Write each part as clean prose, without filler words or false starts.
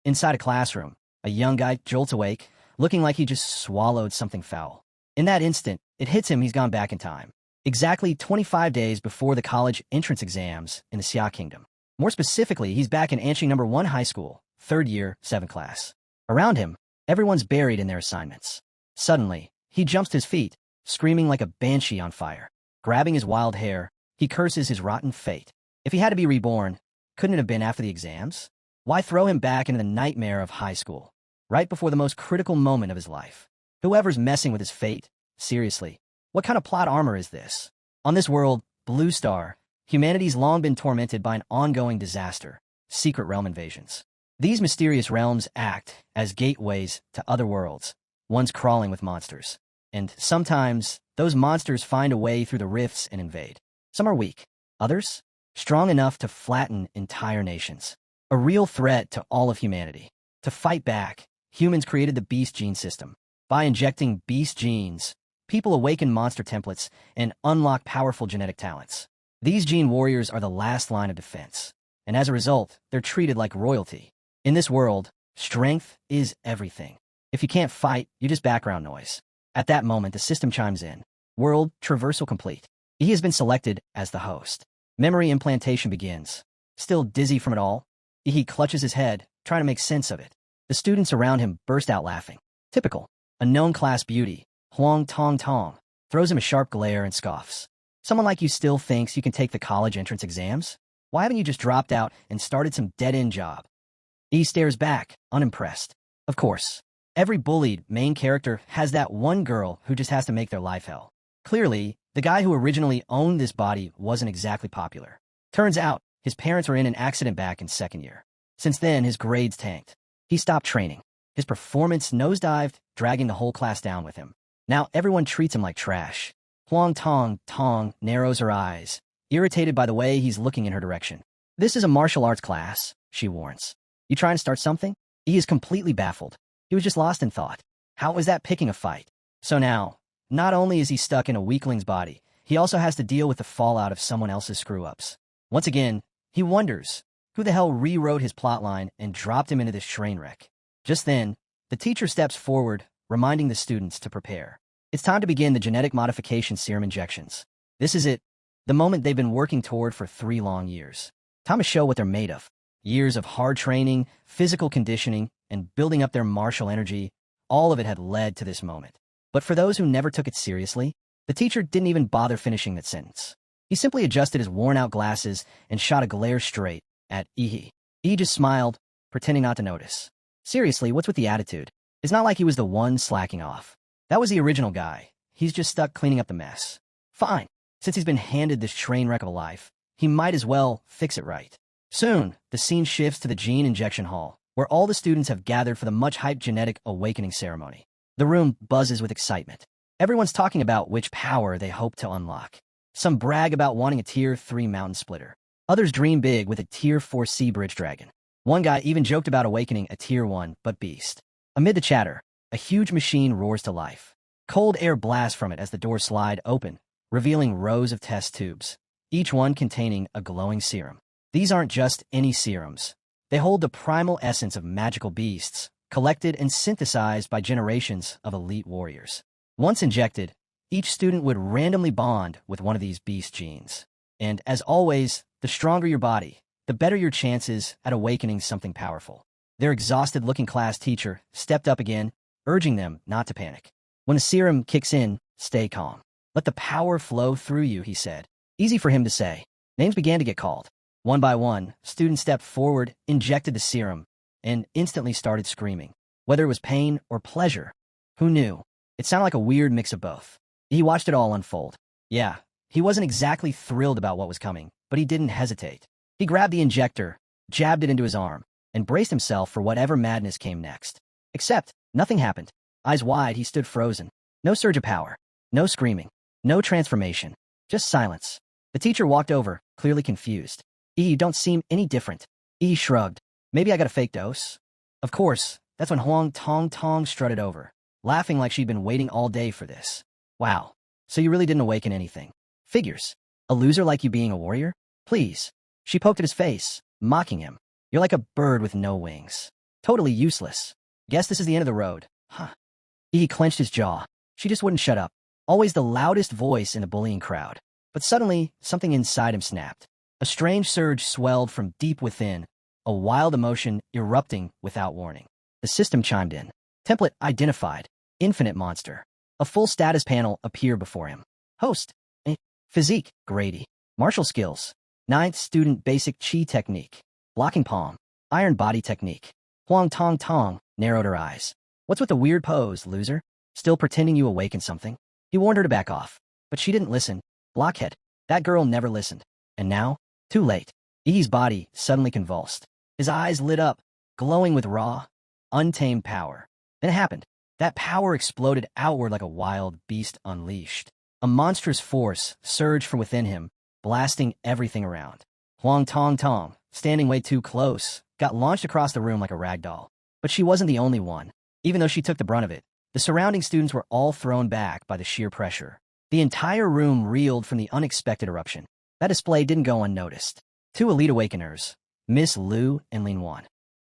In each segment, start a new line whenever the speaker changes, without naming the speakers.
Inside a classroom, a young guy jolts awake, looking like he just swallowed something foul. In that instant, it hits him he's gone back in time. Exactly 25 days before the college entrance exams in the Xia Kingdom. More specifically, he's back in Anqing number 1 high school, 3rd year, 7th class. Around him, everyone's buried in their assignments. Suddenly, he jumps to his feet, screaming like a banshee on fire. Grabbing his wild hair, he curses his rotten fate. If he had to be reborn, couldn't it have been after the exams? Why throw him back into the nightmare of high school, right before the most critical moment of his life? Whoever's messing with his fate, seriously, what kind of plot armor is this? On this world, Blue Star, humanity's long been tormented by an ongoing disaster, secret realm invasions. These mysterious realms act as gateways to other worlds, ones crawling with monsters. And sometimes, those monsters find a way through the rifts and invade. Some are weak, others, strong enough to flatten entire nations. A real threat to all of humanity. To fight back, humans created the beast gene system. By injecting beast genes, people awaken monster templates and unlock powerful genetic talents. These gene warriors are the last line of defense, and as a result, they're treated like royalty. In this world, strength is everything. If you can't fight, you're just background noise. At that moment, the system chimes in. World traversal complete. He has been selected as the host. Memory implantation begins. Still dizzy from it all, he clutches his head, trying to make sense of it. The students around him burst out laughing. Typical. A known class beauty, Huang Tong Tong, throws him a sharp glare and scoffs. Someone like you still thinks you can take the college entrance exams? Why haven't you just dropped out and started some dead-end job? He stares back, unimpressed. Of course, every bullied main character has that one girl who just has to make their life hell. Clearly, the guy who originally owned this body wasn't exactly popular. Turns out, his parents were in an accident back in 2nd year. Since then, his grades tanked. He stopped training. His performance nosedived, dragging the whole class down with him. Now everyone treats him like trash. Huang Tong Tong narrows her eyes, irritated by the way he's looking in her direction. This is a martial arts class, she warns. You trying to start something? He is completely baffled. He was just lost in thought. How was that picking a fight? So now, not only is he stuck in a weakling's body, he also has to deal with the fallout of someone else's screw-ups. Once again, he wonders who the hell rewrote his plotline and dropped him into this train wreck. Just then, the teacher steps forward, reminding the students to prepare. It's time to begin the genetic modification serum injections. This is it, the moment they've been working toward for 3 long years. Time to show what they're made of. Years of hard training, physical conditioning, and building up their martial energy, all of it had led to this moment. But for those who never took it seriously, the teacher didn't even bother finishing that sentence. He simply adjusted his worn-out glasses and shot a glare straight at Ihi. He just smiled, pretending not to notice. Seriously, what's with the attitude? It's not like he was the one slacking off. That was the original guy. He's just stuck cleaning up the mess. Fine. Since he's been handed this train wreck of a life, he might as well fix it right. Soon, the scene shifts to the gene injection hall, where all the students have gathered for the much-hyped genetic awakening ceremony. The room buzzes with excitement. Everyone's talking about which power they hope to unlock. Some brag about wanting a Tier 3 mountain splitter. Others dream big with a Tier 4 sea bridge dragon. One guy even joked about awakening a Tier 1 but beast. Amid the chatter, a huge machine roars to life. Cold air blasts from it as the doors slide open, revealing rows of test tubes, each one containing a glowing serum. These aren't just any serums. They hold the primal essence of magical beasts, collected and synthesized by generations of elite warriors. Once injected, each student would randomly bond with one of these beast genes. And as always, the stronger your body, the better your chances at awakening something powerful. Their exhausted-looking class teacher stepped up again, urging them not to panic. When the serum kicks in, stay calm. Let the power flow through you, he said. Easy for him to say. Names began to get called. One by one, students stepped forward, injected the serum, and instantly started screaming. Whether it was pain or pleasure, who knew? It sounded like a weird mix of both. He watched it all unfold. Yeah, he wasn't exactly thrilled about what was coming, but he didn't hesitate. He grabbed the injector, jabbed it into his arm, and braced himself for whatever madness came next. Except, nothing happened. Eyes wide, he stood frozen. No surge of power. No screaming. No transformation. Just silence. The teacher walked over, clearly confused. You don't seem any different. Shrugged. Maybe I got a fake dose? Of course, that's when Huang Tong Tong strutted over, laughing like she'd been waiting all day for this. Wow, so you really didn't awaken anything. Figures. A loser like you being a warrior? Please. She poked at his face, mocking him. You're like a bird with no wings. Totally useless. Guess this is the end of the road. Huh. He clenched his jaw. She just wouldn't shut up. Always the loudest voice in the bullying crowd. But suddenly, something inside him snapped. A strange surge swelled from deep within, a wild emotion erupting without warning. The system chimed in. Template identified. Infinite monster. A full status panel appeared before him. Host. Physique. Grady. Martial skills. 9th student basic chi technique. Blocking palm. Iron body technique. Huang Tong Tong narrowed her eyes. What's with the weird pose, loser? Still pretending you awakened something? He warned her to back off, but she didn't listen. Blockhead. That girl never listened. And now? Too late. Ihi's body suddenly convulsed. His eyes lit up, glowing with raw, untamed power. Then it happened. That power exploded outward like a wild beast unleashed. A monstrous force surged from within him, blasting everything around. Huang Tong Tong, standing way too close, got launched across the room like a rag doll. But she wasn't the only one. Even though she took the brunt of it, the surrounding students were all thrown back by the sheer pressure. The entire room reeled from the unexpected eruption. That display didn't go unnoticed. 2 elite awakeners, Miss Liu and Lin Wan,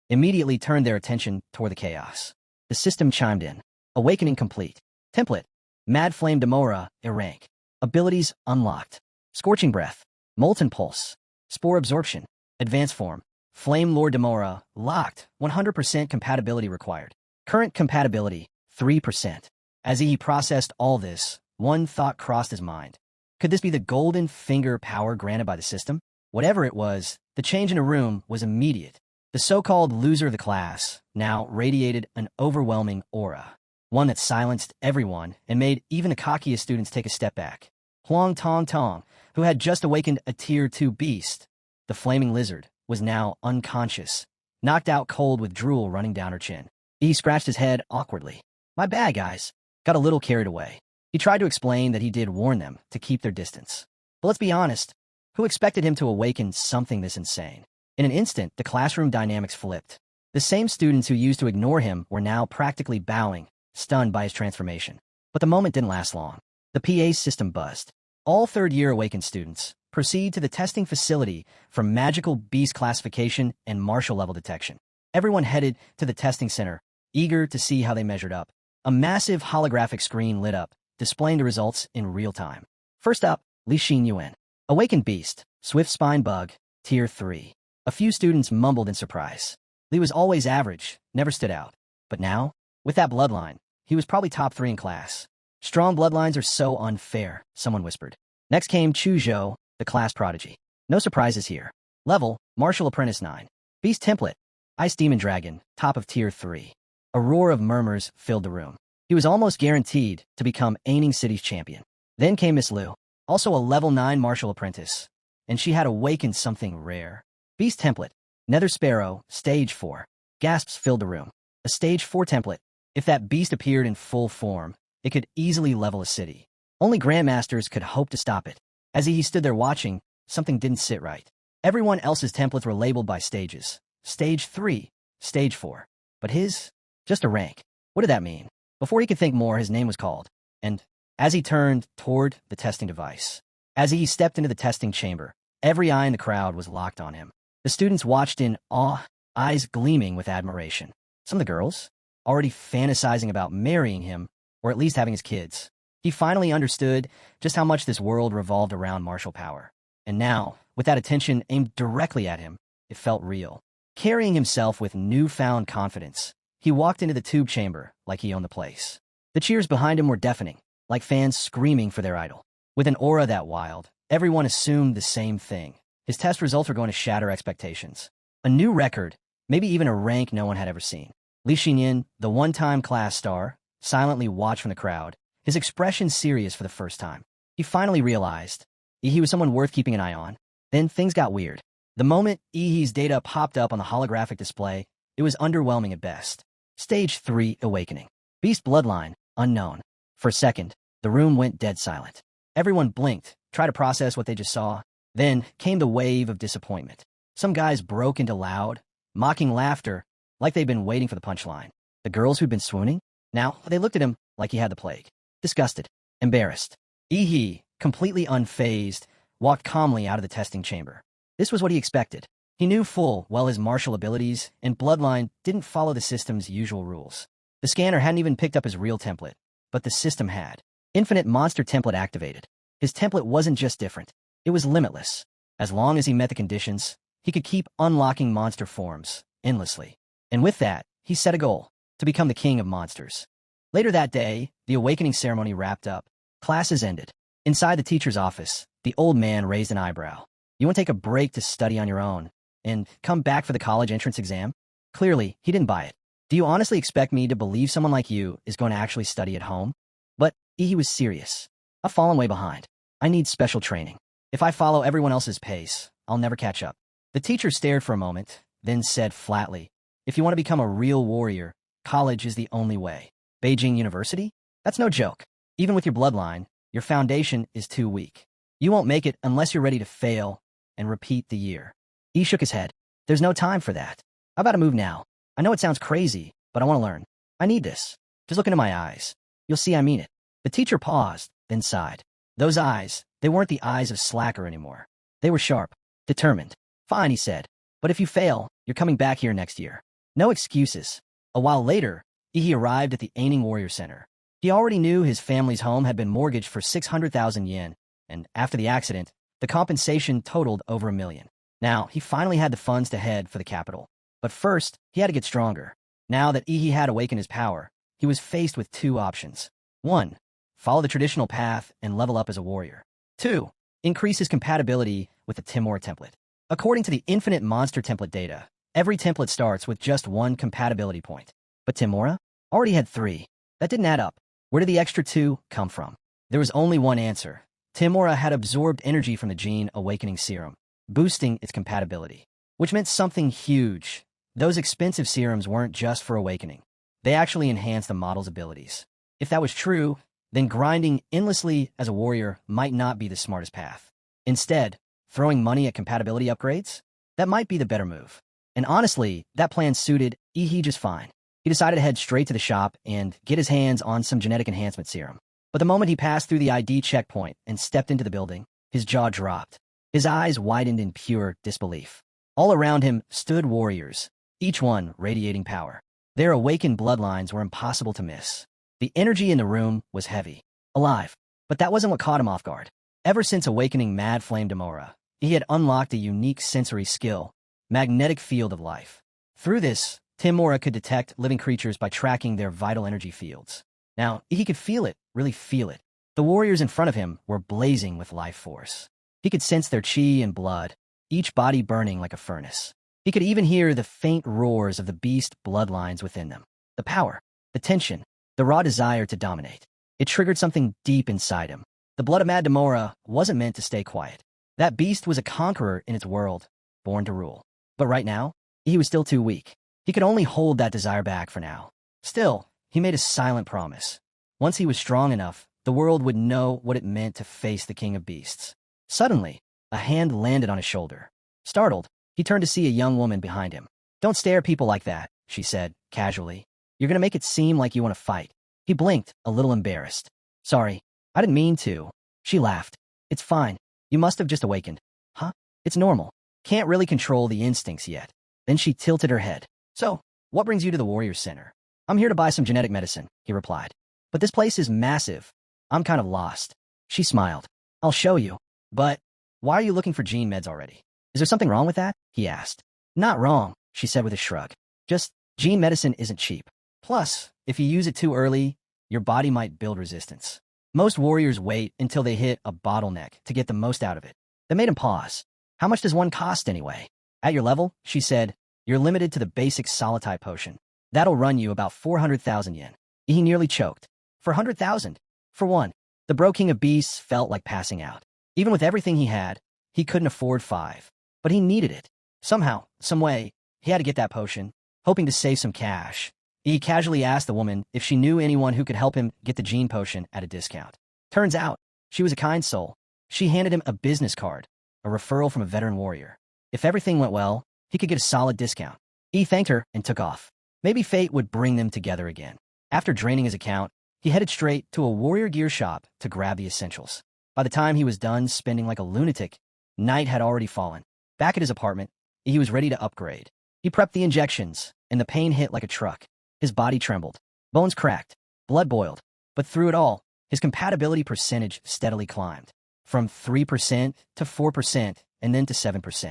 immediately turned their attention toward the chaos. The system chimed in. Awakening complete. Template. Mad Flame Demora, a rank. Abilities unlocked. Scorching Breath. Molten Pulse. Spore Absorption. Advanced Form. Flame Lord Demora, locked. 100% compatibility required. Current compatibility, 3%. As he processed all this, one thought crossed his mind. Could this be the golden finger power granted by the system? Whatever it was, the change in the room was immediate. The so-called loser of the class now radiated an overwhelming aura, one that silenced everyone and made even the cockiest students take a step back. Huang Tong Tong, who had just awakened a Tier 2 beast, the flaming lizard, was now unconscious, knocked out cold with drool running down her chin. He scratched his head awkwardly. My bad, guys. Got a little carried away. He tried to explain that he did warn them to keep their distance. But let's be honest, who expected him to awaken something this insane? In an instant, the classroom dynamics flipped. The same students who used to ignore him were now practically bowing, stunned by his transformation. But the moment didn't last long. The PA system buzzed. All third-year awakened students proceed to the testing facility for magical beast classification and martial level detection. Everyone headed to the testing center, eager to see how they measured up. A massive holographic screen lit up, displaying the results in real time. First up, Li Xin Yuan. Awakened Beast, Swift Spine Bug, Tier 3. A few students mumbled in surprise. Li was always average, never stood out. But now, with that bloodline, he was probably top 3 in class. Strong bloodlines are so unfair, someone whispered. Next came Chu Zhou, the class prodigy. No surprises here. Level, Martial Apprentice 9. Beast Template, Ice Demon Dragon, top of Tier 3. A roar of murmurs filled the room. He was almost guaranteed to become Aining City's champion. Then came Miss Liu, also a level 9 martial apprentice, and she had awakened something rare. Beast Template, Nether Sparrow, Stage 4. Gasps filled the room. A Stage 4 template. If that beast appeared in full form, it could easily level a city. Only Grandmasters could hope to stop it. As he stood there watching, something didn't sit right. Everyone else's templates were labeled by stages. Stage 3, Stage 4. But his? Just a rank. What did that mean? Before he could think more, his name was called. And as he turned toward the testing device, as he stepped into the testing chamber, every eye in the crowd was locked on him. The students watched in awe, eyes gleaming with admiration. Some of the girls, already fantasizing about marrying him, or at least having his kids. He finally understood just how much this world revolved around martial power. And now, with that attention aimed directly at him, it felt real. Carrying himself with newfound confidence, he walked into the tube chamber like he owned the place. The cheers behind him were deafening, like fans screaming for their idol. With an aura that wild, everyone assumed the same thing. His test results were going to shatter expectations. A new record, maybe even a rank no one had ever seen. Li Xinyin, the one-time class star, silently watched from the crowd, his expression serious for the first time. He finally realized he was someone worth keeping an eye on. Then things got weird. The moment Ihi's data popped up on the holographic display, it was underwhelming at best. Stage 3 Awakening. Beast Bloodline, unknown. For a second, the room went dead silent. Everyone blinked, tried to process what they just saw. Then came the wave of disappointment. Some guys broke into loud, mocking laughter, like they'd been waiting for the punchline. The girls who'd been swooning? Now, they looked at him like he had the plague. Disgusted, embarrassed. Ihi, completely unfazed, walked calmly out of the testing chamber. This was what he expected. He knew full well his martial abilities and bloodline didn't follow the system's usual rules. The scanner hadn't even picked up his real template, but the system had. Infinite monster template activated. His template wasn't just different, it was limitless. As long as he met the conditions, he could keep unlocking monster forms endlessly. And with that, he set a goal, to become the king of monsters. Later that day, the awakening ceremony wrapped up. Classes ended. Inside the teacher's office, the old man raised an eyebrow. You want to take a break to study on your own and come back for the college entrance exam? Clearly, he didn't buy it. Do you honestly expect me to believe someone like you is going to actually study at home? But he was serious. I've fallen way behind. I need special training. If I follow everyone else's pace, I'll never catch up. The teacher stared for a moment, then said flatly, if you want to become a real warrior, college is the only way. Beijing University? That's no joke. Even with your bloodline, your foundation is too weak. You won't make it unless you're ready to fail and repeat the year. He shook his head. There's no time for that. I've got to move now. I know it sounds crazy, but I want to learn. I need this. Just look into my eyes. You'll see I mean it. The teacher paused, then sighed. Those eyes, they weren't the eyes of slacker anymore. They were sharp, determined. Fine, he said. But if you fail, you're coming back here next year. No excuses. A while later, he arrived at the Aining Warrior Center. He already knew his family's home had been mortgaged for 600,000 yen, and after the accident, the compensation totaled over $1 million. Now, he finally had the funds to head for the capital. But first, he had to get stronger. Now that Ihi had awakened his power, he was faced with two options. 1. Follow the traditional path and level up as a warrior. 2. Increase his compatibility with the Timura template. According to the Infinite Monster template data, every template starts with just 1 compatibility point. But Timura already had 3. That didn't add up. Where did the extra 2 come from? There was only one answer. Timura had absorbed energy from the gene awakening serum, boosting its compatibility, which meant something huge. Those expensive serums weren't just for awakening. They actually enhanced the model's abilities. If that was true, then grinding endlessly as a warrior might not be the smartest path. Instead, throwing money at compatibility upgrades? That might be the better move. And honestly, that plan suited Ihi just fine. He decided to head straight to the shop and get his hands on some genetic enhancement serum. But the moment he passed through the ID checkpoint and stepped into the building, his jaw dropped. His eyes widened in pure disbelief. All around him stood warriors, each one radiating power. Their awakened bloodlines were impossible to miss. The energy in the room was heavy, alive. But that wasn't what caught him off guard. Ever since awakening Mad Flame Demora, he had unlocked a unique sensory skill, magnetic field of life. Through this, Timura could detect living creatures by tracking their vital energy fields. Now, he could feel it, really feel it. The warriors in front of him were blazing with life force. He could sense their chi and blood, each body burning like a furnace. He could even hear the faint roars of the beast bloodlines within them. The power, the tension, the raw desire to dominate. It triggered something deep inside him. The blood of Mad Demora wasn't meant to stay quiet. That beast was a conqueror in its world, born to rule. But right now, he was still too weak. He could only hold that desire back for now. Still, he made a silent promise. Once he was strong enough, the world would know what it meant to face the king of beasts. Suddenly, a hand landed on his shoulder. Startled, he turned to see a young woman behind him. Don't stare at people like that, she said, casually. You're gonna make it seem like you want to fight. He blinked, a little embarrassed. Sorry, I didn't mean to. She laughed. It's fine. You must have just awakened. Huh? It's normal. Can't really control the instincts yet. Then she tilted her head. So, what brings you to the Warriors Center? I'm here to buy some genetic medicine, he replied. But this place is massive. I'm kind of lost. She smiled. I'll show you. But why are you looking for gene meds already? Is there something wrong with that? He asked. Not wrong, she said with a shrug. Just, gene medicine isn't cheap. Plus, if you use it too early, your body might build resistance. Most warriors wait until they hit a bottleneck to get the most out of it. That made him pause. How much does one cost anyway? At your level, she said, you're limited to the basic Solitai potion. That'll run you about 400,000 yen. He nearly choked. 400,000? For one, the Bro King of Beasts felt like passing out. Even with everything he had, he couldn't afford 5. But he needed it. Somehow, some way, he had to get that potion, hoping to save some cash. He casually asked the woman if she knew anyone who could help him get the gene potion at a discount. Turns out, she was a kind soul. She handed him a business card, a referral from a veteran warrior. If everything went well, he could get a solid discount. He thanked her and took off. Maybe fate would bring them together again. After draining his account, he headed straight to a warrior gear shop to grab the essentials. By the time he was done spending like a lunatic, night had already fallen. Back at his apartment, He was ready to upgrade. He prepped the injections, and the pain hit like a truck. His body trembled. Bones cracked. Blood boiled. But through it all, his compatibility percentage steadily climbed. From 3% to 4%, and then to 7%.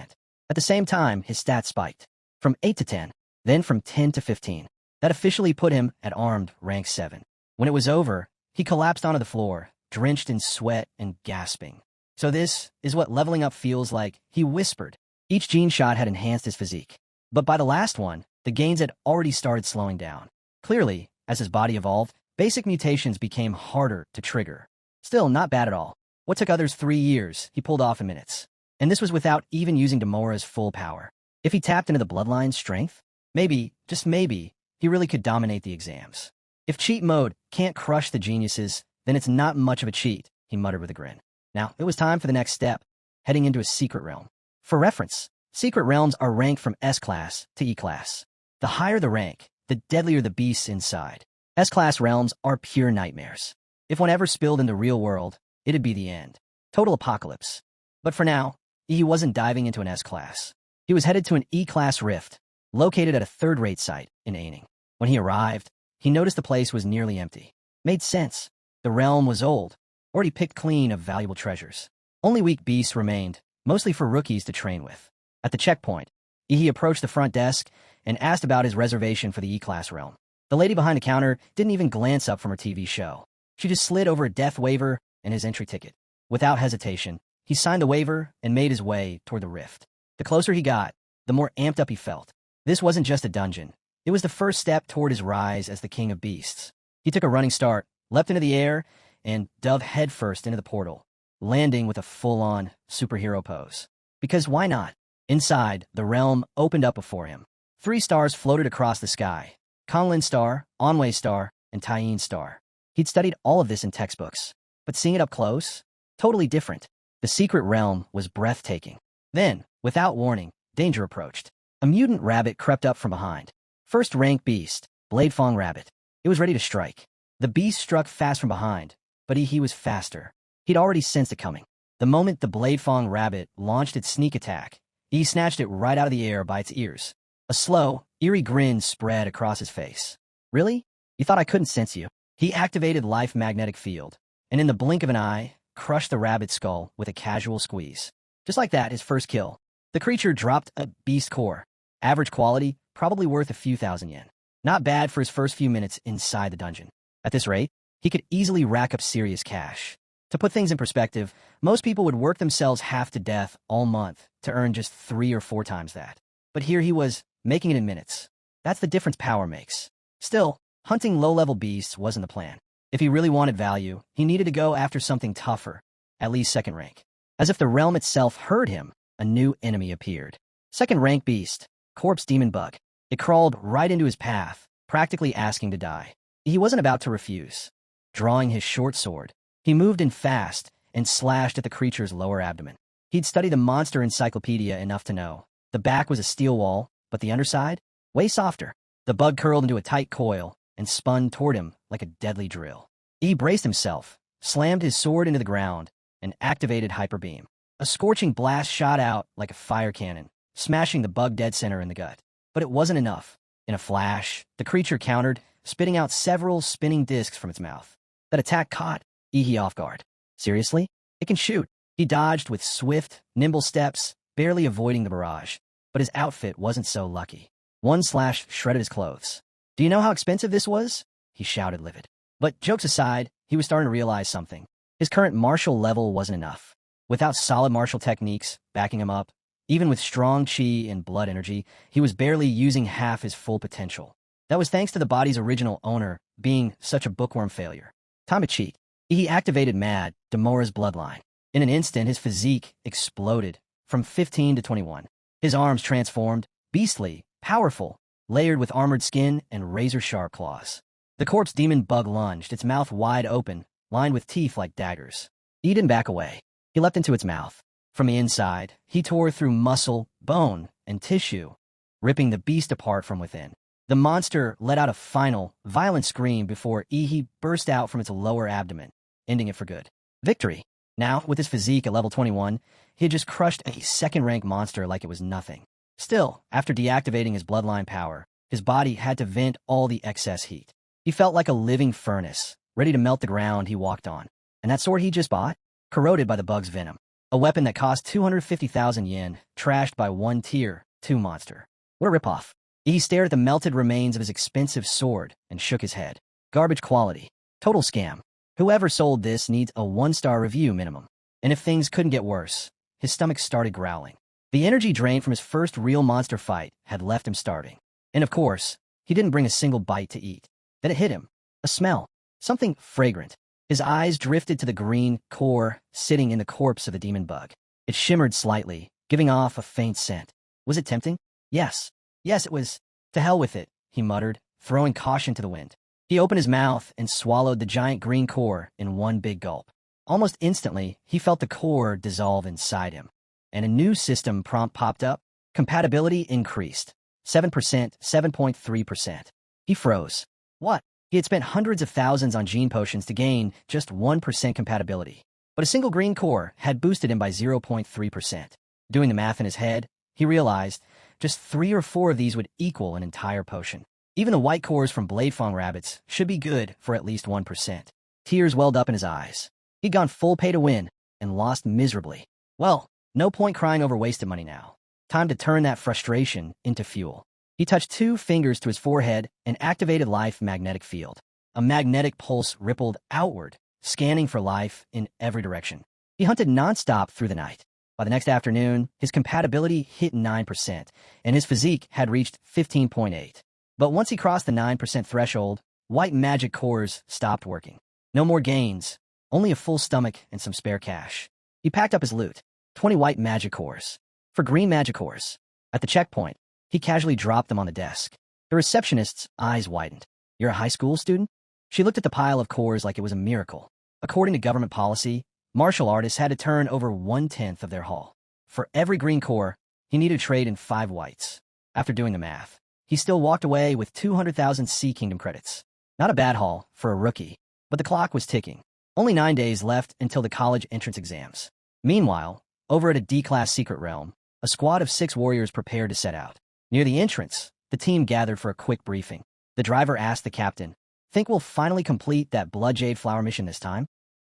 At the same time, his stats spiked. From 8 to 10, then from 10 to 15. That officially put him at armed rank 7. When it was over, he collapsed onto the floor, drenched in sweat and gasping. So this is what leveling up feels like, he whispered. Each gene shot had enhanced his physique. But by the last one, the gains had already started slowing down. Clearly, as his body evolved, basic mutations became harder to trigger. Still, not bad at all. What took others 3 years, he pulled off in minutes. And this was without even using Demora's full power. If he tapped into the bloodline's strength, maybe, just maybe, he really could dominate the exams. If cheat mode can't crush the geniuses, then it's not much of a cheat, he muttered with a grin. Now, it was time for the next step, heading into a secret realm. For reference, secret realms are ranked from S-class to E-class. The higher the rank, the deadlier the beasts inside. S-class realms are pure nightmares. If one ever spilled in the real world, it'd be the end. Total apocalypse. But for now, he wasn't diving into an S-class. He was headed to an E-class rift, located at a third-rate site in Aining. When he arrived, he noticed the place was nearly empty. Made sense. The realm was old, already picked clean of valuable treasures. Only weak beasts remained, mostly for rookies to train with. At the checkpoint, he approached the front desk and asked about his reservation for the E-class realm. The lady behind the counter didn't even glance up from her TV show. She just slid over a death waiver and his entry ticket. Without hesitation, he signed the waiver and made his way toward the rift. The closer he got, the more amped up he felt. This wasn't just a dungeon. It was the first step toward his rise as the king of beasts. He took a running start, leapt into the air, and dove headfirst into the portal, landing with a full-on superhero pose. Because why not? Inside, the realm opened up before him. 3 stars floated across the sky. Conlin Star, Onway Star, and Taiyin Star. He'd studied all of this in textbooks, but seeing it up close? Totally different. The secret realm was breathtaking. Then, without warning, danger approached. A mutant rabbit crept up from behind. First-rank beast, Bladefang Rabbit. It was ready to strike. The beast struck fast from behind, but he was faster. He'd already sensed it coming. The moment the Bladefang Rabbit launched its sneak attack, he snatched it right out of the air by its ears. A slow, eerie grin spread across his face. Really? You thought I couldn't sense you? He activated Life Magnetic Field, and in the blink of an eye, crushed the rabbit's skull with a casual squeeze. Just like that, his first kill. The creature dropped a beast core. Average quality, probably worth a few thousand yen. Not bad for his first few minutes inside the dungeon. At this rate, he could easily rack up serious cash. To put things in perspective, most people would work themselves half to death all month to earn just 3 or 4 times that. But here he was, making it in minutes. That's the difference power makes. Still, hunting low-level beasts wasn't the plan. If he really wanted value, he needed to go after something tougher, at least second rank. As if the realm itself heard him, a new enemy appeared. Second-rank beast, Corpse Demon Bug. It crawled right into his path, practically asking to die. He wasn't about to refuse. Drawing his short sword, he moved in fast and slashed at the creature's lower abdomen. He'd studied the monster encyclopedia enough to know. The back was a steel wall, but the underside? Way softer. The bug curled into a tight coil and spun toward him like a deadly drill. He braced himself, slammed his sword into the ground, and activated Hyper Beam. A scorching blast shot out like a fire cannon, smashing the bug dead center in the gut. But it wasn't enough. In a flash, the creature countered, spitting out several spinning discs from its mouth. That attack caught Ihi off guard. Seriously? It can shoot. He dodged with swift, nimble steps, barely avoiding the barrage. But his outfit wasn't so lucky. One slash shredded his clothes. Do you know how expensive this was? He shouted, livid. But jokes aside, he was starting to realize something. His current martial level wasn't enough. Without solid martial techniques backing him up, even with strong chi and blood energy, he was barely using half his full potential. That was thanks to the body's original owner being such a bookworm failure. Time to cheat. He activated Mad, Demora's bloodline. In an instant, his physique exploded from 15 to 21. His arms transformed, beastly, powerful, layered with armored skin and razor-sharp claws. The corpse demon bug lunged, its mouth wide open, lined with teeth like daggers. He didn't back away. He leapt into its mouth. From the inside, he tore through muscle, bone, and tissue, ripping the beast apart from within. The monster let out a final, violent scream before Ihi burst out from its lower abdomen, ending it for good. Victory. Now, with his physique at level 21, he had just crushed a second-rank monster like it was nothing. Still, after deactivating his bloodline power, his body had to vent all the excess heat. He felt like a living furnace, ready to melt the ground he walked on. And that sword he just bought? Corroded by the bug's venom. A weapon that cost 250,000 yen, trashed by one tier 2 monster. What a ripoff. He stared at the melted remains of his expensive sword and shook his head. Garbage quality. Total scam. Whoever sold this needs a 1-star review minimum. And if things couldn't get worse, his stomach started growling. The energy drained from his first real monster fight had left him starving. And of course, he didn't bring a single bite to eat. Then it hit him. A smell. Something fragrant. His eyes drifted to the green core sitting in the corpse of the demon bug. It shimmered slightly, giving off a faint scent. Was it tempting? Yes. Yes, it was. To hell with it, he muttered, throwing caution to the wind. He opened his mouth and swallowed the giant green core in one big gulp. Almost instantly, he felt the core dissolve inside him. And a new system prompt popped up. Compatibility increased. 7%, 7.3%. He froze. What? He had spent hundreds of thousands on gene potions to gain just 1% compatibility. But a single green core had boosted him by 0.3%. Doing the math in his head, he realized just 3 or 4 of these would equal an entire potion. Even the white cores from Bladefang rabbits should be good for at least 1%. Tears welled up in his eyes. He'd gone full pay to win and lost miserably. Well, no point crying over wasted money now. Time to turn that frustration into fuel. He touched 2 fingers to his forehead and activated Life Magnetic Field. A magnetic pulse rippled outward, scanning for life in every direction. He hunted nonstop through the night. By the next afternoon, his compatibility hit 9%, and his physique had reached 15.8. But once he crossed the 9% threshold, white magic cores stopped working. No more gains, only a full stomach and some spare cash. He packed up his loot, 20 white magic cores. For green magic cores. At the checkpoint, he casually dropped them on the desk. The receptionist's eyes widened. You're a high school student? She looked at the pile of cores like it was a miracle. According to government policy, martial artists had to turn over 1/10 of their haul. For every green core, he needed to trade in 5 whites. After doing the math, he still walked away with 200,000 Sea Kingdom credits. Not a bad haul for a rookie, but the clock was ticking. Only 9 days left until the college entrance exams. Meanwhile, over at a D-class secret realm, a squad of 6 warriors prepared to set out. Near the entrance, the team gathered for a quick briefing. The driver asked the captain, "Think we'll finally complete that Blood Jade Flower mission this time?"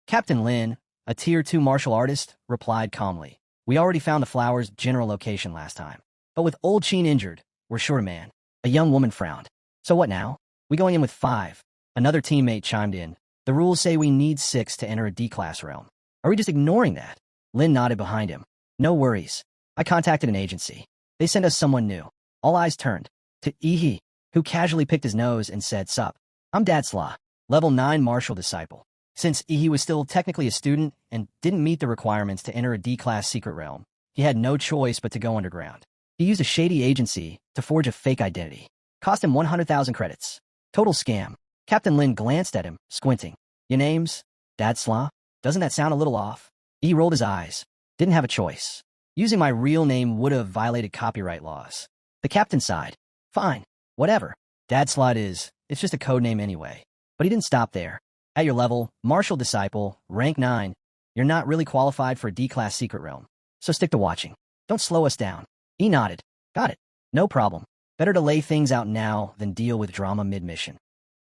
Captain Lin, a Tier 2 martial artist, replied calmly, "We already found the flower's general location last time. But with old Sheen injured, we're short a man." A young woman frowned. "So what now? We going in with 5? Another teammate chimed in. "The rules say we need 6 to enter a D-class realm. Are we just ignoring that?" Lin nodded behind him. "No worries. I contacted an agency. They sent us someone new." All eyes turned to Ihi, who casually picked his nose and said, "Sup. I'm Dadsla, level 9 martial disciple." Since Ihi was still technically a student and didn't meet the requirements to enter a D-class secret realm, he had no choice but to go underground. He used a shady agency to forge a fake identity. Cost him 100,000 credits. Total scam. Captain Lin glanced at him, squinting. "Your name's Dadsla? Doesn't that sound a little off?" He rolled his eyes. "Didn't have a choice. Using my real name would have violated copyright laws." The captain sighed. "Fine. Whatever. Dadsla it's just a code name anyway." But he didn't stop there. "At your level, martial disciple, rank 9, you're not really qualified for a D-class secret realm. So stick to watching. Don't slow us down." He nodded. "Got it. No problem. Better to lay things out now than deal with drama mid-mission."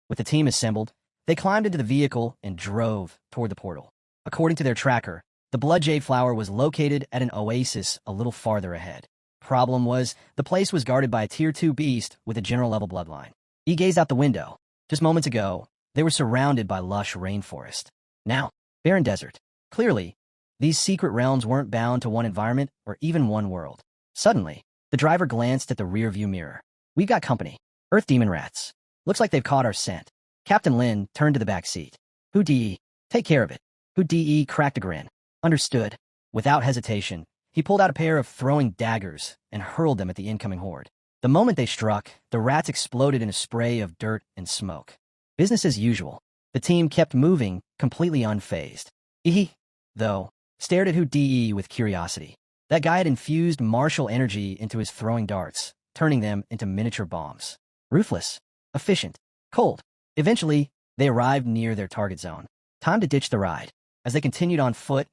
With the team assembled, they climbed into the vehicle and drove toward the portal. According to their tracker, the Blood Jade Flower was located at an oasis a little farther ahead. Problem was, the place was guarded by a Tier 2 beast with a general-level bloodline. He gazed out the window. Just moments ago, they were surrounded by lush rainforest. Now, barren desert. Clearly, these secret realms weren't bound to one environment or even one world. Suddenly, the driver glanced at the rear-view mirror. "We've got company. Earth demon rats. Looks like they've caught our scent." Captain Lin turned to the back seat. "Who DE? Take care of it." Who DE cracked a grin. "Understood." Without hesitation, he pulled out a pair of throwing daggers and hurled them at the incoming horde. The moment they struck, the rats exploded in a spray of dirt and smoke. Business as usual. The team kept moving, completely unfazed. He, though, stared at Who DE with curiosity. That guy had infused martial energy into his throwing darts, turning them into miniature bombs. Ruthless, efficient, cold. Eventually, they arrived near their target zone. Time to ditch the ride. As they continued on foot,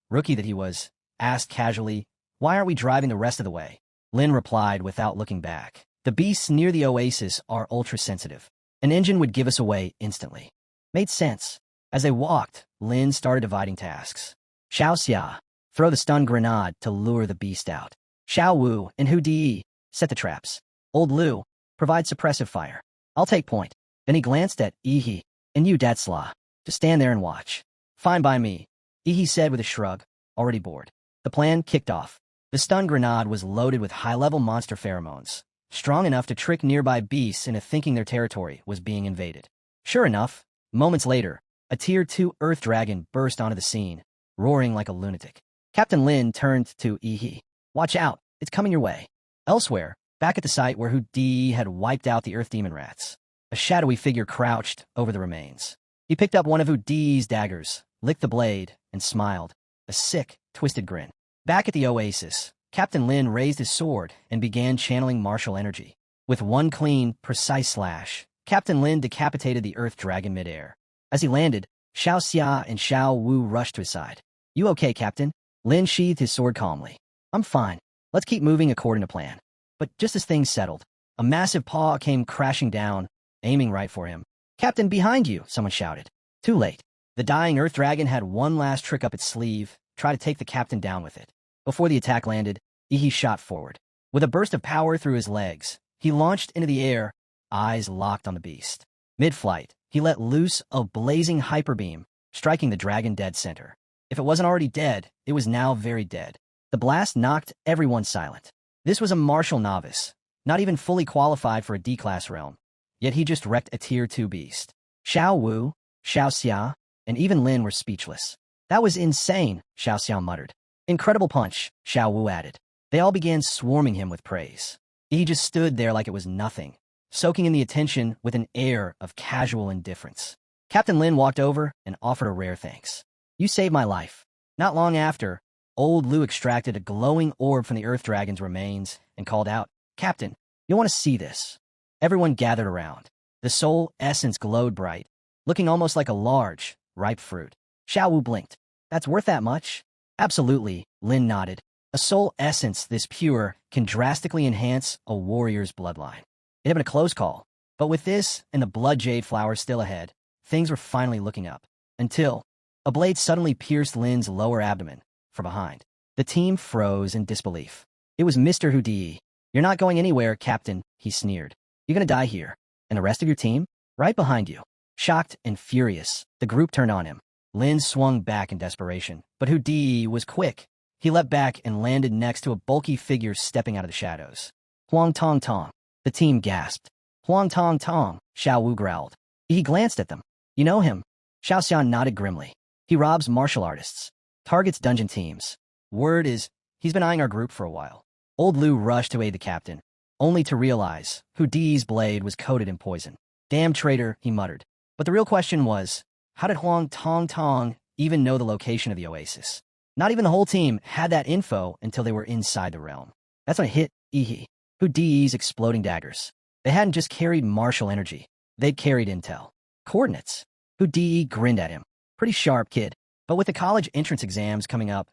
rookie that he was, asked casually, "Why aren't we driving the rest of the way?" Lin replied without looking back. The beasts near the oasis are ultra-sensitive. An engine would give us away instantly. Made sense. As they walked, Lin started dividing tasks. Xiao Xia, throw the stun grenade to lure the beast out. Xiao Wu and Hu Di, set the traps. Old Lu, provide suppressive fire. I'll take point. Then he glanced at Ihi, and you, Datsla, just stand there and watch. Fine by me, Ihi said with a shrug, already bored. The plan kicked off. The stun grenade was loaded with high-level monster pheromones, strong enough to trick nearby beasts into thinking their territory was being invaded. Sure enough, moments later, a Tier 2 Earth Dragon burst onto the scene, roaring like a lunatic. Captain Lin turned to Ihi. Watch out, it's coming your way. Elsewhere, back at the site where Hu Di had wiped out the Earth Demon Rats, a shadowy figure crouched over the remains. He picked up one of Hu Di's daggers, licked the blade, and smiled, a sick, twisted grin. Back at the oasis, Captain Lin raised his sword and began channeling martial energy. With one clean, precise slash, Captain Lin decapitated the Earth Dragon midair. As he landed, Xiao Xia and Xiao Wu rushed to his side. You okay, Captain? Lin sheathed his sword calmly. I'm fine. Let's keep moving according to plan. But just as things settled, a massive paw came crashing down, aiming right for him. Captain, behind you, someone shouted. Too late. The dying Earth Dragon had one last trick up its sleeve, try to take the captain down with it. Before the attack landed, Ihi shot forward. With a burst of power through his legs, he launched into the air, eyes locked on the beast. Mid-flight, he let loose a blazing hyperbeam, striking the dragon dead center. If it wasn't already dead, it was now very dead. The blast knocked everyone silent. This was a martial novice, not even fully qualified for a D-class realm, yet he just wrecked a Tier 2 beast. Xiao Wu, Xiao Xia, and even Lin were speechless. That was insane, Xiao Xia muttered. Incredible punch, Xiao Wu added. They all began swarming him with praise. He just stood there like it was nothing, soaking in the attention with an air of casual indifference. Captain Lin walked over and offered a rare thanks. You saved my life. Not long after, old Lu extracted a glowing orb from the Earth Dragon's remains and called out, Captain, you'll want to see this. Everyone gathered around. The soul essence glowed bright, looking almost like a large, ripe fruit. Xiao Wu blinked. That's worth that much? Absolutely, Lin nodded. A soul essence this pure can drastically enhance a warrior's bloodline. It had been a close call, but with this and the blood jade flowers still ahead, things were finally looking up. Until a blade suddenly pierced Lin's lower abdomen from behind. The team froze in disbelief. It was Mr. Hu Di. You're not going anywhere, Captain, he sneered. You're gonna die here. And the rest of your team? Right behind you. Shocked and furious, the group turned on him. Lin swung back in desperation, but Hu Di was quick. He leapt back and landed next to a bulky figure stepping out of the shadows. Huang Tong Tong. The team gasped. Huang Tong Tong, Xiao Wu growled. He glanced at them. You know him? Xiao Xian nodded grimly. He robs martial artists. Targets dungeon teams. Word is, he's been eyeing our group for a while. Old Lu rushed to aid the captain, only to realize Hu Di's blade was coated in poison. Damn traitor, he muttered. But the real question was, how did Huang Tong Tong even know the location of the oasis? Not even the whole team had that info until they were inside the realm. That's when it hit Ihi, Hu Di's exploding daggers. They hadn't just carried martial energy. They'd carried intel. Coordinates. Hu Di grinned at him. Pretty sharp, kid. But with the college entrance exams coming up,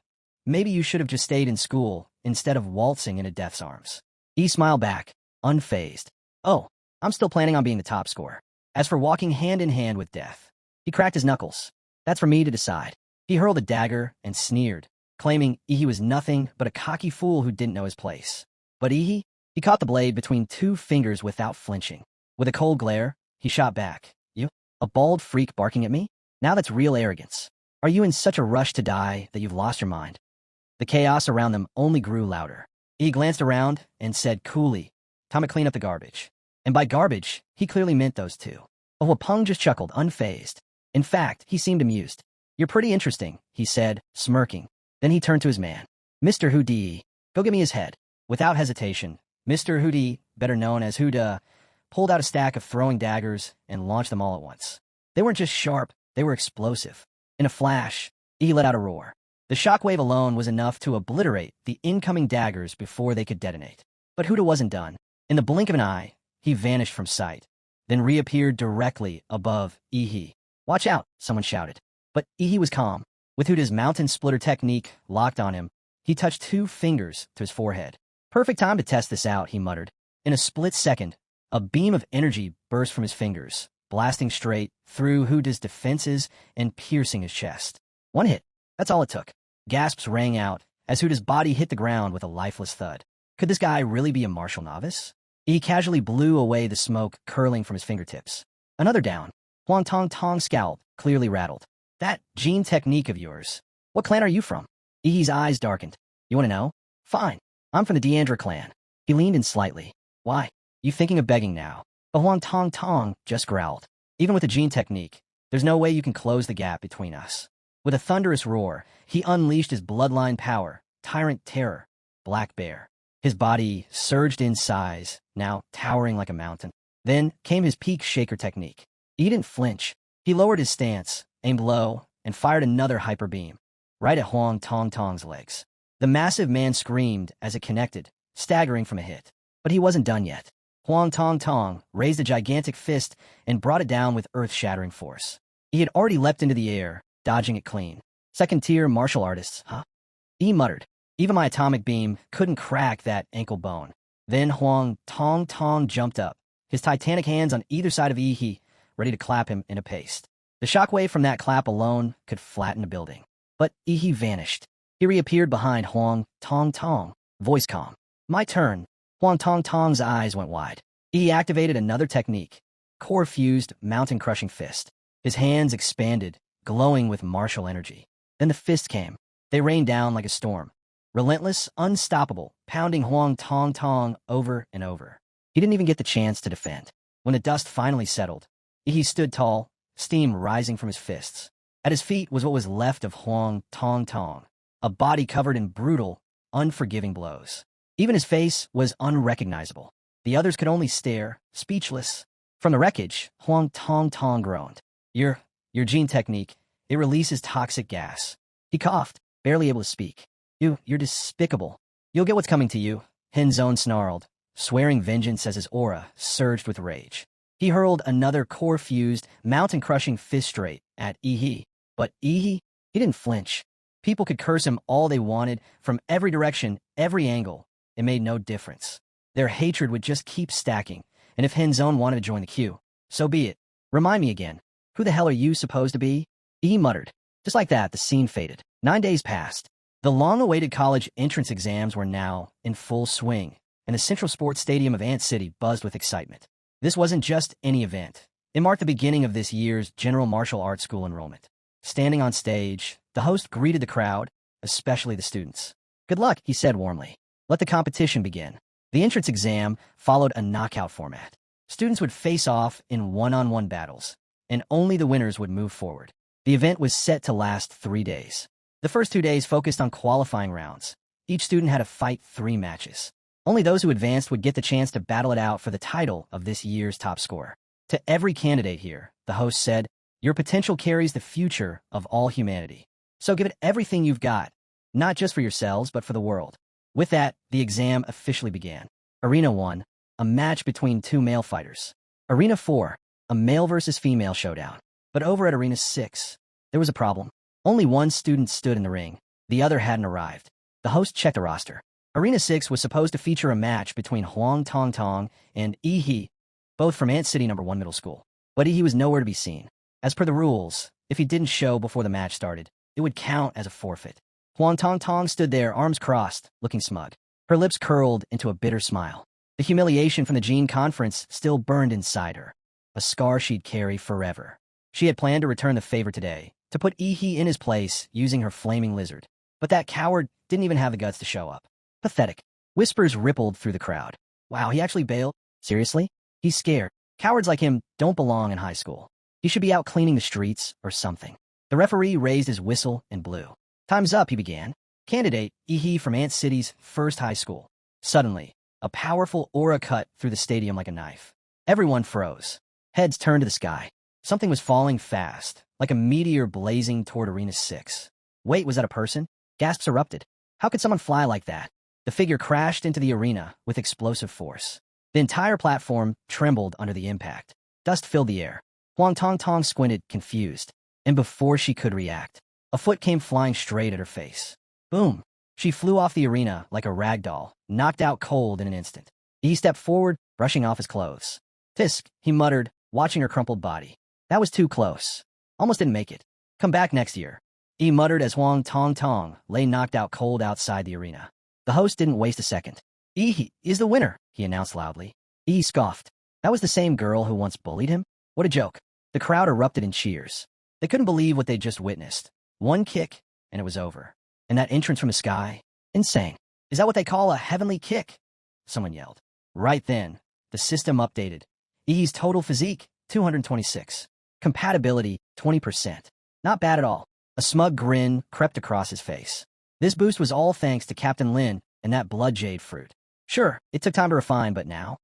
maybe you should have just stayed in school instead of waltzing into death's arms. He smiled back, unfazed. Oh, I'm still planning on being the top scorer. As for walking hand in hand with death, he cracked his knuckles. That's for me to decide. He hurled a dagger and sneered, claiming Ihi was nothing but a cocky fool who didn't know his place. But Ihi, he caught the blade between two fingers without flinching. With a cold glare, he shot back. You? A bald freak barking at me? Now that's real arrogance. Are you in such a rush to die that you've lost your mind? The chaos around them only grew louder. He glanced around and said coolly, time to clean up the garbage. And by garbage, he clearly meant those two. Oh, Peng just chuckled, unfazed. In fact, he seemed amused. You're pretty interesting, he said, smirking. Then he turned to his man. Mr. Hu Di, go get me his head. Without hesitation, Mr. Hu Di, better known as Huda, pulled out a stack of throwing daggers and launched them all at once. They weren't just sharp, they were explosive. In a flash, he let out a roar. The shockwave alone was enough to obliterate the incoming daggers before they could detonate. But Huda wasn't done. In the blink of an eye, he vanished from sight, then reappeared directly above Ihi. Watch out, someone shouted. But Ihi was calm. With Huda's mountain splitter technique locked on him, he touched two fingers to his forehead. Perfect time to test this out, he muttered. In a split second, a beam of energy burst from his fingers, blasting straight through Huda's defenses and piercing his chest. One hit. That's all it took. Gasps rang out as Huda's body hit the ground with a lifeless thud. Could this guy really be a martial novice? He casually blew away the smoke curling from his fingertips. Another down. Huang Tong Tong's scalp clearly rattled. That gene technique of yours. What clan are you from? Ihi's eyes darkened. You want to know? Fine. I'm from the Deandra clan. He leaned in slightly. Why? You thinking of begging now? But Huang Tong Tong just growled. Even with the gene technique, there's no way you can close the gap between us. With a thunderous roar, he unleashed his bloodline power, tyrant terror, Black Bear. His body surged in size, now towering like a mountain. Then came his peak shaker technique. He didn't flinch. He lowered his stance, aimed low, and fired another hyper beam, right at Huang Tong Tong's legs. The massive man screamed as it connected, staggering from a hit. But he wasn't done yet. Huang Tong Tong raised a gigantic fist and brought it down with earth-shattering force. He had already leapt into the air, dodging it clean. Second-tier martial artists, huh? He muttered. Even my atomic beam couldn't crack that ankle bone. Then Huang Tong Tong jumped up, his titanic hands on either side of Ihi, ready to clap him in a paste. The shockwave from that clap alone could flatten a building. But Ihi vanished. He reappeared behind Huang Tong Tong, voice calm. My turn. Huang Tong Tong's eyes went wide. He activated another technique, core-fused, mountain-crushing fist. His hands expanded, glowing with martial energy. Then the fist came. They rained down like a storm. Relentless, unstoppable, pounding Huang Tong Tong over and over. He didn't even get the chance to defend. When the dust finally settled, he stood tall, steam rising from his fists. At his feet was what was left of Huang Tong Tong, a body covered in brutal, unforgiving blows. Even his face was unrecognizable. The others could only stare, speechless. From the wreckage, Huang Tong Tong groaned. Your gene technique, it releases toxic gas. He coughed, barely able to speak. You're despicable. You'll get what's coming to you, Henzone snarled, swearing vengeance as his aura surged with rage. He hurled another core-fused, mountain-crushing fist straight at Ihi. But Ihi, he didn't flinch. People could curse him all they wanted, from every direction, every angle. It made no difference. Their hatred would just keep stacking, and if Henzone wanted to join the queue, so be it. Remind me again, who the hell are you supposed to be? Ihi muttered. Just like that, the scene faded. 9 days passed. The long-awaited college entrance exams were now in full swing, and the Central Sports Stadium of Ant City buzzed with excitement. This wasn't just any event. It marked the beginning of this year's General Martial Arts School enrollment. Standing on stage, the host greeted the crowd, especially the students. Good luck, he said warmly. Let the competition begin. The entrance exam followed a knockout format. Students would face off in one-on-one battles, and only the winners would move forward. The event was set to last 3 days. The first 2 days focused on qualifying rounds. Each student had to fight 3 matches. Only those who advanced would get the chance to battle it out for the title of this year's top scorer. To every candidate here, the host said, your potential carries the future of all humanity. So give it everything you've got, not just for yourselves, but for the world. With that, the exam officially began. Arena 1, a match between 2 male fighters. Arena 4, a male versus female showdown. But over at Arena 6, there was a problem. Only one student stood in the ring. The other hadn't arrived. The host checked the roster. Arena 6 was supposed to feature a match between Huang Tong Tong and Ihi, both from Ant City No. 1 Middle School. But Ihi was nowhere to be seen. As per the rules, if he didn't show before the match started, it would count as a forfeit. Huang Tong Tong stood there, arms crossed, looking smug. Her lips curled into a bitter smile. The humiliation from the Gene Conference still burned inside her, a scar she'd carry forever. She had planned to return the favor today, to put Ihi in his place using her flaming lizard. But that coward didn't even have the guts to show up. Pathetic. Whispers rippled through the crowd. Wow, he actually bailed? Seriously? He's scared. Cowards like him don't belong in high school. He should be out cleaning the streets or something. The referee raised his whistle and blew. Time's up, he began. Candidate, Ihi from Ant City's first high school. Suddenly, a powerful aura cut through the stadium like a knife. Everyone froze. Heads turned to the sky. Something was falling fast, like a meteor blazing toward Arena 6. Wait, was that a person? Gasps erupted. How could someone fly like that? The figure crashed into the arena with explosive force. The entire platform trembled under the impact. Dust filled the air. Huang Tong Tong squinted, confused. And before she could react, a foot came flying straight at her face. Boom! She flew off the arena like a rag doll, knocked out cold in an instant. He stepped forward, brushing off his clothes. Tisk, he muttered, watching her crumpled body. That was too close. Almost didn't make it. Come back next year. He muttered as Huang Tong Tong lay knocked out cold outside the arena. The host didn't waste a second. He is the winner, he announced loudly. He scoffed. That was the same girl who once bullied him? What a joke. The crowd erupted in cheers. They couldn't believe what they'd just witnessed. One kick, and it was over. And that entrance from the sky? Insane. Is that what they call a heavenly kick? Someone yelled. Right then, the system updated. He's total physique, 226. Compatibility, 20%. Not bad at all. A smug grin crept across his face. This boost was all thanks to Captain Lin and that blood jade fruit. Sure, it took time to refine, but now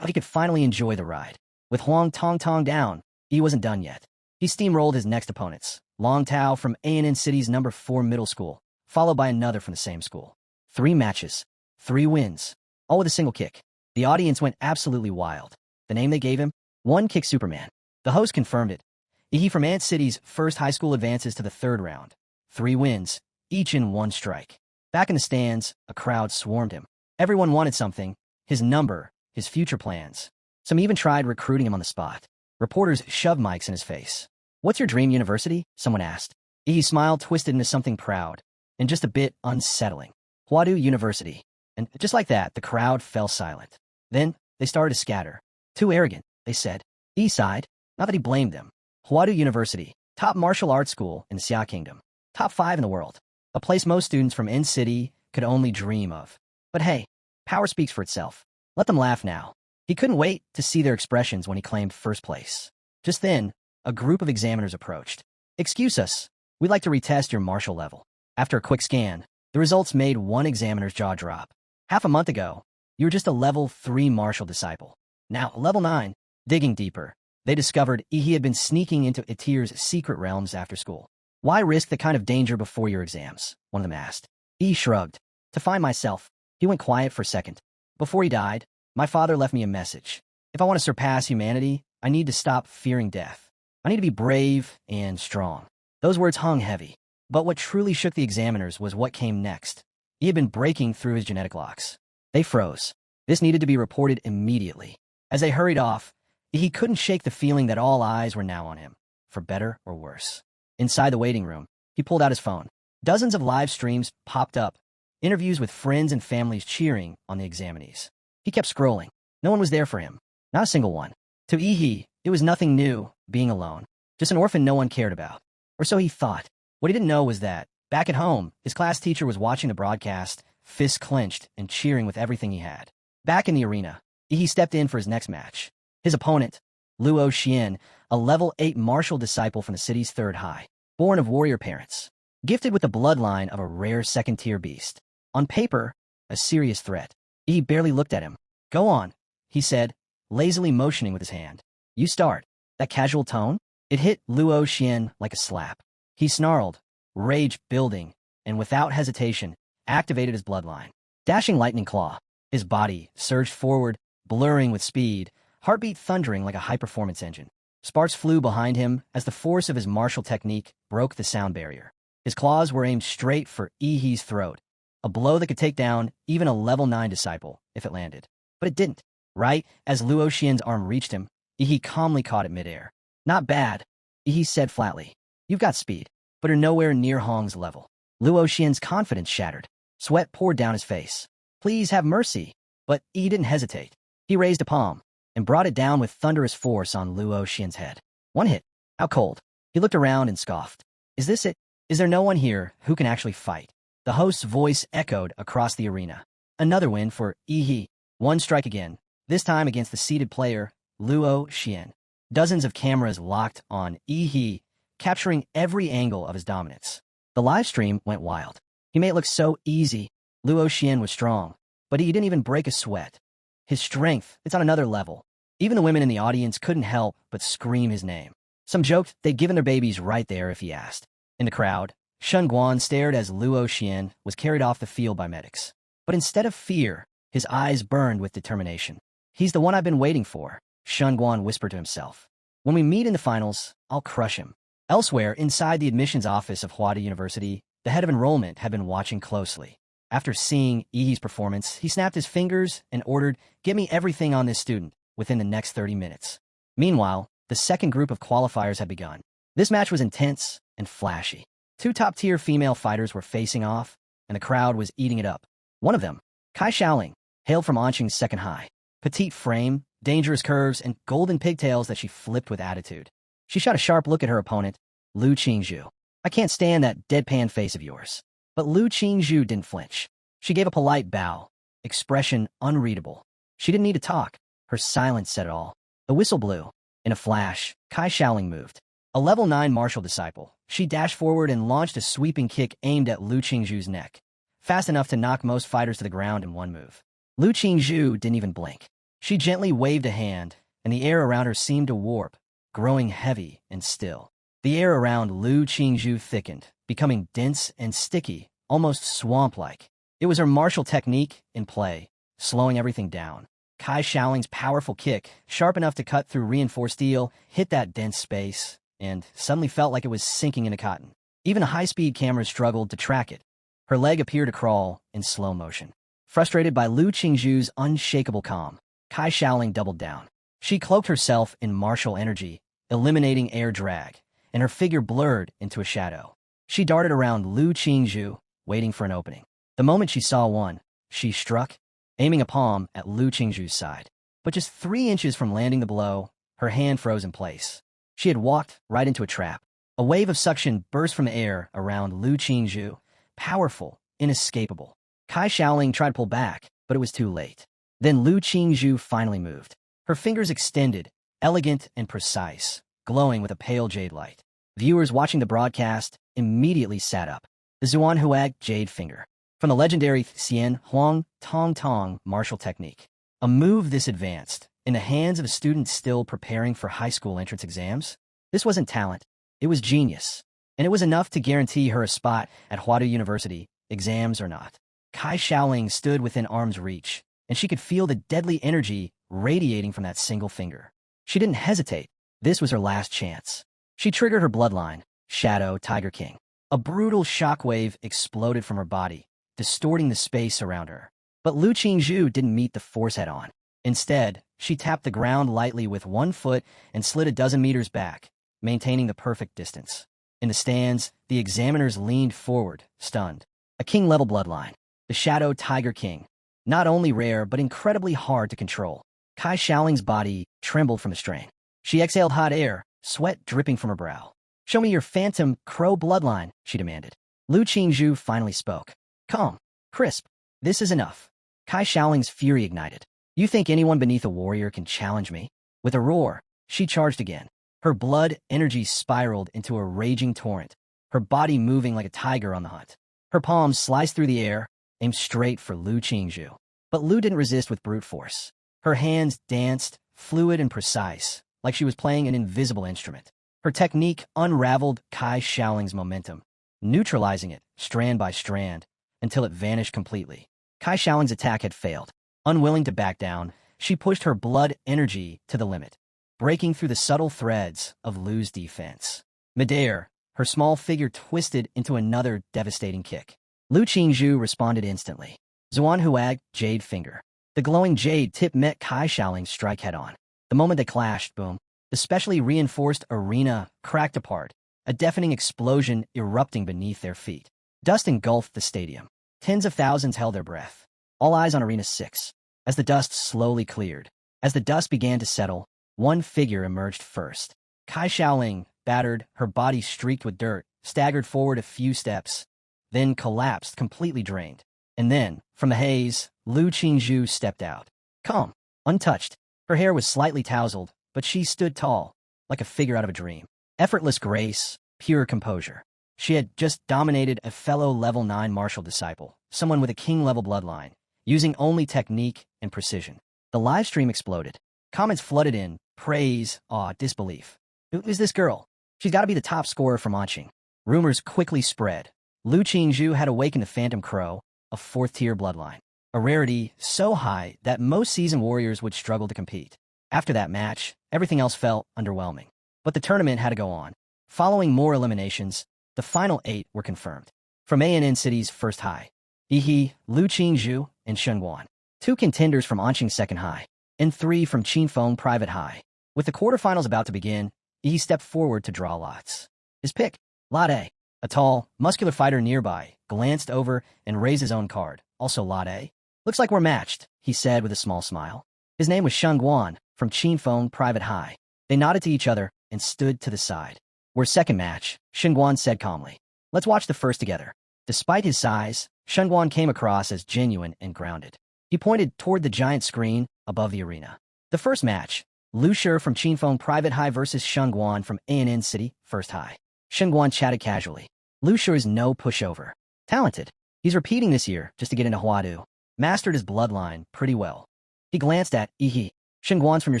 he could finally enjoy the ride. With Huang Tong Tong down, he wasn't done yet. He steamrolled his next opponents, Long Tao from A&N City's number 4 middle school, followed by another from the same school. 3 matches, 3 wins, all with a single kick. The audience went absolutely wild. The name they gave him? One Kick Superman. The host confirmed it. He from Ant City's first high school advances to the 3rd round. 3 wins, each in 1 strike. Back in the stands, a crowd swarmed him. Everyone wanted something, his number, his future plans. Some even tried recruiting him on the spot. Reporters shoved mics in his face. What's your dream university? Someone asked. He smiled, twisted into something proud, and just a bit unsettling. Huadu University. And just like that, the crowd fell silent. Then, they started to scatter. Too arrogant, they said. He sighed. Not that he blamed them. Huadu University, top martial arts school in the Xia Kingdom. Top 5 in the world. A place most students from N-City could only dream of. But hey, power speaks for itself. Let them laugh now. He couldn't wait to see their expressions when he claimed first place. Just then, a group of examiners approached. Excuse us, we'd like to retest your martial level. After a quick scan, the results made one examiner's jaw drop. Half a month ago, you were just a level 3 martial disciple. Now, level 9. Digging deeper, they discovered he had been sneaking into Itir's secret realms after school. Why risk that kind of danger before your exams? One of them asked. He shrugged. To find myself. He went quiet for a second. Before he died, my father left me a message. If I want to surpass humanity, I need to stop fearing death. I need to be brave and strong. Those words hung heavy. But what truly shook the examiners was what came next. He had been breaking through his genetic locks. They froze. This needed to be reported immediately. As they hurried off, he couldn't shake the feeling that all eyes were now on him, for better or worse. Inside the waiting room, he pulled out his phone. Dozens of live streams popped up, interviews with friends and families cheering on the examinees. He kept scrolling. No one was there for him. Not a single one. To Ihi, it was nothing new, being alone. Just an orphan no one cared about. Or so he thought. What he didn't know was that, back at home, his class teacher was watching the broadcast, fists clenched and cheering with everything he had. Back in the arena, Ihi stepped in for his next match. His opponent, Luo Xian, a level 8 martial disciple from the city's 3rd high, born of warrior parents, gifted with the bloodline of a rare 2nd-tier beast. On paper, a serious threat. He barely looked at him. Go on, he said, lazily motioning with his hand. You start. That casual tone? It hit Luo Xian like a slap. He snarled, rage building, and without hesitation, activated his bloodline. Dashing lightning claw. His body surged forward, blurring with speed, heartbeat thundering like a high-performance engine. Sparks flew behind him as the force of his martial technique broke the sound barrier. His claws were aimed straight for Ihi's throat, a blow that could take down even a level 9 disciple if it landed. But it didn't. Right as Luo Xian's arm reached him, Ihi calmly caught it midair. Not bad, Ihi said flatly. You've got speed, but are nowhere near Hong's level. Luo Xian's confidence shattered. Sweat poured down his face. Please have mercy. But Ihi didn't hesitate. He raised a palm and brought it down with thunderous force on Luo Xian's head. One hit. How cold. He looked around and scoffed. Is this it? Is there no one here who can actually fight? The host's voice echoed across the arena. Another win for Ihi. One strike again, this time against the seated player, Luo Xian. Dozens of cameras locked on Ihi, capturing every angle of his dominance. The live stream went wild. He made it look so easy. Luo Xian was strong, but he didn't even break a sweat. His strength, it's on another level. Even the women in the audience couldn't help but scream his name. Some joked they'd given their babies right there if he asked. In the crowd, Shun Guan stared as Luo Xian was carried off the field by medics. But instead of fear, his eyes burned with determination. He's the one I've been waiting for, Shun Guan whispered to himself. When we meet in the finals, I'll crush him. Elsewhere, inside the admissions office of Huada University, the head of enrollment had been watching closely. After seeing Ihi's performance, he snapped his fingers and ordered, "Get me everything on this student within the next 30 minutes." Meanwhile, the second group of qualifiers had begun. This match was intense and flashy. Two top-tier female fighters were facing off, and the crowd was eating it up. One of them, Kai Xiaoling, hailed from Anqing's second high. Petite frame, dangerous curves, and golden pigtails that she flipped with attitude. She shot a sharp look at her opponent, Lu Qingzhu. "I can't stand that deadpan face of yours." But Lu Qingzhu didn't flinch. She gave a polite bow, expression unreadable. She didn't need to talk. Her silence said it all. The whistle blew. In a flash, Kai Xiaoling moved. A level 9 martial disciple, she dashed forward and launched a sweeping kick aimed at Lu Qingzhu's neck, fast enough to knock most fighters to the ground in one move. Lu Qingzhu didn't even blink. She gently waved a hand, and the air around her seemed to warp, growing heavy and still. The air around Lu Qingzhu thickened, becoming dense and sticky, almost swamp-like. It was her martial technique in play, slowing everything down. Kai Xiaoling's powerful kick, sharp enough to cut through reinforced steel, hit that dense space, and suddenly felt like it was sinking into cotton. Even a high-speed camera struggled to track it. Her leg appeared to crawl in slow motion. Frustrated by Lu Qingzhu's unshakable calm, Kai Xiaoling doubled down. She cloaked herself in martial energy, eliminating air drag, and her figure blurred into a shadow. She darted around Lu Qingzhu, waiting for an opening. The moment she saw one, she struck, aiming a palm at Lu Qingzhu's side. But just 3 inches from landing the blow, her hand froze in place. She had walked right into a trap. A wave of suction burst from the air around Lu Qingzhu, powerful, inescapable. Kai Xiaoling tried to pull back, but it was too late. Then Lu Qingzhu finally moved. Her fingers extended, elegant and precise, glowing with a pale jade light. Viewers watching the broadcast immediately sat up. The Manhua jade finger, from the legendary Xian Huang Tong Tong martial technique. A move this advanced, in the hands of a student still preparing for high school entrance exams? This wasn't talent, it was genius. And it was enough to guarantee her a spot at Huadu University, exams or not. Kai Xiaoling stood within arm's reach, and she could feel the deadly energy radiating from that single finger. She didn't hesitate. This was her last chance. She triggered her bloodline, Shadow Tiger King. A brutal shockwave exploded from her body, distorting the space around her. But Lu Qingzhu didn't meet the force head-on. Instead, she tapped the ground lightly with one foot and slid a dozen meters back, maintaining the perfect distance. In the stands, the examiners leaned forward, stunned. A king-level bloodline, the Shadow Tiger King. Not only rare, but incredibly hard to control. Kai Xiaoling's body trembled from the strain. She exhaled hot air, sweat dripping from her brow. "Show me your phantom crow bloodline," she demanded. Lu Qingzhu finally spoke. Calm, crisp. "This is enough." Kai Xiaoling's fury ignited. "You think anyone beneath a warrior can challenge me?" With a roar, she charged again. Her blood energy spiraled into a raging torrent, her body moving like a tiger on the hunt. Her palms sliced through the air, aimed straight for Lu Qingzhu. But Lu didn't resist with brute force. Her hands danced, fluid and precise, like she was playing an invisible instrument. Her technique unraveled Kai Xiaoling's momentum, neutralizing it strand by strand until it vanished completely. Kai Xiaoling's attack had failed. Unwilling to back down, she pushed her blood energy to the limit, breaking through the subtle threads of Lu's defense. Midair, her small figure twisted into another devastating kick. Lu Qingzhu responded instantly. Zuan Huag, jade finger. The glowing jade tip met Kai Xiaoling's strike head-on. The moment they clashed, boom, the specially reinforced arena cracked apart, a deafening explosion erupting beneath their feet. Dust engulfed the stadium. Tens of thousands held their breath. All eyes on Arena 6. As the dust slowly cleared, as the dust began to settle, one figure emerged first. Kai Xiaoling, battered, her body streaked with dirt, staggered forward a few steps, then collapsed, completely drained. And then, from the haze, Lu Qingzhu stepped out. Calm, untouched. Her hair was slightly tousled, but she stood tall, like a figure out of a dream. Effortless grace, pure composure. She had just dominated a fellow level 9 martial disciple, someone with a king-level bloodline, using only technique and precision. The live stream exploded. Comments flooded in, praise, awe, disbelief. Who is this girl? She's got to be the top scorer from Anqing. Rumors quickly spread. Lu Qingzhu had awakened the Phantom Crow, a 4th-tier bloodline, a rarity so high that most seasoned warriors would struggle to compete. After that match, everything else felt underwhelming. But the tournament had to go on. Following more eliminations, the final 8 were confirmed. From ANN City's first high, Yi, Lu Qingzhu, and Shengguan. 2 contenders from Anqing Second High, and 3 from Qinfeng Private High. With the quarterfinals about to begin, Yi stepped forward to draw lots. His pick, Lot A. A tall, muscular fighter nearby, glanced over and raised his own card, also Lot A. Looks like we're matched, he said with a small smile. His name was Shengguan, from Qinfeng Private High. They nodded to each other and stood to the side. We're second match, Shengguan said calmly. Let's watch the first together. Despite his size, Shengguan came across as genuine and grounded. He pointed toward the giant screen above the arena. The first match, Lu Shi from Qinfeng Private High versus Shengguan from ANN City, First High. Shengguan chatted casually. Lu Shi is no pushover. Talented. He's repeating this year just to get into Huadu. Mastered his bloodline pretty well. He glanced at Yi. Shengguan's from your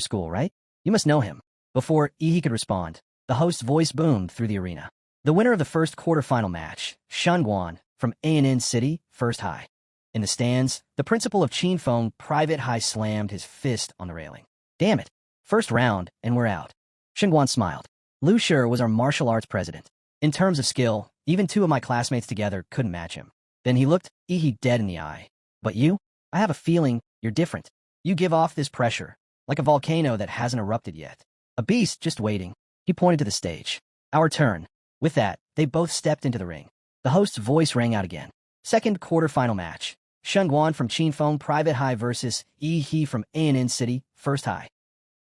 school, right? You must know him. Before Yi could respond, the host's voice boomed through the arena. The winner of the first quarterfinal match, Shengguan, from ANN City, First High. In the stands, the principal of Qinfeng Private High slammed his fist on the railing. Damn it. First round, and we're out. Shengguan smiled. Lu Shi was our martial arts president. In terms of skill, even 2 of my classmates together couldn't match him. Then he looked Yi dead in the eye. But you? I have a feeling you're different. You give off this pressure, like a volcano that hasn't erupted yet. A beast just waiting. He pointed to the stage. Our turn. With that, they both stepped into the ring. The host's voice rang out again. Second quarterfinal match. Shengguan from Qinfeng Private High versus Yi from ANN City, First High.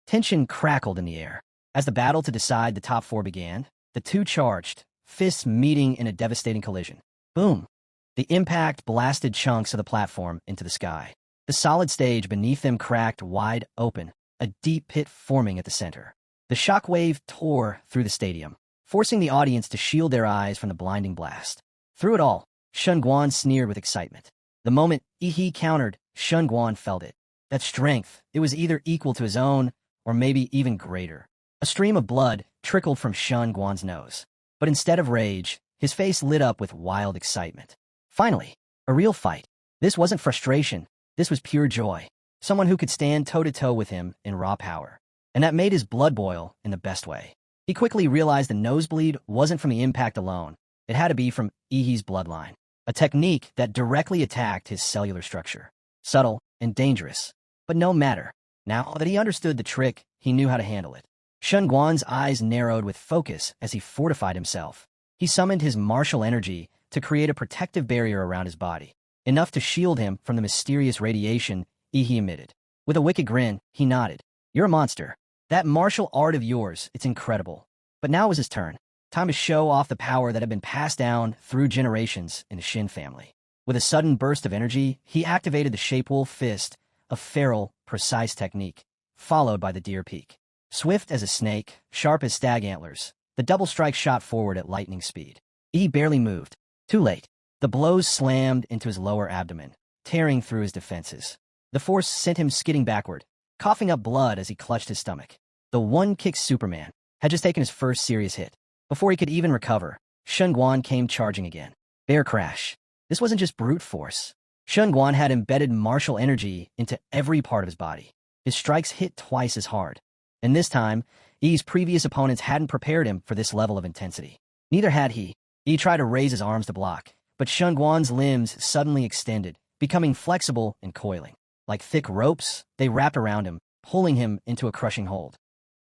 Tension crackled in the air. As the battle to decide the top 4 began, the 2 charged, fists meeting in a devastating collision. Boom! The impact blasted chunks of the platform into the sky. The solid stage beneath them cracked wide open, a deep pit forming at the center. The shockwave tore through the stadium, forcing the audience to shield their eyes from the blinding blast. Through it all, Shengguan sneered with excitement. The moment Yi countered, Shengguan felt it. That strength, it was either equal to his own, or maybe even greater. A stream of blood trickled from Shengguan's nose. But instead of rage, his face lit up with wild excitement. Finally, a real fight. This wasn't frustration. This was pure joy. Someone who could stand toe-to-toe with him in raw power. And that made his blood boil in the best way. He quickly realized the nosebleed wasn't from the impact alone. It had to be from Yi's bloodline. A technique that directly attacked his cellular structure. Subtle and dangerous. But no matter. Now that he understood the trick, he knew how to handle it. Shengguan's eyes narrowed with focus as he fortified himself. He summoned his martial energy to create a protective barrier around his body, enough to shield him from the mysterious radiation Yi emitted. With a wicked grin, he nodded. You're a monster. That martial art of yours, it's incredible. But now was his turn. Time to show off the power that had been passed down through generations in the Shin family. With a sudden burst of energy, he activated the Shapewolf Fist, a feral, precise technique, followed by the Deer Peak. Swift as a snake, sharp as stag antlers, the double strike shot forward at lightning speed. He barely moved. Too late. The blows slammed into his lower abdomen, tearing through his defenses. The force sent him skidding backward, coughing up blood as he clutched his stomach. The one-kick Superman had just taken his first serious hit. Before he could even recover, Shengguan came charging again. Bear crash. This wasn't just brute force. Shengguan had embedded martial energy into every part of his body. His strikes hit twice as hard. And this time, Yi's previous opponents hadn't prepared him for this level of intensity. Neither had he. Yi tried to raise his arms to block, but Shengguan's limbs suddenly extended, becoming flexible and coiling. Like thick ropes, they wrapped around him, pulling him into a crushing hold.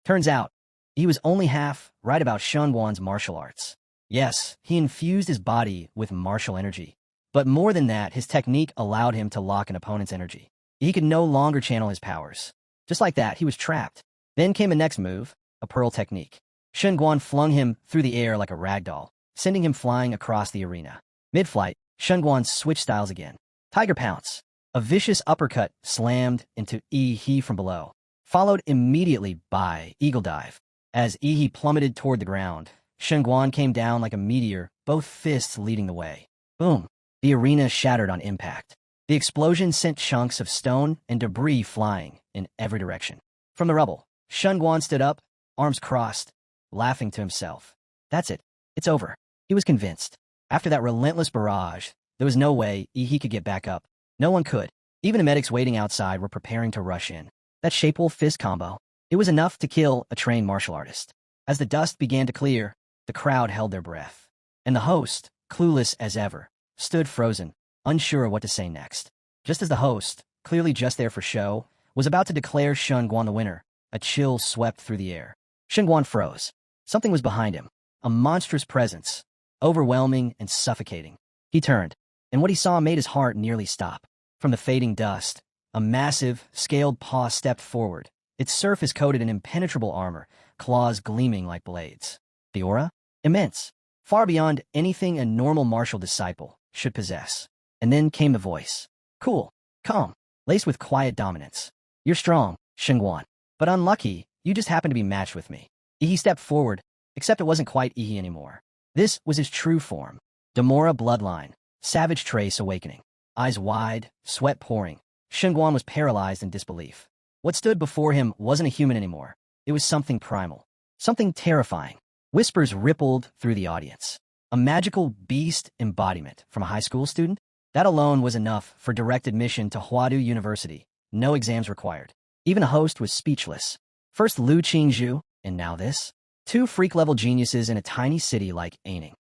Turns out, he was only half right about Shengguan's martial arts. Yes, he infused his body with martial energy. But more than that, his technique allowed him to lock an opponent's energy. He could no longer channel his powers. Just like that, he was trapped. Then came the next move, a pearl technique. Shengguan flung him through the air like a rag doll, sending him flying across the arena. Mid-flight, Shengguan switched styles again. Tiger pounce. A vicious uppercut slammed into Yi from below, followed immediately by eagle dive. As Yi plummeted toward the ground, Shengguan came down like a meteor, both fists leading the way. Boom. The arena shattered on impact. The explosion sent chunks of stone and debris flying in every direction. From the rubble, Shengguan stood up, arms crossed, laughing to himself. That's it. It's over. He was convinced. After that relentless barrage, there was no way Yi could get back up. No one could. Even the medics waiting outside were preparing to rush in. That Shapewolf Fist combo, it was enough to kill a trained martial artist. As the dust began to clear, the crowd held their breath. And the host, clueless as ever, stood frozen, unsure of what to say next. Just as the host, clearly just there for show, was about to declare Shun Guan the winner, a chill swept through the air. Shun Guan froze. Something was behind him, a monstrous presence, overwhelming and suffocating. He turned, and what he saw made his heart nearly stop. From the fading dust, a massive, scaled paw stepped forward, its surface coated in impenetrable armor, claws gleaming like blades. The aura? Immense, far beyond anything a normal martial disciple should possess. And then came the voice. Cool, calm, laced with quiet dominance. You're strong, Shun Guan, but unlucky, you just happen to be matched with me. He stepped forward, except it wasn't quite Ihi anymore. This was his true form. Demora bloodline, savage trace awakening. Eyes wide, sweat pouring. Shun Guan was paralyzed in disbelief. What stood before him wasn't a human anymore. It was something primal, something terrifying. Whispers rippled through the audience. A magical beast embodiment from a high school student? That alone was enough for direct admission to Huadu University. No exams required. Even a host was speechless. First Lu Qingzhu, and now this? Two freak-level geniuses in a tiny city like Aining.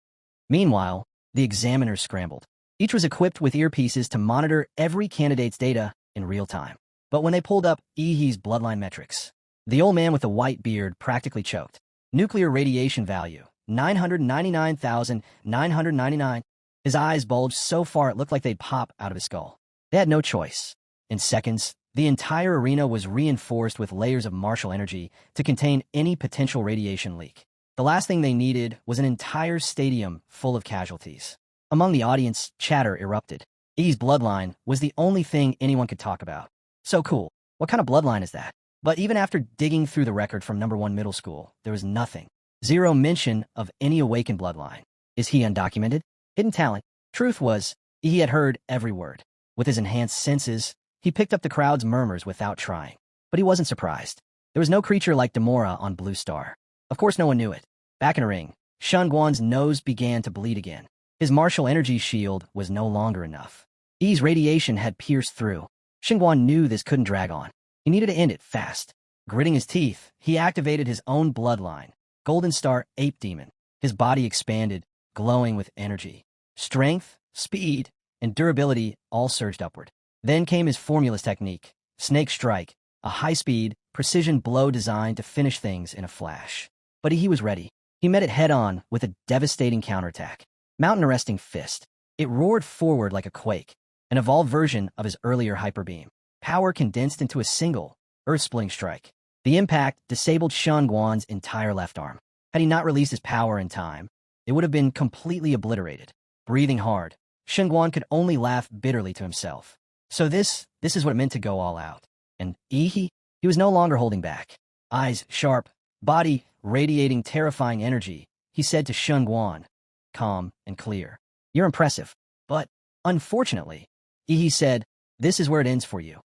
Meanwhile, the examiners scrambled. Each was equipped with earpieces to monitor every candidate's data in real time. But when they pulled up Ihi's bloodline metrics, the old man with the white beard practically choked. Nuclear radiation value, 999,999. His eyes bulged so far it looked like they'd pop out of his skull. They had no choice. In seconds, the entire arena was reinforced with layers of martial energy to contain any potential radiation leak. The last thing they needed was an entire stadium full of casualties. Among the audience, chatter erupted. Ihi's bloodline was the only thing anyone could talk about. So cool. What kind of bloodline is that? But even after digging through the record from #1 middle school, there was nothing. Zero mention of any awakened bloodline. Is he undocumented? Hidden talent? Truth was, he had heard every word. With his enhanced senses, he picked up the crowd's murmurs without trying. But he wasn't surprised. There was no creature like Demora on Blue Star. Of course no one knew it. Back in a ring, Shun Guan's nose began to bleed again. His martial energy shield was no longer enough. I's radiation had pierced through. Shun Guan knew this couldn't drag on. He needed to end it fast. Gritting his teeth, he activated his own bloodline, Golden Star Ape Demon. His body expanded, glowing with energy. Strength, speed, and durability all surged upward. Then came his formulous technique, Snake Strike, a high-speed, precision blow designed to finish things in a flash. But he was ready. He met it head-on with a devastating counterattack. Mountain Arresting Fist. It roared forward like a quake, an evolved version of his earlier Hyper Beam. Power condensed into a single, earth-splitting strike. The impact disabled Shun Guan's entire left arm. Had he not released his power in time, it would have been completely obliterated. Breathing hard, Shun Guan could only laugh bitterly to himself. So this is what it meant to go all out. And Ihi? He was no longer holding back. Eyes sharp, body radiating terrifying energy, he said to Shun Guan, calm and clear. You're impressive. But, unfortunately, Ihi said, this is where it ends for you.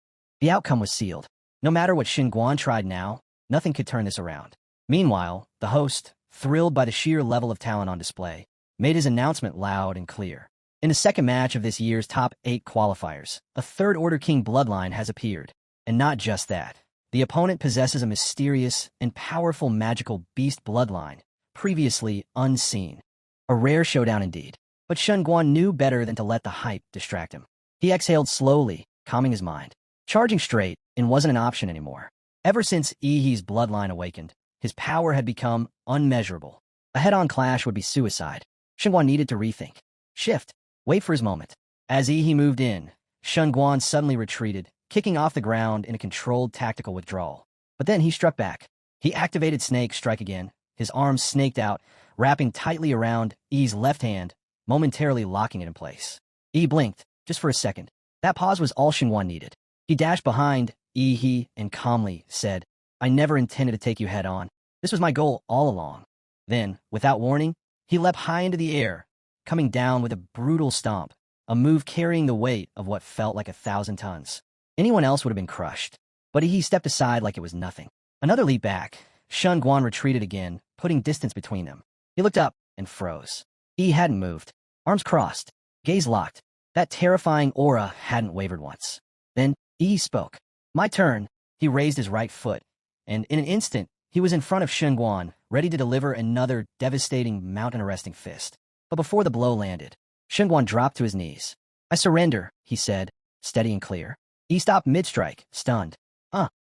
The outcome was sealed. No matter what Shun Guan tried now, nothing could turn this around. Meanwhile, the host, thrilled by the sheer level of talent on display, made his announcement loud and clear. In the second match of this year's top 8 qualifiers, a Third Order King bloodline has appeared. And not just that. The opponent possesses a mysterious and powerful magical beast bloodline, previously unseen. A rare showdown indeed. But Shun Guan knew better than to let the hype distract him. He exhaled slowly, calming his mind. Charging straight wasn't an option anymore. Ever since Ihi's bloodline awakened, his power had become unmeasurable. A head-on clash would be suicide. Shun Guan needed to rethink. Shift. Wait for his moment. As Ihi moved in, Shun Guan suddenly retreated, kicking off the ground in a controlled tactical withdrawal. But then he struck back. He activated Snake Strike again, his arms snaked out, wrapping tightly around Ihi's left hand, momentarily locking it in place. Ihi blinked, just for a second. That pause was all Shun Guan needed. He dashed behind Ihi and calmly said, I never intended to take you head-on. This was my goal all along. Then, without warning, he leapt high into the air, coming down with a brutal stomp, a move carrying the weight of what felt like 1,000 tons. Anyone else would have been crushed, but he stepped aside like it was nothing. Another leap back, Shun Guan retreated again, putting distance between them. He looked up and froze. He hadn't moved. Arms crossed, gaze locked. That terrifying aura hadn't wavered once. Then, He spoke. My turn. He raised his right foot, and in an instant, he was in front of Shun Guan, ready to deliver another devastating mountain-arresting fist. But before the blow landed, Shun Guan dropped to his knees. I surrender, he said, steady and clear. He stopped mid-strike, stunned.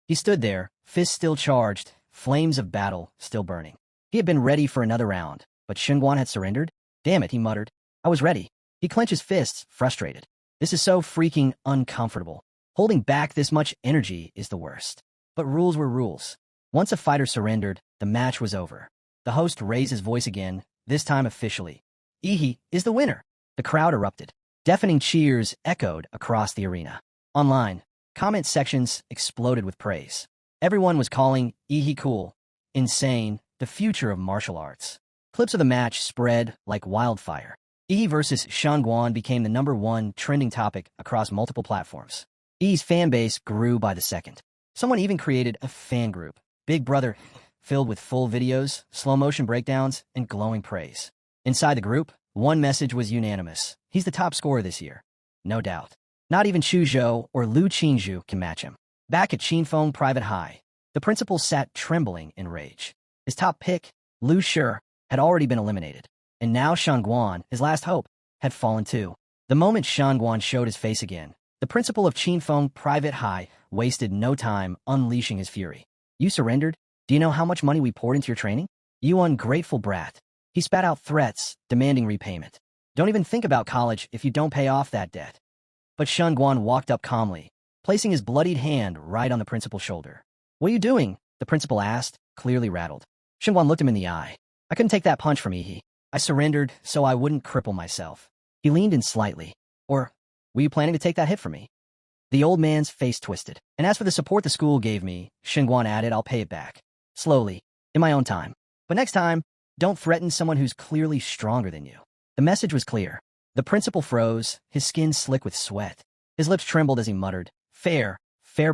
He stood there, fists still charged, flames of battle still burning. He had been ready for another round, but Shengguan had surrendered? Damn it, he muttered. I was ready. He clenched his fists, frustrated. This is so freaking uncomfortable. Holding back this much energy is the worst. But rules were rules. Once a fighter surrendered, the match was over. The host raised his voice again, this time officially. Ihi is the winner. The crowd erupted. Deafening cheers echoed across the arena. Online, comment sections exploded with praise. Everyone was calling Ihi cool, insane, the future of martial arts. Clips of the match spread like wildfire. Ihi versus Shengguan became the #1 trending topic across multiple platforms. Ihi's fanbase grew by the second. Someone even created a fan group, Big Brother, filled with full videos, slow-motion breakdowns, and glowing praise. Inside the group, one message was unanimous. He's the top scorer this year. No doubt. Not even Xu Zhou or Lu Qingzhu can match him. Back at Qinfeng Private High, the principal sat trembling in rage. His top pick, Lu Shi, had already been eliminated. And now Shengguan, his last hope, had fallen too. The moment Shengguan showed his face again, the principal of Qinfeng Private High wasted no time unleashing his fury. You surrendered? Do you know how much money we poured into your training? You ungrateful brat. He spat out threats, demanding repayment. Don't even think about college if you don't pay off that debt. But Shengguan walked up calmly, placing his bloodied hand right on the principal's shoulder. What are you doing? The principal asked, clearly rattled. Shengguan looked him in the eye. I couldn't take that punch from Ihi. I surrendered so I wouldn't cripple myself. He leaned in slightly. Or, were you planning to take that hit from me? The old man's face twisted. And as for the support the school gave me, Shengguan added, I'll pay it back. Slowly, in my own time. But next time, don't threaten someone who's clearly stronger than you. The message was clear. The principal froze, his skin slick with sweat. His lips trembled as he muttered, fair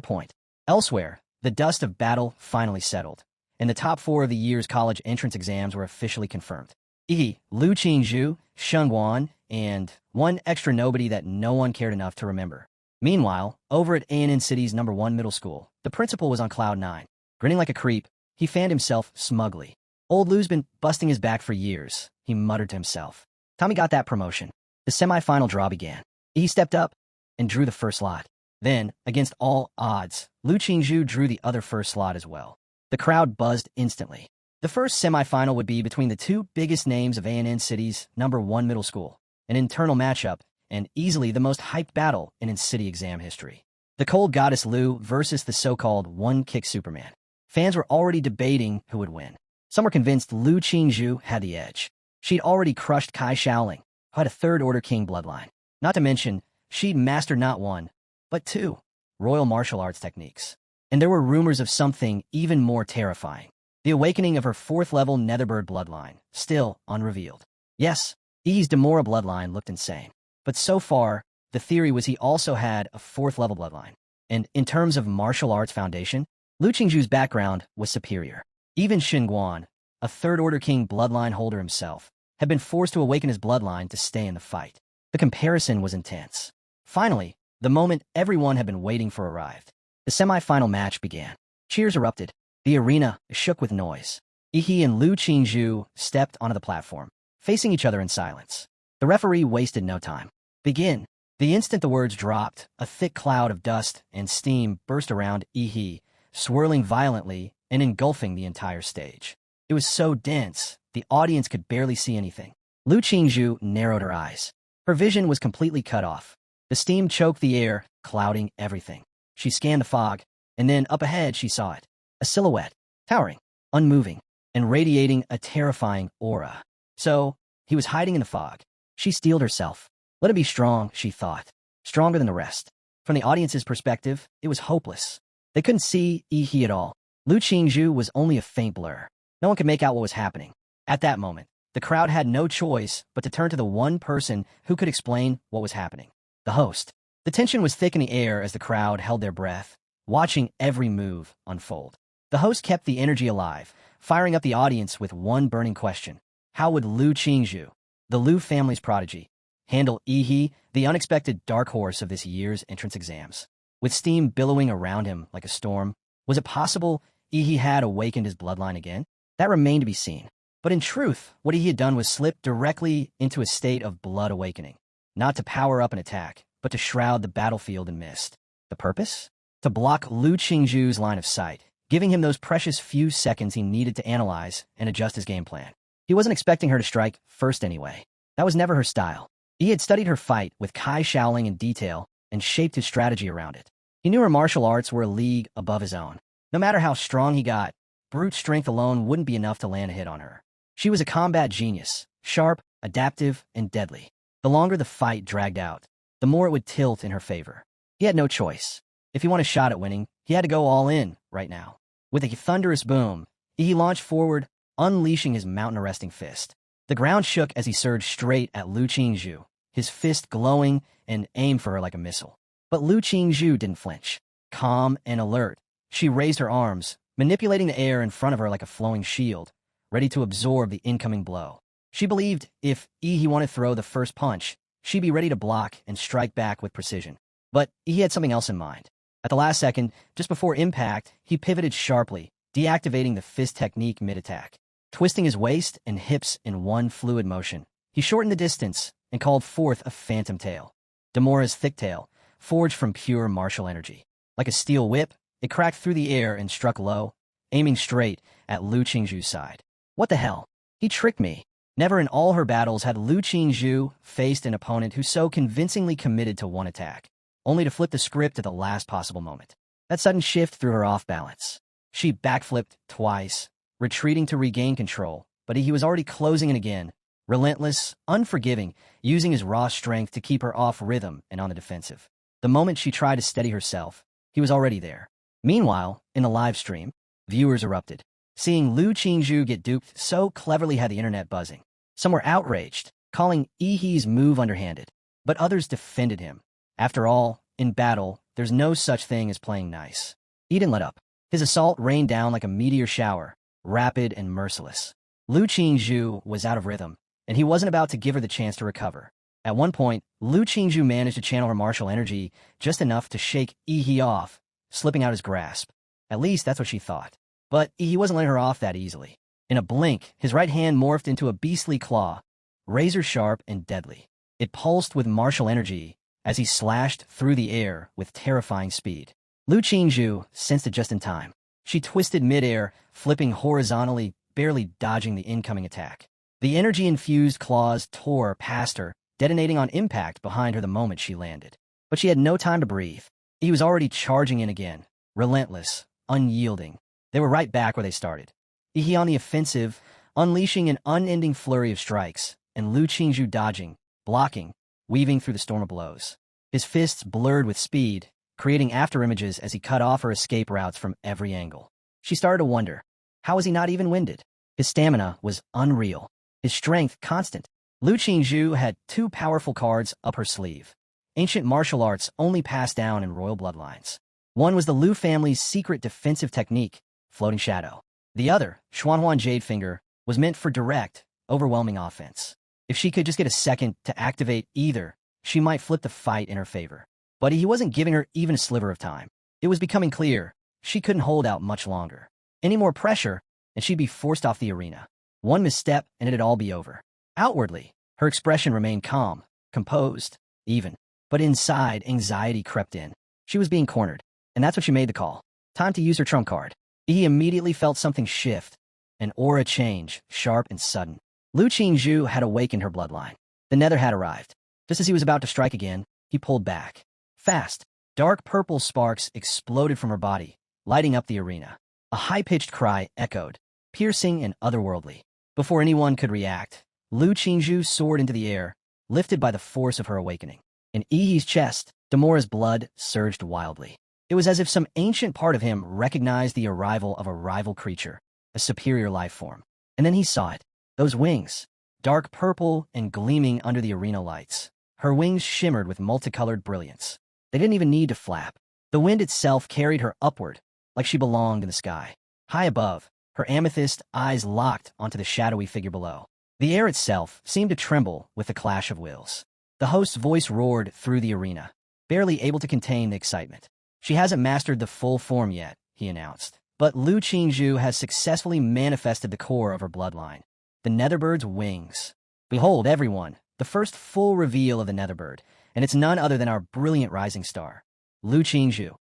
point. Elsewhere, the dust of battle finally settled, and the top 4 of the year's college entrance exams were officially confirmed. Ihi, Lu Qingzhu, Shengguan, and one extra nobody that no one cared enough to remember. Meanwhile, over at ANN City's #1 middle school, the principal was on cloud 9. Grinning like a creep, he fanned himself smugly. Old Lou's been busting his back for years, he muttered to himself. Tommy got that promotion. The semifinal draw began. He stepped up and drew the first slot. Then, against all odds, Lu Qingzhu drew the other first slot as well. The crowd buzzed instantly. The first semifinal would be between the 2 biggest names of ANN City's #1 middle school, an internal matchup, and easily the most hyped battle in city exam history. The cold goddess Lu versus the so-called one-kick Superman. Fans were already debating who would win. Some were convinced Lu Qingzhu had the edge. She'd already crushed Kai Shaoling, who had a third-order king bloodline. Not to mention, she'd mastered not 1, but 2 royal martial arts techniques. And there were rumors of something even more terrifying. The awakening of her 4th-level Netherbird bloodline, still unrevealed. Yes, Ihi's Demora bloodline looked insane. But so far, the theory was he also had a 4th-level bloodline. And in terms of martial arts foundation, Lu Qingzhu's background was superior. Even Shengguan, a third-order king bloodline holder himself, had been forced to awaken his bloodline to stay in the fight. The comparison was intense. Finally, the moment everyone had been waiting for arrived. The semi-final match began. Cheers erupted. The arena shook with noise. Ihi and Lu Qingzhu stepped onto the platform, facing each other in silence. The referee wasted no time. Begin. The instant the words dropped, a thick cloud of dust and steam burst around Ihi, swirling violently and engulfing the entire stage. It was so dense, the audience could barely see anything. Lu Qingzhu narrowed her eyes. Her vision was completely cut off. The steam choked the air, clouding everything. She scanned the fog, and then up ahead she saw it. A silhouette, towering, unmoving, and radiating a terrifying aura. So, he was hiding in the fog. She steeled herself. Let him be strong, she thought. Stronger than the rest. From the audience's perspective, it was hopeless. They couldn't see Ihi at all. Lu Qingzhu was only a faint blur. No one could make out what was happening. At that moment, the crowd had no choice but to turn to the one person who could explain what was happening. The host. The tension was thick in the air as the crowd held their breath, watching every move unfold. The host kept the energy alive, firing up the audience with one burning question. How would Lu Qingzhu, the Lu family's prodigy, handle Ihi, the unexpected dark horse of this year's entrance exams? With steam billowing around him like a storm, was it possible Ihi had awakened his bloodline again? That remained to be seen. But in truth, what he had done was slip directly into a state of blood awakening. not to power up an attack, but to shroud the battlefield in mist. The purpose? To block Lu Qingzhu's line of sight, giving him those precious few seconds he needed to analyze and adjust his game plan. He wasn't expecting her to strike first anyway. That was never her style. He had studied her fight with Kai Shaoling in detail and shaped his strategy around it. He knew her martial arts were a league above his own. No matter how strong he got, brute strength alone wouldn't be enough to land a hit on her. She was a combat genius, sharp, adaptive, and deadly. The longer the fight dragged out, the more it would tilt in her favor. He had no choice. If he wanted a shot at winning, he had to go all in right now. With a thunderous boom, he launched forward, unleashing his mountain-arresting fist. The ground shook as he surged straight at Lu Qingzhu, his fist glowing and aimed for her like a missile. But Lu Qingzhu didn't flinch. Calm and alert, she raised her arms, manipulating the air in front of her like a flowing shield, ready to absorb the incoming blow. She believed if he wanted to throw the first punch, she'd be ready to block and strike back with precision. But he had something else in mind. At the last second, just before impact, he pivoted sharply, deactivating the fist technique mid-attack. Twisting his waist and hips in one fluid motion, he shortened the distance and called forth a phantom tail. Demora's thick tail, forged from pure martial energy. Like a steel whip, it cracked through the air and struck low, aiming straight at Lu Qingzhu's side. What the hell? He tricked me. Never in all her battles had Lu Qingzhu faced an opponent who so convincingly committed to one attack, only to flip the script at the last possible moment. That sudden shift threw her off balance. She backflipped twice, retreating to regain control, but he was already closing in again, relentless, unforgiving, using his raw strength to keep her off rhythm and on the defensive. The moment she tried to steady herself, he was already there. Meanwhile, in the live stream, viewers erupted. Seeing Lu Qingzhu get duped so cleverly had the internet buzzing. Some were outraged, calling Yi's move underhanded, but others defended him. After all, in battle, there's no such thing as playing nice. He didn't let up. His assault rained down like a meteor shower, rapid and merciless. Lu Qingzhu was out of rhythm, and he wasn't about to give her the chance to recover. At one point, Lu Qingzhu managed to channel her martial energy just enough to shake Yi off, slipping out his grasp. At least that's what she thought. But he wasn't letting her off that easily. In a blink, his right hand morphed into a beastly claw, razor-sharp and deadly. It pulsed with martial energy as he slashed through the air with terrifying speed. Lu Qingzhu sensed it just in time. She twisted midair, flipping horizontally, barely dodging the incoming attack. The energy-infused claws tore past her, detonating on impact behind her the moment she landed. But she had no time to breathe. He was already charging in again, relentless, unyielding. They were right back where they started. He on the offensive, unleashing an unending flurry of strikes, and Lu Qingzhu dodging, blocking, weaving through the storm of blows. His fists blurred with speed, creating afterimages as he cut off her escape routes from every angle. She started to wonder, how was he not even winded? His stamina was unreal, his strength constant. Lu Qingzhu had two powerful cards up her sleeve. Ancient martial arts only passed down in royal bloodlines. One was the Lu family's secret defensive technique, Floating Shadow. The other, Xuanhuan Jadefinger, was meant for direct, overwhelming offense. If she could just get a second to activate either, she might flip the fight in her favor. But he wasn't giving her even a sliver of time. It was becoming clear she couldn't hold out much longer. Any more pressure, and she'd be forced off the arena. One misstep, and it'd all be over. Outwardly, her expression remained calm, composed, even. But inside, anxiety crept in. She was being cornered, and that's when she made the call. Time to use her trump card. He immediately felt something shift, an aura change, sharp and sudden. Lu Qingzhu had awakened her bloodline. The nether had arrived. Just as he was about to strike again, he pulled back. Fast, dark purple sparks exploded from her body, lighting up the arena. A high-pitched cry echoed, piercing and otherworldly. Before anyone could react, Lu Qingzhu soared into the air, lifted by the force of her awakening. In Yi's chest, Demora's blood surged wildly. It was as if some ancient part of him recognized the arrival of a rival creature, a superior life form. And then he saw it. Those wings, dark purple and gleaming under the arena lights. Her wings shimmered with multicolored brilliance. They didn't even need to flap. The wind itself carried her upward, like she belonged in the sky. High above, her amethyst eyes locked onto the shadowy figure below. The air itself seemed to tremble with the clash of wills. The host's voice roared through the arena, barely able to contain the excitement. She hasn't mastered the full form yet, he announced. But Lu Qingzhu has successfully manifested the core of her bloodline, the Netherbird's wings. Behold, everyone, the first full reveal of the Netherbird, and it's none other than our brilliant rising star, Lu Qingzhu.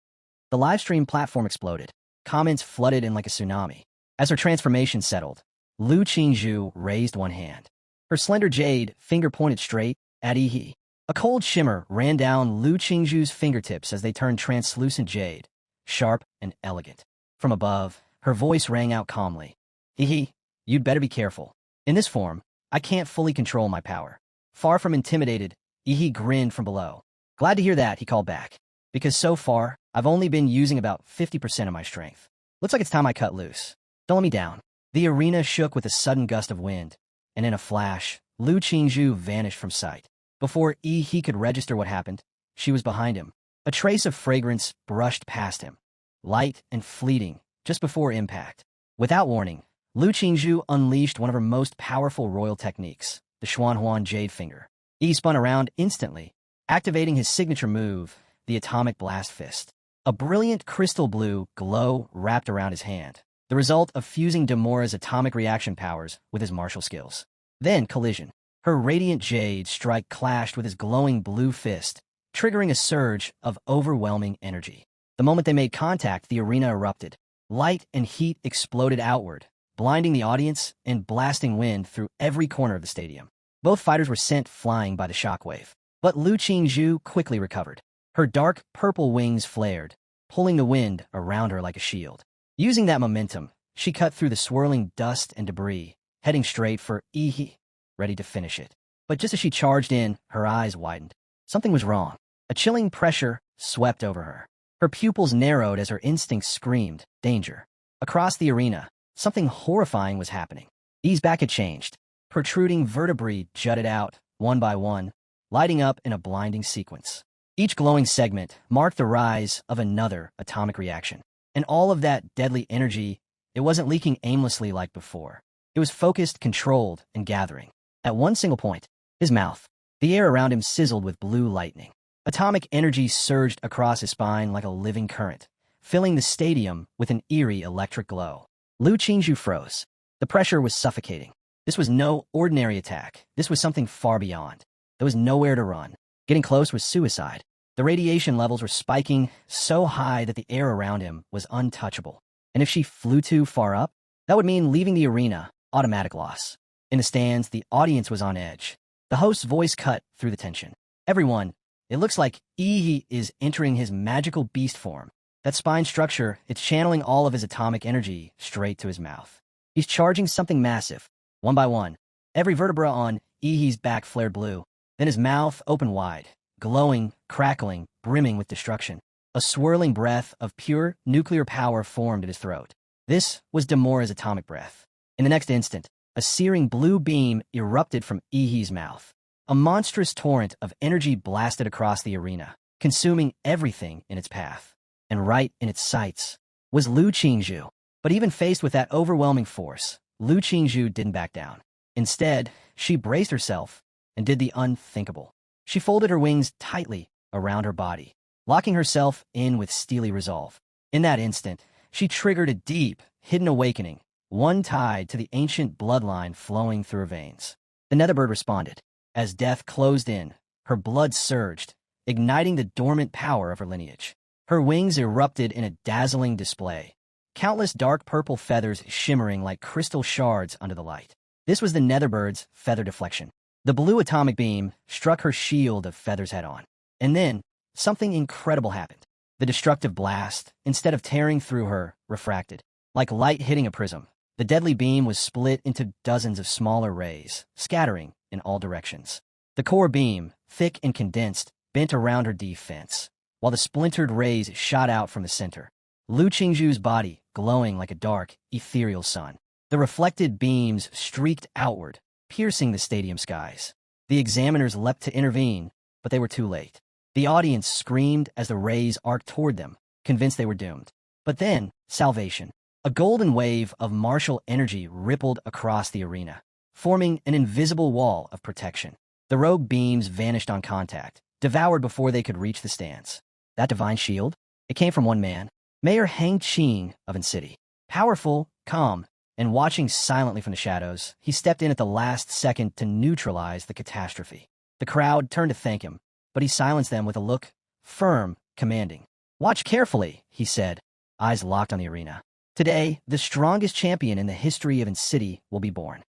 The livestream platform exploded. Comments flooded in like a tsunami. As her transformation settled, Lu Qingzhu raised one hand. Her slender jade finger pointed straight at Yi. A cold shimmer ran down Lu Qingzhu's fingertips as they turned translucent jade, sharp and elegant. From above, her voice rang out calmly. Yi, you'd better be careful. In this form, I can't fully control my power. Far from intimidated, Yi grinned from below. Glad to hear that, he called back. Because so far, I've only been using about 50% of my strength. Looks like it's time I cut loose. Don't let me down. The arena shook with a sudden gust of wind, and in a flash, Lu Qingzhu vanished from sight. Before Yi could register what happened, she was behind him. A trace of fragrance brushed past him, light and fleeting, just before impact. Without warning, Lu Qingzhu unleashed one of her most powerful royal techniques, the Xuanhuan Jade Finger. Yi spun around instantly, activating his signature move, the Atomic Blast Fist. A brilliant crystal blue glow wrapped around his hand, the result of fusing Demora's atomic reaction powers with his martial skills. Then collision. Her radiant jade strike clashed with his glowing blue fist, triggering a surge of overwhelming energy. The moment they made contact, the arena erupted. Light and heat exploded outward, blinding the audience and blasting wind through every corner of the stadium. Both fighters were sent flying by the shockwave. But Lu Qingzhu quickly recovered. Her dark purple wings flared, pulling the wind around her like a shield. Using that momentum, she cut through the swirling dust and debris, heading straight for Yi, ready to finish it. But just as she charged in, her eyes widened. Something was wrong. A chilling pressure swept over her. Her pupils narrowed as her instincts screamed, danger. Across the arena, something horrifying was happening. Yi's back had changed. Protruding vertebrae jutted out, one by one, lighting up in a blinding sequence. Each glowing segment marked the rise of another atomic reaction. And all of that deadly energy, it wasn't leaking aimlessly like before. It was focused, controlled, and gathering. At one single point, his mouth. The air around him sizzled with blue lightning. Atomic energy surged across his spine like a living current, filling the stadium with an eerie electric glow. Lu Qingzhu froze. The pressure was suffocating. This was no ordinary attack. This was something far beyond. There was nowhere to run. Getting close was suicide. The radiation levels were spiking so high that the air around him was untouchable. And if she flew too far up, that would mean leaving the arena, automatic loss. In the stands, the audience was on edge. The host's voice cut through the tension. Everyone, it looks like Yi is entering his magical beast form. That spine structure, it's channeling all of his atomic energy straight to his mouth. He's charging something massive. One by one, every vertebra on Yi's back flared blue. Then his mouth opened wide, glowing, crackling, brimming with destruction. A swirling breath of pure nuclear power formed at his throat. This was Demora's atomic breath. In the next instant, a searing blue beam erupted from Yi's mouth. A monstrous torrent of energy blasted across the arena, consuming everything in its path. And right in its sights was Lu Qingzhu. But even faced with that overwhelming force, Lu Qingzhu didn't back down. Instead, she braced herself and did the unthinkable. She folded her wings tightly around her body, locking herself in with steely resolve. In that instant, she triggered a deep, hidden awakening, one tied to the ancient bloodline flowing through her veins. The Netherbird responded. As death closed in, her blood surged, igniting the dormant power of her lineage. Her wings erupted in a dazzling display, countless dark purple feathers shimmering like crystal shards under the light. This was the Netherbird's feather deflection. The blue atomic beam struck her shield of feathers head-on. And then, something incredible happened. The destructive blast, instead of tearing through her, refracted. Like light hitting a prism, the deadly beam was split into dozens of smaller rays, scattering in all directions. The core beam, thick and condensed, bent around her defense, while the splintered rays shot out from the center. Lu Qingzhu's body glowing like a dark, ethereal sun. The reflected beams streaked outward, piercing the stadium skies. The examiners leapt to intervene, but they were too late. The audience screamed as the rays arced toward them, convinced they were doomed. But then, salvation. A golden wave of martial energy rippled across the arena, forming an invisible wall of protection. The rogue beams vanished on contact, devoured before they could reach the stands. That divine shield? It came from one man, Mayor Hang Qing of An City. Powerful, calm, and watching silently from the shadows, he stepped in at the last second to neutralize the catastrophe. The crowd turned to thank him, but he silenced them with a look, firm, commanding. "Watch carefully," he said, eyes locked on the arena. "Today, the strongest champion in the history of City will be born."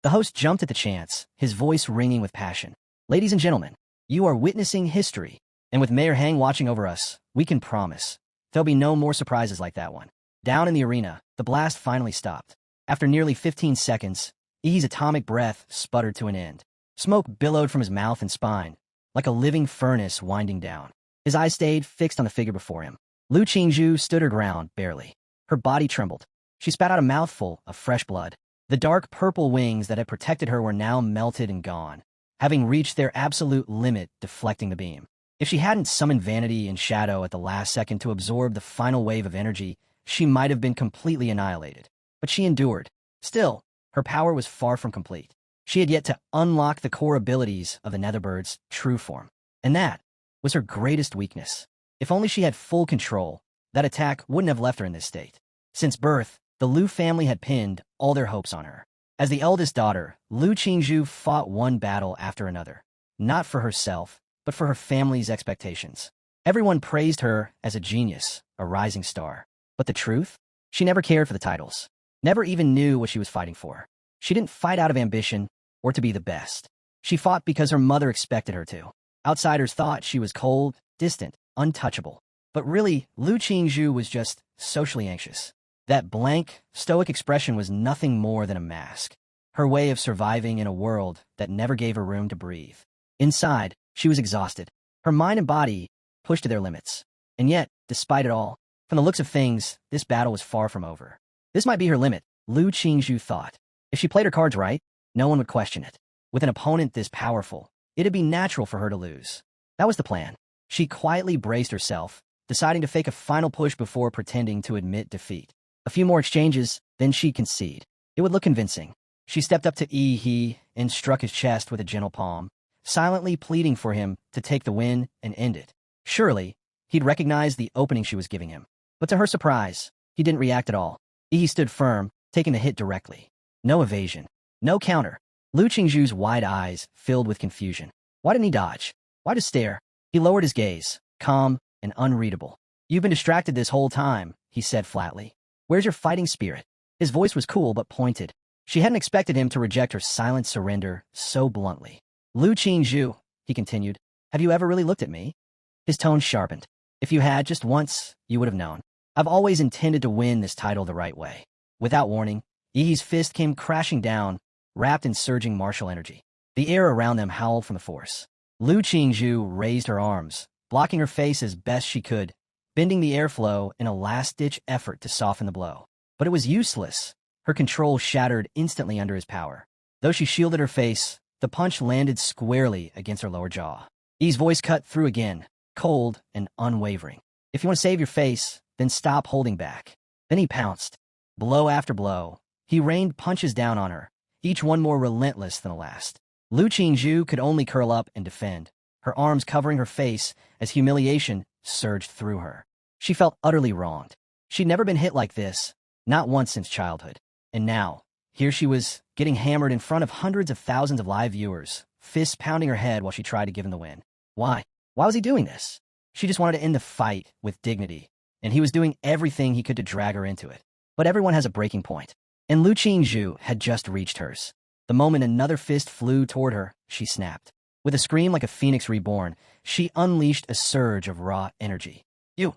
The host jumped at the chance, his voice ringing with passion. "Ladies and gentlemen, you are witnessing history, and with Mayor Hang watching over us, we can promise there'll be no more surprises like that one." Down in the arena, the blast finally stopped. After nearly 15 seconds, Ihi's atomic breath sputtered to an end. Smoke billowed from his mouth and spine, like a living furnace winding down. His eyes stayed fixed on the figure before him. Lu Qingzhu stood her ground, barely. Her body trembled. She spat out a mouthful of fresh blood. The dark purple wings that had protected her were now melted and gone, having reached their absolute limit, deflecting the beam. If she hadn't summoned Vanity and Shadow at the last second to absorb the final wave of energy, she might have been completely annihilated. But she endured. Still, her power was far from complete. She had yet to unlock the core abilities of the Netherbird's true form. And that was her greatest weakness. If only she had full control, that attack wouldn't have left her in this state. Since birth, the Lu family had pinned all their hopes on her. As the eldest daughter, Lu Qingzhu fought one battle after another, not for herself, but for her family's expectations. Everyone praised her as a genius, a rising star. But the truth? She never cared for the titles, never even knew what she was fighting for. She didn't fight out of ambition or to be the best. She fought because her mother expected her to. Outsiders thought she was cold, distant, untouchable. But really, Lu Qingzhu was just socially anxious. That blank, stoic expression was nothing more than a mask, her way of surviving in a world that never gave her room to breathe. Inside, she was exhausted, her mind and body pushed to their limits. And yet, despite it all, from the looks of things, this battle was far from over. This might be her limit, Lu Qingzhu thought. If she played her cards right, no one would question it. With an opponent this powerful, it'd be natural for her to lose. That was the plan. She quietly braced herself, deciding to fake a final push before pretending to admit defeat. A few more exchanges, then she'd concede. It would look convincing. She stepped up to Yi and struck his chest with a gentle palm, silently pleading for him to take the win and end it. Surely, he'd recognize the opening she was giving him. But to her surprise, he didn't react at all. Yi stood firm, taking the hit directly. No evasion. No counter. Lu Qingzhu's wide eyes filled with confusion. Why didn't he dodge? Why just stare? He lowered his gaze, calm and unreadable. "You've been distracted this whole time," he said flatly. "Where's your fighting spirit?" His voice was cool but pointed. She hadn't expected him to reject her silent surrender so bluntly. "Lu Qingzhu," he continued, "have you ever really looked at me?" His tone sharpened. "If you had just once, you would have known. I've always intended to win this title the right way." Without warning, Yi's fist came crashing down, wrapped in surging martial energy. The air around them howled from the force. Lu Qingzhu raised her arms, blocking her face as best she could, bending the airflow in a last-ditch effort to soften the blow. But it was useless. Her control shattered instantly under his power. Though she shielded her face, the punch landed squarely against her lower jaw. Yi's voice cut through again, cold and unwavering. "If you want to save your face, then stop holding back." Then he pounced. Blow after blow, he rained punches down on her, each one more relentless than the last. Lu Qingzhu could only curl up and defend, her arms covering her face as humiliation surged through her. She felt utterly wronged. She'd never been hit like this, not once since childhood. And now, here she was, getting hammered in front of hundreds of thousands of live viewers, fists pounding her head while she tried to give him the win. Why? Why was he doing this? She just wanted to end the fight with dignity, and he was doing everything he could to drag her into it. But everyone has a breaking point, and Lu Qingzhu had just reached hers. The moment another fist flew toward her, she snapped. With a scream like a phoenix reborn, she unleashed a surge of raw energy. "You!"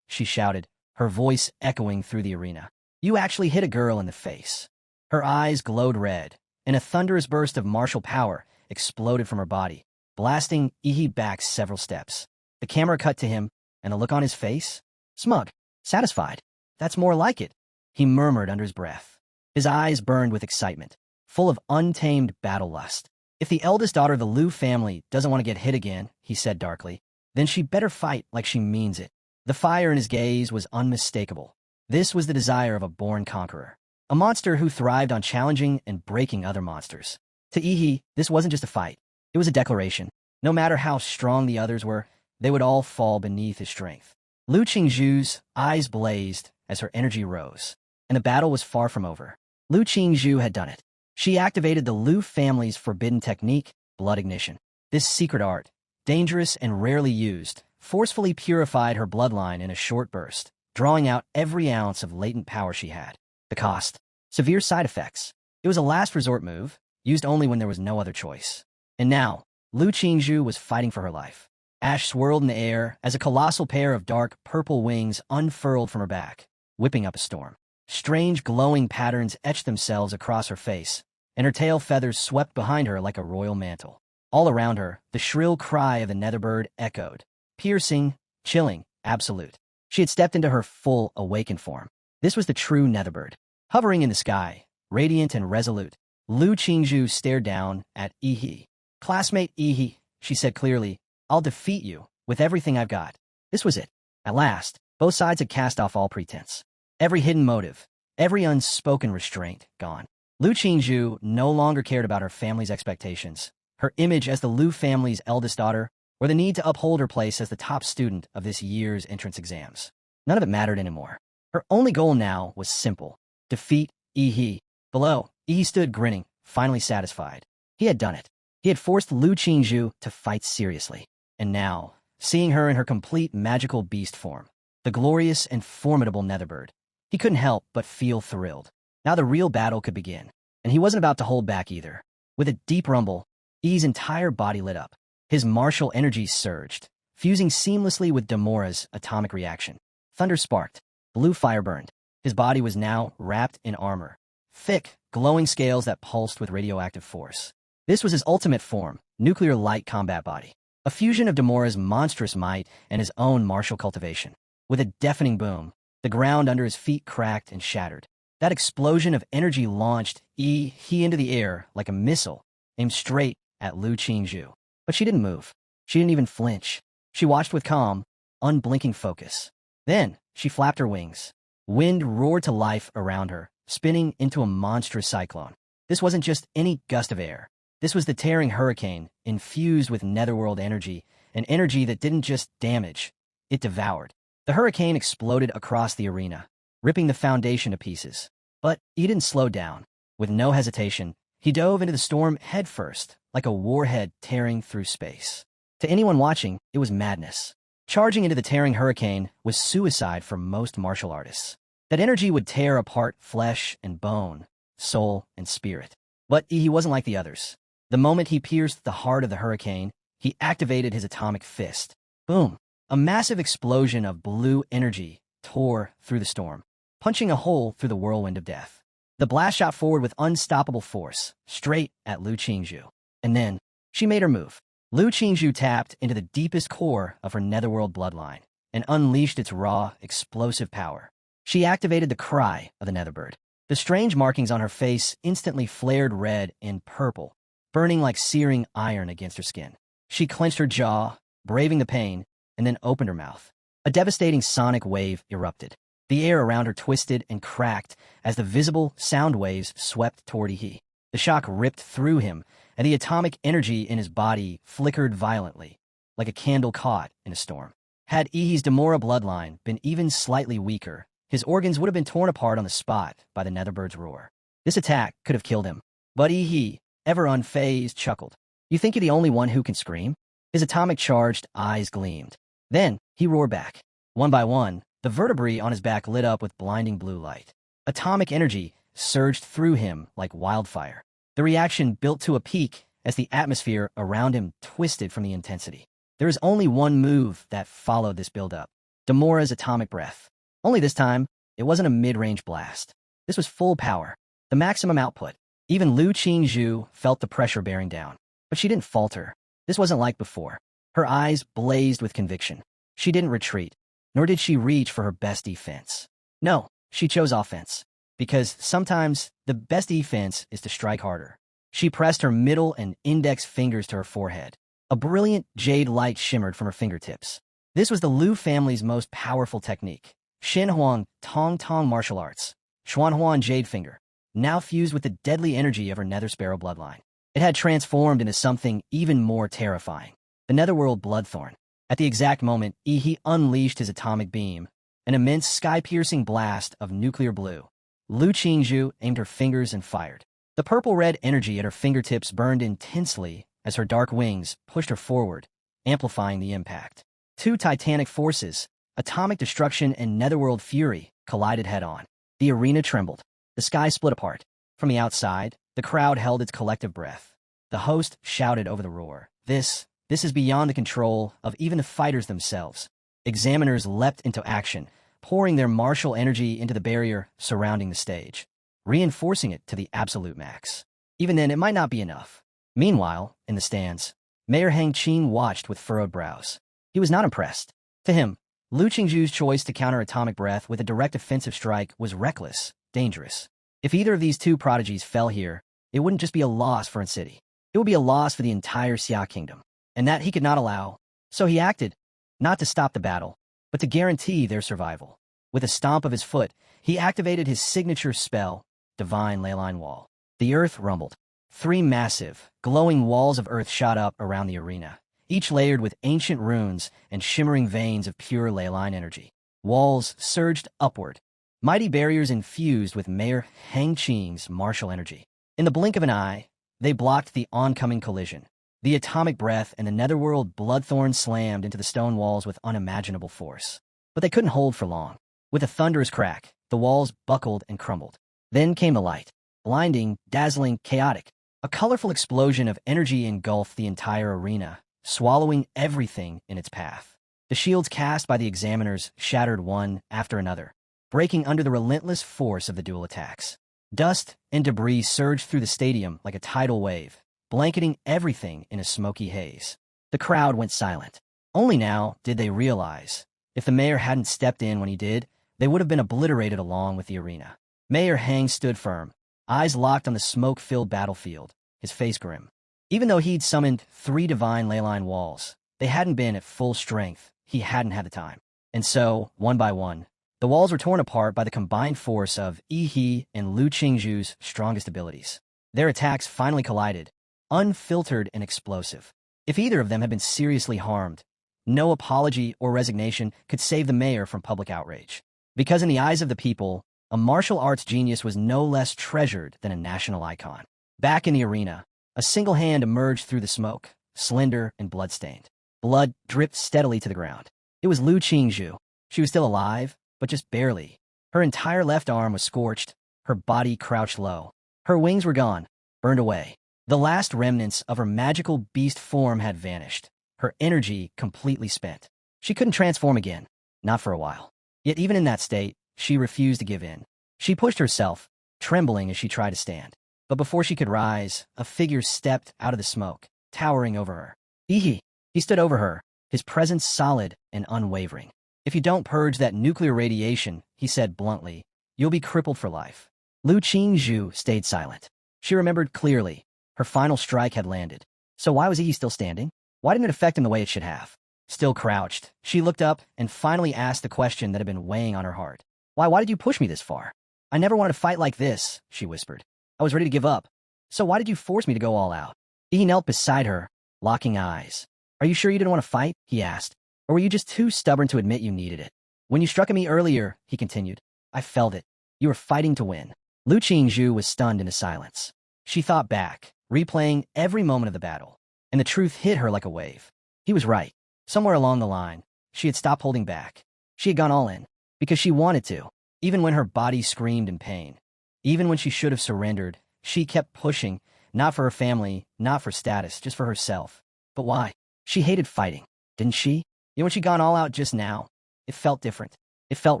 she shouted, her voice echoing through the arena. "You actually hit a girl in the face." Her eyes glowed red, and a thunderous burst of martial power exploded from her body, blasting Yi back several steps. The camera cut to him, and the look on his face? Smug. Satisfied. "That's more like it," he murmured under his breath. His eyes burned with excitement, full of untamed battle lust. "If the eldest daughter of the Lu family doesn't want to get hit again," he said darkly, "then she better fight like she means it." The fire in his gaze was unmistakable. This was the desire of a born conqueror, a monster who thrived on challenging and breaking other monsters. To Yi, this wasn't just a fight. It was a declaration. No matter how strong the others were, they would all fall beneath his strength. Lu Qingzhu's eyes blazed as her energy rose, and the battle was far from over. Lu Qingzhu had done it. She activated the Lu family's forbidden technique, blood ignition. This secret art, dangerous and rarely used, forcefully purified her bloodline in a short burst, drawing out every ounce of latent power she had. The cost: severe side effects. It was a last resort move, used only when there was no other choice. And now, Lu Qingzhu was fighting for her life. Ash swirled in the air as a colossal pair of dark purple wings unfurled from her back, whipping up a storm. Strange glowing patterns etched themselves across her face, and her tail feathers swept behind her like a royal mantle. All around her, the shrill cry of the netherbird echoed. Piercing, chilling, absolute. She had stepped into her full, awakened form. This was the true netherbird. Hovering in the sky, radiant and resolute, Lu Qingzhu stared down at Yi. "Classmate Yi," she said clearly, "I'll defeat you, with everything I've got." This was it. At last, both sides had cast off all pretense. Every hidden motive, every unspoken restraint, gone. Lu Qingzhu no longer cared about her family's expectations, her image as the Lu family's eldest daughter, or the need to uphold her place as the top student of this year's entrance exams. None of it mattered anymore. Her only goal now was simple: defeat Yi. Below, Yi stood grinning, finally satisfied. He had done it. He had forced Lu Qingzhu to fight seriously. And now, seeing her in her complete magical beast form, the glorious and formidable netherbird, he couldn't help but feel thrilled. Now the real battle could begin, and he wasn't about to hold back either. With a deep rumble, Yi's entire body lit up. His martial energy surged, fusing seamlessly with Demora's atomic reaction. Thunder sparked, blue fire burned. His body was now wrapped in armor, thick, glowing scales that pulsed with radioactive force. This was his ultimate form, nuclear light combat body, a fusion of Demora's monstrous might and his own martial cultivation. With a deafening boom, the ground under his feet cracked and shattered. That explosion of energy launched Yi into the air like a missile, aimed straight at Lu Qingzhu. But she didn't move. She didn't even flinch. She watched with calm, unblinking focus. Then, she flapped her wings. Wind roared to life around her, spinning into a monstrous cyclone. This wasn't just any gust of air. This was the tearing hurricane, infused with netherworld energy, an energy that didn't just damage, it devoured. The hurricane exploded across the arena, ripping the foundation to pieces. But he didn't slow down. With no hesitation, he dove into the storm headfirst, like a warhead tearing through space. To anyone watching, it was madness. Charging into the tearing hurricane was suicide for most martial artists. That energy would tear apart flesh and bone, soul and spirit. But he wasn't like the others. The moment he pierced the heart of the hurricane, he activated his atomic fist. Boom! A massive explosion of blue energy tore through the storm, punching a hole through the whirlwind of death. The blast shot forward with unstoppable force, straight at Lu Qingzhu. And then, she made her move. Lu Qingzhu tapped into the deepest core of her netherworld bloodline and unleashed its raw, explosive power. She activated the cry of the netherbird. The strange markings on her face instantly flared red and purple, burning like searing iron against her skin. She clenched her jaw, braving the pain, and then opened her mouth. A devastating sonic wave erupted. The air around her twisted and cracked as the visible sound waves swept toward Yi. The shock ripped through him, and the atomic energy in his body flickered violently, like a candle caught in a storm. Had Yi's Demora bloodline been even slightly weaker, his organs would have been torn apart on the spot by the netherbird's roar. This attack could have killed him. But Yi, ever unfazed, chuckled. "You think you're the only one who can scream?" His atomic-charged eyes gleamed. Then, he roared back. One by one, the vertebrae on his back lit up with blinding blue light. Atomic energy surged through him like wildfire. The reaction built to a peak as the atmosphere around him twisted from the intensity. There was only one move that followed this buildup: Demora's atomic breath. Only this time, it wasn't a mid-range blast. This was full power, the maximum output. Even Lu Qingzhu felt the pressure bearing down. But she didn't falter. This wasn't like before. Her eyes blazed with conviction. She didn't retreat, nor did she reach for her best defense. No, she chose offense. Because sometimes, the best defense is to strike harder. She pressed her middle and index fingers to her forehead. A brilliant jade light shimmered from her fingertips. This was the Lu family's most powerful technique. Xinhuang Tong Tong martial arts. Xuanhuan Jade Finger, now fused with the deadly energy of her Nether Sparrow bloodline. It had transformed into something even more terrifying: the Netherworld Bloodthorn. At the exact moment Yi unleashed his atomic beam, an immense sky-piercing blast of nuclear blue. Lu Qingzhu aimed her fingers and fired. The purple-red energy at her fingertips burned intensely as her dark wings pushed her forward, amplifying the impact. Two titanic forces, atomic destruction and netherworld fury, collided head-on. The arena trembled. The sky split apart. From the outside, the crowd held its collective breath. The host shouted over the roar. This is beyond the control of even the fighters themselves. Examiners leapt into action, pouring their martial energy into the barrier surrounding the stage, reinforcing it to the absolute max. Even then, it might not be enough. Meanwhile, in the stands, Mayor Hang Qing watched with furrowed brows. He was not impressed. To him, Lu Qingzhu's choice to counter Atomic Breath with a direct offensive strike was reckless, dangerous. If either of these two prodigies fell here, it wouldn't just be a loss for a city. It would be a loss for the entire Xia Kingdom. And that he could not allow. So he acted, not to stop the battle, but to guarantee their survival. With a stomp of his foot, he activated his signature spell, Divine Leyline Wall. The earth rumbled. 3 massive, glowing walls of earth shot up around the arena, each layered with ancient runes and shimmering veins of pure leyline energy. Walls surged upward, mighty barriers infused with Mayor Hang Qing's martial energy. In the blink of an eye, they blocked the oncoming collision. The Atomic Breath and the netherworld bloodthorn slammed into the stone walls with unimaginable force. But they couldn't hold for long. With a thunderous crack, the walls buckled and crumbled. Then came the light. Blinding, dazzling, chaotic. A colorful explosion of energy engulfed the entire arena, swallowing everything in its path. The shields cast by the examiners shattered one after another, breaking under the relentless force of the dual attacks. Dust and debris surged through the stadium like a tidal wave, blanketing everything in a smoky haze. The crowd went silent. Only now did they realize, if the mayor hadn't stepped in when he did, they would have been obliterated along with the arena. Mayor Hang stood firm, eyes locked on the smoke-filled battlefield, his face grim. Even though he'd summoned 3 divine leyline walls, they hadn't been at full strength. He hadn't had the time. And so, one by one, the walls were torn apart by the combined force of Yi He and Lu Qingzhu's strongest abilities. Their attacks finally collided, unfiltered and explosive. If either of them had been seriously harmed, no apology or resignation could save the mayor from public outrage. Because in the eyes of the people, a martial arts genius was no less treasured than a national icon. Back in the arena, a single hand emerged through the smoke, slender and blood-stained. Blood dripped steadily to the ground. It was Lu Qingzhu. She was still alive, but just barely. Her entire left arm was scorched, her body crouched low. Her wings were gone, burned away. The last remnants of her magical beast form had vanished, her energy completely spent. She couldn't transform again, not for a while. Yet even in that state, she refused to give in. She pushed herself, trembling as she tried to stand. But before she could rise, a figure stepped out of the smoke, towering over her. He stood over her, his presence solid and unwavering. If you don't purge that nuclear radiation, he said bluntly, you'll be crippled for life. Lu Qingzhu stayed silent. She remembered clearly. Her final strike had landed. So why was he still standing? Why didn't it affect him the way it should have? Still crouched, she looked up and finally asked the question that had been weighing on her heart. Why did you push me this far? I never wanted to fight like this, she whispered. I was ready to give up. So why did you force me to go all out? He knelt beside her, locking eyes. Are you sure you didn't want to fight? He asked. Or were you just too stubborn to admit you needed it? When you struck at me earlier, he continued, I felt it. You were fighting to win. Lu Qingzhu was stunned into silence. She thought back, replaying every moment of the battle, and the truth hit her like a wave. He was right. Somewhere along the line, she had stopped holding back. She had gone all in, because she wanted to, even when her body screamed in pain. Even when she should have surrendered, she kept pushing, not for her family, not for status, just for herself. But why? She hated fighting, didn't she? When she'd gone all out just now, it felt different. It felt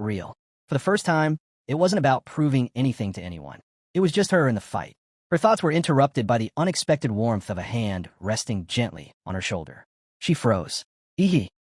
real. For the first time, it wasn't about proving anything to anyone. It was just her in the fight. Her thoughts were interrupted by the unexpected warmth of a hand resting gently on her shoulder. She froze.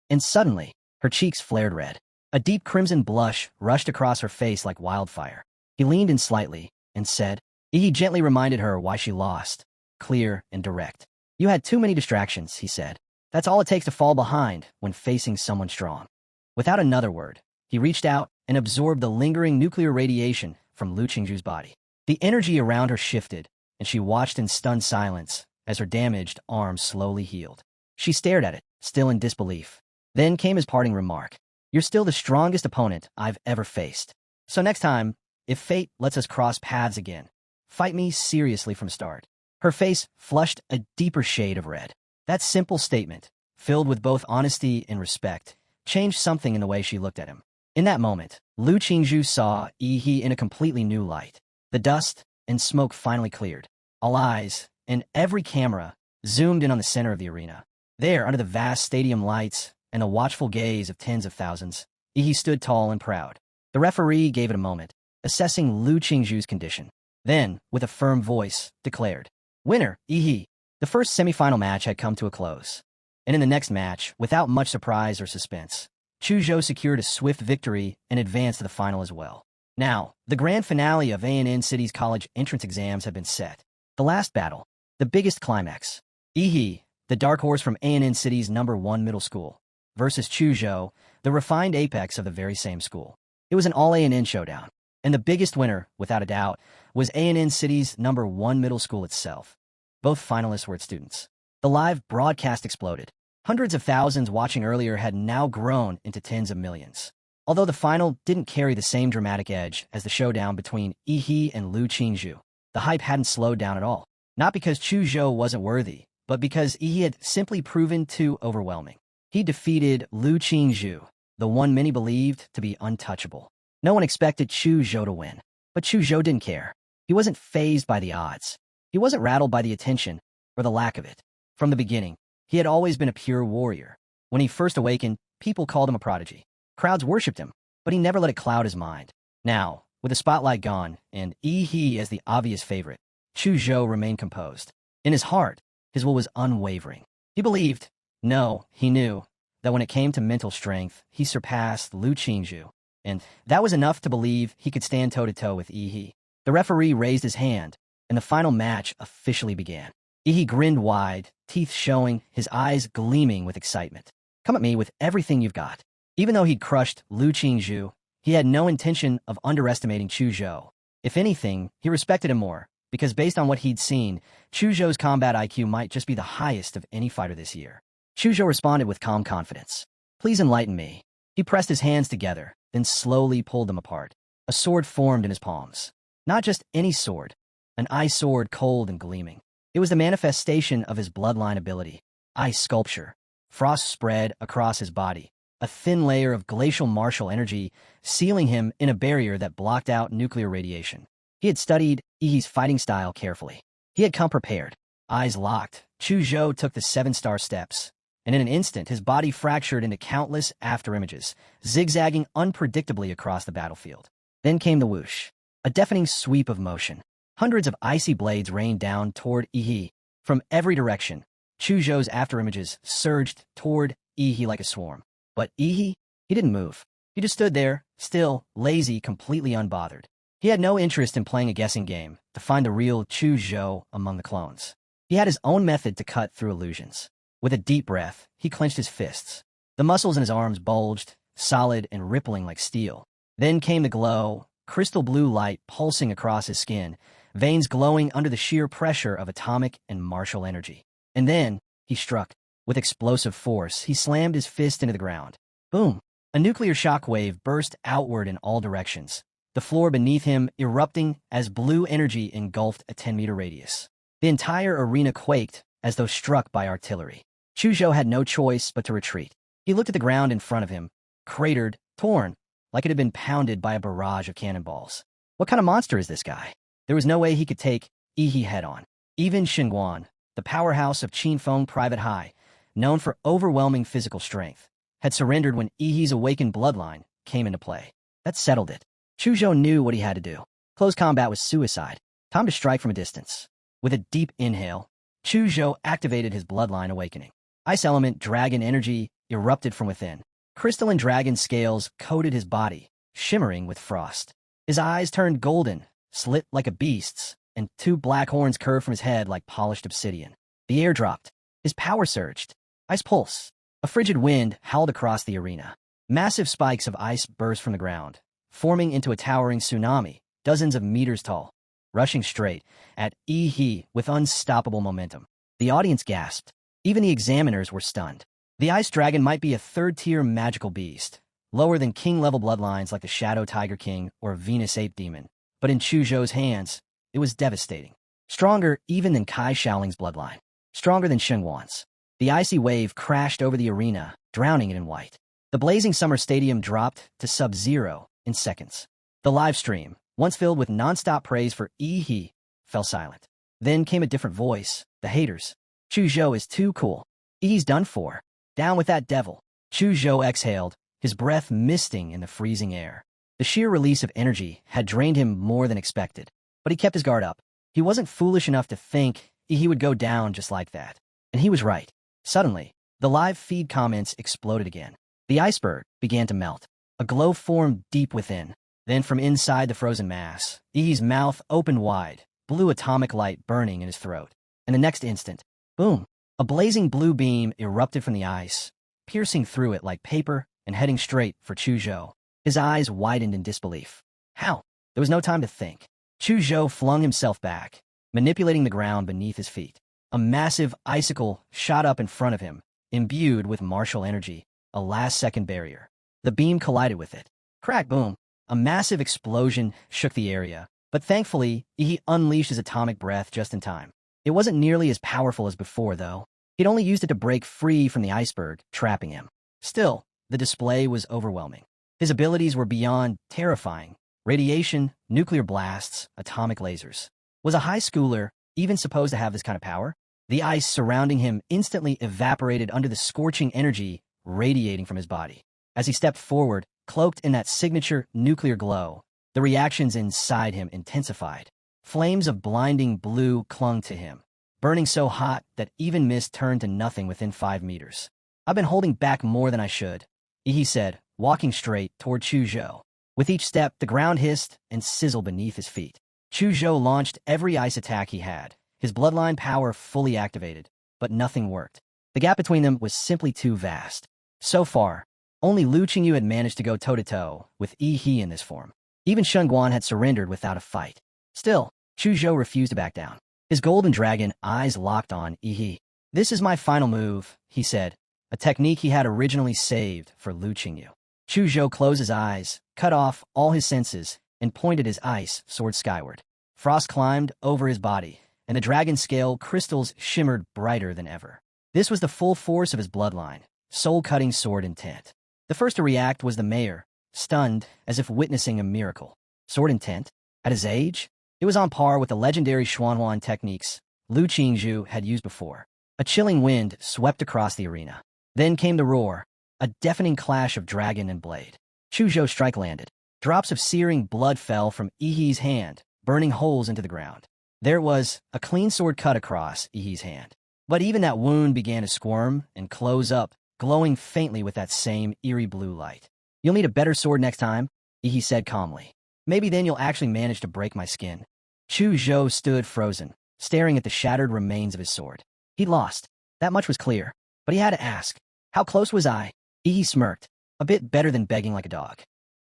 And suddenly, her cheeks flared red. A deep crimson blush rushed across her face like wildfire. He leaned in slightly and said, He gently reminded her why she lost, clear and direct. You had too many distractions, he said. That's all it takes to fall behind when facing someone strong. Without another word, he reached out and absorbed the lingering nuclear radiation from Lu Qingzhu's body. The energy around her shifted, and she watched in stunned silence as her damaged arm slowly healed. She stared at it, still in disbelief. Then came his parting remark. You're still the strongest opponent I've ever faced. So next time, if fate lets us cross paths again, fight me seriously from start. Her face flushed a deeper shade of red. That simple statement, filled with both honesty and respect, changed something in the way she looked at him. In that moment, Lu Qingzhu saw Yi in a completely new light. The dust and smoke finally cleared. All eyes, and every camera, zoomed in on the center of the arena. There, under the vast stadium lights and the watchful gaze of tens of thousands, Yi stood tall and proud. The referee gave it a moment, assessing Lu Qingzhu's condition. Then, with a firm voice, declared, "Winner, Yi." The first semifinal match had come to a close. And in the next match, without much surprise or suspense, Chu Zhou secured a swift victory and advanced to the final as well. Now, the grand finale of ANN City's college entrance exams had been set. The last battle, the biggest climax. Yi, the dark horse from ANN City's #1 middle school, versus Chu Zhou, the refined apex of the very same school. It was an all ANN showdown, and the biggest winner, without a doubt, was ANN City's #1 middle school itself. Both finalists were its students. The live broadcast exploded. Hundreds of thousands watching earlier had now grown into tens of millions. Although the final didn't carry the same dramatic edge as the showdown between Yi and Lu Qingzhu, the hype hadn't slowed down at all. Not because Chu Zhou wasn't worthy, but because Yi had simply proven too overwhelming. He defeated Lu Qingzhu, the one many believed to be untouchable. No one expected Chu Zhou to win, but Chu Zhou didn't care. He wasn't fazed by the odds. He wasn't rattled by the attention, or the lack of it. From the beginning, he had always been a pure warrior. When he first awakened, people called him a prodigy. Crowds worshipped him, but he never let it cloud his mind. Now, with the spotlight gone, and Yi as the obvious favorite, Chu Zhou remained composed. In his heart, his will was unwavering. He believed, no, he knew, that when it came to mental strength, he surpassed Lu Qingzhu, and that was enough to believe he could stand toe-to-toe with Yi. The referee raised his hand, and the final match officially began. Yi grinned wide, teeth showing, his eyes gleaming with excitement. "Come at me with everything you've got." Even though he'd crushed Lu Qingzhu, he had no intention of underestimating Chu Zhou. If anything, he respected him more, because based on what he'd seen, Chu Zhou's combat IQ might just be the highest of any fighter this year. Chu Zhou responded with calm confidence. "Please enlighten me." He pressed his hands together, then slowly pulled them apart. A sword formed in his palms. Not just any sword, an ice sword cold and gleaming. It was the manifestation of his bloodline ability. Ice sculpture. Frost spread across his body, a thin layer of glacial martial energy sealing him in a barrier that blocked out nuclear radiation. He had studied Yi's fighting style carefully. He had come prepared. Eyes locked, Chu Zhou took the 7-star steps, and in an instant his body fractured into countless afterimages, zigzagging unpredictably across the battlefield. Then came the whoosh. A deafening sweep of motion. Hundreds of icy blades rained down toward Yi. From every direction, Chu Zhou's afterimages surged toward Yi like a swarm. But Yi, he didn't move. He just stood there, still, lazy, completely unbothered. He had no interest in playing a guessing game to find the real Chu Zhou among the clones. He had his own method to cut through illusions. With a deep breath, he clenched his fists. The muscles in his arms bulged, solid and rippling like steel. Then came the glow, crystal blue light pulsing across his skin, veins glowing under the sheer pressure of atomic and martial energy. And then, he struck. With explosive force, he slammed his fist into the ground. Boom! A nuclear shockwave burst outward in all directions, the floor beneath him erupting as blue energy engulfed a 10-meter radius. The entire arena quaked as though struck by artillery. Chu Zhou had no choice but to retreat. He looked at the ground in front of him, cratered, torn, like it had been pounded by a barrage of cannonballs. What kind of monster is this guy? There was no way he could take Yi head-on. Even Xinguan, the powerhouse of Qinfeng Private High, known for overwhelming physical strength, had surrendered when Yi's awakened bloodline came into play. That settled it. Chu Zhou knew what he had to do. Close combat was suicide. Time to strike from a distance. With a deep inhale, Chu Zhou activated his bloodline awakening. Ice element dragon energy erupted from within. Crystalline dragon scales coated his body, shimmering with frost. His eyes turned golden, slit like a beast's, and 2 black horns curved from his head like polished obsidian. The air dropped. His power surged. Ice pulse. A frigid wind howled across the arena. Massive spikes of ice burst from the ground, forming into a towering tsunami, dozens of meters tall, rushing straight at Yi with unstoppable momentum. The audience gasped. Even the examiners were stunned. The ice dragon might be a 3rd-tier magical beast, lower than king-level bloodlines like the Shadow Tiger King or Venus Ape Demon, but in Chu Zhou's hands, it was devastating. Stronger even than Kai Shaoling's bloodline. Stronger than Shengwan's. The icy wave crashed over the arena, drowning it in white. The blazing summer stadium dropped to sub-zero in seconds. The live stream, once filled with non-stop praise for Yi, fell silent. Then came a different voice, the haters. Chu Zhou is too cool. Yi's done for. Down with that devil. Chu Zhou exhaled, his breath misting in the freezing air. The sheer release of energy had drained him more than expected, but he kept his guard up. He wasn't foolish enough to think he would go down just like that. And he was right. Suddenly, the live feed comments exploded again. The iceberg began to melt. A glow formed deep within. Then from inside the frozen mass, Yi's mouth opened wide, blue atomic light burning in his throat. And the next instant, boom, a blazing blue beam erupted from the ice, piercing through it like paper and heading straight for Chu Zhou. His eyes widened in disbelief. How? There was no time to think. Chu Zhou flung himself back, manipulating the ground beneath his feet. A massive icicle shot up in front of him, imbued with martial energy, a last-second barrier. The beam collided with it. Crack, boom. A massive explosion shook the area, but thankfully, he unleashed his atomic breath just in time. It wasn't nearly as powerful as before, though. He'd only used it to break free from the iceberg, trapping him. Still, the display was overwhelming. His abilities were beyond terrifying. Radiation, nuclear blasts, atomic lasers. Was a high schooler even supposed to have this kind of power? The ice surrounding him instantly evaporated under the scorching energy radiating from his body. As he stepped forward, cloaked in that signature nuclear glow, the reactions inside him intensified. Flames of blinding blue clung to him, burning so hot that even mist turned to nothing within 5 meters. I've been holding back more than I should, he said, walking straight toward Chu Zhou. With each step, the ground hissed and sizzled beneath his feet. Chu Zhou launched every ice attack he had, his bloodline power fully activated, but nothing worked. The gap between them was simply too vast. So far, only Lu Qingyu had managed to go toe-to-toe with Yi in this form. Even Shengguan had surrendered without a fight. Still, Chu Zhou refused to back down. His golden dragon eyes locked on Yi. This is my final move, he said, a technique he had originally saved for Lu Qingyu. Chu Zhou closed his eyes, cut off all his senses, and pointed his ice sword skyward. Frost climbed over his body, and the dragon scale crystals shimmered brighter than ever. This was the full force of his bloodline, soul-cutting sword intent. The first to react was the mayor, stunned as if witnessing a miracle. Sword intent? At his age? It was on par with the legendary Xuanhuan techniques Lu Qingyu had used before. A chilling wind swept across the arena. Then came the roar, a deafening clash of dragon and blade. Chu Zhou's strike landed. Drops of searing blood fell from Yi's hand, burning holes into the ground. There was a clean sword cut across Yi's hand. But even that wound began to squirm and close up, glowing faintly with that same eerie blue light. You'll need a better sword next time, Yi said calmly. Maybe then you'll actually manage to break my skin. Chu Zhou stood frozen, staring at the shattered remains of his sword. He'd lost. That much was clear. But he had to ask, how close was I? Yi smirked, a bit better than begging like a dog.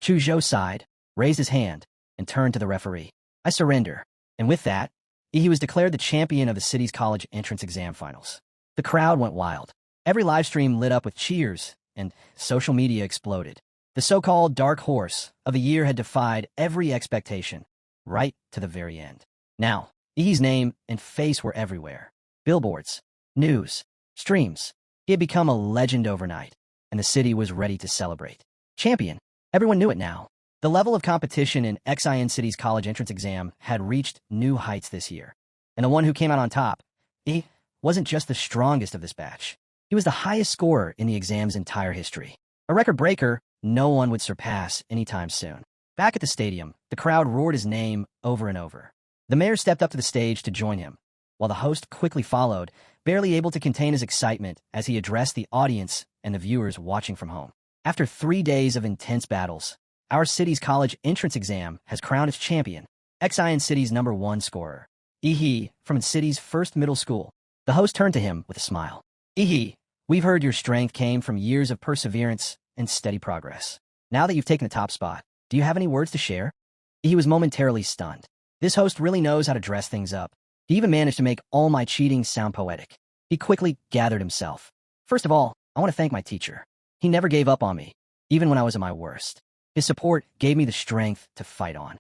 Chu Zhou sighed, raised his hand, and turned to the referee. I surrender. And with that, Yi was declared the champion of the city's college entrance exam finals. The crowd went wild. Every live stream lit up with cheers, and social media exploded. The so-called dark horse of the year had defied every expectation, right to the very end. Now, Yi's name and face were everywhere. Billboards, news, streams. He had become a legend overnight, and the city was ready to celebrate. Champion. Everyone knew it now. The level of competition in XIN City's college entrance exam had reached new heights this year. And the one who came out on top, he wasn't just the strongest of this batch. He was the highest scorer in the exam's entire history. A record breaker no one would surpass anytime soon. Back at the stadium, the crowd roared his name over and over. The mayor stepped up to the stage to join him, while the host quickly followed, barely able to contain his excitement as he addressed the audience and the viewers watching from home. After 3 days of intense battles, our city's college entrance exam has crowned its champion, XIN City's #1 scorer, Yi, from the city's first middle school. The host turned to him with a smile. Yi, we've heard your strength came from years of perseverance and steady progress. Now that you've taken the top spot, do you have any words to share? He was momentarily stunned. This host really knows how to dress things up. He even managed to make all my cheating sound poetic. He quickly gathered himself. First of all, I want to thank my teacher. He never gave up on me, even when I was at my worst. His support gave me the strength to fight on.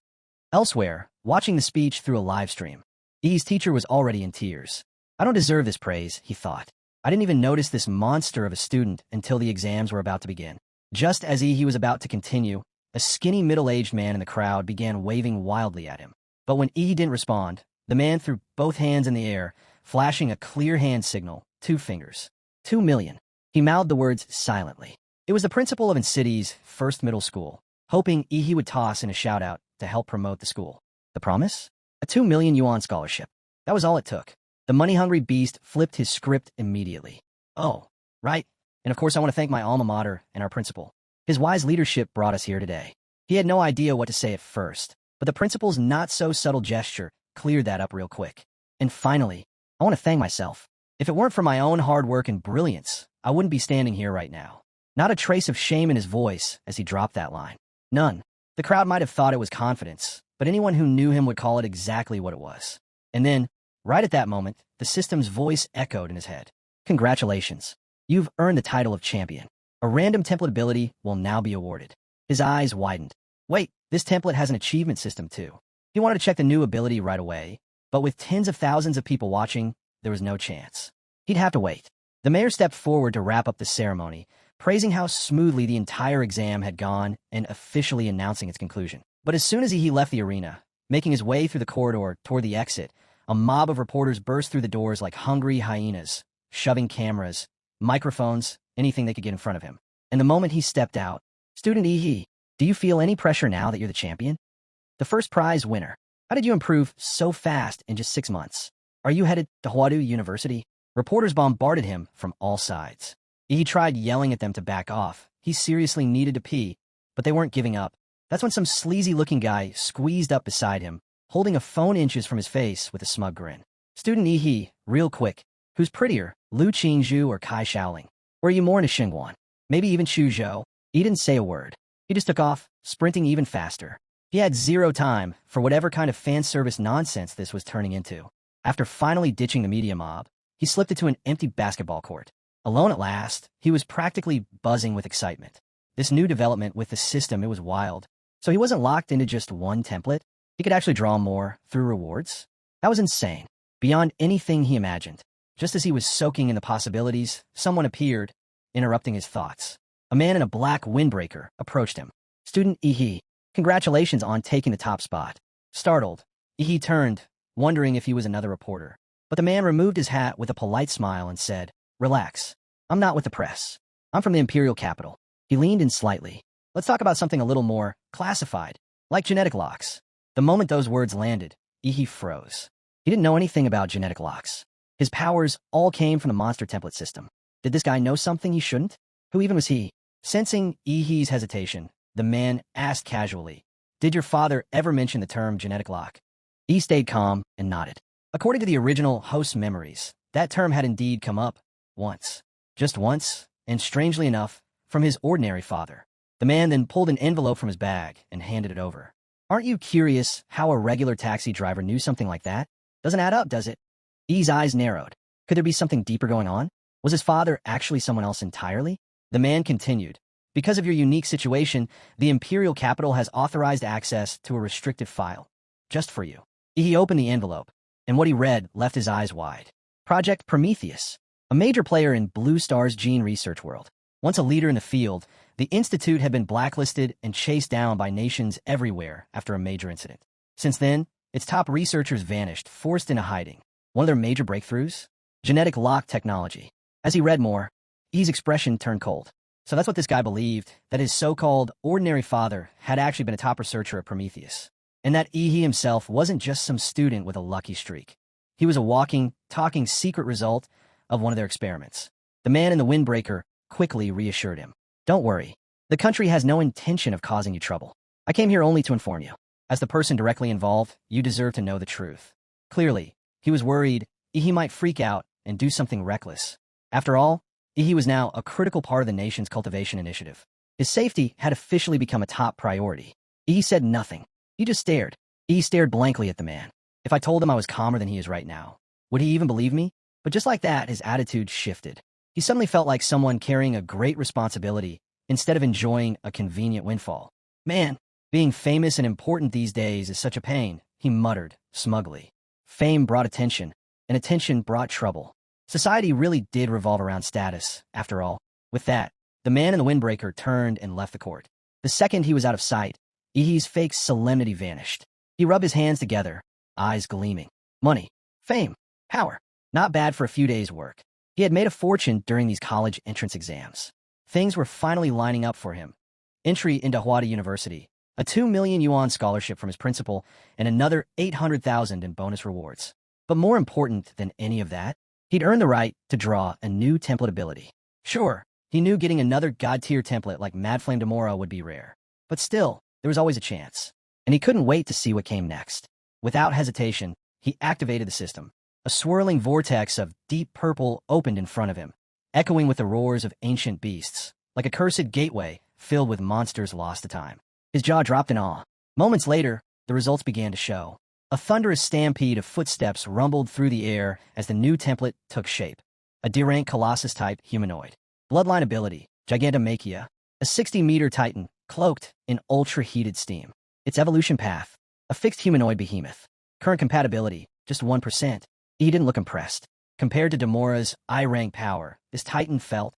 Elsewhere, watching the speech through a live stream, E's teacher was already in tears. I don't deserve this praise, he thought. I didn't even notice this monster of a student until the exams were about to begin. Just as he was about to continue, a skinny middle-aged man in the crowd began waving wildly at him. But when didn't respond, the man threw both hands in the air, flashing a clear hand signal, 2 fingers. 2 million. He mouthed the words silently. It was the principal of City's first middle school, hoping he would toss in a shout-out to help promote the school. The promise? A 2 million yuan scholarship. That was all it took. The money-hungry beast flipped his script immediately. Oh, right. And of course I want to thank my alma mater and our principal. His wise leadership brought us here today. He had no idea what to say at first, but the principal's not-so-subtle gesture cleared that up real quick. And finally, I want to thank myself. If it weren't for my own hard work and brilliance, I wouldn't be standing here right now. Not a trace of shame in his voice as he dropped that line. None. The crowd might have thought it was confidence, but anyone who knew him would call it exactly what it was. And then, right at that moment, the system's voice echoed in his head. Congratulations. You've earned the title of champion. A random template ability will now be awarded. His eyes widened. Wait, this template has an achievement system too. He wanted to check the new ability right away, but with tens of thousands of people watching, there was no chance. He'd have to wait. The mayor stepped forward to wrap up the ceremony, praising how smoothly the entire exam had gone and officially announcing its conclusion. But as soon as he left the arena, making his way through the corridor toward the exit, a mob of reporters burst through the doors like hungry hyenas, shoving cameras, microphones, anything they could get in front of him. And the moment he stepped out, Student do you feel any pressure now that you're the champion? The first prize winner. How did you improve so fast in just 6 months? Are you headed to Huadu University? Reporters bombarded him from all sides. He tried yelling at them to back off. He seriously needed to pee, but they weren't giving up. That's when some sleazy-looking guy squeezed up beside him, holding a phone inches from his face with a smug grin. Student real quick, who's prettier, Lu Qingzhu or Kai Shaoling? Or are you more into Xingguan? Maybe even Xu Zhou? He didn't say a word. He just took off, sprinting even faster. He had zero time for whatever kind of fan service nonsense this was turning into. After finally ditching the media mob, he slipped into an empty basketball court. Alone at last, he was practically buzzing with excitement. This new development with the system, it was wild. So he wasn't locked into just one template. He could actually draw more through rewards. That was insane, beyond anything he imagined. Just as he was soaking in the possibilities, someone appeared, interrupting his thoughts. A man in a black windbreaker approached him. Student congratulations on taking the top spot. Startled, turned, wondering if he was another reporter. But the man removed his hat with a polite smile and said, Relax. I'm not with the press. I'm from the imperial capital. He leaned in slightly. Let's talk about something a little more classified, like genetic locks. The moment those words landed, froze. He didn't know anything about genetic locks. His powers all came from the monster template system. Did this guy know something he shouldn't? Who even was he? Sensing He's hesitation, the man asked casually, Did your father ever mention the term genetic lock? He stayed calm and nodded. According to the original host's memories, that term had indeed come up once. Just once, and strangely enough, from his ordinary father. The man then pulled an envelope from his bag and handed it over. Aren't you curious how a regular taxi driver knew something like that? Doesn't add up, does it? E's eyes narrowed. Could there be something deeper going on? Was his father actually someone else entirely? The man continued. Because of your unique situation, the imperial capital has authorized access to a restricted file. Just for you. He opened the envelope, and what he read left his eyes wide. Project Prometheus, a major player in Blue Star's gene research world. Once a leader in the field, the institute had been blacklisted and chased down by nations everywhere after a major incident. Since then, its top researchers vanished, forced into hiding. One of their major breakthroughs? Genetic lock technology. As he read more, E's expression turned cold. So that's what this guy believed, that his so-called ordinary father had actually been a top researcher at Prometheus. And that he himself wasn't just some student with a lucky streak. He was a walking, talking secret result of one of their experiments. The man in the windbreaker quickly reassured him. Don't worry. The country has no intention of causing you trouble. I came here only to inform you. As the person directly involved, you deserve to know the truth. Clearly, he was worried he might freak out and do something reckless. After all, he was now a critical part of the nation's cultivation initiative. His safety had officially become a top priority. He said nothing. He just stared. He stared blankly at the man. If I told him I was calmer than he is right now, would he even believe me? But just like that, his attitude shifted. He suddenly felt like someone carrying a great responsibility instead of enjoying a convenient windfall. Man, being famous and important these days is such a pain, he muttered, smugly. Fame brought attention, and attention brought trouble. Society really did revolve around status, after all. With that, the man in the windbreaker turned and left the court. The second he was out of sight, Ihi's fake solemnity vanished. He rubbed his hands together, eyes gleaming. Money, fame, power. Not bad for a few days' work. He had made a fortune during these college entrance exams. Things were finally lining up for him. Entry into Hwada University, a 2 million yuan scholarship from his principal, and another 800,000 in bonus rewards. But more important than any of that, he'd earned the right to draw a new template ability. Sure, he knew getting another god-tier template like Mad Flame Demora would be rare. But still, there was always a chance. And he couldn't wait to see what came next. Without hesitation, he activated the system. A swirling vortex of deep purple opened in front of him, echoing with the roars of ancient beasts, like a cursed gateway filled with monsters lost to time. His jaw dropped in awe. Moments later, the results began to show. A thunderous stampede of footsteps rumbled through the air as the new template took shape. A D-rank Colossus-type humanoid. Bloodline ability, Gigantomachia. A 60-meter titan, cloaked in ultra-heated steam. Its evolution path, a fixed humanoid behemoth. Current compatibility, just 1%. He didn't look impressed. Compared to Demora's I-rank power, this titan felt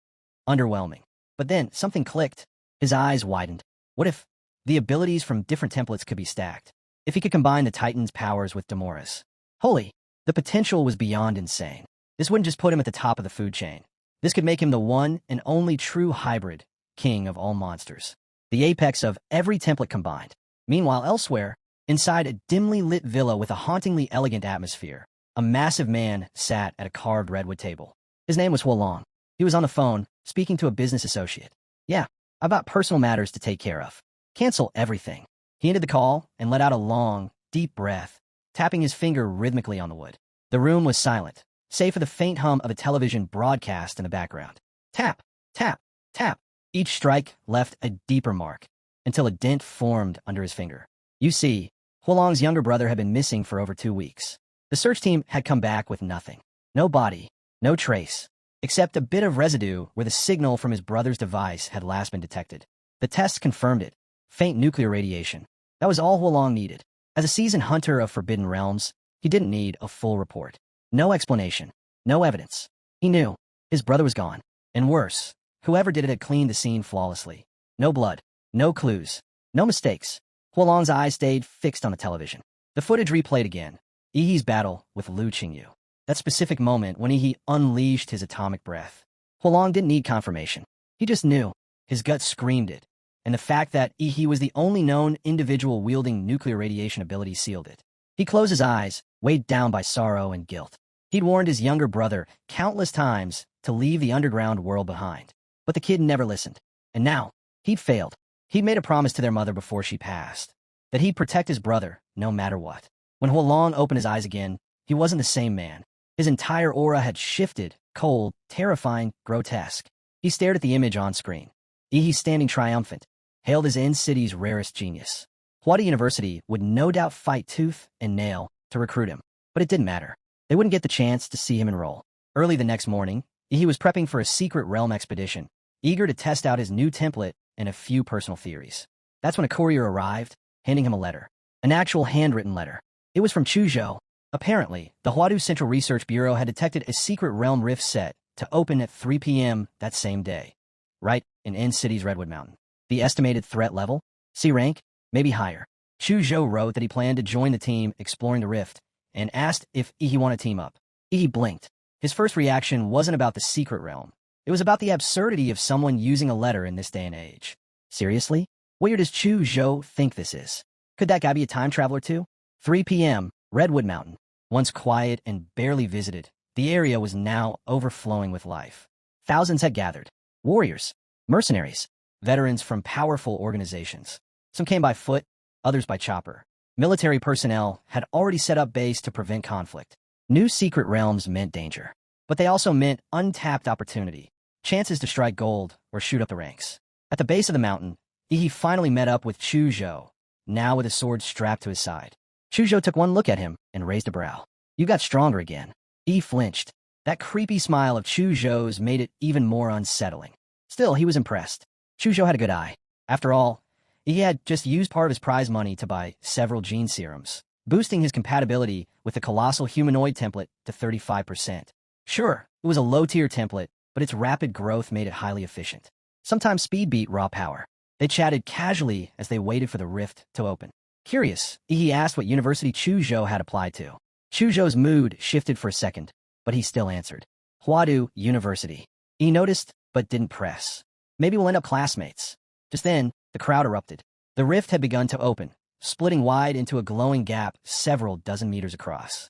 underwhelming. But then, something clicked. His eyes widened. What if the abilities from different templates could be stacked? If he could combine the titan's powers with Demora's? Holy, the potential was beyond insane. This wouldn't just put him at the top of the food chain. This could make him the one and only true hybrid, king of all monsters. The apex of every template combined. Meanwhile, elsewhere, inside a dimly lit villa with a hauntingly elegant atmosphere, a massive man sat at a carved redwood table. His name was Huolong. He was on the phone, speaking to a business associate. Yeah, I've got personal matters to take care of. Cancel everything. He ended the call and let out a long, deep breath, tapping his finger rhythmically on the wood. The room was silent, save for the faint hum of a television broadcast in the background. Tap, tap, tap. Each strike left a deeper mark, until a dent formed under his finger. You see, Huolong's younger brother had been missing for over 2 weeks. The search team had come back with nothing. No body, no trace, except a bit of residue where the signal from his brother's device had last been detected. The tests confirmed it. Faint nuclear radiation. That was all Huolong needed. As a seasoned hunter of forbidden realms, he didn't need a full report. No explanation. No evidence. He knew. His brother was gone. And worse, whoever did it had cleaned the scene flawlessly. No blood. No clues. No mistakes. Huolong's eyes stayed fixed on the television. The footage replayed again. Ihi's battle with Lu Qingyu. That specific moment when Ihi unleashed his atomic breath. Huolong didn't need confirmation. He just knew. His gut screamed it. And the fact that Ihi was the only known individual wielding nuclear radiation ability sealed it. He closed his eyes, weighed down by sorrow and guilt. He'd warned his younger brother countless times to leave the underground world behind. But the kid never listened. And now, he'd failed. He'd made a promise to their mother before she passed, that he'd protect his brother no matter what. When Huolong opened his eyes again, he wasn't the same man. His entire aura had shifted, cold, terrifying, grotesque. He stared at the image on screen. Ihi standing triumphant, hailed as N-City's rarest genius. Hwada University would no doubt fight tooth and nail to recruit him, but it didn't matter. They wouldn't get the chance to see him enroll. Early the next morning, Ihi was prepping for a secret realm expedition, eager to test out his new template and a few personal theories. That's when a courier arrived, handing him a letter. An actual handwritten letter. It was from Chuzhou. Apparently, the Huadu Central Research Bureau had detected a secret realm rift set to open at 3 p.m. that same day, right in N-City's Redwood Mountain. The estimated threat level? C rank? Maybe higher. Chuzhou wrote that he planned to join the team exploring the rift and asked if Ihi wanted to team up. Ihi blinked. His first reaction wasn't about the secret realm. It was about the absurdity of someone using a letter in this day and age. Seriously? What year does Chuzhou think this is? Could that guy be a time traveler too? 3 p.m., Redwood Mountain. Once quiet and barely visited, the area was now overflowing with life. Thousands had gathered. Warriors, mercenaries, veterans from powerful organizations. Some came by foot, others by chopper. Military personnel had already set up base to prevent conflict. New secret realms meant danger, but they also meant untapped opportunity, chances to strike gold or shoot up the ranks. At the base of the mountain, Ihi finally met up with Chuzhou, now with a sword strapped to his side. Chuzhou took one look at him and raised a brow. You got stronger again. Ihi flinched. That creepy smile of Chuzhou's made it even more unsettling. Still, he was impressed. Chuzhou had a good eye. After all, he had just used part of his prize money to buy several gene serums. boosting his compatibility with the colossal humanoid template to 35%. Sure, it was a low-tier template, but its rapid growth made it highly efficient. Sometimes speed beat raw power. They chatted casually as they waited for the rift to open. Curious, he asked what university Chuzhou had applied to. Chuzhou's mood shifted for a second, but he still answered. Huadu University. He noticed, but didn't press. Maybe we'll end up classmates. Just then, the crowd erupted. The rift had begun to open, splitting wide into a glowing gap several dozen meters across.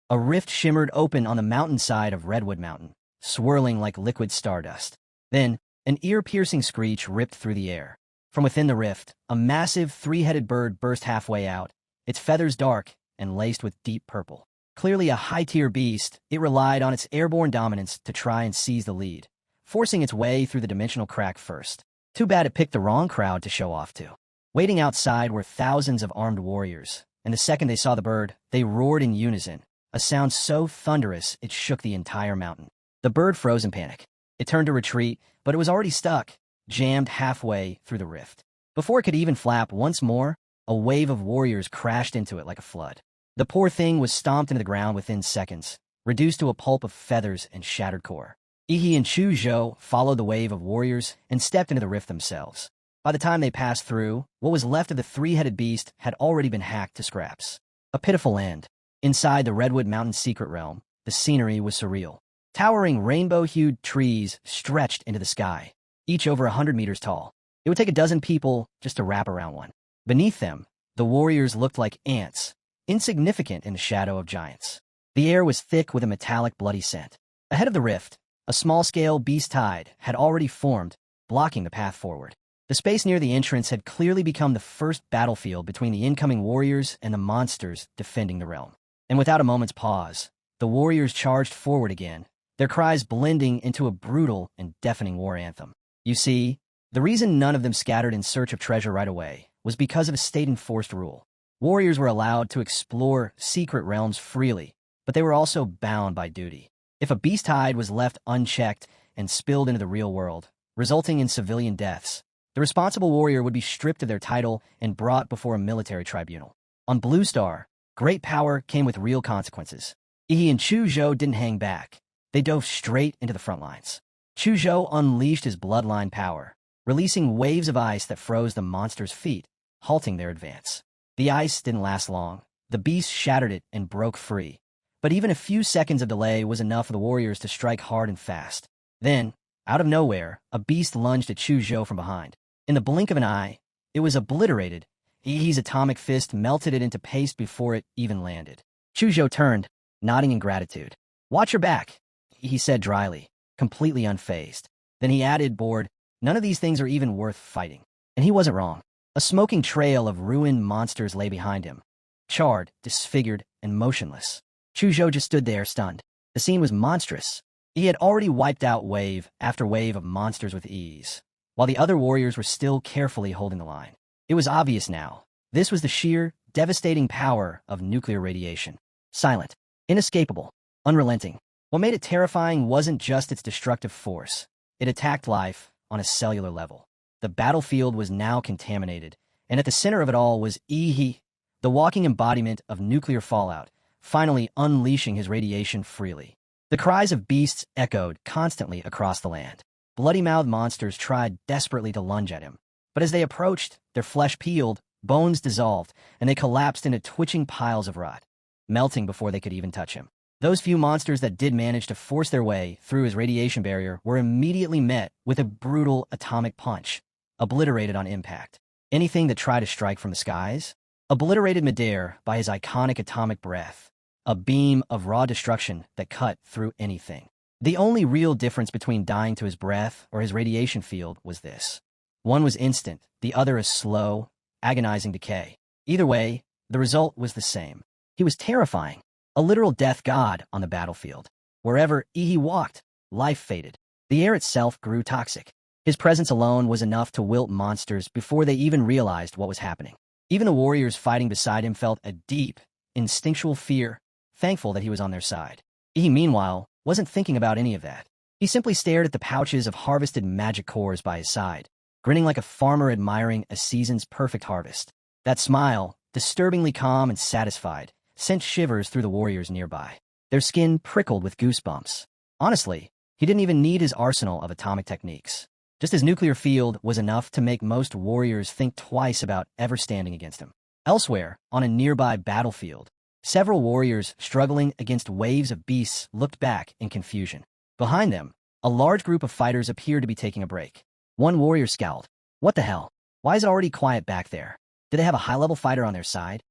A rift shimmered open on the mountainside of Redwood Mountain, swirling like liquid stardust. Then, an ear-piercing screech ripped through the air. From within the rift, a massive three-headed bird burst halfway out, its feathers dark and laced with deep purple. Clearly a high-tier beast, it relied on its airborne dominance to try and seize the lead, forcing its way through the dimensional crack first. Too bad it picked the wrong crowd to show off to. Waiting outside were thousands of armed warriors, and the second they saw the bird, they roared in unison, a sound so thunderous it shook the entire mountain. The bird froze in panic. It turned to retreat, but it was already stuck, jammed halfway through the rift. Before it could even flap once more, a wave of warriors crashed into it like a flood. The poor thing was stomped into the ground within seconds, reduced to a pulp of feathers and shattered core. Ihi and Chuzhou followed the wave of warriors and stepped into the rift themselves. By the time they passed through, what was left of the three-headed beast had already been hacked to scraps. A pitiful end. Inside the Redwood Mountain secret realm, the scenery was surreal. Towering rainbow-hued trees stretched into the sky, each over 100 meters tall. It would take a dozen people just to wrap around one. Beneath them, the warriors looked like ants, insignificant in the shadow of giants. The air was thick with a metallic, bloody scent. Ahead of the rift, a small-scale beast tide had already formed, blocking the path forward. The space near the entrance had clearly become the first battlefield between the incoming warriors and the monsters defending the realm. And without a moment's pause, the warriors charged forward again, their cries blending into a brutal and deafening war anthem. You see, the reason none of them scattered in search of treasure right away was because of a state-enforced rule. Warriors were allowed to explore secret realms freely, but they were also bound by duty. If a beast hide was left unchecked and spilled into the real world, resulting in civilian deaths, the responsible warrior would be stripped of their title and brought before a military tribunal. On Blue Star, great power came with real consequences. Ihi and Chuzhou didn't hang back. They dove straight into the front lines. Chuzhou unleashed his bloodline power, releasing waves of ice that froze the monster's feet, halting their advance. The ice didn't last long. The beast shattered it and broke free. But even a few seconds of delay was enough for the warriors to strike hard and fast. Then, out of nowhere, a beast lunged at Chuzhou from behind. In the blink of an eye, it was obliterated. Ihi's atomic fist melted it into paste before it even landed. Chuzhou turned, nodding in gratitude. "Watch your back," he said dryly, completely unfazed. Then he added, bored, "None of these things are even worth fighting." And he wasn't wrong. A smoking trail of ruined monsters lay behind him, charred, disfigured, and motionless. Chuzhou just stood there, stunned. The scene was monstrous. He had already wiped out wave after wave of monsters with ease, while the other warriors were still carefully holding the line. It was obvious now. This was the sheer, devastating power of nuclear radiation. Silent, inescapable, unrelenting. What made it terrifying wasn't just its destructive force. It attacked life on a cellular level. The battlefield was now contaminated, and at the center of it all was Ihi, the walking embodiment of nuclear fallout, finally unleashing his radiation freely. The cries of beasts echoed constantly across the land. Bloody-mouthed monsters tried desperately to lunge at him, but as they approached, their flesh peeled, bones dissolved, and they collapsed into twitching piles of rot, melting before they could even touch him. Those few monsters that did manage to force their way through his radiation barrier were immediately met with a brutal atomic punch, obliterated on impact. Anything that tried to strike from the skies, obliterated midair by his iconic atomic breath, a beam of raw destruction that cut through anything. The only real difference between dying to his breath or his radiation field was this. One was instant, the other a slow, agonizing decay. Either way, the result was the same. He was terrifying, a literal death god on the battlefield. Wherever Ihi walked, life faded. The air itself grew toxic. His presence alone was enough to wilt monsters before they even realized what was happening. Even the warriors fighting beside him felt a deep, instinctual fear, thankful that he was on their side. Ihi, meanwhile, wasn't thinking about any of that. He simply stared at the pouches of harvested magic cores by his side, grinning like a farmer admiring a season's perfect harvest. That smile, disturbingly calm and satisfied, sent shivers through the warriors nearby. Their skin prickled with goosebumps. Honestly, he didn't even need his arsenal of atomic techniques. Just his nuclear field was enough to make most warriors think twice about ever standing against him. Elsewhere, on a nearby battlefield, several warriors struggling against waves of beasts looked back in confusion. Behind them, a large group of fighters appeared to be taking a break. One warrior scowled. What the hell? Why is it already quiet back there? Do they have a high-level fighter on their side?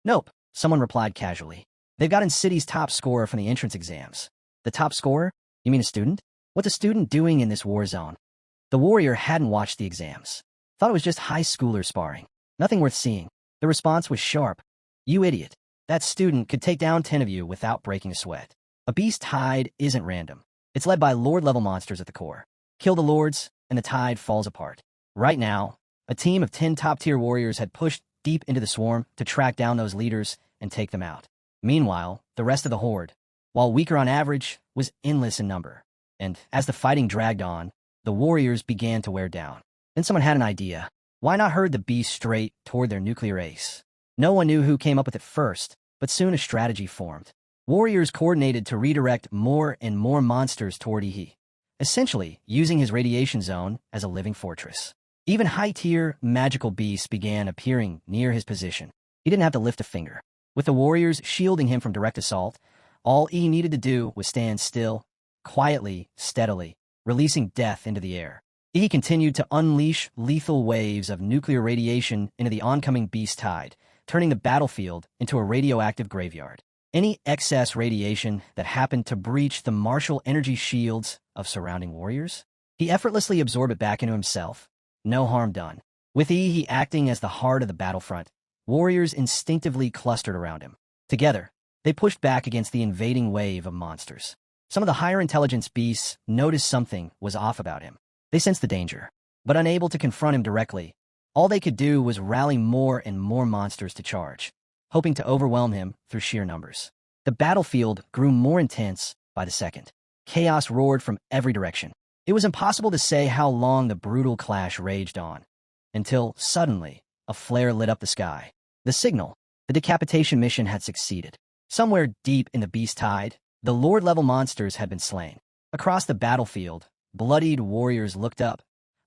Nope, someone replied casually. They've gotten city's top scorer from the entrance exams. The top scorer? You mean a student? What's a student doing in this war zone? The warrior hadn't watched the exams. Thought it was just high schoolers sparring. Nothing worth seeing. The response was sharp. You idiot. That student could take down 10 of you without breaking a sweat. A beast tide isn't random. It's led by lord-level monsters at the core. Kill the lords, and the tide falls apart. Right now, a team of 10 top-tier warriors had pushed deep into the swarm to track down those leaders and take them out. Meanwhile, the rest of the horde, while weaker on average, was endless in number. And as the fighting dragged on, the warriors began to wear down. Then someone had an idea. Why not herd the beast straight toward their nuclear ace? No one knew who came up with it first, but soon a strategy formed. Warriors coordinated to redirect more and more monsters toward Ihi, essentially using his radiation zone as a living fortress. Even high-tier magical beasts began appearing near his position. He didn't have to lift a finger. With the warriors shielding him from direct assault, all he needed to do was stand still, quietly, steadily, releasing death into the air. He continued to unleash lethal waves of nuclear radiation into the oncoming beast tide, turning the battlefield into a radioactive graveyard. Any excess radiation that happened to breach the martial energy shields of surrounding warriors, he effortlessly absorbed it back into himself. No harm done. With he acting as the heart of the battlefront, warriors instinctively clustered around him. Together, they pushed back against the invading wave of monsters. Some of the higher intelligence beasts noticed something was off about him. They sensed the danger, but unable to confront him directly, all they could do was rally more and more monsters to charge, hoping to overwhelm him through sheer numbers. The battlefield grew more intense by the second. Chaos roared from every direction. It was impossible to say how long the brutal clash raged on, until, suddenly, a flare lit up the sky. The signal. The decapitation mission had succeeded. Somewhere deep in the beast tide, the lord-level monsters had been slain. Across the battlefield, bloodied warriors looked up.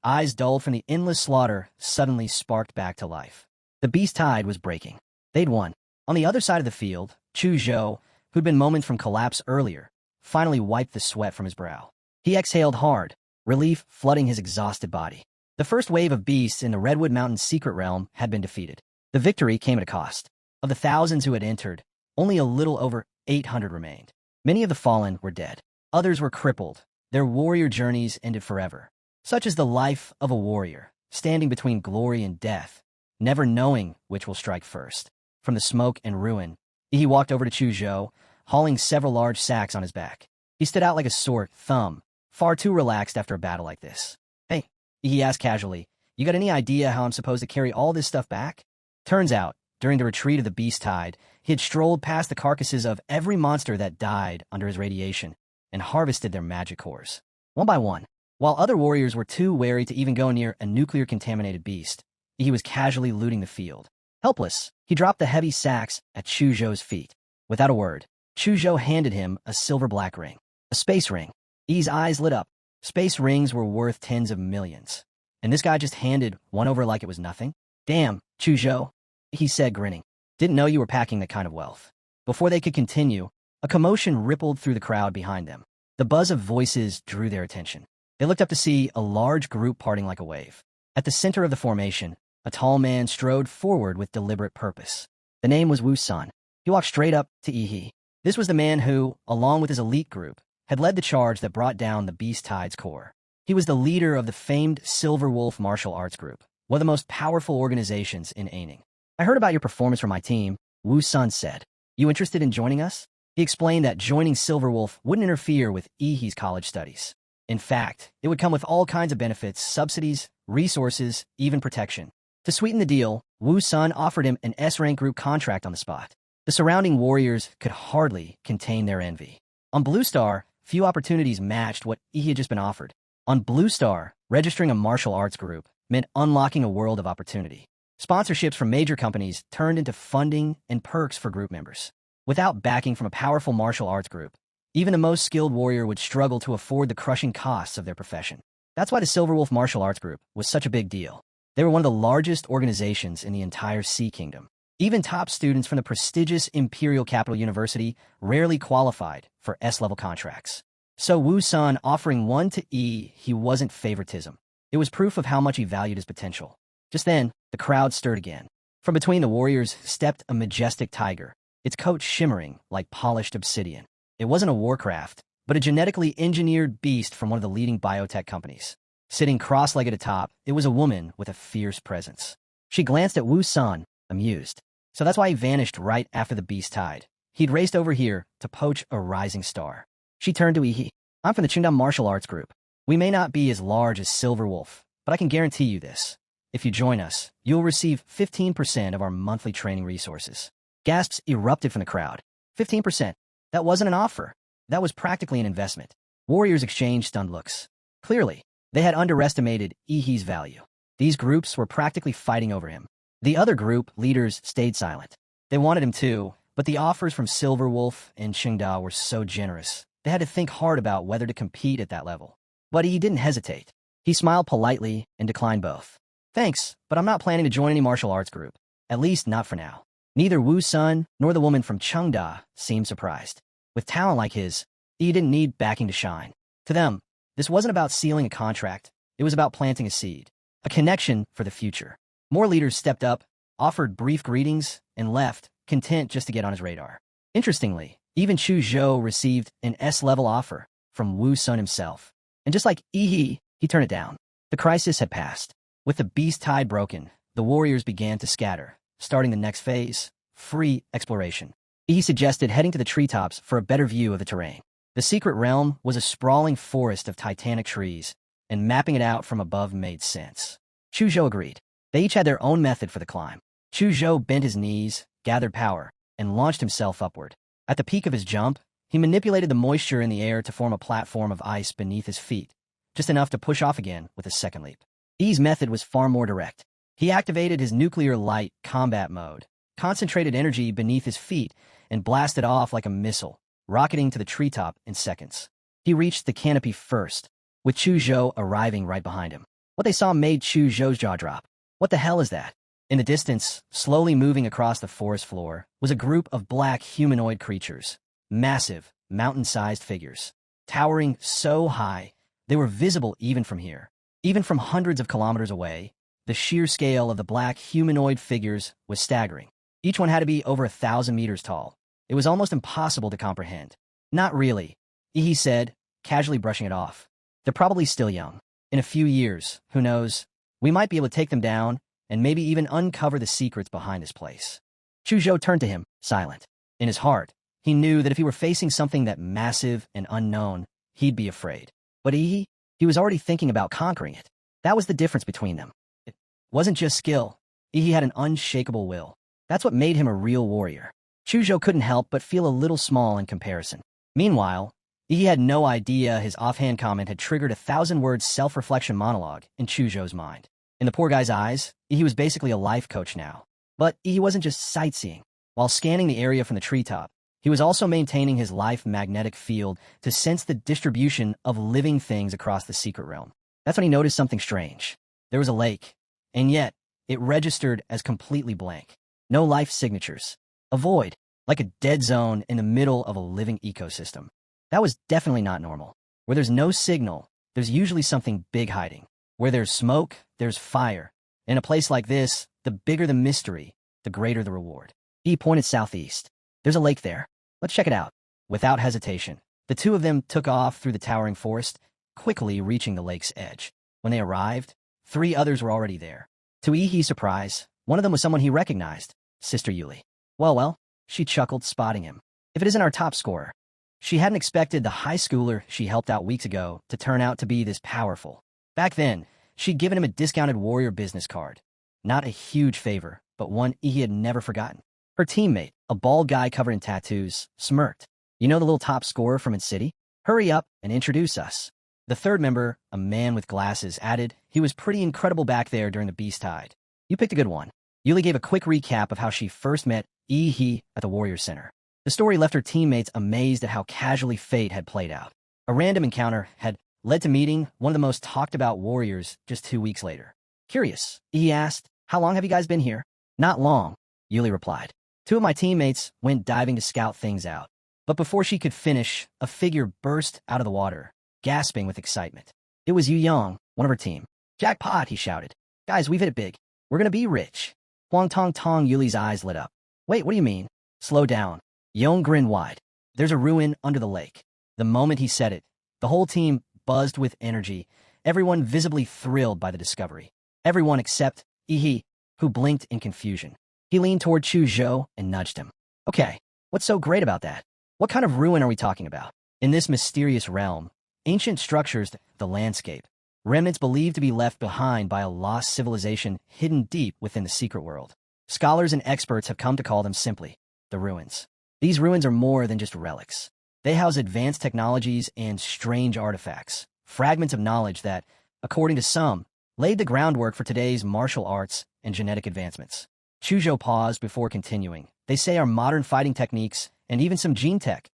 Eyes dulled from the endless slaughter suddenly sparked back to life. The beast tide was breaking. They'd won. On the other side of the field, Chu Zhou, who'd been moments from collapse earlier, finally wiped the sweat from his brow. He exhaled hard, relief flooding his exhausted body. The first wave of beasts in the Redwood Mountains secret realm had been defeated. The victory came at a cost. Of the thousands who had entered, only a little over 800 remained. Many of the fallen were dead. Others were crippled. Their warrior journeys ended forever. Such is the life of a warrior, standing between glory and death, never knowing which will strike first. From the smoke and ruin, he walked over to Chu Zhou, hauling several large sacks on his back. He stood out like a sore thumb, far too relaxed after a battle like this. Hey, he asked casually, you got any idea how I'm supposed to carry all this stuff back? Turns out, during the retreat of the beast tide, he had strolled past the carcasses of every monster that died under his radiation and harvested their magic cores. One by one, while other warriors were too wary to even go near a nuclear-contaminated beast, he was casually looting the field. Helpless, he dropped the heavy sacks at Chu Zhou's feet. Without a word, Chu Zhou handed him a silver-black ring. A space ring. E's eyes lit up. Space rings were worth tens of millions. And this guy just handed one over like it was nothing? Damn, Chu Zhou, he said, grinning. Didn't know you were packing that kind of wealth. Before they could continue, a commotion rippled through the crowd behind them. The buzz of voices drew their attention. They looked up to see a large group parting like a wave. At the center of the formation, a tall man strode forward with deliberate purpose. The name was Wu Sun. He walked straight up to Yi. This was the man who, along with his elite group, had led the charge that brought down the Beast Tide's core. He was the leader of the famed Silver Wolf Martial Arts Group, one of the most powerful organizations in Aining. I heard about your performance from my team, Wu Sun said. You interested in joining us? He explained that joining Silver Wolf wouldn't interfere with Ihi's college studies. In fact, it would come with all kinds of benefits, subsidies, resources, even protection. To sweeten the deal, Wu Sun offered him an S-rank group contract on the spot. The surrounding warriors could hardly contain their envy. On Blue Star, few opportunities matched what Ihi had just been offered. On Blue Star, registering a martial arts group meant unlocking a world of opportunity. Sponsorships from major companies turned into funding and perks for group members. Without backing from a powerful martial arts group, even the most skilled warrior would struggle to afford the crushing costs of their profession. That's why the Silverwolf Martial Arts Group was such a big deal. They were one of the largest organizations in the entire Sea Kingdom. Even top students from the prestigious Imperial Capital University rarely qualified for S-level contracts. So Wu Sun offering one to he wasn't favoritism. It was proof of how much he valued his potential. Just then, the crowd stirred again. From between the warriors stepped a majestic tiger, its coat shimmering like polished obsidian. It wasn't a warcraft, but a genetically engineered beast from one of the leading biotech companies. Sitting cross-legged atop, it was a woman with a fierce presence. She glanced at Wu Sun, amused. So that's why he vanished right after the beast tied. He'd raced over here to poach a rising star. She turned to Yi. I'm from the Qingdao Martial Arts Group. We may not be as large as Silverwolf, but I can guarantee you this. If you join us, you'll receive 15% of our monthly training resources. Gasps erupted from the crowd. 15%. That wasn't an offer. That was practically an investment. Warriors exchanged stunned looks. Clearly, they had underestimated Yi's value. These groups were practically fighting over him. The other group leaders stayed silent. They wanted him too, but the offers from Silverwolf and Qingdao were so generous. They had to think hard about whether to compete at that level. But he didn't hesitate. He smiled politely and declined both. Thanks, but I'm not planning to join any martial arts group. At least not for now. Neither Wu Sun nor the woman from Qingdao seemed surprised. With talent like his, he didn't need backing to shine. To them, this wasn't about sealing a contract. It was about planting a seed, a connection for the future. More leaders stepped up, offered brief greetings, and left, content just to get on his radar. Interestingly, even Chu Zhou received an S-level offer from Wu Sun himself. And just like he turned it down. The crisis had passed. With the beast tide broken, the warriors began to scatter, starting the next phase, free exploration. He suggested heading to the treetops for a better view of the terrain. The secret realm was a sprawling forest of titanic trees, and mapping it out from above made sense. Chu Zhou agreed. They each had their own method for the climb. Chu Zhou bent his knees, gathered power, and launched himself upward. At the peak of his jump, he manipulated the moisture in the air to form a platform of ice beneath his feet, just enough to push off again with a second leap. Yi's method was far more direct. He activated his nuclear light combat mode, concentrated energy beneath his feet, and blasted off like a missile, rocketing to the treetop in seconds. He reached the canopy first, with Chu Zhou arriving right behind him. What they saw made Chu Zhou's jaw drop. What the hell is that? In the distance, slowly moving across the forest floor, was a group of black humanoid creatures. Massive, mountain-sized figures. Towering so high, they were visible even from here. Even from hundreds of kilometers away, the sheer scale of the black humanoid figures was staggering. Each one had to be over 1,000 meters tall. It was almost impossible to comprehend. Not really, he said, casually brushing it off. They're probably still young. In a few years, who knows, we might be able to take them down and maybe even uncover the secrets behind this place. Chu Zhou turned to him, silent. In his heart, he knew that if he were facing something that massive and unknown, he'd be afraid. But he was already thinking about conquering it. That was the difference between them. It wasn't just skill. He had an unshakable will. That's what made him a real warrior. Chu Zhou couldn't help but feel a little small in comparison. Meanwhile, he had no idea his offhand comment had triggered a 1,000-word self-reflection monologue in Chu Zhou's mind. In the poor guy's eyes, he was basically a life coach now. But he wasn't just sightseeing. While scanning the area from the treetop, he was also maintaining his life magnetic field to sense the distribution of living things across the secret realm. That's when he noticed something strange. There was a lake, and yet it registered as completely blank. No life signatures. A void, like a dead zone in the middle of a living ecosystem. That was definitely not normal. Where there's no signal, there's usually something big hiding. Where there's smoke, there's fire. In a place like this, the bigger the mystery, the greater the reward. He pointed southeast. There's a lake there. Let's check it out. Without hesitation, the two of them took off through the towering forest, quickly reaching the lake's edge. When they arrived, 3 others were already there. To Yi's surprise, one of them was someone he recognized, Sister Yuli. Well, she chuckled, spotting him. If it isn't our top scorer. She hadn't expected the high schooler she helped out weeks ago to turn out to be this powerful. Back then, she'd given him a discounted warrior business card. Not a huge favor, but one he had never forgotten. Her teammate, a bald guy covered in tattoos, smirked. You know the little top scorer from its city? Hurry up and introduce us. The third member, a man with glasses, added, he was pretty incredible back there during the beast tide. You picked a good one. Yuli gave a quick recap of how she first met Yi at the Warrior Center. The story left her teammates amazed at how casually fate had played out. A random encounter had led to meeting one of the most talked-about warriors just 2 weeks later. Curious, Yi asked, "How long have you guys been here?" "Not long," Yuli replied. "Two of my teammates went diving to scout things out." But before she could finish, a figure burst out of the water, gasping with excitement. It was Yu Yang, one of her team. "Jackpot," he shouted. "Guys, we've hit it big. We're gonna be rich." Huang Tong Tong, Yuli's eyes lit up. "Wait, what do you mean?" "Slow down." Yong grinned wide. "There's a ruin under the lake." The moment he said it, the whole team buzzed with energy, everyone visibly thrilled by the discovery. Everyone except Yi, who blinked in confusion. He leaned toward Chu Zhou and nudged him. "Okay, what's so great about that? What kind of ruin are we talking about?" In this mysterious realm, ancient structures, the landscape, remnants believed to be left behind by a lost civilization hidden deep within the secret world. Scholars and experts have come to call them simply the ruins. These ruins are more than just relics. They house advanced technologies and strange artifacts, fragments of knowledge that, according to some, laid the groundwork for today's martial arts and genetic advancements. Chuzhou paused before continuing. "They say our modern fighting techniques, and even some gene tech,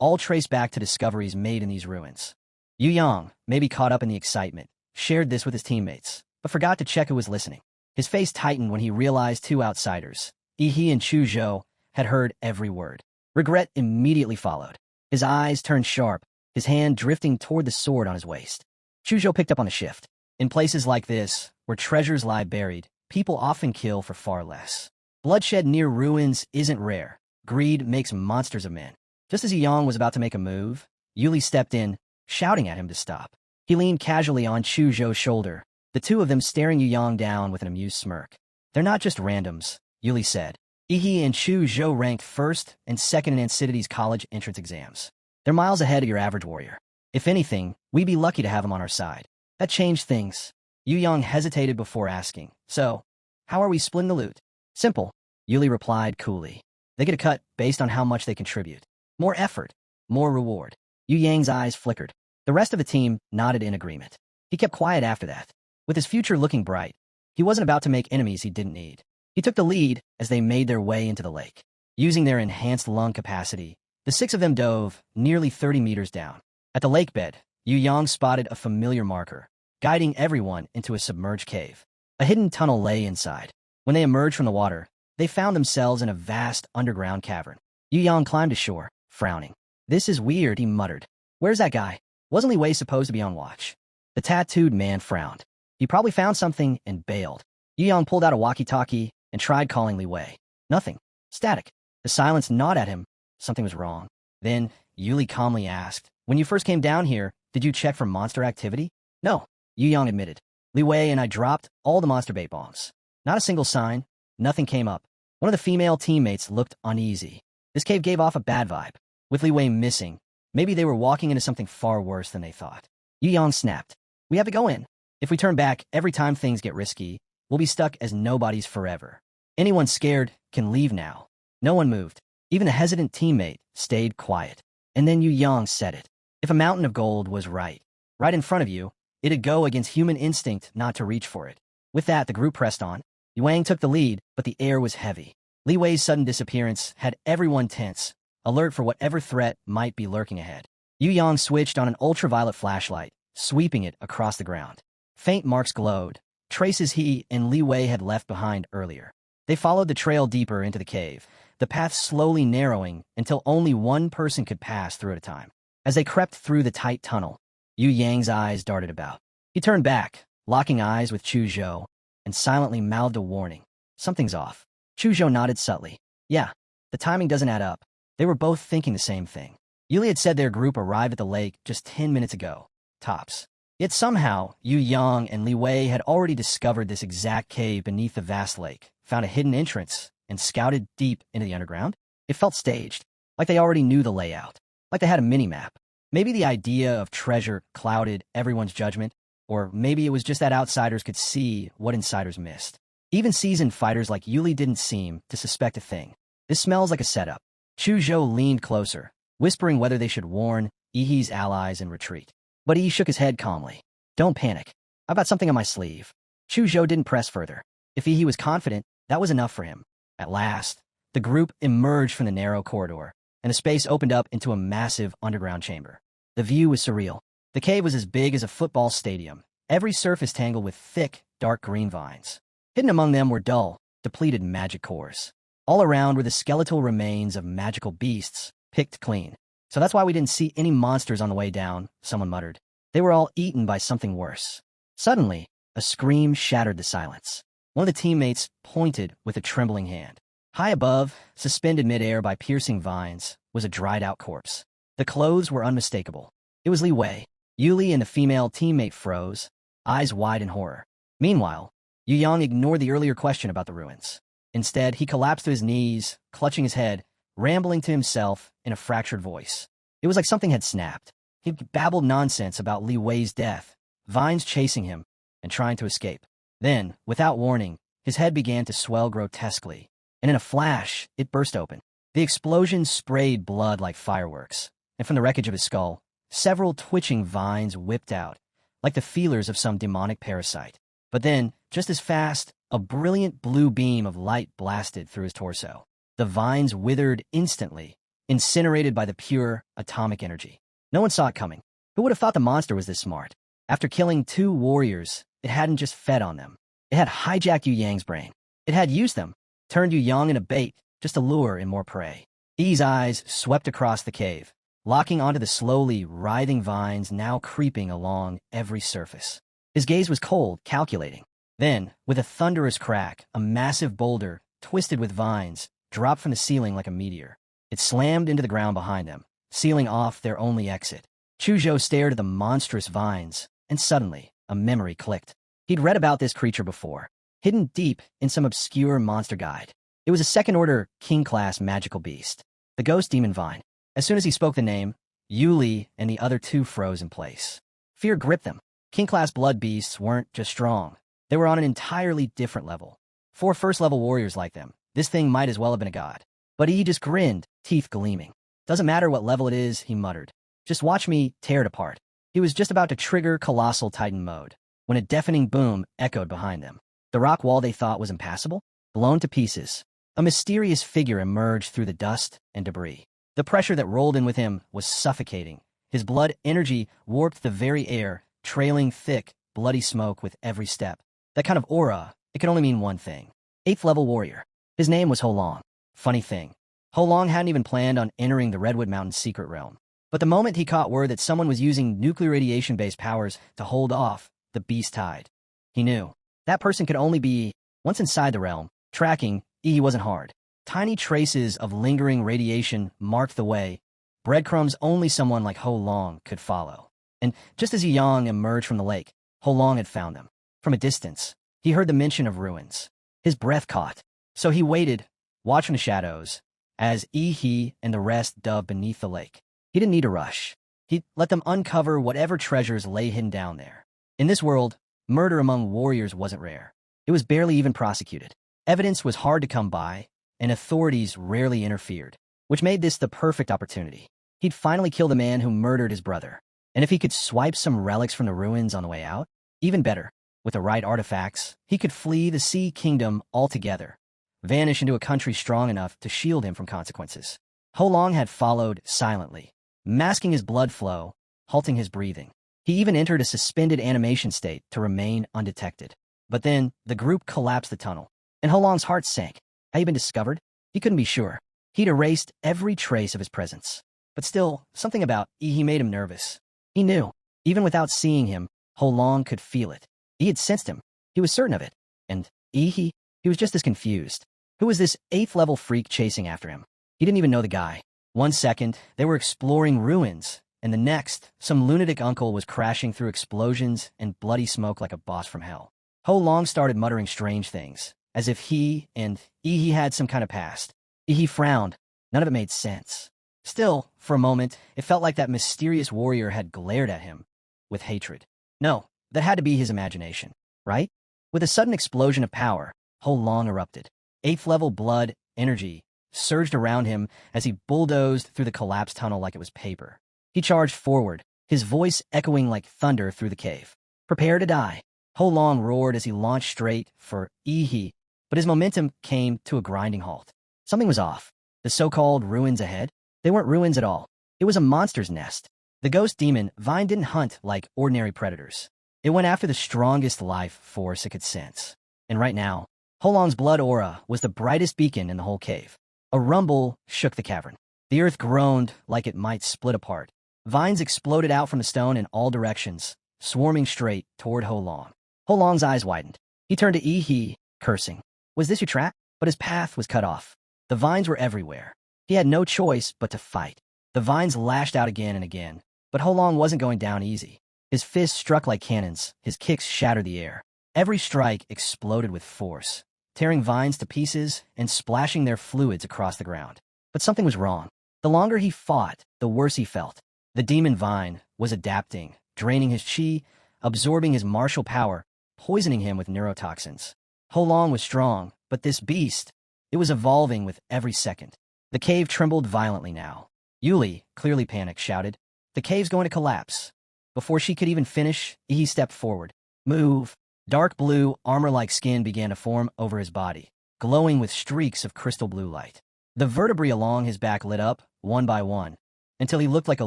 all trace back to discoveries made in these ruins." Yu Yang, maybe caught up in the excitement, shared this with his teammates, but forgot to check who was listening. His face tightened when he realized two outsiders, Yi and Chu Zhou, had heard every word. Regret immediately followed. His eyes turned sharp, his hand drifting toward the sword on his waist. Chu Zhou picked up on the shift. In places like this, where treasures lie buried, people often kill for far less. Bloodshed near ruins isn't rare. Greed makes monsters of men. Just as Yang was about to make a move, Yuli stepped in, shouting at him to stop. He leaned casually on Chu Zhou's shoulder, the two of them staring Yu Yang down with an amused smirk. "They're not just randoms," Yuli said. Yi and Chu Zhou ranked first and second in Ancidity's college entrance exams. They're miles ahead of your average warrior. If anything, we'd be lucky to have them on our side. That changed things. Yu Yang hesitated before asking, "So, how are we splitting the loot?" "Simple," Yuli replied coolly. "They get a cut based on how much they contribute. More effort, more reward." Yu Yang's eyes flickered. The rest of the team nodded in agreement. He kept quiet after that. With his future looking bright, he wasn't about to make enemies he didn't need. He took the lead as they made their way into the lake. Using their enhanced lung capacity, the six of them dove nearly 30 meters down. At the lake bed, Yu Yang spotted a familiar marker, guiding everyone into a submerged cave. A hidden tunnel lay inside. When they emerged from the water, they found themselves in a vast underground cavern. Yu Yang climbed ashore, frowning. "This is weird," he muttered. "Where's that guy? Wasn't Li Wei supposed to be on watch?" The tattooed man frowned. "He probably found something and bailed." Yu Yang pulled out a walkie-talkie and tried calling Li Wei. Nothing. Static. The silence gnawed at him. Something was wrong. Then, Yuli calmly asked, "When you first came down here, did you check for monster activity?" "No," Yu Yang admitted. "Li Wei and I dropped all the monster bait bombs. Not a single sign. Nothing came up." One of the female teammates looked uneasy. This cave gave off a bad vibe. With Li Wei missing, maybe they were walking into something far worse than they thought. Yu Yang snapped. "We have to go in. If we turn back every time things get risky, we'll be stuck as nobodies forever. Anyone scared can leave now." No one moved. Even a hesitant teammate stayed quiet. And then Yu Yang said it. If a mountain of gold was right in front of you, it'd go against human instinct not to reach for it. With that, the group pressed on. Yu Wang took the lead, but the air was heavy. Li Wei's sudden disappearance had everyone tense, alert for whatever threat might be lurking ahead. Yu Yang switched on an ultraviolet flashlight, sweeping it across the ground. Faint marks glowed, traces he and Li Wei had left behind earlier. They followed the trail deeper into the cave, the path slowly narrowing until only one person could pass through at a time. As they crept through the tight tunnel, Yu Yang's eyes darted about. He turned back, locking eyes with Chu Zhou, and silently mouthed a warning. "Something's off." Chu Zhou nodded subtly. "Yeah, the timing doesn't add up." They were both thinking the same thing. Yuli had said their group arrived at the lake just 10 minutes ago, tops. Yet somehow, Yu Yang and Li Wei had already discovered this exact cave beneath the vast lake, found a hidden entrance, and scouted deep into the underground. It felt staged, like they already knew the layout, like they had a mini-map. Maybe the idea of treasure clouded everyone's judgment, or maybe it was just that outsiders could see what insiders missed. Even seasoned fighters like Yuli didn't seem to suspect a thing. "This smells like a setup." Chu Zhou leaned closer, whispering whether they should warn Yi's allies and retreat. But Yi shook his head calmly. "Don't panic. I've got something on my sleeve." Chu Zhou didn't press further. If Yi was confident, That was enough for him. At last, the group emerged from the narrow corridor, and the space opened up into a massive underground chamber. The view was surreal. The cave was as big as a football stadium, every surface tangled with thick, dark green vines. Hidden among them were dull, depleted magic cores. All around were the skeletal remains of magical beasts, picked clean. So that's why we didn't see any monsters on the way down, someone muttered. They were all eaten by something worse. Suddenly, a scream shattered the silence. One of the teammates pointed with a trembling hand. High above, suspended midair by piercing vines, was a dried-out corpse. The clothes were unmistakable. It was Li Wei. Yuli and the female teammate froze, eyes wide in horror. Meanwhile, Yu Yang ignored the earlier question about the ruins. Instead, he collapsed to his knees, clutching his head, rambling to himself in a fractured voice. It was like something had snapped. He babbled nonsense about Li Wei's death, vines chasing him, and trying to escape. Then, without warning, his head began to swell grotesquely, and in a flash, it burst open. The explosion sprayed blood like fireworks, and from the wreckage of his skull, several twitching vines whipped out, like the feelers of some demonic parasite. But then, just as fast, a brilliant blue beam of light blasted through his torso. The vines withered instantly, incinerated by the pure atomic energy. No one saw it coming. Who would have thought the monster was this smart? After killing 2 warriors, it hadn't just fed on them. It had hijacked Yu Yang's brain. It had used them, turned Yu Yang into bait, just to lure in more prey. Yi's eyes swept across the cave, locking onto the slowly writhing vines now creeping along every surface. His gaze was cold, calculating. Then, with a thunderous crack, a massive boulder, twisted with vines, dropped from the ceiling like a meteor. It slammed into the ground behind them, sealing off their only exit. Chuzhou stared at the monstrous vines, and suddenly, a memory clicked. He'd read about this creature before, hidden deep in some obscure monster guide. It was a second-order, king-class magical beast, the ghost demon vine. As soon as he spoke the name, Yuli and the other 2 froze in place. Fear gripped them. King-class blood beasts weren't just strong. They were on an entirely different level. 4 first-level warriors like them, this thing might as well have been a god. But he just grinned, teeth gleaming. Doesn't matter what level it is, he muttered. Just watch me tear it apart. He was just about to trigger Colossal Titan mode, when a deafening boom echoed behind them. The rock wall they thought was impassable, blown to pieces. A mysterious figure emerged through the dust and debris. The pressure that rolled in with him was suffocating. His blood energy warped the very air, trailing thick, bloody smoke with every step. That kind of aura, it could only mean one thing. 8th level warrior. His name was Ho Long. Funny thing, Ho Long hadn't even planned on entering the Redwood Mountains secret realm. But the moment he caught word that someone was using nuclear radiation-based powers to hold off the beast tide, he knew. That person could only be, once inside the realm, tracking, he wasn't hard. Tiny traces of lingering radiation marked the way, breadcrumbs only someone like Ho Long could follow. And just as Yang emerged from the lake, Ho Long had found them. From a distance, he heard the mention of ruins. His breath caught. So he waited, watching the shadows, as he and the rest dug beneath the lake. He didn't need to rush. He let them uncover whatever treasures lay hidden down there. In this world, murder among warriors wasn't rare. It was barely even prosecuted. Evidence was hard to come by, and authorities rarely interfered, which made this the perfect opportunity. He'd finally kill the man who murdered his brother. And if he could swipe some relics from the ruins on the way out, even better. With the right artifacts, he could flee the Sea Kingdom altogether, vanish into a country strong enough to shield him from consequences. Ho Long had followed silently, masking his blood flow, halting his breathing. He even entered a suspended animation state to remain undetected. But then, the group collapsed the tunnel, and Ho Long's heart sank. Had he been discovered? He couldn't be sure. He'd erased every trace of his presence. But still, something about he made him nervous. He knew, even without seeing him, Ho Long could feel it. He had sensed him. He was certain of it. And he was just as confused. Who was this 8th level freak chasing after him? He didn't even know the guy. One second, they were exploring ruins, and the next, some lunatic uncle was crashing through explosions and bloody smoke like a boss from hell. Ho Long started muttering strange things, as if he had some kind of past. He frowned. None of it made sense. Still, for a moment, it felt like that mysterious warrior had glared at him with hatred. No, that had to be his imagination, right? With a sudden explosion of power, Ho Long erupted. 8th level blood, energy, surged around him as he bulldozed through the collapsed tunnel like it was paper. He charged forward, his voice echoing like thunder through the cave. Prepare to die. Ho Long roared as he launched straight for Ihi, but his momentum came to a grinding halt. Something was off. The so-called ruins ahead? They weren't ruins at all. It was a monster's nest. The ghost demon Vine didn't hunt like ordinary predators. It went after the strongest life force it could sense. And right now, Holong's blood aura was the brightest beacon in the whole cave. A rumble shook the cavern. The earth groaned like it might split apart. Vines exploded out from the stone in all directions, swarming straight toward Holong. Holong's eyes widened. He turned to Yi, cursing. Was this your trap? But his path was cut off. The vines were everywhere. He had no choice but to fight. The vines lashed out again and again, but Holong wasn't going down easy. His fists struck like cannons, his kicks shattered the air. Every strike exploded with force, tearing vines to pieces and splashing their fluids across the ground. But something was wrong. The longer he fought, the worse he felt. The demon vine was adapting, draining his chi, absorbing his martial power, poisoning him with neurotoxins. Holong was strong, but this beast, it was evolving with every second. The cave trembled violently now. Yuli, clearly panicked, shouted, "The cave's going to collapse." Before she could even finish, he stepped forward. "Move." Dark blue, armor-like skin began to form over his body, glowing with streaks of crystal blue light. The vertebrae along his back lit up, one by one, until he looked like a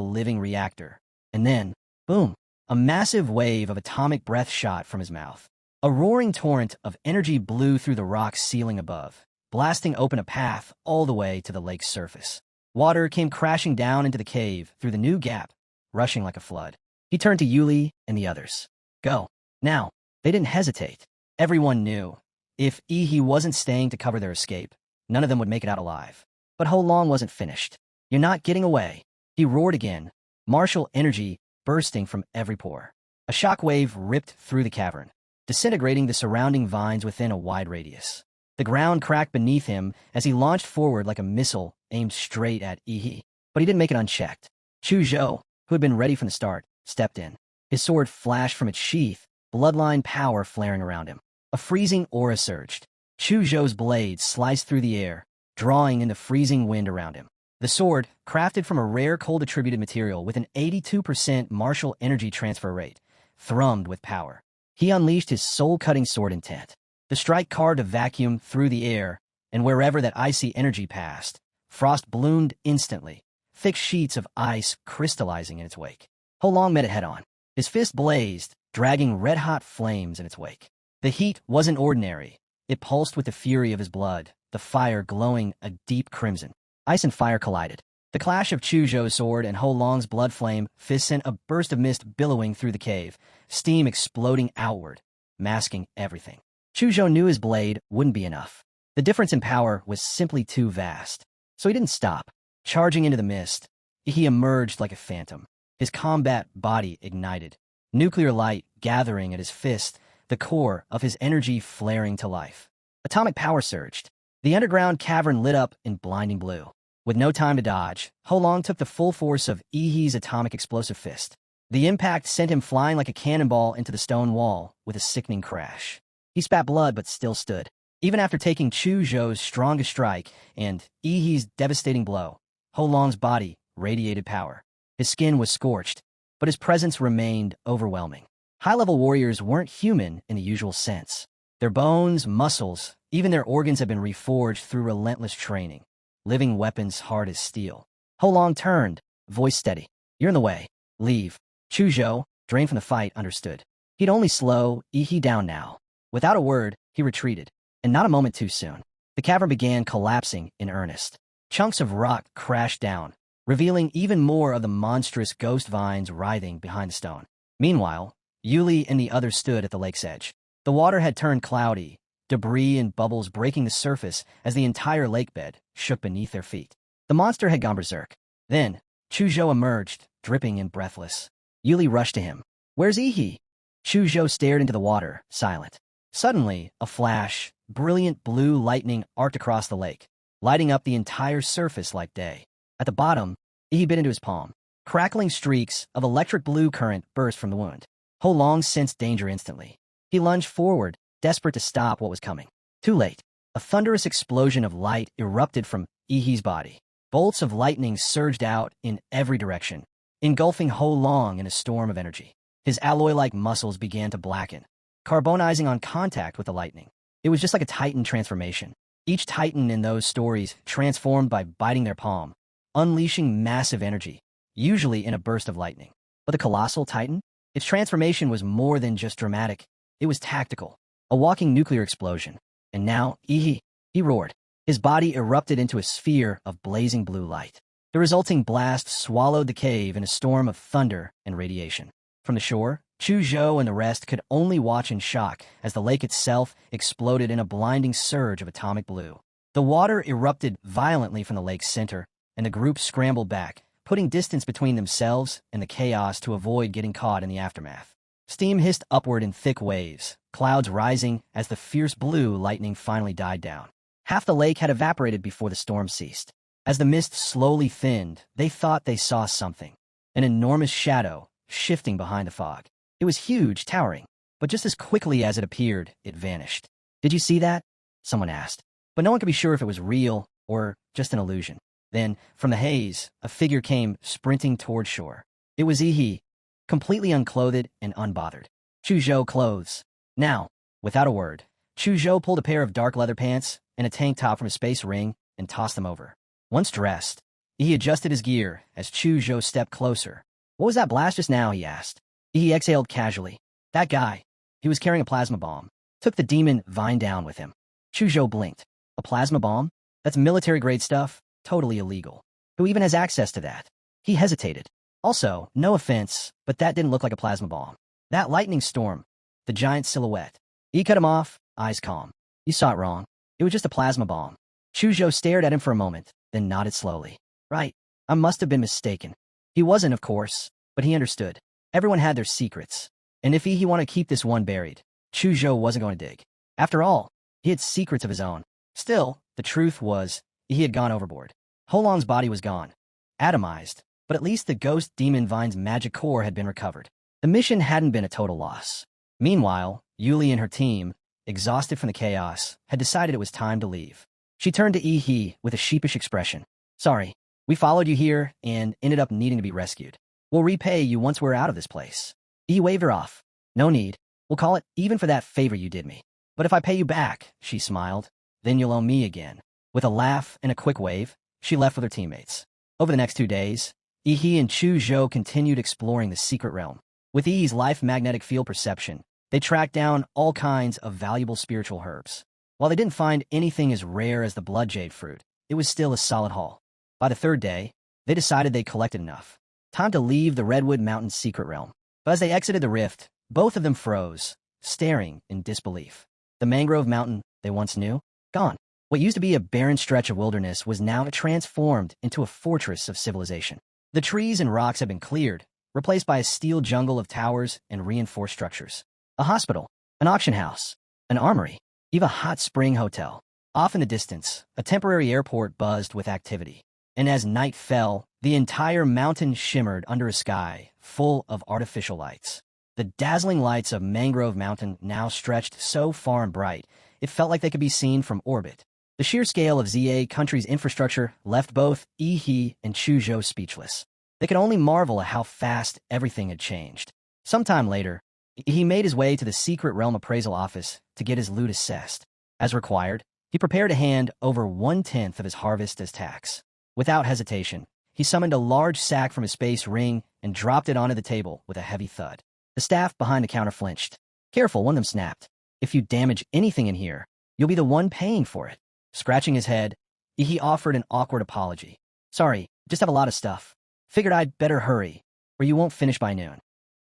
living reactor. And then, boom, a massive wave of atomic breath shot from his mouth. A roaring torrent of energy blew through the rock ceiling above, blasting open a path all the way to the lake's surface. Water came crashing down into the cave through the new gap, rushing like a flood. He turned to Yuli and the others. "Go. Now." They didn't hesitate. Everyone knew. If Yi wasn't staying to cover their escape, none of them would make it out alive. But Holong wasn't finished. "You're not getting away." He roared again, martial energy bursting from every pore. A shockwave ripped through the cavern, disintegrating the surrounding vines within a wide radius. The ground cracked beneath him as he launched forward like a missile aimed straight at Yi. But he didn't make it unchecked. Chu Zhou, who had been ready from the start, stepped in. His sword flashed from its sheath, bloodline power flaring around him. A freezing aura surged. Chu Zhou's blade sliced through the air, drawing in the freezing wind around him. The sword, crafted from a rare cold-attributed material with an 82% martial energy transfer rate, thrummed with power. He unleashed his soul-cutting sword intent. The strike carved a vacuum through the air, and wherever that icy energy passed, frost bloomed instantly, thick sheets of ice crystallizing in its wake. Holong met it head-on. His fist blazed, dragging red-hot flames in its wake. The heat wasn't ordinary. It pulsed with the fury of his blood, the fire glowing a deep crimson. Ice and fire collided. The clash of Chu Zhou's sword and Holong's blood flame fist sent a burst of mist billowing through the cave, steam exploding outward, masking everything. Chu Zhou knew his blade wouldn't be enough. The difference in power was simply too vast. So he didn't stop. Charging into the mist, he emerged like a phantom. His combat body ignited. Nuclear light gathering at his fist, the core of his energy flaring to life. Atomic power surged. The underground cavern lit up in blinding blue. With no time to dodge, Holong took the full force of Yi's atomic explosive fist. The impact sent him flying like a cannonball into the stone wall with a sickening crash. He spat blood but still stood. Even after taking Chu Zhou's strongest strike and Yi's devastating blow, Holong's body radiated power. His skin was scorched, but his presence remained overwhelming. High-level warriors weren't human in the usual sense. Their bones, muscles, even their organs had been reforged through relentless training, living weapons hard as steel. Holong turned, voice steady. "You're in the way. Leave." Chu Zhou, drained from the fight, understood. He'd only slow Yi down now. Without a word, he retreated, and not a moment too soon. The cavern began collapsing in earnest. Chunks of rock crashed down, revealing even more of the monstrous ghost vines writhing behind the stone. Meanwhile, Yuli and the others stood at the lake's edge. The water had turned cloudy, debris and bubbles breaking the surface as the entire lake bed shook beneath their feet. The monster had gone berserk. Then, Chu Zhou emerged, dripping and breathless. Yuli rushed to him. "Where's Yi?" Chu Zhou stared into the water, silent. Suddenly, a flash, brilliant blue lightning arced across the lake, lighting up the entire surface like day. At the bottom, Yi bit into his palm. Crackling streaks of electric blue current burst from the wound. Holong sensed danger instantly. He lunged forward, desperate to stop what was coming. Too late. A thunderous explosion of light erupted from Yi's body. Bolts of lightning surged out in every direction, engulfing Holong in a storm of energy. His alloy-like muscles began to blacken, carbonizing on contact with the lightning. It was just like a Titan transformation. Each Titan in those stories transformed by biting their palm, unleashing massive energy, usually in a burst of lightning. But the colossal Titan? Its transformation was more than just dramatic. It was tactical, a walking nuclear explosion. And now, he roared. His body erupted into a sphere of blazing blue light. The resulting blast swallowed the cave in a storm of thunder and radiation. From the shore, Chu Zhou and the rest could only watch in shock as the lake itself exploded in a blinding surge of atomic blue. The water erupted violently from the lake's center, and the group scrambled back, putting distance between themselves and the chaos to avoid getting caught in the aftermath. Steam hissed upward in thick waves, clouds rising as the fierce blue lightning finally died down. Half the lake had evaporated before the storm ceased. As the mist slowly thinned, they thought they saw something. An enormous shadow, shifting behind the fog. It was huge, towering, but just as quickly as it appeared, it vanished. "Did you see that?" someone asked. But no one could be sure if it was real or just an illusion. Then, from the haze, a figure came sprinting toward shore. It was Yi, completely unclothed and unbothered. Chu Zhou clothes. Now, without a word, Chu Zhou pulled a pair of dark leather pants and a tank top from his space ring and tossed them over. Once dressed, he adjusted his gear as Chu Zhou stepped closer. "What was that blast just now?" he asked. He exhaled casually. "That guy. He was carrying a plasma bomb. Took the demon vine down with him." Chu Zhou blinked. "A plasma bomb? That's military-grade stuff. Totally illegal. Who even has access to that?" He hesitated. "Also, no offense, but that didn't look like a plasma bomb. That lightning storm, the giant silhouette." He cut him off, eyes calm. "You saw it wrong. It was just a plasma bomb." Chu Zhou stared at him for a moment, then nodded slowly. "Right. I must have been mistaken." He wasn't, of course, but he understood. Everyone had their secrets, and if he wanted to keep this one buried, Chu Zhou wasn't going to dig. After all, he had secrets of his own. Still, the truth was, he had gone overboard. Holong's body was gone, atomized, but at least the ghost demon vine's magic core had been recovered. The mission hadn't been a total loss. Meanwhile, Yuli and her team, exhausted from the chaos, had decided it was time to leave. She turned to Yi with a sheepish expression. "Sorry, we followed you here and ended up needing to be rescued. We'll repay you once we're out of this place." Yi waved her off. "No need. We'll call it even for that favor you did me. But if I pay you back," she smiled, "then you'll owe me again." With a laugh and a quick wave, she left with her teammates. Over the next 2 days, Yi and Chu Zhou continued exploring the secret realm. With Yi's life magnetic field perception, they tracked down all kinds of valuable spiritual herbs. While they didn't find anything as rare as the blood jade fruit, it was still a solid haul. By the 3rd day, they decided they'd collected enough. Time to leave the Redwood Mountain's secret realm. But as they exited the rift, both of them froze, staring in disbelief. The mangrove mountain they once knew, gone. What used to be a barren stretch of wilderness was now transformed into a fortress of civilization. The trees and rocks had been cleared, replaced by a steel jungle of towers and reinforced structures. A hospital, an auction house, an armory, even a hot spring hotel. Off in the distance, a temporary airport buzzed with activity. And as night fell, the entire mountain shimmered under a sky full of artificial lights. The dazzling lights of Mangrove Mountain now stretched so far and bright, it felt like they could be seen from orbit. The sheer scale of ZA country's infrastructure left both Yi and Chu Zhou speechless. They could only marvel at how fast everything had changed. Sometime later, he made his way to the secret realm appraisal office to get his loot assessed. As required, he prepared to hand over 1/10 of his harvest as tax. Without hesitation, he summoned a large sack from his space ring and dropped it onto the table with a heavy thud. The staff behind the counter flinched. "Careful," one of them snapped. "If you damage anything in here, you'll be the one paying for it." Scratching his head, he offered an awkward apology. "Sorry, just have a lot of stuff. Figured I'd better hurry, or you won't finish by noon."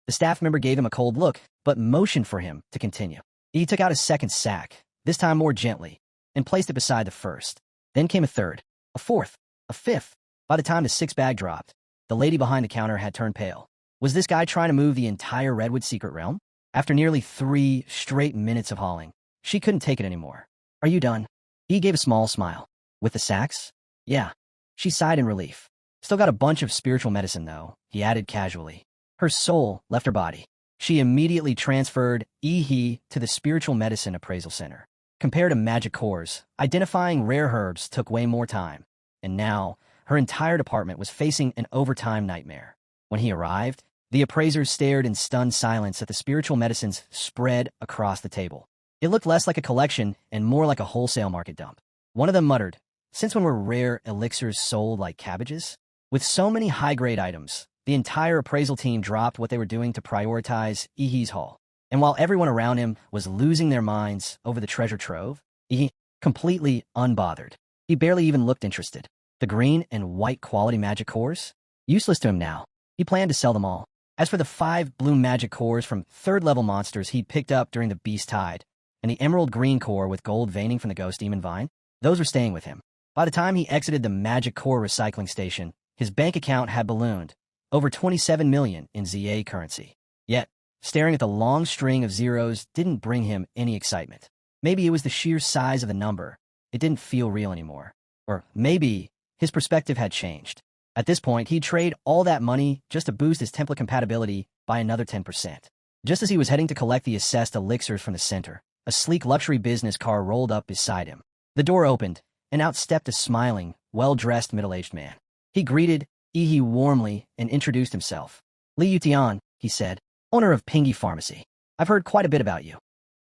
The staff member gave him a cold look, but motioned for him to continue. He took out a second sack, this time more gently, and placed it beside the first. Then came a third, a fourth, a fifth. By the time the 6th bag dropped, the lady behind the counter had turned pale. Was this guy trying to move the entire Redwood secret realm? After nearly 3 straight minutes of hauling, she couldn't take it anymore. "Are you done?" He gave a small smile. "With the sacks?" "Yeah." She sighed in relief. "Still got a bunch of spiritual medicine, though," he added casually. Her soul left her body. She immediately transferred Yi to the Spiritual Medicine Appraisal Center. Compared to magic cores, identifying rare herbs took way more time. And now, her entire department was facing an overtime nightmare. When he arrived, the appraisers stared in stunned silence at the spiritual medicines spread across the table. It looked less like a collection and more like a wholesale market dump. One of them muttered, "Since when were rare elixirs sold like cabbages?" With so many high-grade items, the entire appraisal team dropped what they were doing to prioritize Ihi's haul. And while everyone around him was losing their minds over the treasure trove, Ihi, completely unbothered. He barely even looked interested. The green and white quality magic cores? Useless to him now. He planned to sell them all. As for the 5 blue magic cores from third-level monsters he'd picked up during the Beast Tide, and the emerald green core with gold veining from the Ghost Demon Vine, those were staying with him. By the time he exited the magic core recycling station, his bank account had ballooned, over 27 million in ZA currency. Yet, staring at the long string of zeros didn't bring him any excitement. Maybe it was the sheer size of the number. It didn't feel real anymore. Or maybe his perspective had changed. At this point, he'd trade all that money just to boost his template compatibility by another 10%. Just as he was heading to collect the assessed elixirs from the center, a sleek luxury business car rolled up beside him. The door opened, and out stepped a smiling, well-dressed middle-aged man. He greeted Ihi warmly and introduced himself. "Li Yutian," he said, "owner of Pingy Pharmacy. I've heard quite a bit about you."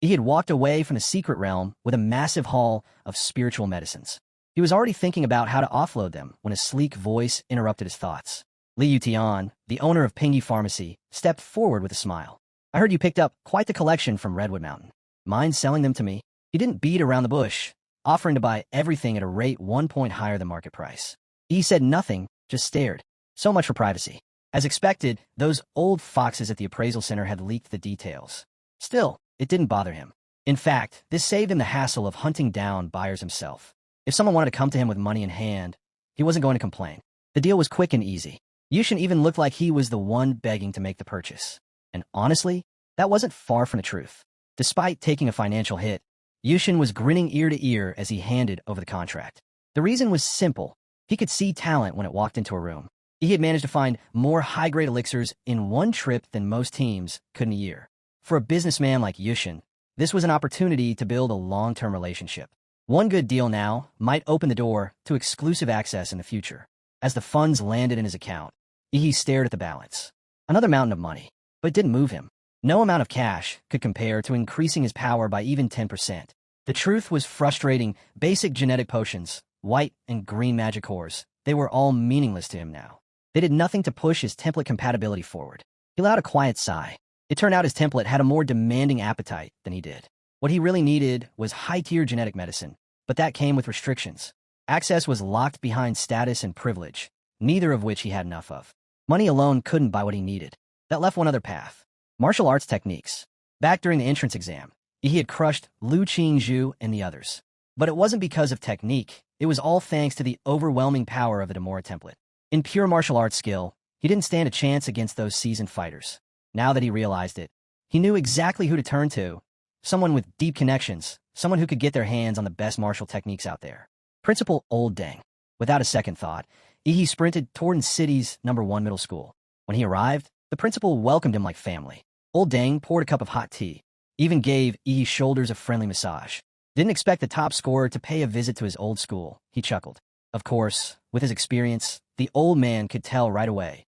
He had walked away from the secret realm with a massive haul of spiritual medicines. He was already thinking about how to offload them when a sleek voice interrupted his thoughts. Li Yutian, the owner of Pingy Pharmacy, stepped forward with a smile. "I heard you picked up quite the collection from Redwood Mountain. Mind selling them to me?" He didn't beat around the bush, offering to buy everything at a rate 1 point higher than market price. He said nothing, just stared. So much for privacy. As expected, those old foxes at the appraisal center had leaked the details. Still, it didn't bother him. In fact, this saved him the hassle of hunting down buyers himself. If someone wanted to come to him with money in hand, he wasn't going to complain. The deal was quick and easy. Yushin even looked like he was the one begging to make the purchase. And honestly, that wasn't far from the truth. Despite taking a financial hit, Yushin was grinning ear to ear as he handed over the contract. The reason was simple. He could see talent when it walked into a room. He had managed to find more high-grade elixirs in one trip than most teams could in a year. For a businessman like Yushin, this was an opportunity to build a long-term relationship. One good deal now might open the door to exclusive access in the future. As the funds landed in his account, he stared at the balance. Another mountain of money, but it didn't move him. No amount of cash could compare to increasing his power by even 10%. The truth was frustrating. Basic genetic potions, white and green magic cores, they were all meaningless to him now. They did nothing to push his template compatibility forward. He let out a quiet sigh. It turned out his template had a more demanding appetite than he did. What he really needed was high-tier genetic medicine, but that came with restrictions. Access was locked behind status and privilege, neither of which he had enough of. Money alone couldn't buy what he needed. That left one other path. Martial arts techniques. Back during the entrance exam, he had crushed Lu Qingzhu and the others. But it wasn't because of technique. It was all thanks to the overwhelming power of the Demora template. In pure martial arts skill, he didn't stand a chance against those seasoned fighters. Now that he realized it, he knew exactly who to turn to. Someone with deep connections, someone who could get their hands on the best martial techniques out there. Principal Old Deng. Without a second thought, he sprinted toward the city's #1 middle school. When he arrived, the principal welcomed him like family. Old Deng poured a cup of hot tea, even gave Ihi's shoulders a friendly massage. Didn't expect the top scorer to pay a visit to his old school, he chuckled. Of course, with his experience, the old man could tell right away.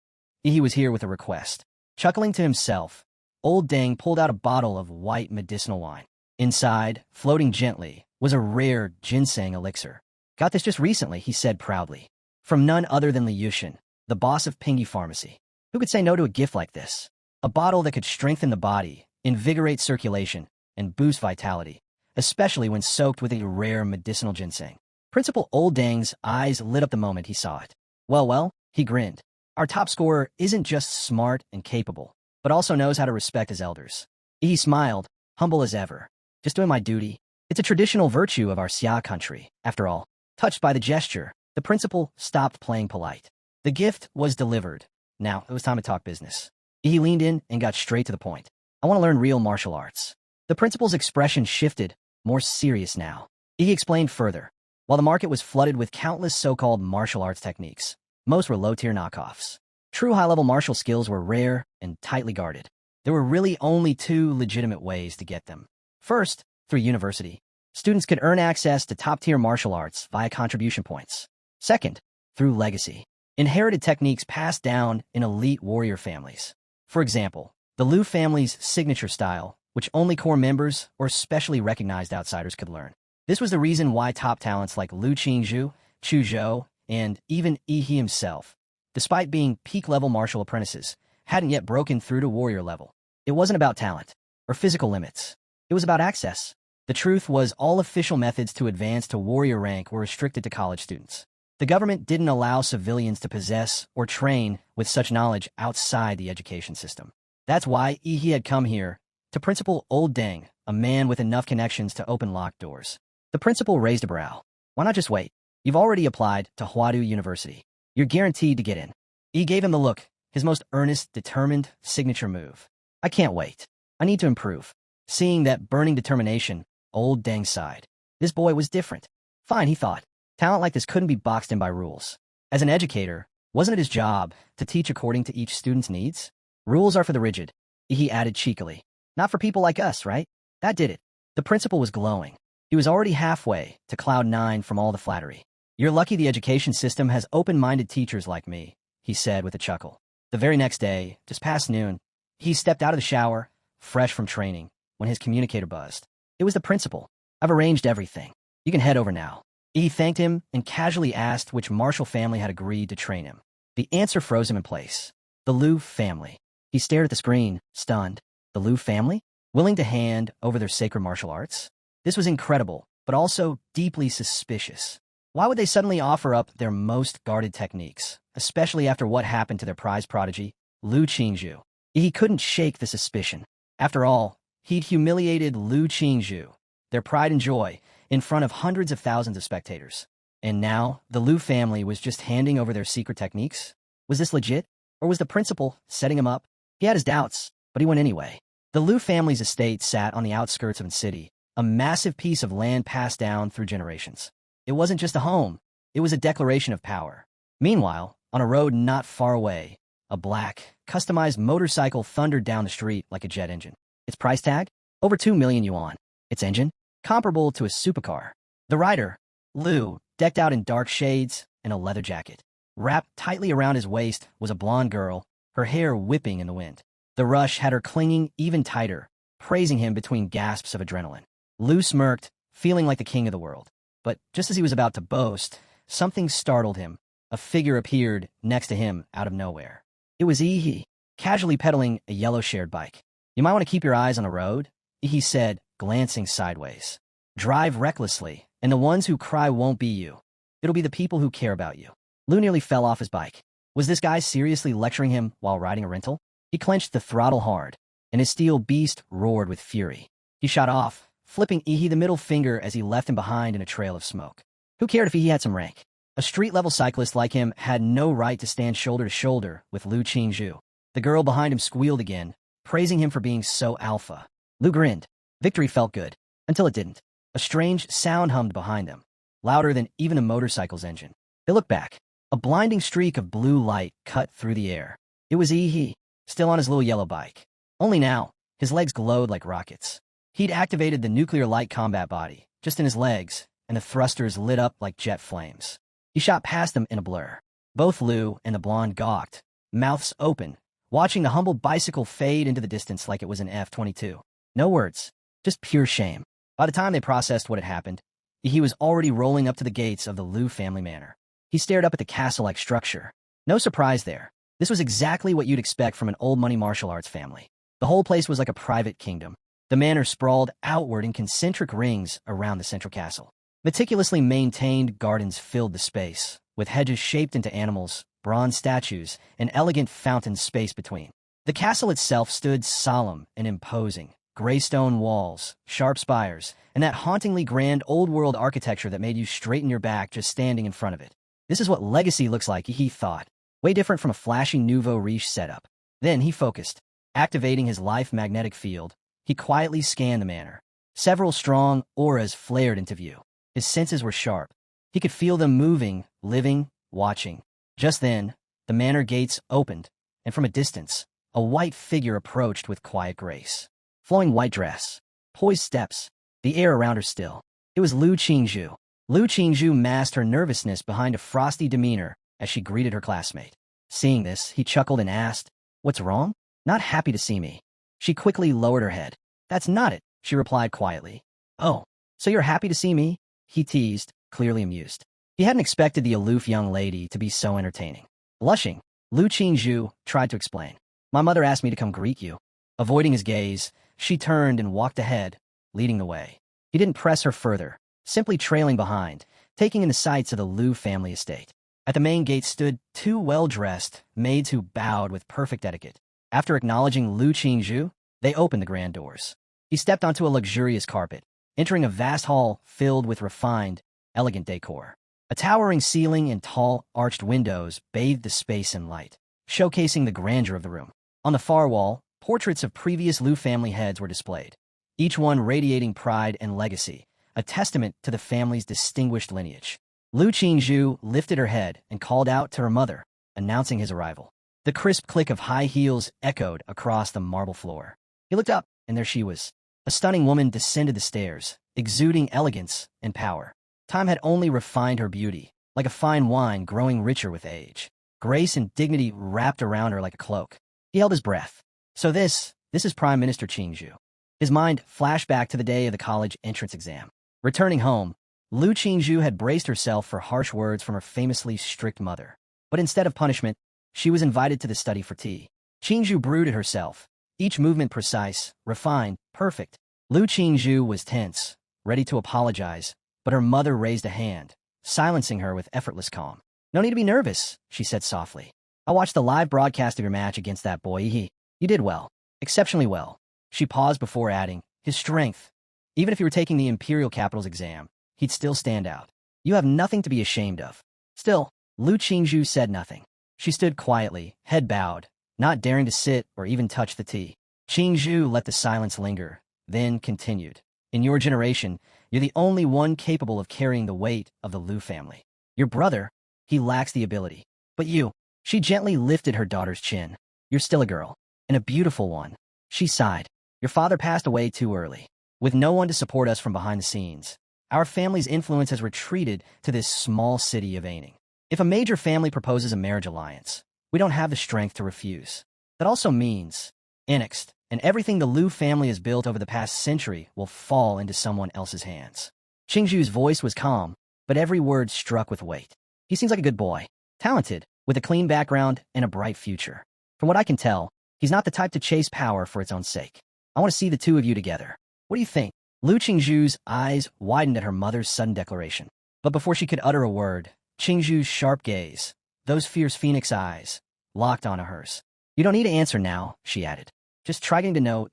Ihi was here with a request. Chuckling to himself, Old Deng pulled out a bottle of white medicinal wine. Inside, floating gently, was a rare ginseng elixir. "Got this just recently," he said proudly. From none other than Li Yushin, the boss of Pingy Pharmacy. Who could say no to a gift like this? A bottle that could strengthen the body, invigorate circulation, and boost vitality, especially when soaked with a rare medicinal ginseng. Principal Old Deng's eyes lit up the moment he saw it. Well, he grinned. Our top scorer isn't just smart and capable, but also knows how to respect his elders. He smiled, humble as ever. "Just doing my duty. It's a traditional virtue of our Xia country, after all." Touched by the gesture, the principal stopped playing polite. The gift was delivered. Now, it was time to talk business. He leaned in and got straight to the point. "I want to learn real martial arts." The principal's expression shifted, more serious now. He explained further. While the market was flooded with countless so-called martial arts techniques, most were low-tier knockoffs. True high-level martial skills were rare and tightly guarded. There were really only 2 legitimate ways to get them. First, through university. Students could earn access to top-tier martial arts via contribution points. Second, through legacy. Inherited techniques passed down in elite warrior families. For example, the Liu family's signature style, which only core members or specially recognized outsiders could learn. This was the reason why top talents like Lu Qingzhu, Chu Zhou, and even Yi He himself, despite being peak-level martial apprentices, hadn't yet broken through to warrior level. It wasn't about talent or physical limits. It was about access. The truth was all official methods to advance to warrior rank were restricted to college students. The government didn't allow civilians to possess or train with such knowledge outside the education system. That's why Yi He had come here, to Principal Old Deng, a man with enough connections to open locked doors. The principal raised a brow. Why not just wait? You've already applied to Huadu University. You're guaranteed to get in. He gave him the look, his most earnest, determined signature move. I can't wait. I need to improve. Seeing that burning determination, Old Deng sighed. This boy was different. Fine, he thought. Talent like this couldn't be boxed in by rules. As an educator, wasn't it his job to teach according to each student's needs? Rules are for the rigid, he added cheekily. Not for people like us, right? That did it. The principal was glowing. He was already halfway to cloud nine from all the flattery. You're lucky the education system has open-minded teachers like me, he said with a chuckle. The very next day, just past noon, he stepped out of the shower, fresh from training, when his communicator buzzed. It was the principal. I've arranged everything. You can head over now. He thanked him and casually asked which martial family had agreed to train him. The answer froze him in place. The Liu family. He stared at the screen, stunned. The Liu family? Willing to hand over their sacred martial arts? This was incredible, but also deeply suspicious. Why would they suddenly offer up their most guarded techniques, especially after what happened to their prize prodigy, Lu Qingzhu? He couldn't shake the suspicion. After all, he'd humiliated Lu Qingzhu, their pride and joy, in front of hundreds of thousands of spectators. And now, the Liu family was just handing over their secret techniques? Was this legit? Or was the principal setting him up? He had his doubts, but he went anyway. The Liu family's estate sat on the outskirts of a city, a massive piece of land passed down through generations. It wasn't just a home, it was a declaration of power. Meanwhile, on a road not far away, a black, customized motorcycle thundered down the street like a jet engine. Its price tag? Over 2 million yuan. Its engine? Comparable to a supercar. The rider, Liu, decked out in dark shades and a leather jacket. Wrapped tightly around his waist was a blonde girl, her hair whipping in the wind. The rush had her clinging even tighter, praising him between gasps of adrenaline. Liu smirked, feeling like the king of the world. But just as he was about to boast, something startled him. A figure appeared next to him out of nowhere. It was Yi He, casually pedaling a yellow shared bike. You might want to keep your eyes on the road, Yi He said, glancing sideways. Drive recklessly, and the ones who cry won't be you. It'll be the people who care about you. Liu nearly fell off his bike. Was this guy seriously lecturing him while riding a rental? He clenched the throttle hard, and his steel beast roared with fury. He shot off, flipping Yi He the middle finger as he left him behind in a trail of smoke. Who cared if he had some rank? A street-level cyclist like him had no right to stand shoulder to shoulder with Lu Qingzhu. The girl behind him squealed again, praising him for being so alpha. Liu grinned. Victory felt good, until it didn't. A strange sound hummed behind them, louder than even a motorcycle's engine. They looked back. A blinding streak of blue light cut through the air. It was Yi He, still on his little yellow bike. Only now, his legs glowed like rockets. He'd activated the nuclear light combat body, just in his legs, and the thrusters lit up like jet flames. He shot past them in a blur. Both Liu and the blonde gawked, mouths open, watching the humble bicycle fade into the distance like it was an F-22. No words, just pure shame. By the time they processed what had happened, he was already rolling up to the gates of the Liu family manor. He stared up at the castle-like structure. No surprise there. This was exactly what you'd expect from an old-money martial arts family. The whole place was like a private kingdom. The manor sprawled outward in concentric rings around the central castle. Meticulously maintained gardens filled the space, with hedges shaped into animals, bronze statues, and elegant fountains spaced between. The castle itself stood solemn and imposing, gray stone walls, sharp spires, and that hauntingly grand old-world architecture that made you straighten your back just standing in front of it. This is what legacy looks like, he thought. Way different from a flashy nouveau riche setup. Then he focused. Activating his life magnetic field, he quietly scanned the manor. Several strong auras flared into view. His senses were sharp. He could feel them moving, living, watching. Just then, the manor gates opened, and from a distance, a white figure approached with quiet grace. Flowing white dress, poised steps, the air around her still. It was Lu Qingzhu. Lu Qingzhu masked her nervousness behind a frosty demeanor as she greeted her classmate. Seeing this, he chuckled and asked, "What's wrong?" "Not happy to see me." She quickly lowered her head. That's not it, she replied quietly. Oh, so you're happy to see me? He teased, clearly amused. He hadn't expected the aloof young lady to be so entertaining. Blushing, Lu Qingzhu tried to explain. My mother asked me to come greet you. Avoiding his gaze, she turned and walked ahead, leading the way. He didn't press her further, simply trailing behind, taking in the sights of the Lu family estate. At the main gate stood two well-dressed maids who bowed with perfect etiquette. After acknowledging Lu Qingzhu, they opened the grand doors. He stepped onto a luxurious carpet, entering a vast hall filled with refined, elegant decor. A towering ceiling and tall, arched windows bathed the space in light, showcasing the grandeur of the room. On the far wall, portraits of previous Lu family heads were displayed, each one radiating pride and legacy, a testament to the family's distinguished lineage. Lu Qingzhu lifted her head and called out to her mother, announcing his arrival. The crisp click of high heels echoed across the marble floor. He looked up, and there she was. A stunning woman descended the stairs, exuding elegance and power. Time had only refined her beauty, like a fine wine growing richer with age. Grace and dignity wrapped around her like a cloak. He held his breath. So this is Prime Minister Qingzhu. His mind flashed back to the day of the college entrance exam. Returning home, Lu Qingzhu had braced herself for harsh words from her famously strict mother. But instead of punishment, she was invited to the study for tea. Qingzhu brewed it herself, each movement precise, refined, perfect. Lu Qingzhu was tense, ready to apologize, but her mother raised a hand, silencing her with effortless calm. No need to be nervous, she said softly. I watched the live broadcast of your match against that boy. You did well. Exceptionally well. She paused before adding, his strength. Even if you were taking the Imperial Capital's exam, he'd still stand out. You have nothing to be ashamed of. Still, Lu Qingzhu said nothing. She stood quietly, head bowed, not daring to sit or even touch the tea. Qingzhu let the silence linger, then continued. In your generation, you're the only one capable of carrying the weight of the Lu family. Your brother, he lacks the ability. But you, she gently lifted her daughter's chin. You're still a girl, and a beautiful one. She sighed. Your father passed away too early. With no one to support us from behind the scenes, our family's influence has retreated to this small city of Aining. If a major family proposes a marriage alliance, we don't have the strength to refuse. That also means, annexed, and everything the Lu family has built over the past century will fall into someone else's hands. Qingzhu's voice was calm, but every word struck with weight. He seems like a good boy, talented, with a clean background and a bright future. From what I can tell, he's not the type to chase power for its own sake. I want to see the two of you together. What do you think? Lu Qingzhu's eyes widened at her mother's sudden declaration. But before she could utter a word, Qingzhu's sharp gaze, those fierce phoenix eyes, locked onto hers. You don't need to answer now, she added. Just try getting to know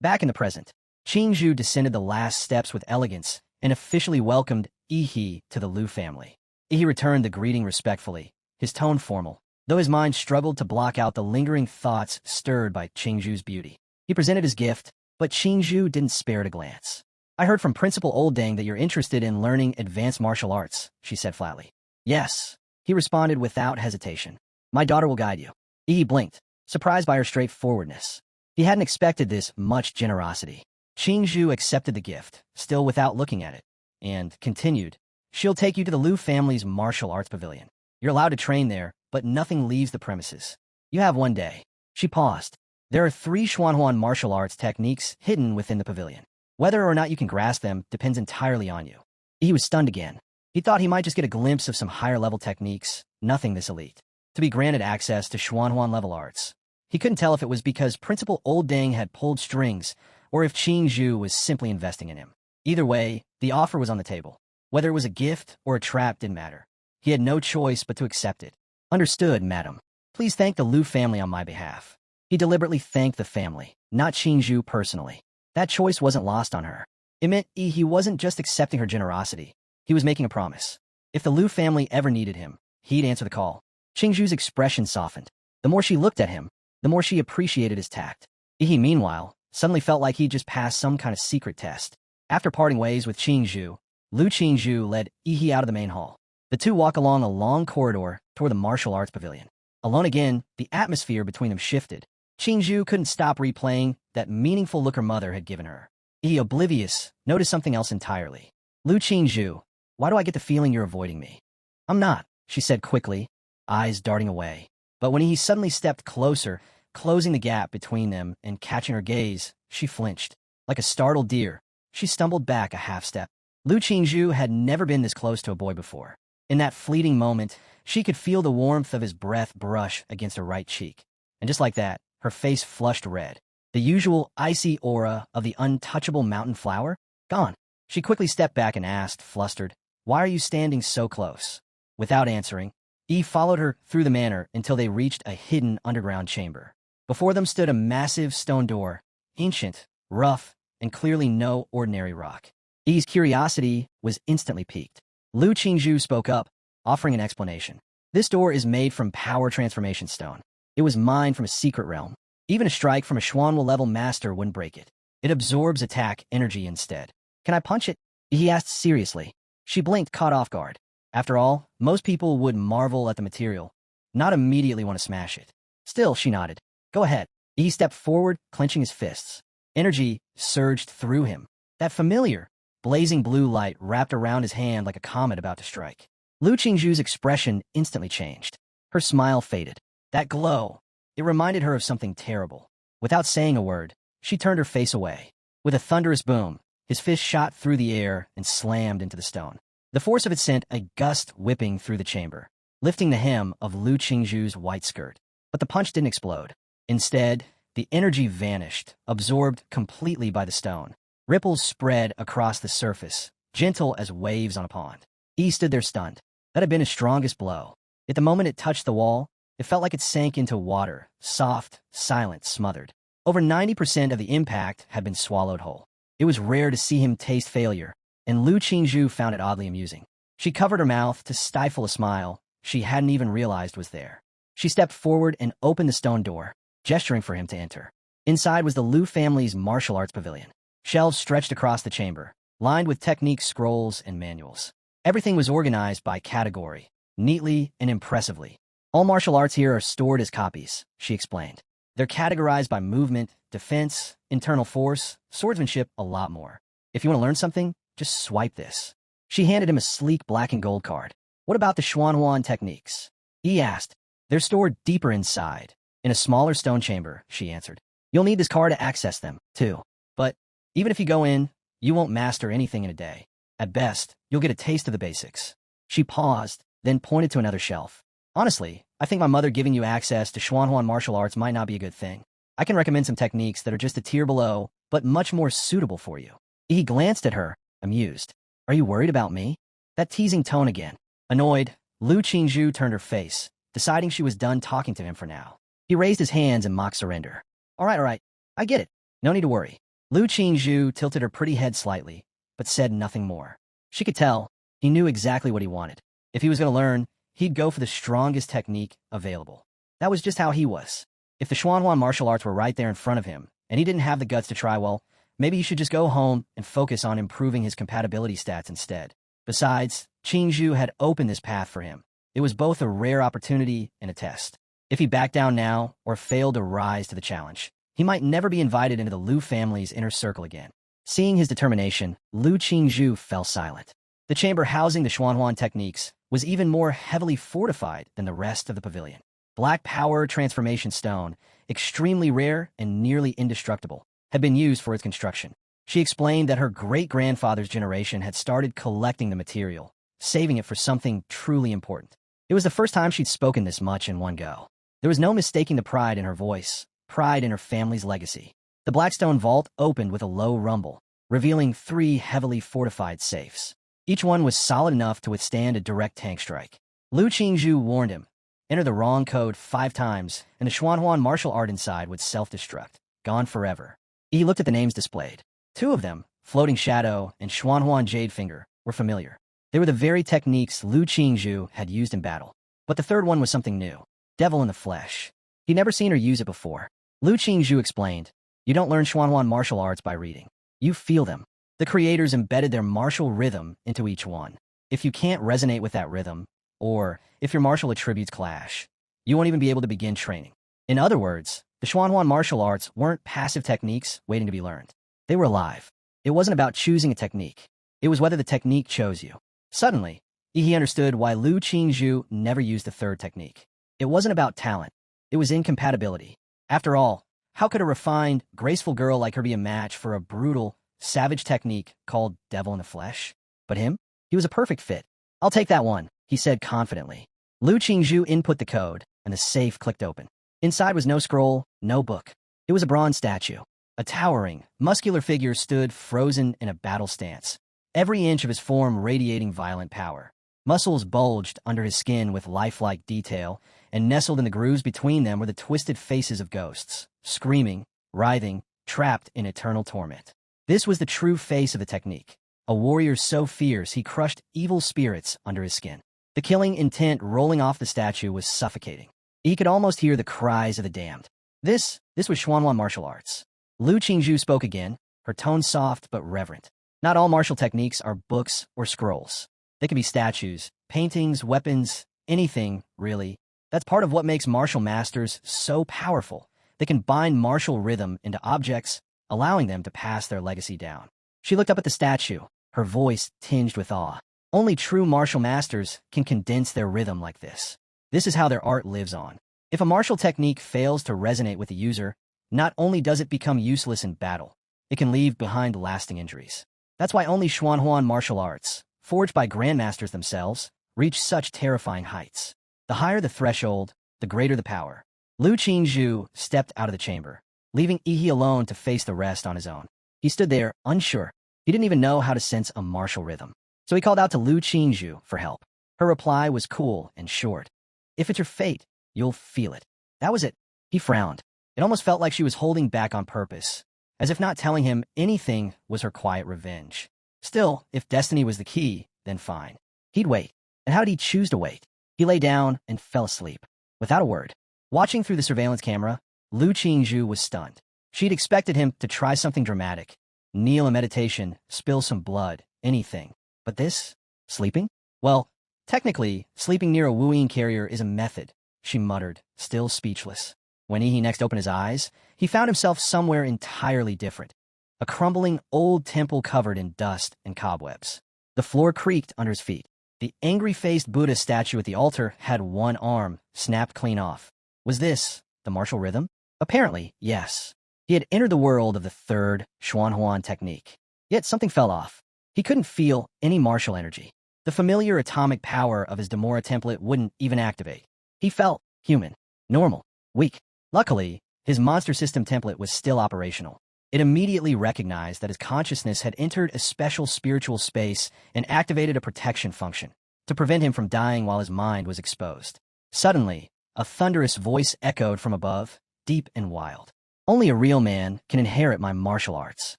Back in the present, Qingzhu descended the last steps with elegance and officially welcomed He to the Lu family. He returned the greeting respectfully, his tone formal, though his mind struggled to block out the lingering thoughts stirred by Qingzhu's beauty. He presented his gift, but Qingzhu didn't spare it a glance. I heard from Principal Oldang that you're interested in learning advanced martial arts, she said flatly. Yes, he responded without hesitation. My daughter will guide you. He blinked, surprised by her straightforwardness. He hadn't expected this much generosity. Qingzhu accepted the gift, still without looking at it, and continued, she'll take you to the Lu family's martial arts pavilion. You're allowed to train there, but nothing leaves the premises. You have one day. She paused. There are 3 Xuanhuan martial arts techniques hidden within the pavilion. Whether or not you can grasp them depends entirely on you. He was stunned again. He thought he might just get a glimpse of some higher-level techniques, nothing this elite, to be granted access to Xuanhuan-level arts. He couldn't tell if it was because Principal Oldang had pulled strings or if Qingzhu was simply investing in him. Either way, the offer was on the table. Whether it was a gift or a trap didn't matter. He had no choice but to accept it. Understood, madam. Please thank the Lu family on my behalf. He deliberately thanked the family, not Qingzhu personally. That choice wasn't lost on her. It meant he wasn't just accepting her generosity. He was making a promise. If the Lu family ever needed him, he'd answer the call. Qingzhu's expression softened. The more she looked at him, the more she appreciated his tact. He, meanwhile, suddenly felt like he'd just passed some kind of secret test. After parting ways with Qingzhu, Lu Qingzhu led Yi out of the main hall. The two walked along a long corridor toward the martial arts pavilion. Alone again, the atmosphere between them shifted. Qingzhu couldn't stop replaying that meaningful look her mother had given her. He, oblivious, noticed something else entirely. Lu Qingzhu, why do I get the feeling you're avoiding me? I'm not, she said quickly, eyes darting away. But when he suddenly stepped closer, closing the gap between them and catching her gaze, she flinched. Like a startled deer, she stumbled back a half step. Lu Qingzhu had never been this close to a boy before. In that fleeting moment, she could feel the warmth of his breath brush against her right cheek. And just like that, her face flushed red. The usual icy aura of the untouchable mountain flower? Gone. She quickly stepped back and asked, flustered, "Why are you standing so close?" Without answering, Yi followed her through the manor until they reached a hidden underground chamber. Before them stood a massive stone door, ancient, rough, and clearly no ordinary rock. Yi's curiosity was instantly piqued. Lu Qingzhu spoke up, offering an explanation. "This door is made from power transformation stone. It was mined from a secret realm. Even a strike from a Xuanwu-level master wouldn't break it. It absorbs attack energy instead." "Can I punch it?" he asked seriously. She blinked, caught off guard. After all, most people would marvel at the material, not immediately want to smash it. Still, she nodded. "Go ahead." He stepped forward, clenching his fists. Energy surged through him. That familiar, blazing blue light wrapped around his hand like a comet about to strike. Lu Qingzhu's expression instantly changed. Her smile faded. That glow, it reminded her of something terrible. Without saying a word, she turned her face away. With a thunderous boom, his fist shot through the air and slammed into the stone. The force of it sent a gust whipping through the chamber, lifting the hem of Lu Qingzhu's white skirt. But the punch didn't explode. Instead, the energy vanished, absorbed completely by the stone. Ripples spread across the surface, gentle as waves on a pond. He stood there stunned. That had been his strongest blow. At the moment it touched the wall, it felt like it sank into water, soft, silent, smothered. Over 90% of the impact had been swallowed whole. It was rare to see him taste failure, and Lu Qingzhu found it oddly amusing. She covered her mouth to stifle a smile she hadn't even realized was there. She stepped forward and opened the stone door, gesturing for him to enter. Inside was the Lu family's martial arts pavilion. Shelves stretched across the chamber, lined with technique scrolls and manuals. Everything was organized by category, neatly and impressively. "All martial arts here are stored as copies," she explained. "They're categorized by movement, defense, internal force, swordsmanship, a lot more. If you want to learn something, just swipe this." She handed him a sleek black and gold card. "What about the Xuanhuan techniques?" he asked. "They're stored deeper inside, in a smaller stone chamber," she answered. "You'll need this card to access them, too. But even if you go in, you won't master anything in a day. At best, you'll get a taste of the basics." She paused, then pointed to another shelf. "Honestly, I think my mother giving you access to Xuanhuan martial arts might not be a good thing. I can recommend some techniques that are just a tier below, but much more suitable for you." He glanced at her, amused. "Are you worried about me?" That teasing tone again. Annoyed, Lu Qingzhu turned her face, deciding she was done talking to him for now. He raised his hands in mock surrender. All right, I get it. No need to worry." Lu Qingzhu tilted her pretty head slightly, but said nothing more. She could tell he knew exactly what he wanted. If he was going to learn, he'd go for the strongest technique available. That was just how he was. If the Xuanhuan martial arts were right there in front of him, and he didn't have the guts to try, well, maybe he should just go home and focus on improving his compatibility stats instead. Besides, Qingzhu had opened this path for him. It was both a rare opportunity and a test. If he backed down now, or failed to rise to the challenge, he might never be invited into the Lu family's inner circle again. Seeing his determination, Lu Qingzhu fell silent. The chamber housing the Xuanhuan techniques was even more heavily fortified than the rest of the pavilion. Black power transformation stone, extremely rare and nearly indestructible, had been used for its construction. She explained that her great-grandfather's generation had started collecting the material, saving it for something truly important. It was the first time she'd spoken this much in one go. There was no mistaking the pride in her voice, pride in her family's legacy. The Blackstone vault opened with a low rumble, revealing 3 heavily fortified safes. Each one was solid enough to withstand a direct tank strike. Lu Qingzhu warned him, "Enter the wrong code 5 times, and the Xuanhuan martial art inside would self-destruct. Gone forever." He looked at the names displayed. 2 of them, Floating Shadow and Xuanhuan Jade Finger, were familiar. They were the very techniques Lu Qingzhu had used in battle. But the third one was something new. Devil in the flesh. He'd never seen her use it before. Lu Qingzhu explained, "You don't learn Xuanhuan martial arts by reading. You feel them." The creators embedded their martial rhythm into each one. If you can't resonate with that rhythm, or if your martial attributes clash, you won't even be able to begin training. In other words, the Xuanhuan martial arts weren't passive techniques waiting to be learned. They were alive. It wasn't about choosing a technique. It was whether the technique chose you. Suddenly, he understood why Lu Qingzhu never used the third technique. It wasn't about talent. It was incompatibility. After all, How could a refined, graceful girl like her be a match for a brutal, savage technique called devil in the flesh? But him? He was a perfect fit. I'll take that one, he said confidently. Lu Qingzhu input the code, and the safe clicked open. Inside was no scroll, no book. It was a bronze statue. A towering, muscular figure stood frozen in a battle stance, every inch of his form radiating violent power. Muscles bulged under his skin with lifelike detail, and nestled in the grooves between them were the twisted faces of ghosts, screaming, writhing, trapped in eternal torment. This was the true face of the technique, a warrior so fierce he crushed evil spirits under his skin. The killing intent rolling off the statue was suffocating. He could almost hear the cries of the damned. This was Xuanhua martial arts. Lu Qingzhu spoke again, her tone soft but reverent. Not all martial techniques are books or scrolls. They can be statues, paintings, weapons, anything, really. That's part of what makes martial masters so powerful. They can bind martial rhythm into objects, allowing them to pass their legacy down. She looked up at the statue, her voice tinged with awe. Only true martial masters can condense their rhythm like this. This is how their art lives on. If a martial technique fails to resonate with the user, not only does it become useless in battle, it can leave behind lasting injuries. That's why only Xuanhuan martial arts, forged by grandmasters themselves, reach such terrifying heights. The higher the threshold, the greater the power. Lu Qingzhu stepped out of the chamber, leaving Yi alone to face the rest on his own. He stood there, unsure. He didn't even know how to sense a martial rhythm. So he called out to Lu Qingzhu for help. Her reply was cool and short. If it's your fate, you'll feel it. That was it. He frowned. It almost felt like she was holding back on purpose, as if not telling him anything was her quiet revenge. Still, if destiny was the key, then fine. He'd wait. And how did he choose to wait? He lay down and fell asleep, without a word. Watching through the surveillance camera, Lu Qingzhu was stunned. She'd expected him to try something dramatic, kneel in meditation, spill some blood, anything. But this? Sleeping? Well, technically, sleeping near a Wuyin carrier is a method, she muttered, still speechless. When Yi next opened his eyes, he found himself somewhere entirely different. A crumbling old temple covered in dust and cobwebs. The floor creaked under his feet. The angry-faced Buddha statue at the altar had one arm snapped clean off. Was this the martial rhythm? Apparently, yes. He had entered the world of the third Xuanhuan technique. Yet something fell off. He couldn't feel any martial energy. The familiar atomic power of his Demora template wouldn't even activate. He felt human, normal, weak. Luckily, his monster system template was still operational. It immediately recognized that his consciousness had entered a special spiritual space and activated a protection function to prevent him from dying while his mind was exposed. Suddenly, a thunderous voice echoed from above, deep and wild. Only a real man can inherit my martial arts.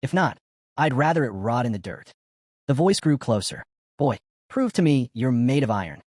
If not, I'd rather it rot in the dirt. The voice grew closer. Boy, prove to me you're made of iron.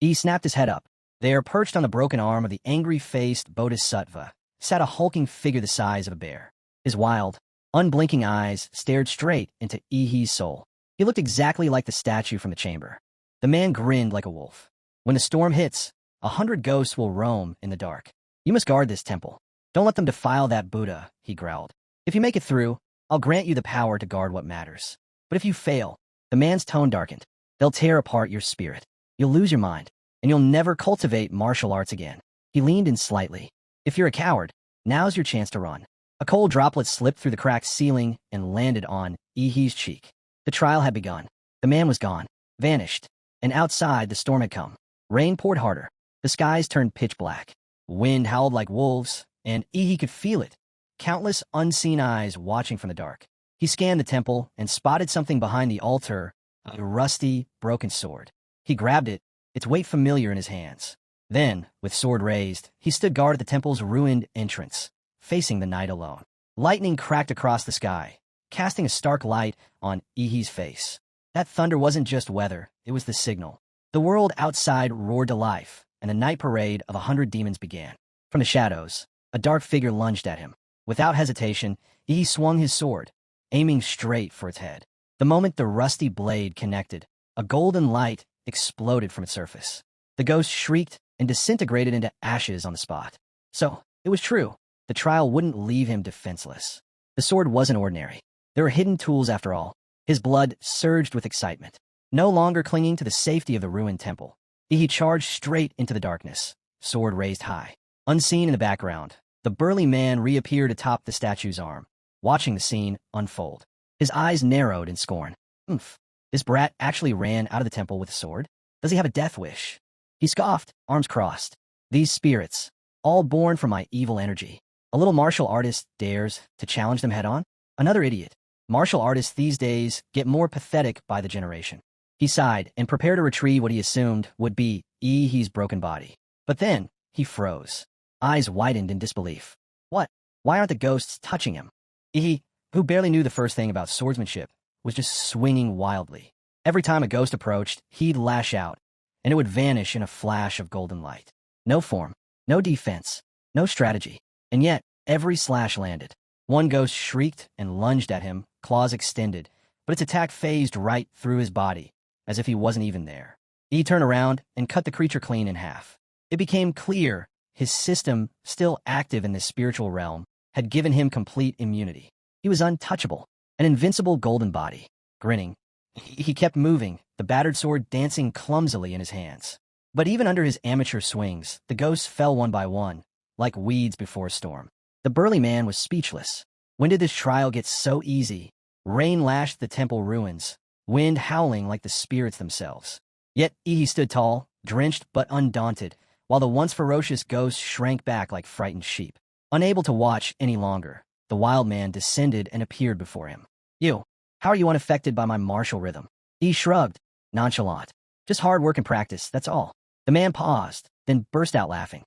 He snapped his head up. There, perched on the broken arm of the angry-faced bodhisattva, sat a hulking figure the size of a bear. His wild, unblinking eyes stared straight into Yi's soul. He looked exactly like the statue from the chamber. The man grinned like a wolf. When the storm hits, 100 ghosts will roam in the dark. You must guard this temple. Don't let them defile that Buddha, he growled. If you make it through, I'll grant you the power to guard what matters. But if you fail, the man's tone darkened. They'll tear apart your spirit. You'll lose your mind, and you'll never cultivate martial arts again. He leaned in slightly. If you're a coward, now's your chance to run. A cold droplet slipped through the cracked ceiling and landed on Yi's cheek. The trial had begun. The man was gone, vanished, and outside the storm had come. Rain poured harder. The skies turned pitch black. Wind howled like wolves, and Yi could feel it. Countless unseen eyes watching from the dark. He scanned the temple and spotted something behind the altar, a rusty, broken sword. He grabbed it, its weight familiar in his hands. Then, with sword raised, he stood guard at the temple's ruined entrance, facing the night alone. Lightning cracked across the sky, casting a stark light on Yi's face. That thunder wasn't just weather, it was the signal. The world outside roared to life, and the night parade of 100 demons began. From the shadows, a dark figure lunged at him. Without hesitation, Yi swung his sword, aiming straight for its head. The moment the rusty blade connected, a golden light exploded from its surface. The ghost shrieked and disintegrated into ashes on the spot. So, it was true. The trial wouldn't leave him defenseless. The sword wasn't ordinary. There were hidden tools after all. His blood surged with excitement. No longer clinging to the safety of the ruined temple, he charged straight into the darkness, sword raised high. Unseen in the background, the burly man reappeared atop the statue's arm, watching the scene unfold. His eyes narrowed in scorn. Oomph. This brat actually ran out of the temple with a sword? Does he have a death wish? He scoffed, arms crossed. These spirits, all born from my evil energy. A little martial artist dares to challenge them head-on? Another idiot. Martial artists these days get more pathetic by the generation. He sighed and prepared to retrieve what he assumed would be Ihi's broken body. But then, he froze. Eyes widened in disbelief. What? Why aren't the ghosts touching him? Ihi, who barely knew the first thing about swordsmanship, was just swinging wildly. Every time a ghost approached, he'd lash out, and it would vanish in a flash of golden light. No form, no defense, no strategy. And yet, every slash landed. One ghost shrieked and lunged at him, claws extended, but its attack phased right through his body, as if he wasn't even there. He turned around and cut the creature clean in half. It became clear his system, still active in the spiritual realm, had given him complete immunity. He was untouchable, an invincible golden body. Grinning, he kept moving, the battered sword dancing clumsily in his hands. But even under his amateur swings, the ghosts fell one by one, like weeds before a storm. The burly man was speechless. When did this trial get so easy? Rain lashed the temple ruins, wind howling like the spirits themselves. Yet Ihi stood tall, drenched but undaunted, while the once ferocious ghosts shrank back like frightened sheep. Unable to watch any longer, the wild man descended and appeared before him. You, how are you unaffected by my martial rhythm? He shrugged, nonchalant. Just hard work and practice, that's all. The man paused, then burst out laughing.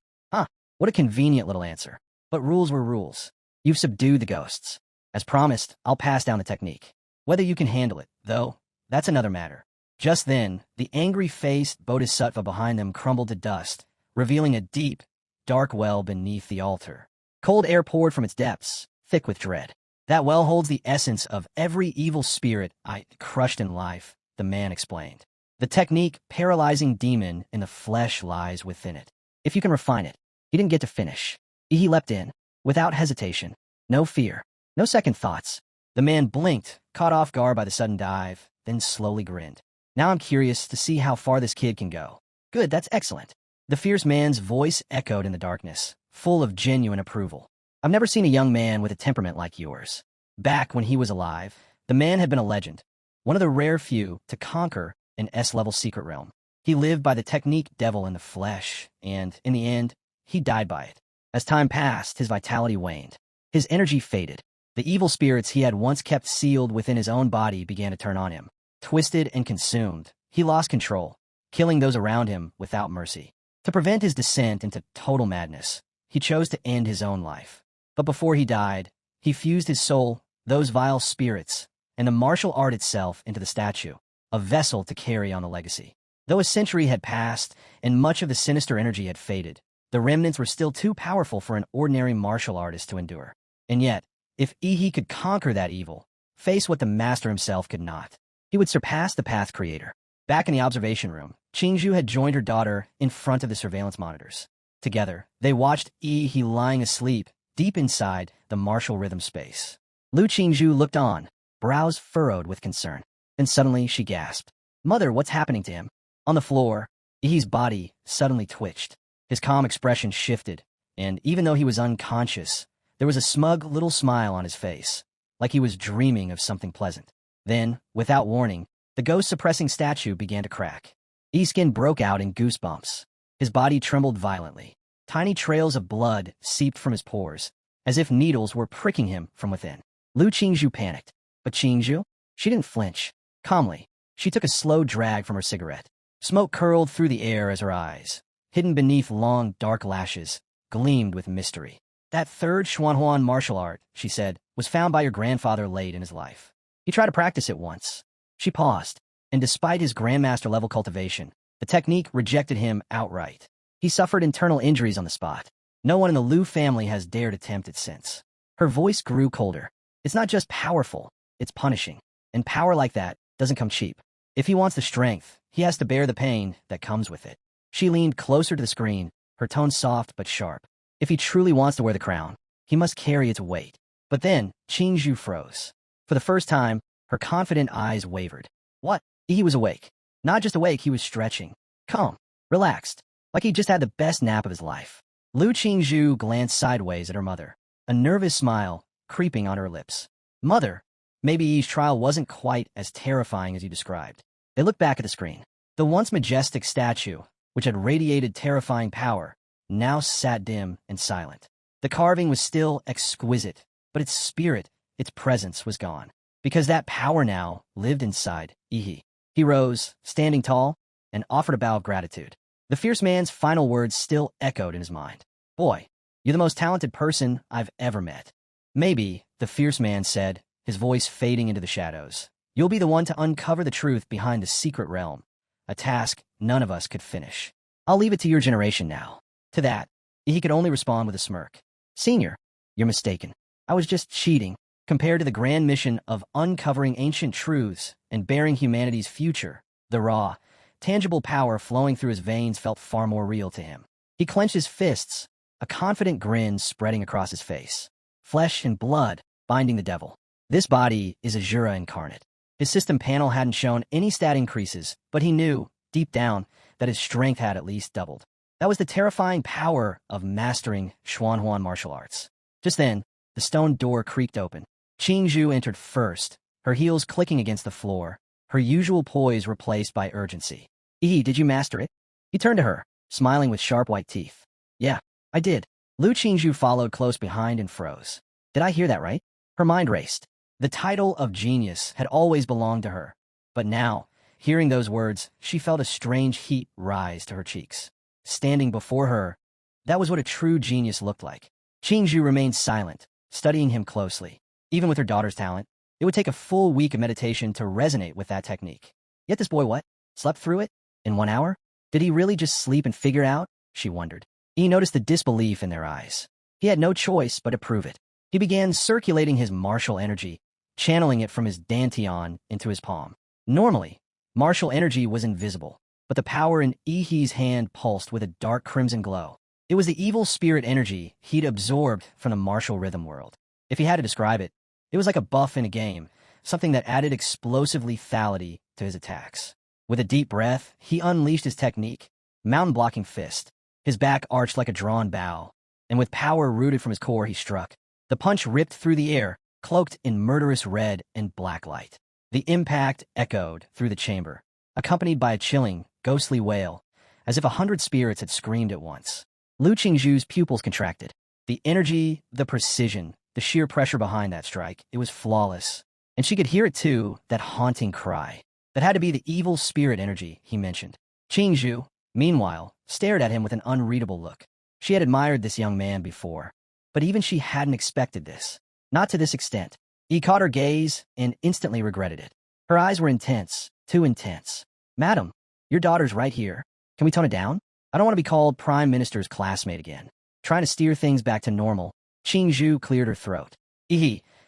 What a convenient little answer. But rules were rules. You've subdued the ghosts. As promised, I'll pass down the technique. Whether you can handle it, though, that's another matter. Just then, the angry-faced bodhisattva behind them crumbled to dust, revealing a deep, dark well beneath the altar. Cold air poured from its depths, thick with dread. That well holds the essence of every evil spirit I crushed in life, the man explained. The technique, paralyzing demon in the flesh, lies within it. If you can refine it. He didn't get to finish. He leapt in, without hesitation. No fear, no second thoughts. The man blinked, caught off guard by the sudden dive, then slowly grinned. Now I'm curious to see how far this kid can go. Good, that's excellent. The fierce man's voice echoed in the darkness, full of genuine approval. I've never seen a young man with a temperament like yours. Back when he was alive, the man had been a legend, one of the rare few to conquer an S-level secret realm. He lived by the technique devil in the flesh, and, in the end, he died by it. As time passed, his vitality waned. His energy faded. The evil spirits he had once kept sealed within his own body began to turn on him. Twisted and consumed, he lost control, killing those around him without mercy. To prevent his descent into total madness, he chose to end his own life. But before he died, he fused his soul, those vile spirits, and the martial art itself into the statue, a vessel to carry on the legacy. Though a century had passed and much of the sinister energy had faded, the remnants were still too powerful for an ordinary martial artist to endure. And yet, if Ihi could conquer that evil, face what the master himself could not, he would surpass the Path Creator. Back in the observation room, Qingzhu had joined her daughter in front of the surveillance monitors. Together, they watched Ihi lying asleep deep inside the martial rhythm space. Lu Qingzhu looked on, brows furrowed with concern. And suddenly she gasped. Mother, what's happening to him? On the floor, Ihi's body suddenly twitched. His calm expression shifted, and even though he was unconscious, there was a smug little smile on his face, like he was dreaming of something pleasant. Then, without warning, the ghost-suppressing statue began to crack. Ihi's skin broke out in goosebumps. His body trembled violently. Tiny trails of blood seeped from his pores, as if needles were pricking him from within. Lu Qingzhu panicked. But Qingzhu? She didn't flinch. Calmly, she took a slow drag from her cigarette. Smoke curled through the air as her eyes, hidden beneath long, dark lashes, gleamed with mystery. That third Xuanhuan martial art, she said, was found by your grandfather late in his life. He tried to practice it once. She paused, and despite his grandmaster-level cultivation, the technique rejected him outright. He suffered internal injuries on the spot. No one in the Liu family has dared attempt it since. Her voice grew colder. It's not just powerful, it's punishing. And power like that doesn't come cheap. If he wants the strength, he has to bear the pain that comes with it. She leaned closer to the screen, her tone soft but sharp. If he truly wants to wear the crown, he must carry its weight. But then, Qingzhu froze. For the first time, her confident eyes wavered. What? He was awake. Not just awake, he was stretching. Calm. Relaxed. Like he just had the best nap of his life. Lu Qingzhu glanced sideways at her mother, a nervous smile creeping on her lips. Mother, maybe Yi's trial wasn't quite as terrifying as you described. They looked back at the screen. The once majestic statue, which had radiated terrifying power, now sat dim and silent. The carving was still exquisite, but its spirit, its presence was gone. Because that power now lived inside Yi. He rose, standing tall, and offered a bow of gratitude. The fierce man's final words still echoed in his mind. Boy, you're the most talented person I've ever met. Maybe, the fierce man said, his voice fading into the shadows. You'll be the one to uncover the truth behind the secret realm, a task none of us could finish. I'll leave it to your generation now. To that, he could only respond with a smirk. Senior, you're mistaken. I was just cheating. Compared to the grand mission of uncovering ancient truths and bearing humanity's future, the raw, tangible power flowing through his veins felt far more real to him. He clenched his fists, a confident grin spreading across his face. Flesh and blood, binding the devil. This body is Azura incarnate. His system panel hadn't shown any stat increases, but he knew, deep down, that his strength had at least doubled. That was the terrifying power of mastering Xuanhuan martial arts. Just then, the stone door creaked open. Qingzhu entered first, her heels clicking against the floor, her usual poise replaced by urgency. Did you master it? He turned to her, smiling with sharp white teeth. Yeah, I did. Lu Qingzhu followed close behind and froze. Did I hear that right? Her mind raced. The title of genius had always belonged to her, but now, hearing those words, she felt a strange heat rise to her cheeks. Standing before her, that was what a true genius looked like. Qingzhu remained silent, studying him closely. Even with her daughter's talent, it would take a full week of meditation to resonate with that technique. Yet this boy what? Slept through it? In 1 hour? Did he really just sleep and figure it out? She wondered. He noticed the disbelief in their eyes. He had no choice but to prove it. He began circulating his martial energy, channeling it from his dantian into his palm. Normally, martial energy was invisible, but the power in Yi's hand pulsed with a dark crimson glow. It was the evil spirit energy he'd absorbed from the martial rhythm world. If he had to describe it, it was like a buff in a game, something that added explosive lethality to his attacks. With a deep breath, he unleashed his technique, mountain-blocking fist. His back arched like a drawn bow, and with power rooted from his core, he struck. The punch ripped through the air, cloaked in murderous red and black light. The impact echoed through the chamber, accompanied by a chilling, ghostly wail, as if 100 spirits had screamed at once. Lu Qingzhu's pupils contracted. The energy, the precision, the sheer pressure behind that strike, it was flawless. And she could hear it too, that haunting cry. That had to be the evil spirit energy he mentioned. Qingzhu, meanwhile, stared at him with an unreadable look. She had admired this young man before, but even she hadn't expected this. Not to this extent. He caught her gaze and instantly regretted it. Her eyes were intense, too intense. Madam, your daughter's right here. Can we tone it down? I don't want to be called Prime Minister's classmate again. Trying to steer things back to normal, Qingzhu cleared her throat.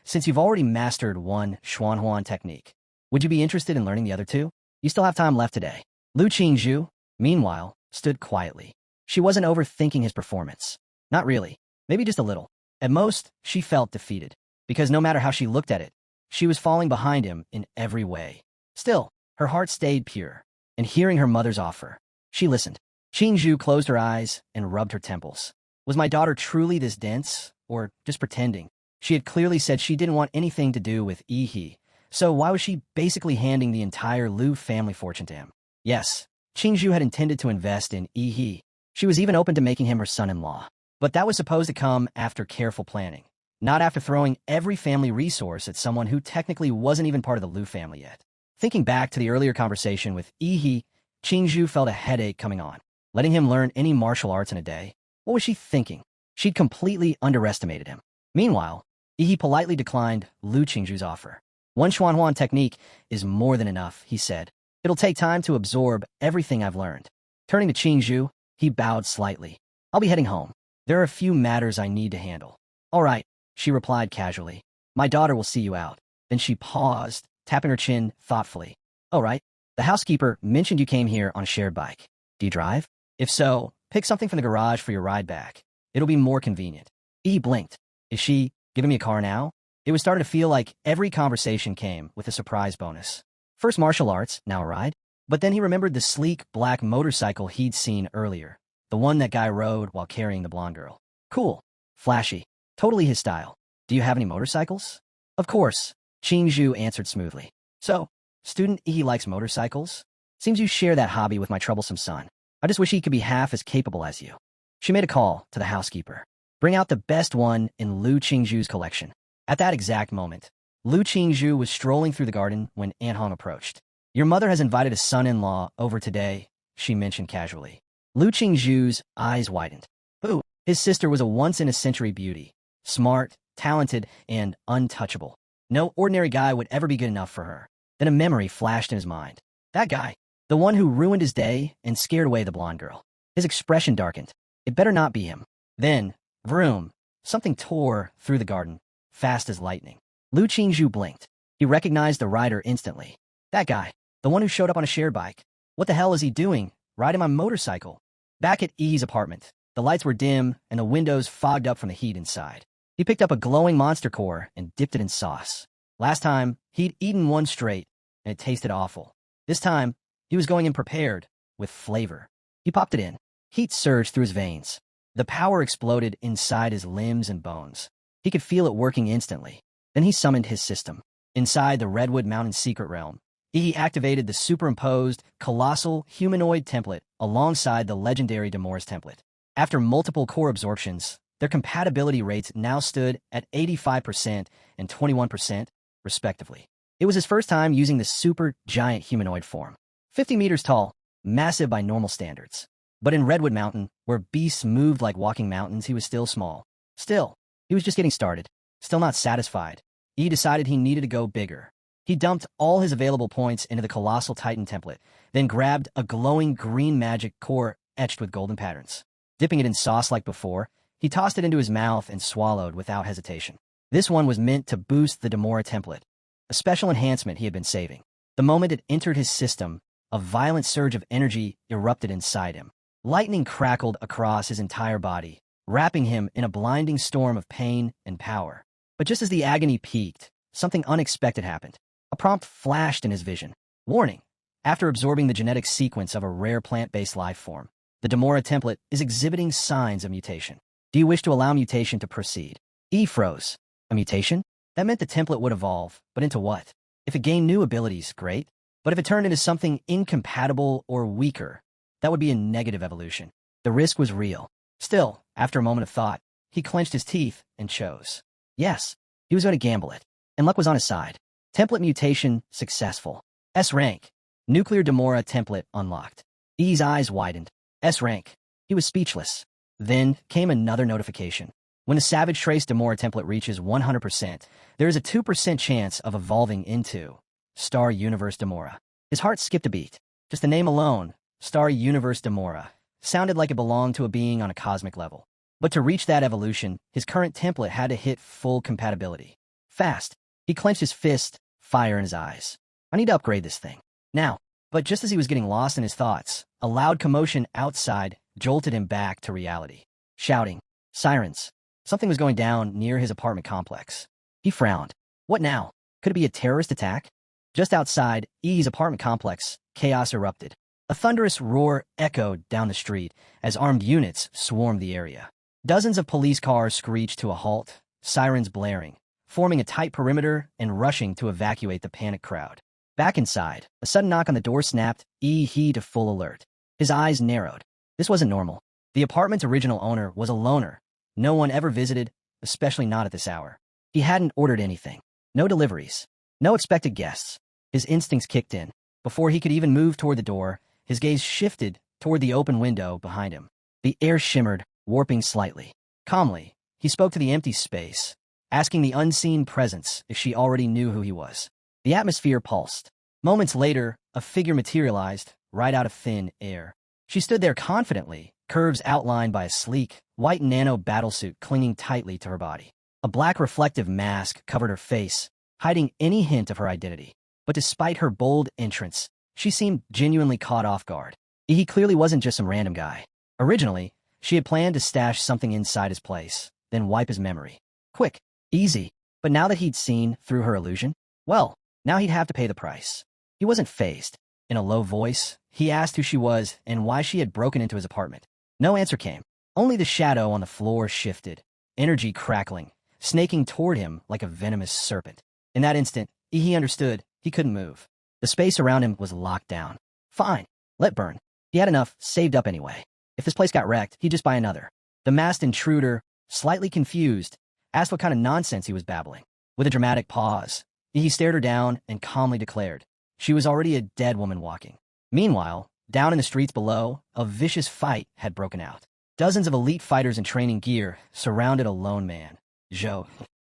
Since you've already mastered one Xuanhuan technique, would you be interested in learning the other two? You still have time left today. Lu Qingzhu, meanwhile, stood quietly. She wasn't overthinking his performance. Not really. Maybe just a little. At most, she felt defeated, because no matter how she looked at it, she was falling behind him in every way. Still, her heart stayed pure, and hearing her mother's offer, she listened. Qingzhu closed her eyes and rubbed her temples. Was my daughter truly this dense, or just pretending? She had clearly said she didn't want anything to do with Yi, so why was she basically handing the entire Lu family fortune to him? Yes, Qingzhu had intended to invest in Yi. She was even open to making him her son-in-law. But that was supposed to come after careful planning, not after throwing every family resource at someone who technically wasn't even part of the Lu family yet. Thinking back to the earlier conversation with Yi, Qingzhu felt a headache coming on. Letting him learn any martial arts in a day? What was she thinking? She'd completely underestimated him. Meanwhile, Yi politely declined Lu Qingzhu's offer. One Xuanhuan technique is more than enough, he said. It'll take time to absorb everything I've learned. Turning to Qingzhu, he bowed slightly. I'll be heading home. There are a few matters I need to handle. All right, she replied casually. My daughter will see you out. Then she paused, tapping her chin thoughtfully. All right, the housekeeper mentioned you came here on a shared bike. Do you drive? If so, pick something from the garage for your ride back. It'll be more convenient. He blinked. Is she giving me a car now? It was starting to feel like every conversation came with a surprise bonus. First martial arts, now a ride. But then he remembered the sleek black motorcycle he'd seen earlier. the one that guy rode while carrying the blonde girl. Cool. Flashy. Totally his style. Do you have any motorcycles? Of course, Qingzhu answered smoothly. So, student E likes motorcycles? Seems you share that hobby with my troublesome son. I just wish he could be half as capable as you. She made a call to the housekeeper. Bring out the best one in Lu Qingzhu's collection. At that exact moment, Lu Qingzhu was strolling through the garden when Aunt Hong approached. Your mother has invited a son-in-law over today, she mentioned casually. Lu Qingzhu's eyes widened. Who? His sister was a once-in-a-century beauty. Smart, talented, and untouchable. No ordinary guy would ever be good enough for her. Then a memory flashed in his mind. That guy. The one who ruined his day and scared away the blonde girl. His expression darkened. It better not be him. Then, vroom, something tore through the garden, fast as lightning. Lu Qingzhu blinked. He recognized the rider instantly. That guy. The one who showed up on a shared bike. What the hell is he doing? Riding my motorcycle. Back at E's apartment, the lights were dim and the windows fogged up from the heat inside. He picked up a glowing monster core and dipped it in sauce. Last time, he'd eaten one straight, and it tasted awful. This time, he was going in prepared, with flavor. He popped it in. Heat surged through his veins. The power exploded inside his limbs and bones. He could feel it working instantly. Then he summoned his system. Inside the Redwood Mountain secret realm, he activated the superimposed, colossal humanoid template alongside the legendary Demora's template. After multiple core absorptions, their compatibility rates now stood at 85% and 21%, respectively. It was his first time using the super giant humanoid form. 50 meters tall, massive by normal standards. But in Redwood Mountain, where beasts moved like walking mountains, he was still small. Still, he was just getting started. Still not satisfied. He decided he needed to go bigger. He dumped all his available points into the Colossal Titan template, then grabbed a glowing green magic core etched with golden patterns. Dipping it in sauce like before, he tossed it into his mouth and swallowed without hesitation. This one was meant to boost the Demora template, a special enhancement he had been saving. The moment it entered his system, a violent surge of energy erupted inside him. Lightning crackled across his entire body, wrapping him in a blinding storm of pain and power. But just as the agony peaked, something unexpected happened. A prompt flashed in his vision. Warning. After absorbing the genetic sequence of a rare plant-based life form, the Demora template is exhibiting signs of mutation. Do you wish to allow mutation to proceed? E froze. A mutation? That meant the template would evolve, but into what? If it gained new abilities, great. But if it turned into something incompatible or weaker, that would be a negative evolution. The risk was real. Still, after a moment of thought, he clenched his teeth and chose. Yes, he was going to gamble it. And luck was on his side. Template mutation successful. S rank. Nuclear Demora template unlocked. E's eyes widened. S rank. He was speechless. Then came another notification. When the Savage Trace Demora template reaches 100%, there is a 2% chance of evolving into Star Universe Demora. His heart skipped a beat. Just the name alone, Star Universe Demora, sounded like it belonged to a being on a cosmic level. But to reach that evolution, his current template had to hit full compatibility. Fast. He clenched his fist, fire in his eyes. I need to upgrade this thing. Now. But just as he was getting lost in his thoughts, a loud commotion outside jolted him back to reality. Shouting. Sirens. Something was going down near his apartment complex. He frowned. What now? Could it be a terrorist attack? Just outside E's apartment complex, chaos erupted. A thunderous roar echoed down the street as armed units swarmed the area. Dozens of police cars screeched to a halt, sirens blaring, forming a tight perimeter and rushing to evacuate the panicked crowd. Back inside, a sudden knock on the door snapped he to full alert. His eyes narrowed. This wasn't normal. The apartment's original owner was a loner. No one ever visited, especially not at this hour. He hadn't ordered anything. No deliveries. No expected guests. His instincts kicked in. Before he could even move toward the door, his gaze shifted toward the open window behind him. The air shimmered, warping slightly. Calmly, he spoke to the empty space, asking the unseen presence if she already knew who he was. The atmosphere pulsed. Moments later, a figure materialized, right out of thin air. She stood there confidently, curves outlined by a sleek, white nano battlesuit clinging tightly to her body. A black reflective mask covered her face, hiding any hint of her identity. But despite her bold entrance, she seemed genuinely caught off guard. He clearly wasn't just some random guy. Originally, she had planned to stash something inside his place, then wipe his memory. Quick, easy. But now that he'd seen through her illusion, well, now he'd have to pay the price. He wasn't fazed. In a low voice, he asked who she was and why she had broken into his apartment. No answer came. Only the shadow on the floor shifted, energy crackling, snaking toward him like a venomous serpent. In that instant, he understood he couldn't move. The space around him was locked down. Fine, let burn. He had enough saved up anyway. If this place got wrecked, he'd just buy another. The masked intruder, slightly confused, asked what kind of nonsense he was babbling. With a dramatic pause, he stared her down and calmly declared she was already a dead woman walking. Meanwhile, down in the streets below, a vicious fight had broken out. Dozens of elite fighters in training gear surrounded a lone man, Zhou.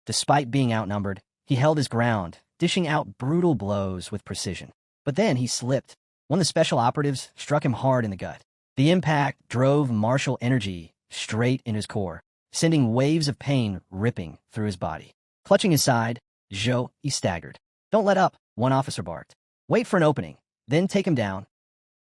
Despite being outnumbered, he held his ground, dishing out brutal blows with precision. But then he slipped. One of the special operatives struck him hard in the gut. The impact drove martial energy straight in his core, sending waves of pain ripping through his body. Clutching his side, Zhou staggered. "Don't let up," one officer barked. "Wait for an opening, then take him down."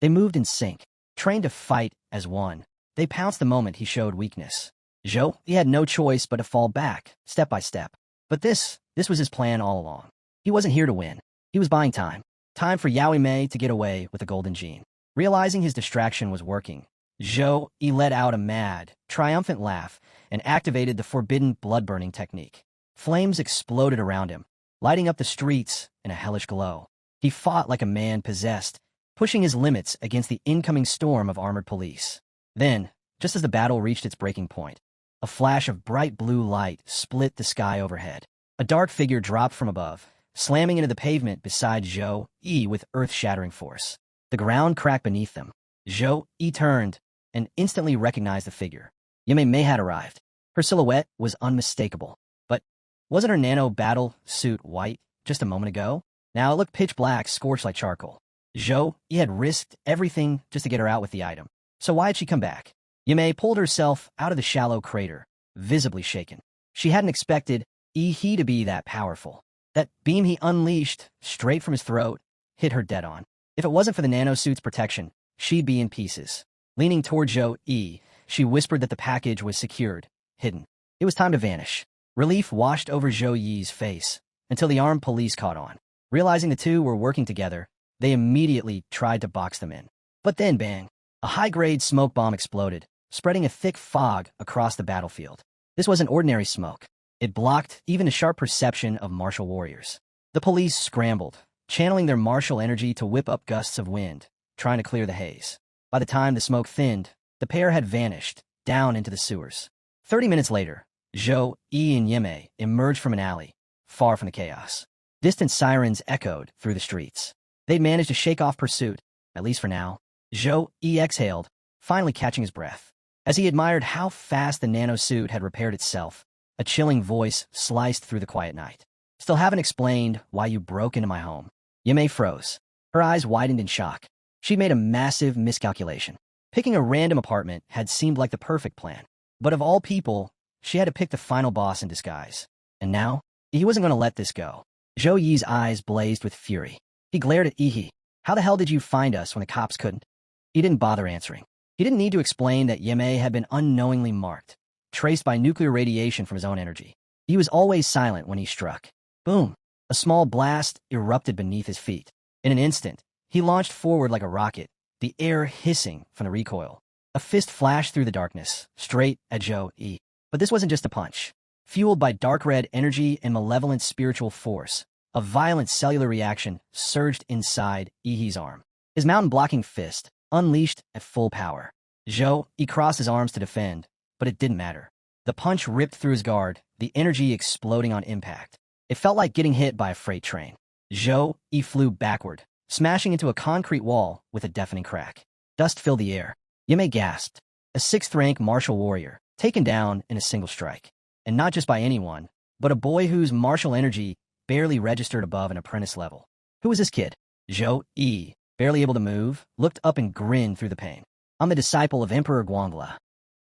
They moved in sync, trained to fight as one. They pounced the moment he showed weakness. Zhou, he had no choice but to fall back, step by step. But this was his plan all along. He wasn't here to win. He was buying time. Time for Yaoi Mei to get away with the golden gene. Realizing his distraction was working, Zhou, he let out a mad, triumphant laugh and activated the forbidden blood-burning technique. Flames exploded around him, lighting up the streets in a hellish glow. He fought like a man possessed, pushing his limits against the incoming storm of armored police. Then, just as the battle reached its breaking point, a flash of bright blue light split the sky overhead. A dark figure dropped from above, slamming into the pavement beside Zhou Yi with earth-shattering force. The ground cracked beneath them. Zhou Yi turned and instantly recognized the figure. Yaoi Mei had arrived. Her silhouette was unmistakable. But wasn't her nano battle suit white just a moment ago? Now it looked pitch black, scorched like charcoal. Zhou Yi had risked everything just to get her out with the item. So why had she come back? Yaoi Mei pulled herself out of the shallow crater, visibly shaken. She hadn't expected he to be that powerful. That beam he unleashed, straight from his throat, hit her dead on. If it wasn't for the nanosuit's protection, she'd be in pieces. Leaning toward Zhou Yi, she whispered that the package was secured, hidden. It was time to vanish. Relief washed over Zhou Yi's face, until the armed police caught on. Realizing the two were working together, they immediately tried to box them in. But then, bang, a high-grade smoke bomb exploded, spreading a thick fog across the battlefield. This wasn't ordinary smoke. It blocked even the sharp perception of martial warriors. The police scrambled, channeling their martial energy to whip up gusts of wind, trying to clear the haze. By the time the smoke thinned, the pair had vanished, down into the sewers. 30 minutes later, Zhou Yi and Yaoi Mei emerged from an alley, far from the chaos. Distant sirens echoed through the streets. They'd managed to shake off pursuit, at least for now. Zhou Yi exhaled, finally catching his breath. As he admired how fast the nanosuit had repaired itself, a chilling voice sliced through the quiet night. "Still haven't explained why you broke into my home." Yaoi Mei froze. Her eyes widened in shock. She'd made a massive miscalculation. Picking a random apartment had seemed like the perfect plan. But of all people, she had to pick the final boss in disguise. And now, he wasn't going to let this go. Zhou Yi's eyes blazed with fury. He glared at Yi. "How the hell did you find us when the cops couldn't?" He didn't bother answering. He didn't need to explain that Yaoi Mei had been unknowingly marked, traced by nuclear radiation from his own energy. He was always silent when he struck. Boom! A small blast erupted beneath his feet. In an instant, he launched forward like a rocket, the air hissing from the recoil. A fist flashed through the darkness, straight at Zhou Yi. But this wasn't just a punch. Fueled by dark red energy and malevolent spiritual force, a violent cellular reaction surged inside Yi's arm. His mountain-blocking fist unleashed at full power. Zhou Yi crossed his arms to defend, but it didn't matter. The punch ripped through his guard, the energy exploding on impact. It felt like getting hit by a freight train. Zhou Yi flew backward, smashing into a concrete wall with a deafening crack. Dust filled the air. Yaoi Mei gasped. A 6th-rank martial warrior, taken down in a single strike. And not just by anyone, but a boy whose martial energy barely registered above an apprentice level. Who was this kid? Zhou Yi, barely able to move, looked up and grinned through the pain. "I'm the disciple of Emperor Guangla."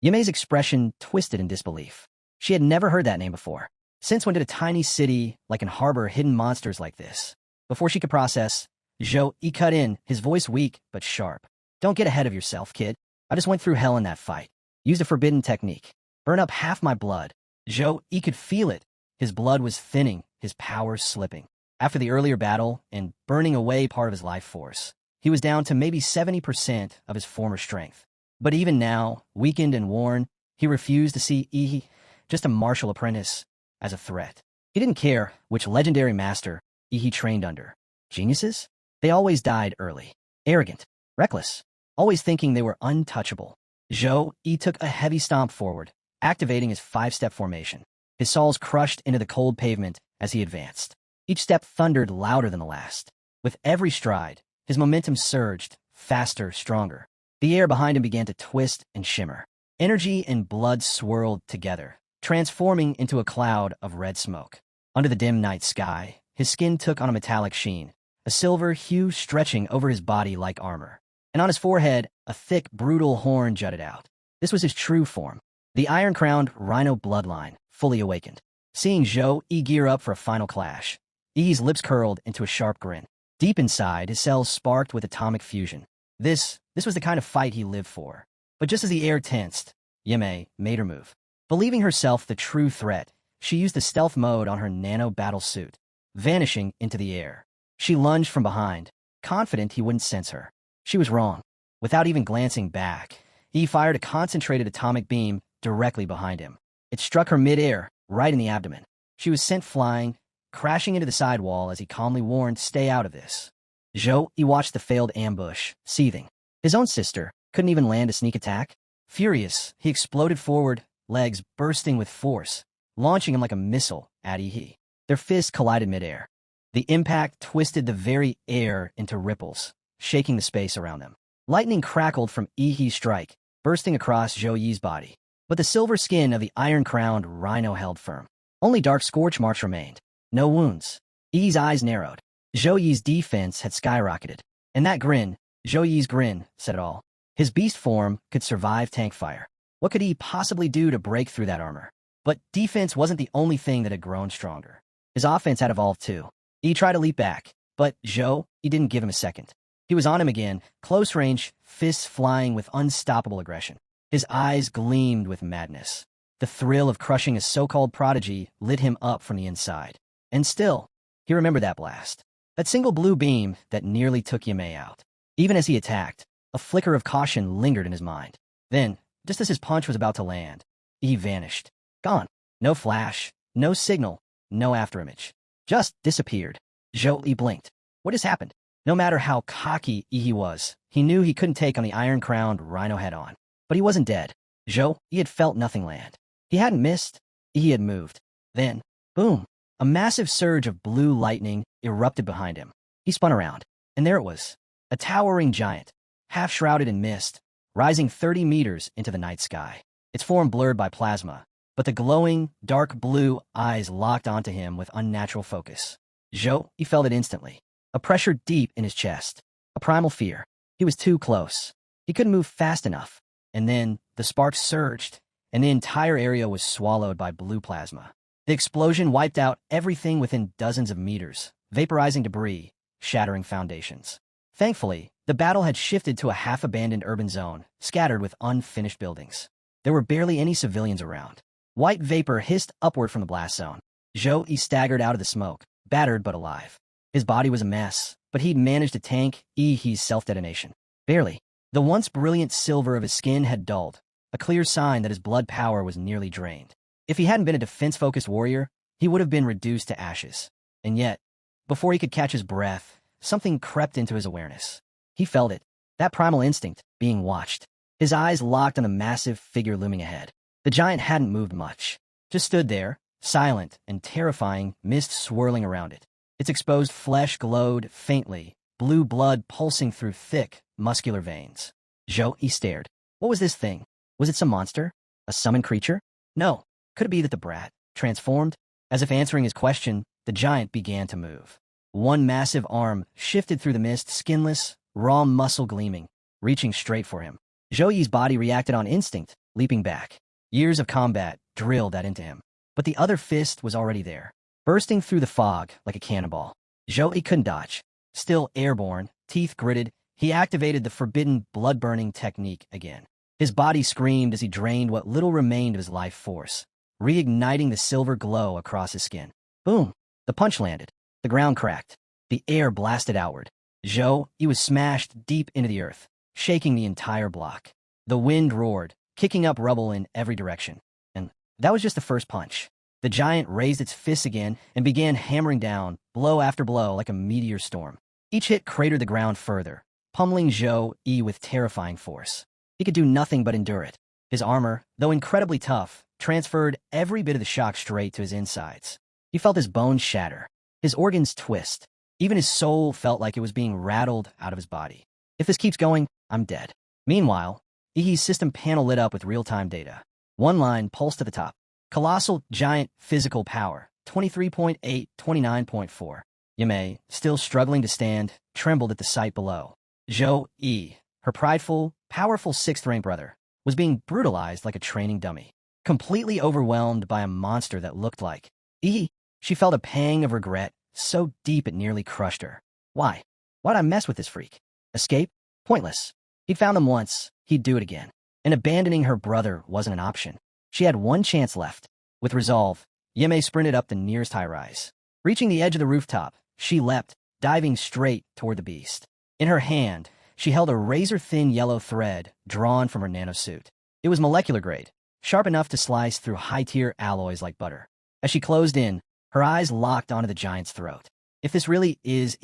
Yaoi Mei's expression twisted in disbelief. She had never heard that name before. Since when did a tiny city like an harbor hidden monsters like this? Before she could process, Zhou Yi cut in, his voice weak but sharp. "Don't get ahead of yourself, kid. I just went through hell in that fight. Used a forbidden technique. Burn up half my blood." Zhou Yi could feel it. His blood was thinning, his power slipping. After the earlier battle and burning away part of his life force, he was down to maybe 70% of his former strength. But even now, weakened and worn, he refused to see Yi, just a martial apprentice, as a threat. He didn't care which legendary master Yi trained under. Geniuses? They always died early. Arrogant. Reckless. Always thinking they were untouchable. Zhou Yi took a heavy stomp forward, activating his 5-step formation. His soles crushed into the cold pavement as he advanced. Each step thundered louder than the last. With every stride, his momentum surged, faster, stronger. The air behind him began to twist and shimmer. Energy and blood swirled together, transforming into a cloud of red smoke. Under the dim night sky, his skin took on a metallic sheen, a silver hue stretching over his body like armor. And on his forehead, a thick, brutal horn jutted out. This was his true form, the iron-crowned rhino bloodline, fully awakened. Seeing Zhou Yi gear up for a final clash, Yi's lips curled into a sharp grin. Deep inside, his cells sparked with atomic fusion. This was the kind of fight he lived for. But just as the air tensed, Yimei made her move. Believing herself the true threat, she used the stealth mode on her nano-battle suit, vanishing into the air. She lunged from behind, confident he wouldn't sense her. She was wrong. Without even glancing back, he fired a concentrated atomic beam directly behind him. It struck her mid-air, right in the abdomen. She was sent flying, crashing into the sidewall as he calmly warned, "Stay out of this." Zhou Yi watched the failed ambush, seething. His own sister couldn't even land a sneak attack. Furious, he exploded forward, legs bursting with force, launching him like a missile at Yi. Their fists collided midair. The impact twisted the very air into ripples, shaking the space around them. Lightning crackled from Yi's strike, bursting across Zhou Yi's body. But the silver skin of the iron-crowned rhino held firm. Only dark scorch marks remained. No wounds. Yi's eyes narrowed. Zhou Yi's defense had skyrocketed. And that grin, Zhou Yi's grin, said it all. His beast form could survive tank fire. What could he possibly do to break through that armor? But defense wasn't the only thing that had grown stronger. His offense had evolved too. He tried to leap back, but Zhou Yi didn't give him a second. He was on him again, close range, fists flying with unstoppable aggression. His eyes gleamed with madness. The thrill of crushing a so-called prodigy lit him up from the inside. And still, he remembered that blast. That single blue beam that nearly took Yimei out. Even as he attacked, a flicker of caution lingered in his mind. Then, just as his punch was about to land, he vanished. Gone. No flash, no signal, no afterimage. Just disappeared. Zhou Yi blinked. What has happened? No matter how cocky Yi was, he knew he couldn't take on the iron-crowned rhino head-on. But he wasn't dead. Zhou Yi had felt nothing land. He hadn't missed. He had moved. Then, boom, a massive surge of blue lightning erupted behind him. He spun around, and there it was, a towering giant, half-shrouded in mist, rising 30 meters into the night sky. Its form blurred by plasma, but the glowing, dark blue eyes locked onto him with unnatural focus. Zhou Yi felt it instantly, a pressure deep in his chest, a primal fear. He was too close. He couldn't move fast enough. And then the sparks surged, and the entire area was swallowed by blue plasma. The explosion wiped out everything within dozens of meters, vaporizing debris, shattering foundations. Thankfully, the battle had shifted to a half-abandoned urban zone, scattered with unfinished buildings. There were barely any civilians around. White vapor hissed upward from the blast zone. Zhou Yi staggered out of the smoke, battered but alive. His body was a mess, but he'd managed to tank Yi's self-detonation. Barely. The once brilliant silver of his skin had dulled, a clear sign that his blood power was nearly drained. If he hadn't been a defense-focused warrior, he would have been reduced to ashes. And yet, before he could catch his breath, something crept into his awareness. He felt it, that primal instinct, being watched. His eyes locked on the massive figure looming ahead. The giant hadn't moved much, just stood there, silent and terrifying, mist swirling around it. Its exposed flesh glowed faintly, blue blood pulsing through thick, muscular veins. Zhou Yi stared. What was this thing? Was it some monster? A summoned creature? No. Could it be that the brat, transformed? As if answering his question, the giant began to move. One massive arm shifted through the mist, skinless, raw muscle gleaming, reaching straight for him. Zhou Yi's body reacted on instinct, leaping back. Years of combat drilled that into him. But the other fist was already there, bursting through the fog like a cannonball. Zhou Yi couldn't dodge. Still airborne, teeth gritted, he activated the forbidden blood-burning technique again. His body screamed as he drained what little remained of his life force, reigniting the silver glow across his skin. Boom! The punch landed. The ground cracked. The air blasted outward. Zhou Yi was smashed deep into the earth, shaking the entire block. The wind roared, kicking up rubble in every direction. And that was just the first punch. The giant raised its fists again and began hammering down, blow after blow, like a meteor storm. Each hit cratered the ground further, pummeling Zhou Yi with terrifying force. He could do nothing but endure it. His armor, though incredibly tough, transferred every bit of the shock straight to his insides. He felt his bones shatter, his organs twist. Even his soul felt like it was being rattled out of his body. If this keeps going, I'm dead. Meanwhile, Ihi's system panel lit up with real-time data. One line pulsed to the top. Colossal giant physical power, 23.8, 29.4. Yamei, still struggling to stand, trembled at the sight below. Zhou Yi, her prideful, powerful sixth-rank brother, was being brutalized like a training dummy. Completely overwhelmed by a monster that looked like Yi, she felt a pang of regret so deep it nearly crushed her. Why? Why'd I mess with this freak? Escape? Pointless. He'd found them once, he'd do it again. And abandoning her brother wasn't an option. She had one chance left. With resolve, Yamei sprinted up the nearest high-rise. Reaching the edge of the rooftop, she leapt, diving straight toward the beast. In her hand, she held a razor-thin yellow thread drawn from her nanosuit. It was molecular grade, sharp enough to slice through high-tier alloys like butter. As she closed in, her eyes locked onto the giant's throat. If this really is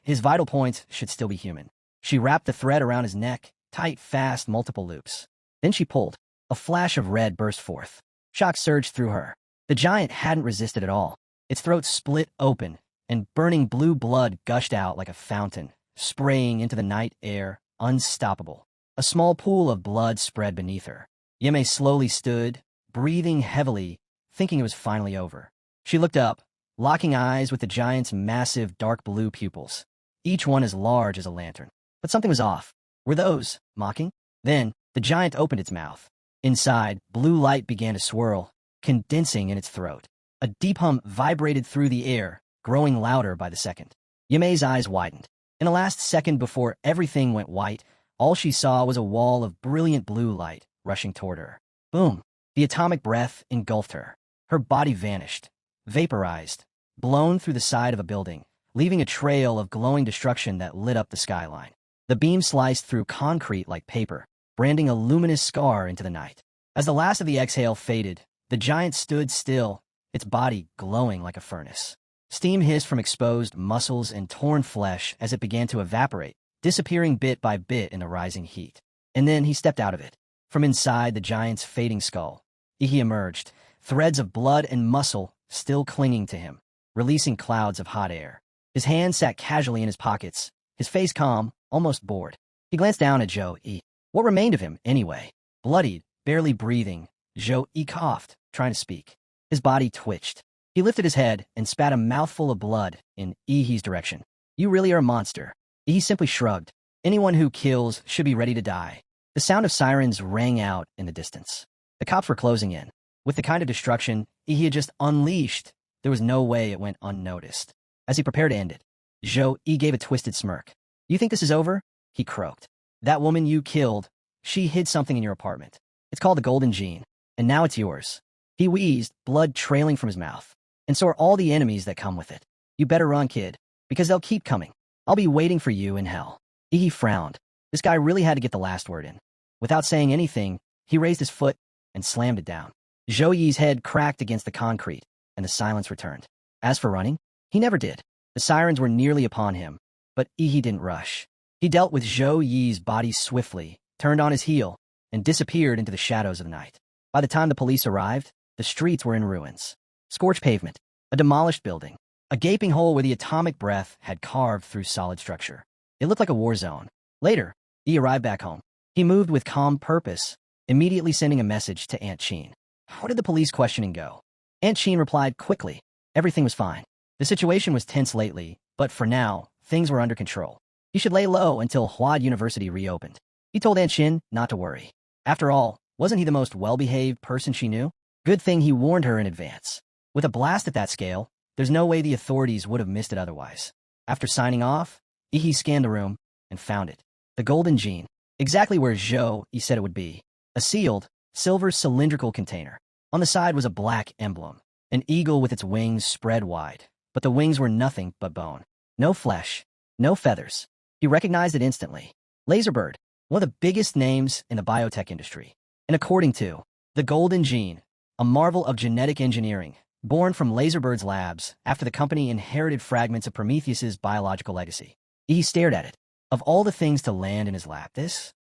his vital points should still be human. She wrapped the thread around his neck, tight, fast, multiple loops. Then she pulled. A flash of red burst forth. Shock surged through her. The giant hadn't resisted at all. Its throat split open, and burning blue blood gushed out like a fountain, spraying into the night air, unstoppable. A small pool of blood spread beneath her. Yamei slowly stood, breathing heavily, thinking it was finally over. She looked up, locking eyes with the giant's massive dark blue pupils, each one as large as a lantern. But something was off. Were those mocking? Then, the giant opened its mouth. Inside, blue light began to swirl, condensing in its throat. A deep hum vibrated through the air, growing louder by the second. Yamei's eyes widened. In the last second before everything went white, all she saw was a wall of brilliant blue light rushing toward her. Boom! The atomic breath engulfed her. Her body vanished, vaporized, blown through the side of a building, leaving a trail of glowing destruction that lit up the skyline. The beam sliced through concrete like paper, branding a luminous scar into the night. As the last of the exhale faded, the giant stood still, its body glowing like a furnace. Steam hissed from exposed muscles and torn flesh as it began to evaporate, disappearing bit by bit in the rising heat. And then he stepped out of it. From inside the giant's fading skull, he emerged, threads of blood and muscle still clinging to him, releasing clouds of hot air. His hands sat casually in his pockets, his face calm, almost bored. He glanced down at Zhou Yi. What remained of him, anyway? Bloodied, barely breathing, Zhou Yi coughed, trying to speak. His body twitched. He lifted his head and spat a mouthful of blood in Ihi's direction. You really are a monster. Ihi simply shrugged. Anyone who kills should be ready to die. The sound of sirens rang out in the distance. The cops were closing in. With the kind of destruction Ihi had just unleashed, there was no way it went unnoticed. As he prepared to end it, Zhou Yi gave a twisted smirk. You think this is over? He croaked. That woman you killed, she hid something in your apartment. It's called the Golden Gene, and now it's yours. He wheezed, blood trailing from his mouth. And so are all the enemies that come with it. You better run, kid, because they'll keep coming. I'll be waiting for you in hell. Ihi frowned. This guy really had to get the last word in. Without saying anything, he raised his foot and slammed it down. Zhou Yi's head cracked against the concrete, and the silence returned. As for running, he never did. The sirens were nearly upon him, but Ihi didn't rush. He dealt with Zhou Yi's body swiftly, turned on his heel, and disappeared into the shadows of the night. By the time the police arrived, the streets were in ruins. Scorched pavement, a demolished building, a gaping hole where the atomic breath had carved through solid structure. It looked like a war zone. Later, he arrived back home. He moved with calm purpose, immediately sending a message to Aunt Chin. How did the police questioning go? Aunt Chin replied quickly. Everything was fine. The situation was tense lately, but for now, things were under control. He should lay low until Huad University reopened. He told Aunt Chin not to worry. After all, wasn't he the most well-behaved person she knew? Good thing he warned her in advance. With a blast at that scale, there's no way the authorities would have missed it otherwise. After signing off, Ihi scanned the room and found it. The Golden Gene, exactly where Zhou Yi said it would be. A sealed, silver cylindrical container. On the side was a black emblem, an eagle with its wings spread wide, but the wings were nothing but bone. No flesh, no feathers. He recognized it instantly. Laserbird. one of the biggest names in the biotech industry. And according to the Golden Gene, a marvel of genetic engineering, born from Laserbird's labs after the company inherited fragments of Prometheus's biological legacy. He stared at it. Of all the things to land in his lap,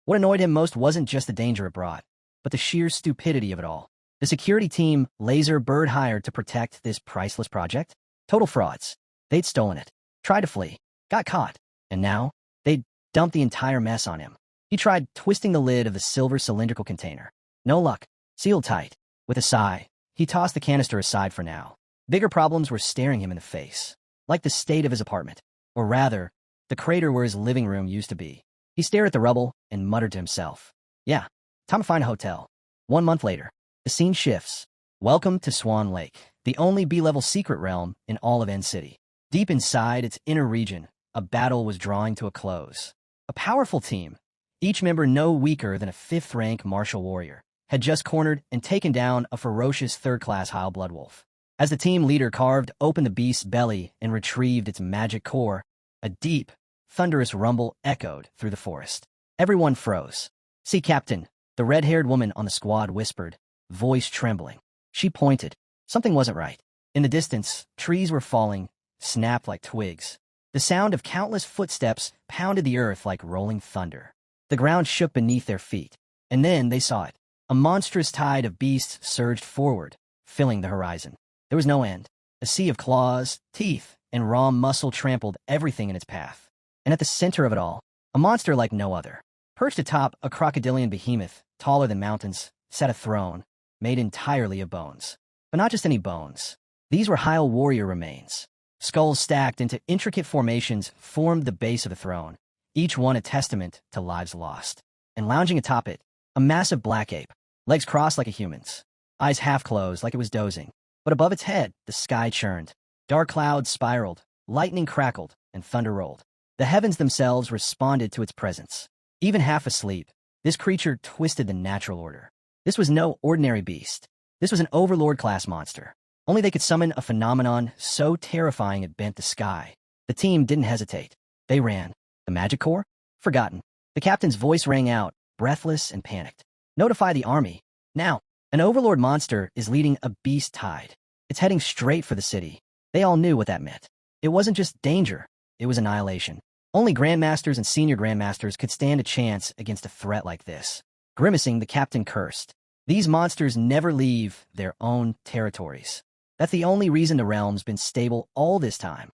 what annoyed him most wasn't just the danger it brought, but the sheer stupidity of it all. The security team Laserbird hired to protect this priceless project? Total frauds. They'd stolen it, tried to flee, got caught, and now they'd dumped the entire mess on him. He tried twisting the lid of the silver cylindrical container. No luck. Sealed tight. With a sigh, he tossed the canister aside for now. Bigger problems were staring him in the face, like the state of his apartment, or rather, the crater where his living room used to be. He stared at the rubble and muttered to himself, "Yeah, time to find a hotel." 1 month later, the scene shifts. Welcome to Swan Lake, the only B-level secret realm in all of End City. Deep inside its inner region, a battle was drawing to a close. A powerful team, each member no weaker than a 5th-rank martial warrior, had just cornered and taken down a ferocious 3rd-class Heil Bloodwolf. As the team leader carved open the beast's belly and retrieved its magic core, a deep, thunderous rumble echoed through the forest. Everyone froze. "See, Captain," the red-haired woman on the squad whispered, voice trembling. She pointed. Something wasn't right. In the distance, trees were falling, snapped like twigs. The sound of countless footsteps pounded the earth like rolling thunder. The ground shook beneath their feet. And then they saw it. A monstrous tide of beasts surged forward, filling the horizon. There was no end. A sea of claws, teeth, and raw muscle trampled everything in its path. And at the center of it all, a monster like no other. Perched atop a crocodilian behemoth, taller than mountains, sat a throne, made entirely of bones. But not just any bones. These were Heil warrior remains. Skulls stacked into intricate formations formed the base of the throne, each one a testament to lives lost. And lounging atop it, a massive black ape, legs crossed like a human's, eyes half closed like it was dozing. But above its head, the sky churned. Dark clouds spiraled, lightning crackled, and thunder rolled. The heavens themselves responded to its presence. Even half asleep, this creature twisted the natural order. This was no ordinary beast. This was an Overlord-class monster. Only they could summon a phenomenon so terrifying it bent the sky. The team didn't hesitate. They ran. The magic core? Forgotten. The captain's voice rang out, breathless and panicked. "Notify the army. Now, an Overlord monster is leading a beast tide. It's heading straight for the city." They all knew what that meant. It wasn't just danger. It was annihilation. Only Grandmasters and Senior Grandmasters could stand a chance against a threat like this. Grimacing, the captain cursed. These monsters never leave their own territories. That's the only reason the realm's been stable all this time.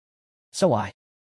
So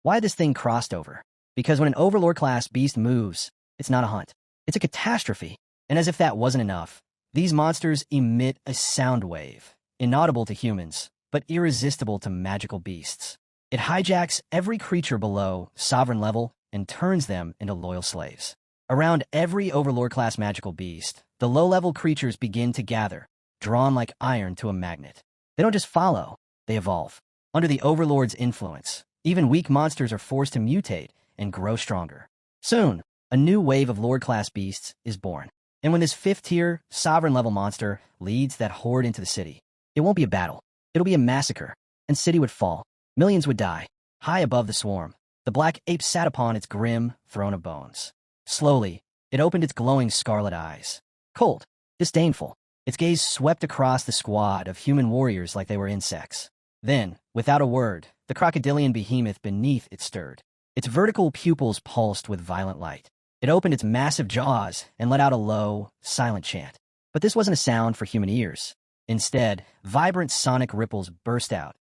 why this thing crossed over? Because when an Overlord-class beast moves, it's not a hunt. It's a catastrophe. And as if that wasn't enough, these monsters emit a sound wave, inaudible to humans, but irresistible to magical beasts. It hijacks every creature below sovereign level and turns them into loyal slaves. Around every Overlord-class magical beast, the low-level creatures begin to gather, drawn like iron to a magnet. They don't just follow, they evolve. Under the Overlord's influence, even weak monsters are forced to mutate and grow stronger. Soon, a new wave of Lord-class beasts is born. And when this 5th-tier, sovereign-level monster leads that horde into the city, it won't be a battle. It'll be a massacre, and city would fall. Millions would die. High above the swarm, the black ape sat upon its grim throne of bones. Slowly, it opened its glowing scarlet eyes. Cold, disdainful, its gaze swept across the squad of human warriors like they were insects. Then, without a word, the crocodilian behemoth beneath it stirred. Its vertical pupils pulsed with violent light. It opened its massive jaws and let out a low, silent chant. But this wasn't a sound for human ears. Instead, vibrant sonic ripples burst out.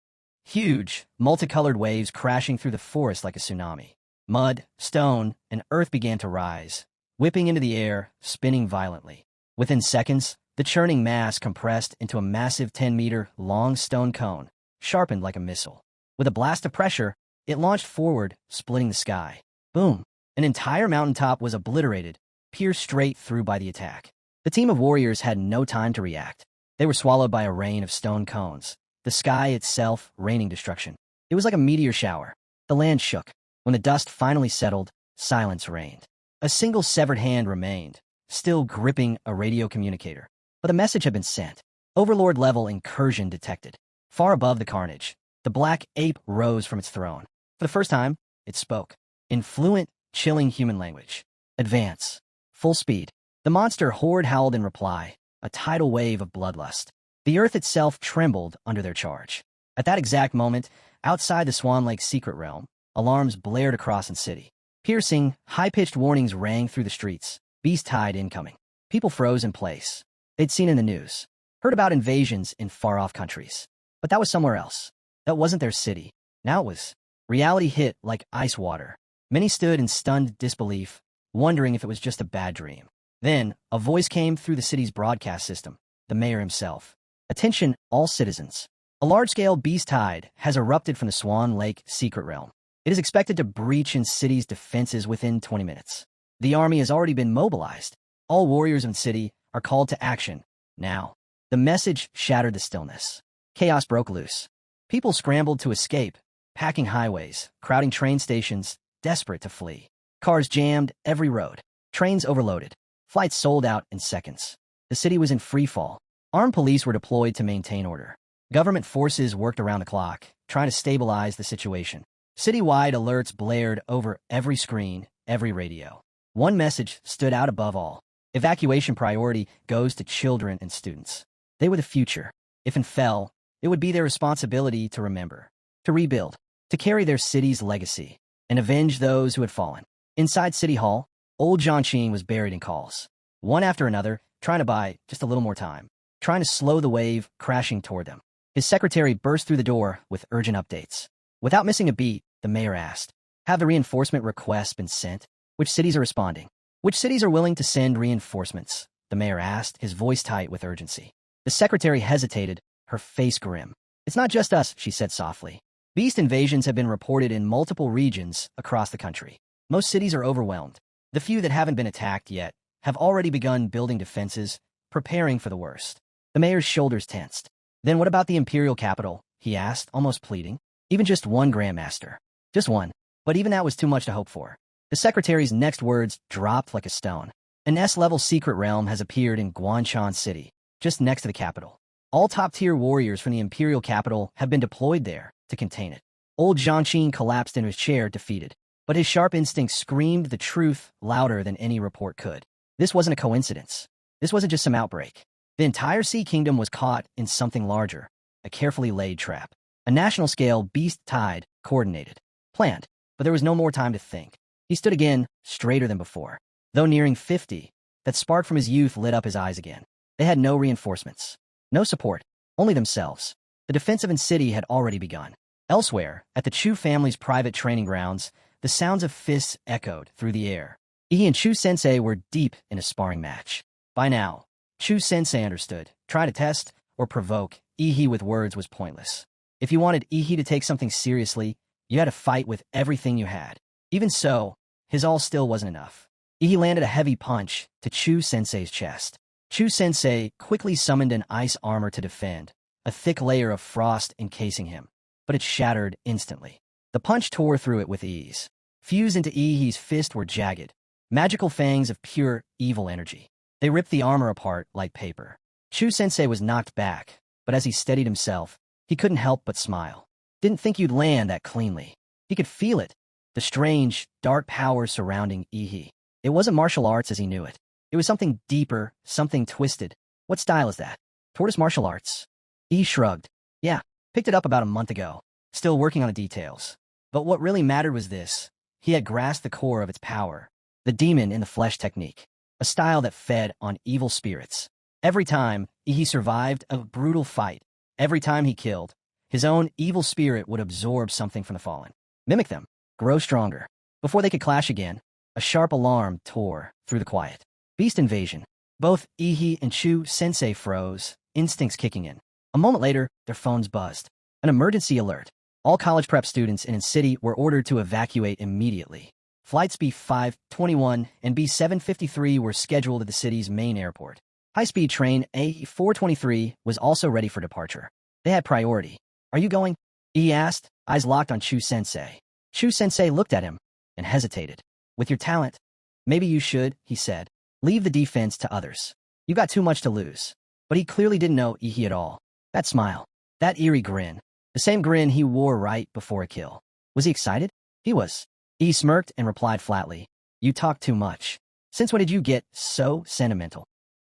Huge, multicolored waves crashing through the forest like a tsunami. Mud, stone, and earth began to rise, whipping into the air, spinning violently. Within seconds, the churning mass compressed into a massive 10-meter long stone cone, sharpened like a missile. With a blast of pressure, it launched forward, splitting the sky. Boom! An entire mountaintop was obliterated, pierced straight through by the attack. The team of warriors had no time to react. They were swallowed by a rain of stone cones, the sky itself raining destruction. It was like a meteor shower. The land shook. When the dust finally settled, silence reigned. A single severed hand remained, still gripping a radio communicator. But the message had been sent. Overlord-level incursion detected. Far above the carnage, the black ape rose from its throne. For the first time, it spoke. In fluent, chilling human language. Advance. full speed. The monster horde howled in reply, a tidal wave of bloodlust. The earth itself trembled under their charge. At that exact moment, outside the Swan Lake's secret realm, alarms blared across the city. Piercing, high-pitched warnings rang through the streets. Beast tide incoming. People froze in place. They'd seen in the news, heard about invasions in far-off countries. But that was somewhere else. That wasn't their city. Now it was. Reality hit like ice water. Many stood in stunned disbelief, wondering if it was just a bad dream. Then, a voice came through the city's broadcast system, the mayor himself. Attention, all citizens. A large-scale beast tide has erupted from the Swan Lake secret realm. It is expected to breach in city's defenses within 20 minutes. The army has already been mobilized. All warriors in the city are called to action, now. The message shattered the stillness. Chaos broke loose. People scrambled to escape, packing highways, crowding train stations, desperate to flee. Cars jammed every road. Trains overloaded. Flights sold out in seconds. The city was in freefall. Armed police were deployed to maintain order. Government forces worked around the clock, trying to stabilize the situation. Citywide alerts blared over every screen, every radio. One message stood out above all. Evacuation priority goes to children and students. They were the future. If and fell, it would be their responsibility to remember, to rebuild, to carry their city's legacy, and avenge those who had fallen. Inside City Hall, old Jianqing was buried in calls. One after another, trying to buy just a little more time, trying to slow the wave crashing toward them. His secretary burst through the door with urgent updates. Without missing a beat, the mayor asked, "Have the reinforcement requests been sent? Which cities are responding? Which cities are willing to send reinforcements?" The mayor asked, his voice tight with urgency. The secretary hesitated, her face grim. "It's not just us," she said softly. "Beast invasions have been reported in multiple regions across the country. Most cities are overwhelmed. The few that haven't been attacked yet have already begun building defenses, preparing for the worst." The mayor's shoulders tensed. "Then what about the imperial capital?" he asked, almost pleading. "Even just one grandmaster. Just one." But even that was too much to hope for. The secretary's next words dropped like a stone. An S-level secret realm has appeared in Guanshan City, just next to the capital. All top-tier warriors from the imperial capital have been deployed there to contain it. Old Jianqing collapsed into his chair, defeated. But his sharp instincts screamed the truth louder than any report could. This wasn't a coincidence. This wasn't just some outbreak. The entire Sea Kingdom was caught in something larger, a carefully laid trap. A national-scale beast tide, coordinated, planned, but there was no more time to think. He stood again, straighter than before. Though nearing 50, that spark from his youth lit up his eyes again. They had no reinforcements, no support, only themselves. The defensive in city had already begun. Elsewhere, at the Chu family's private training grounds, the sounds of fists echoed through the air. Ihi and Chu Sensei were deep in a sparring match. By now, Chu Sensei understood. Try to test or provoke Ihi with words was pointless. If you wanted Ihi to take something seriously, you had to fight with everything you had. Even so, his all still wasn't enough. Ihi landed a heavy punch to Chu Sensei's chest. Chu Sensei quickly summoned an ice armor to defend, a thick layer of frost encasing him. But it shattered instantly. The punch tore through it with ease. Fused into Ihi's fist were jagged, magical fangs of pure, evil energy. They ripped the armor apart like paper. Chu Sensei was knocked back, but as he steadied himself, he couldn't help but smile. Didn't think you'd land that cleanly. He could feel it, the strange, dark power surrounding Ihi. It wasn't martial arts as he knew it. It was something deeper, something twisted. What style is that? Tortoise martial arts? Ihi shrugged. Yeah, picked it up about a month ago. Still working on the details. But what really mattered was this. He had grasped the core of its power. The demon in the flesh technique. A style that fed on evil spirits. Every time Ihi survived a brutal fight, every time he killed, his own evil spirit would absorb something from the fallen. Mimic them. Grow stronger. Before they could clash again, a sharp alarm tore through the quiet. Beast invasion. Both Ihi and Chu Sensei froze, instincts kicking in. A moment later, their phones buzzed. An emergency alert. All college prep students in the city were ordered to evacuate immediately. Flights B521 and B753 were scheduled at the city's main airport. High-speed train A423 was also ready for departure. They had priority. "Are you going?" he asked, eyes locked on Chu Sensei. Chu Sensei looked at him and hesitated. "With your talent, maybe you should," he said. "Leave the defense to others. You got too much to lose." But he clearly didn't know Ihi at all. That smile, that eerie grin, the same grin he wore right before a kill. Was he excited? He was. He smirked and replied flatly, "You talk too much." Since when did you get so sentimental?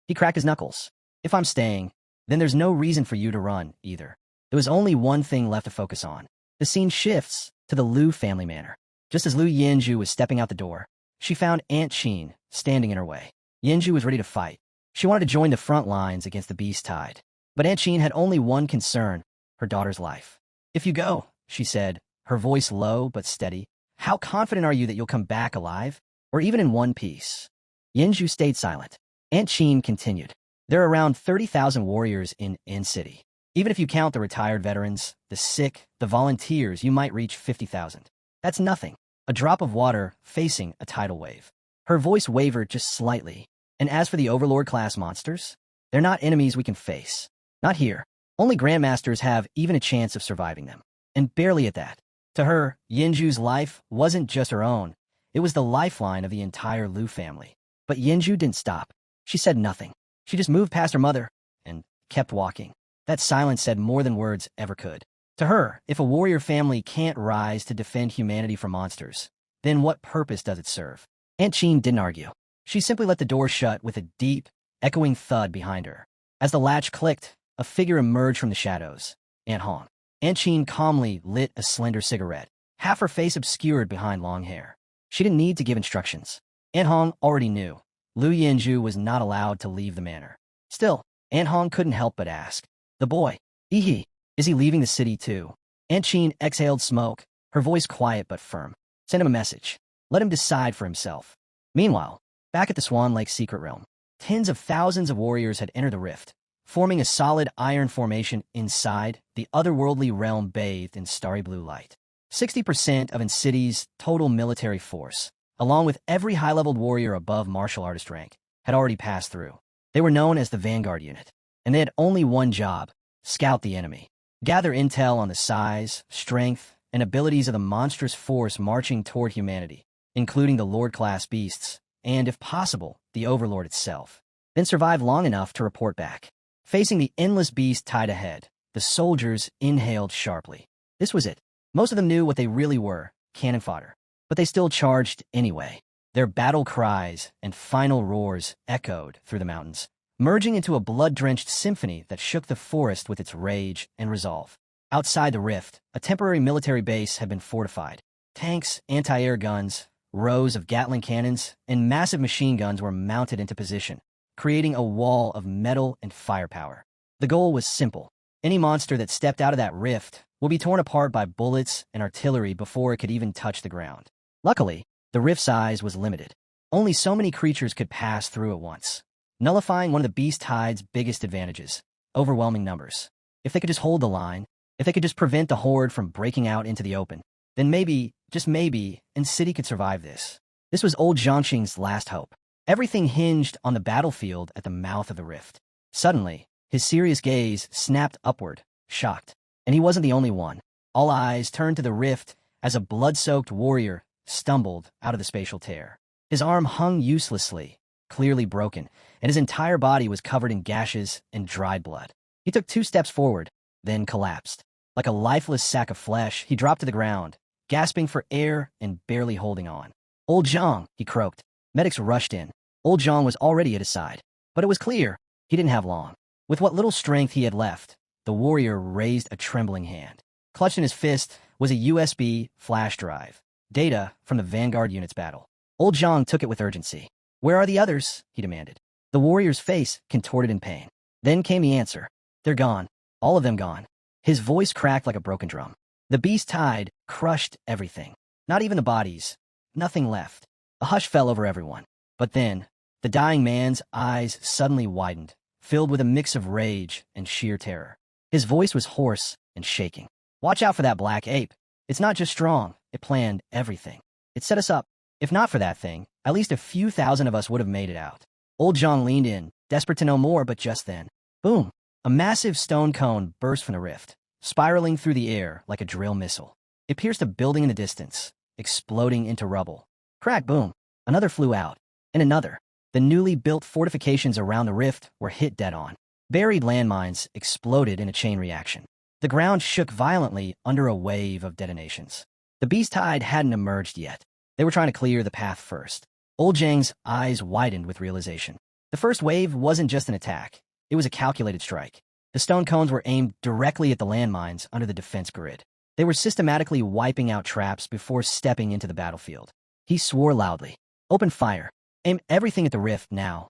He cracked his knuckles. If I'm staying, then there's no reason for you to run, either. There was only one thing left to focus on. The scene shifts to the Liu family manor. Just as Liu Yanju was stepping out the door, she found Aunt Qin standing in her way. Yanju was ready to fight. She wanted to join the front lines against the beast tide. But Aunt Qin had only one concern, her daughter's life. If you go, she said, her voice low but steady, how confident are you that you'll come back alive, or even in one piece? Yanju stayed silent. Aunt Qin continued. There are around 30,000 warriors in N-City. Even if you count the retired veterans, the sick, the volunteers, you might reach 50,000. That's nothing. A drop of water facing a tidal wave. Her voice wavered just slightly. And as for the Overlord-class monsters, they're not enemies we can face. Not here. Only Grandmasters have even a chance of surviving them. And barely at that. To her, Yanju's life wasn't just her own. It was the lifeline of the entire Liu family. But Yanju didn't stop. She said nothing. She just moved past her mother and kept walking. That silence said more than words ever could. To her, if a warrior family can't rise to defend humanity from monsters, then what purpose does it serve? Aunt Qin didn't argue. She simply let the door shut with a deep, echoing thud behind her. As the latch clicked, a figure emerged from the shadows. Aunt Hong. Aunt Qin calmly lit a slender cigarette, half her face obscured behind long hair. She didn't need to give instructions. Aunt Hong already knew. Liu Yanju was not allowed to leave the manor. Still, Aunt Hong couldn't help but ask. The boy, is he leaving the city too? Aunt Qin exhaled smoke, her voice quiet but firm. Send him a message. Let him decide for himself. Meanwhile, back at the Swan Lake secret realm, tens of thousands of warriors had entered the rift, forming a solid iron formation inside the otherworldly realm bathed in starry blue light. 60% of N-City's total military force, along with every high-leveled warrior above martial artist rank, had already passed through. They were known as the Vanguard Unit, and they had only one job: scout the enemy. Gather intel on the size, strength, and abilities of the monstrous force marching toward humanity, including the Lord-class beasts, and, if possible, the Overlord itself. Then survive long enough to report back. Facing the endless beast tied ahead, the soldiers inhaled sharply. This was it. Most of them knew what they really were, cannon fodder. But they still charged anyway. Their battle cries and final roars echoed through the mountains, merging into a blood-drenched symphony that shook the forest with its rage and resolve. Outside the rift, a temporary military base had been fortified. Tanks, anti-air guns, rows of Gatling cannons, and massive machine guns were mounted into position, creating a wall of metal and firepower. The goal was simple. Any monster that stepped out of that rift would be torn apart by bullets and artillery before it could even touch the ground. Luckily, the rift size was limited. Only so many creatures could pass through at once, nullifying one of the beast tide's biggest advantages: overwhelming numbers. If they could just hold the line, if they could just prevent the horde from breaking out into the open, then maybe, just maybe, N-City could survive this. This was old Zhangqing's last hope. Everything hinged on the battlefield at the mouth of the rift. Suddenly, his serious gaze snapped upward, shocked. And he wasn't the only one. All eyes turned to the rift as a blood-soaked warrior stumbled out of the spatial tear. His arm hung uselessly, clearly broken, and his entire body was covered in gashes and dried blood. He took 2 steps forward, then collapsed. Like a lifeless sack of flesh, he dropped to the ground, gasping for air and barely holding on. Old Zhang, he croaked. Medics rushed in. Old Zhang was already at his side. But it was clear he didn't have long. With what little strength he had left, the warrior raised a trembling hand. Clutched in his fist was a USB flash drive. Data from the Vanguard Unit's battle. Old Zhang took it with urgency. Where are the others? He demanded. The warrior's face contorted in pain. Then came the answer. They're gone. All of them gone. His voice cracked like a broken drum. The beast tide crushed everything. Not even the bodies. Nothing left. A hush fell over everyone. But then, the dying man's eyes suddenly widened, filled with a mix of rage and sheer terror. His voice was hoarse and shaking. Watch out for that black ape. It's not just strong. It planned everything. It set us up. If not for that thing, at least a few thousand of us would have made it out. Old Zhang leaned in, desperate to know more, but just then, boom! A massive stone cone burst from the rift, spiraling through the air like a drill missile. It pierced a building in the distance, exploding into rubble. Crack, boom! Another flew out, and another. The newly built fortifications around the rift were hit dead on. Buried landmines exploded in a chain reaction. The ground shook violently under a wave of detonations. The beast tide hadn't emerged yet. They were trying to clear the path first. Old Zhang's eyes widened with realization. The first wave wasn't just an attack. It was a calculated strike. The stone cones were aimed directly at the landmines under the defense grid. They were systematically wiping out traps before stepping into the battlefield. He swore loudly. Open fire. Aim everything at the rift now.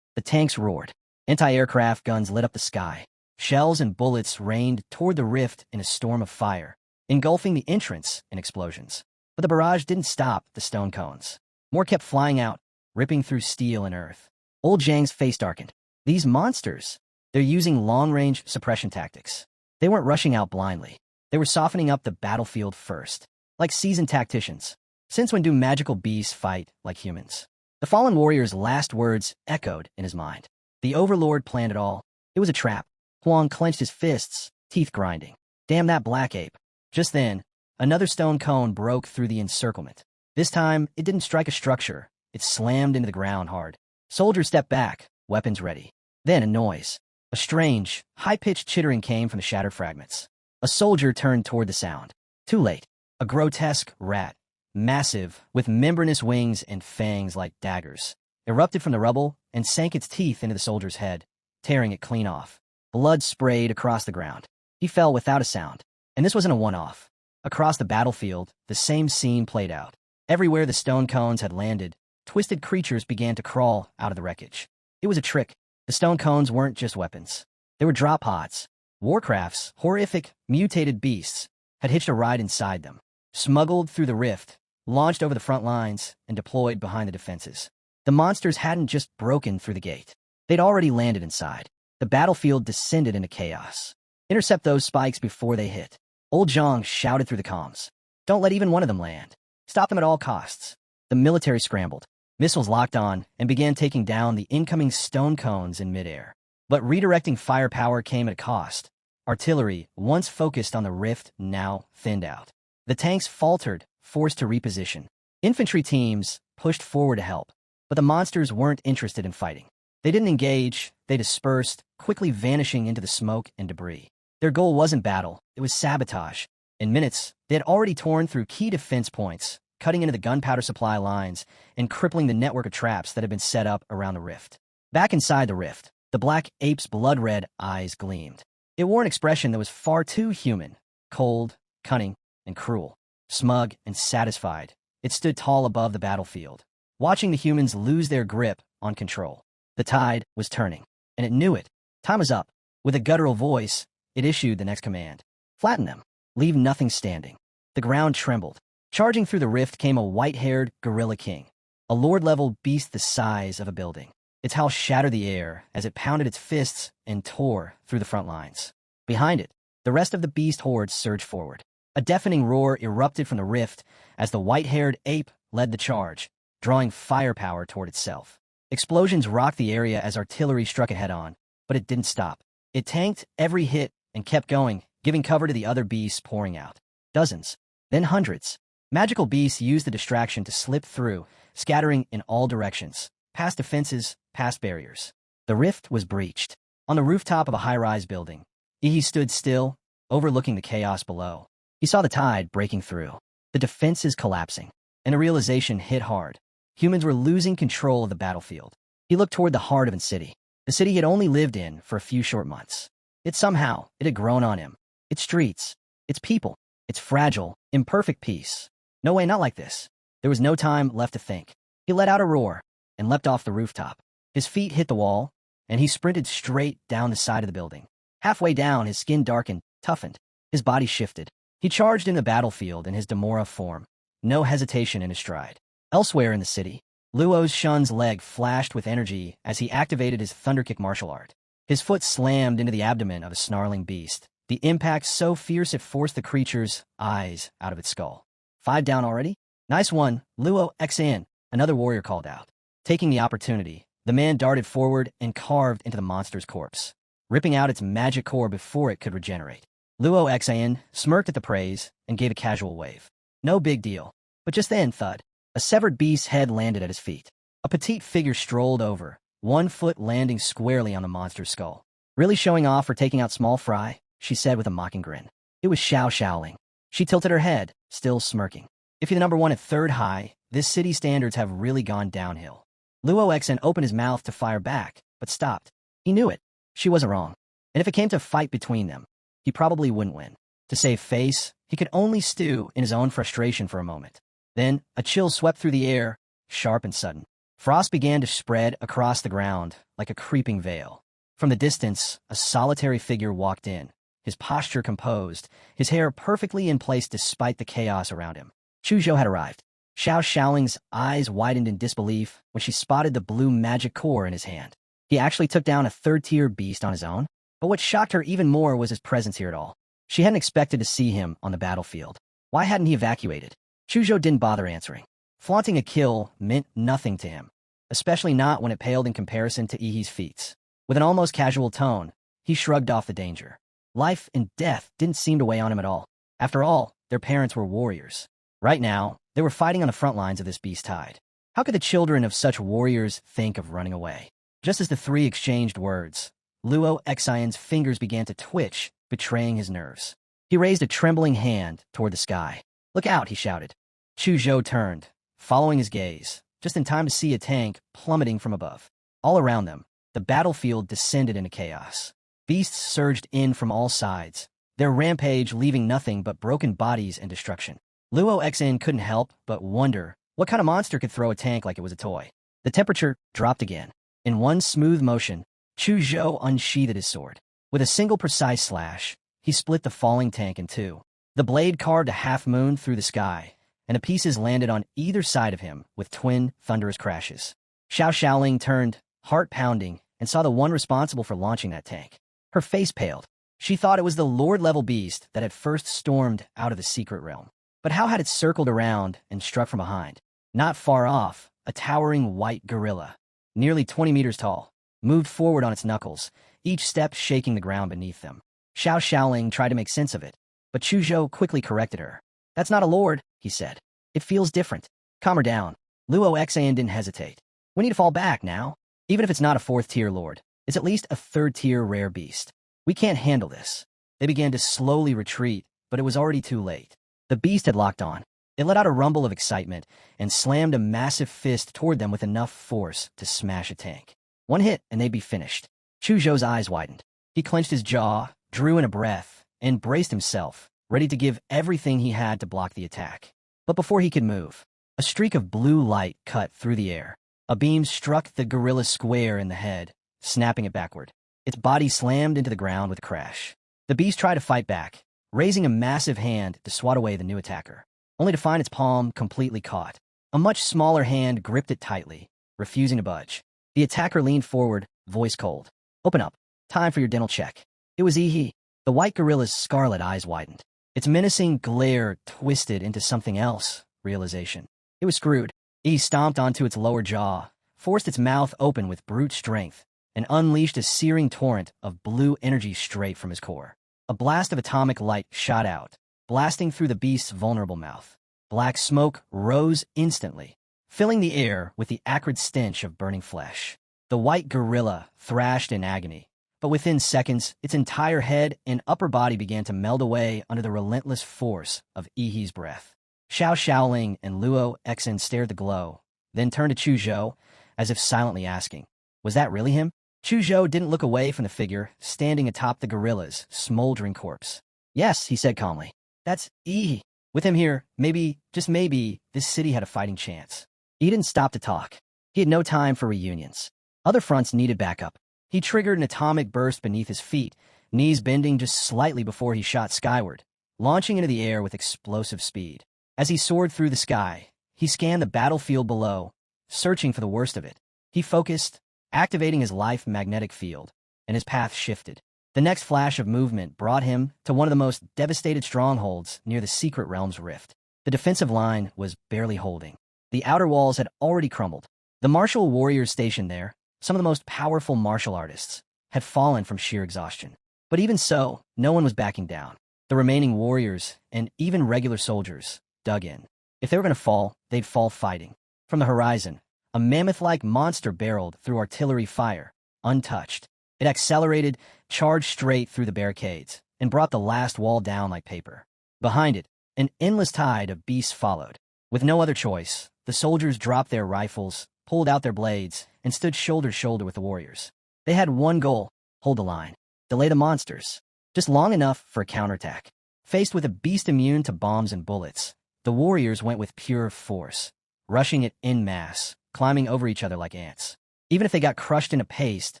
The tanks roared. Anti-aircraft guns lit up the sky. Shells and bullets rained toward the rift in a storm of fire, engulfing the entrance in explosions. But the barrage didn't stop the stone cones. More kept flying out, ripping through steel and earth. Old Zhang's face darkened. These monsters, they're using long-range suppression tactics. They weren't rushing out blindly. They were softening up the battlefield first, like seasoned tacticians. Since when do magical beasts fight like humans? The fallen warrior's last words echoed in his mind. The overlord planned it all. It was a trap. Huang clenched his fists, teeth grinding. Damn that black ape. Just then, another stone cone broke through the encirclement. This time, it didn't strike a structure. It slammed into the ground hard. Soldiers stepped back, weapons ready. Then a noise. A strange, high-pitched chittering came from the shattered fragments. A soldier turned toward the sound. Too late. A grotesque rat, massive, with membranous wings and fangs like daggers, erupted from the rubble and sank its teeth into the soldier's head, tearing it clean off. Blood sprayed across the ground. He fell without a sound. And this wasn't a one-off. Across the battlefield, the same scene played out. Everywhere the stone cones had landed, twisted creatures began to crawl out of the wreckage. It was a trick. The stone cones weren't just weapons. They were drop pods. Warcrafts, horrific, mutated beasts, had hitched a ride inside them, smuggled through the rift, launched over the front lines, and deployed behind the defenses. The monsters hadn't just broken through the gate. They'd already landed inside. The battlefield descended into chaos. Intercept those spikes before they hit. Old Zhang shouted through the comms. Don't let even one of them land. Stop them at all costs. The military scrambled. Missiles locked on and began taking down the incoming stone cones in midair. But redirecting firepower came at a cost. Artillery, once focused on the rift, now thinned out. The tanks faltered, forced to reposition. Infantry teams pushed forward to help, but the monsters weren't interested in fighting. They didn't engage, they dispersed, quickly vanishing into the smoke and debris. Their goal wasn't battle, it was sabotage. In minutes, they had already torn through key defense points, cutting into the gunpowder supply lines and crippling the network of traps that had been set up around the rift. Back inside the rift, the black ape's blood-red eyes gleamed. It wore an expression that was far too human, cold, cunning, and cruel. Smug and satisfied, it stood tall above the battlefield, watching the humans lose their grip on control. The tide was turning, and it knew it. Time was up. With a guttural voice, it issued the next command. Flatten them. Leave nothing standing. The ground trembled. Charging through the rift came a white-haired gorilla king, a lord-level beast the size of a building. Its howl shattered the air as it pounded its fists and tore through the front lines. Behind it, the rest of the beast horde surged forward. A deafening roar erupted from the rift as the white-haired ape led the charge, drawing firepower toward itself. Explosions rocked the area as artillery struck it head-on, but it didn't stop. It tanked every hit and kept going, giving cover to the other beasts pouring out. Dozens, then hundreds. Magical beasts used the distraction to slip through, scattering in all directions, past defenses, past barriers. The rift was breached. On the rooftop of a high-rise building, Ihi stood still, overlooking the chaos below. He saw the tide breaking through, the defenses collapsing, and a realization hit hard. Humans were losing control of the battlefield. He looked toward the heart of the city he had only lived in for a few short months. It had grown on him. Its streets, its people, its fragile, imperfect peace. No way, not like this. There was no time left to think. He let out a roar and leapt off the rooftop. His feet hit the wall, and he sprinted straight down the side of the building. Halfway down, his skin darkened, toughened. His body shifted. He charged in the battlefield in his Demora form, no hesitation in his stride. Elsewhere in the city, Luo Shun's leg flashed with energy as he activated his Thunderkick martial art. His foot slammed into the abdomen of a snarling beast, the impact so fierce it forced the creature's eyes out of its skull. 5 down already? Nice one, Luo Xan, another warrior called out. Taking the opportunity, the man darted forward and carved into the monster's corpse, ripping out its magic core before it could regenerate. Luo Xan smirked at the praise and gave a casual wave. No big deal. But just then, thud. A severed beast's head landed at his feet. A petite figure strolled over, one foot landing squarely on the monster's skull. Really showing off for taking out small fry, she said with a mocking grin. It was Xiao Xiaoling. She tilted her head, still smirking. If you're the number one at third high, this city's standards have really gone downhill. Luo Xen opened his mouth to fire back, but stopped. He knew it. She wasn't wrong. And if it came to a fight between them, he probably wouldn't win. To save face, he could only stew in his own frustration for a moment. Then, a chill swept through the air, sharp and sudden. Frost began to spread across the ground like a creeping veil. From the distance, a solitary figure walked in, his posture composed, his hair perfectly in place despite the chaos around him. Chuzhou had arrived. Xiao Xiaoling's eyes widened in disbelief when she spotted the blue magic core in his hand. He actually took down a third-tier beast on his own, but what shocked her even more was his presence here at all. She hadn't expected to see him on the battlefield. Why hadn't he evacuated? Chuzhou didn't bother answering. Flaunting a kill meant nothing to him, especially not when it paled in comparison to Ihi's feats. With an almost casual tone, he shrugged off the danger. Life and death didn't seem to weigh on him at all. After all, their parents were warriors. Right now, they were fighting on the front lines of this beast tide. How could the children of such warriors think of running away? Just as the three exchanged words, Luo Xian's fingers began to twitch, betraying his nerves. He raised a trembling hand toward the sky. "Look out," he shouted. Chuzhou turned, following his gaze, just in time to see a tank plummeting from above. All around them, the battlefield descended into chaos. Beasts surged in from all sides, their rampage leaving nothing but broken bodies and destruction. Luo Xn couldn't help but wonder what kind of monster could throw a tank like it was a toy. The temperature dropped again. In one smooth motion, Chuzhou unsheathed his sword. With a single precise slash, he split the falling tank in two. The blade carved a half-moon through the sky, and the pieces landed on either side of him with twin, thunderous crashes. Xiao Xiaoling turned, heart-pounding, and saw the one responsible for launching that tank. Her face paled. She thought it was the Lord-level beast that had first stormed out of the secret realm. But how had it circled around and struck from behind? Not far off, a towering white gorilla, nearly 20 meters tall, moved forward on its knuckles, each step shaking the ground beneath them. Xiao Xiaoling tried to make sense of it, but Chuzhou quickly corrected her. "That's not a lord," he said. "It feels different." "Calm her down." Luo Xian didn't hesitate. "We need to fall back now. Even if it's not a fourth-tier lord, it's at least a third-tier rare beast. We can't handle this." They began to slowly retreat, but it was already too late. The beast had locked on. It let out a rumble of excitement and slammed a massive fist toward them with enough force to smash a tank. One hit and they'd be finished. Chuzhou's eyes widened. He clenched his jaw, drew in a breath, and braced himself, ready to give everything he had to block the attack. But before he could move, a streak of blue light cut through the air. A beam struck the gorilla square in the head, snapping it backward. Its body slammed into the ground with a crash. The beast tried to fight back, raising a massive hand to swat away the new attacker, only to find its palm completely caught. A much smaller hand gripped it tightly, refusing to budge. The attacker leaned forward, voice cold. "Open up. Time for your dental check." It was Ihi. The white gorilla's scarlet eyes widened. Its menacing glare twisted into something else, realization. It was screwed. Ihi stomped onto its lower jaw, forced its mouth open with brute strength, and unleashed a searing torrent of blue energy straight from his core. A blast of atomic light shot out, blasting through the beast's vulnerable mouth. Black smoke rose instantly, filling the air with the acrid stench of burning flesh. The white gorilla thrashed in agony, but within seconds, its entire head and upper body began to meld away under the relentless force of Ihi's breath. Xiao Xiaoling and Luo Xen stared the glow, then turned to Chuzhou, as if silently asking, "Was that really him?" Chuzhou didn't look away from the figure standing atop the gorilla's smoldering corpse. "Yes," he said calmly. "That's Ihi. With him here, maybe, just maybe, this city had a fighting chance." He didn't stop to talk. He had no time for reunions. Other fronts needed backup. He triggered an atomic burst beneath his feet, knees bending just slightly before he shot skyward, launching into the air with explosive speed. As he soared through the sky, he scanned the battlefield below, searching for the worst of it. He focused, activating his life magnetic field, and his path shifted. The next flash of movement brought him to one of the most devastated strongholds near the secret realm's rift. The defensive line was barely holding. The outer walls had already crumbled. The martial warriors stationed there, some of the most powerful martial artists, had fallen from sheer exhaustion. But even so, no one was backing down. The remaining warriors, and even regular soldiers, dug in. If they were going to fall, they'd fall fighting. From the horizon, a mammoth-like monster barreled through artillery fire, untouched. It accelerated, charged straight through the barricades, and brought the last wall down like paper. Behind it, an endless tide of beasts followed. With no other choice, the soldiers dropped their rifles, pulled out their blades, and stood shoulder to shoulder with the warriors. They had one goal: hold the line, delay the monsters, just long enough for a counterattack. Faced with a beast immune to bombs and bullets, the warriors went with pure force, rushing it en masse, climbing over each other like ants. Even if they got crushed into paste,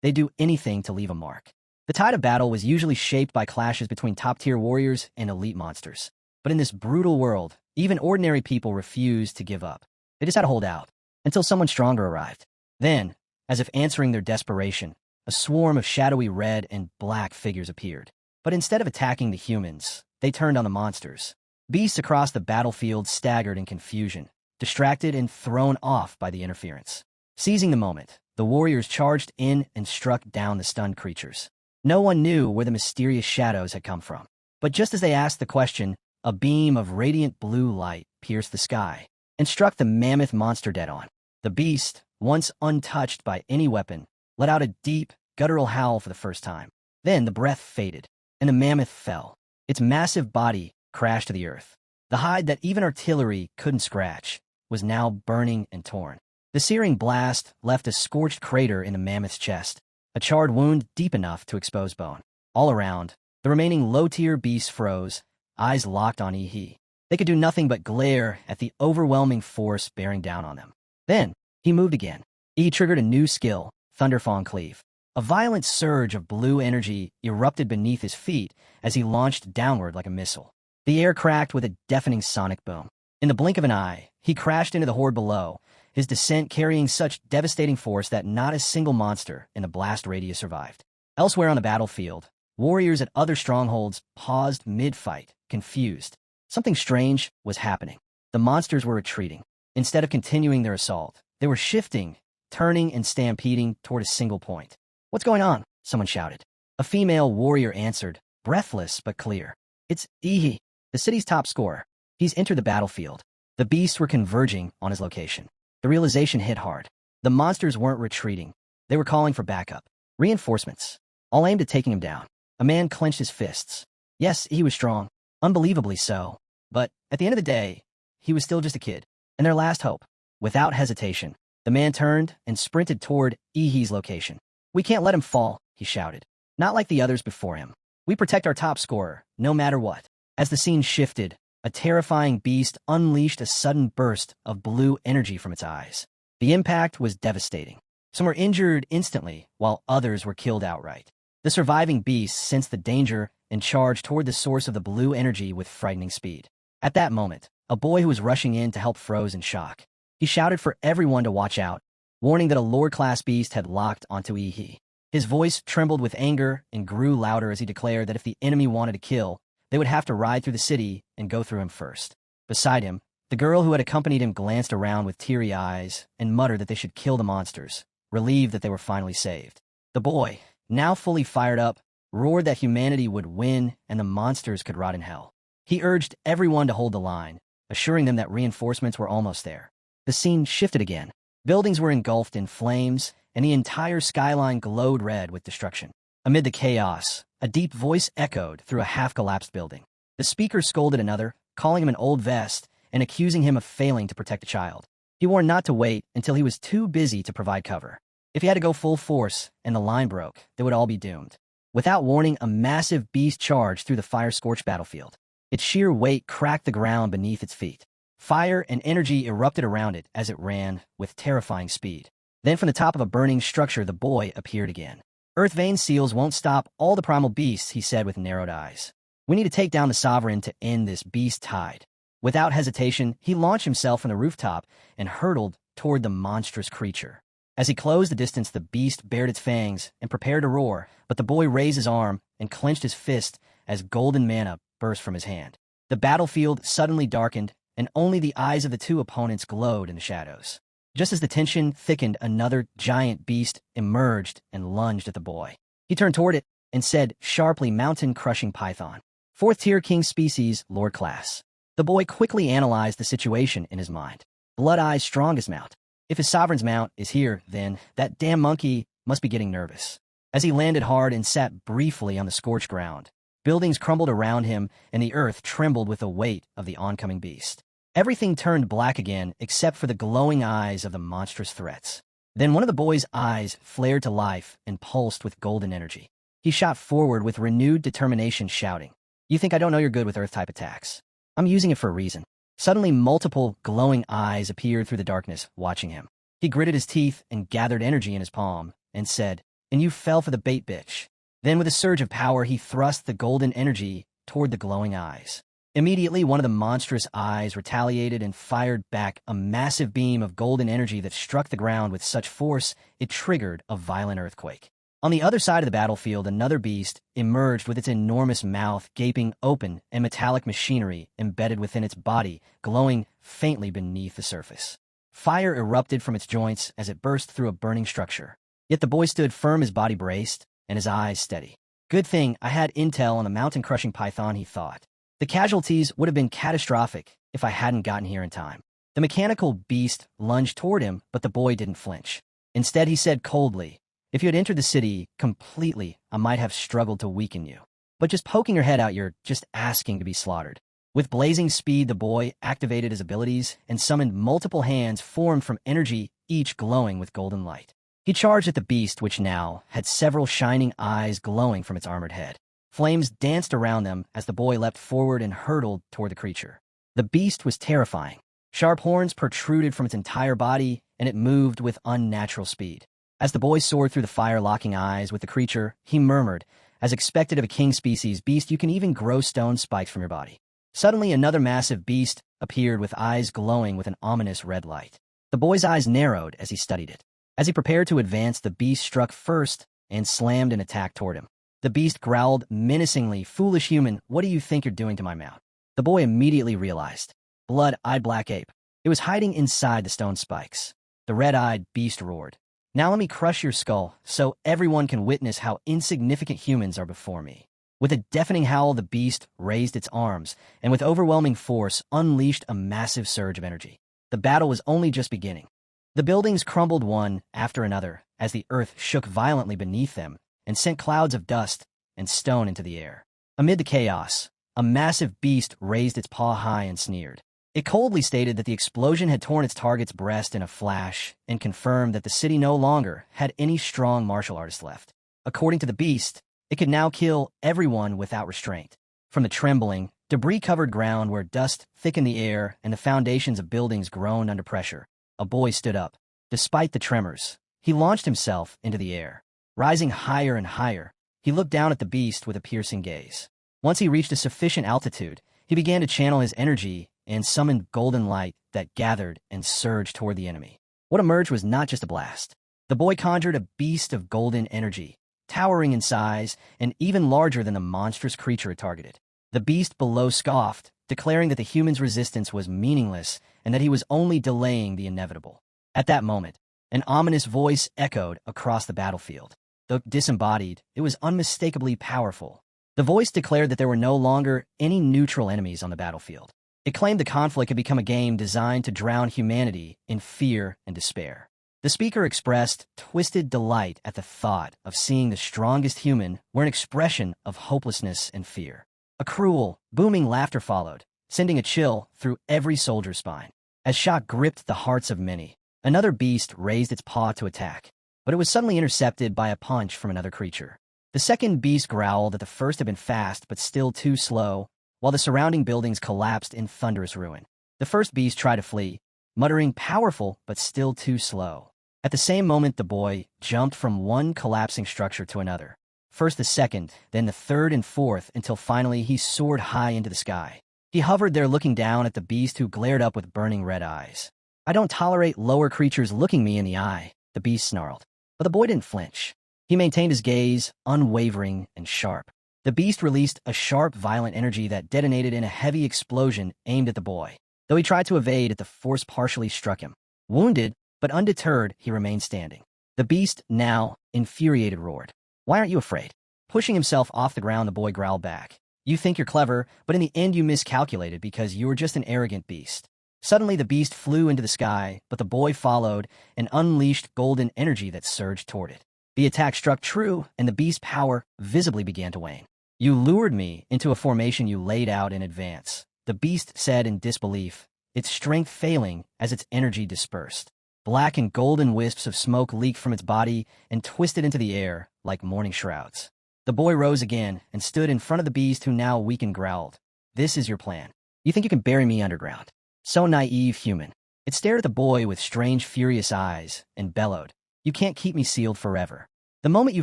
they'd do anything to leave a mark. The tide of battle was usually shaped by clashes between top-tier warriors and elite monsters. But in this brutal world, even ordinary people refused to give up. They just had to hold out until someone stronger arrived. Then, as if answering their desperation, a swarm of shadowy red and black figures appeared. But instead of attacking the humans, they turned on the monsters. Beasts across the battlefield staggered in confusion, distracted and thrown off by the interference. Seizing the moment, the warriors charged in and struck down the stunned creatures. No one knew where the mysterious shadows had come from. But just as they asked the question, a beam of radiant blue light pierced the sky and struck the mammoth monster dead on. The beast, once untouched by any weapon, let out a deep, guttural howl for the first time. Then the breath faded, and the mammoth fell. Its massive body crashed to the earth. The hide that even artillery couldn't scratch was now burning and torn. The searing blast left a scorched crater in the mammoth's chest, a charred wound deep enough to expose bone. All around, the remaining low-tier beasts froze, eyes locked on Yi. They could do nothing but glare at the overwhelming force bearing down on them. Then, he moved again. He triggered a new skill, Thunderfang Cleave. A violent surge of blue energy erupted beneath his feet as he launched downward like a missile. The air cracked with a deafening sonic boom. In the blink of an eye, he crashed into the horde below, his descent carrying such devastating force that not a single monster in the blast radius survived. Elsewhere on the battlefield, warriors at other strongholds paused mid-fight, confused. Something strange was happening. The monsters were retreating. Instead of continuing their assault, they were shifting, turning and stampeding toward a single point. "What's going on?" someone shouted. A female warrior answered, breathless but clear. "It's Yi, the city's top scorer. He's entered the battlefield." The beasts were converging on his location. The realization hit hard. The monsters weren't retreating. They were calling for backup. Reinforcements. All aimed at taking him down. A man clenched his fists. Yes, he was strong. Unbelievably so. But at the end of the day, he was still just a kid. And their last hope. Without hesitation, the man turned and sprinted toward Yi's location. "We can't let him fall," he shouted. "Not like the others before him. We protect our top scorer, no matter what." As the scene shifted, a terrifying beast unleashed a sudden burst of blue energy from its eyes. The impact was devastating. Some were injured instantly, while others were killed outright. The surviving beasts sensed the danger and charged toward the source of the blue energy with frightening speed. At that moment, a boy who was rushing in to help froze in shock. He shouted for everyone to watch out, warning that a lower-class beast had locked onto Yi. His voice trembled with anger and grew louder as he declared that if the enemy wanted to kill, they would have to ride through the city and go through him first. Beside him, the girl who had accompanied him glanced around with teary eyes and muttered that they should kill the monsters, relieved that they were finally saved. The boy, now fully fired up, roared that humanity would win and the monsters could rot in hell. He urged everyone to hold the line, assuring them that reinforcements were almost there. The scene shifted again. Buildings were engulfed in flames, and the entire skyline glowed red with destruction. Amid the chaos, a deep voice echoed through a half-collapsed building. The speaker scolded another, calling him an old vest and accusing him of failing to protect a child. He warned not to wait until he was too busy to provide cover. If he had to go full force and the line broke, they would all be doomed. Without warning, a massive beast charged through the fire-scorched battlefield. Its sheer weight cracked the ground beneath its feet. Fire and energy erupted around it as it ran with terrifying speed. Then from the top of a burning structure, the boy appeared again. "Earth vein seals won't stop all the primal beasts," he said with narrowed eyes. "We need to take down the Sovereign to end this beast tide." Without hesitation, he launched himself from the rooftop and hurtled toward the monstrous creature. As he closed the distance, the beast bared its fangs and prepared to roar, but the boy raised his arm and clenched his fist as golden mana burst from his hand. The battlefield suddenly darkened, and only the eyes of the two opponents glowed in the shadows. Just as the tension thickened, another giant beast emerged and lunged at the boy. He turned toward it and said sharply, "Mountain-crushing python. 4th-tier king species, Lord class." The boy quickly analyzed the situation in his mind. Blood Eye's strongest mount. If his sovereign's mount is here, then that damn monkey must be getting nervous. As he landed hard and sat briefly on the scorched ground, buildings crumbled around him and the earth trembled with the weight of the oncoming beast. Everything turned black again except for the glowing eyes of the monstrous threats. Then one of the boy's eyes flared to life and pulsed with golden energy. He shot forward with renewed determination, shouting, "You think I don't know you're good with Earth-type attacks? I'm using it for a reason." Suddenly, multiple glowing eyes appeared through the darkness, watching him. He gritted his teeth and gathered energy in his palm and said, "And you fell for the bait, bitch." Then with a surge of power, he thrust the golden energy toward the glowing eyes. Immediately, one of the monstrous eyes retaliated and fired back a massive beam of golden energy that struck the ground with such force it triggered a violent earthquake. On the other side of the battlefield, another beast emerged with its enormous mouth gaping open and metallic machinery embedded within its body, glowing faintly beneath the surface. Fire erupted from its joints as it burst through a burning structure. Yet the boy stood firm, his body braced, and his eyes steady. Good thing I had intel on the mountain-crushing python, he thought. The casualties would have been catastrophic if I hadn't gotten here in time. The mechanical beast lunged toward him, but the boy didn't flinch. Instead, he said coldly, "If you had entered the city completely, I might have struggled to weaken you. But just poking your head out, you're just asking to be slaughtered." With blazing speed, the boy activated his abilities and summoned multiple hands formed from energy, each glowing with golden light. He charged at the beast, which now had several shining eyes glowing from its armored head. Flames danced around them as the boy leapt forward and hurtled toward the creature. The beast was terrifying. Sharp horns protruded from its entire body, and it moved with unnatural speed. As the boy soared through the fire-locking eyes with the creature, he murmured, "As expected of a king species beast, you can even grow stone spikes from your body." Suddenly, another massive beast appeared with eyes glowing with an ominous red light. The boy's eyes narrowed as he studied it. As he prepared to advance, the beast struck first and slammed an attack toward him. The beast growled menacingly, "Foolish human, what do you think you're doing to my mount?" The boy immediately realized. Blood-eyed black ape. It was hiding inside the stone spikes. The red-eyed beast roared, "Now let me crush your skull so everyone can witness how insignificant humans are before me." With a deafening howl, the beast raised its arms and with overwhelming force unleashed a massive surge of energy. The battle was only just beginning. The buildings crumbled one after another as the earth shook violently beneath them and sent clouds of dust and stone into the air. Amid the chaos, a massive beast raised its paw high and sneered. It coldly stated that the explosion had torn its target's breast in a flash and confirmed that the city no longer had any strong martial artists left. According to the beast, it could now kill everyone without restraint. From the trembling, debris-covered ground where dust thickened the air and the foundations of buildings groaned under pressure, a boy stood up. Despite the tremors, he launched himself into the air. Rising higher and higher, he looked down at the beast with a piercing gaze. Once he reached a sufficient altitude, he began to channel his energy and summoned golden light that gathered and surged toward the enemy. What emerged was not just a blast. The boy conjured a beast of golden energy, towering in size and even larger than the monstrous creature it targeted. The beast below scoffed, declaring that the human's resistance was meaningless and that he was only delaying the inevitable. At that moment, an ominous voice echoed across the battlefield. Though disembodied, it was unmistakably powerful. The voice declared that there were no longer any neutral enemies on the battlefield. It claimed the conflict had become a game designed to drown humanity in fear and despair. The speaker expressed twisted delight at the thought of seeing the strongest human wear an expression of hopelessness and fear. A cruel, booming laughter followed, sending a chill through every soldier's spine. As shock gripped the hearts of many, another beast raised its paw to attack, but it was suddenly intercepted by a punch from another creature. The second beast growled that the first had been fast but still too slow, while the surrounding buildings collapsed in thunderous ruin. The first beast tried to flee, muttering powerful but still too slow. At the same moment, the boy jumped from one collapsing structure to another. First the second, then the third and fourth, until finally he soared high into the sky. He hovered there looking down at the beast who glared up with burning red eyes. "I don't tolerate lower creatures looking me in the eye," the beast snarled. But the boy didn't flinch. He maintained his gaze, unwavering and sharp. The beast released a sharp, violent energy that detonated in a heavy explosion aimed at the boy. Though he tried to evade it, the force partially struck him. Wounded, but undeterred, he remained standing. The beast, now infuriated, roared, "Why aren't you afraid?" Pushing himself off the ground, the boy growled back, "You think you're clever, but in the end you miscalculated because you were just an arrogant beast." Suddenly the beast flew into the sky, but the boy followed and unleashed golden energy that surged toward it. The attack struck true, and the beast's power visibly began to wane. "You lured me into a formation you laid out in advance," the beast said in disbelief, its strength failing as its energy dispersed. Black and golden wisps of smoke leaked from its body and twisted into the air like morning shrouds. The boy rose again and stood in front of the beast, who now weakened growled, "This is your plan. You think you can bury me underground? So naive, human." It stared at the boy with strange, furious eyes and bellowed, "You can't keep me sealed forever. The moment you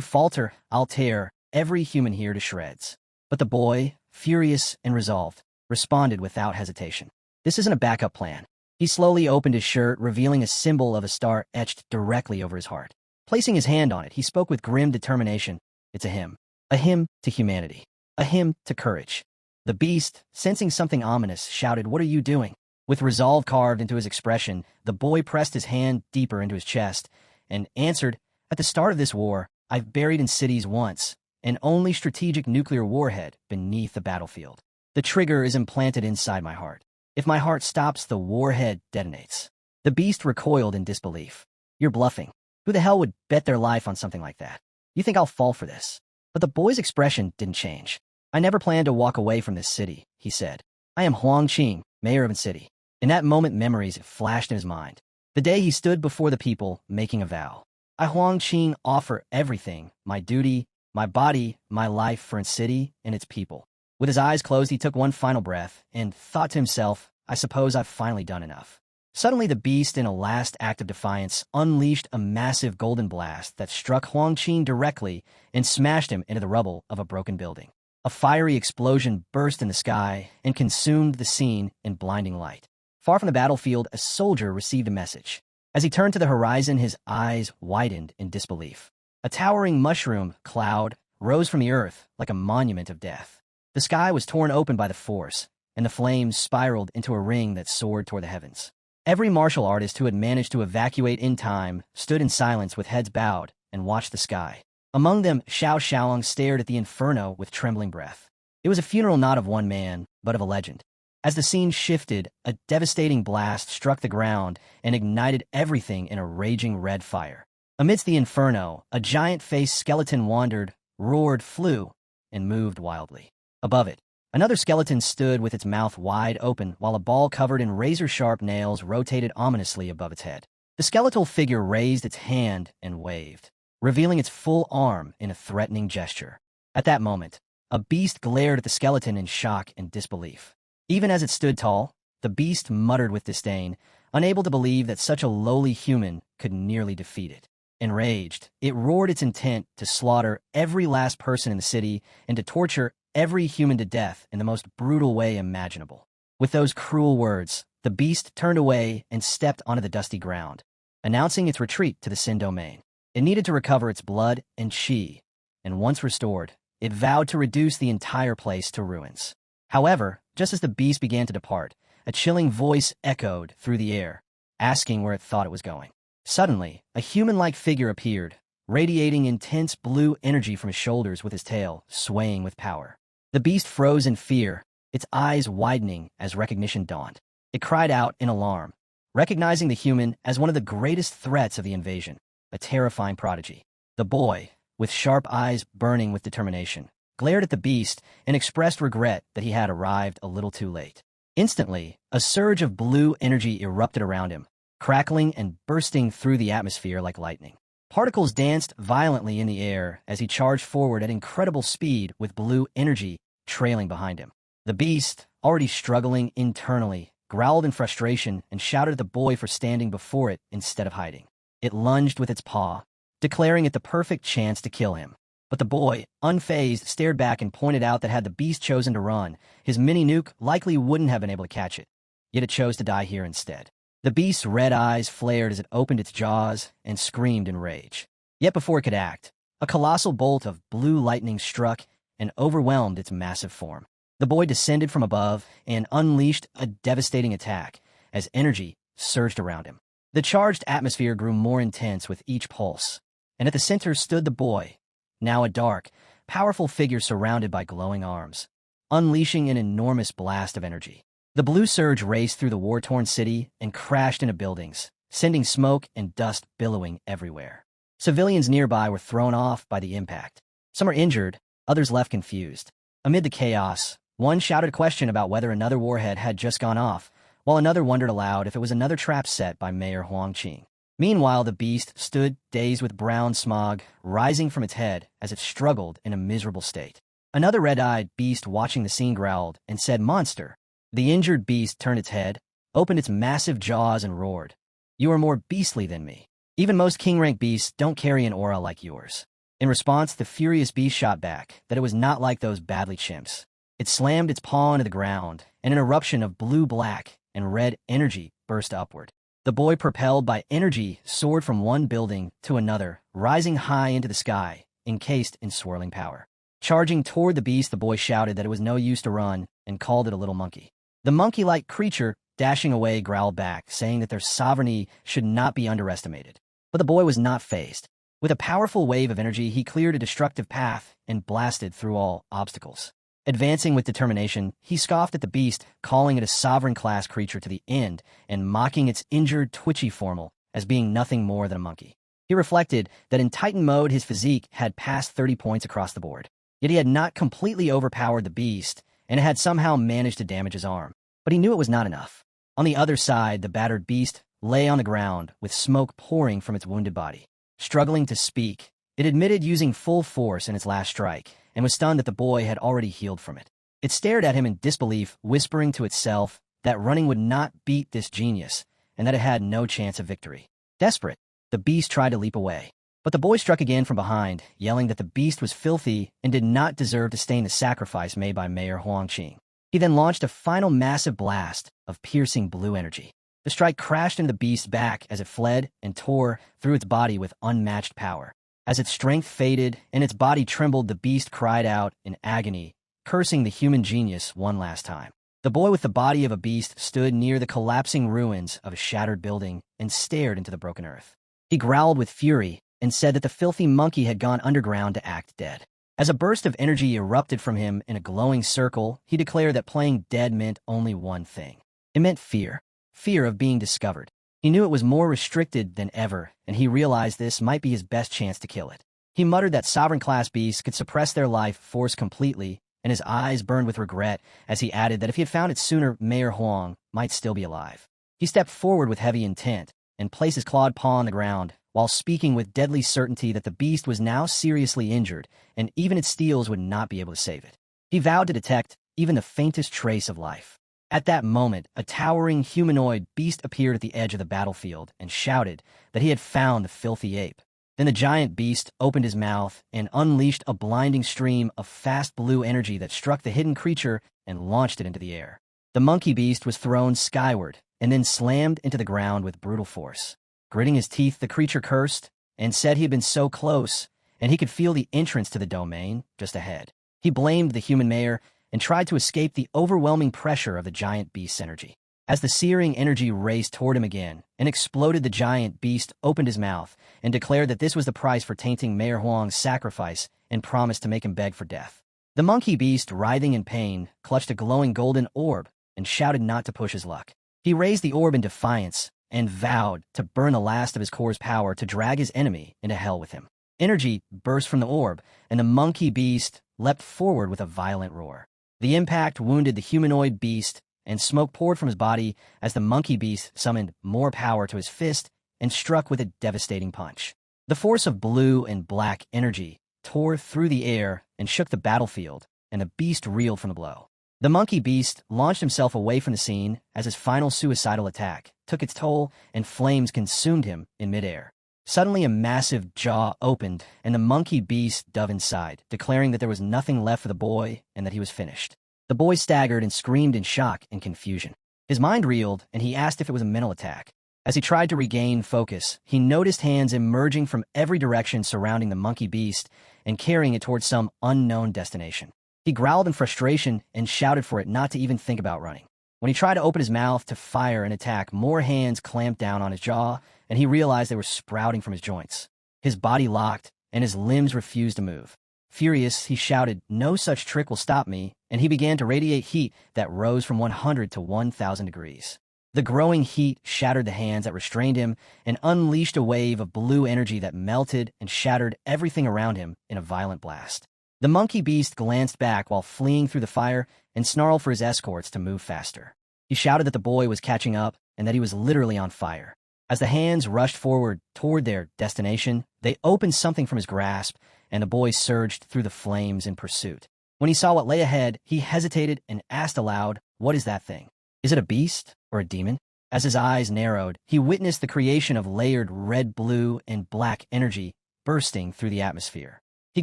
falter, I'll tear every human here to shreds." But the boy, furious and resolved, responded without hesitation, "This isn't a backup plan." He slowly opened his shirt, revealing a symbol of a star etched directly over his heart. Placing his hand on it, he spoke with grim determination, "It's a hymn to humanity, a hymn to courage." The beast, sensing something ominous, shouted, "What are you doing?" With resolve carved into his expression, the boy pressed his hand deeper into his chest and answered, "At the start of this war, I've buried in cities once an only strategic nuclear warhead beneath the battlefield. The trigger is implanted inside my heart. If my heart stops, the warhead detonates." The beast recoiled in disbelief. "You're bluffing. Who the hell would bet their life on something like that? You think I'll fall for this?" But the boy's expression didn't change. "I never planned to walk away from this city," he said. "I am Huang Qing, mayor of a city." In that moment, memories flashed in his mind. The day he stood before the people, making a vow. "I, Huang Qing, offer everything, my duty, my body, my life for its city and its people." With his eyes closed, he took one final breath and thought to himself, "I suppose I've finally done enough." Suddenly, the beast, in a last act of defiance, unleashed a massive golden blast that struck Huang Qing directly and smashed him into the rubble of a broken building. A fiery explosion burst in the sky and consumed the scene in blinding light. Far from the battlefield, a soldier received a message. As he turned to the horizon, his eyes widened in disbelief. A towering mushroom cloud rose from the earth like a monument of death. The sky was torn open by the force, and the flames spiraled into a ring that soared toward the heavens. Every martial artist who had managed to evacuate in time stood in silence with heads bowed and watched the sky. Among them, Xiao Xiaolong stared at the inferno with trembling breath. It was a funeral not of one man, but of a legend. As the scene shifted, a devastating blast struck the ground and ignited everything in a raging red fire. Amidst the inferno, a giant-faced skeleton wandered, roared, flew, and moved wildly. Above it, another skeleton stood with its mouth wide open while a ball covered in razor-sharp nails rotated ominously above its head. The skeletal figure raised its hand and waved, revealing its full arm in a threatening gesture. At that moment, a beast glared at the skeleton in shock and disbelief. Even as it stood tall, the beast muttered with disdain, unable to believe that such a lowly human could nearly defeat it. Enraged, it roared its intent to slaughter every last person in the city and to torture every human to death in the most brutal way imaginable. With those cruel words, the beast turned away and stepped onto the dusty ground, announcing its retreat to the Sin domain. It needed to recover its blood and qi, and once restored, it vowed to reduce the entire place to ruins. However, just as the beast began to depart, a chilling voice echoed through the air, asking where it thought it was going. Suddenly, a human-like figure appeared, radiating intense blue energy from his shoulders with his tail swaying with power. The beast froze in fear, its eyes widening as recognition dawned. It cried out in alarm, recognizing the human as one of the greatest threats of the invasion, a terrifying prodigy. The boy, with sharp eyes burning with determination, glared at the beast and expressed regret that he had arrived a little too late. Instantly, a surge of blue energy erupted around him, crackling and bursting through the atmosphere like lightning. Particles danced violently in the air as he charged forward at incredible speed with blue energy trailing behind him. The beast, already struggling internally, growled in frustration and shouted at the boy for standing before it instead of hiding. It lunged with its paw, declaring it the perfect chance to kill him. But the boy, unfazed, stared back and pointed out that had the beast chosen to run, his mini-nuke likely wouldn't have been able to catch it. Yet it chose to die here instead. The beast's red eyes flared as it opened its jaws and screamed in rage. Yet before it could act, a colossal bolt of blue lightning struck and overwhelmed its massive form. The boy descended from above and unleashed a devastating attack as energy surged around him. The charged atmosphere grew more intense with each pulse, and at the center stood the boy, now a dark, powerful figure surrounded by glowing arms, unleashing an enormous blast of energy. The blue surge raced through the war-torn city and crashed into buildings, sending smoke and dust billowing everywhere. Civilians nearby were thrown off by the impact. Some were injured, others left confused. Amid the chaos, one shouted a question about whether another warhead had just gone off, while another wondered aloud if it was another trap set by Mayor Huangqing. Meanwhile, the beast stood, dazed with brown smog rising from its head as it struggled in a miserable state. Another red-eyed beast watching the scene growled and said, "Monster." The injured beast turned its head, opened its massive jaws and roared, "You are more beastly than me. Even most king-rank beasts don't carry an aura like yours." In response, the furious beast shot back that it was not like those badly chimps. It slammed its paw into the ground, and an eruption of blue, black, and red energy burst upward. The boy, propelled by energy, soared from one building to another, rising high into the sky, encased in swirling power. Charging toward the beast, the boy shouted that it was no use to run and called it a little monkey. The monkey-like creature, dashing away, growled back, saying that their sovereignty should not be underestimated. But the boy was not fazed. With a powerful wave of energy, he cleared a destructive path and blasted through all obstacles. Advancing with determination, he scoffed at the beast, calling it a sovereign-class creature to the end and mocking its injured, twitchy formal as being nothing more than a monkey. He reflected that in Titan mode his physique had passed 30 points across the board. Yet he had not completely overpowered the beast, and it had somehow managed to damage his arm. But he knew it was not enough. On the other side, the battered beast lay on the ground with smoke pouring from its wounded body. Struggling to speak, it admitted using full force in its last strike, and was stunned that the boy had already healed from it. It stared at him in disbelief, whispering to itself that running would not beat this genius, and that it had no chance of victory. Desperate, the beast tried to leap away. But the boy struck again from behind, yelling that the beast was filthy and did not deserve to stain the sacrifice made by Mayor Huangqing. He then launched a final massive blast of piercing blue energy. The strike crashed into the beast's back as it fled and tore through its body with unmatched power. As its strength faded and its body trembled, the beast cried out in agony, cursing the human genius one last time. The boy with the body of a beast stood near the collapsing ruins of a shattered building and stared into the broken earth. He growled with fury and said that the filthy monkey had gone underground to act dead. As a burst of energy erupted from him in a glowing circle, he declared that playing dead meant only one thing. It meant fear. Fear of being discovered. He knew it was more restricted than ever, and he realized this might be his best chance to kill it. He muttered that sovereign-class beasts could suppress their life force completely, and his eyes burned with regret as he added that if he had found it sooner, Mayor Huang might still be alive. He stepped forward with heavy intent and placed his clawed paw on the ground, while speaking with deadly certainty that the beast was now seriously injured, and even its steels would not be able to save it. He vowed to detect even the faintest trace of life. At that moment, a towering humanoid beast appeared at the edge of the battlefield and shouted that he had found the filthy ape. Then the giant beast opened his mouth and unleashed a blinding stream of fast blue energy that struck the hidden creature and launched it into the air. The monkey beast was thrown skyward and then slammed into the ground with brutal force. Gritting his teeth, the creature cursed and said he had been so close, and he could feel the entrance to the domain just ahead. He blamed the human mayor and tried to escape the overwhelming pressure of the giant beast's energy. As the searing energy raced toward him again and exploded, the giant beast opened his mouth and declared that this was the price for tainting Mayor Huang's sacrifice and promised to make him beg for death. The monkey beast, writhing in pain, clutched a glowing golden orb and shouted not to push his luck. He raised the orb in defiance and vowed to burn the last of his core's power to drag his enemy into hell with him. Energy burst from the orb, and the monkey beast leapt forward with a violent roar. The impact wounded the humanoid beast, and smoke poured from his body as the monkey beast summoned more power to his fist and struck with a devastating punch. The force of blue and black energy tore through the air and shook the battlefield, and the beast reeled from the blow. The monkey beast launched himself away from the scene as his final suicidal attack took its toll and flames consumed him in midair. Suddenly a massive jaw opened and the monkey beast dove inside, declaring that there was nothing left for the boy and that he was finished. The boy staggered and screamed in shock and confusion. His mind reeled and he asked if it was a mental attack. As he tried to regain focus, he noticed hands emerging from every direction surrounding the monkey beast and carrying it towards some unknown destination. He growled in frustration and shouted for it not to even think about running. When he tried to open his mouth to fire an attack, more hands clamped down on his jaw, and he realized they were sprouting from his joints. His body locked, and his limbs refused to move. Furious, he shouted, "No such trick will stop me," and he began to radiate heat that rose from 100 to 1,000 degrees. The growing heat shattered the hands that restrained him and unleashed a wave of blue energy that melted and shattered everything around him in a violent blast. The monkey beast glanced back while fleeing through the fire and snarled for his escorts to move faster. He shouted that the boy was catching up and that he was literally on fire. As the hands rushed forward toward their destination, they opened something from his grasp, and the boy surged through the flames in pursuit. When he saw what lay ahead, he hesitated and asked aloud, "What is that thing? Is it a beast or a demon?" As his eyes narrowed, he witnessed the creation of layered red, blue, and black energy bursting through the atmosphere. He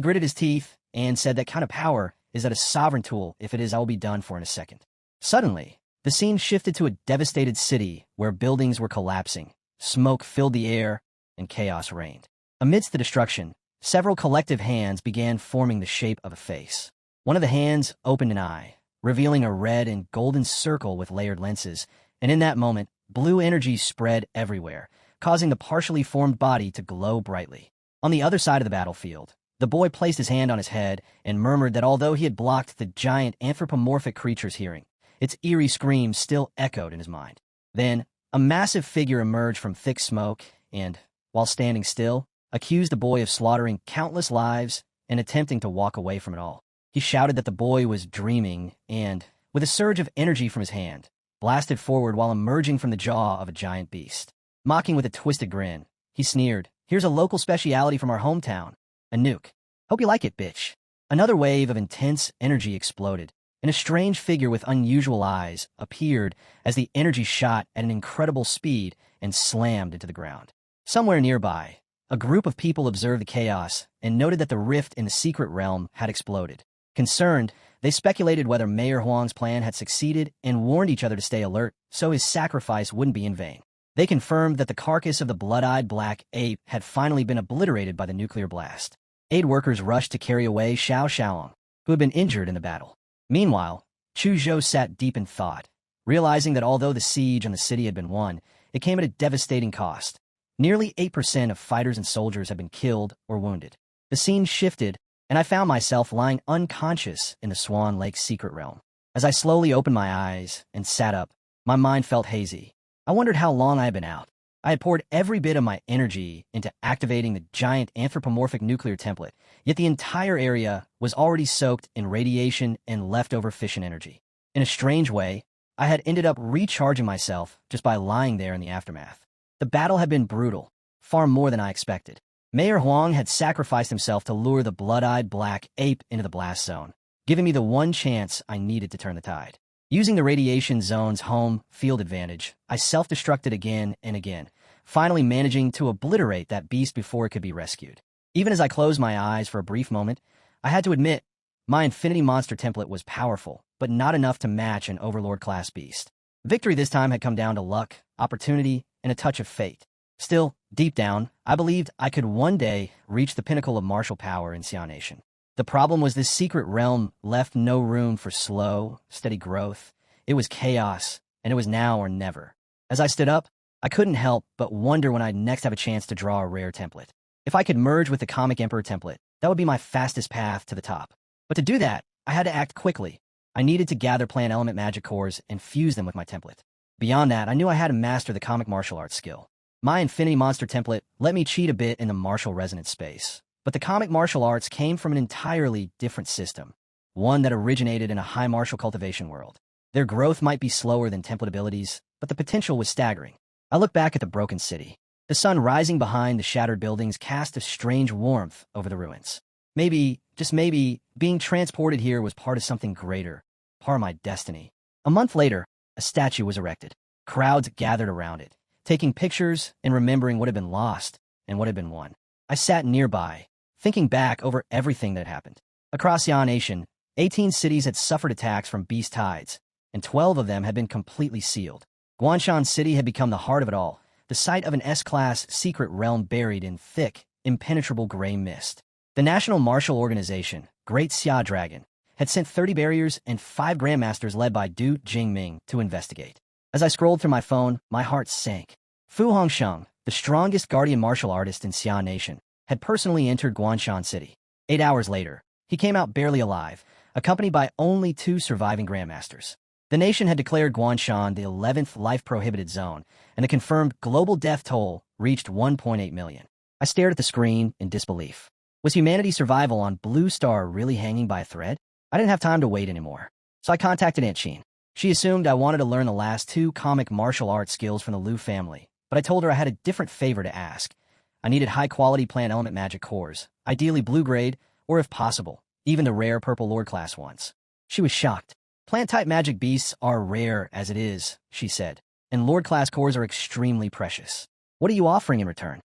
gritted his teeth and said that kind of power is that a sovereign tool. If it is, I will be done for in a second. Suddenly, the scene shifted to a devastated city where buildings were collapsing, smoke filled the air, and chaos reigned. Amidst the destruction, several collective hands began forming the shape of a face. One of the hands opened an eye, revealing a red and golden circle with layered lenses, and in that moment, blue energy spread everywhere, causing the partially formed body to glow brightly. On the other side of the battlefield, the boy placed his hand on his head and murmured that although he had blocked the giant anthropomorphic creature's hearing, its eerie screams still echoed in his mind. Then, a massive figure emerged from thick smoke and, while standing still, accused the boy of slaughtering countless lives and attempting to walk away from it all. He shouted that the boy was dreaming and, with a surge of energy from his hand, blasted forward while emerging from the jaw of a giant beast. Mocking with a twisted grin, he sneered, "Here's a local speciality from our hometown, a nuke. Hope you like it, bitch." Another wave of intense energy exploded, and a strange figure with unusual eyes appeared as the energy shot at an incredible speed and slammed into the ground. Somewhere nearby, a group of people observed the chaos and noted that the rift in the secret realm had exploded. Concerned, they speculated whether Mayor Huang's plan had succeeded and warned each other to stay alert so his sacrifice wouldn't be in vain. They confirmed that the carcass of the blood-eyed black ape had finally been obliterated by the nuclear blast. Aid workers rushed to carry away Xiao Xiaolong, who had been injured in the battle. Meanwhile, Chu Zhou sat deep in thought, realizing that although the siege on the city had been won, it came at a devastating cost. Nearly 8% of fighters and soldiers had been killed or wounded. The scene shifted, and I found myself lying unconscious in the Swan Lake secret realm. As I slowly opened my eyes and sat up, my mind felt hazy. I wondered how long I had been out. I had poured every bit of my energy into activating the giant anthropomorphic nuclear template, yet the entire area was already soaked in radiation and leftover fission energy. In a strange way, I had ended up recharging myself just by lying there in the aftermath. The battle had been brutal, far more than I expected. Mayor Huang had sacrificed himself to lure the blood-eyed black ape into the blast zone, giving me the one chance I needed to turn the tide. Using the radiation zone's home field advantage, I self-destructed again and again, finally managing to obliterate that beast before it could be rescued. Even as I closed my eyes for a brief moment, I had to admit, my Infinity Monster template was powerful, but not enough to match an Overlord-class beast. Victory this time had come down to luck, opportunity, and a touch of fate. Still, deep down, I believed I could one day reach the pinnacle of martial power in Xia Nation. The problem was this secret realm left no room for slow, steady growth. It was chaos, and it was now or never. As I stood up, I couldn't help but wonder when I'd next have a chance to draw a rare template. If I could merge with the Comic Emperor template, that would be my fastest path to the top. But to do that, I had to act quickly. I needed to gather plant element magic cores and fuse them with my template. Beyond that, I knew I had to master the comic martial arts skill. My Infinity Monster template let me cheat a bit in the martial resonance space. But the comic martial arts came from an entirely different system, one that originated in a high martial cultivation world. Their growth might be slower than template abilities, but the potential was staggering. I looked back at the broken city. The sun rising behind the shattered buildings cast a strange warmth over the ruins. Maybe, just maybe, being transported here was part of something greater, part of my destiny. A month later, a statue was erected. Crowds gathered around it, taking pictures and remembering what had been lost and what had been won. I sat nearby, thinking back over everything that had happened. Across Xia Nation, 18 cities had suffered attacks from beast tides, and 12 of them had been completely sealed. Guanshan City had become the heart of it all, the site of an S-class secret realm buried in thick, impenetrable gray mist. The National Martial Organization, Great Xia Dragon, had sent 30 barriers and 5 grandmasters led by Du Jingming to investigate. As I scrolled through my phone, my heart sank. Fu Hongsheng, the strongest guardian martial artist in Xia Nation, had personally entered Guanshan City. 8 hours later, he came out barely alive, accompanied by only 2 surviving grandmasters. The nation had declared Guanshan the 11th life-prohibited zone, and the confirmed global death toll reached 1.8 million. I stared at the screen in disbelief. Was humanity's survival on Blue Star really hanging by a thread? I didn't have time to wait anymore, so I contacted Aunt Sheen. She assumed I wanted to learn the last two comic martial arts skills from the Liu family, but I told her I had a different favor to ask. I needed high-quality plant element magic cores, ideally blue grade, or if possible, even the rare purple lord class ones. She was shocked. Plant-type magic beasts are rare as it is, she said, and lord class cores are extremely precious. What are you offering in return?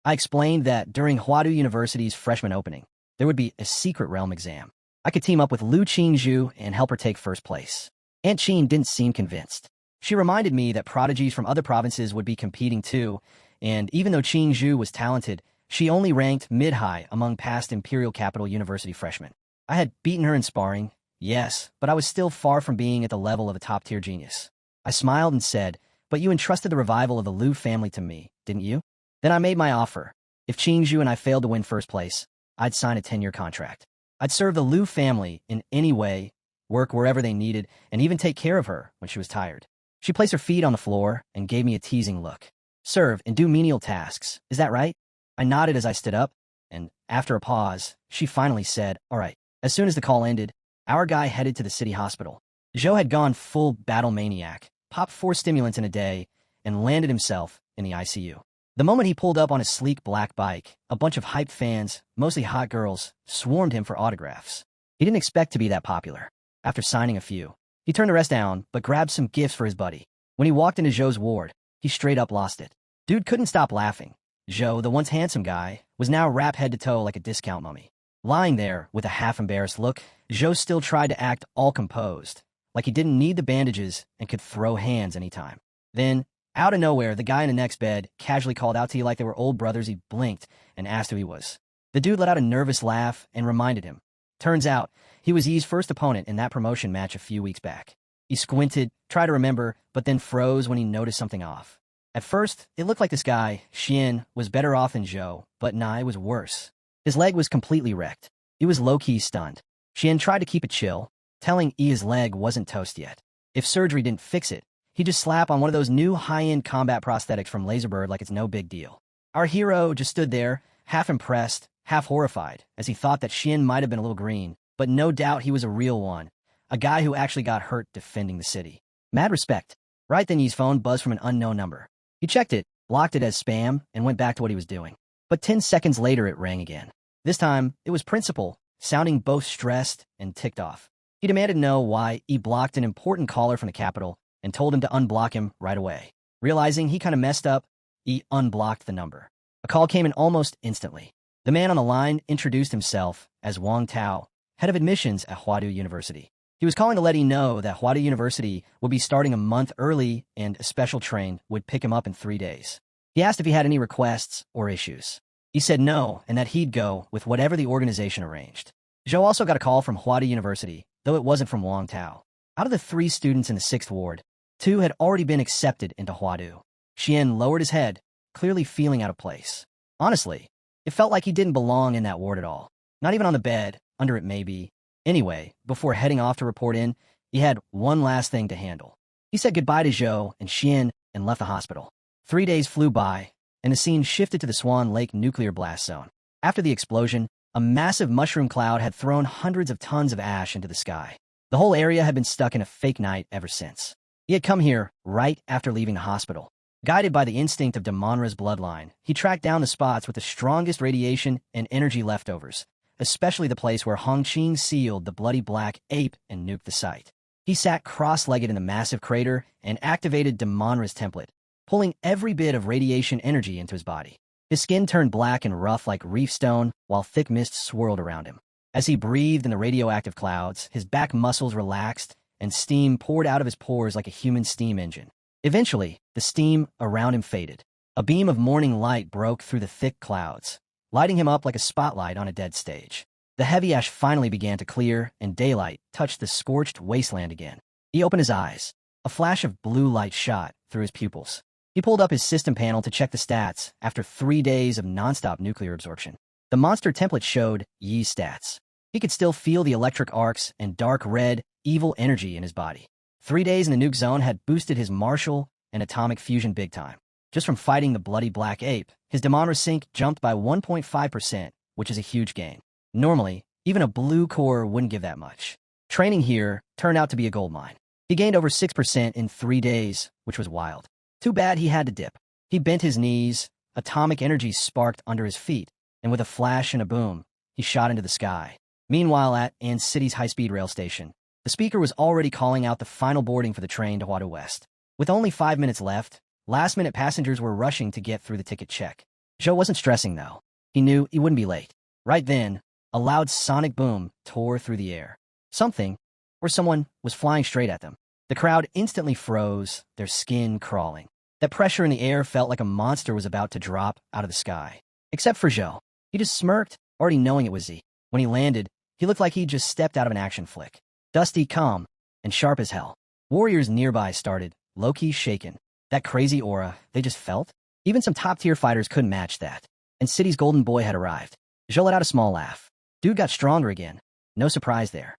I explained that during Huadu University's freshman opening, there would be a secret realm exam. I could team up with Lu Qingzhu and help her take first place. Aunt Qing didn't seem convinced. She reminded me that prodigies from other provinces would be competing too, and even though Qingzhu was talented, she only ranked mid-high among past Imperial Capital University freshmen. I had beaten her in sparring, yes, but I was still far from being at the level of a top-tier genius. I smiled and said, "But you entrusted the revival of the Liu family to me, didn't you?" Then I made my offer. If Qingzhu and I failed to win first place, I'd sign a 10-year contract. I'd serve the Liu family in any way, work wherever they needed, and even take care of her when she was tired. She placed her feet on the floor and gave me a teasing look. Serve and do menial tasks, is that right? I nodded as I stood up, and after a pause, she finally said, "All right." As soon as the call ended, our guy headed to the city hospital. Zhou had gone full battle maniac, popped 4 stimulants in a day, and landed himself in the ICU. The moment he pulled up on his sleek black bike, a bunch of hyped fans, mostly hot girls, swarmed him for autographs. He didn't expect to be that popular. After signing a few, he turned the rest down, but grabbed some gifts for his buddy. When he walked into Zhou's ward, he straight up lost it. Dude couldn't stop laughing. Zhou, the once handsome guy, was now wrapped head to toe like a discount mummy. Lying there with a half-embarrassed look, Zhou still tried to act all composed, like he didn't need the bandages and could throw hands anytime. Then, out of nowhere, the guy in the next bed casually called out to you like they were old brothers. He blinked and asked who he was. The dude let out a nervous laugh and reminded him. Turns out, he was Yi's first opponent in that promotion match a few weeks back. He squinted, tried to remember, but then froze when he noticed something off. At first, it looked like this guy, Xian, was better off than Zhou, but Nai was worse. His leg was completely wrecked. He was low-key stunned. Xian tried to keep it chill, telling Yi his leg wasn't toast yet. If surgery didn't fix it, he'd just slap on one of those new high-end combat prosthetics from Laserbird like it's no big deal. Our hero just stood there, half impressed, half horrified, as he thought that Xian might have been a little green, but no doubt he was a real one, a guy who actually got hurt defending the city. Mad respect. Right then Yi's phone buzzed from an unknown number. He checked it, blocked it as spam, and went back to what he was doing. But 10 seconds later it rang again. This time, it was Principal, sounding both stressed and ticked off. He demanded to know why he blocked an important caller from the capital and told him to unblock him right away. Realizing he kind of messed up, he unblocked the number. A call came in almost instantly. The man on the line introduced himself as Wang Tao, head of admissions at Huadu University. He was calling to let him know that Huadu University would be starting a month early and a special train would pick him up in 3 days. He asked if he had any requests or issues. He said no, and that he'd go with whatever the organization arranged. Zhou also got a call from Huadu University, though it wasn't from Wang Tao. Out of the 3 students in the 6th ward, 2 had already been accepted into Huadu. Xian lowered his head, clearly feeling out of place. Honestly, it felt like he didn't belong in that ward at all. Not even on the bed, under it maybe. Anyway, before heading off to report in, he had one last thing to handle. He said goodbye to Zhou and Xian and left the hospital. 3 days flew by, and the scene shifted to the Swan Lake nuclear blast zone. After the explosion, a massive mushroom cloud had thrown hundreds of tons of ash into the sky. The whole area had been stuck in a fake night ever since. He had come here right after leaving the hospital. Guided by the instinct of Damonra's bloodline, he tracked down the spots with the strongest radiation and energy leftovers, especially the place where Hongqing sealed the bloody black ape and nuked the site. He sat cross-legged in the massive crater and activated Damonra's template, pulling every bit of radiation energy into his body. His skin turned black and rough like reef stone, while thick mist swirled around him. As he breathed in the radioactive clouds, his back muscles relaxed, and steam poured out of his pores like a human steam engine. Eventually, the steam around him faded. A beam of morning light broke through the thick clouds, lighting him up like a spotlight on a dead stage. The heavy ash finally began to clear, and daylight touched the scorched wasteland again. He opened his eyes. A flash of blue light shot through his pupils. He pulled up his system panel to check the stats after 3 days of nonstop nuclear absorption. The monster template showed Yi's stats. He could still feel the electric arcs and dark red, evil energy in his body. 3 days in the nuke zone had boosted his martial and atomic fusion big time. Just from fighting the bloody black ape, his Damonra sync jumped by 1.5%, which is a huge gain. Normally, even a blue core wouldn't give that much. Training here turned out to be a goldmine. He gained over 6% in 3 days, which was wild. Too bad he had to dip. He bent his knees, atomic energy sparked under his feet, and with a flash and a boom, he shot into the sky. Meanwhile, at Ann City's high-speed rail station, the speaker was already calling out the final boarding for the train to Huadu West. With only 5 minutes left, last-minute passengers were rushing to get through the ticket check. Zhou wasn't stressing, though. He knew he wouldn't be late. Right then, a loud sonic boom tore through the air. Something, or someone, was flying straight at them. The crowd instantly froze, their skin crawling. That pressure in the air felt like a monster was about to drop out of the sky. Except for Zhou. He just smirked, already knowing it was Z. When he landed, he looked like he'd just stepped out of an action flick. Dusty, calm, and sharp as hell. Warriors nearby started, low-key shaken. That crazy aura they just felt? Even some top-tier fighters couldn't match that. And City's golden boy had arrived. Zhou let out a small laugh. Dude got stronger again. No surprise there.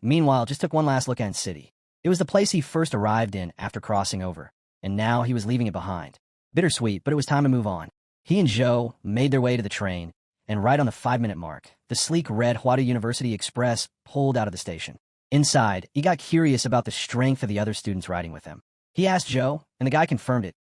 Meanwhile, just took one last look at City. It was the place he first arrived in after crossing over, and now he was leaving it behind. Bittersweet, but it was time to move on. He and Zhou made their way to the train, and right on the 5-minute mark, the sleek red Huadu University Express pulled out of the station. Inside, he got curious about the strength of the other students riding with him. He asked Zhou, and the guy confirmed it.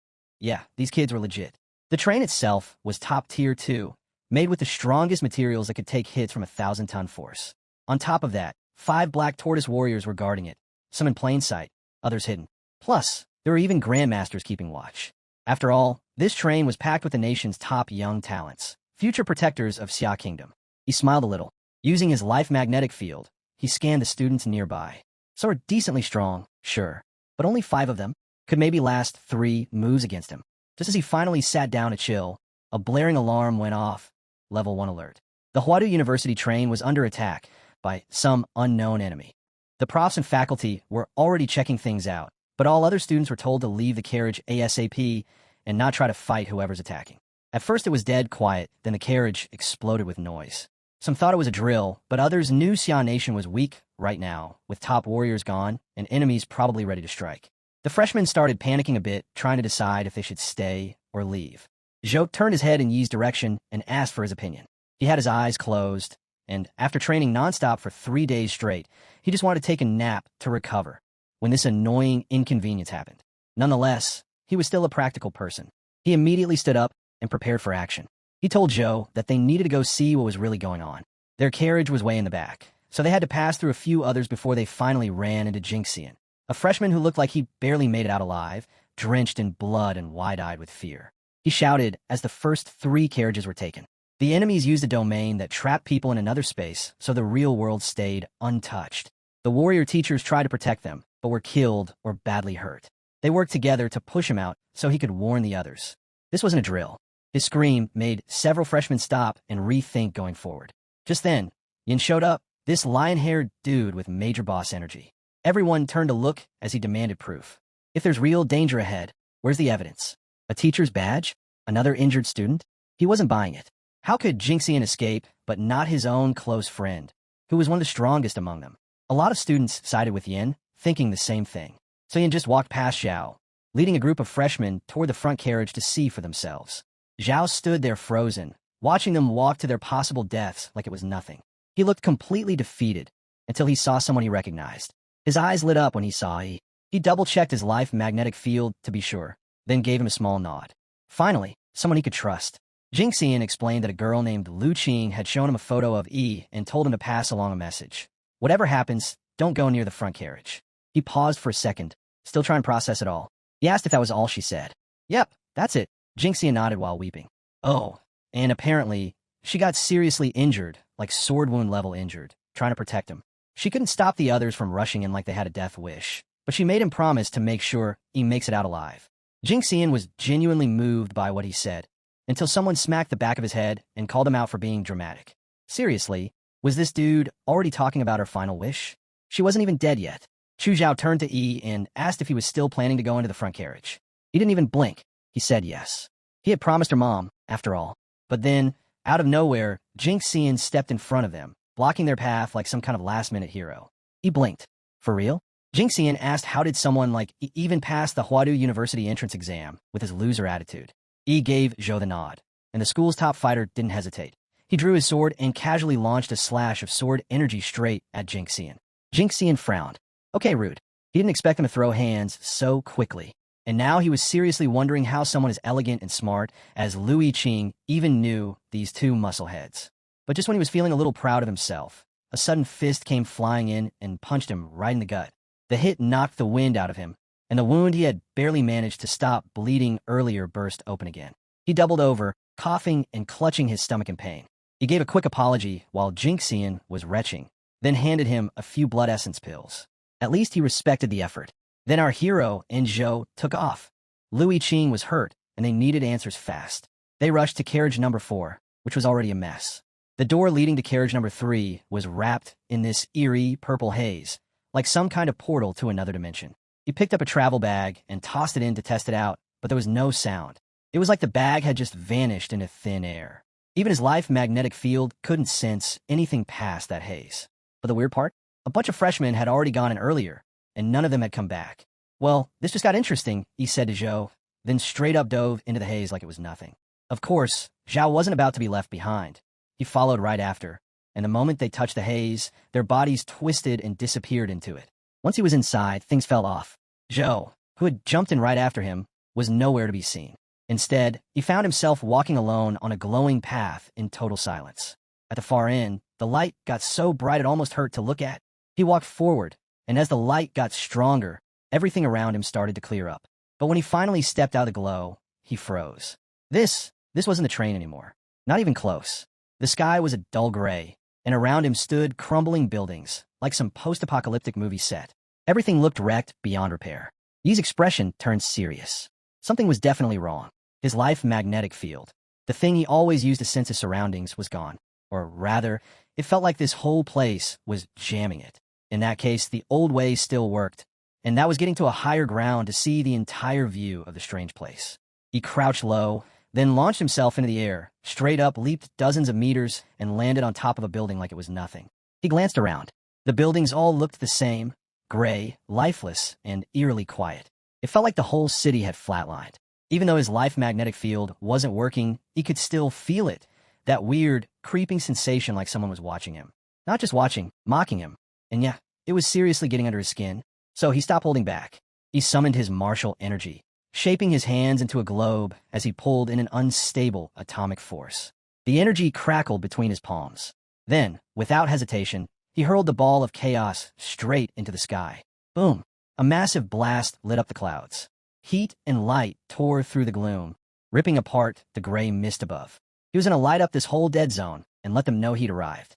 Yeah, these kids were legit. The train itself was top tier too, made with the strongest materials that could take hits from a 1,000-ton force. On top of that, 5 black tortoise warriors were guarding it, some in plain sight, others hidden. Plus, there were even grandmasters keeping watch. After all, this train was packed with the nation's top young talents, future protectors of Xia Kingdom. He smiled a little. Using his life magnetic field, he scanned the students nearby. Some were decently strong, sure, but only 5 of them could maybe last 3 moves against him. Just as he finally sat down to chill, a blaring alarm went off. Level 1 alert. The Huadu University train was under attack by some unknown enemy. The profs and faculty were already checking things out, but all other students were told to leave the carriage ASAP and not try to fight whoever's attacking. At first it was dead quiet, then the carriage exploded with noise. Some thought it was a drill, but others knew Xia Nation was weak right now, with top warriors gone and enemies probably ready to strike. The freshmen started panicking a bit, trying to decide if they should stay or leave. Zhou turned his head in Yi's direction and asked for his opinion. He had his eyes closed, and after training nonstop for 3 days straight, he just wanted to take a nap to recover when this annoying inconvenience happened. Nonetheless, he was still a practical person. He immediately stood up and prepared for action. He told Zhou that they needed to go see what was really going on. Their carriage was way in the back, so they had to pass through a few others before they finally ran into Jinxian, a freshman who looked like he barely made it out alive, drenched in blood and wide-eyed with fear. He shouted as the first 3 carriages were taken. The enemies used a domain that trapped people in another space, so the real world stayed untouched. The warrior teachers tried to protect them, but were killed or badly hurt. They worked together to push him out so he could warn the others. This wasn't a drill. His scream made several freshmen stop and rethink going forward. Just then, Yin showed up, this lion-haired dude with major boss energy. Everyone turned to look as he demanded proof. If there's real danger ahead, where's the evidence? A teacher's badge? Another injured student? He wasn't buying it. How could Jinxian escape, but not his own close friend, who was one of the strongest among them? A lot of students sided with Yin, thinking the same thing. So Yin just walked past Zhao, leading a group of freshmen toward the front carriage to see for themselves. Zhao stood there frozen, watching them walk to their possible deaths like it was nothing. He looked completely defeated until he saw someone he recognized. His eyes lit up when he saw Yi. He double-checked his life magnetic field to be sure, then gave him a small nod. Finally, someone he could trust. Jinxian explained that a girl named Lu Qing had shown him a photo of Yi and told him to pass along a message. Whatever happens, don't go near the front carriage. He paused for a second, still trying to process it all. He asked if that was all she said. Yep, that's it. Jinxian nodded while weeping. Oh, and apparently, she got seriously injured, like sword wound level injured, trying to protect him. She couldn't stop the others from rushing in like they had a death wish, but she made him promise to make sure he makes it out alive. Jinxian was genuinely moved by what he said, until someone smacked the back of his head and called him out for being dramatic. Seriously, was this dude already talking about her final wish? She wasn't even dead yet. Chu Zhao turned to Yi and asked if he was still planning to go into the front carriage. He didn't even blink. He said yes. He had promised her mom, after all. But then, out of nowhere, Jinxian stepped in front of them, blocking their path like some kind of last-minute hero. He blinked. For real? Jinxian asked how did someone like even pass the Huadu University entrance exam with his loser attitude. Yi gave Zhou the nod, and the school's top fighter didn't hesitate. He drew his sword and casually launched a slash of sword energy straight at Jinxian. Jinxian frowned. Okay, rude. He didn't expect him to throw hands so quickly. And now he was seriously wondering how someone as elegant and smart as Louis Qing even knew these two muscleheads. But just when he was feeling a little proud of himself, a sudden fist came flying in and punched him right in the gut. The hit knocked the wind out of him, and the wound he had barely managed to stop bleeding earlier burst open again. He doubled over, coughing and clutching his stomach in pain. He gave a quick apology while Jinxian was retching, then handed him a few blood essence pills. At least he respected the effort. Then our hero and Zhou took off. Louis Qing was hurt, and they needed answers fast. They rushed to carriage number 4, which was already a mess. The door leading to carriage number 3 was wrapped in this eerie purple haze, like some kind of portal to another dimension. He picked up a travel bag and tossed it in to test it out, but there was no sound. It was like the bag had just vanished into thin air. Even his life magnetic field couldn't sense anything past that haze. But the weird part? A bunch of freshmen had already gone in earlier, and none of them had come back. Well, this just got interesting, he said to Zhou, then straight up dove into the haze like it was nothing. Of course, Zhao wasn't about to be left behind. He followed right after, and the moment they touched the haze, their bodies twisted and disappeared into it. Once he was inside, things fell off. Zhou, who had jumped in right after him, was nowhere to be seen. Instead, he found himself walking alone on a glowing path in total silence. At the far end, the light got so bright it almost hurt to look at. He walked forward, and as the light got stronger, everything around him started to clear up. But when he finally stepped out of the glow, he froze. This wasn't the train anymore. Not even close. The sky was a dull gray, and around him stood crumbling buildings, like some post-apocalyptic movie set. Everything looked wrecked beyond repair. Yi's expression turned serious. Something was definitely wrong. His life magnetic field, the thing he always used to sense his surroundings, was gone. Or rather, it felt like this whole place was jamming it. In that case, the old way still worked, and that was getting to a higher ground to see the entire view of the strange place. He crouched low, then launched himself into the air, straight up leaped dozens of meters, and landed on top of a building like it was nothing. He glanced around. The buildings all looked the same, gray, lifeless, and eerily quiet. It felt like the whole city had flatlined. Even though his life magnetic field wasn't working, he could still feel it, that weird, creeping sensation like someone was watching him. Not just watching, mocking him. And yeah, it was seriously getting under his skin. So he stopped holding back. He summoned his martial energy, shaping his hands into a globe as he pulled in an unstable atomic force. The energy crackled between his palms. Then, without hesitation, he hurled the ball of chaos straight into the sky. Boom! A massive blast lit up the clouds. Heat and light tore through the gloom, ripping apart the gray mist above. He was going to light up this whole dead zone and let them know he'd arrived.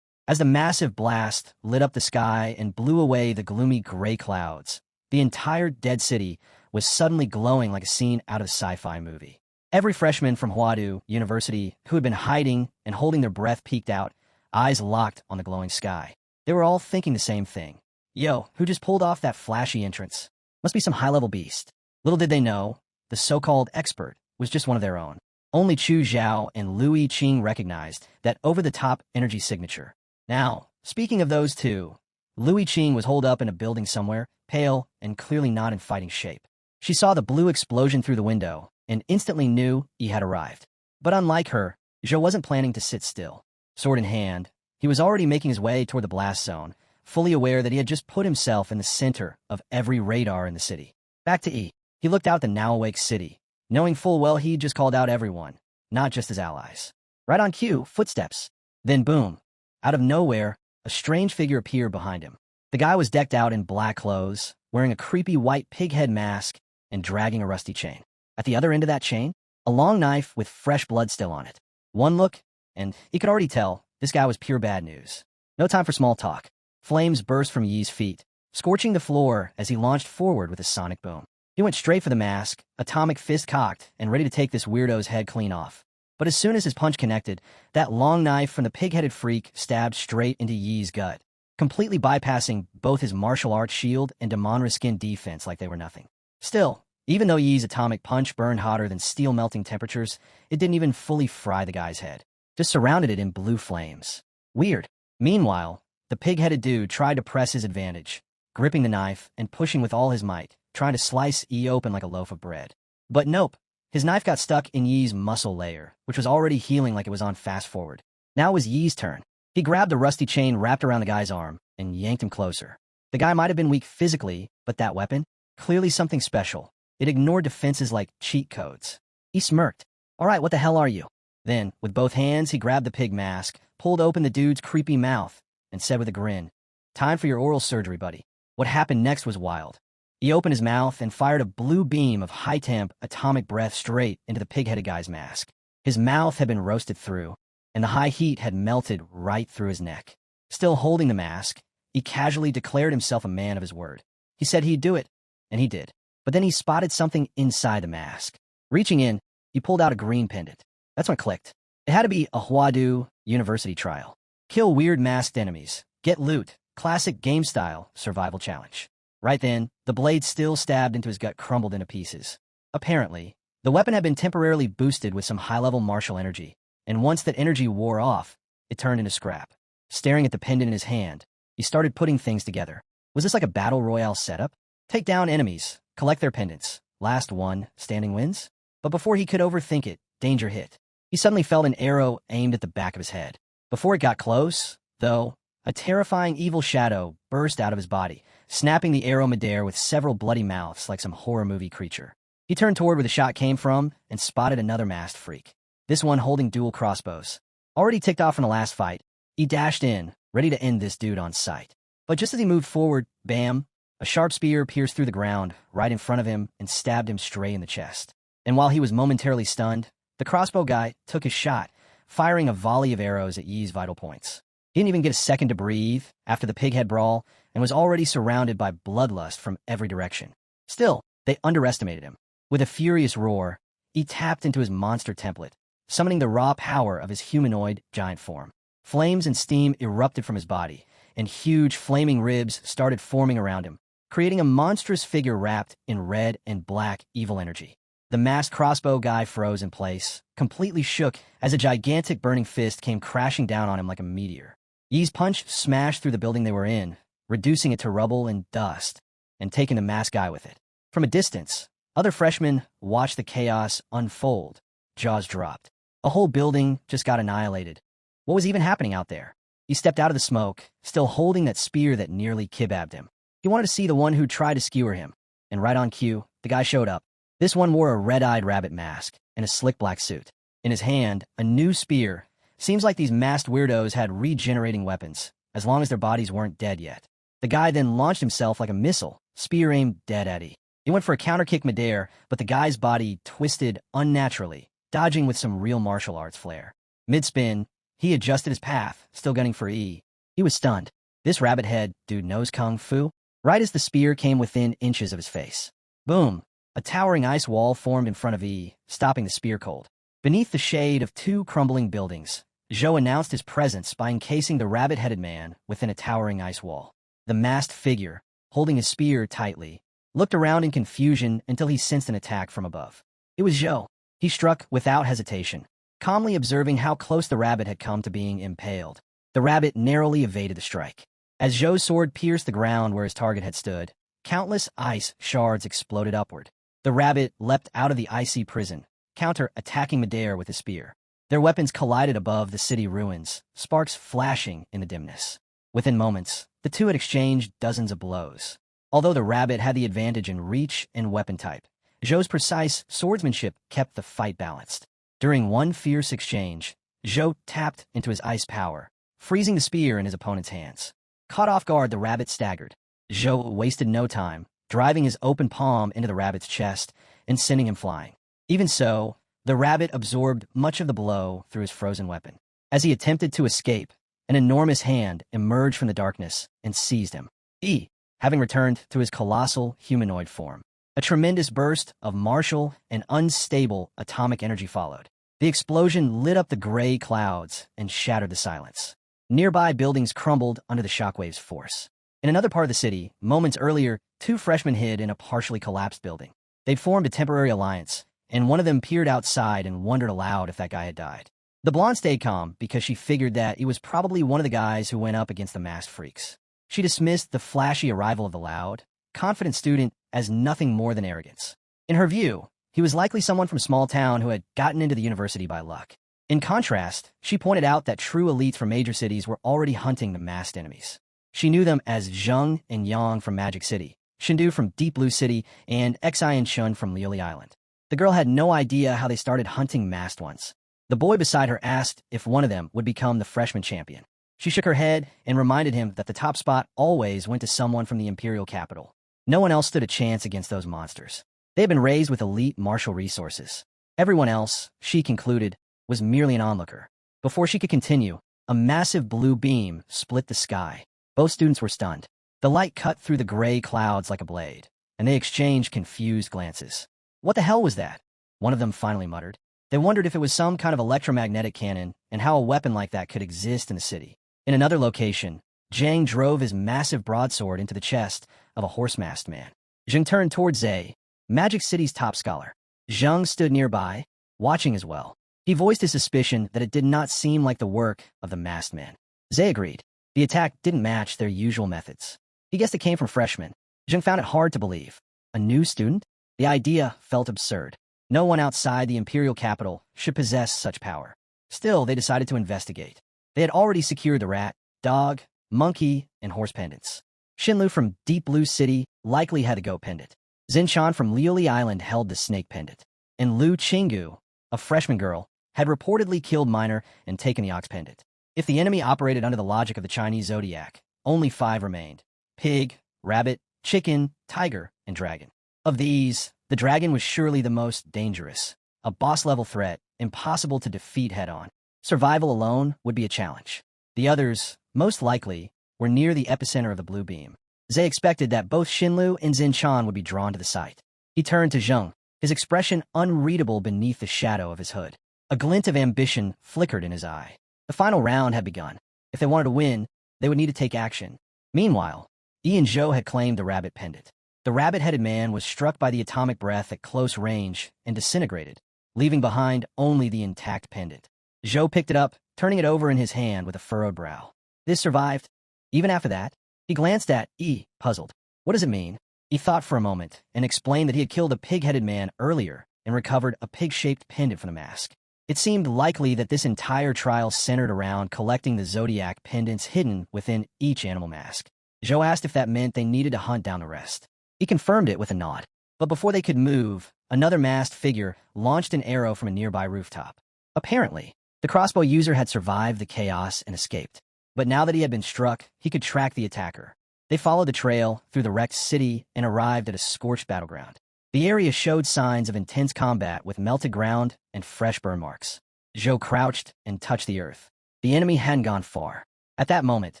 As the massive blast lit up the sky and blew away the gloomy gray clouds, the entire dead city was suddenly glowing like a scene out of a sci-fi movie. Every freshman from Huadu University who had been hiding and holding their breath peeked out, eyes locked on the glowing sky. They were all thinking the same thing. Yo, who just pulled off that flashy entrance? Must be some high-level beast. Little did they know, the so-called expert was just one of their own. Only Chu Zhao and Louis Qing recognized that over-the-top energy signature. Now, speaking of those two, Louis Qing was holed up in a building somewhere, pale and clearly not in fighting shape. She saw the blue explosion through the window and instantly knew he had arrived. But unlike her, Zhou wasn't planning to sit still. Sword in hand, he was already making his way toward the blast zone, fully aware that he had just put himself in the center of every radar in the city. Back to E. He looked out the now-awake city, knowing full well he'd just called out everyone, not just his allies. Right on cue, footsteps. Then boom. Out of nowhere, a strange figure appeared behind him. The guy was decked out in black clothes, wearing a creepy white pig head mask, and dragging a rusty chain. At the other end of that chain, a long knife with fresh blood still on it. One look, and he could already tell this guy was pure bad news. No time for small talk. Flames burst from Yi's feet, scorching the floor as he launched forward with a sonic boom. He went straight for the mask, atomic fist cocked, and ready to take this weirdo's head clean off. But as soon as his punch connected, that long knife from the pig-headed freak stabbed straight into Yi's gut, completely bypassing both his martial arts shield and Damonra skin defense like they were nothing. Still, even though Yi's atomic punch burned hotter than steel melting temperatures, it didn't even fully fry the guy's head. Just surrounded it in blue flames. Weird. Meanwhile, the pig-headed dude tried to press his advantage, gripping the knife and pushing with all his might, trying to slice Yi open like a loaf of bread. But nope. His knife got stuck in Yi's muscle layer, which was already healing like it was on fast forward. Now it was Yi's turn. He grabbed the rusty chain wrapped around the guy's arm and yanked him closer. The guy might have been weak physically, But that weapon? Clearly something special. It ignored defenses like cheat codes. He smirked. All right, what the hell are you? Then, with both hands, he grabbed the pig mask, pulled open the dude's creepy mouth, and said with a grin, "Time for your oral surgery, buddy." What happened next was wild. He opened his mouth and fired a blue beam of high-temp atomic breath straight into the pig-headed guy's mask. His mouth had been roasted through, and the high heat had melted right through his neck. Still holding the mask, he casually declared himself a man of his word. He said he'd do it, and he did. But then he spotted something inside the mask. Reaching in, he pulled out a green pendant. That's when it clicked. It had to be a Huadu University trial. Kill weird masked enemies. Get loot. Classic game-style survival challenge. Right then, the blade still stabbed into his gut crumbled into pieces. Apparently, the weapon had been temporarily boosted with some high-level martial energy, and once that energy wore off, it turned into scrap. Staring at the pendant in his hand, he started putting things together. Was this like a battle royale setup? Take down enemies, collect their pendants. Last one standing wins? But before he could overthink it, danger hit. He suddenly felt an arrow aimed at the back of his head. Before it got close, though, a terrifying evil shadow burst out of his body, snapping the arrow midair with several bloody mouths like some horror movie creature. He turned toward where the shot came from and spotted another masked freak. This one holding dual crossbows. Already ticked off from the last fight, he dashed in, ready to end this dude on sight. But just as he moved forward, bam, a sharp spear pierced through the ground right in front of him and stabbed him straight in the chest. And while he was momentarily stunned, the crossbow guy took his shot, firing a volley of arrows at Yi's vital points. He didn't even get a second to breathe after the pighead brawl and was already surrounded by bloodlust from every direction. Still, they underestimated him. With a furious roar, he tapped into his monster template, summoning the raw power of his humanoid giant form. Flames and steam erupted from his body, and huge flaming ribs started forming around him, creating a monstrous figure wrapped in red and black evil energy. The masked crossbow guy froze in place, completely shook as a gigantic burning fist came crashing down on him like a meteor. Yi's punch smashed through the building they were in, reducing it to rubble and dust, and taking the masked guy with it. From a distance, other freshmen watched the chaos unfold, jaws dropped. A whole building just got annihilated. What was even happening out there? He stepped out of the smoke, still holding that spear that nearly kibabbed him. He wanted to see the one who tried to skewer him, and right on cue, the guy showed up. This one wore a red-eyed rabbit mask and a slick black suit. In his hand, a new spear. Seems like these masked weirdos had regenerating weapons, as long as their bodies weren't dead yet. The guy then launched himself like a missile, spear aimed dead at Yi. He went for a counter-kick midair, but the guy's body twisted unnaturally, dodging with some real martial arts flair. Mid-spin, he adjusted his path, still gunning for Yi. He was stunned. This rabbit head dude knows kung fu? Right as the spear came within inches of his face. Boom! A towering ice wall formed in front of Yi, stopping the spear cold. Beneath the shade of two crumbling buildings, Zhou announced his presence by encasing the rabbit-headed man within a towering ice wall. The masked figure, holding his spear tightly, looked around in confusion until he sensed an attack from above. It was Zhou. He struck without hesitation, calmly observing how close the rabbit had come to being impaled. The rabbit narrowly evaded the strike. As Zhou's sword pierced the ground where his target had stood, countless ice shards exploded upward. The rabbit leapt out of the icy prison, counter-attacking midair with his spear. Their weapons collided above the city ruins, sparks flashing in the dimness. Within moments, the two had exchanged dozens of blows. Although the rabbit had the advantage in reach and weapon type, Zhou's precise swordsmanship kept the fight balanced. During one fierce exchange, Zhou tapped into his ice power, freezing the spear in his opponent's hands. Caught off guard, the rabbit staggered. Zhou wasted no time, driving his open palm into the rabbit's chest and sending him flying. Even so, the rabbit absorbed much of the blow through his frozen weapon. As he attempted to escape, an enormous hand emerged from the darkness and seized him. Yi, having returned to his colossal humanoid form. A tremendous burst of martial and unstable atomic energy followed. The explosion lit up the gray clouds and shattered the silence. Nearby buildings crumbled under the shockwave's force. In another part of the city, moments earlier, two freshmen hid in a partially collapsed building. They'd formed a temporary alliance, and one of them peered outside and wondered aloud if that guy had died. The blonde stayed calm because she figured that he was probably one of the guys who went up against the masked freaks. She dismissed the flashy arrival of the loud, confident student as nothing more than arrogance. In her view, he was likely someone from a small town who had gotten into the university by luck. In contrast, she pointed out that true elites from major cities were already hunting the masked enemies. She knew them as Zheng and Yang from Magic City. Shindu from Deep Blue City, and Xian Shun from Lioli Island. The girl had no idea how they started hunting masked ones. The boy beside her asked if one of them would become the freshman champion. She shook her head and reminded him that the top spot always went to someone from the imperial capital. No one else stood a chance against those monsters. They had been raised with elite martial resources. Everyone else, she concluded, was merely an onlooker. Before she could continue, a massive blue beam split the sky. Both students were stunned. The light cut through the gray clouds like a blade, and they exchanged confused glances. What the hell was that? One of them finally muttered. They wondered if it was some kind of electromagnetic cannon and how a weapon like that could exist in the city. In another location, Zhang drove his massive broadsword into the chest of a horse-masked man. Zhang turned toward Zhe, Magic City's top scholar. Zhang stood nearby, watching as well. He voiced his suspicion that it did not seem like the work of the masked man. Zhe agreed. The attack didn't match their usual methods. He guessed it came from freshmen. Zhang found it hard to believe. A new student? The idea felt absurd. No one outside the imperial capital should possess such power. Still, they decided to investigate. They had already secured the rat, dog, monkey, and horse pendants. Xinlu from Deep Blue City likely had the goat pendant. Zinchan from Lioli Island held the snake pendant. And Lu Qinggu, a freshman girl, had reportedly killed Miner and taken the ox pendant. If the enemy operated under the logic of the Chinese zodiac, only 5 remained: pig, rabbit, chicken, tiger, and dragon. Of these, the dragon was surely the most dangerous, a boss-level threat, impossible to defeat head-on. Survival alone would be a challenge. The others, most likely, were near the epicenter of the blue beam. Zhe expected that both Xinlu and Zinchan would be drawn to the site. He turned to Zheng, his expression unreadable beneath the shadow of his hood. A glint of ambition flickered in his eye. The final round had begun. If they wanted to win, they would need to take action. Meanwhile, Yi and Zhou had claimed the rabbit pendant. The rabbit-headed man was struck by the atomic breath at close range and disintegrated, leaving behind only the intact pendant. Zhou picked it up, turning it over in his hand with a furrowed brow. This survived. Even after that, he glanced at Yi, puzzled. What does it mean? He thought for a moment and explained that he had killed a pig-headed man earlier and recovered a pig-shaped pendant from the mask. It seemed likely that this entire trial centered around collecting the zodiac pendants hidden within each animal mask. Zhou asked if that meant they needed to hunt down the rest. He confirmed it with a nod. But before they could move, another masked figure launched an arrow from a nearby rooftop. Apparently, the crossbow user had survived the chaos and escaped. But now that he had been struck, he could track the attacker. They followed the trail through the wrecked city and arrived at a scorched battleground. The area showed signs of intense combat with melted ground and fresh burn marks. Zhou crouched and touched the earth. The enemy hadn't gone far. At that moment,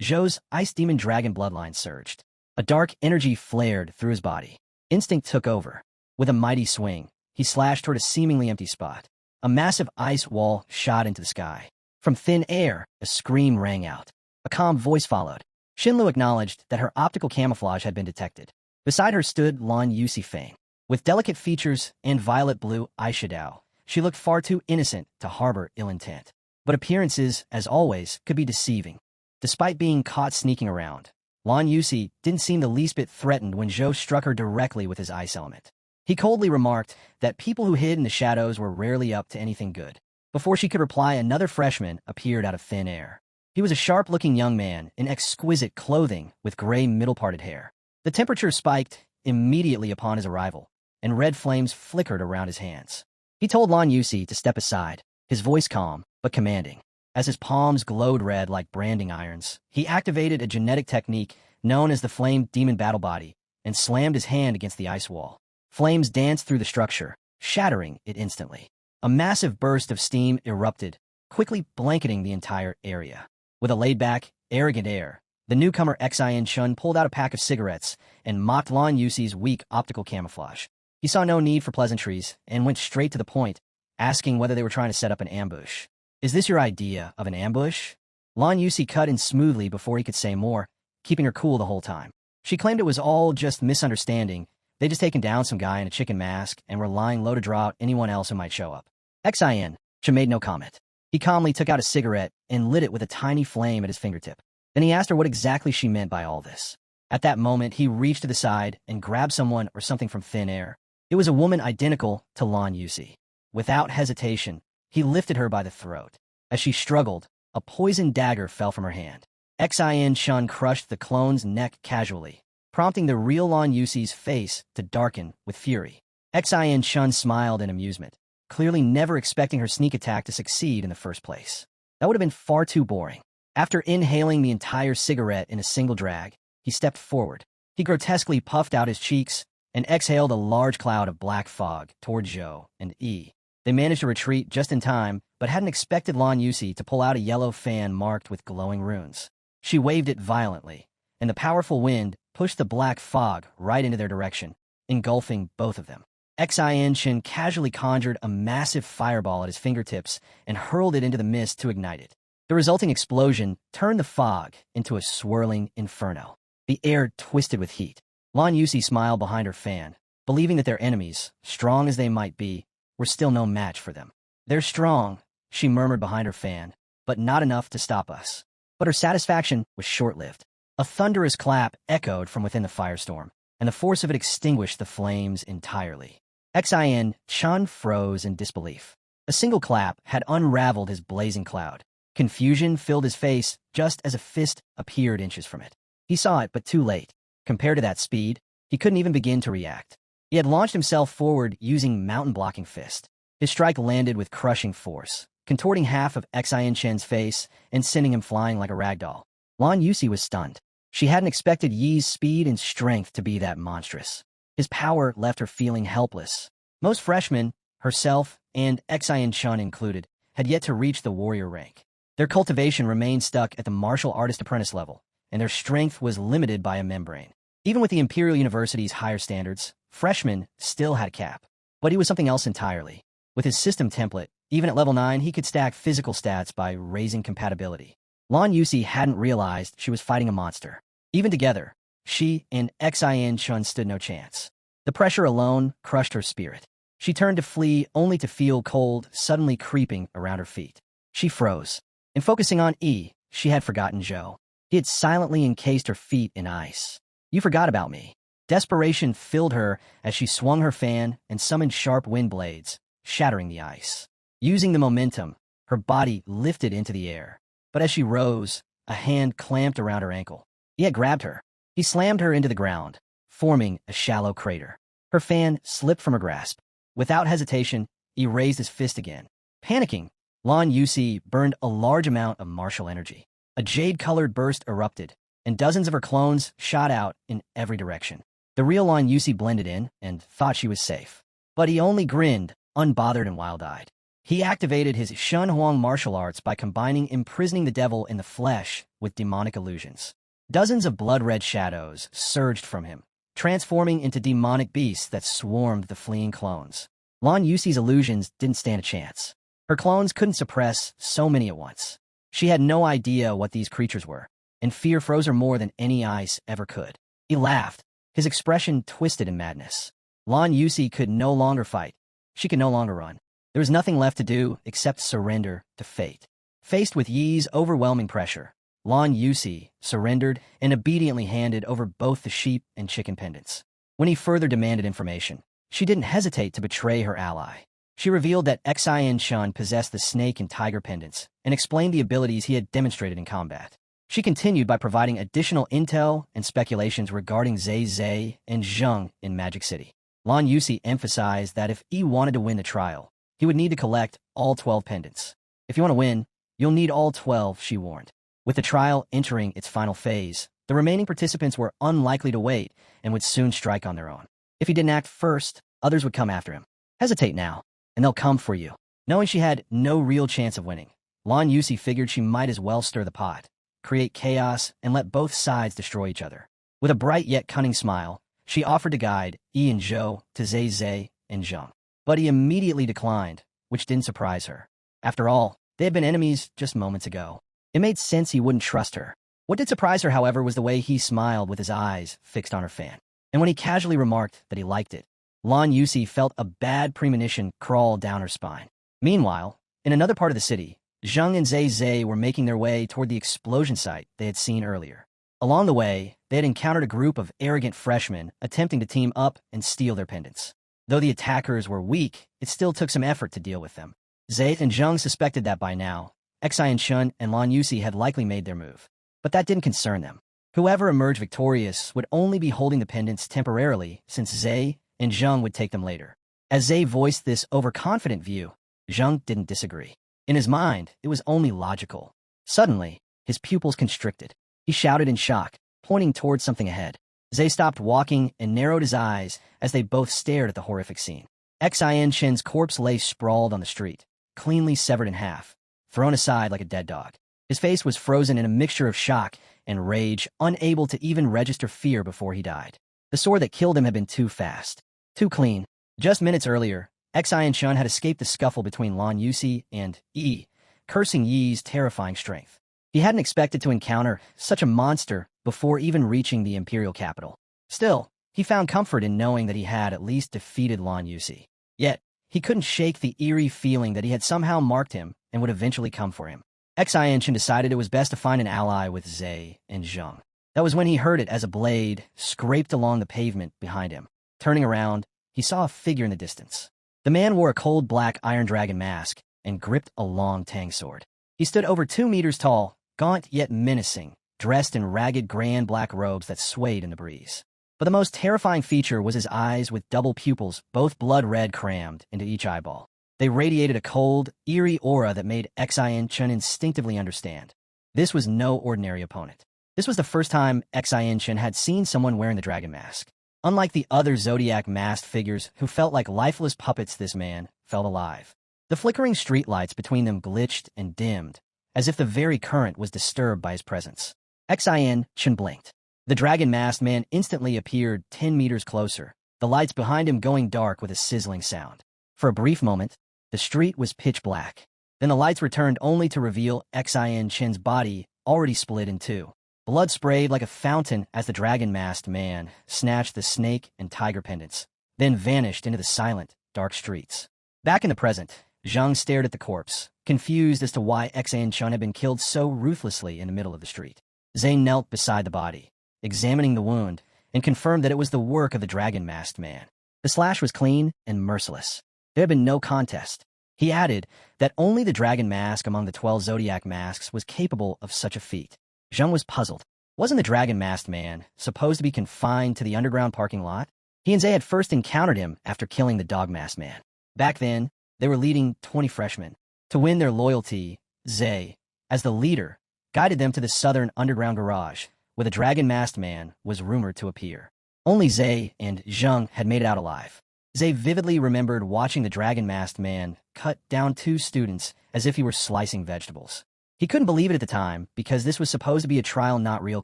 Zhou's Ice Demon Dragon bloodline surged. A dark energy flared through his body. Instinct took over. With a mighty swing, he slashed toward a seemingly empty spot. A massive ice wall shot into the sky. From thin air, a scream rang out. A calm voice followed. Xinlu acknowledged that her optical camouflage had been detected. Beside her stood Lan Yusifeng. With delicate features and violet-blue eyeshadow, she looked far too innocent to harbor ill intent. But appearances, as always, could be deceiving. Despite being caught sneaking around, Lan Yusi didn't seem the least bit threatened when Zhou struck her directly with his ice element. He coldly remarked that people who hid in the shadows were rarely up to anything good. Before she could reply, another freshman appeared out of thin air. He was a sharp-looking young man in exquisite clothing with gray middle-parted hair. The temperature spiked immediately upon his arrival, and red flames flickered around his hands. He told Lan Yusi to step aside, his voice calm but commanding. As his palms glowed red like branding irons, he activated a genetic technique known as the Flame Demon Battle Body and slammed his hand against the ice wall. Flames danced through the structure, shattering it instantly. A massive burst of steam erupted, quickly blanketing the entire area. With a laid-back, arrogant air, the newcomer Xian Shun pulled out a pack of cigarettes and mocked Lan Yusi's weak optical camouflage. He saw no need for pleasantries and went straight to the point, asking whether they were trying to set up an ambush. Is this your idea of an ambush? Lan Yusi cut in smoothly before he could say more, keeping her cool the whole time. She claimed it was all just misunderstanding. They'd just taken down some guy in a chicken mask and were lying low to draw out anyone else who might show up. Xian made no comment. He calmly took out a cigarette and lit it with a tiny flame at his fingertip. Then he asked her what exactly she meant by all this. At that moment, he reached to the side and grabbed someone or something from thin air. It was a woman identical to Lan Yusi. Without hesitation, he lifted her by the throat. As she struggled, a poisoned dagger fell from her hand. Xian Shun crushed the clone's neck casually, prompting the real Lan Yusi's face to darken with fury. Xin Shun smiled in amusement, clearly never expecting her sneak attack to succeed in the first place. That would have been far too boring. After inhaling the entire cigarette in a single drag, he stepped forward. He grotesquely puffed out his cheeks and exhaled a large cloud of black fog toward Zhou and Yi. They managed to retreat just in time, but hadn't expected Lan Yusi to pull out a yellow fan marked with glowing runes. She waved it violently, and the powerful wind pushed the black fog right into their direction, engulfing both of them. Xin Shin casually conjured a massive fireball at his fingertips and hurled it into the mist to ignite it. The resulting explosion turned the fog into a swirling inferno. The air twisted with heat. Lan Yusi smiled behind her fan, believing that their enemies, strong as they might be, were still no match for them. "They're strong," she murmured behind her fan, "but not enough to stop us." But her satisfaction was short-lived. A thunderous clap echoed from within the firestorm, and the force of it extinguished the flames entirely. Xin Chun froze in disbelief. A single clap had unraveled his blazing cloud. Confusion filled his face just as a fist appeared inches from it. He saw it, but too late. Compared to that speed, he couldn't even begin to react. He had launched himself forward using mountain-blocking fist. His strike landed with crushing force, contorting half of Xin Chen's face and sending him flying like a ragdoll. Lan Yusi was stunned. She hadn't expected Yi's speed and strength to be that monstrous. His power left her feeling helpless. Most freshmen, herself and Xin Chun included, had yet to reach the warrior rank. Their cultivation remained stuck at the martial artist apprentice level, and their strength was limited by a membrane. Even with the Imperial University's higher standards, freshmen still had a cap. But he was something else entirely. With his system template, even at level 9, he could stack physical stats by raising compatibility. Lan Yusi hadn't realized she was fighting a monster. Even together, she and Xin Chun stood no chance. The pressure alone crushed her spirit. She turned to flee only to feel cold suddenly creeping around her feet. She froze. In focusing on Yi, she had forgotten Zhou. He had silently encased her feet in ice. "You forgot about me." Desperation filled her as she swung her fan and summoned sharp wind blades, shattering the ice. Using the momentum, her body lifted into the air. But as she rose, a hand clamped around her ankle. He had grabbed her. He slammed her into the ground, forming a shallow crater. Her fan slipped from her grasp. Without hesitation, he raised his fist again. Panicking, Lan Yusi burned a large amount of martial energy. A jade-colored burst erupted, and dozens of her clones shot out in every direction. The real Lan Yusi blended in and thought she was safe. But he only grinned, unbothered and wild-eyed. He activated his Shun Huang martial arts by combining imprisoning the devil in the flesh with demonic illusions. Dozens of blood-red shadows surged from him, transforming into demonic beasts that swarmed the fleeing clones. Lan Yusi's illusions didn't stand a chance. Her clones couldn't suppress so many at once. She had no idea what these creatures were, and fear froze her more than any ice ever could. He laughed, his expression twisted in madness. Lan Yusi could no longer fight. She could no longer run. There was nothing left to do except surrender to fate. Faced with Yi's overwhelming pressure, Lan Yusi surrendered and obediently handed over both the sheep and chicken pendants. When he further demanded information, she didn't hesitate to betray her ally. She revealed that Xin Chun possessed the snake and tiger pendants and explained the abilities he had demonstrated in combat. She continued by providing additional intel and speculations regarding Zai Zai and Zheng in Magic City. Lan Yusi emphasized that if he wanted to win the trial, he would need to collect all 12 pendants. "If you want to win, you'll need all 12, she warned. With the trial entering its final phase, the remaining participants were unlikely to wait and would soon strike on their own. If he didn't act first, others would come after him. Hesitate now, and they'll come for you. Knowing she had no real chance of winning, Lan Yusi figured she might as well stir the pot, create chaos, and let both sides destroy each other. With a bright yet cunning smile, she offered to guide Yi and Zhou to Zai Zai and Zheng. But he immediately declined, which didn't surprise her. After all, they had been enemies just moments ago. It made sense he wouldn't trust her. What did surprise her, however, was the way he smiled with his eyes fixed on her fan. And when he casually remarked that he liked it, Lan Yusi felt a bad premonition crawl down her spine. Meanwhile, in another part of the city, Zheng and Zai Zai were making their way toward the explosion site they had seen earlier. Along the way, they had encountered a group of arrogant freshmen attempting to team up and steal their pendants. Though the attackers were weak, it still took some effort to deal with them. Zai and Zheng suspected that by now, Xin Chun and Lan Yusi had likely made their move. But that didn't concern them. Whoever emerged victorious would only be holding the pendants temporarily, since Zhe and Zheng would take them later. As Zhe voiced this overconfident view, Zheng didn't disagree. In his mind, it was only logical. Suddenly, his pupils constricted. He shouted in shock, pointing towards something ahead. Zhe stopped walking and narrowed his eyes as they both stared at the horrific scene. Xian Chen's corpse lay sprawled on the street, cleanly severed in half, thrown aside like a dead dog. His face was frozen in a mixture of shock and rage, unable to even register fear before he died. The sword that killed him had been too fast, too clean. Just minutes earlier, Xian Chen had escaped the scuffle between Lan Yusi and Yi, cursing Yi's terrifying strength. He hadn't expected to encounter such a monster before even reaching the imperial capital. Still, he found comfort in knowing that he had at least defeated Lan Yusi. Yet, he couldn't shake the eerie feeling that he had somehow marked him and would eventually come for him. Xian Chen decided it was best to find an ally with Zhe and Zheng. That was when he heard it as a blade scraped along the pavement behind him. Turning around, he saw a figure in the distance. The man wore a cold black Iron Dragon mask and gripped a long tang sword. He stood over 2 meters tall, gaunt yet menacing, dressed in ragged grand black robes that swayed in the breeze. But the most terrifying feature was his eyes with double pupils, both blood red crammed into each eyeball. They radiated a cold, eerie aura that made Xian Chen instinctively understand. This was no ordinary opponent. This was the first time Xian Chen had seen someone wearing the dragon mask. Unlike the other zodiac masked figures who felt like lifeless puppets, this man felt alive. The flickering streetlights between them glitched and dimmed, as if the very current was disturbed by his presence. Xian Chen blinked. The dragon-masked man instantly appeared 10 meters closer, the lights behind him going dark with a sizzling sound. For a brief moment, the street was pitch black. Then the lights returned only to reveal Xian Chen's body already split in two. Blood sprayed like a fountain as the dragon-masked man snatched the snake and tiger pendants, then vanished into the silent, dark streets. Back in the present, Zhang stared at the corpse, confused as to why Xian Chen had been killed so ruthlessly in the middle of the street. Zane knelt beside the body, examining the wound, and confirmed that it was the work of the dragon-masked man. The slash was clean and merciless. There had been no contest. He added that only the dragon mask among the 12 zodiac masks was capable of such a feat. Zheng was puzzled. Wasn't the dragon-masked man supposed to be confined to the underground parking lot? He and Zay had first encountered him after killing the dog-masked man. Back then, they were leading 20 freshmen. To win their loyalty, Zay, as the leader, guided them to the southern underground garage, where the dragon-masked man was rumored to appear. Only Zay and Zheng had made it out alive. Zay vividly remembered watching the dragon-masked man cut down 2 students as if he were slicing vegetables. He couldn't believe it at the time because this was supposed to be a trial, not real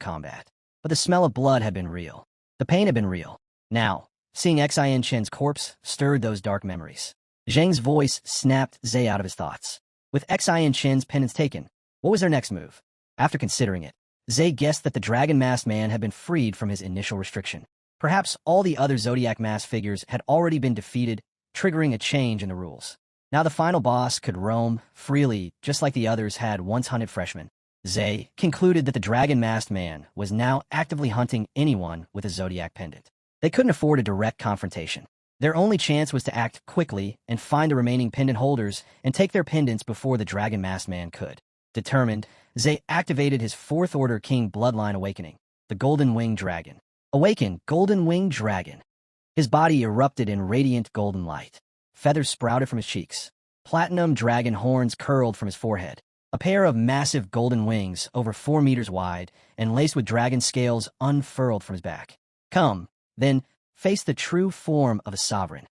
combat. But the smell of blood had been real. The pain had been real. Now, seeing Xian Chen's corpse stirred those dark memories. Zheng's voice snapped Zay out of his thoughts. With Xian Chen's penance taken, what was their next move? After considering it, Zay guessed that the dragon-masked man had been freed from his initial restriction. Perhaps all the other Zodiac mask figures had already been defeated, triggering a change in the rules. Now the final boss could roam freely, just like the others had once hunted freshmen. Zay concluded that the dragon-masked man was now actively hunting anyone with a Zodiac pendant. They couldn't afford a direct confrontation. Their only chance was to act quickly and find the remaining pendant holders and take their pendants before the dragon-masked man could. Determined, Zay activated his 4th Order King Bloodline Awakening, the Golden Winged Dragon. Awaken, Golden Winged Dragon. His body erupted in radiant golden light. Feathers sprouted from his cheeks. Platinum dragon horns curled from his forehead. A pair of massive golden wings over 4 meters wide and laced with dragon scales unfurled from his back. Come, then, face the true form of a sovereign.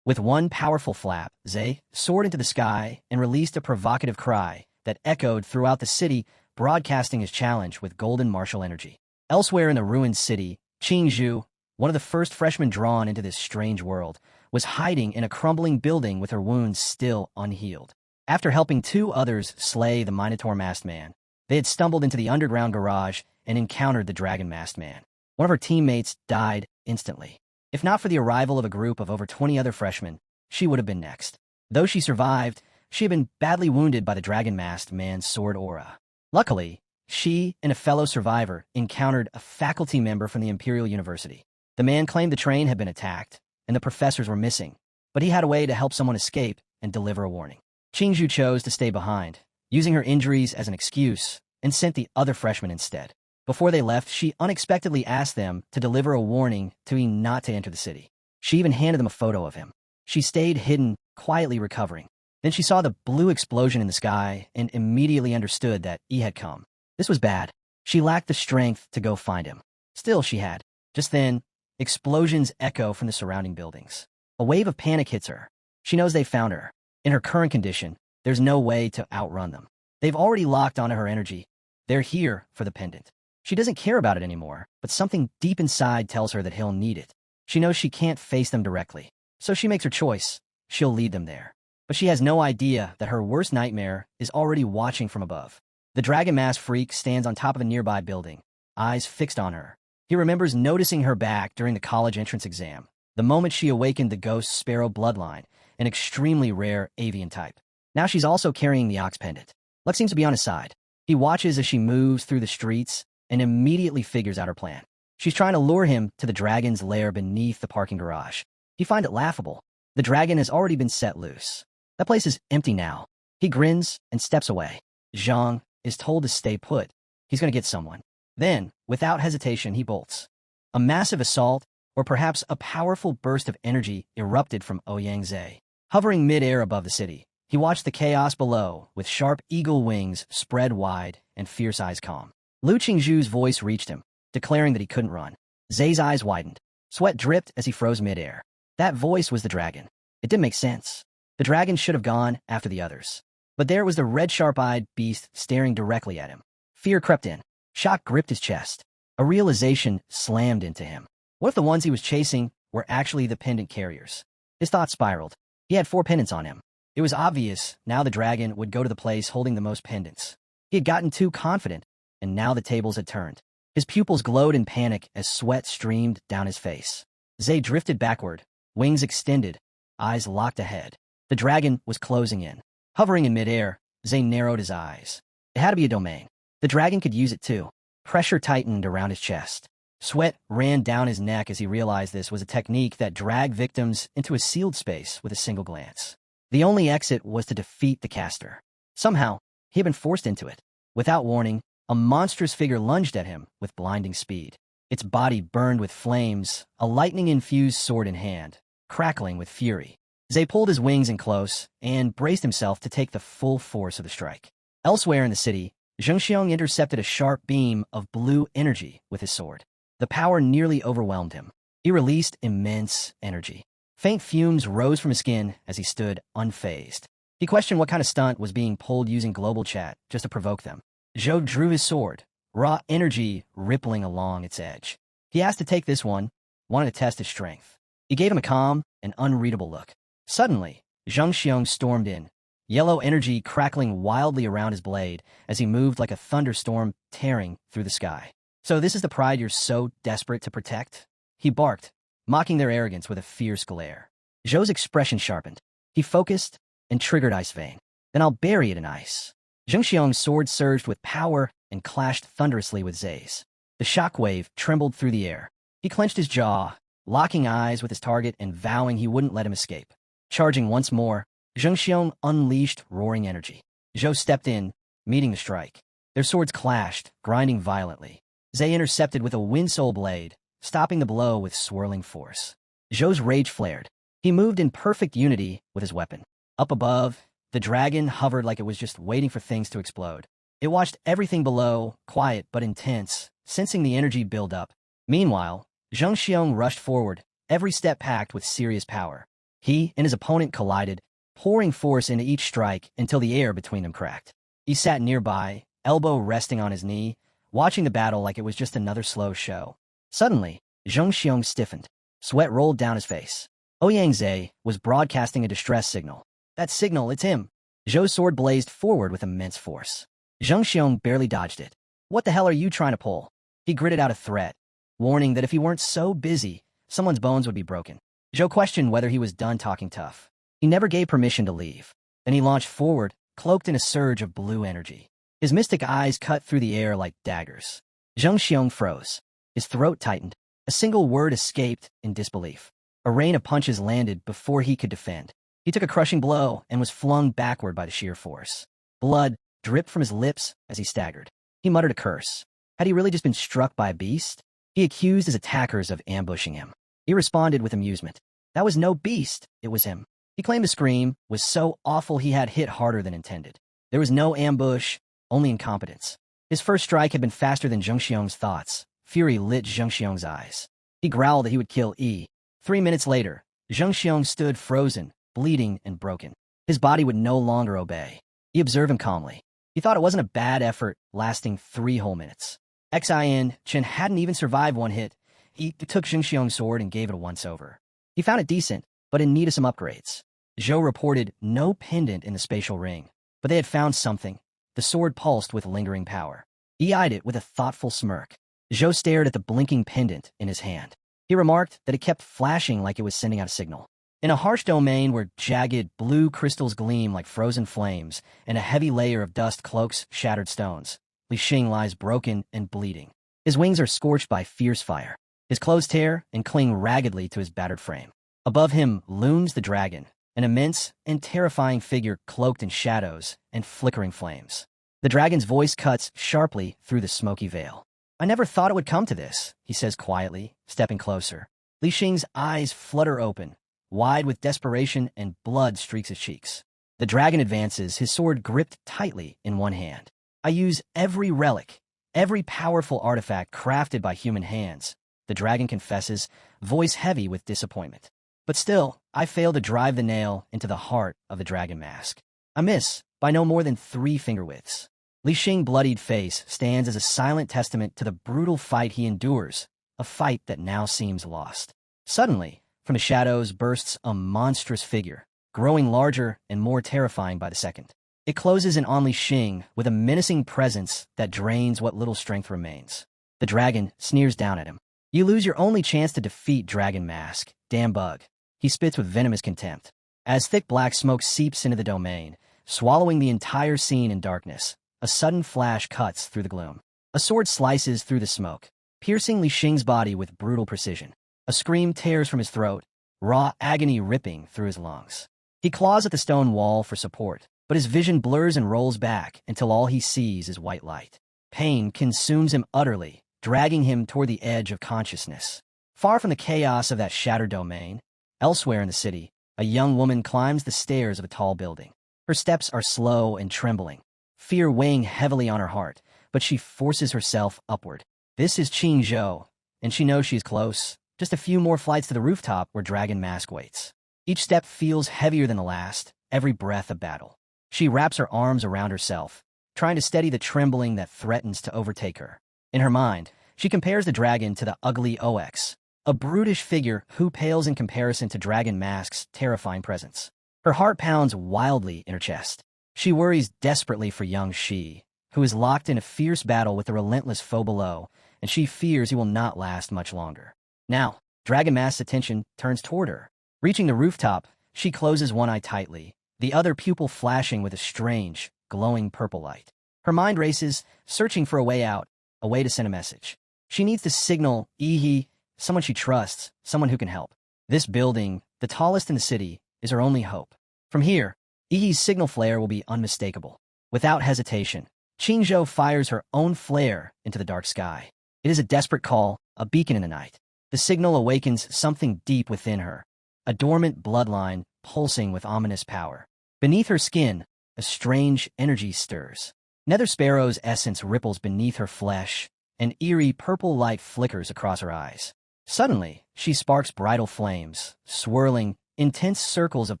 With one powerful flap, Zay soared into the sky and released a provocative cry that echoed throughout the city, broadcasting his challenge with golden martial energy. Elsewhere in the ruined city, Qingzhu, one of the first freshmen drawn into this strange world, was hiding in a crumbling building with her wounds still unhealed. After helping 2 others slay the Minotaur-masked man, they had stumbled into the underground garage and encountered the dragon-masked man. One of her teammates died instantly. If not for the arrival of a group of over 20 other freshmen, she would have been next. Though she survived, she had been badly wounded by the dragon-masked man's sword aura. Luckily, she and a fellow survivor encountered a faculty member from the Imperial University. The man claimed the train had been attacked, and the professors were missing, but he had a way to help someone escape and deliver a warning. Qingzhu chose to stay behind, using her injuries as an excuse, and sent the other freshmen instead. Before they left, she unexpectedly asked them to deliver a warning to him not to enter the city. She even handed them a photo of him. She stayed hidden, quietly recovering. Then she saw the blue explosion in the sky and immediately understood that he had come. This was bad. She lacked the strength to go find him. Still, she had. Just then, explosions echo from the surrounding buildings. A wave of panic hits her. She knows they found her. In her current condition, there's no way to outrun them. They've already locked onto her energy. They're here for the pendant. She doesn't care about it anymore, but something deep inside tells her that he'll need it. She knows she can't face them directly, so she makes her choice. She'll lead them there. But she has no idea that her worst nightmare is already watching from above. The dragon mask freak stands on top of a nearby building, eyes fixed on her. He remembers noticing her back during the college entrance exam, the moment she awakened the ghost sparrow bloodline, an extremely rare avian type. Now she's also carrying the ox pendant. Luck seems to be on his side. He watches as she moves through the streets and immediately figures out her plan. She's trying to lure him to the dragon's lair beneath the parking garage. He finds it laughable. The dragon has already been set loose. That place is empty now. He grins and steps away. Zhang is told to stay put. He's going to get someone. Then, without hesitation, he bolts. A massive assault, or perhaps a powerful burst of energy, erupted from Ouyangze. Hovering mid-air above the city, he watched the chaos below with sharp eagle wings spread wide and fierce eyes calm. Lu Qingzhu's voice reached him, declaring that he couldn't run. Zay's eyes widened. Sweat dripped as he froze mid-air. That voice was the dragon. It didn't make sense. The dragon should have gone after the others. But there was the red sharp-eyed beast staring directly at him. Fear crept in. Shock gripped his chest. A realization slammed into him. What if the ones he was chasing were actually the pendant carriers? His thoughts spiraled. He had 4 pendants on him. It was obvious now the dragon would go to the place holding the most pendants. He had gotten too confident, and now the tables had turned. His pupils glowed in panic as sweat streamed down his face. Zay drifted backward, wings extended, eyes locked ahead. The dragon was closing in. Hovering in midair, Zay narrowed his eyes. It had to be a domain. The dragon could use it too. Pressure tightened around his chest. Sweat ran down his neck as he realized this was a technique that dragged victims into a sealed space with a single glance. The only exit was to defeat the caster. Somehow, he had been forced into it. Without warning, a monstrous figure lunged at him with blinding speed. Its body burned with flames, a lightning-infused sword in hand, crackling with fury. Zay pulled his wings in close and braced himself to take the full force of the strike. Elsewhere in the city, Zheng Xiong intercepted a sharp beam of blue energy with his sword. The power nearly overwhelmed him. He released immense energy. Faint fumes rose from his skin as he stood unfazed. He questioned what kind of stunt was being pulled using global chat just to provoke them. Zhou drew his sword, raw energy rippling along its edge. He asked to take this one, wanted to test his strength. He gave him a calm and unreadable look. Suddenly, Zheng Xiong stormed in, yellow energy crackling wildly around his blade as he moved like a thunderstorm tearing through the sky. So this is the pride you're so desperate to protect? He barked, mocking their arrogance with a fierce glare. Zhou's expression sharpened. He focused and triggered Ice Vein. Then I'll bury it in ice. Zheng Xiong's sword surged with power and clashed thunderously with Zay's. The shockwave trembled through the air. He clenched his jaw, locking eyes with his target and vowing he wouldn't let him escape. Charging once more, Zheng Xiong unleashed roaring energy. Zhou stepped in, meeting the strike. Their swords clashed, grinding violently. Zay intercepted with a wind-soul blade, stopping the blow with swirling force. Zhou's rage flared. He moved in perfect unity with his weapon. Up above, the dragon hovered like it was just waiting for things to explode. It watched everything below, quiet but intense, sensing the energy build up. Meanwhile, Zheng Xiong rushed forward, every step packed with serious power. He and his opponent collided, pouring force into each strike until the air between them cracked. He sat nearby, elbow resting on his knee, watching the battle like it was just another slow show. Suddenly, Zheng Xiong stiffened. Sweat rolled down his face. Ouyangze was broadcasting a distress signal. That signal, it's him. Zhou's sword blazed forward with immense force. Zheng Xiong barely dodged it. What the hell are you trying to pull? He gritted out a threat, warning that if he weren't so busy, someone's bones would be broken. Zhou questioned whether he was done talking tough. He never gave permission to leave. Then he launched forward, cloaked in a surge of blue energy. His mystic eyes cut through the air like daggers. Zheng Xiong froze. His throat tightened. A single word escaped in disbelief. A rain of punches landed before he could defend. He took a crushing blow and was flung backward by the sheer force. Blood dripped from his lips as he staggered. He muttered a curse. Had he really just been struck by a beast? He accused his attackers of ambushing him. He responded with amusement. That was no beast, it was him. He claimed the scream was so awful he had hit harder than intended. There was no ambush, only incompetence. His first strike had been faster than Zheng Xiong's thoughts. Fury lit Zheng Xiong's eyes. He growled that he would kill Yi. 3 minutes later, Zheng Xiong stood frozen, bleeding and broken. His body would no longer obey. He observed him calmly. He thought it wasn't a bad effort, lasting 3 whole minutes. Xin Chen hadn't even survived one hit. He took Zheng Xiong's sword and gave it a once-over. He found it decent, but in need of some upgrades. Zhou reported no pendant in the spatial ring, but they had found something. The sword pulsed with lingering power. He eyed it with a thoughtful smirk. Zhou stared at the blinking pendant in his hand. He remarked that it kept flashing like it was sending out a signal. In a harsh domain where jagged blue crystals gleam like frozen flames and a heavy layer of dust cloaks shattered stones, Li Xing lies broken and bleeding. His wings are scorched by fierce fire. His clothes tear and cling raggedly to his battered frame. Above him looms the dragon, an immense and terrifying figure cloaked in shadows and flickering flames. The dragon's voice cuts sharply through the smoky veil. I never thought it would come to this, he says quietly, stepping closer. Li Xing's eyes flutter open, wide with desperation, and blood streaks his cheeks. The dragon advances, his sword gripped tightly in one hand. I use every relic, every powerful artifact crafted by human hands, the dragon confesses, voice heavy with disappointment. But still, I fail to drive the nail into the heart of the dragon mask. I miss by no more than 3 finger widths. Li Xing's bloodied face stands as a silent testament to the brutal fight he endures, a fight that now seems lost. Suddenly, from the shadows bursts a monstrous figure, growing larger and more terrifying by the second. It closes in on Li Xing with a menacing presence that drains what little strength remains. The dragon sneers down at him. You lose your only chance to defeat Dragon Mask, damn bug. He spits with venomous contempt. As thick black smoke seeps into the domain, swallowing the entire scene in darkness, a sudden flash cuts through the gloom. A sword slices through the smoke, piercing Li Xing's body with brutal precision. A scream tears from his throat, raw agony ripping through his lungs. He claws at the stone wall for support, but his vision blurs and rolls back until all he sees is white light. Pain consumes him utterly, dragging him toward the edge of consciousness. Far from the chaos of that shattered domain, elsewhere in the city, a young woman climbs the stairs of a tall building. Her steps are slow and trembling, fear weighing heavily on her heart, but she forces herself upward. This is Qing Zhou, and she knows she's close, just a few more flights to the rooftop where Dragon Mask waits. Each step feels heavier than the last, every breath a battle. She wraps her arms around herself, trying to steady the trembling that threatens to overtake her. In her mind, she compares the dragon to the ugly OX, a brutish figure who pales in comparison to Dragon Mask's terrifying presence. Her heart pounds wildly in her chest. She worries desperately for young Shi, who is locked in a fierce battle with the relentless foe below, and she fears he will not last much longer. Now, Dragon Mask's attention turns toward her. Reaching the rooftop, she closes one eye tightly, the other pupil flashing with a strange, glowing purple light. Her mind races, searching for a way out, a way to send a message. She needs to signal Ihi, someone she trusts, someone who can help. This building, the tallest in the city, is her only hope. From here, Ihi's signal flare will be unmistakable. Without hesitation, Qing Zhou fires her own flare into the dark sky. It is a desperate call, a beacon in the night. The signal awakens something deep within her, a dormant bloodline pulsing with ominous power. Beneath her skin, a strange energy stirs. Nether Sparrow's essence ripples beneath her flesh, an eerie purple light flickers across her eyes. Suddenly, she sparks bridal flames, swirling, intense circles of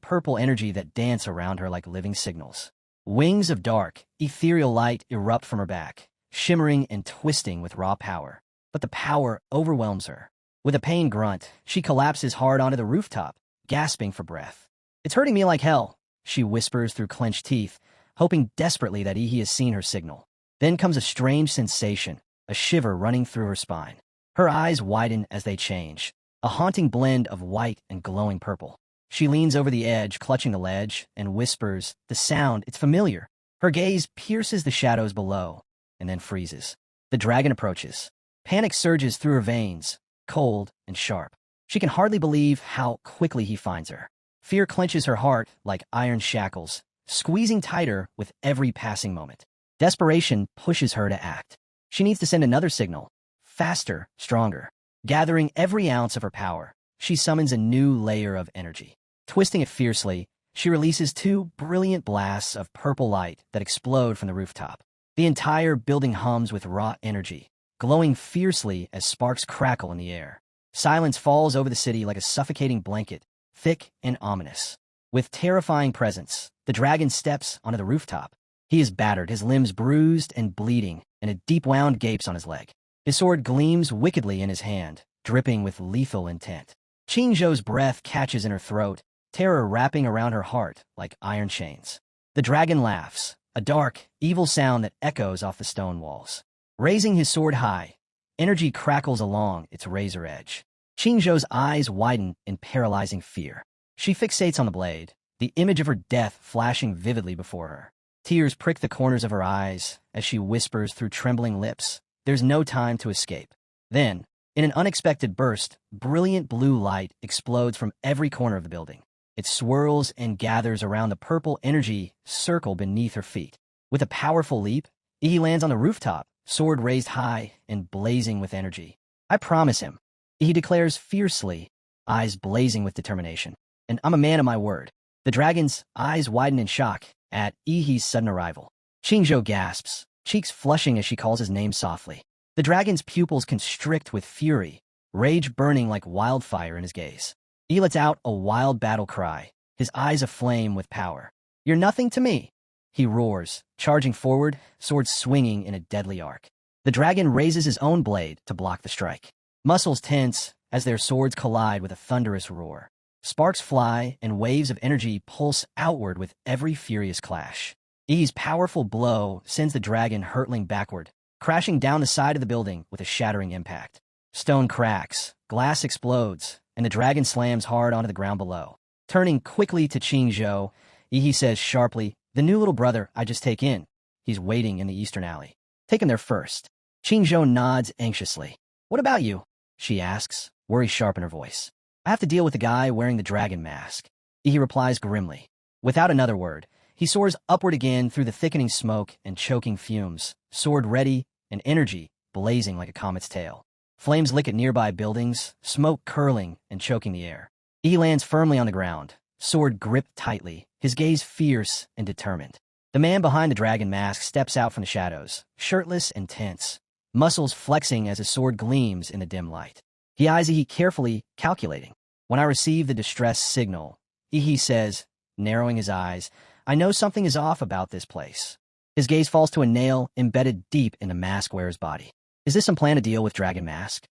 purple energy that dance around her like living signals. Wings of dark, ethereal light erupt from her back, shimmering and twisting with raw power. But the power overwhelms her. With a pained grunt, she collapses hard onto the rooftop, gasping for breath. It's hurting me like hell, she whispers through clenched teeth, hoping desperately that Ihi has seen her signal. Then comes a strange sensation, a shiver running through her spine. Her eyes widen as they change, a haunting blend of white and glowing purple. She leans over the edge, clutching the ledge, and whispers, the sound, it's familiar. Her gaze pierces the shadows below, and then freezes. The dragon approaches. Panic surges through her veins, cold and sharp. She can hardly believe how quickly he finds her. Fear clenches her heart like iron shackles, squeezing tighter with every passing moment. Desperation pushes her to act. She needs to send another signal. Faster, stronger. Gathering every ounce of her power, she summons a new layer of energy. Twisting it fiercely, she releases two brilliant blasts of purple light that explode from the rooftop. The entire building hums with raw energy, glowing fiercely as sparks crackle in the air. Silence falls over the city like a suffocating blanket, thick and ominous. With terrifying presence, the dragon steps onto the rooftop. He is battered, his limbs bruised and bleeding, and a deep wound gapes on his leg. His sword gleams wickedly in his hand, dripping with lethal intent. Qingzhou's breath catches in her throat, terror wrapping around her heart like iron chains. The dragon laughs, a dark, evil sound that echoes off the stone walls. Raising his sword high, energy crackles along its razor edge. Qingzhou's eyes widen in paralyzing fear. She fixates on the blade, the image of her death flashing vividly before her. Tears prick the corners of her eyes as she whispers through trembling lips, "There's no time to escape." Then, in an unexpected burst, brilliant blue light explodes from every corner of the building. It swirls and gathers around the purple energy circle beneath her feet. With a powerful leap, he lands on the rooftop, sword raised high and blazing with energy. "I promise him," he declares fiercely, eyes blazing with determination. "And I'm a man of my word." The dragon's eyes widen in shock at Ihi's sudden arrival. Qingzhou gasps, cheeks flushing as she calls his name softly. The dragon's pupils constrict with fury, rage burning like wildfire in his gaze. He lets out a wild battle cry, his eyes aflame with power. "You're nothing to me," he roars, charging forward, sword swinging in a deadly arc. The dragon raises his own blade to block the strike. Muscles tense as their swords collide with a thunderous roar. Sparks fly and waves of energy pulse outward with every furious clash. I's powerful blow sends the dragon hurtling backward, crashing down the side of the building with a shattering impact. Stone cracks, glass explodes, and the dragon slams hard onto the ground below. Turning quickly to Qingzhou, Yi says sharply, "The new little brother I just take in. He's waiting in the eastern alley. Take him there first." Qingzhou nods anxiously. "What about you?" she asks, worry sharp in her voice. "I have to deal with the guy wearing the dragon mask." He replies grimly. Without another word, he soars upward again through the thickening smoke and choking fumes, sword ready and energy blazing like a comet's tail. Flames lick at nearby buildings, smoke curling and choking the air. He lands firmly on the ground, sword gripped tightly, his gaze fierce and determined. The man behind the dragon mask steps out from the shadows, shirtless and tense, muscles flexing as his sword gleams in the dim light. He eyes Ihi carefully, calculating. "When I receive the distress signal," Ihi says, narrowing his eyes, "I know something is off about this place." His gaze falls to a nail embedded deep in the mask wearer's body. Is this some plan to deal with Dragon Mask?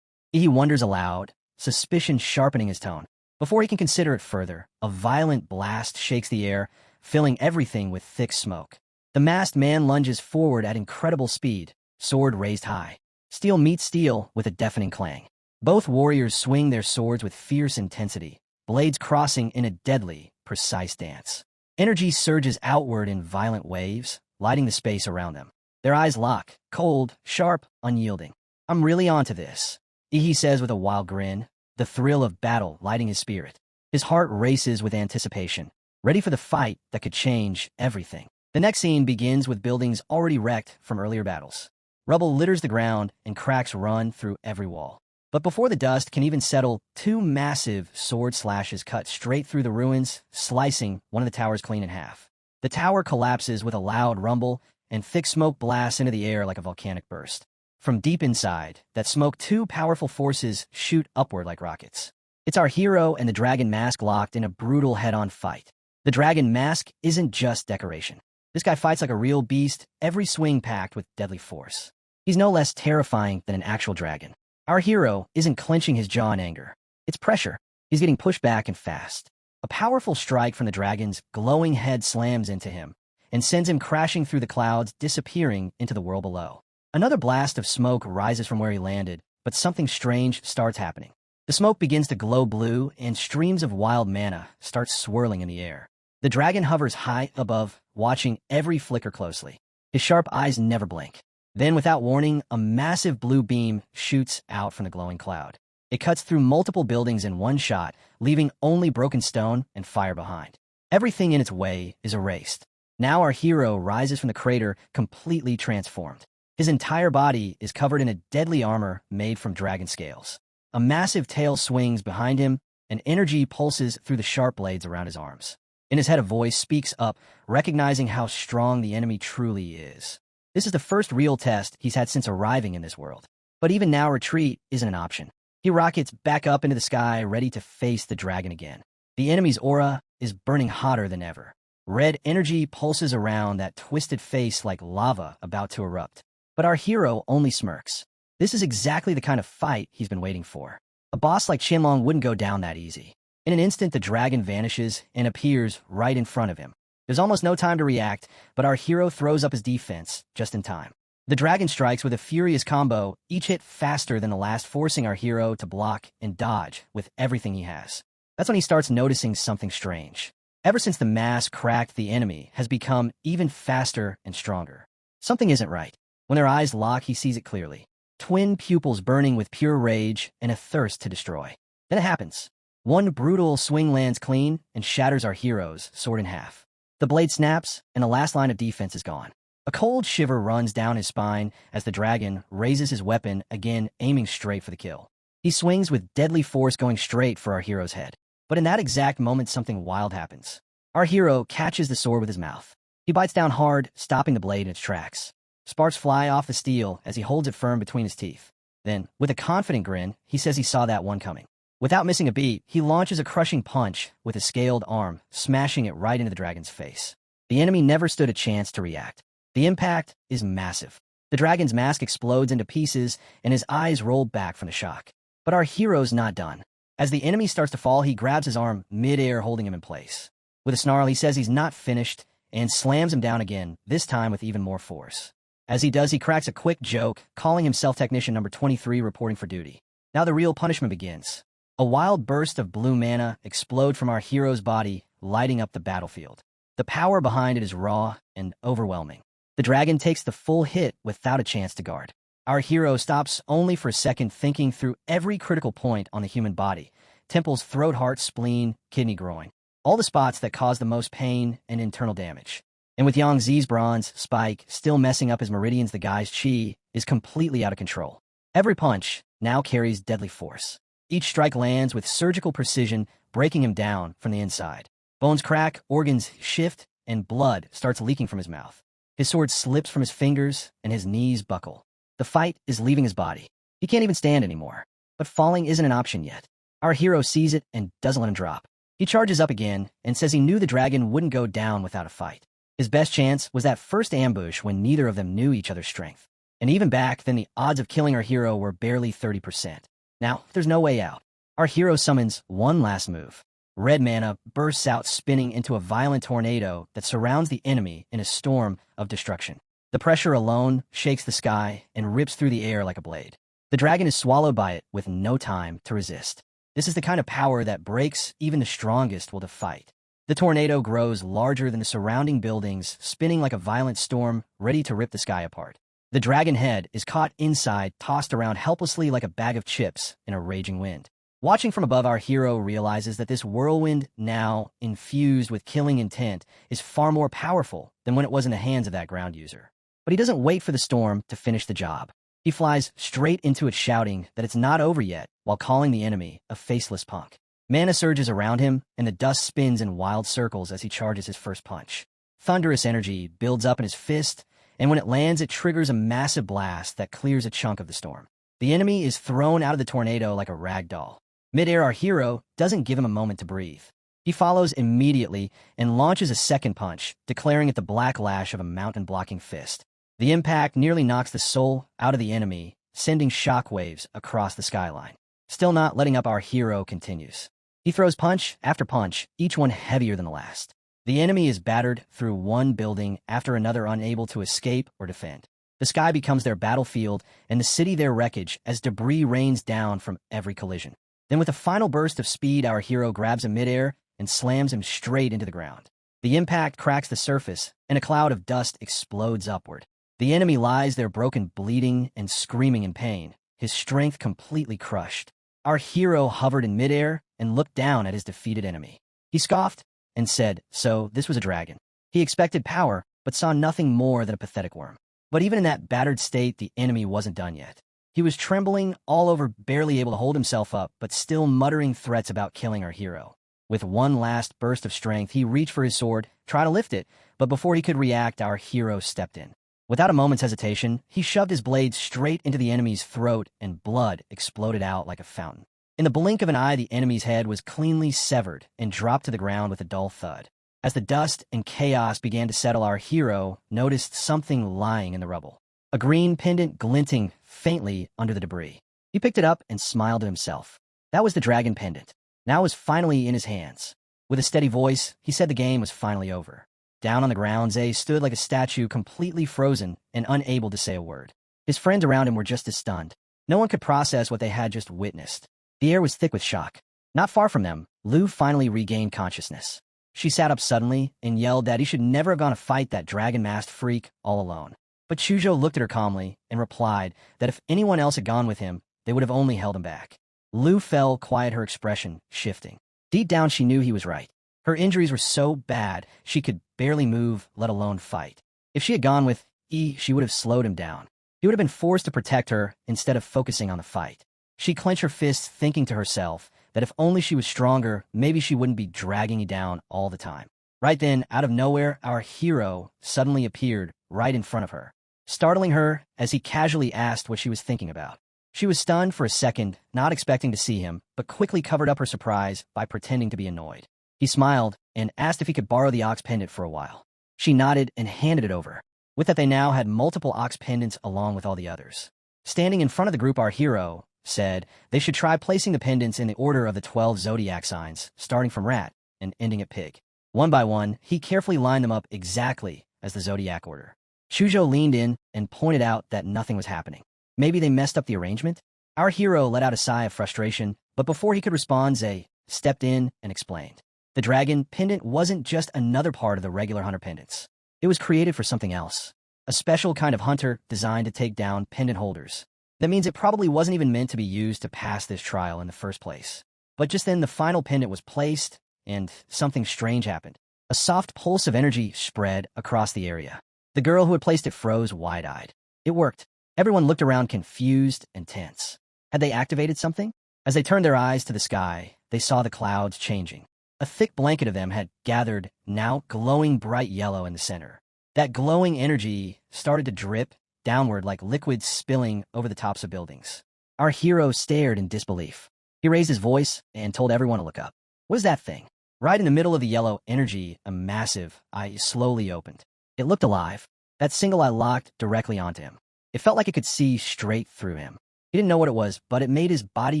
Ihi wonders aloud, suspicion sharpening his tone. Before he can consider it further, a violent blast shakes the air, filling everything with thick smoke. The masked man lunges forward at incredible speed, sword raised high. Steel meets steel with a deafening clang. Both warriors swing their swords with fierce intensity, blades crossing in a deadly, precise dance. Energy surges outward in violent waves, lighting the space around them. Their eyes lock, cold, sharp, unyielding. "I'm really onto this," Ihi says with a wild grin, the thrill of battle lighting his spirit. His heart races with anticipation, ready for the fight that could change everything. The next scene begins with buildings already wrecked from earlier battles. Rubble litters the ground and cracks run through every wall. But before the dust can even settle, two massive sword slashes cut straight through the ruins, slicing one of the towers clean in half. The tower collapses with a loud rumble, and thick smoke blasts into the air like a volcanic burst. From deep inside, that smoke, two powerful forces shoot upward like rockets. It's our hero and the dragon mask locked in a brutal head-on fight. The dragon mask isn't just decoration. This guy fights like a real beast, every swing packed with deadly force. He's no less terrifying than an actual dragon. Our hero isn't clenching his jaw in anger. It's pressure. He's getting pushed back and fast. A powerful strike from the dragon's glowing head slams into him and sends him crashing through the clouds, disappearing into the world below. Another blast of smoke rises from where he landed, but something strange starts happening. The smoke begins to glow blue, and streams of wild mana start swirling in the air. The dragon hovers high above, watching every flicker closely. His sharp eyes never blink. Then, without warning, a massive blue beam shoots out from the glowing cloud. It cuts through multiple buildings in one shot, leaving only broken stone and fire behind. Everything in its way is erased. Now our hero rises from the crater completely transformed. His entire body is covered in a deadly armor made from dragon scales. A massive tail swings behind him, and energy pulses through the sharp blades around his arms. In his head, a voice speaks up, recognizing how strong the enemy truly is. This is the first real test he's had since arriving in this world. But even now, retreat isn't an option. He rockets back up into the sky, ready to face the dragon again. The enemy's aura is burning hotter than ever. Red energy pulses around that twisted face like lava about to erupt. But our hero only smirks. This is exactly the kind of fight he's been waiting for. A boss like Shenlong wouldn't go down that easy. In an instant, the dragon vanishes and appears right in front of him. There's almost no time to react, but our hero throws up his defense just in time. The dragon strikes with a furious combo, each hit faster than the last, forcing our hero to block and dodge with everything he has. That's when he starts noticing something strange. Ever since the mass cracked, the enemy has become even faster and stronger. Something isn't right. When their eyes lock, he sees it clearly. Twin pupils burning with pure rage and a thirst to destroy. Then it happens. One brutal swing lands clean and shatters our hero's sword in half. The blade snaps, and the last line of defense is gone. A cold shiver runs down his spine as the dragon raises his weapon, again aiming straight for the kill. He swings with deadly force, going straight for our hero's head. But in that exact moment, something wild happens. Our hero catches the sword with his mouth. He bites down hard, stopping the blade in its tracks. Sparks fly off the steel as he holds it firm between his teeth. Then, with a confident grin, he says he saw that one coming. Without missing a beat, he launches a crushing punch with a scaled arm, smashing it right into the dragon's face. The enemy never stood a chance to react. The impact is massive. The dragon's mask explodes into pieces, and his eyes roll back from the shock. But our hero's not done. As the enemy starts to fall, he grabs his arm mid-air, holding him in place. With a snarl, he says he's not finished, and slams him down again, this time with even more force. As he does, he cracks a quick joke, calling himself Technician Number 23, reporting for duty. Now the real punishment begins. A wild burst of blue mana explodes from our hero's body, lighting up the battlefield. The power behind it is raw and overwhelming. The dragon takes the full hit without a chance to guard. Our hero stops only for a second, thinking through every critical point on the human body: temples, throat, heart, spleen, kidney, groin. All the spots that cause the most pain and internal damage. And with Yang Zi's bronze spike still messing up his meridians, the guy's chi is completely out of control. Every punch now carries deadly force. Each strike lands with surgical precision, breaking him down from the inside. Bones crack, organs shift, and blood starts leaking from his mouth. His sword slips from his fingers, and his knees buckle. The fight is leaving his body. He can't even stand anymore. But falling isn't an option yet. Our hero sees it and doesn't let him drop. He charges up again and says he knew the dragon wouldn't go down without a fight. His best chance was that first ambush when neither of them knew each other's strength. And even back then, the odds of killing our hero were barely 30%. Now, there's no way out. Our hero summons one last move. Red mana bursts out, spinning into a violent tornado that surrounds the enemy in a storm of destruction. The pressure alone shakes the sky and rips through the air like a blade. The dragon is swallowed by it with no time to resist. This is the kind of power that breaks even the strongest will to fight. The tornado grows larger than the surrounding buildings, spinning like a violent storm, ready to rip the sky apart. The dragon head is caught inside, tossed around helplessly like a bag of chips in a raging wind. Watching from above, our hero realizes that this whirlwind, now infused with killing intent, is far more powerful than when it was in the hands of that ground user. But he doesn't wait for the storm to finish the job. He flies straight into it, shouting that it's not over yet, while calling the enemy a faceless punk. Mana surges around him, and the dust spins in wild circles as he charges his first punch. Thunderous energy builds up in his fist, and when it lands, it triggers a massive blast that clears a chunk of the storm. The enemy is thrown out of the tornado like a rag doll. Mid-air, our hero doesn't give him a moment to breathe. He follows immediately and launches a second punch, declaring it the black lash of a mountain-blocking fist. The impact nearly knocks the soul out of the enemy, sending shockwaves across the skyline. Still not letting up, our hero continues. He throws punch after punch, each one heavier than the last. The enemy is battered through one building after another, unable to escape or defend. The sky becomes their battlefield, and the city their wreckage as debris rains down from every collision. Then with a final burst of speed, our hero grabs him midair and slams him straight into the ground. The impact cracks the surface, and a cloud of dust explodes upward. The enemy lies there broken, bleeding, and screaming in pain, his strength completely crushed. Our hero hovered in midair and looked down at his defeated enemy. He scoffed and said, so this was a dragon. He expected power, but saw nothing more than a pathetic worm. But even in that battered state, the enemy wasn't done yet. He was trembling all over, barely able to hold himself up, but still muttering threats about killing our hero. With one last burst of strength, he reached for his sword, tried to lift it, but before he could react, our hero stepped in. Without a moment's hesitation, he shoved his blade straight into the enemy's throat, and blood exploded out like a fountain. In the blink of an eye, the enemy's head was cleanly severed and dropped to the ground with a dull thud. As the dust and chaos began to settle, our hero noticed something lying in the rubble. A green pendant glinting faintly under the debris. He picked it up and smiled at himself. That was the dragon pendant. Now it was finally in his hands. With a steady voice, he said the game was finally over. Down on the ground, Zay stood like a statue, completely frozen and unable to say a word. His friends around him were just as stunned. No one could process what they had just witnessed. The air was thick with shock. Not far from them, Lu finally regained consciousness. She sat up suddenly and yelled that he should never have gone to fight that dragon-masked freak all alone. But Chuzhou looked at her calmly and replied that if anyone else had gone with him, they would have only held him back. Lu fell quiet, her expression shifting. Deep down, she knew he was right. Her injuries were so bad, she could barely move, let alone fight. If she had gone with she would have slowed him down. He would have been forced to protect her instead of focusing on the fight. She clenched her fists, thinking to herself that if only she was stronger, maybe she wouldn't be dragging you down all the time. Right then, out of nowhere, our hero suddenly appeared right in front of her, startling her as he casually asked what she was thinking about. She was stunned for a second, not expecting to see him, but quickly covered up her surprise by pretending to be annoyed. He smiled and asked if he could borrow the ox pendant for a while. She nodded and handed it over. With that, they now had multiple ox pendants along with all the others. Standing in front of the group, our hero said they should try placing the pendants in the order of the 12 zodiac signs, starting from rat and ending at pig. One by one, he carefully lined them up exactly as the zodiac order. Chuzhou leaned in and pointed out that nothing was happening. Maybe they messed up the arrangement? Our hero let out a sigh of frustration, but before he could respond, Zay stepped in and explained. The dragon pendant wasn't just another part of the regular hunter pendants. It was created for something else. A special kind of hunter designed to take down pendant holders. That means it probably wasn't even meant to be used to pass this trial in the first place. But just then, the final pendant was placed, and something strange happened. A soft pulse of energy spread across the area. The girl who had placed it froze wide-eyed. It worked. Everyone looked around confused and tense. Had they activated something? As they turned their eyes to the sky, they saw the clouds changing. A thick blanket of them had gathered, now glowing bright yellow in the center. That glowing energy started to drip downward like liquid spilling over the tops of buildings. Our hero stared in disbelief. He raised his voice and told everyone to look up. What is that thing? Right in the middle of the yellow energy, a massive eye slowly opened. It looked alive. That single eye locked directly onto him. It felt like it could see straight through him. He didn't know what it was, but it made his body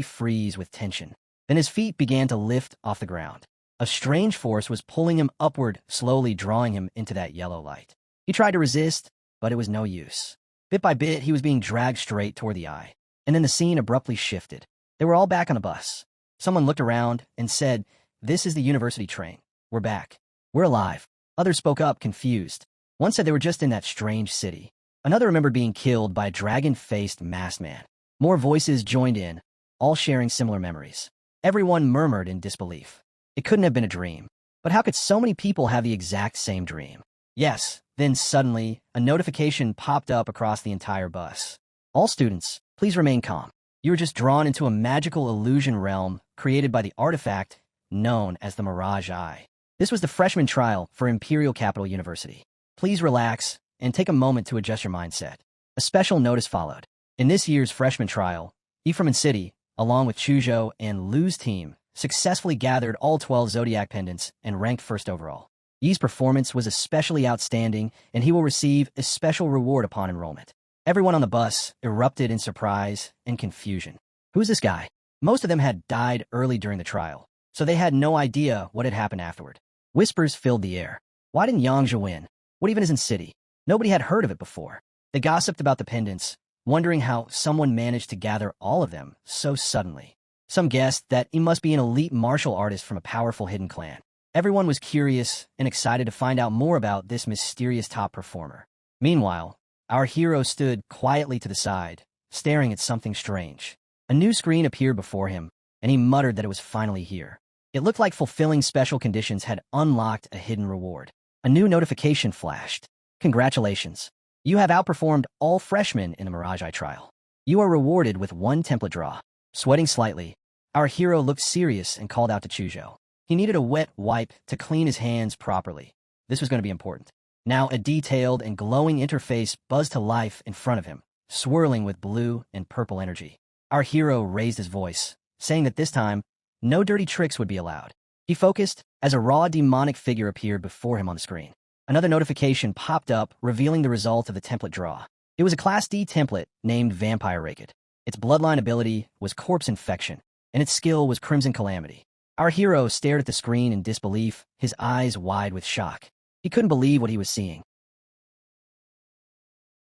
freeze with tension. Then his feet began to lift off the ground. A strange force was pulling him upward, slowly drawing him into that yellow light. He tried to resist, but it was no use. Bit by bit, he was being dragged straight toward the eye. And then the scene abruptly shifted. They were all back on a bus. Someone looked around and said, "This is the university train. We're back. We're alive." Others spoke up, confused. One said they were just in that strange city. Another remembered being killed by a dragon-faced masked man. More voices joined in, all sharing similar memories. Everyone murmured in disbelief. It couldn't have been a dream. But how could so many people have the exact same dream? Yes, then suddenly, a notification popped up across the entire bus. All students, please remain calm. You were just drawn into a magical illusion realm created by the artifact known as the Mirage Eye. This was the freshman trial for Imperial Capital University. Please relax and take a moment to adjust your mindset. A special notice followed. In this year's freshman trial, Ephraim and City, along with Chuzhou and Lu's team, successfully gathered all 12 zodiac pendants and ranked first overall. Yi's performance was especially outstanding, and he will receive a special reward upon enrollment. Everyone on the bus erupted in surprise and confusion. Who's this guy? Most of them had died early during the trial, so they had no idea what had happened afterward. Whispers filled the air. Why didn't Yangzhou win? What even is in City? Nobody had heard of it before. They gossiped about the pendants, wondering how someone managed to gather all of them so suddenly. Some guessed that he must be an elite martial artist from a powerful hidden clan. Everyone was curious and excited to find out more about this mysterious top performer. Meanwhile, our hero stood quietly to the side, staring at something strange. A new screen appeared before him, and he muttered that it was finally here. It looked like fulfilling special conditions had unlocked a hidden reward. A new notification flashed. Congratulations. You have outperformed all freshmen in the Mirage Eye trial. You are rewarded with 1 template draw. Sweating slightly, our hero looked serious and called out to Chujo. He needed a wet wipe to clean his hands properly. This was going to be important. Now a detailed and glowing interface buzzed to life in front of him, swirling with blue and purple energy. Our hero raised his voice, saying that this time, no dirty tricks would be allowed. He focused as a raw demonic figure appeared before him on the screen. Another notification popped up, revealing the result of the template draw. It was a Class D template named Manhuarecap. Its bloodline ability was Corpse Infection, and its skill was Crimson Calamity. Our hero stared at the screen in disbelief, his eyes wide with shock. He couldn't believe what he was seeing.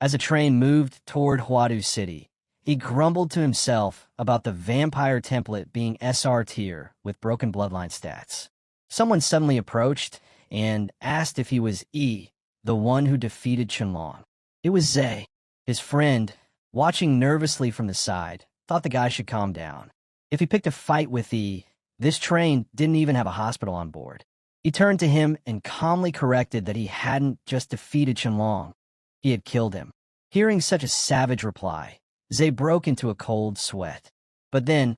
As the train moved toward Huadu City, he grumbled to himself about the vampire template being SR tier with broken bloodline stats. Someone suddenly approached and asked if he was E, the one who defeated Chenlong. It was Zay. His friend, watching nervously from the side, thought the guy should calm down. If he picked a fight with E, this train didn't even have a hospital on board. He turned to him and calmly corrected that he hadn't just defeated Chenlong. He had killed him. Hearing such a savage reply, Zay broke into a cold sweat. But then,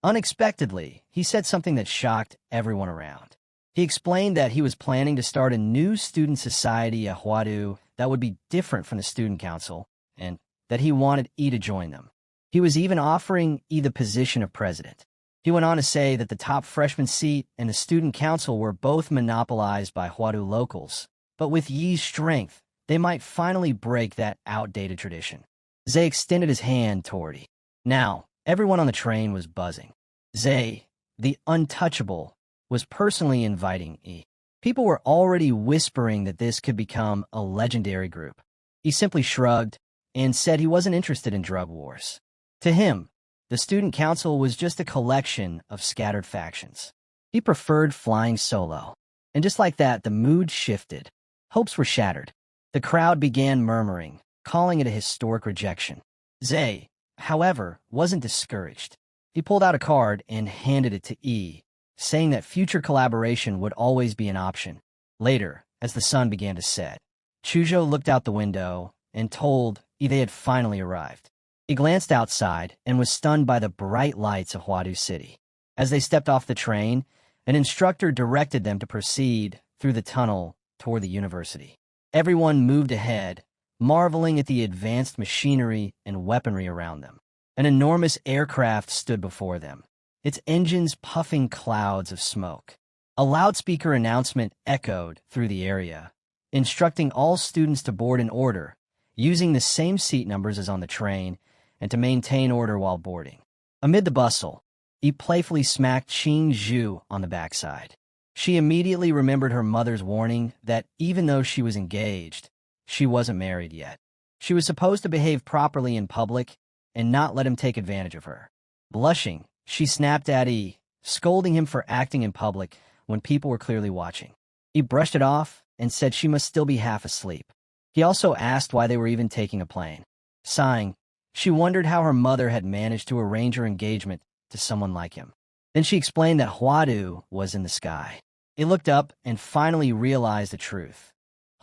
unexpectedly, he said something that shocked everyone around. He explained that he was planning to start a new student society at Huadu that would be different from the student council, and that he wanted E to join them. He was even offering E the position of president. He went on to say that the top freshman seat and the student council were both monopolized by Huadu locals, but with Yi's strength, they might finally break that outdated tradition. Zay extended his hand toward E. Now, everyone on the train was buzzing. Zay, the untouchable, was personally inviting E. People were already whispering that this could become a legendary group. He simply shrugged and said he wasn't interested in drug wars. To him, the student council was just a collection of scattered factions. He preferred flying solo. And just like that, the mood shifted. Hopes were shattered. The crowd began murmuring, calling it a historic rejection. Zay, however, wasn't discouraged. He pulled out a card and handed it to E, saying that future collaboration would always be an option. Later, as the sun began to set, Chujo looked out the window and told E they had finally arrived. He glanced outside and was stunned by the bright lights of Huadu City. As they stepped off the train, an instructor directed them to proceed through the tunnel toward the university. Everyone moved ahead, marveling at the advanced machinery and weaponry around them. An enormous aircraft stood before them, its engines puffing clouds of smoke. A loudspeaker announcement echoed through the area, instructing all students to board in order, using the same seat numbers as on the train, and to maintain order while boarding. Amid the bustle, he playfully smacked Qing Zhu on the backside. She immediately remembered her mother's warning that even though she was engaged, she wasn't married yet. She was supposed to behave properly in public and not let him take advantage of her. Blushing, she snapped at E, scolding him for acting in public when people were clearly watching. He brushed it off and said she must still be half asleep. He also asked why they were even taking a plane. Sighing, she wondered how her mother had managed to arrange her engagement to someone like him. Then she explained that Huadu was in the sky. He looked up and finally realized the truth.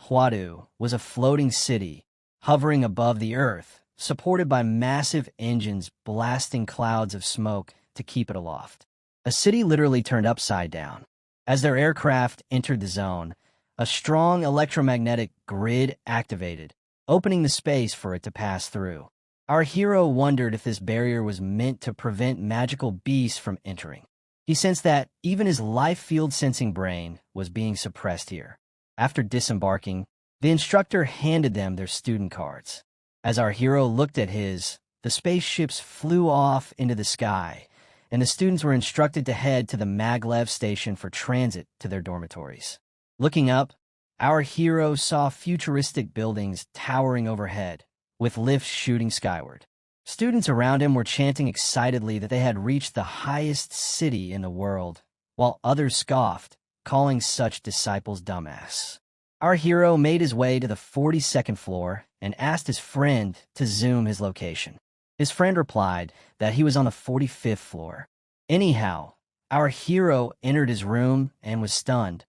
Huadu was a floating city, hovering above the earth, supported by massive engines blasting clouds of smoke to keep it aloft. A city literally turned upside down. As their aircraft entered the zone, a strong electromagnetic grid activated, opening the space for it to pass through. Our hero wondered if this barrier was meant to prevent magical beasts from entering. He sensed that even his life field sensing brain was being suppressed here. After disembarking, the instructor handed them their student cards. As our hero looked at his, the spaceships flew off into the sky, and the students were instructed to head to the maglev station for transit to their dormitories. Looking up, our hero saw futuristic buildings towering overhead, with lifts shooting skyward. Students around him were chanting excitedly that they had reached the highest city in the world, while others scoffed, calling such disciples dumbass. Our hero made his way to the 42nd floor and asked his friend to zoom his location. His friend replied that he was on the 45th floor. Anyhow, our hero entered his room and was stunned.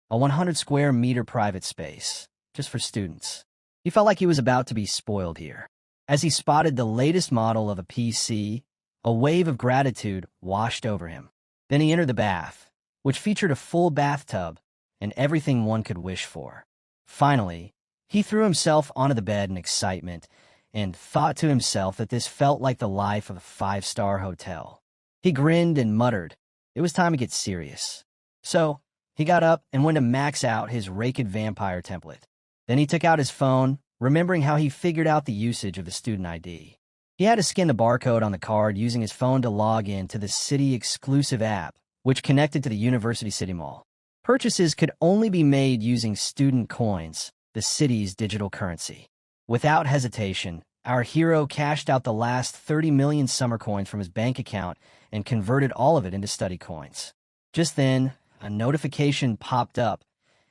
A 100 square meter private space, just for students. He felt like he was about to be spoiled here. As he spotted the latest model of a PC, a wave of gratitude washed over him. Then he entered the bath, which featured a full bathtub and everything one could wish for. Finally, he threw himself onto the bed in excitement and thought to himself that this felt like the life of a five-star hotel. He grinned and muttered, it was time to get serious. So, he got up and went to max out his Raked Vampire template. Then he took out his phone, remembering how he figured out the usage of the student ID. He had to scan the barcode on the card using his phone to log in to the city-exclusive app, which connected to the University City Mall. Purchases could only be made using student coins, the city's digital currency. Without hesitation, our hero cashed out the last 30 million summer coins from his bank account and converted all of it into study coins. Just then, a notification popped up.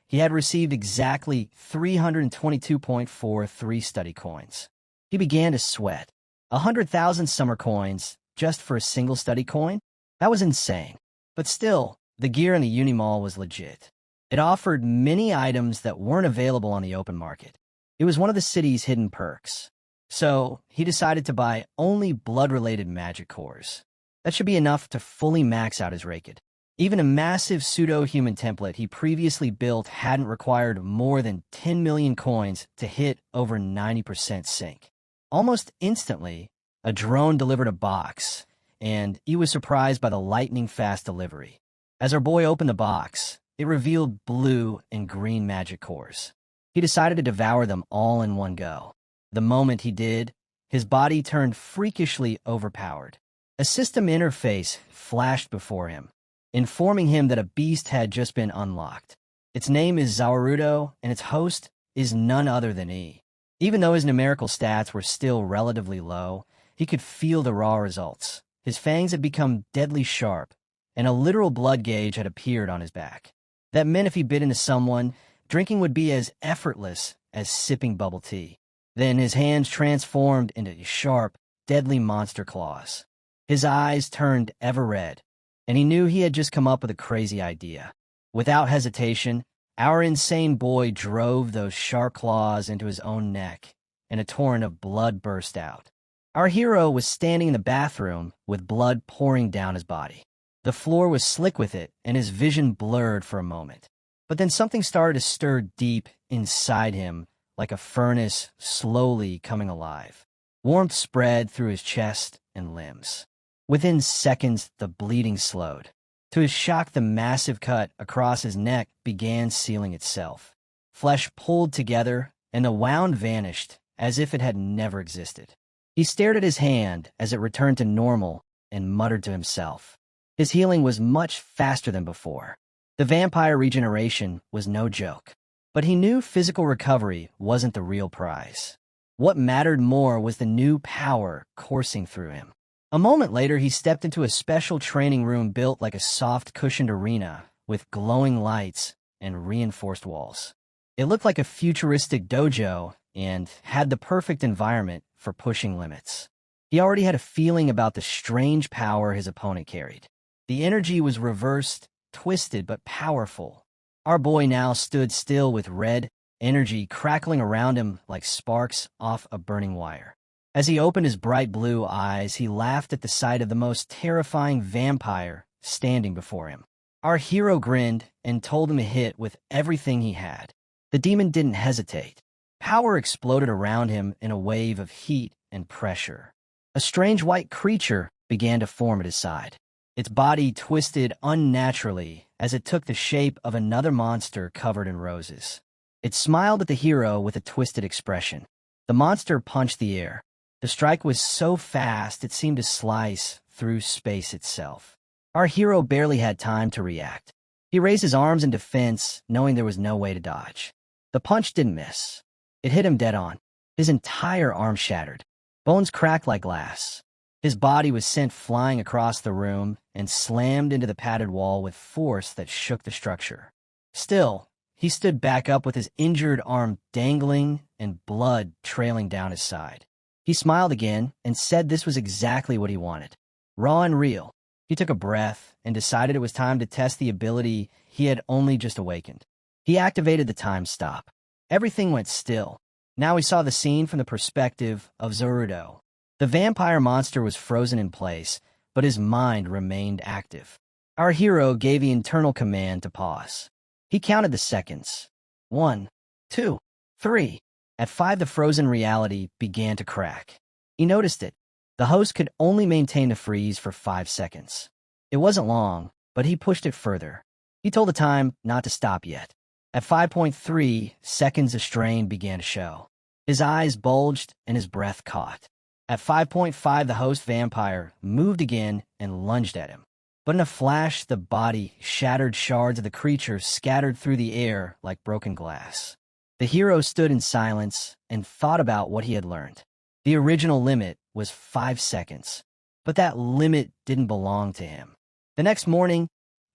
He had received exactly 322.43 study coins. He began to sweat. 100,000 summer coins just for a single study coin? That was insane. But still, the gear in the Unimall was legit. It offered many items that weren't available on the open market. It was one of the city's hidden perks. So, he decided to buy only blood-related magic cores. That should be enough to fully max out his Raked. Even a massive pseudo-human template he previously built hadn't required more than 10 million coins to hit over 90% sync. Almost instantly, a drone delivered a box, and he was surprised by the lightning-fast delivery. As our boy opened the box, it revealed blue and green magic cores. He decided to devour them all in one go. The moment he did, his body turned freakishly overpowered. A system interface flashed before him, informing him that a beast had just been unlocked. Its name is Zawarudo, and its host is none other than E. Even though his numerical stats were still relatively low, he could feel the raw results. His fangs had become deadly sharp, and a literal blood gauge had appeared on his back. That meant if he bit into someone, drinking would be as effortless as sipping bubble tea. Then his hands transformed into sharp, deadly monster claws. His eyes turned ever red, and he knew he had just come up with a crazy idea. Without hesitation, our insane boy drove those sharp claws into his own neck, and a torrent of blood burst out. Our hero was standing in the bathroom with blood pouring down his body. The floor was slick with it, and his vision blurred for a moment. But then something started to stir deep inside him, like a furnace slowly coming alive. Warmth spread through his chest and limbs. Within seconds, the bleeding slowed. To his shock, the massive cut across his neck began sealing itself. Flesh pulled together, and the wound vanished as if it had never existed. He stared at his hand as it returned to normal and muttered to himself. His healing was much faster than before. The vampire regeneration was no joke. But he knew physical recovery wasn't the real prize. What mattered more was the new power coursing through him. A moment later, he stepped into a special training room built like a soft cushioned arena with glowing lights and reinforced walls. It looked like a futuristic dojo and had the perfect environment for pushing limits. He already had a feeling about the strange power his opponent carried. The energy was reversed, twisted, but powerful. Our boy now stood still with red energy crackling around him like sparks off a burning wire. As he opened his bright blue eyes, he laughed at the sight of the most terrifying vampire standing before him. Our hero grinned and told him to hit with everything he had. The demon didn't hesitate. Power exploded around him in a wave of heat and pressure. A strange white creature began to form at his side. Its body twisted unnaturally as it took the shape of another monster covered in roses. It smiled at the hero with a twisted expression. The monster punched the air. The strike was so fast it seemed to slice through space itself. Our hero barely had time to react. He raised his arms in defense, knowing there was no way to dodge. The punch didn't miss. It hit him dead on. His entire arm shattered. Bones cracked like glass. His body was sent flying across the room and slammed into the padded wall with force that shook the structure. Still, he stood back up with his injured arm dangling and blood trailing down his side. He smiled again and said this was exactly what he wanted. Raw and real. He took a breath and decided it was time to test the ability he had only just awakened. He activated the time stop. Everything went still. Now we saw the scene from the perspective of Zaruto. The vampire monster was frozen in place, but his mind remained active. Our hero gave the internal command to pause. He counted the seconds. 1, 2, 3. At 5, the frozen reality began to crack. He noticed it. The host could only maintain the freeze for 5 seconds. It wasn't long, but he pushed it further. He told the time not to stop yet. At 5.3 seconds, a strain began to show. His eyes bulged and his breath caught. At 5.5, the host vampire moved again and lunged at him. But in a flash, the body, shattered shards of the creature scattered through the air like broken glass. The hero stood in silence and thought about what he had learned. The original limit was 5 seconds, but that limit didn't belong to him. The next morning,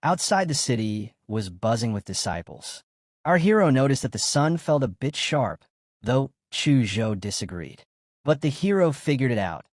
outside the city was buzzing with disciples. Our hero noticed that the sun felt a bit sharp, though Chuzhou disagreed. But the hero figured it out.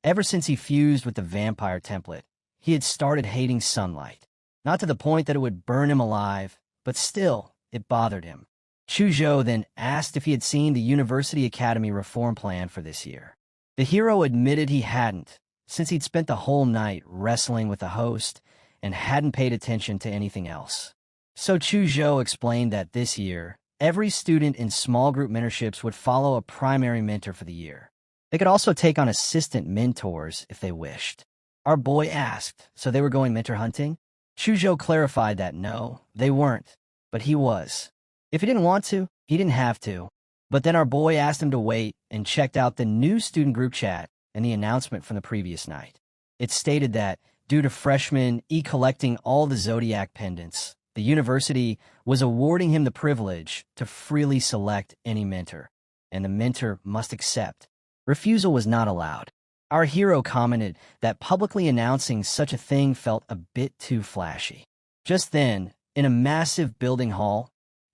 Ever since he fused with the vampire template, he had started hating sunlight. Not to the point that it would burn him alive, but still, it bothered him. Chuzhou then asked if he had seen the University Academy reform plan for this year. The hero admitted he hadn't, since he'd spent the whole night wrestling with the host and hadn't paid attention to anything else. So Chuzhou explained that this year, every student in small group mentorships would follow a primary mentor for the year. They could also take on assistant mentors if they wished. Our boy asked, so they were going mentor hunting? Chuzhou clarified that no, they weren't, but he was. If he didn't want to, he didn't have to. But then our boy asked him to wait and checked out the new student group chat and the announcement from the previous night. It stated that, due to freshmen collecting all the zodiac pendants, the university was awarding him the privilege to freely select any mentor, and the mentor must accept. Refusal was not allowed. Our hero commented that publicly announcing such a thing felt a bit too flashy. Just then, in a massive building hall,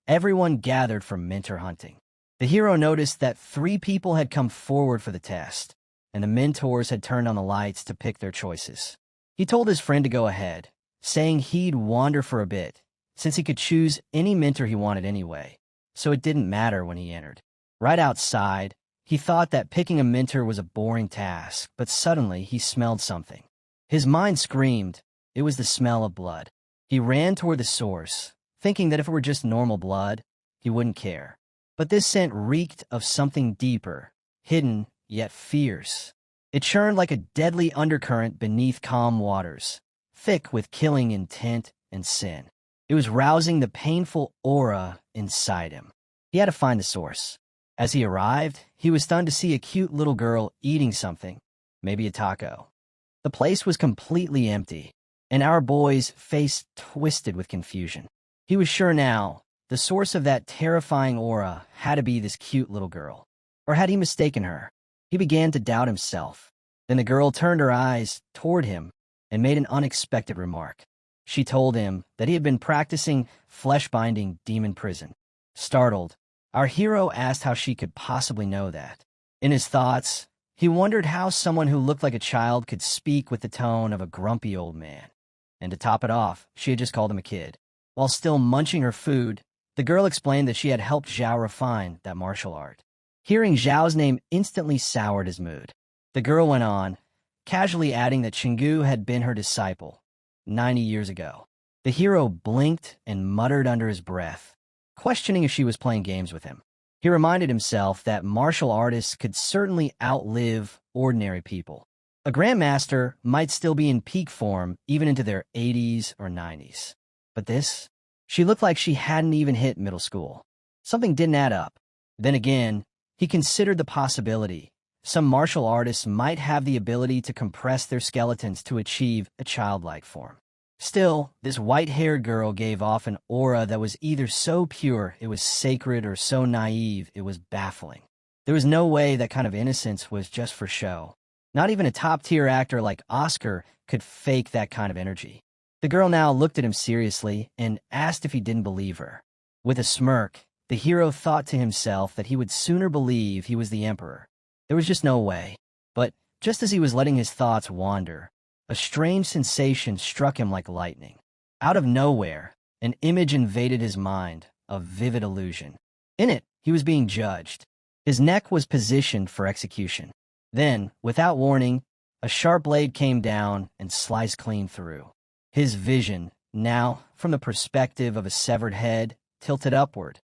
everyone gathered for mentor hunting. The hero noticed that 3 people had come forward for the test, and the mentors had turned on the lights to pick their choices. He told his friend to go ahead, saying he'd wander for a bit, since he could choose any mentor he wanted anyway, so it didn't matter when he entered. Right outside, he thought that picking a mentor was a boring task, but suddenly he smelled something. His mind screamed. It was the smell of blood. He ran toward the source, thinking that if it were just normal blood, he wouldn't care. But this scent reeked of something deeper, hidden yet fierce. It churned like a deadly undercurrent beneath calm waters, thick with killing intent and sin. It was rousing the painful aura inside him. He had to find the source. As he arrived, he was stunned to see a cute little girl eating something, maybe a taco. The place was completely empty, and our boy's face twisted with confusion. He was sure now, the source of that terrifying aura had to be this cute little girl. Or had he mistaken her? He began to doubt himself. Then the girl turned her eyes toward him and made an unexpected remark. She told him that he had been practicing flesh-binding demon prison. Startled, our hero asked how she could possibly know that. In his thoughts, he wondered how someone who looked like a child could speak with the tone of a grumpy old man. And to top it off, she had just called him a kid. While still munching her food, the girl explained that she had helped Zhao refine that martial art. Hearing Zhao's name instantly soured his mood. The girl went on, casually adding that Chingu had been her disciple 90 years ago. The hero blinked and muttered under his breath, questioning if she was playing games with him. He reminded himself that martial artists could certainly outlive ordinary people. A grandmaster might still be in peak form even into their 80s or 90s. But this? She looked like she hadn't even hit middle school. Something didn't add up. Then again, he considered the possibility. Some martial artists might have the ability to compress their skeletons to achieve a childlike form. Still, this white-haired girl gave off an aura that was either so pure it was sacred or so naive it was baffling. There was no way that kind of innocence was just for show. Not even a top-tier actor like Oscar could fake that kind of energy. The girl now looked at him seriously and asked if he didn't believe her. With a smirk, the hero thought to himself that he would sooner believe he was the emperor. There was just no way. But just as he was letting his thoughts wander, a strange sensation struck him like lightning. Out of nowhere, an image invaded his mind, a vivid illusion. In it, he was being judged. His neck was positioned for execution. Then, without warning, a sharp blade came down and sliced clean through. His vision, now, from the perspective of a severed head, tilted upward,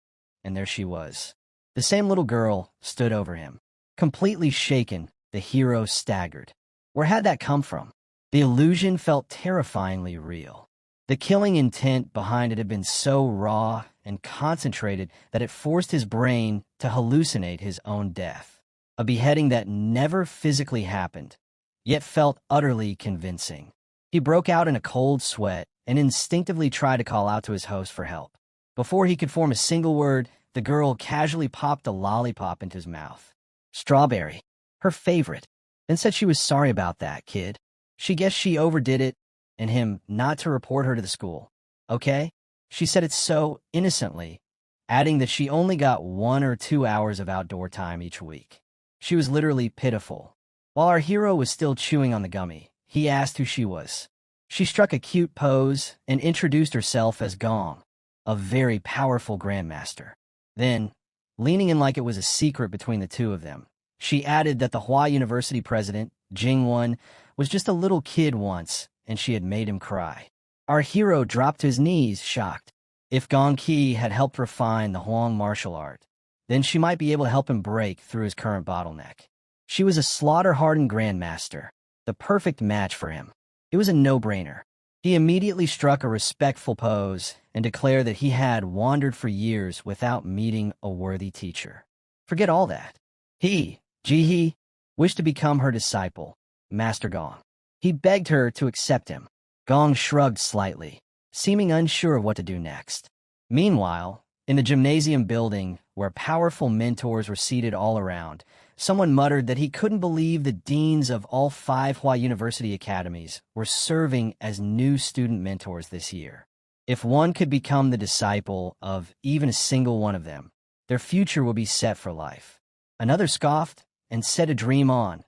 and there she was. The same little girl stood over him. Completely shaken, the hero staggered. Where had that come from? The illusion felt terrifyingly real. The killing intent behind it had been so raw and concentrated that it forced his brain to hallucinate his own death. A beheading that never physically happened, yet felt utterly convincing. He broke out in a cold sweat and instinctively tried to call out to his host for help. Before he could form a single word, the girl casually popped a lollipop into his mouth. Strawberry, her favorite, then said she was sorry about that, kid. She guessed she overdid it, and him not to report her to the school. Okay? She said it so innocently, adding that she only got 1 or 2 hours of outdoor time each week. She was literally pitiful. While our hero was still chewing on the gummy, he asked who she was. She struck a cute pose and introduced herself as Gong, a very powerful grandmaster. Then, leaning in like it was a secret between the two of them, she added that the Hua University president, Jingwon, was just a little kid once, and she had made him cry. Our hero dropped to his knees, shocked. If Gong Qi had helped refine the Huang martial art, then she might be able to help him break through his current bottleneck. She was a slaughter-hardened grandmaster, the perfect match for him. It was a no-brainer. He immediately struck a respectful pose and declared that he had wandered for years without meeting a worthy teacher. Forget all that. He, Jihe, wished to become her disciple, Master Gong. He begged her to accept him. Gong shrugged slightly, seeming unsure of what to do next. Meanwhile, in the gymnasium building, where powerful mentors were seated all around, someone muttered that he couldn't believe the deans of all 5 Hua University academies were serving as new student mentors this year. If one could become the disciple of even a single one of them, their future would be set for life. Another scoffed and said to dream on.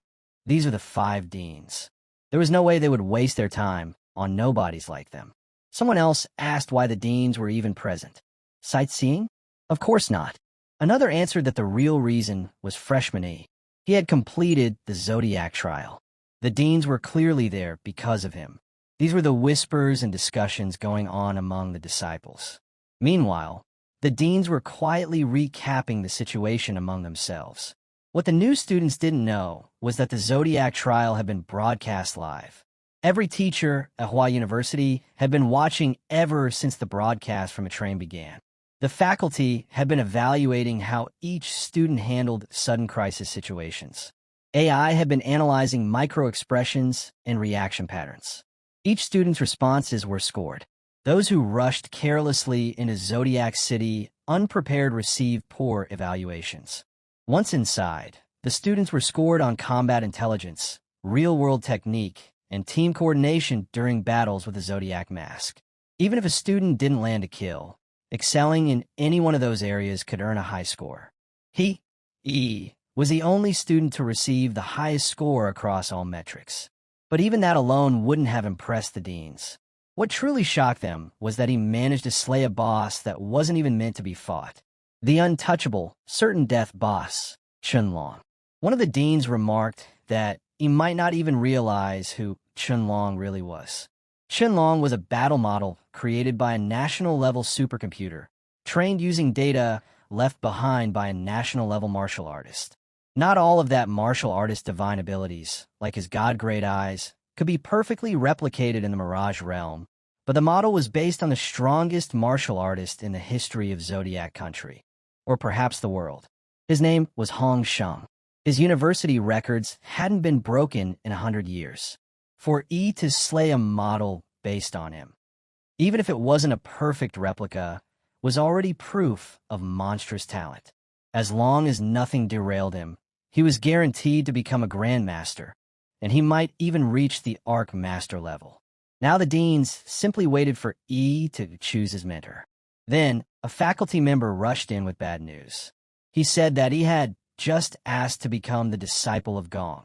These are the 5 deans. There was no way they would waste their time on nobodies like them. Someone else asked why the deans were even present. Sightseeing? Of course not. Another answered that the real reason was freshman E. He had completed the Zodiac trial. The deans were clearly there because of him. These were the whispers and discussions going on among the disciples. Meanwhile, the deans were quietly recapping the situation among themselves. What the new students didn't know was that the Zodiac trial had been broadcast live. Every teacher at Hua University had been watching ever since the broadcast from a train began. The faculty had been evaluating how each student handled sudden crisis situations. AI had been analyzing micro-expressions and reaction patterns. Each student's responses were scored. Those who rushed carelessly into Zodiac City unprepared received poor evaluations. Once inside, the students were scored on combat intelligence, real-world technique, and team coordination during battles with the Zodiac mask. Even if a student didn't land a kill, excelling in any one of those areas could earn a high score. He, E, was the only student to receive the highest score across all metrics. But even that alone wouldn't have impressed the deans. What truly shocked them was that he managed to slay a boss that wasn't even meant to be fought. The untouchable, certain-death boss, Chunlong. One of the deans remarked that he might not even realize who Chunlong really was. Chunlong was a battle model created by a national-level supercomputer, trained using data left behind by a national-level martial artist. Not all of that martial artist's divine abilities, like his god-grade eyes, could be perfectly replicated in the Mirage realm, but the model was based on the strongest martial artist in the history of Zodiac Country, or perhaps the world. His name was Hong Sheng. His university records hadn't been broken in 100 years. For E to slay a model based on him, even if it wasn't a perfect replica, was already proof of monstrous talent. As long as nothing derailed him, he was guaranteed to become a grandmaster, and he might even reach the Arc Master level. Now the deans simply waited for E to choose his mentor. Then, a faculty member rushed in with bad news. He said that he had just asked to become the disciple of Gong,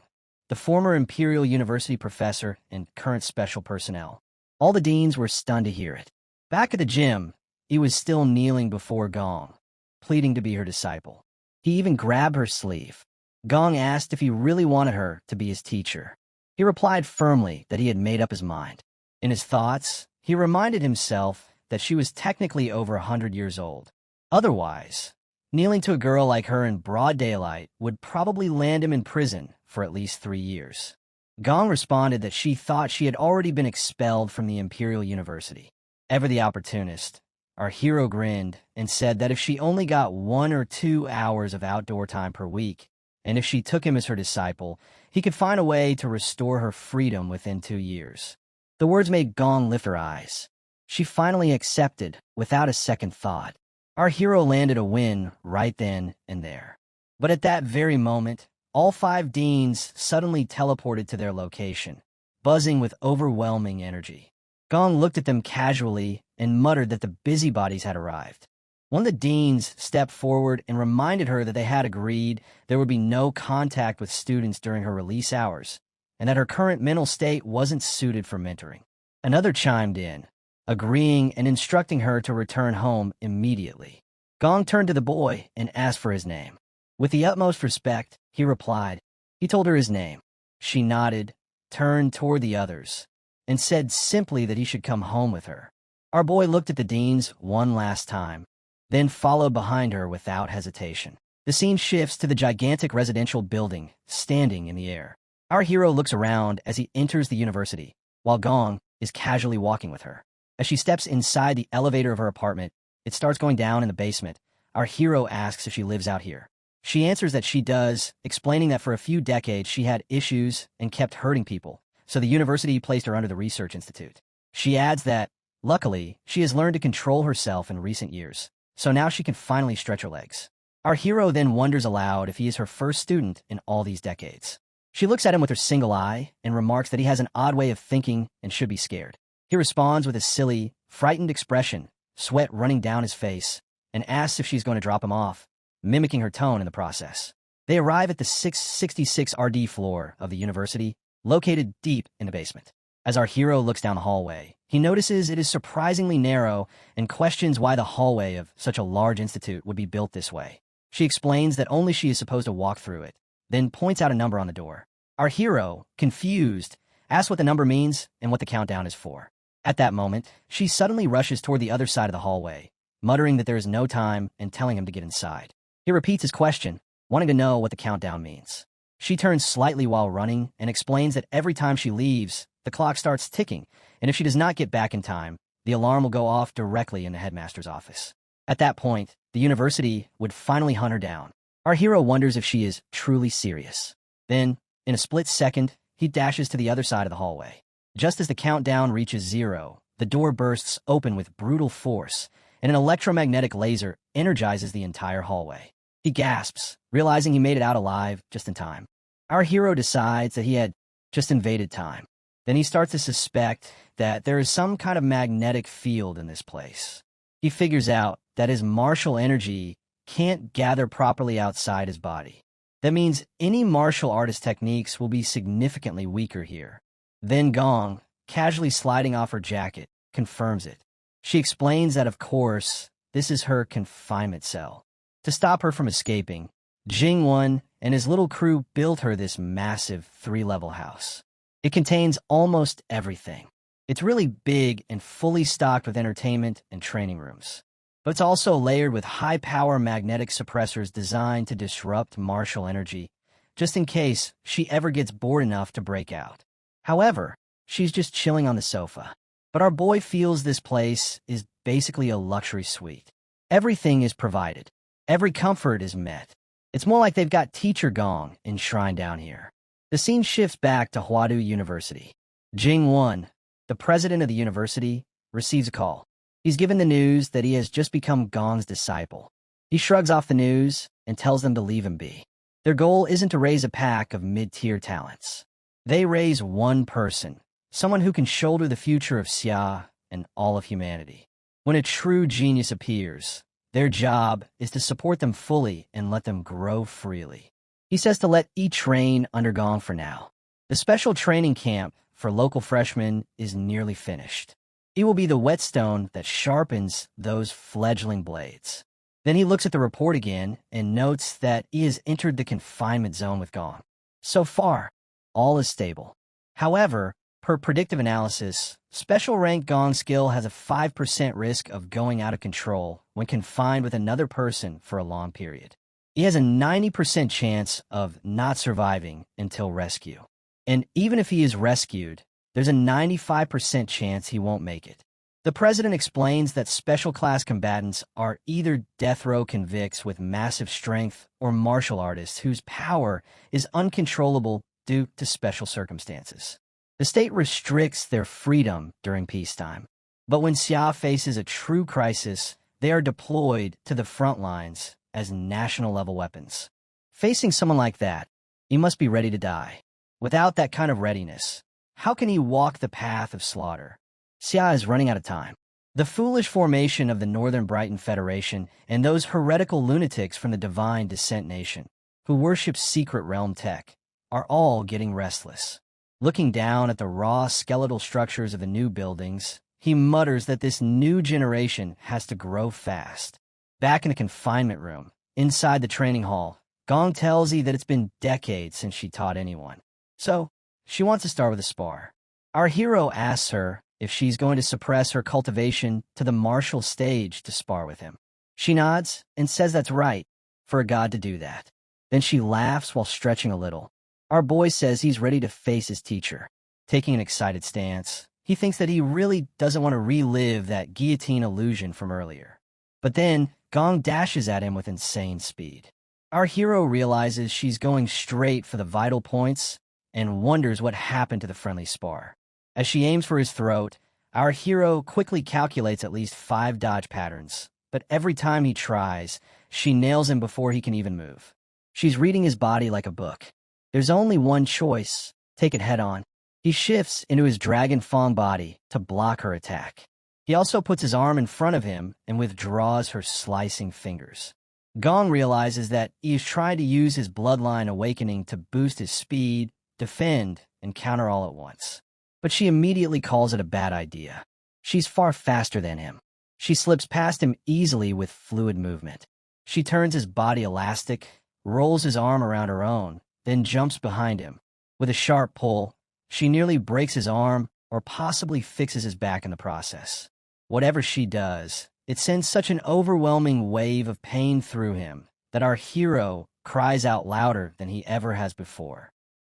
the former Imperial University professor and current special personnel. All the deans were stunned to hear it. Back at the gym, he was still kneeling before Gong, pleading to be her disciple. He even grabbed her sleeve. Gong asked if he really wanted her to be his teacher. He replied firmly that he had made up his mind. In his thoughts, he reminded himself that she was technically over 100 years old. Otherwise, kneeling to a girl like her in broad daylight would probably land him in prison for at least 3 years. Gong responded that she thought she had already been expelled from the Imperial University. Ever the opportunist, our hero grinned and said that if she only got 1 or 2 hours of outdoor time per week, and if she took him as her disciple, he could find a way to restore her freedom within 2 years. The words made Gong lift her eyes. She finally accepted without a second thought. Our hero landed a win right then and there. But at that very moment, all 5 deans suddenly teleported to their location, buzzing with overwhelming energy. Gong looked at them casually and muttered that the busybodies had arrived. One of the deans stepped forward and reminded her that they had agreed there would be no contact with students during her release hours, and that her current mental state wasn't suited for mentoring. Another chimed in, agreeing and instructing her to return home immediately. Gong turned to the boy and asked for his name. With the utmost respect, he replied. He told her his name. She nodded, turned toward the others, and said simply that he should come home with her. Our boy looked at the deans one last time, then followed behind her without hesitation. The scene shifts to the gigantic residential building, standing in the air. Our hero looks around as he enters the university, while Gong is casually walking with her. As she steps inside the elevator of her apartment, it starts going down in the basement. Our hero asks if she lives out here. She answers that she does, explaining that for a few decades she had issues and kept hurting people, so the university placed her under the research institute. She adds that, luckily, she has learned to control herself in recent years, so now she can finally stretch her legs. Our hero then wonders aloud if he is her first student in all these decades. She looks at him with her single eye and remarks that he has an odd way of thinking and should be scared. He responds with a silly, frightened expression, sweat running down his face, and asks if she's going to drop him off, mimicking her tone in the process. They arrive at the 666 RD floor of the university, located deep in the basement. As our hero looks down the hallway, he notices it is surprisingly narrow and questions why the hallway of such a large institute would be built this way. She explains that only she is supposed to walk through it, then points out a number on the door. Our hero, confused, asks what the number means and what the countdown is for. At that moment, she suddenly rushes toward the other side of the hallway, muttering that there is no time and telling him to get inside. He repeats his question, wanting to know what the countdown means. She turns slightly while running and explains that every time she leaves, the clock starts ticking, and if she does not get back in time, the alarm will go off directly in the headmaster's office. At that point, the university would finally hunt her down. Our hero wonders if she is truly serious. Then, in a split second, he dashes to the other side of the hallway. Just as the countdown reaches 0, the door bursts open with brutal force, and an electromagnetic laser energizes the entire hallway. He gasps, realizing he made it out alive just in time. Our hero decides that he had just invaded time. Then he starts to suspect that there is some kind of magnetic field in this place. He figures out that his martial energy can't gather properly outside his body. That means any martial artist techniques will be significantly weaker here. Then Gong, casually sliding off her jacket, confirms it. She explains that, of course, this is her confinement cell. To stop her from escaping, Jing-won and his little crew built her this massive 3-level house. It contains almost everything. It's really big and fully stocked with entertainment and training rooms. But it's also layered with high-power magnetic suppressors designed to disrupt martial energy, just in case she ever gets bored enough to break out. However, she's just chilling on the sofa. But our boy feels this place is basically a luxury suite. Everything is provided. Every comfort is met. It's more like they've got Teacher Gong enshrined down here. The scene shifts back to Huadu University. Jing-won, the president of the university, receives a call. He's given the news that he has just become Gong's disciple. He shrugs off the news and tells them to leave him be. Their goal isn't to raise a pack of mid-tier talents. They raise one person, someone who can shoulder the future of Xia and all of humanity. When a true genius appears, their job is to support them fully and let them grow freely. He says to let each train under Gong for now. The special training camp for local freshmen is nearly finished. It will be the whetstone that sharpens those fledgling blades. Then he looks at the report again and notes that he has entered the confinement zone with Gong. So far, all is stable. However, per predictive analysis, special rank Gong's skill has a 5% risk of going out of control when confined with another person for a long period. He has a 90% chance of not surviving until rescue. And even if he is rescued, there's a 95% chance he won't make it. The president explains that special class combatants are either death row convicts with massive strength or martial artists whose power is uncontrollable due to special circumstances. The state restricts their freedom during peacetime, but when Xia faces a true crisis, they are deployed to the front lines as national-level weapons. Facing someone like that, he must be ready to die. Without that kind of readiness, how can he walk the path of slaughter? Xia is running out of time. The foolish formation of the Northern Brighton Federation and those heretical lunatics from the Divine Descent Nation, who worship secret realm tech, are all getting restless. Looking down at the raw skeletal structures of the new buildings, he mutters that this new generation has to grow fast. Back in the confinement room, inside the training hall, Gong tells Yi that it's been decades since she taught anyone. So, she wants to start with a spar. Our hero asks her if she's going to suppress her cultivation to the martial stage to spar with him. She nods and says that's right, for a god to do that. Then she laughs while stretching a little. Our boy says he's ready to face his teacher. Taking an excited stance, he thinks that he really doesn't want to relive that guillotine illusion from earlier. But then, Gong dashes at him with insane speed. Our hero realizes she's going straight for the vital points and wonders what happened to the friendly spar. As she aims for his throat, our hero quickly calculates at least 5 dodge patterns, but every time he tries, she nails him before he can even move. She's reading his body like a book. There's only one choice: take it head-on. He shifts into his dragon fawn body to block her attack. He also puts his arm in front of him and withdraws her slicing fingers. Gong realizes that he is trying to use his bloodline awakening to boost his speed, defend, and counter all at once. But she immediately calls it a bad idea. She's far faster than him. She slips past him easily with fluid movement. She turns his body elastic, rolls his arm around her own, then jumps behind him. With a sharp pull, she nearly breaks his arm or possibly fixes his back in the process. Whatever she does, it sends such an overwhelming wave of pain through him that our hero cries out louder than he ever has before.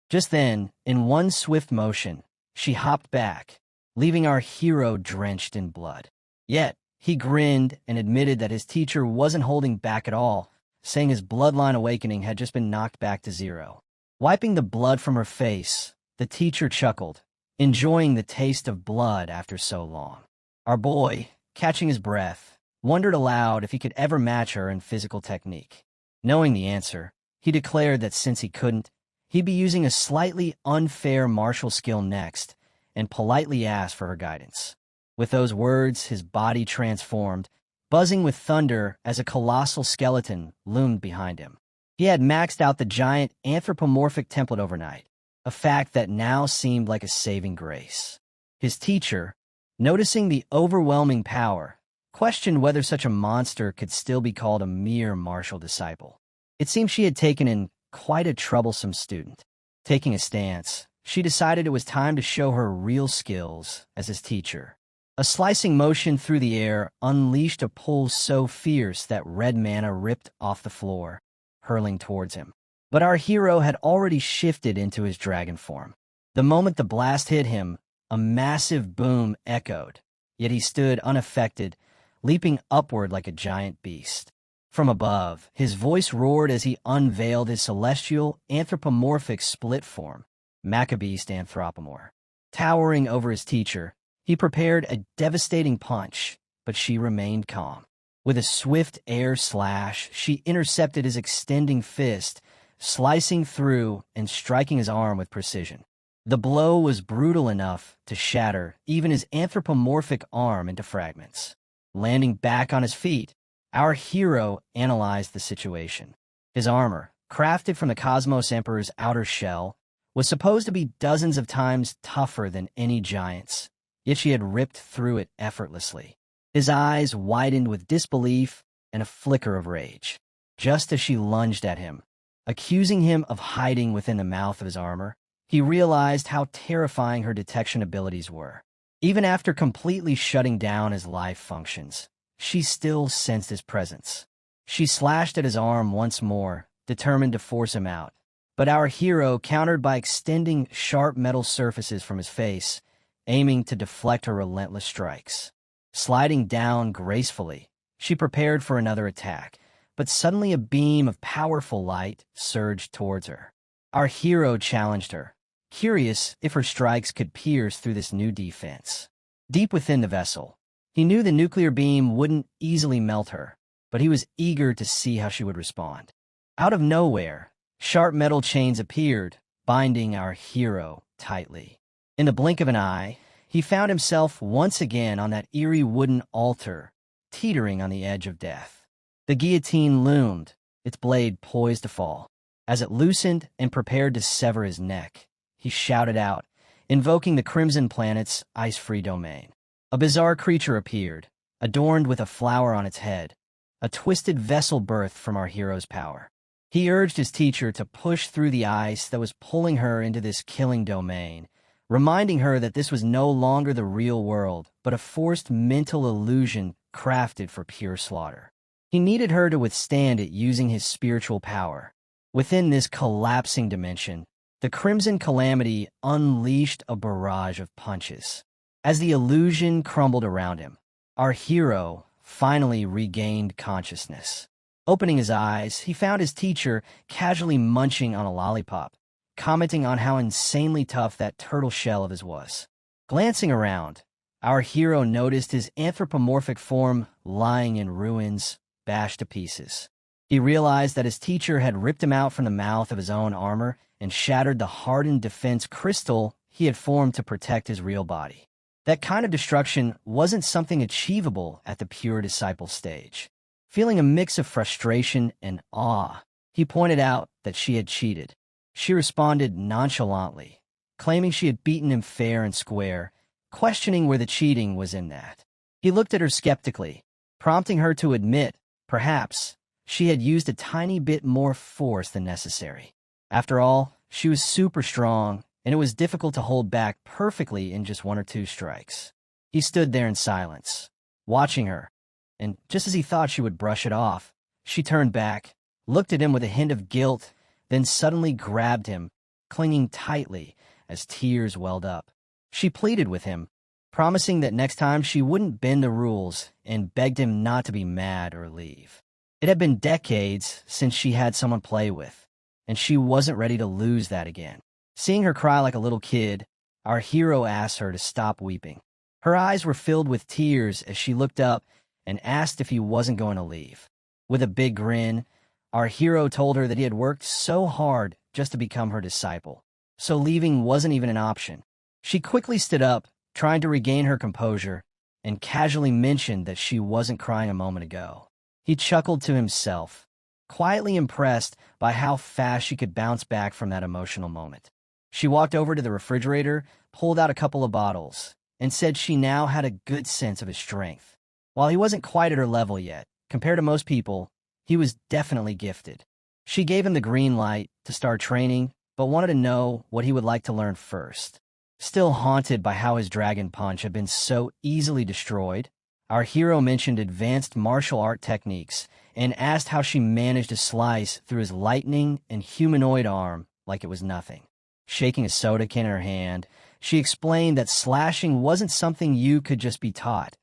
Just then, in one swift motion, she hopped back, leaving our hero drenched in blood. Yet, he grinned and admitted that his teacher wasn't holding back at all, saying his bloodline awakening had just been knocked back to 0. Wiping the blood from her face, the teacher chuckled, enjoying the taste of blood after so long. Our boy, catching his breath, wondered aloud if he could ever match her in physical technique. Knowing the answer, he declared that since he couldn't, he'd be using a slightly unfair martial skill next, and politely asked for her guidance. With those words, his body transformed, buzzing with thunder as a colossal skeleton loomed behind him. He had maxed out the giant anthropomorphic template overnight, a fact that now seemed like a saving grace. His teacher, noticing the overwhelming power, questioned whether such a monster could still be called a mere martial disciple. It seemed she had taken in quite a troublesome student. Taking a stance, she decided it was time to show her real skills as his teacher. A slicing motion through the air unleashed a pull so fierce that red mana ripped off the floor, hurling towards him. But our hero had already shifted into his dragon form. The moment the blast hit him, a massive boom echoed, yet he stood unaffected, leaping upward like a giant beast. From above, his voice roared as he unveiled his celestial anthropomorphic split form, Maccabeast Anthropomorph. Towering over his teacher, he prepared a devastating punch, but she remained calm. With a swift air slash, she intercepted his extending fist, slicing through and striking his arm with precision. The blow was brutal enough to shatter even his anthropomorphic arm into fragments. Landing back on his feet, our hero analyzed the situation. His armor, crafted from the Cosmos Emperor's outer shell, was supposed to be dozens of times tougher than any giant's, yet she had ripped through it effortlessly. His eyes widened with disbelief and a flicker of rage. Just as she lunged at him, accusing him of hiding within the mouth of his armor, he realized how terrifying her detection abilities were. Even after completely shutting down his life functions, she still sensed his presence. She slashed at his arm once more, determined to force him out. But our hero countered by extending sharp metal surfaces from his face, aiming to deflect her relentless strikes. Sliding down gracefully, she prepared for another attack, but suddenly a beam of powerful light surged towards her. Our hero challenged her, curious if her strikes could pierce through this new defense. Deep within the vessel, he knew the nuclear beam wouldn't easily melt her, but he was eager to see how she would respond. Out of nowhere, sharp metal chains appeared, binding our hero tightly. In the blink of an eye, he found himself once again on that eerie wooden altar, teetering on the edge of death. The guillotine loomed, its blade poised to fall. As it loosened and prepared to sever his neck, he shouted out, invoking the Crimson Planet's ice-free domain. A bizarre creature appeared, adorned with a flower on its head, a twisted vessel birthed from our hero's power. He urged his teacher to push through the ice that was pulling her into this killing domain, reminding her that this was no longer the real world, but a forced mental illusion crafted for pure slaughter. He needed her to withstand it using his spiritual power. Within this collapsing dimension, the Crimson Calamity unleashed a barrage of punches. As the illusion crumbled around him, our hero finally regained consciousness. Opening his eyes, he found his teacher casually munching on a lollipop, commenting on how insanely tough that turtle shell of his was. Glancing around, our hero noticed his anthropomorphic form lying in ruins, bashed to pieces. He realized that his teacher had ripped him out from the mouth of his own armor and shattered the hardened defense crystal he had formed to protect his real body. That kind of destruction wasn't something achievable at the pure disciple stage. Feeling a mix of frustration and awe, he pointed out that she had cheated. She responded nonchalantly, claiming she had beaten him fair and square, questioning where the cheating was in that. He looked at her skeptically, prompting her to admit, perhaps, she had used a tiny bit more force than necessary. After all, she was super strong, and it was difficult to hold back perfectly in just one or two strikes. He stood there in silence, watching her, and just as he thought she would brush it off, she turned back, looked at him with a hint of guilt, then suddenly grabbed him, clinging tightly as tears welled up. She pleaded with him, promising that next time she wouldn't bend the rules, and begged him not to be mad or leave. It had been decades since she had someone play with, and she wasn't ready to lose that again. Seeing her cry like a little kid, our hero asked her to stop weeping. Her eyes were filled with tears as she looked up and asked if he wasn't going to leave. With a big grin, our hero told her that he had worked so hard just to become her disciple, so leaving wasn't even an option. She quickly stood up, trying to regain her composure, and casually mentioned that she wasn't crying a moment ago. He chuckled to himself, quietly impressed by how fast she could bounce back from that emotional moment. She walked over to the refrigerator, pulled out a couple of bottles, and said she now had a good sense of his strength. While he wasn't quite at her level yet, compared to most people, he was definitely gifted. She gave him the green light to start training, but wanted to know what he would like to learn first. Still haunted by how his dragon punch had been so easily destroyed, our hero mentioned advanced martial art techniques and asked how she managed to slice through his lightning and humanoid arm like it was nothing. Shaking a soda can in her hand, she explained that slashing wasn't something you could just be taught.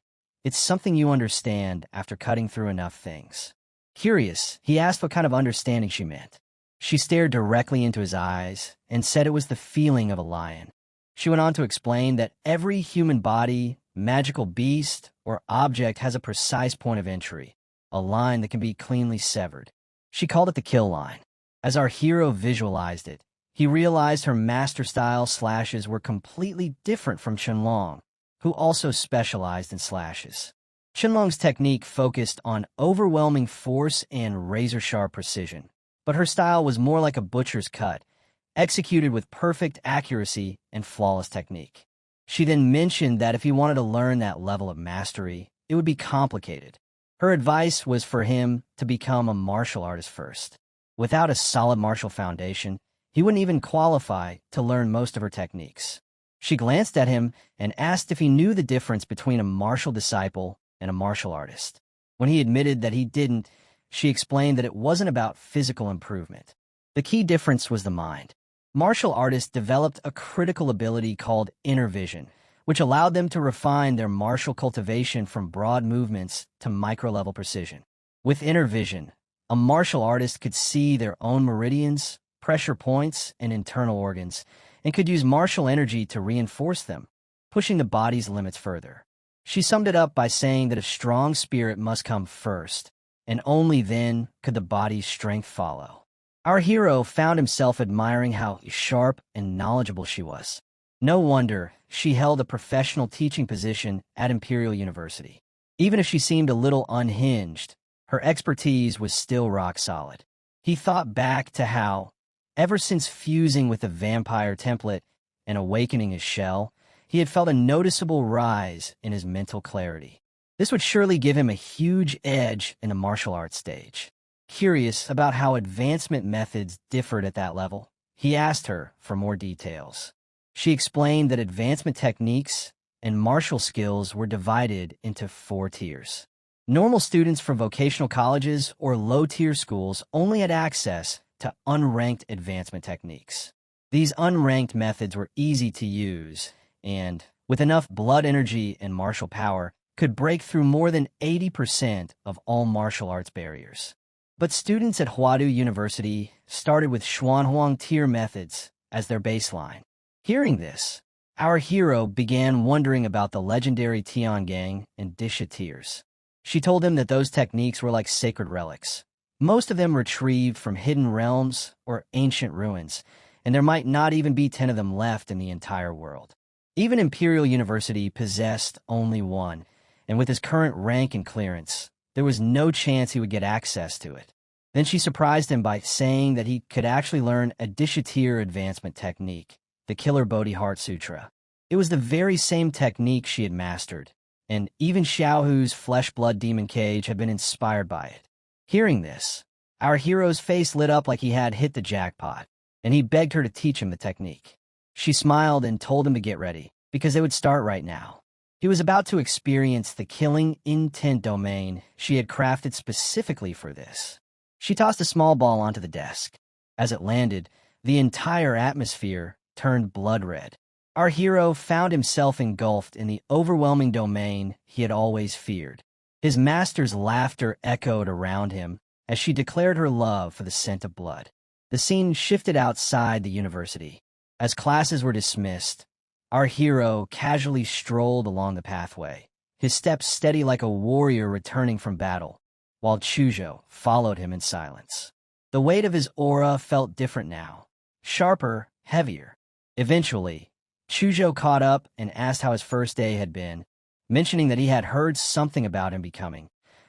It's something you understand after cutting through enough things. Curious, he asked what kind of understanding she meant. She stared directly into his eyes and said it was the feeling of a lion. She went on to explain that every human body, magical beast, or object has a precise point of entry, a line that can be cleanly severed. She called it the kill line. As our hero visualized it, he realized her master-style slashes were completely different from Qianlong, who also specialized in slashes. Qianlong's technique focused on overwhelming force and razor-sharp precision, but her style was more like a butcher's cut, executed with perfect accuracy and flawless technique. She then mentioned that if he wanted to learn that level of mastery, it would be complicated. Her advice was for him to become a martial artist first. Without a solid martial foundation, he wouldn't even qualify to learn most of her techniques. She glanced at him and asked if he knew the difference between a martial disciple and a martial artist. When he admitted that he didn't, she explained that it wasn't about physical improvement. The key difference was the mind. Martial artists developed a critical ability called inner vision, which allowed them to refine their martial cultivation from broad movements to micro-level precision. With inner vision, a martial artist could see their own meridians, pressure points, and internal organs, and could use martial energy to reinforce them, pushing the body's limits further. She summed it up by saying that a strong spirit must come first, and only then could the body's strength follow. Our hero found himself admiring how sharp and knowledgeable she was. No wonder she held a professional teaching position at Imperial University. Even if she seemed a little unhinged, her expertise was still rock solid. He thought back to how, ever since fusing with the vampire template and awakening his shell, he had felt a noticeable rise in his mental clarity. This would surely give him a huge edge in the martial arts stage. Curious about how advancement methods differed at that level, he asked her for more details. She explained that advancement techniques and martial skills were divided into 4 tiers. Normal students from vocational colleges or low-tier schools only had access to unranked advancement techniques. These unranked methods were easy to use and, with enough blood energy and martial power, could break through more than 80% of all martial arts barriers. But students at Huadu University started with Xuanhuang tier methods as their baseline. Hearing this, our hero began wondering about the legendary Tiangang and Disha tiers. She told him that those techniques were like sacred relics, most of them retrieved from hidden realms or ancient ruins, and there might not even be 10 of them left in the entire world. Even Imperial University possessed only one, and with his current rank and clearance, there was no chance he would get access to it. Then she surprised him by saying that he could actually learn a Disha-tier advancement technique, the Killer Bodhi Heart Sutra. It was the very same technique she had mastered, and even Xiaohu's flesh-blood demon cage had been inspired by it. Hearing this, our hero's face lit up like he had hit the jackpot, and he begged her to teach him the technique. She smiled and told him to get ready, because they would start right now. He was about to experience the killing intent domain she had crafted specifically for this. She tossed a small ball onto the desk. As it landed, the entire atmosphere turned blood red. Our hero found himself engulfed in the overwhelming domain he had always feared. His master's laughter echoed around him as she declared her love for the scent of blood. The scene shifted outside the university. As classes were dismissed, our hero casually strolled along the pathway, his steps steady like a warrior returning from battle, while Chuzhou followed him in silence. The weight of his aura felt different now, sharper, heavier. Eventually, Chuzhou caught up and asked how his first day had been, mentioning that he had heard something about him becoming.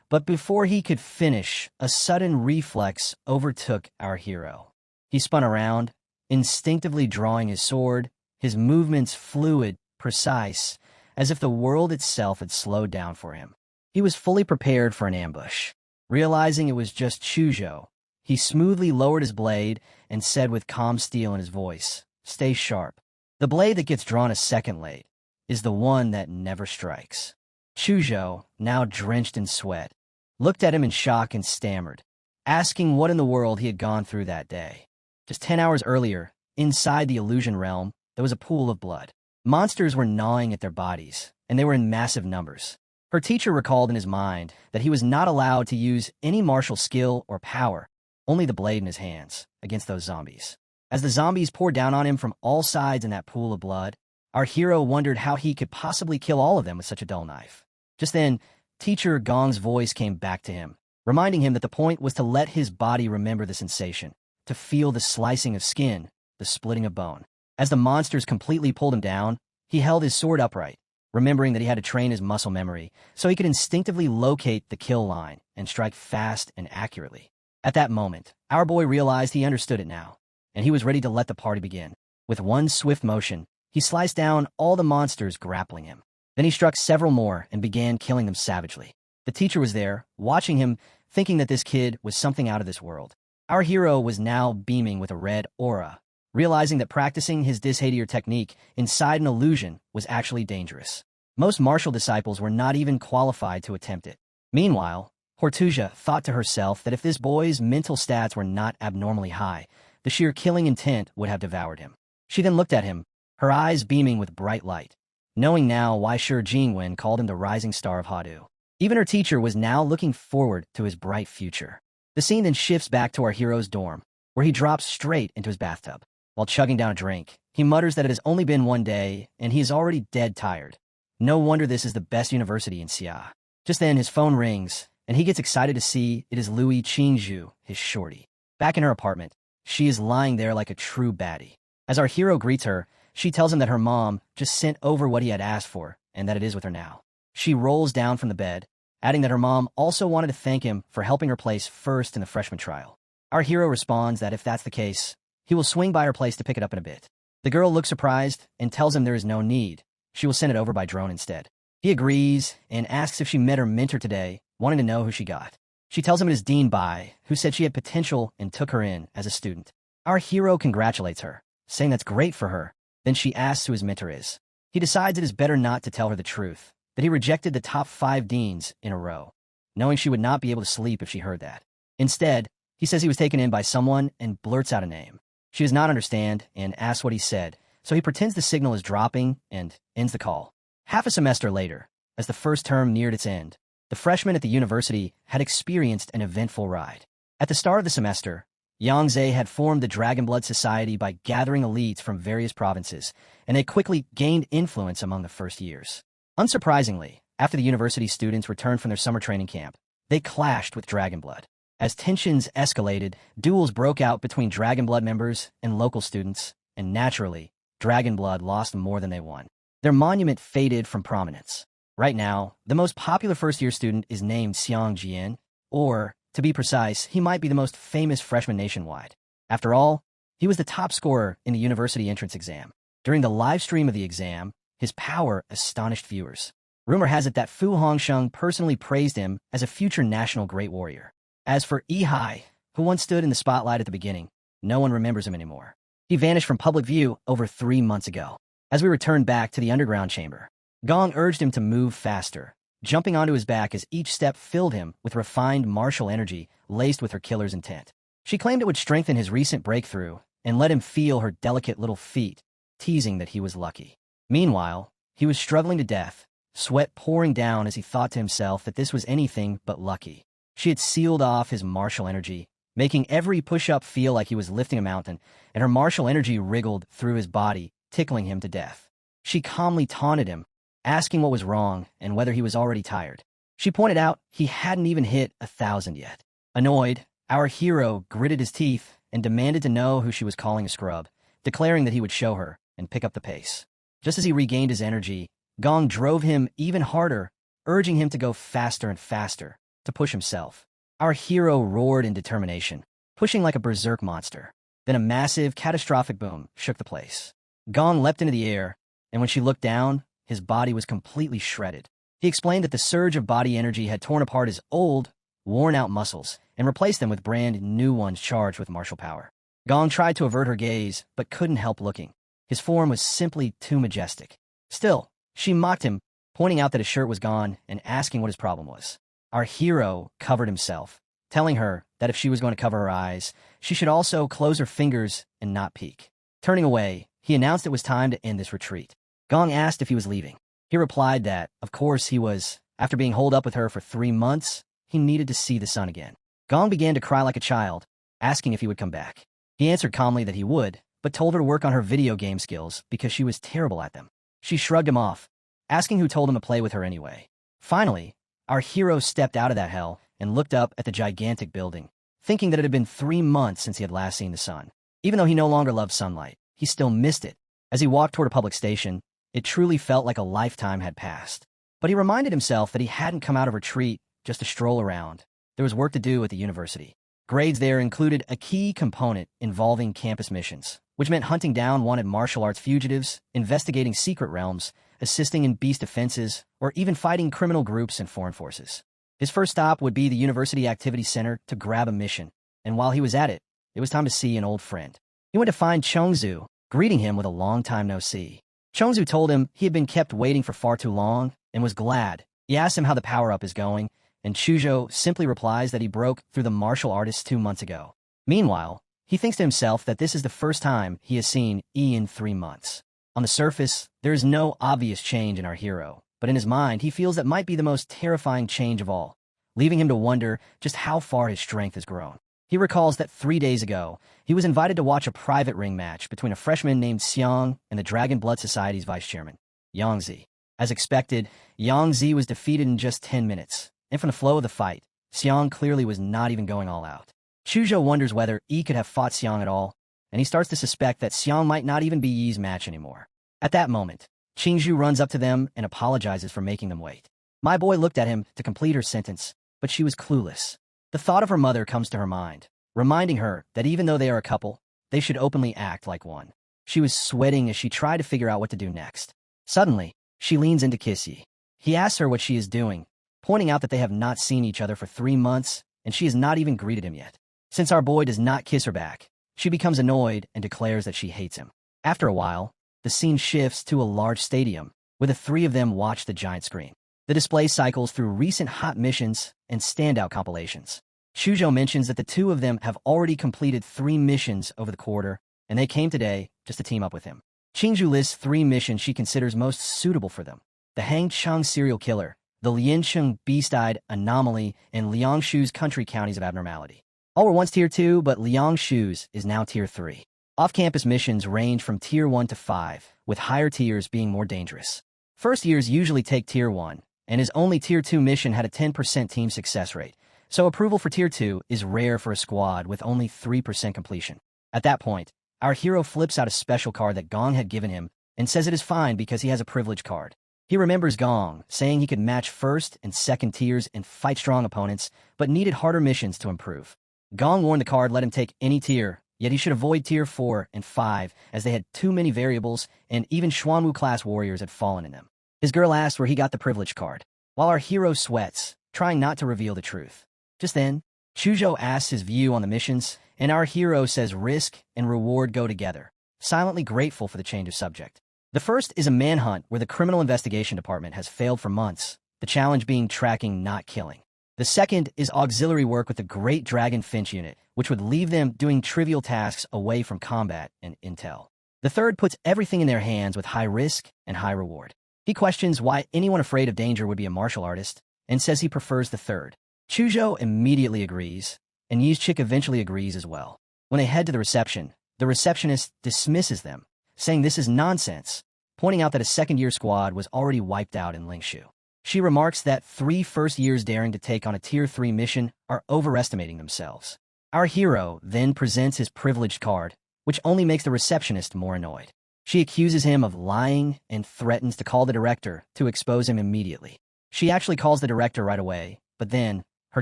But before he could finish, a sudden reflex overtook our hero. He spun around, instinctively drawing his sword, his movements fluid, precise, as if the world itself had slowed down for him. He was fully prepared for an ambush. Realizing it was just Chuzhou, he smoothly lowered his blade and said with calm steel in his voice, "Stay sharp. The blade that gets drawn a second late is the one that never strikes." Chuzhou, now drenched in sweat, looked at him in shock and stammered, asking what in the world he had gone through that day. Just 10 hours earlier, inside the illusion realm, there was a pool of blood. Monsters were gnawing at their bodies, and they were in massive numbers. Her teacher recalled in his mind that he was not allowed to use any martial skill or power, only the blade in his hands, against those zombies. As the zombies poured down on him from all sides in that pool of blood, our hero wondered how he could possibly kill all of them with such a dull knife. Just then, Teacher Gong's voice came back to him, reminding him that the point was to let his body remember the sensation, to feel the slicing of skin, the splitting of bone. As the monsters completely pulled him down, he held his sword upright, remembering that he had to train his muscle memory so he could instinctively locate the kill line and strike fast and accurately. At that moment, our boy realized he understood it now, and he was ready to let the party begin. With one swift motion, he sliced down all the monsters grappling him. Then he struck several more and began killing them savagely. The teacher was there, watching him, thinking that this kid was something out of this world. Our hero was now beaming with a red aura, realizing that practicing his dishaedier technique inside an illusion was actually dangerous. Most martial disciples were not even qualified to attempt it. Meanwhile, Hortusia thought to herself that if this boy's mental stats were not abnormally high, the sheer killing intent would have devoured him. She then looked at him, her eyes beaming with bright light, knowing now why Shi Jingwen called him the rising star of Hadu. Even her teacher was now looking forward to his bright future. The scene then shifts back to our hero's dorm, where he drops straight into his bathtub. While chugging down a drink, he mutters that it has only been one day, and he is already dead tired. No wonder this is the best university in Xia. Just then, his phone rings, and he gets excited to see it is Louis Qingzhu, his shorty. Back in her apartment, she is lying there like a true baddie. As our hero greets her, she tells him that her mom just sent over what he had asked for, and that it is with her now. She rolls down from the bed, adding that her mom also wanted to thank him for helping her place first in the freshman trial. Our hero responds that if that's the case, he will swing by her place to pick it up in a bit. The girl looks surprised and tells him there is no need. She will send it over by drone instead. He agrees and asks if she met her mentor today, wanting to know who she got. She tells him it is Dean Bai, who said she had potential and took her in as a student. Our hero congratulates her, saying that's great for her. Then she asks who his mentor is. He decides it is better not to tell her the truth, that he rejected the top 5 deans in a row, knowing she would not be able to sleep if she heard that. Instead, he says he was taken in by someone and blurts out a name. She does not understand and asks what he said, so he pretends the signal is dropping and ends the call. Half a semester later, as the first term neared its end, the freshmen at the university had experienced an eventful ride. At the start of the semester, Yang Zhe had formed the Dragonblood Society by gathering elites from various provinces, and they quickly gained influence among the first years. Unsurprisingly, after the university students returned from their summer training camp, they clashed with Dragonblood. As tensions escalated, duels broke out between Dragonblood members and local students, and naturally, Dragonblood lost more than they won. Their monument faded from prominence. Right now, the most popular first-year student is named Xiang Jian, or, to be precise, he might be the most famous freshman nationwide. After all, he was the top scorer in the university entrance exam. During the live stream of the exam, his power astonished viewers. Rumor has it that Fu Hongsheng personally praised him as a future national great warrior. As for Yihai, who once stood in the spotlight at the beginning, no one remembers him anymore. He vanished from public view over 3 months ago. As we returned back to the underground chamber, Gong urged him to move faster, jumping onto his back as each step filled him with refined martial energy laced with her killer's intent. She claimed it would strengthen his recent breakthrough and let him feel her delicate little feet, teasing that he was lucky. Meanwhile, he was struggling to death, sweat pouring down as he thought to himself that this was anything but lucky. She had sealed off his martial energy, making every push-up feel like he was lifting a mountain, and her martial energy wriggled through his body, tickling him to death. She calmly taunted him, asking what was wrong and whether he was already tired. She pointed out he hadn't even hit 1,000 yet. Annoyed, our hero gritted his teeth and demanded to know who she was calling a scrub, declaring that he would show her and pick up the pace. Just as he regained his energy, Gong drove him even harder, urging him to go faster and faster, to push himself. Our hero roared in determination, pushing like a berserk monster. Then a massive, catastrophic boom shook the place. Gong leapt into the air, and when she looked down, his body was completely shredded. He explained that the surge of body energy had torn apart his old, worn-out muscles and replaced them with brand new ones charged with martial power. Gong tried to avert her gaze, but couldn't help looking. His form was simply too majestic. Still, she mocked him, pointing out that his shirt was gone and asking what his problem was. Our hero covered himself, telling her that if she was going to cover her eyes, she should also close her fingers and not peek. Turning away, he announced it was time to end this retreat. Gong asked if he was leaving. He replied that, of course, he was. After being holed up with her for 3 months, he needed to see the sun again. Gong began to cry like a child, asking if he would come back. He answered calmly that he would, but told her to work on her video game skills because she was terrible at them. She shrugged him off, asking who told him to play with her anyway. Finally, our hero stepped out of that hell and looked up at the gigantic building, thinking that it had been 3 months since he had last seen the sun. Even though he no longer loved sunlight, he still missed it. As he walked toward a public station, it truly felt like a lifetime had passed. But he reminded himself that he hadn't come out of retreat just to stroll around. There was work to do at the university. Grades there included a key component involving campus missions, which meant hunting down wanted martial arts fugitives, investigating secret realms, assisting in beast defenses, or even fighting criminal groups and foreign forces. His first stop would be the University Activity Center to grab a mission, and while he was at it, it was time to see an old friend. He went to find Chongzu, greeting him with a long time no see. Chongzu told him he had been kept waiting for far too long and was glad. He asked him how the power-up is going, and Chuzhou simply replies that he broke through the martial artist 2 months ago. Meanwhile, he thinks to himself that this is the first time he has seen E in 3 months. On the surface, there is no obvious change in our hero, but in his mind, he feels that might be the most terrifying change of all, leaving him to wonder just how far his strength has grown. He recalls that 3 days ago, he was invited to watch a private ring match between a freshman named Xiang and the Dragon Blood Society's vice chairman, Yang Zi. As expected, Yang Zi was defeated in just 10 minutes, and from the flow of the fight, Xiang clearly was not even going all out. Chuzhou wonders whether Yi could have fought Xiang at all, and he starts to suspect that Xiang might not even be Yi's match anymore. At that moment, Qingzhu runs up to them and apologizes for making them wait. My boy looked at him to complete her sentence, but she was clueless. The thought of her mother comes to her mind, reminding her that even though they are a couple, they should openly act like one. She was sweating as she tried to figure out what to do next. Suddenly, she leans in to kiss Yi. He asks her what she is doing, pointing out that they have not seen each other for 3 months, and she has not even greeted him yet. Since our boy does not kiss her back, she becomes annoyed and declares that she hates him. After a while, the scene shifts to a large stadium, where the 3 of them watch the giant screen. The display cycles through recent hot missions and standout compilations. Chuzhou mentions that the 2 of them have already completed 3 missions over the quarter, and they came today just to team up with him. Qingzhu lists 3 missions she considers most suitable for them: the Hangcheng serial killer, the Liancheng beast-eyed anomaly, and Liangshu's country counties of abnormality. All were once Tier 2, but Liangshu's is now Tier 3. Off-campus missions range from Tier 1 to 5, with higher tiers being more dangerous. First years usually take Tier 1, and his only Tier 2 mission had a 10% team success rate, so approval for Tier 2 is rare for a squad with only 3% completion. At that point, our hero flips out a special card that Gong had given him and says it is fine because he has a privilege card. He remembers Gong, saying he could match first and second tiers and fight strong opponents, but needed harder missions to improve. Gong warned the card let him take any tier, yet he should avoid Tier 4 and 5 as they had too many variables and even Xuanwu-class warriors had fallen in them. His girl asks where he got the privilege card, while our hero sweats, trying not to reveal the truth. Just then, Chuzhou asks his view on the missions, and our hero says risk and reward go together, silently grateful for the change of subject. The first is a manhunt where the Criminal Investigation Department has failed for months, the challenge being tracking, not killing. The second is auxiliary work with the Great Dragon Finch unit, which would leave them doing trivial tasks away from combat and intel. The third puts everything in their hands with high risk and high reward. He questions why anyone afraid of danger would be a martial artist, and says he prefers the third. Chuzhou immediately agrees, and Yi's chick eventually agrees as well. When they head to the reception, the receptionist dismisses them, saying this is nonsense, pointing out that a second-year squad was already wiped out in Lingshu. She remarks that 3 first years daring to take on a Tier 3 mission are overestimating themselves. Our hero then presents his privileged card, which only makes the receptionist more annoyed. She accuses him of lying and threatens to call the director to expose him immediately. She actually calls the director right away, but then, her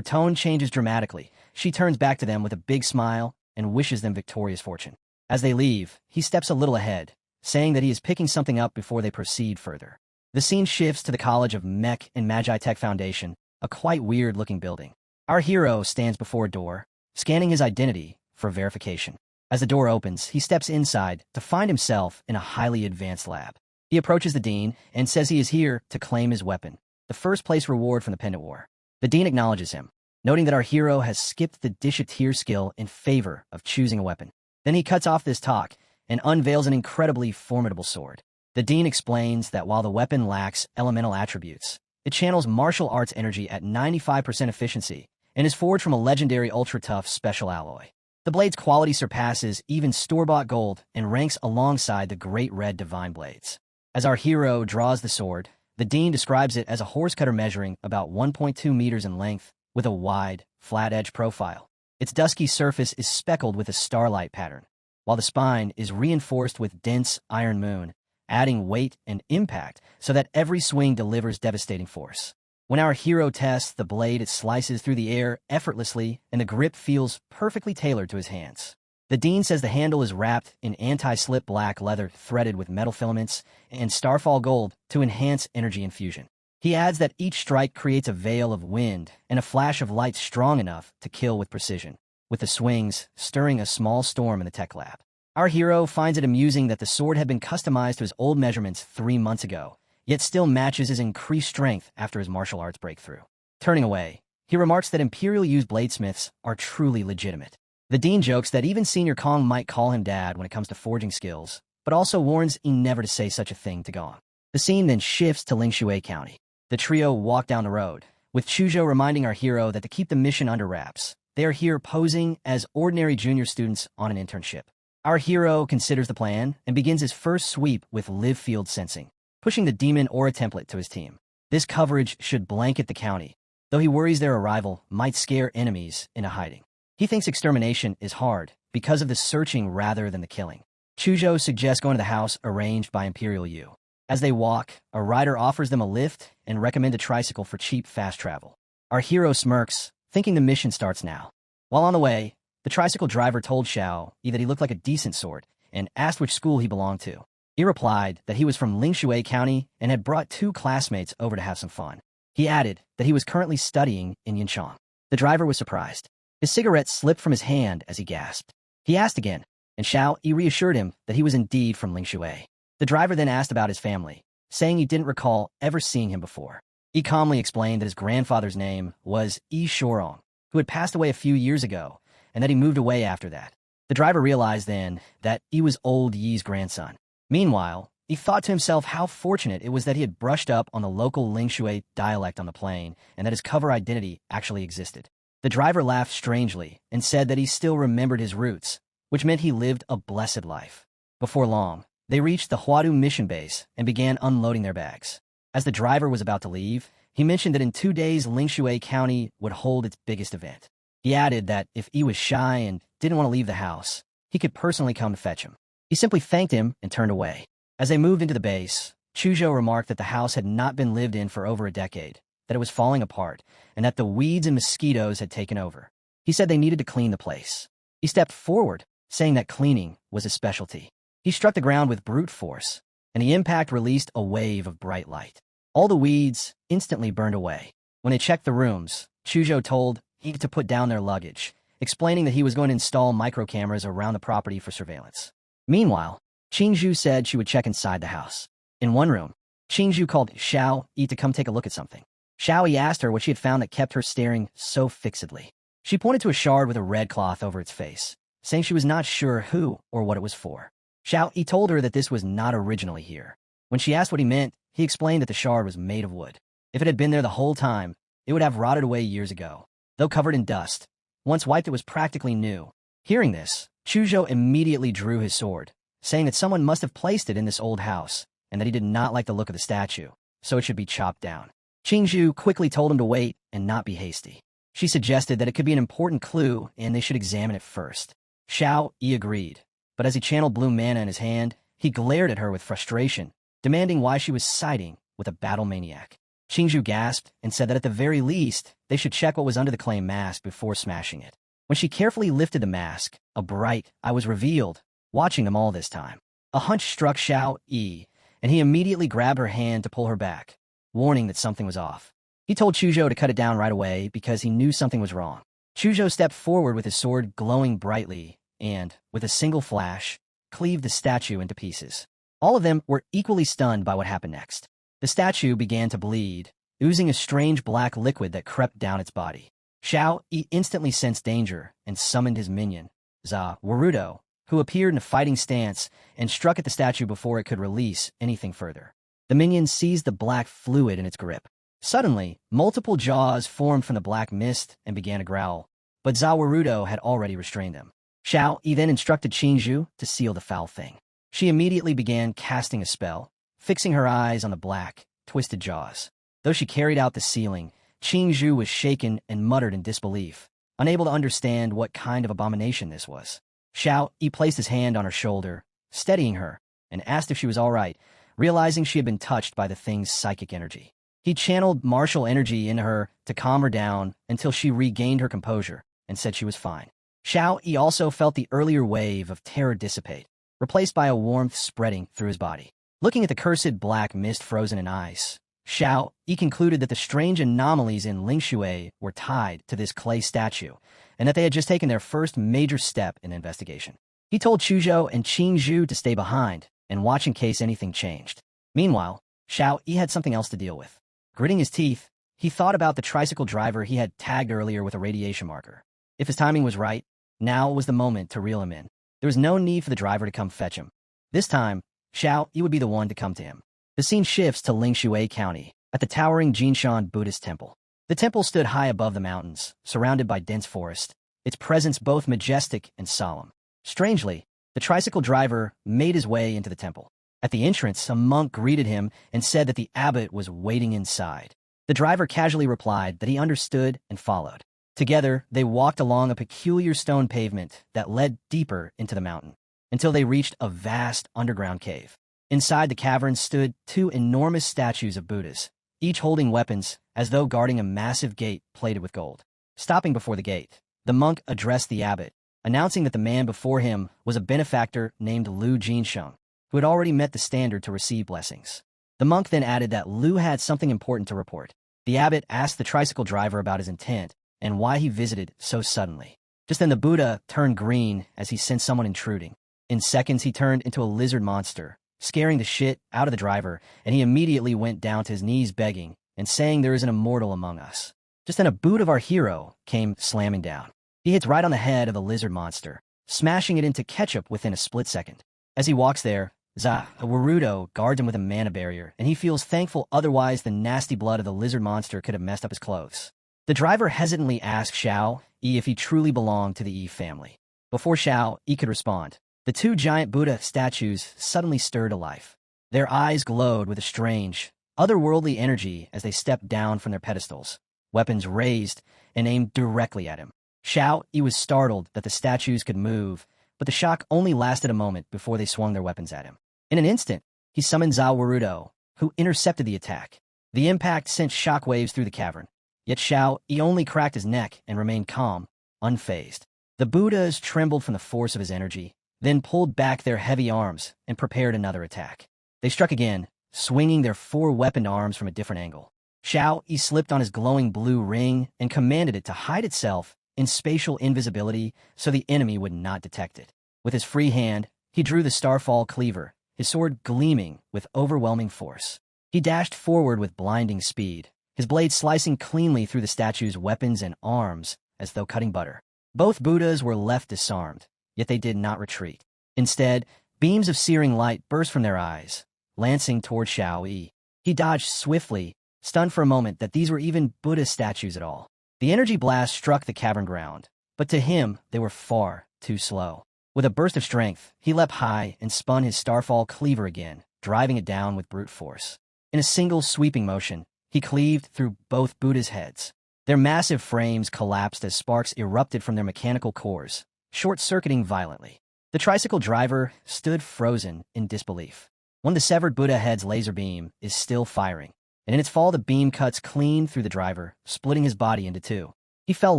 tone changes dramatically. She turns back to them with a big smile and wishes them victorious fortune. As they leave, he steps a little ahead, saying that he is picking something up before they proceed further. The scene shifts to the College of Mech and Magi Tech Foundation, a quite weird-looking building. Our hero stands before a door, scanning his identity for verification. As the door opens, he steps inside to find himself in a highly advanced lab. He approaches the dean and says he is here to claim his weapon, the first-place reward from the Pendant War. The dean acknowledges him, noting that our hero has skipped the dish a tier skill in favor of choosing a weapon. Then he cuts off this talk and unveils an incredibly formidable sword. The dean explains that while the weapon lacks elemental attributes, it channels martial arts energy at 95% efficiency and is forged from a legendary ultra-tough special alloy. The blade's quality surpasses even store-bought gold and ranks alongside the Great Red Divine Blades. As our hero draws the sword, the dean describes it as a horse cutter measuring about 1.2 meters in length with a wide, flat-edge profile. Its dusky surface is speckled with a starlight pattern, while the spine is reinforced with dense iron moon, adding weight and impact so that every swing delivers devastating force. When our hero tests the blade, it slices through the air effortlessly, and the grip feels perfectly tailored to his hands. The dean says the handle is wrapped in anti-slip black leather threaded with metal filaments and starfall gold to enhance energy infusion. He adds that each strike creates a veil of wind and a flash of light strong enough to kill with precision, with the swings stirring a small storm in the tech lab. Our hero finds it amusing that the sword had been customized to his old measurements 3 months ago, yet still matches his increased strength after his martial arts breakthrough. Turning away, he remarks that Imperial-used bladesmiths are truly legitimate. The dean jokes that even Senior Kong might call him dad when it comes to forging skills, but also warns E never to say such a thing to Gong. The scene then shifts to Lingshui County. The trio walk down the road, with Chuzhou reminding our hero that to keep the mission under wraps, they are here posing as ordinary junior students on an internship. Our hero considers the plan and begins his first sweep with live field sensing, pushing the demon aura template to his team. This coverage should blanket the county, though he worries their arrival might scare enemies into hiding. He thinks extermination is hard because of the searching rather than the killing. Chuzhou suggests going to the house arranged by Imperial U. As they walk, a rider offers them a lift and recommends a tricycle for cheap fast travel. Our hero smirks, thinking the mission starts now. While on the way, the tricycle driver told Xiao Yi that he looked like a decent sort and asked which school he belonged to. He replied that he was from Lingshui County and had brought 2 classmates over to have some fun. He added that he was currently studying in Yinchang. The driver was surprised. His cigarette slipped from his hand as he gasped. He asked again, and Xiao Yi reassured him that he was indeed from Lingshui. The driver then asked about his family, saying he didn't recall ever seeing him before. He calmly explained that his grandfather's name was Yi Shorong, who had passed away a few years ago, and that he moved away after that. The driver realized then that he was old Yi's grandson. Meanwhile, he thought to himself how fortunate it was that he had brushed up on the local Lingshui dialect on the plane and that his cover identity actually existed. The driver laughed strangely and said that he still remembered his roots, which meant he lived a blessed life. Before long, they reached the Huadu mission base and began unloading their bags. As the driver was about to leave, he mentioned that in 2 days Lingshui County would hold its biggest event. He added that if he was shy and didn't want to leave the house, he could personally come to fetch him. He simply thanked him and turned away. As they moved into the base, Chuzhou remarked that the house had not been lived in for over a decade, that it was falling apart, and that the weeds and mosquitoes had taken over. He said they needed to clean the place. He stepped forward, saying that cleaning was his specialty. He struck the ground with brute force, and the impact released a wave of bright light. All the weeds instantly burned away. When they checked the rooms, Chuzhou told he to put down their luggage, explaining that he was going to install microcameras around the property for surveillance. Meanwhile, Qingzhu said she would check inside the house. In one room, Qingzhu called Xiao Yi to come take a look at something. Xiao Yi asked her what she had found that kept her staring so fixedly. She pointed to a shard with a red cloth over its face, saying she was not sure who or what it was for. Xiao Yi told her that this was not originally here. When she asked what he meant, he explained that the shard was made of wood. If it had been there the whole time, it would have rotted away years ago. Though covered in dust, once wiped it was practically new. Hearing this, Chuzhou immediately drew his sword, saying that someone must have placed it in this old house, and that he did not like the look of the statue, so it should be chopped down. Qingzhu quickly told him to wait and not be hasty. She suggested that it could be an important clue and they should examine it first. Xiao Yi agreed, but as he channeled blue mana in his hand, he glared at her with frustration, demanding why she was siding with a battle maniac. Qingzhu gasped and said that at the very least, they should check what was under the clay mask before smashing it. When she carefully lifted the mask, a bright eye was revealed, watching them all this time. A hunch struck Xiao Yi, and he immediately grabbed her hand to pull her back, warning that something was off. He told Chuzhou to cut it down right away because he knew something was wrong. Chuzhou stepped forward with his sword glowing brightly and, with a single flash, cleaved the statue into pieces. All of them were equally stunned by what happened next. The statue began to bleed, oozing a strange black liquid that crept down its body. Xiao Yi instantly sensed danger and summoned his minion, Za Warudo, who appeared in a fighting stance and struck at the statue before it could release anything further. The minion seized the black fluid in its grip. Suddenly, multiple jaws formed from the black mist and began to growl, but Zawarudo had already restrained them. Xiao Yi then instructed Qingzhu to seal the foul thing. She immediately began casting a spell, fixing her eyes on the black, twisted jaws. Though she carried out the sealing, Qingzhu was shaken and muttered in disbelief, unable to understand what kind of abomination this was. Xiao Yi placed his hand on her shoulder, steadying her, and asked if she was all right, realizing she had been touched by the thing's psychic energy. He channeled martial energy into her to calm her down until she regained her composure and said she was fine. Xiao Yi also felt the earlier wave of terror dissipate, replaced by a warmth spreading through his body. Looking at the cursed black mist frozen in ice, Xiao Yi concluded that the strange anomalies in Lingshui were tied to this clay statue, and that they had just taken their first major step in the investigation. He told Chuzhou and Qingzhu to stay behind and watch in case anything changed. Meanwhile, Xiao Yi had something else to deal with. Gritting his teeth, he thought about the tricycle driver he had tagged earlier with a radiation marker. If his timing was right, now was the moment to reel him in. There was no need for the driver to come fetch him. This time, Xiao Yi would be the one to come to him. The scene shifts to Lingshui County, at the towering Jinshan Buddhist temple. The temple stood high above the mountains, surrounded by dense forest, its presence both majestic and solemn. Strangely, the tricycle driver made his way into the temple. At the entrance, a monk greeted him and said that the abbot was waiting inside. The driver casually replied that he understood and followed. Together, they walked along a peculiar stone pavement that led deeper into the mountain, until they reached a vast underground cave. Inside the cavern stood two enormous statues of Buddhas, each holding weapons as though guarding a massive gate plated with gold. Stopping before the gate, the monk addressed the abbot, announcing that the man before him was a benefactor named Lu Jinsheng, who had already met the standard to receive blessings. The monk then added that Lu had something important to report. The abbot asked the tricycle driver about his intent and why he visited so suddenly. Just then the Buddha turned green as he sensed someone intruding. In seconds he turned into a lizard monster, scaring the shit out of the driver, and he immediately went down to his knees begging and saying there is an immortal among us. Just then a boot of our hero came slamming down. He hits right on the head of the lizard monster, smashing it into ketchup within a split second. As he walks there, Warudo guards him with a mana barrier, and he feels thankful, otherwise the nasty blood of the lizard monster could have messed up his clothes. The driver hesitantly asks Xiao Yi if he truly belonged to the Yi family. Before Xiao Yi could respond, the two giant Buddha statues suddenly stirred to life. Their eyes glowed with a strange, otherworldly energy as they stepped down from their pedestals, weapons raised and aimed directly at him. Xiao Yi was startled that the statues could move, but the shock only lasted a moment before they swung their weapons at him. In an instant, he summoned Warudo, who intercepted the attack. The impact sent shockwaves through the cavern, yet Xiao Yi only cracked his neck and remained calm, unfazed. The Buddhas trembled from the force of his energy, then pulled back their heavy arms and prepared another attack. They struck again, swinging their four-weaponed arms from a different angle. Xiao Yi slipped on his glowing blue ring and commanded it to hide itself in spatial invisibility so the enemy would not detect it. With his free hand, he drew the Starfall Cleaver, his sword gleaming with overwhelming force. He dashed forward with blinding speed, his blade slicing cleanly through the statue's weapons and arms as though cutting butter. Both Buddhas were left disarmed, yet they did not retreat. Instead, beams of searing light burst from their eyes, lancing toward Xiao Yi. He dodged swiftly, stunned for a moment that these were even Buddha statues at all. The energy blast struck the cavern ground, but to him they were far too slow. With a burst of strength, he leapt high and spun his Starfall Cleaver again, driving it down with brute force. In a single sweeping motion, he cleaved through both Buddha's heads. Their massive frames collapsed as sparks erupted from their mechanical cores, short-circuiting violently. The tricycle driver stood frozen in disbelief. One of the severed Buddha head's laser beam is still firing, and in its fall the beam cuts clean through the driver, splitting his body into two. He fell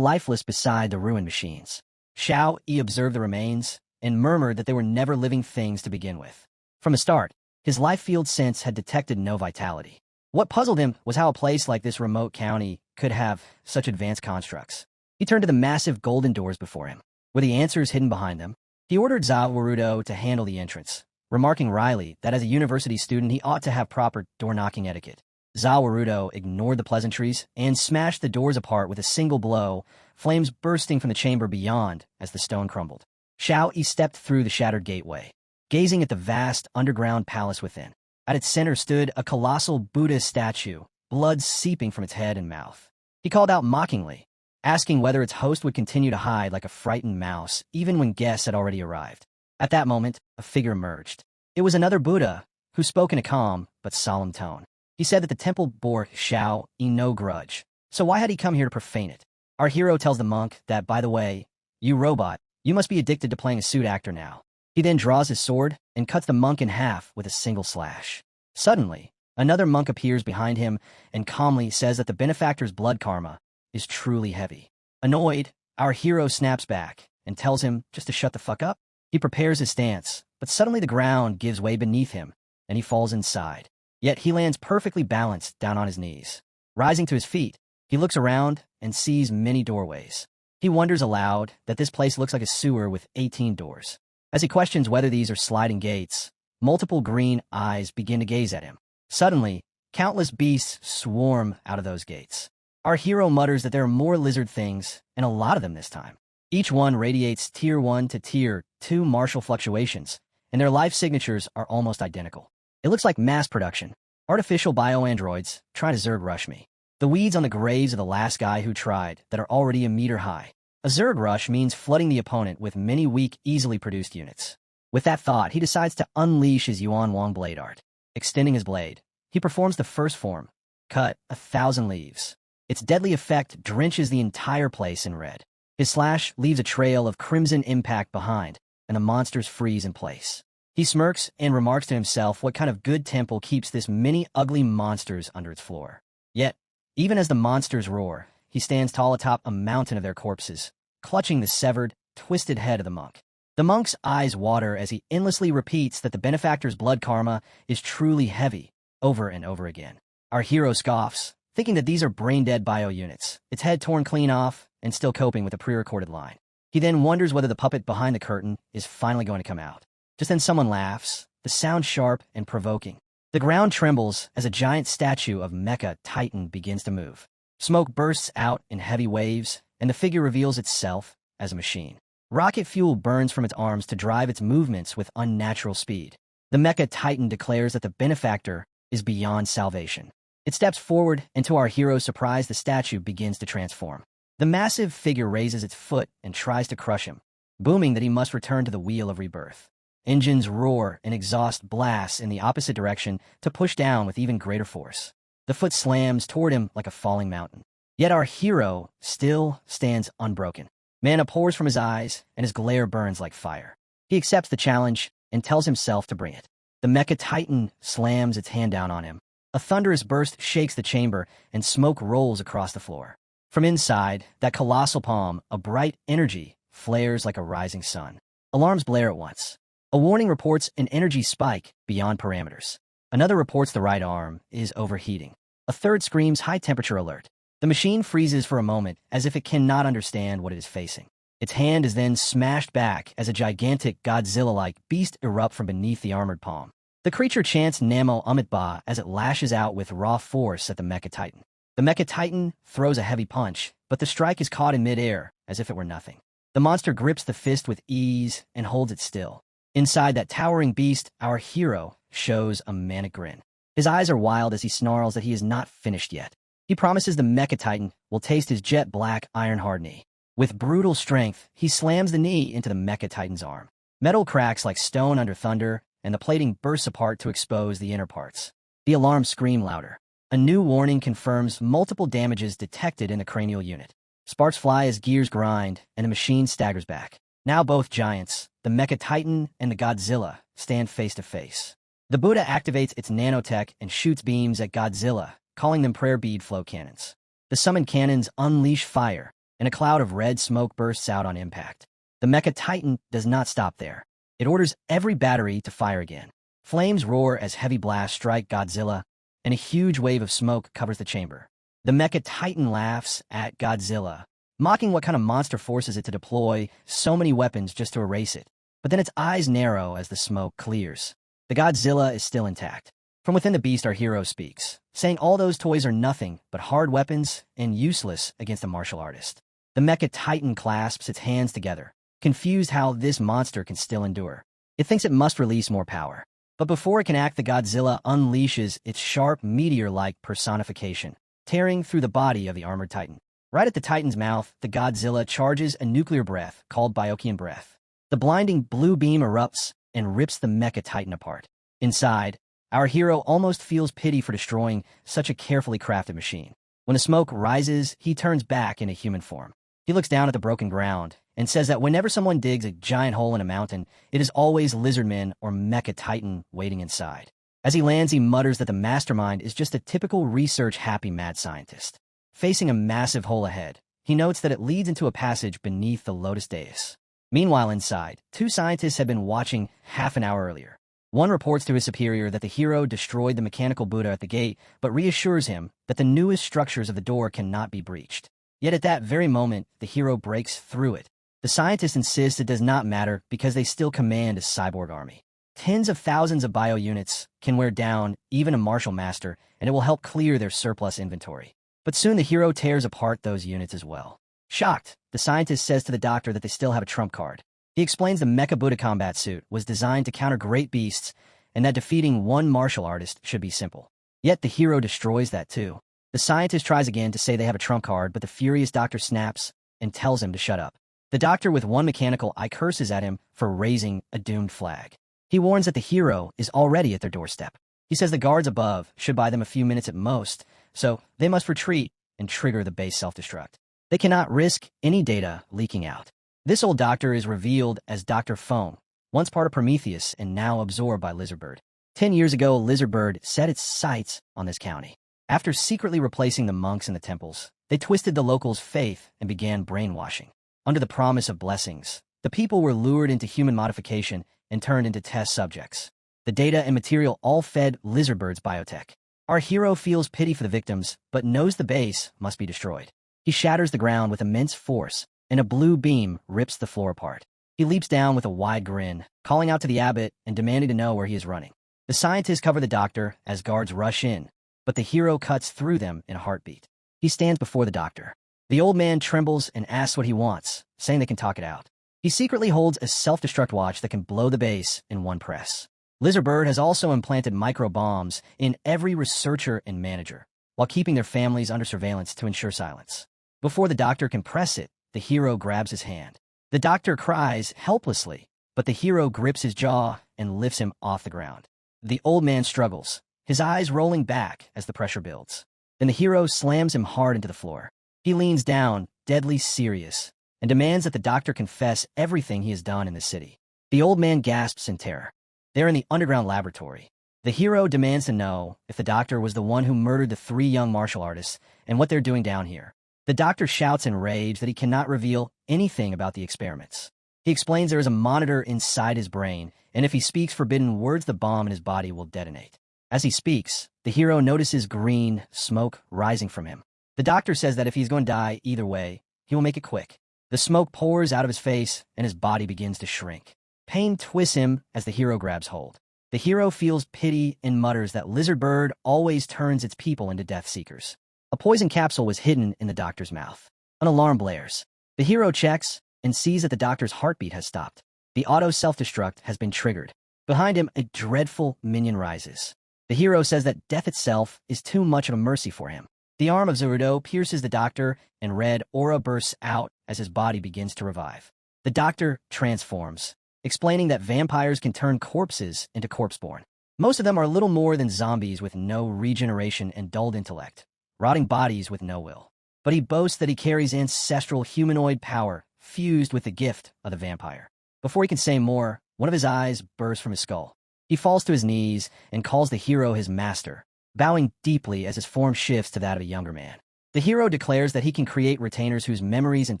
lifeless beside the ruined machines. Xiao Yi observed the remains and murmured that they were never living things to begin with. From the start, his life field sense had detected no vitality. What puzzled him was how a place like this remote county could have such advanced constructs. He turned to the massive golden doors before him. Were the answers hidden behind them? He ordered Warudo to handle the entrance, remarking wryly that as a university student he ought to have proper door-knocking etiquette. Warudo ignored the pleasantries and smashed the doors apart with a single blow, flames bursting from the chamber beyond as the stone crumbled. Xiao Yi stepped through the shattered gateway, gazing at the vast underground palace within. At its center stood a colossal Buddha statue, blood seeping from its head and mouth. He called out mockingly, asking whether its host would continue to hide like a frightened mouse even when guests had already arrived. At that moment, a figure emerged. It was another Buddha, who spoke in a calm but solemn tone. He said that the temple bore Xiao Yi no grudge, so why had he come here to profane it? Our hero tells the monk that, by the way, you robot, you must be addicted to playing a suit actor now. He then draws his sword and cuts the monk in half with a single slash. Suddenly, another monk appears behind him and calmly says that the benefactor's blood karma is truly heavy. Annoyed, our hero snaps back and tells him just to shut the fuck up. He prepares his stance, but suddenly the ground gives way beneath him, and he falls inside. Yet he lands perfectly balanced down on his knees. Rising to his feet, he looks around and sees many doorways. He wonders aloud that this place looks like a sewer with 18 doors. As he questions whether these are sliding gates, multiple green eyes begin to gaze at him. Suddenly, countless beasts swarm out of those gates. Our hero mutters that there are more lizard things, and a lot of them this time. Each one radiates Tier 1 to Tier 2 martial fluctuations, and their life signatures are almost identical. It looks like mass production. Artificial bioandroids trying to Zerg rush me. The weeds on the graves of the last guy who tried that are already a meter high. A Zerg rush means flooding the opponent with many weak, easily produced units. With that thought, he decides to unleash his Yuan Wang blade art. Extending his blade, he performs the first form, cut 1,000 leaves. Its deadly effect drenches the entire place in red. His slash leaves a trail of crimson impact behind, and the monsters freeze in place. He smirks and remarks to himself what kind of good temple keeps this many ugly monsters under its floor. Yet, even as the monsters roar, he stands tall atop a mountain of their corpses, clutching the severed, twisted head of the monk. The monk's eyes water as he endlessly repeats that the benefactor's blood karma is truly heavy, over and over again. Our hero scoffs, thinking that these are brain-dead bio-units, its head torn clean off and still coping with a pre-recorded line. He then wonders whether the puppet behind the curtain is finally going to come out. Just then someone laughs, the sound sharp and provoking. The ground trembles as a giant statue of Mecha Titan begins to move. Smoke bursts out in heavy waves, and the figure reveals itself as a machine. Rocket fuel burns from its arms to drive its movements with unnatural speed. The Mecha Titan declares that the benefactor is beyond salvation. It steps forward, and to our hero's surprise, the statue begins to transform. The massive figure raises its foot and tries to crush him, booming that he must return to the wheel of rebirth. Engines roar and exhaust blasts in the opposite direction to push down with even greater force. The foot slams toward him like a falling mountain. Yet our hero still stands unbroken. Mana pours from his eyes, and his glare burns like fire. He accepts the challenge and tells himself to bring it. The Mecha Titan slams its hand down on him. A thunderous burst shakes the chamber, and smoke rolls across the floor. From inside, that colossal palm, a bright energy, flares like a rising sun. Alarms blare at once. A warning reports an energy spike beyond parameters. Another reports the right arm is overheating. A third screams high temperature alert. The machine freezes for a moment as if it cannot understand what it is facing. Its hand is then smashed back as a gigantic Godzilla-like beast erupts from beneath the armored palm. The creature chants Namo Amitba as it lashes out with raw force at the Mecha Titan. The Mecha Titan throws a heavy punch, but the strike is caught in midair as if it were nothing. The monster grips the fist with ease and holds it still. Inside that towering beast, our hero shows a manic grin. His eyes are wild as he snarls that he is not finished yet. He promises the Mecha Titan will taste his jet black iron-hard knee. With brutal strength, he slams the knee into the Mecha Titan's arm. Metal cracks like stone under thunder, and the plating bursts apart to expose the inner parts. The alarms scream louder. A new warning confirms multiple damages detected in the cranial unit. Sparks fly as gears grind, and the machine staggers back. Now both giants, the Mecha Titan and the Godzilla, stand face to face. The Buddha activates its nanotech and shoots beams at Godzilla, calling them prayer bead flow cannons. The summoned cannons unleash fire, and a cloud of red smoke bursts out on impact. The Mecha Titan does not stop there. It orders every battery to fire again. Flames roar as heavy blasts strike Godzilla, and a huge wave of smoke covers the chamber. The Mecha Titan laughs at Godzilla, mocking what kind of monster forces it to deploy so many weapons just to erase it. But then its eyes narrow as the smoke clears. The Godzilla is still intact. From within the beast, our hero speaks, saying all those toys are nothing but hard weapons and useless against a martial artist. The Mecha Titan clasps its hands together, confused how this monster can still endure. It thinks it must release more power. But before it can act, the Godzilla unleashes its sharp meteor-like personification, tearing through the body of the armored Titan. Right at the Titan's mouth, the Godzilla charges a nuclear breath called Biokian breath. The blinding blue beam erupts and rips the Mecha Titan apart. Inside, our hero almost feels pity for destroying such a carefully crafted machine. When the smoke rises, he turns back into human form. He looks down at the broken ground and says that whenever someone digs a giant hole in a mountain, it is always lizardmen or Mecha Titan waiting inside. As he lands, he mutters that the mastermind is just a typical research-happy mad scientist. Facing a massive hole ahead, he notes that it leads into a passage beneath the Lotus Dais. Meanwhile inside, two scientists had been watching half an hour earlier. One reports to his superior that the hero destroyed the mechanical Buddha at the gate, but reassures him that the newest structures of the door cannot be breached. Yet at that very moment, the hero breaks through it. The scientist insists it does not matter because they still command a cyborg army. Tens of thousands of bio units can wear down even a martial master, and it will help clear their surplus inventory. But soon the hero tears apart those units as well. Shocked, the scientist says to the doctor that they still have a trump card. He explains the Mecha Buddha combat suit was designed to counter great beasts and that defeating one martial artist should be simple. Yet the hero destroys that too. The scientist tries again to say they have a trump card, but the furious doctor snaps and tells him to shut up. The doctor with one mechanical eye curses at him for raising a doomed flag. He warns that the hero is already at their doorstep. He says the guards above should buy them a few minutes at most, so they must retreat and trigger the base self-destruct. They cannot risk any data leaking out. This old doctor is revealed as Dr. Foam, once part of Prometheus and now absorbed by Lizardbird. 10 years ago, Lizardbird set its sights on this county. After secretly replacing the monks in the temples, they twisted the locals' faith and began brainwashing. Under the promise of blessings, the people were lured into human modification and turned into test subjects. The data and material all fed Lizardbird's biotech. Our hero feels pity for the victims, but knows the base must be destroyed. He shatters the ground with immense force, and a blue beam rips the floor apart. He leaps down with a wide grin, calling out to the abbot and demanding to know where he is running. The scientists cover the doctor as guards rush in, but the hero cuts through them in a heartbeat. He stands before the doctor. The old man trembles and asks what he wants, saying they can talk it out. He secretly holds a self-destruct watch that can blow the base in one press. Lizardbird has also implanted micro-bombs in every researcher and manager, while keeping their families under surveillance to ensure silence. Before the doctor can press it, the hero grabs his hand. The doctor cries helplessly, but the hero grips his jaw and lifts him off the ground. The old man struggles, his eyes rolling back as the pressure builds. Then the hero slams him hard into the floor. He leans down, deadly serious, and demands that the doctor confess everything he has done in the city. The old man gasps in terror. They're in the underground laboratory. The hero demands to know if the doctor was the one who murdered the 3 young martial artists and what they're doing down here. The doctor shouts in rage that he cannot reveal anything about the experiments. He explains there is a monitor inside his brain, and if he speaks forbidden words, the bomb in his body will detonate. As he speaks, the hero notices green smoke rising from him. The doctor says that if he's going to die either way, he will make it quick. The smoke pours out of his face, and his body begins to shrink. Pain twists him as the hero grabs hold. The hero feels pity and mutters that Lizardbird always turns its people into death seekers. A poison capsule was hidden in the doctor's mouth. An alarm blares. The hero checks and sees that the doctor's heartbeat has stopped. The auto self-destruct has been triggered. Behind him, a dreadful minion rises. The hero says that death itself is too much of a mercy for him. The arm of Zerudo pierces the doctor, and red aura bursts out as his body begins to revive. The doctor transforms, explaining that vampires can turn corpses into corpseborn. Most of them are little more than zombies with no regeneration and dulled intellect, rotting bodies with no will. But he boasts that he carries ancestral humanoid power fused with the gift of the vampire. Before he can say more, one of his eyes bursts from his skull. He falls to his knees and calls the hero his master, bowing deeply as his form shifts to that of a younger man. The hero declares that he can create retainers whose memories and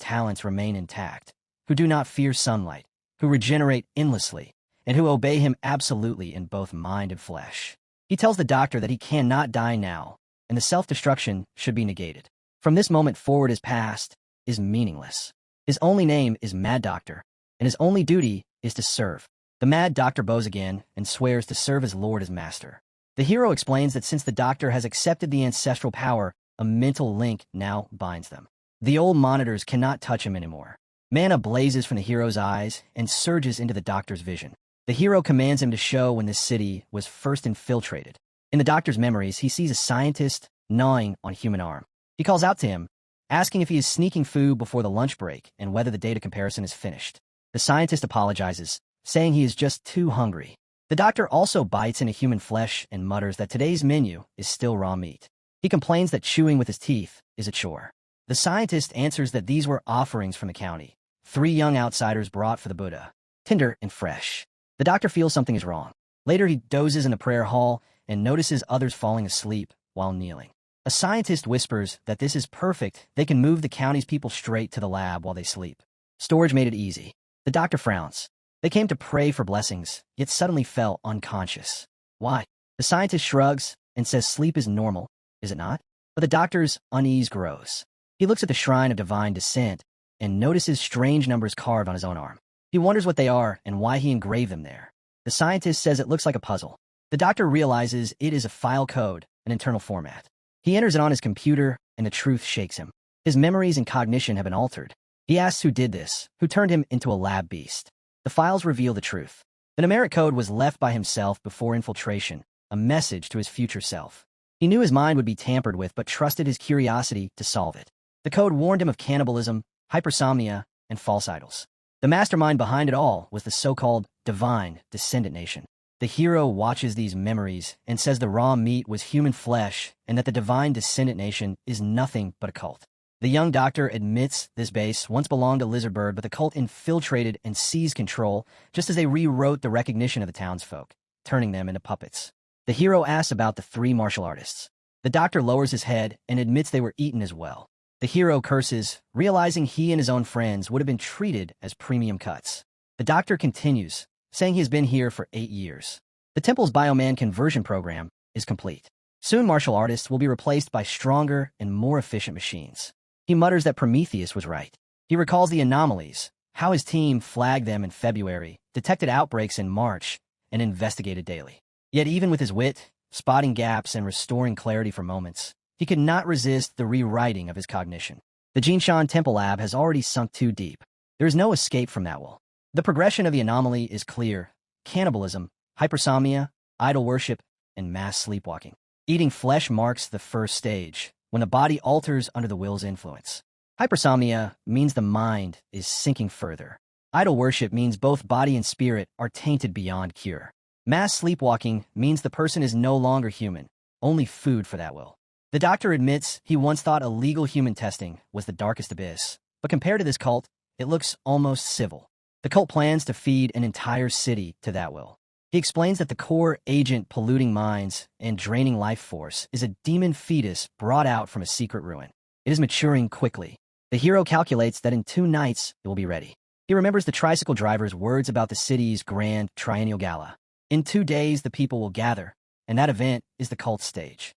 talents remain intact, who do not fear sunlight, who regenerate endlessly, and who obey him absolutely in both mind and flesh. He tells the doctor that he cannot die now, and the self-destruction should be negated. From this moment forward, his past is meaningless. His only name is Mad Doctor, and his only duty is to serve. The Mad Doctor bows again and swears to serve his lord as master. The hero explains that since the doctor has accepted the ancestral power, a mental link now binds them. The old monitors cannot touch him anymore. Mana blazes from the hero's eyes and surges into the doctor's vision. The hero commands him to show when this city was first infiltrated. In the doctor's memories, he sees a scientist gnawing on a human arm. He calls out to him, asking if he is sneaking food before the lunch break and whether the data comparison is finished. The scientist apologizes, saying he is just too hungry. The doctor also bites into human flesh and mutters that today's menu is still raw meat. He complains that chewing with his teeth is a chore. The scientist answers that these were offerings from the county, 3 young outsiders brought for the Buddha, tender and fresh. The doctor feels something is wrong. Later, he dozes in the prayer hall and notices others falling asleep while kneeling. A scientist whispers that this is perfect. They can move the county's people straight to the lab while they sleep. Storage made it easy. The doctor frowns. They came to pray for blessings, yet suddenly fell unconscious. Why? The scientist shrugs and says sleep is normal, is it not? But the doctor's unease grows. He looks at the shrine of divine descent and notices strange numbers carved on his own arm. He wonders what they are and why he engraved them there. The scientist says it looks like a puzzle. The doctor realizes it is a file code, an internal format. He enters it on his computer, and the truth shakes him. His memories and cognition have been altered. He asks who did this, who turned him into a lab beast. The files reveal the truth. The numeric code was left by himself before infiltration, a message to his future self. He knew his mind would be tampered with, but trusted his curiosity to solve it. The code warned him of cannibalism, hypersomnia, and false idols. The mastermind behind it all was the so-called divine descendant nation. The hero watches these memories and says the raw meat was human flesh and that the divine descendant nation is nothing but a cult. The young doctor admits this base once belonged to Lizardbird, but the cult infiltrated and seized control just as they rewrote the recognition of the townsfolk, turning them into puppets. The hero asks about the three martial artists. The doctor lowers his head and admits they were eaten as well. The hero curses, realizing he and his own friends would have been treated as premium cuts. The doctor continues, saying he has been here for 8 years. The temple's bioman conversion program is complete. Soon martial artists will be replaced by stronger and more efficient machines. He mutters that Prometheus was right. He recalls the anomalies, how his team flagged them in February, detected outbreaks in March, and investigated daily. Yet even with his wit, spotting gaps and restoring clarity for moments, he could not resist the rewriting of his cognition. The Jinshan Temple Lab has already sunk too deep. There is no escape from that well. The progression of the anomaly is clear: cannibalism, hypersomnia, idol worship, and mass sleepwalking. Eating flesh marks the first stage, when the body alters under the will's influence. Hypersomnia means the mind is sinking further. Idol worship means both body and spirit are tainted beyond cure. Mass sleepwalking means the person is no longer human, only food for that will. The doctor admits he once thought illegal human testing was the darkest abyss, but compared to this cult, it looks almost civil. The cult plans to feed an entire city to that will. He explains that the core agent polluting minds and draining life force is a demon fetus brought out from a secret ruin. It is maturing quickly. The hero calculates that in 2 nights it will be ready. He remembers the tricycle driver's words about the city's grand triennial gala. In 2 days the people will gather, and that event is the cult stage.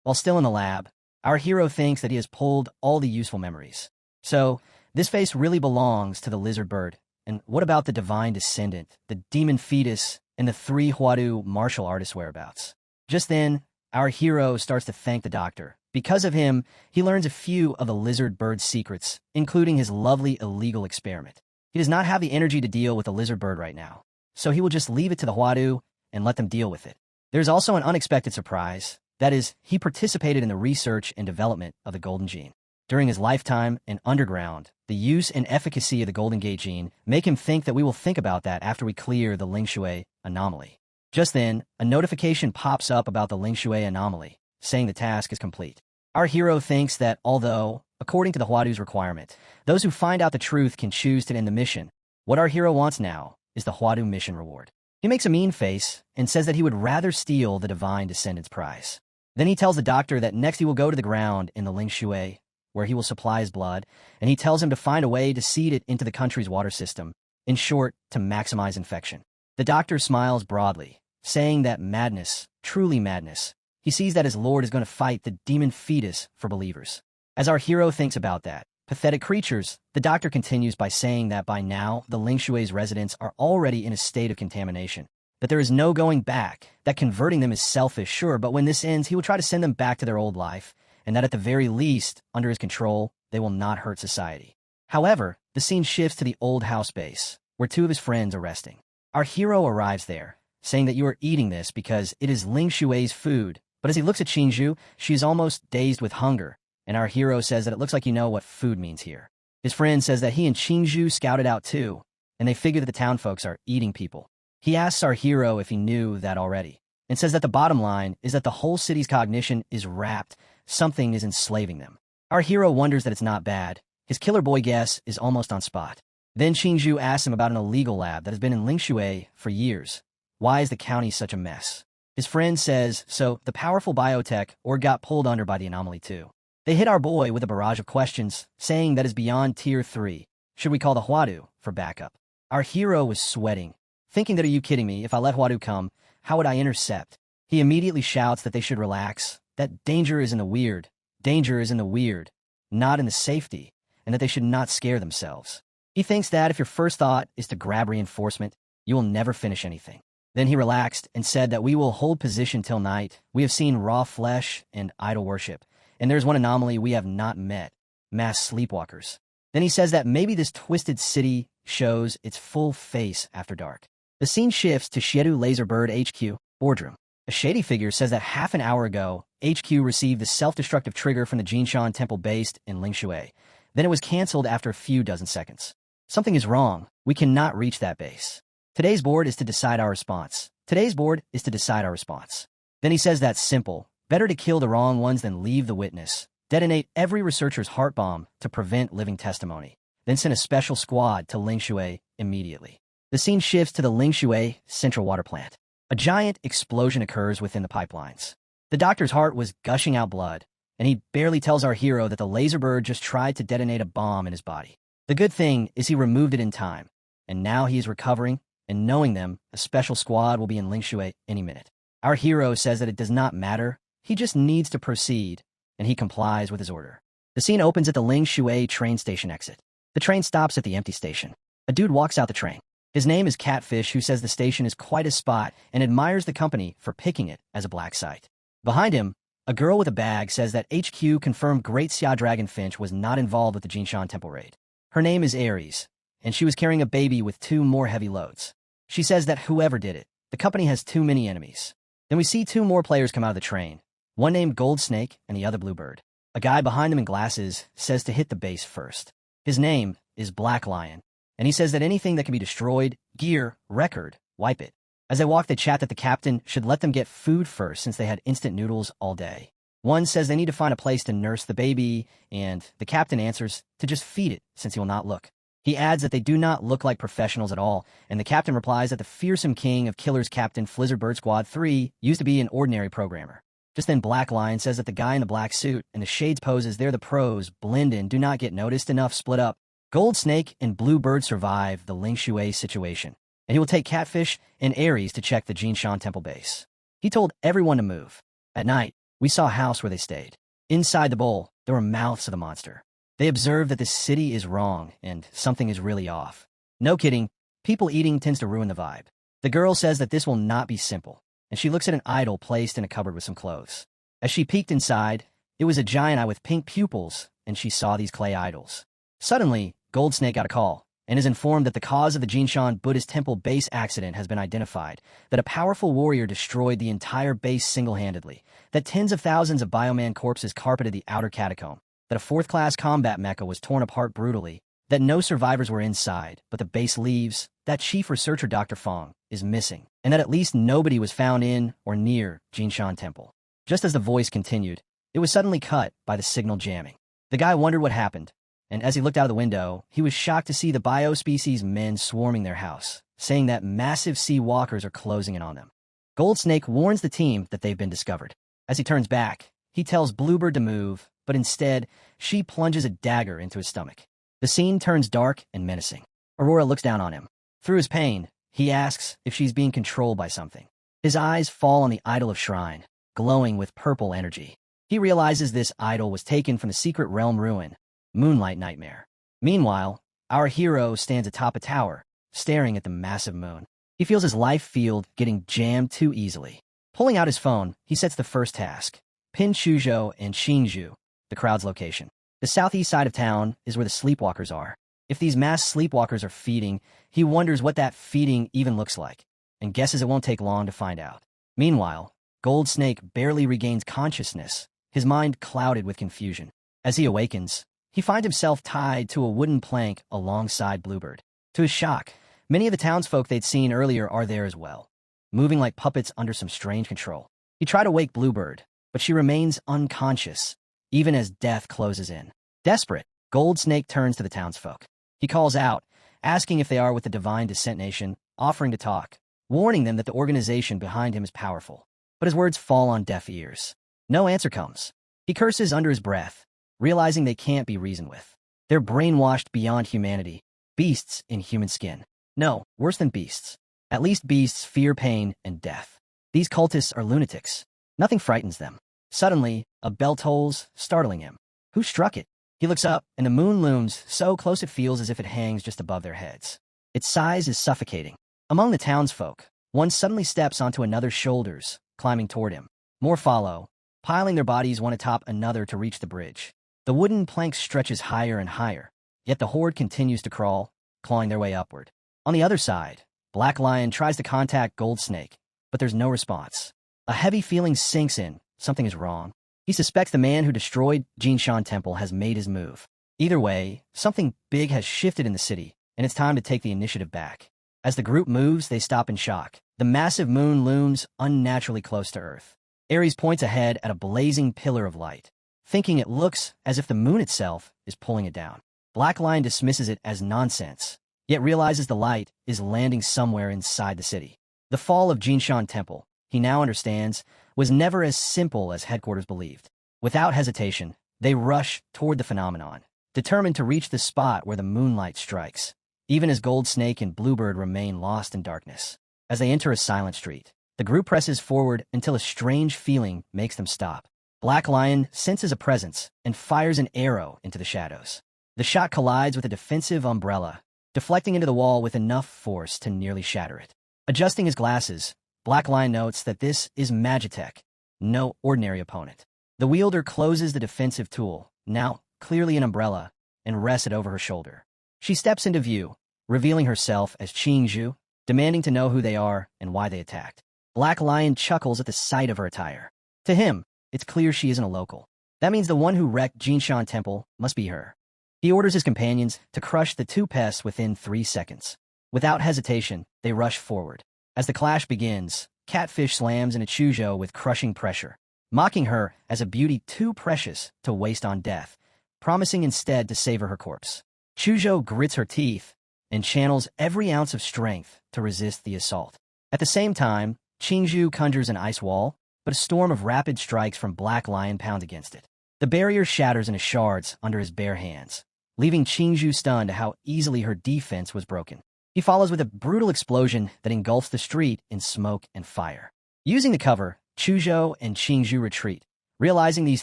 While still in the lab, our hero thinks that he has pulled all the useful memories. So, this face really belongs to the lizard bird. And what about the divine descendant, the demon fetus, and the 3 Huadu martial artist whereabouts? Just then, our hero starts to thank the doctor. Because of him, he learns a few of the lizard bird's secrets, including his lovely illegal experiment. He does not have the energy to deal with the lizard bird right now, so he will just leave it to the Huadu and let them deal with it. There's also an unexpected surprise. That is, he participated in the research and development of the golden gene. During his lifetime and underground, the use and efficacy of the Golden Gate gene make him think that we will think about that after we clear the Lingshui anomaly. Just then, a notification pops up about the Lingshui anomaly, saying the task is complete. Our hero thinks that although, according to the Huadu's requirement, those who find out the truth can choose to end the mission, what our hero wants now is the Huadu mission reward. He makes a mean face and says that he would rather steal the divine descendant's prize. Then he tells the doctor that next he will go to the ground in the Lingshui, where he will supply his blood, and he tells him to find a way to seed it into the country's water system, in short, to maximize infection. The doctor smiles broadly, saying that madness, truly madness, he sees that his lord is going to fight the demon fetus for believers. As our hero thinks about that, pathetic creatures, the doctor continues by saying that by now, the Lingshui's residents are already in a state of contamination, that there is no going back, that converting them is selfish, sure, but when this ends, he will try to send them back to their old life, and that at the very least, under his control, they will not hurt society. However, the scene shifts to the old house base, where 2 of his friends are resting. Our hero arrives there, saying that you are eating this because it is Ling Shui's food, but as he looks at Qingzhu, she is almost dazed with hunger, and our hero says that it looks like you know what food means here. His friend says that he and Qingzhu scouted out too, and they figure that the townfolks are eating people. He asks our hero if he knew that already, and says that the bottom line is that the whole city's cognition is wrapped. Something is enslaving them. Our hero wonders that it's not bad. His killer boy guess is almost on spot. Then Qingzhu asks him about an illegal lab that has been in Lingshui for years. Why is the county such a mess? His friend says, so the powerful biotech org got pulled under by the anomaly too. They hit our boy with a barrage of questions, saying that is beyond tier 3. Should we call the Huadu for backup? Our hero was sweating, thinking that, are you kidding me? If I let Huadu come, how would I intercept? He immediately shouts that they should relax, that danger is in the weird. Danger is in the weird, not in the safety, and that they should not scare themselves. He thinks that if your first thought is to grab reinforcement, you will never finish anything. Then he relaxed and said that we will hold position till night. We have seen raw flesh and idol worship, and there's one anomaly we have not met, mass sleepwalkers. Then he says that maybe this twisted city shows its full face after dark. The scene shifts to Shiedu Laserbird HQ, boardroom. A shady figure says that half an hour ago, HQ received the self-destructive trigger from the Jinshan temple based in Lingshui. Then it was canceled after a few dozen seconds. Something is wrong. We cannot reach that base. Today's board is to decide our response. Today's board is to decide our response. Then he says that's simple. Better to kill the wrong ones than leave the witness. Detonate every researcher's heart bomb to prevent living testimony. Then send a special squad to Lingshui immediately. The scene shifts to the Lingshui central water plant. A giant explosion occurs within the pipelines. The doctor's heart was gushing out blood, and he barely tells our hero that the Laserbird just tried to detonate a bomb in his body. The good thing is he removed it in time, and now he is recovering, and knowing them, a special squad will be in Lingshui any minute. Our hero says that it does not matter, he just needs to proceed, and he complies with his order. The scene opens at the Lingshui train station exit. The train stops at the empty station. A dude walks out the train. His name is Catfish, who says the station is quite a spot and admires the company for picking it as a black site. Behind him, a girl with a bag says that HQ confirmed Great Xia Dragonfinch was not involved with the Jinshan Temple raid. Her name is Aries, and she was carrying a baby with 2 more heavy loads. She says that whoever did it, the company has too many enemies. Then we see 2 more players come out of the train, one named Gold Snake and the other Bluebird. A guy behind them in glasses says to hit the base first. His name is Black Lion, and he says that anything that can be destroyed, gear, record, wipe it. As they walk, they chat that the captain should let them get food first since they had instant noodles all day. One says they need to find a place to nurse the baby, and the captain answers to just feed it since he will not look. He adds that they do not look like professionals at all, and the captain replies that the fearsome king of killers Captain Flizzardbird Squad 3 used to be an ordinary programmer. Just then Black Lion says that the guy in the black suit and the shades poses they're the pros, blend in, do not get noticed enough, split up. Gold Snake and Bluebird survive the Lingshui situation, and he will take Catfish and Aries to check the Jinshan Temple base. He told everyone to move. At night, we saw a house where they stayed. Inside the bowl, there were mouths of the monster. They observed that the city is wrong and something is really off. No kidding, people eating tends to ruin the vibe. The girl says that this will not be simple, and she looks at an idol placed in a cupboard with some clothes. As she peeked inside, it was a giant eye with pink pupils, and she saw these clay idols. Suddenly, Gold Snake got a call, and is informed that the cause of the Jinshan Buddhist temple base accident has been identified, that a powerful warrior destroyed the entire base single-handedly, that tens of thousands of bioman corpses carpeted the outer catacomb, that a 4th-class combat mecha was torn apart brutally, that no survivors were inside, but the base leaves, that chief researcher Dr. Fong is missing, and that at least nobody was found in or near Jinshan Temple. Just as the voice continued, it was suddenly cut by the signal jamming. The guy wondered what happened, and as he looked out of the window, he was shocked to see the biospecies men swarming their house, saying that massive sea walkers are closing in on them. Gold Snake warns the team that they've been discovered. As he turns back, he tells Bluebird to move, but instead, she plunges a dagger into his stomach. The scene turns dark and menacing. Aurora looks down on him. Through his pain, he asks if she's being controlled by something. His eyes fall on the idol of Shrine, glowing with purple energy. He realizes this idol was taken from the secret realm ruin, Moonlight Nightmare. Meanwhile, our hero stands atop a tower, staring at the massive moon. He feels his life field getting jammed too easily. Pulling out his phone, he sets the first task, pin Shuzhou and Xinzhou, the crowd's location. The southeast side of town is where the sleepwalkers are. If these mass sleepwalkers are feeding, he wonders what that feeding even looks like, and guesses it won't take long to find out. Meanwhile, Gold Snake barely regains consciousness, his mind clouded with confusion. As he awakens, he finds himself tied to a wooden plank alongside Bluebird. To his shock, many of the townsfolk they'd seen earlier are there as well, moving like puppets under some strange control. He tried to wake Bluebird, but she remains unconscious, even as death closes in. Desperate, Gold Snake turns to the townsfolk. He calls out, asking if they are with the Divine Descent Nation, offering to talk, warning them that the organization behind him is powerful. But his words fall on deaf ears. No answer comes. He curses under his breath, realizing they can't be reasoned with. They're brainwashed beyond humanity, beasts in human skin. No, worse than beasts. At least beasts fear pain and death. These cultists are lunatics. Nothing frightens them. Suddenly, a bell tolls, startling him. Who struck it? He looks up, and the moon looms so close it feels as if it hangs just above their heads. Its size is suffocating. Among the townsfolk, one suddenly steps onto another's shoulders, climbing toward him. More follow, piling their bodies one atop another to reach the bridge. The wooden plank stretches higher and higher, yet the horde continues to crawl, clawing their way upward. On the other side, Black Lion tries to contact Gold Snake, but there's no response. A heavy feeling sinks in. Something is wrong. He suspects the man who destroyed Jinshan Temple has made his move. Either way, something big has shifted in the city, and it's time to take the initiative back. As the group moves, they stop in shock. The massive moon looms unnaturally close to Earth. Ares points ahead at a blazing pillar of light, thinking it looks as if the moon itself is pulling it down. Black Lion dismisses it as nonsense, yet realizes the light is landing somewhere inside the city. The fall of Jinshan Temple, he now understands, was never as simple as headquarters believed. Without hesitation, they rush toward the phenomenon, determined to reach the spot where the moonlight strikes, even as Gold Snake and Bluebird remain lost in darkness. As they enter a silent street, the group presses forward until a strange feeling makes them stop. Black Lion senses a presence and fires an arrow into the shadows. The shot collides with a defensive umbrella, deflecting into the wall with enough force to nearly shatter it. Adjusting his glasses, Black Lion notes that this is Magitech, no ordinary opponent. The wielder closes the defensive tool, now clearly an umbrella, and rests it over her shoulder. She steps into view, revealing herself as Qingzhu, demanding to know who they are and why they attacked. Black Lion chuckles at the sight of her attire. To him, it's clear she isn't a local. That means the one who wrecked Jinshan Temple must be her. He orders his companions to crush the two pests within 3 seconds. Without hesitation, they rush forward. As the clash begins, Catfish slams into Chuzhou with crushing pressure, mocking her as a beauty too precious to waste on death, promising instead to savor her corpse. Chuzhou grits her teeth and channels every ounce of strength to resist the assault. At the same time, Qingzhu conjures an ice wall, but a storm of rapid strikes from Black Lion pounds against it. The barrier shatters into shards under his bare hands, leaving Qingzhu stunned to how easily her defense was broken. He follows with a brutal explosion that engulfs the street in smoke and fire. Using the cover, Chuzhou and Qingzhu retreat, realizing these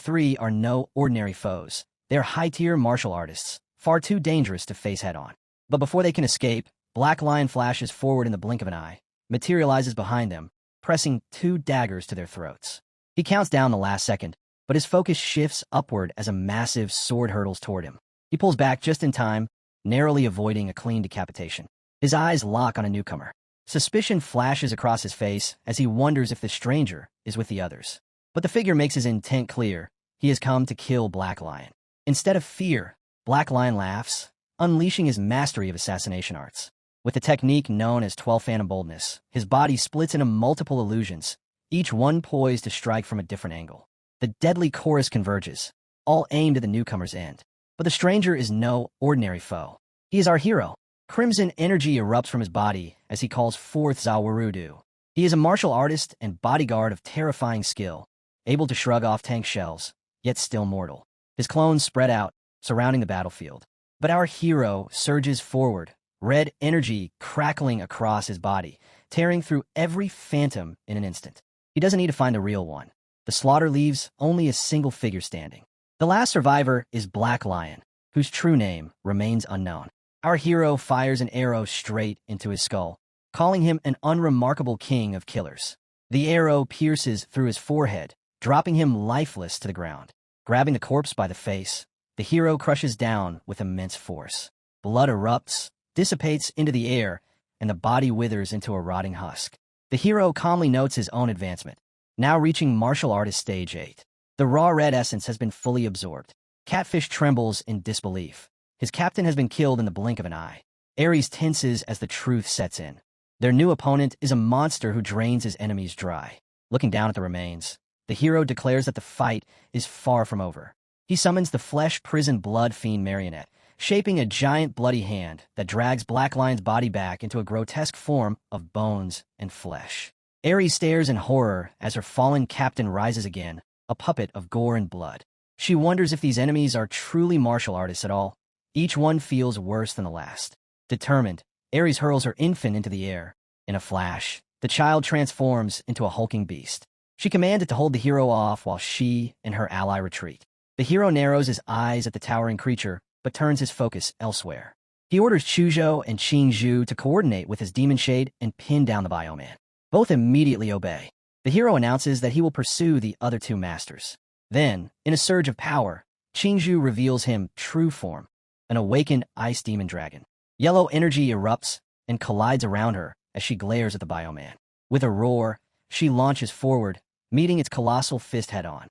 three are no ordinary foes. They are high-tier martial artists, far too dangerous to face head-on. But before they can escape, Black Lion flashes forward in the blink of an eye, materializes behind them, pressing 2 daggers to their throats. He counts down the last second, but his focus shifts upward as a massive sword hurtles toward him. He pulls back just in time, narrowly avoiding a clean decapitation. His eyes lock on a newcomer. Suspicion flashes across his face as he wonders if the stranger is with the others. But the figure makes his intent clear. He has come to kill Black Lion. Instead of fear, Black Lion laughs, unleashing his mastery of assassination arts. With the technique known as 12 Phantom Boldness, his body splits into multiple illusions, each one poised to strike from a different angle. The deadly chorus converges, all aimed at the newcomer's end. But the stranger is no ordinary foe. He is our hero. Crimson energy erupts from his body as he calls forth Zawarudu. He is a martial artist and bodyguard of terrifying skill, able to shrug off tank shells, yet still mortal. His clones spread out, surrounding the battlefield. But our hero surges forward, red energy crackling across his body, tearing through every phantom in an instant. He doesn't need to find the real one. The slaughter leaves only a single figure standing. The last survivor is Black Lion, whose true name remains unknown. Our hero fires an arrow straight into his skull, calling him an unremarkable king of killers. The arrow pierces through his forehead, dropping him lifeless to the ground. Grabbing the corpse by the face, the hero crushes down with immense force. Blood erupts, dissipates into the air, and the body withers into a rotting husk. The hero calmly notes his own advancement, now reaching martial artist stage 8. The raw red essence has been fully absorbed. Catfish trembles in disbelief. His captain has been killed in the blink of an eye. Ares tenses as the truth sets in. Their new opponent is a monster who drains his enemies dry. Looking down at the remains, the hero declares that the fight is far from over. He summons the flesh-prison blood fiend marionette, shaping a giant bloody hand that drags Black Lion's body back into a grotesque form of bones and flesh. Ares stares in horror as her fallen captain rises again, a puppet of gore and blood. She wonders if these enemies are truly martial artists at all. Each one feels worse than the last. Determined, Ares hurls her infant into the air. In a flash, the child transforms into a hulking beast. She commanded to hold the hero off while she and her ally retreat. The hero narrows his eyes at the towering creature, but turns his focus elsewhere. He orders Chuzhou and Qingzhu to coordinate with his demon shade and pin down the bioman. Both immediately obey. The hero announces that he will pursue the other two masters. Then, in a surge of power, Qingzhu reveals him true form, an awakened ice demon dragon. Yellow energy erupts and collides around her as she glares at the bioman. With a roar, she launches forward, meeting its colossal fist head-on.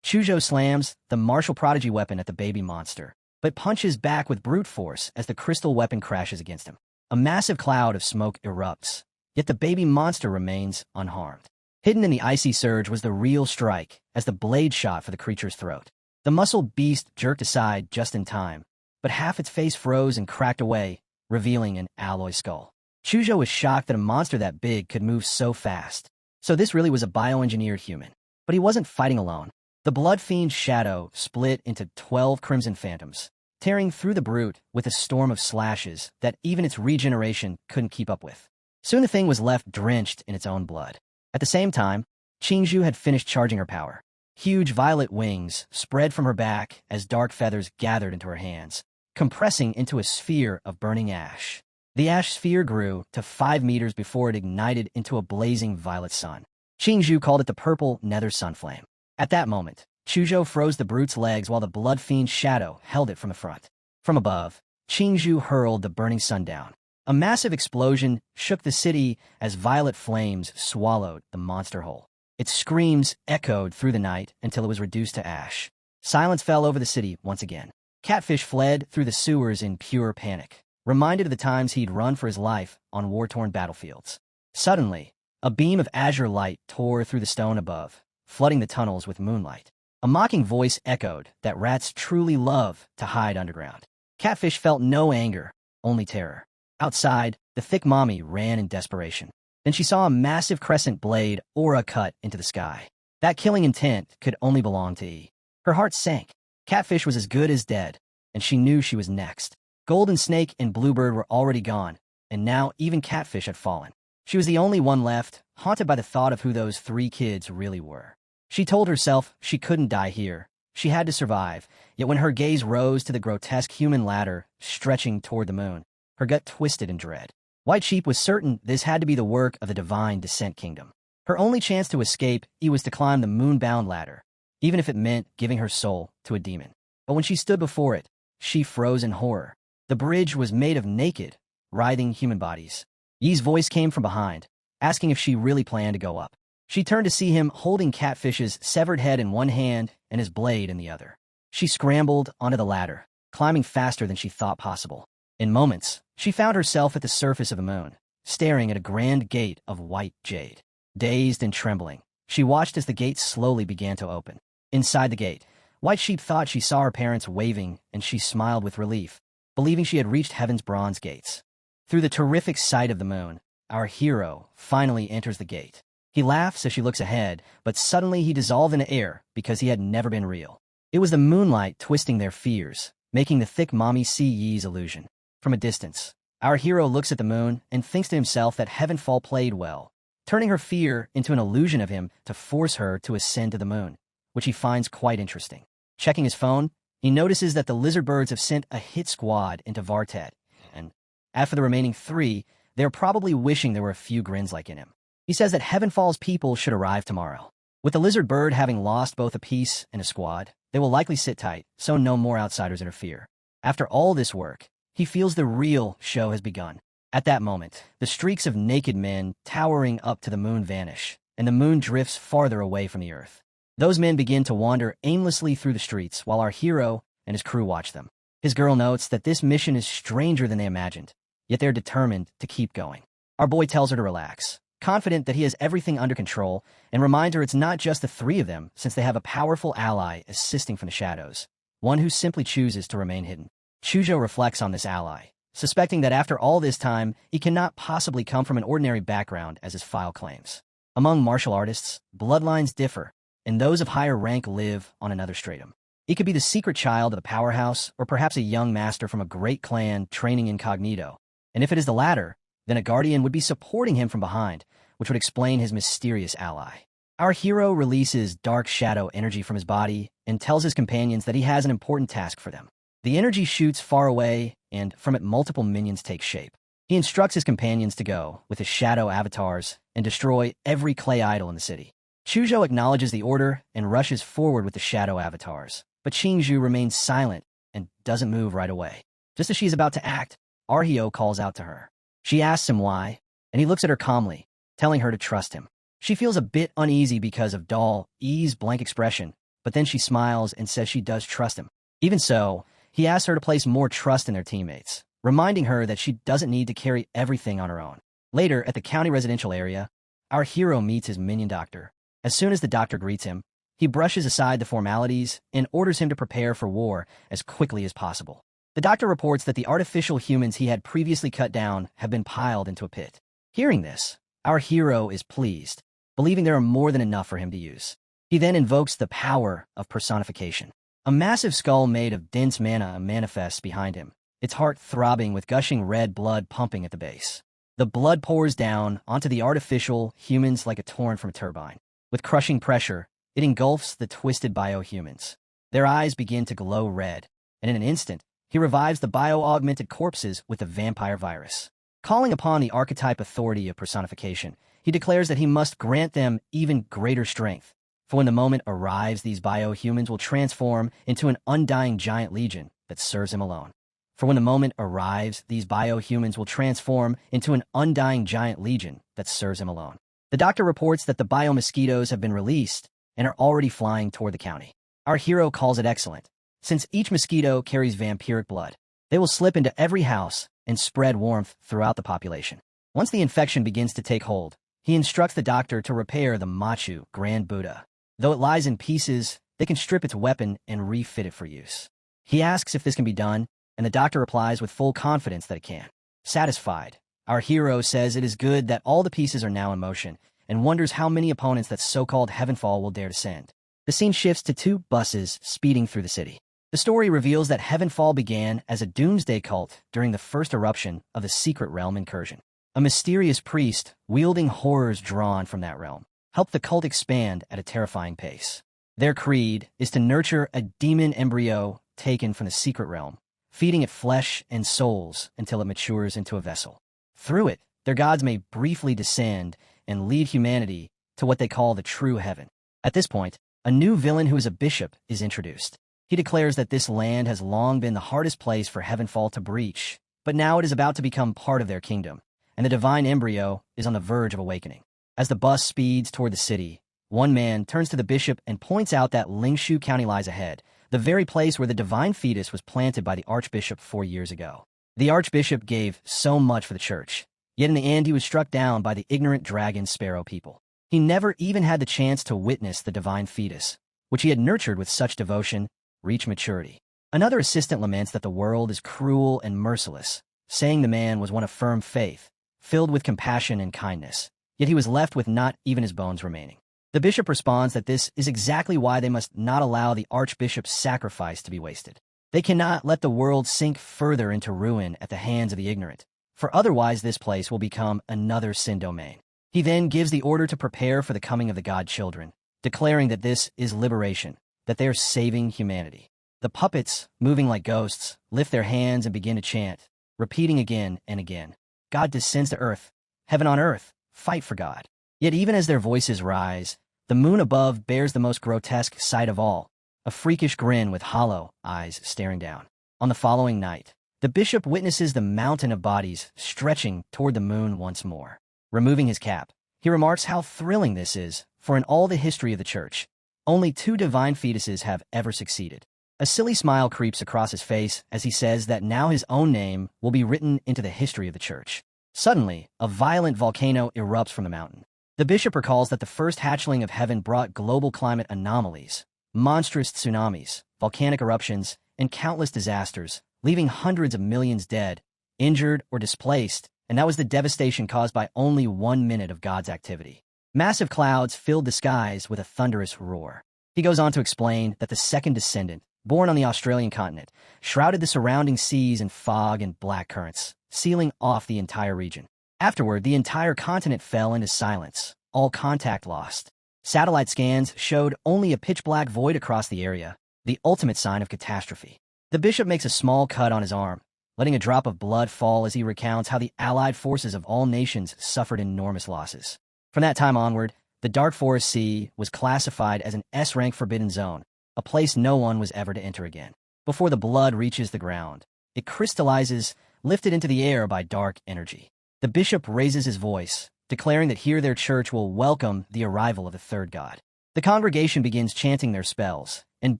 Chuzhou slams the martial prodigy weapon at the baby monster, but punches back with brute force as the crystal weapon crashes against him. A massive cloud of smoke erupts, yet the baby monster remains unharmed. Hidden in the icy surge was the real strike as the blade shot for the creature's throat. The muscled beast jerked aside just in time, but half its face froze and cracked away, revealing an alloy skull. Chuzhou was shocked that a monster that big could move so fast. So this really was a bioengineered human. But he wasn't fighting alone. The blood fiend's shadow split into 12 crimson phantoms, tearing through the brute with a storm of slashes that even its regeneration couldn't keep up with. Soon the thing was left drenched in its own blood. At the same time, Qingzhu had finished charging her power. Huge violet wings spread from her back as dark feathers gathered into her hands, compressing into a sphere of burning ash. The ash sphere grew to 5 meters before it ignited into a blazing violet sun. Qingzhu called it the purple nether sunflame. At that moment, Chuzhou froze the brute's legs while the blood fiend's shadow held it from the front. From above, Qingzhu hurled the burning sun down. A massive explosion shook the city as violet flames swallowed the monster whole. Its screams echoed through the night until it was reduced to ash. Silence fell over the city once again. Catfish fled through the sewers in pure panic, reminded of the times he'd run for his life on war-torn battlefields. Suddenly, a beam of azure light tore through the stone above, flooding the tunnels with moonlight. A mocking voice echoed that rats truly love to hide underground. Catfish felt no anger, only terror. Outside, the thick mommy ran in desperation. Then she saw a massive crescent blade aura cut into the sky. That killing intent could only belong to E. Her heart sank. Catfish was as good as dead, and she knew she was next. Golden Snake and Bluebird were already gone, and now even Catfish had fallen. She was the only one left, haunted by the thought of who those 3 kids really were. She told herself she couldn't die here. She had to survive, yet when her gaze rose to the grotesque human ladder stretching toward the moon, her gut twisted in dread. White Sheep was certain this had to be the work of the Divine Descent Kingdom. Her only chance to escape was to climb the moon-bound ladder, even if it meant giving her soul to a demon. But when she stood before it, she froze in horror. The bridge was made of naked, writhing human bodies. Yi's voice came from behind, asking if she really planned to go up. She turned to see him holding Catfish's severed head in one hand and his blade in the other. She scrambled onto the ladder, climbing faster than she thought possible. In moments, she found herself at the surface of the moon, staring at a grand gate of white jade. Dazed and trembling, she watched as the gate slowly began to open. Inside the gate, White Sheep thought she saw her parents waving, and she smiled with relief, believing she had reached heaven's bronze gates. Through the terrific sight of the moon, our hero finally enters the gate. He laughs as she looks ahead, but suddenly he dissolved into air because he had never been real. It was the moonlight twisting their fears, making the thick mommy see Yi's illusion. From a distance, our hero looks at the moon and thinks to himself that Heavenfall played well, turning her fear into an illusion of him to force her to ascend to the moon, which he finds quite interesting. Checking his phone, he notices that the lizard birds have sent a hit squad into Vartet, and as for the remaining 3, they're probably wishing there were a few grins like in him. He says that Heavenfall's people should arrive tomorrow. With the lizard bird having lost both a piece and a squad, they will likely sit tight, so no more outsiders interfere. After all this work, he feels the real show has begun. At that moment, the streaks of naked men towering up to the moon vanish, and the moon drifts farther away from the earth. Those men begin to wander aimlessly through the streets while our hero and his crew watch them. His girl notes that this mission is stranger than they imagined, yet they're determined to keep going. Our boy tells her to relax, confident that he has everything under control, and reminds her it's not just the 3 of them since they have a powerful ally assisting from the shadows, one who simply chooses to remain hidden. Chuzhou reflects on this ally, suspecting that after all this time, he cannot possibly come from an ordinary background as his file claims. Among martial artists, bloodlines differ, and those of higher rank live on another stratum. He could be the secret child of the powerhouse, or perhaps a young master from a great clan training incognito. And if it is the latter, then a guardian would be supporting him from behind, which would explain his mysterious ally. Our hero releases dark shadow energy from his body and tells his companions that he has an important task for them. The energy shoots far away, and from it multiple minions take shape. He instructs his companions to go, with his shadow avatars, and destroy every clay idol in the city. Chuzhou acknowledges the order and rushes forward with the shadow avatars, but Qingzhu remains silent and doesn't move right away. Just as she's about to act, Arhio calls out to her. She asks him why, and he looks at her calmly, telling her to trust him. She feels a bit uneasy because of Doll E's blank expression, but then she smiles and says she does trust him. Even so, he asks her to place more trust in their teammates, reminding her that she doesn't need to carry everything on her own. Later, at the county residential area, our hero meets his minion doctor. As soon as the doctor greets him, he brushes aside the formalities and orders him to prepare for war as quickly as possible. The doctor reports that the artificial humans he had previously cut down have been piled into a pit. Hearing this, our hero is pleased, believing there are more than enough for him to use. He then invokes the power of personification. A massive skull made of dense mana manifests behind him, its heart throbbing with gushing red blood pumping at the base. The blood pours down onto the artificial humans like a torrent from a turbine. With crushing pressure, it engulfs the twisted biohumans. Their eyes begin to glow red, and in an instant, he revives the bio-augmented corpses with the vampire virus. Calling upon the archetype authority of personification, he declares that he must grant them even greater strength. For when the moment arrives, these biohumans will transform into an undying giant legion that serves him alone. For when the moment arrives, these biohumans will transform into an undying giant legion that serves him alone. The doctor reports that the biomosquitoes have been released and are already flying toward the county. Our hero calls it excellent. Since each mosquito carries vampiric blood, they will slip into every house and spread warmth throughout the population. Once the infection begins to take hold, he instructs the doctor to repair the Machu Grand Buddha. Though it lies in pieces, they can strip its weapon and refit it for use. He asks if this can be done, and the doctor replies with full confidence that it can. Satisfied, our hero says it is good that all the pieces are now in motion, and wonders how many opponents that so-called Heavenfall will dare to send. The scene shifts to two buses speeding through the city. The story reveals that Heavenfall began as a doomsday cult during the first eruption of the Secret Realm incursion. A mysterious priest, wielding horrors drawn from that realm, helped the cult expand at a terrifying pace. Their creed is to nurture a demon embryo taken from the Secret Realm, feeding it flesh and souls until it matures into a vessel. Through it, their gods may briefly descend and lead humanity to what they call the true heaven. At this point, a new villain who is a bishop is introduced. He declares that this land has long been the hardest place for Heavenfall to breach, but now it is about to become part of their kingdom, and the divine embryo is on the verge of awakening. As the bus speeds toward the city, one man turns to the bishop and points out that Lingshu County lies ahead, the very place where the divine fetus was planted by the archbishop 4 years ago. The archbishop gave so much for the church, yet in the end he was struck down by the ignorant dragon sparrow people. He never even had the chance to witness the divine fetus, which he had nurtured with such devotion, reach maturity. Another assistant laments that the world is cruel and merciless, saying the man was one of firm faith, filled with compassion and kindness, yet he was left with not even his bones remaining. The bishop responds that this is exactly why they must not allow the archbishop's sacrifice to be wasted. They cannot let the world sink further into ruin at the hands of the ignorant, for otherwise this place will become another sin domain. He then gives the order to prepare for the coming of the god children, declaring that this is liberation, that they are saving humanity. The puppets, moving like ghosts, lift their hands and begin to chant, repeating again and again, God descends to earth, heaven on earth, fight for God. Yet even as their voices rise, the moon above bears the most grotesque sight of all, a freakish grin with hollow eyes staring down. On the following night, the bishop witnesses the mountain of bodies stretching toward the moon once more. Removing his cap, he remarks how thrilling this is, for in all the history of the church, only 2 divine fetuses have ever succeeded. A silly smile creeps across his face as he says that now his own name will be written into the history of the church. Suddenly, a violent volcano erupts from the mountain. The bishop recalls that the first hatchling of heaven brought global climate anomalies, monstrous tsunamis, volcanic eruptions, and countless disasters, leaving hundreds of millions dead, injured, or displaced, and that was the devastation caused by only 1 minute of God's activity. Massive clouds filled the skies with a thunderous roar. He goes on to explain that the second descendant, born on the Australian continent, shrouded the surrounding seas in fog and black currents, sealing off the entire region. Afterward, the entire continent fell into silence, all contact lost. Satellite scans showed only a pitch-black void across the area, the ultimate sign of catastrophe. The bishop makes a small cut on his arm, letting a drop of blood fall as he recounts how the allied forces of all nations suffered enormous losses. From that time onward, the Dark Forest Sea was classified as an S-rank forbidden zone, a place no one was ever to enter again. Before the blood reaches the ground, it crystallizes, lifted into the air by dark energy. The bishop raises his voice, declaring that here their church will welcome the arrival of the third god. The congregation begins chanting their spells, and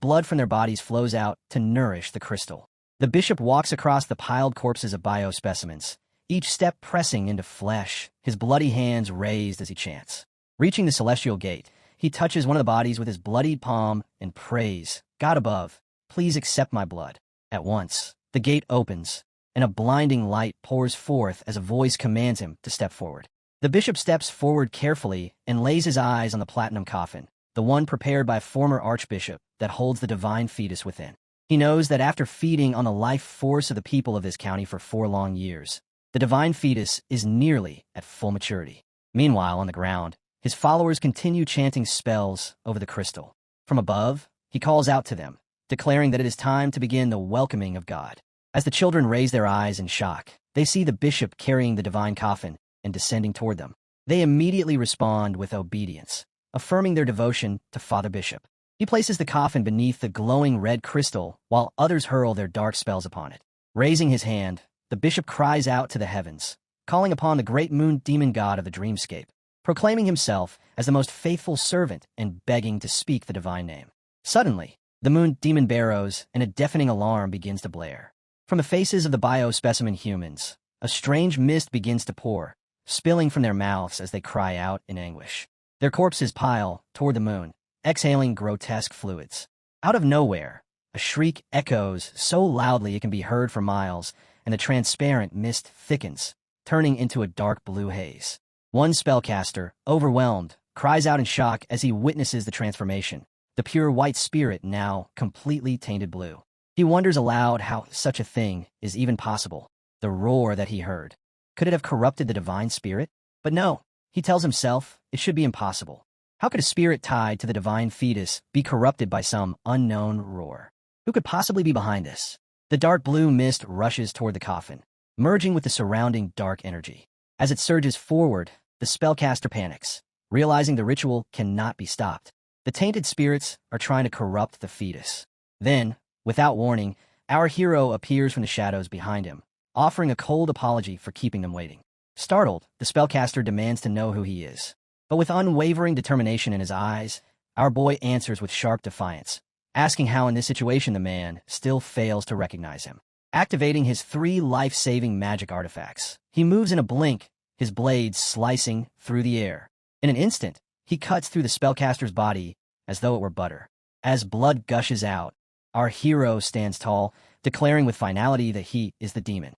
blood from their bodies flows out to nourish the crystal. The bishop walks across the piled corpses of biospecimens, each step pressing into flesh, his bloody hands raised as he chants. Reaching the celestial gate, he touches one of the bodies with his bloodied palm and prays, "God above, please accept my blood." At once, the gate opens, and a blinding light pours forth as a voice commands him to step forward. The bishop steps forward carefully and lays his eyes on the platinum coffin, the one prepared by a former archbishop that holds the divine fetus within. He knows that after feeding on the life force of the people of this county for 4 long years, the divine fetus is nearly at full maturity. Meanwhile, on the ground, his followers continue chanting spells over the crystal. From above, he calls out to them, declaring that it is time to begin the welcoming of God. As the children raise their eyes in shock, they see the bishop carrying the divine coffin and descending toward them. They immediately respond with obedience, affirming their devotion to Father Bishop. He places the coffin beneath the glowing red crystal while others hurl their dark spells upon it. Raising his hand, the bishop cries out to the heavens, calling upon the great moon demon god of the dreamscape, proclaiming himself as the most faithful servant and begging to speak the divine name. Suddenly, the moon demon barrows and a deafening alarm begins to blare. From the faces of the biospecimen humans, a strange mist begins to pour, spilling from their mouths as they cry out in anguish. Their corpses pile toward the moon, exhaling grotesque fluids. Out of nowhere, a shriek echoes so loudly it can be heard for miles, and the transparent mist thickens, turning into a dark blue haze. One spellcaster, overwhelmed, cries out in shock as he witnesses the transformation, the pure white spirit now completely tainted blue. He wonders aloud how such a thing is even possible. The roar that he heard, could it have corrupted the divine spirit? But no, he tells himself it should be impossible. How could a spirit tied to the divine fetus be corrupted by some unknown roar? Who could possibly be behind this? The dark blue mist rushes toward the coffin, merging with the surrounding dark energy. As it surges forward, the spellcaster panics, realizing the ritual cannot be stopped. The tainted spirits are trying to corrupt the fetus. Then, without warning, our hero appears from the shadows behind him, offering a cold apology for keeping them waiting. Startled, the spellcaster demands to know who he is. But with unwavering determination in his eyes, our boy answers with sharp defiance, asking how in this situation the man still fails to recognize him. Activating his 3 life-saving magic artifacts, he moves in a blink, his blades slicing through the air. In an instant, he cuts through the spellcaster's body as though it were butter. As blood gushes out, our hero stands tall, declaring with finality that he is the demon.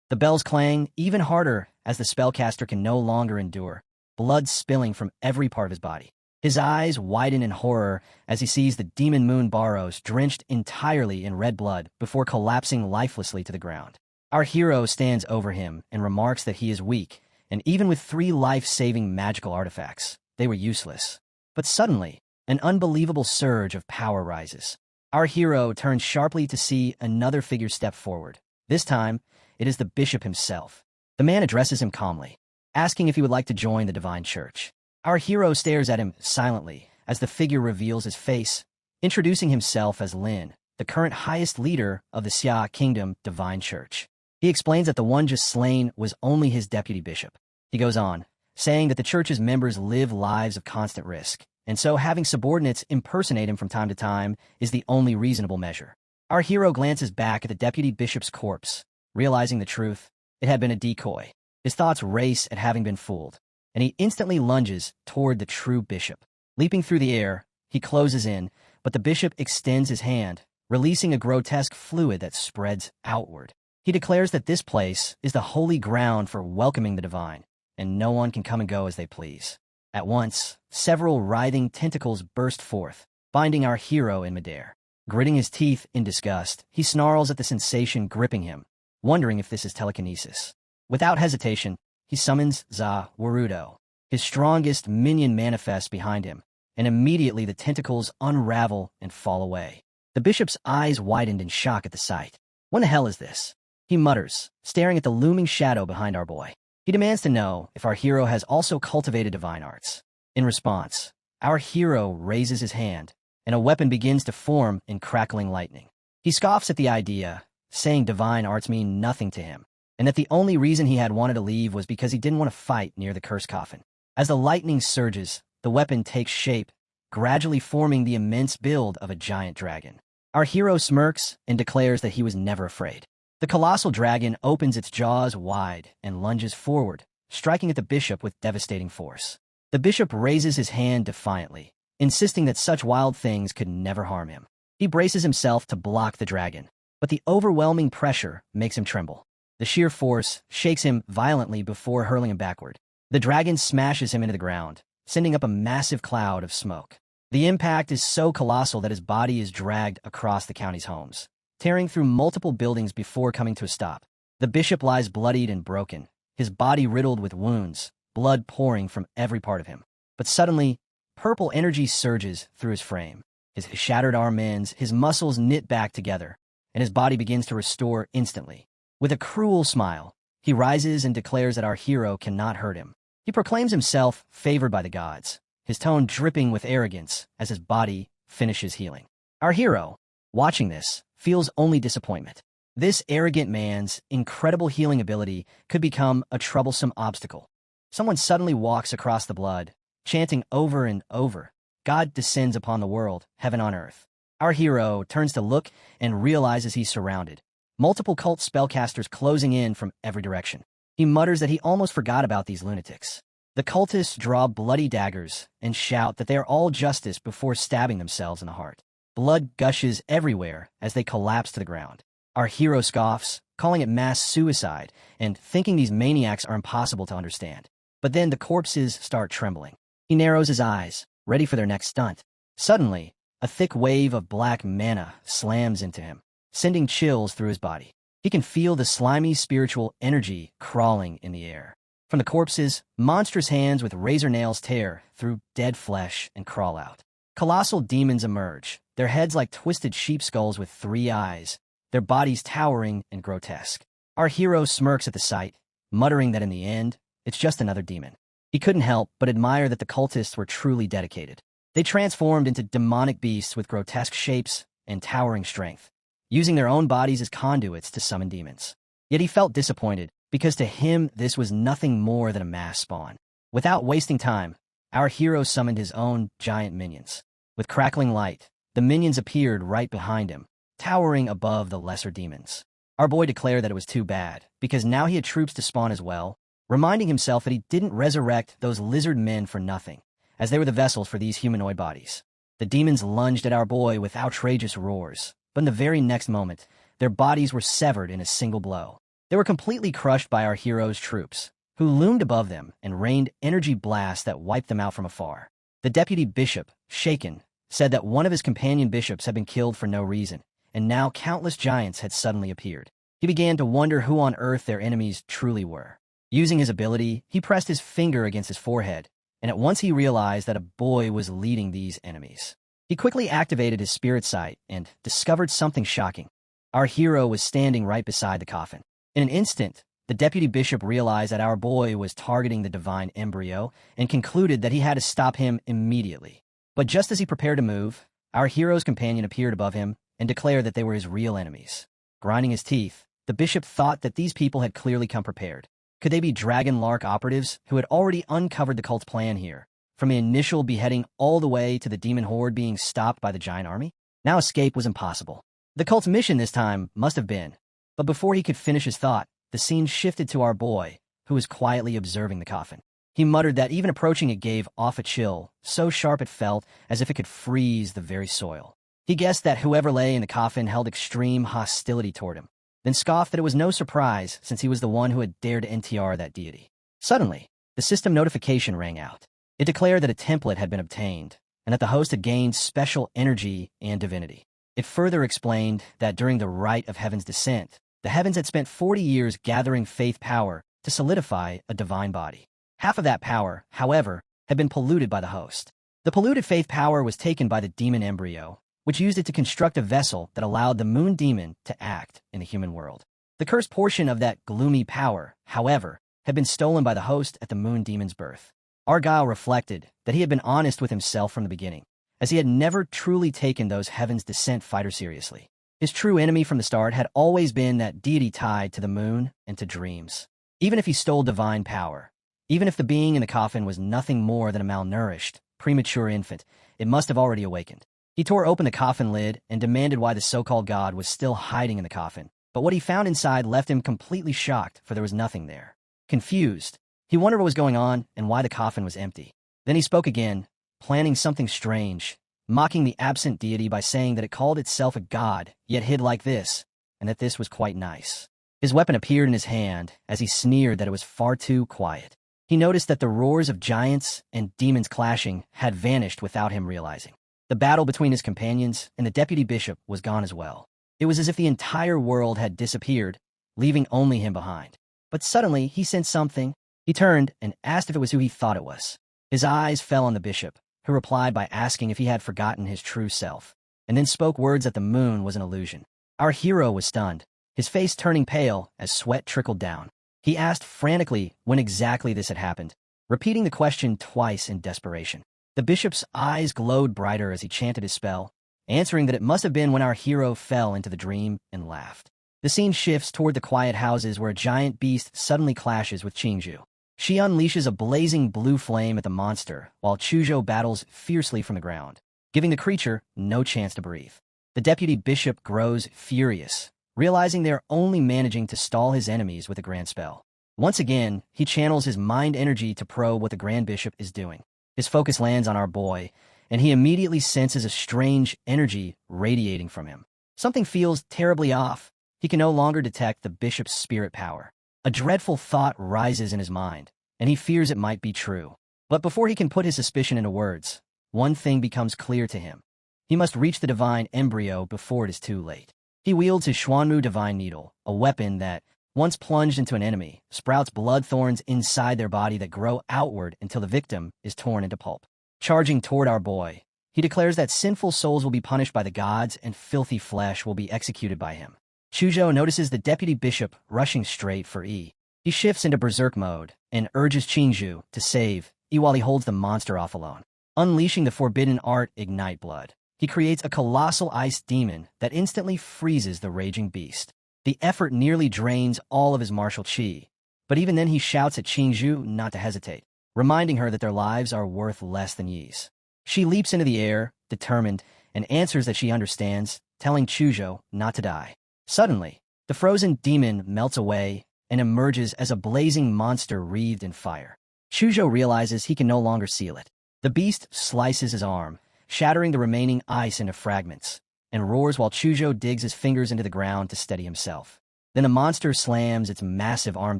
The bells clang even harder as the spellcaster can no longer endure, blood spilling from every part of his body. His eyes widen in horror as he sees the demon moon Barrows drenched entirely in red blood before collapsing lifelessly to the ground. Our hero stands over him and remarks that he is weak, and even with 3 life-saving magical artifacts, they were useless. But suddenly, an unbelievable surge of power rises. Our hero turns sharply to see another figure step forward. This time, it is the bishop himself. The man addresses him calmly, asking if he would like to join the divine church. Our hero stares at him silently as the figure reveals his face, introducing himself as Lin, the current highest leader of the Xia Kingdom Divine Church. He explains that the one just slain was only his deputy bishop. He goes on, saying that the church's members live lives of constant risk, and so having subordinates impersonate him from time to time is the only reasonable measure. Our hero glances back at the deputy bishop's corpse, realizing the truth. It had been a decoy. His thoughts race at having been fooled, and he instantly lunges toward the true bishop. Leaping through the air, he closes in, but the bishop extends his hand, releasing a grotesque fluid that spreads outward. He declares that this place is the holy ground for welcoming the divine, and no one can come and go as they please. At once, several writhing tentacles burst forth, binding our hero in midair. Gritting his teeth in disgust, he snarls at the sensation gripping him, wondering if this is telekinesis. Without hesitation, he summons Za Warudo. His strongest minion manifests behind him, and immediately the tentacles unravel and fall away. The bishop's eyes widened in shock at the sight. What the hell is this? He mutters, staring at the looming shadow behind our boy. He demands to know if our hero has also cultivated divine arts. In response, our hero raises his hand, and a weapon begins to form in crackling lightning. He scoffs at the idea, saying divine arts mean nothing to him, and that the only reason he had wanted to leave was because he didn't want to fight near the cursed coffin. As the lightning surges, the weapon takes shape, gradually forming the immense build of a giant dragon. Our hero smirks and declares that he was never afraid. The colossal dragon opens its jaws wide and lunges forward, striking at the bishop with devastating force. The bishop raises his hand defiantly, insisting that such wild things could never harm him. He braces himself to block the dragon, but the overwhelming pressure makes him tremble. The sheer force shakes him violently before hurling him backward. The dragon smashes him into the ground, sending up a massive cloud of smoke. The impact is so colossal that his body is dragged across the county's homes, tearing through multiple buildings before coming to a stop. The bishop lies bloodied and broken, his body riddled with wounds, blood pouring from every part of him. But suddenly, purple energy surges through his frame. His shattered arm ends, his muscles knit back together, and his body begins to restore instantly. With a cruel smile, he rises and declares that our hero cannot hurt him. He proclaims himself favored by the gods, his tone dripping with arrogance as his body finishes healing. Our hero, watching this, feels only disappointment. This arrogant man's incredible healing ability could become a troublesome obstacle. Someone suddenly walks across the blood, chanting over and over, "God descends upon the world, heaven on earth." Our hero turns to look and realizes he's surrounded. Multiple cult spellcasters closing in from every direction. He mutters that he almost forgot about these lunatics. The cultists draw bloody daggers and shout that they are all justice before stabbing themselves in the heart. Blood gushes everywhere as they collapse to the ground. Our hero scoffs, calling it mass suicide and thinking these maniacs are impossible to understand. But then the corpses start trembling. He narrows his eyes, ready for their next stunt. Suddenly, a thick wave of black mana slams into him, sending chills through his body. He can feel the slimy spiritual energy crawling in the air. From the corpses, monstrous hands with razor nails tear through dead flesh and crawl out. Colossal demons emerge, their heads like twisted sheep skulls with 3 eyes, their bodies towering and grotesque. Our hero smirks at the sight, muttering that in the end, it's just another demon. He couldn't help but admire that the cultists were truly dedicated. They transformed into demonic beasts with grotesque shapes and towering strength, using their own bodies as conduits to summon demons. Yet he felt disappointed, because to him this was nothing more than a mass spawn. Without wasting time, our hero summoned his own giant minions. With crackling light, the minions appeared right behind him, towering above the lesser demons. Our boy declared that it was too bad, because now he had troops to spawn as well, reminding himself that he didn't resurrect those lizard men for nothing, as they were the vessels for these humanoid bodies. The demons lunged at our boy with outrageous roars, but in the very next moment, their bodies were severed in a single blow. They were completely crushed by our hero's troops, who loomed above them and rained energy blasts that wiped them out from afar. The deputy bishop, shaken, said that one of his companion bishops had been killed for no reason, and now countless giants had suddenly appeared. He began to wonder who on earth their enemies truly were. Using his ability, he pressed his finger against his forehead, and at once he realized that a boy was leading these enemies. He quickly activated his spirit sight and discovered something shocking. Our hero was standing right beside the coffin. In an instant, the deputy bishop realized that our boy was targeting the divine embryo and concluded that he had to stop him immediately. But just as he prepared to move, our hero's companion appeared above him and declared that they were his real enemies. Grinding his teeth, the bishop thought that these people had clearly come prepared. Could they be Dragon Lark operatives who had already uncovered the cult's plan here, from the initial beheading all the way to the demon horde being stopped by the giant army? Now escape was impossible. The cult's mission this time must have been. But before he could finish his thought, the scene shifted to our boy, who was quietly observing the coffin. He muttered that even approaching it gave off a chill, so sharp it felt as if it could freeze the very soil. He guessed that whoever lay in the coffin held extreme hostility toward him, then scoffed that it was no surprise since he was the one who had dared to NTR that deity. Suddenly, the system notification rang out. It declared that a template had been obtained, and that the host had gained special energy and divinity. It further explained that during the rite of heaven's descent, the heavens had spent 40 years gathering faith power to solidify a divine body. Half of that power, however, had been polluted by the host. The polluted faith power was taken by the demon embryo, which used it to construct a vessel that allowed the moon demon to act in the human world. The cursed portion of that gloomy power, however, had been stolen by the host at the moon demon's birth. Argyle reflected that he had been honest with himself from the beginning, as he had never truly taken those Heaven's Descent fighters seriously. His true enemy from the start had always been that deity tied to the moon and to dreams. Even if he stole divine power, even if the being in the coffin was nothing more than a malnourished, premature infant, it must have already awakened. He tore open the coffin lid and demanded why the so-called god was still hiding in the coffin, but what he found inside left him completely shocked, for there was nothing there. Confused, he wondered what was going on and why the coffin was empty. Then he spoke again, planning something strange, mocking the absent deity by saying that it called itself a god, yet hid like this, and that this was quite nice. His weapon appeared in his hand as he sneered that it was far too quiet. He noticed that the roars of giants and demons clashing had vanished without him realizing. The battle between his companions and the deputy bishop was gone as well. It was as if the entire world had disappeared, leaving only him behind. But suddenly, he sensed something. He turned and asked if it was who he thought it was. His eyes fell on the bishop, who replied by asking if he had forgotten his true self, and then spoke words that the moon was an illusion. Our hero was stunned, his face turning pale as sweat trickled down. He asked frantically when exactly this had happened, repeating the question twice in desperation. The bishop's eyes glowed brighter as he chanted his spell, answering that it must have been when our hero fell into the dream and laughed. The scene shifts toward the quiet houses where a giant beast suddenly clashes with Qingzhou. She unleashes a blazing blue flame at the monster, while Chuzhou battles fiercely from the ground, giving the creature no chance to breathe. The deputy bishop grows furious, realizing they are only managing to stall his enemies with a grand spell. Once again, he channels his mind energy to probe what the grand bishop is doing. His focus lands on our boy, and he immediately senses a strange energy radiating from him. Something feels terribly off. He can no longer detect the bishop's spirit power. A dreadful thought rises in his mind, and he fears it might be true. But before he can put his suspicion into words, one thing becomes clear to him. He must reach the divine embryo before it is too late. He wields his Xuanmu divine needle, a weapon that, once plunged into an enemy, sprouts blood thorns inside their body that grow outward until the victim is torn into pulp. Charging toward our boy, he declares that sinful souls will be punished by the gods and filthy flesh will be executed by him. Chuzhou notices the deputy bishop rushing straight for E. He shifts into berserk mode and urges Qingzhou to save E while he holds the monster off alone. Unleashing the forbidden art Ignite Blood, he creates a colossal ice demon that instantly freezes the raging beast. The effort nearly drains all of his martial chi, but even then he shouts at Qingzhou not to hesitate, reminding her that their lives are worth less than Yi's. She leaps into the air, determined, and answers that she understands, telling Chuzhou not to die. Suddenly, the frozen demon melts away and emerges as a blazing monster wreathed in fire. Chuzhou realizes he can no longer seal it. The beast slices his arm, shattering the remaining ice into fragments, and roars while Chuzhou digs his fingers into the ground to steady himself. Then the monster slams its massive arm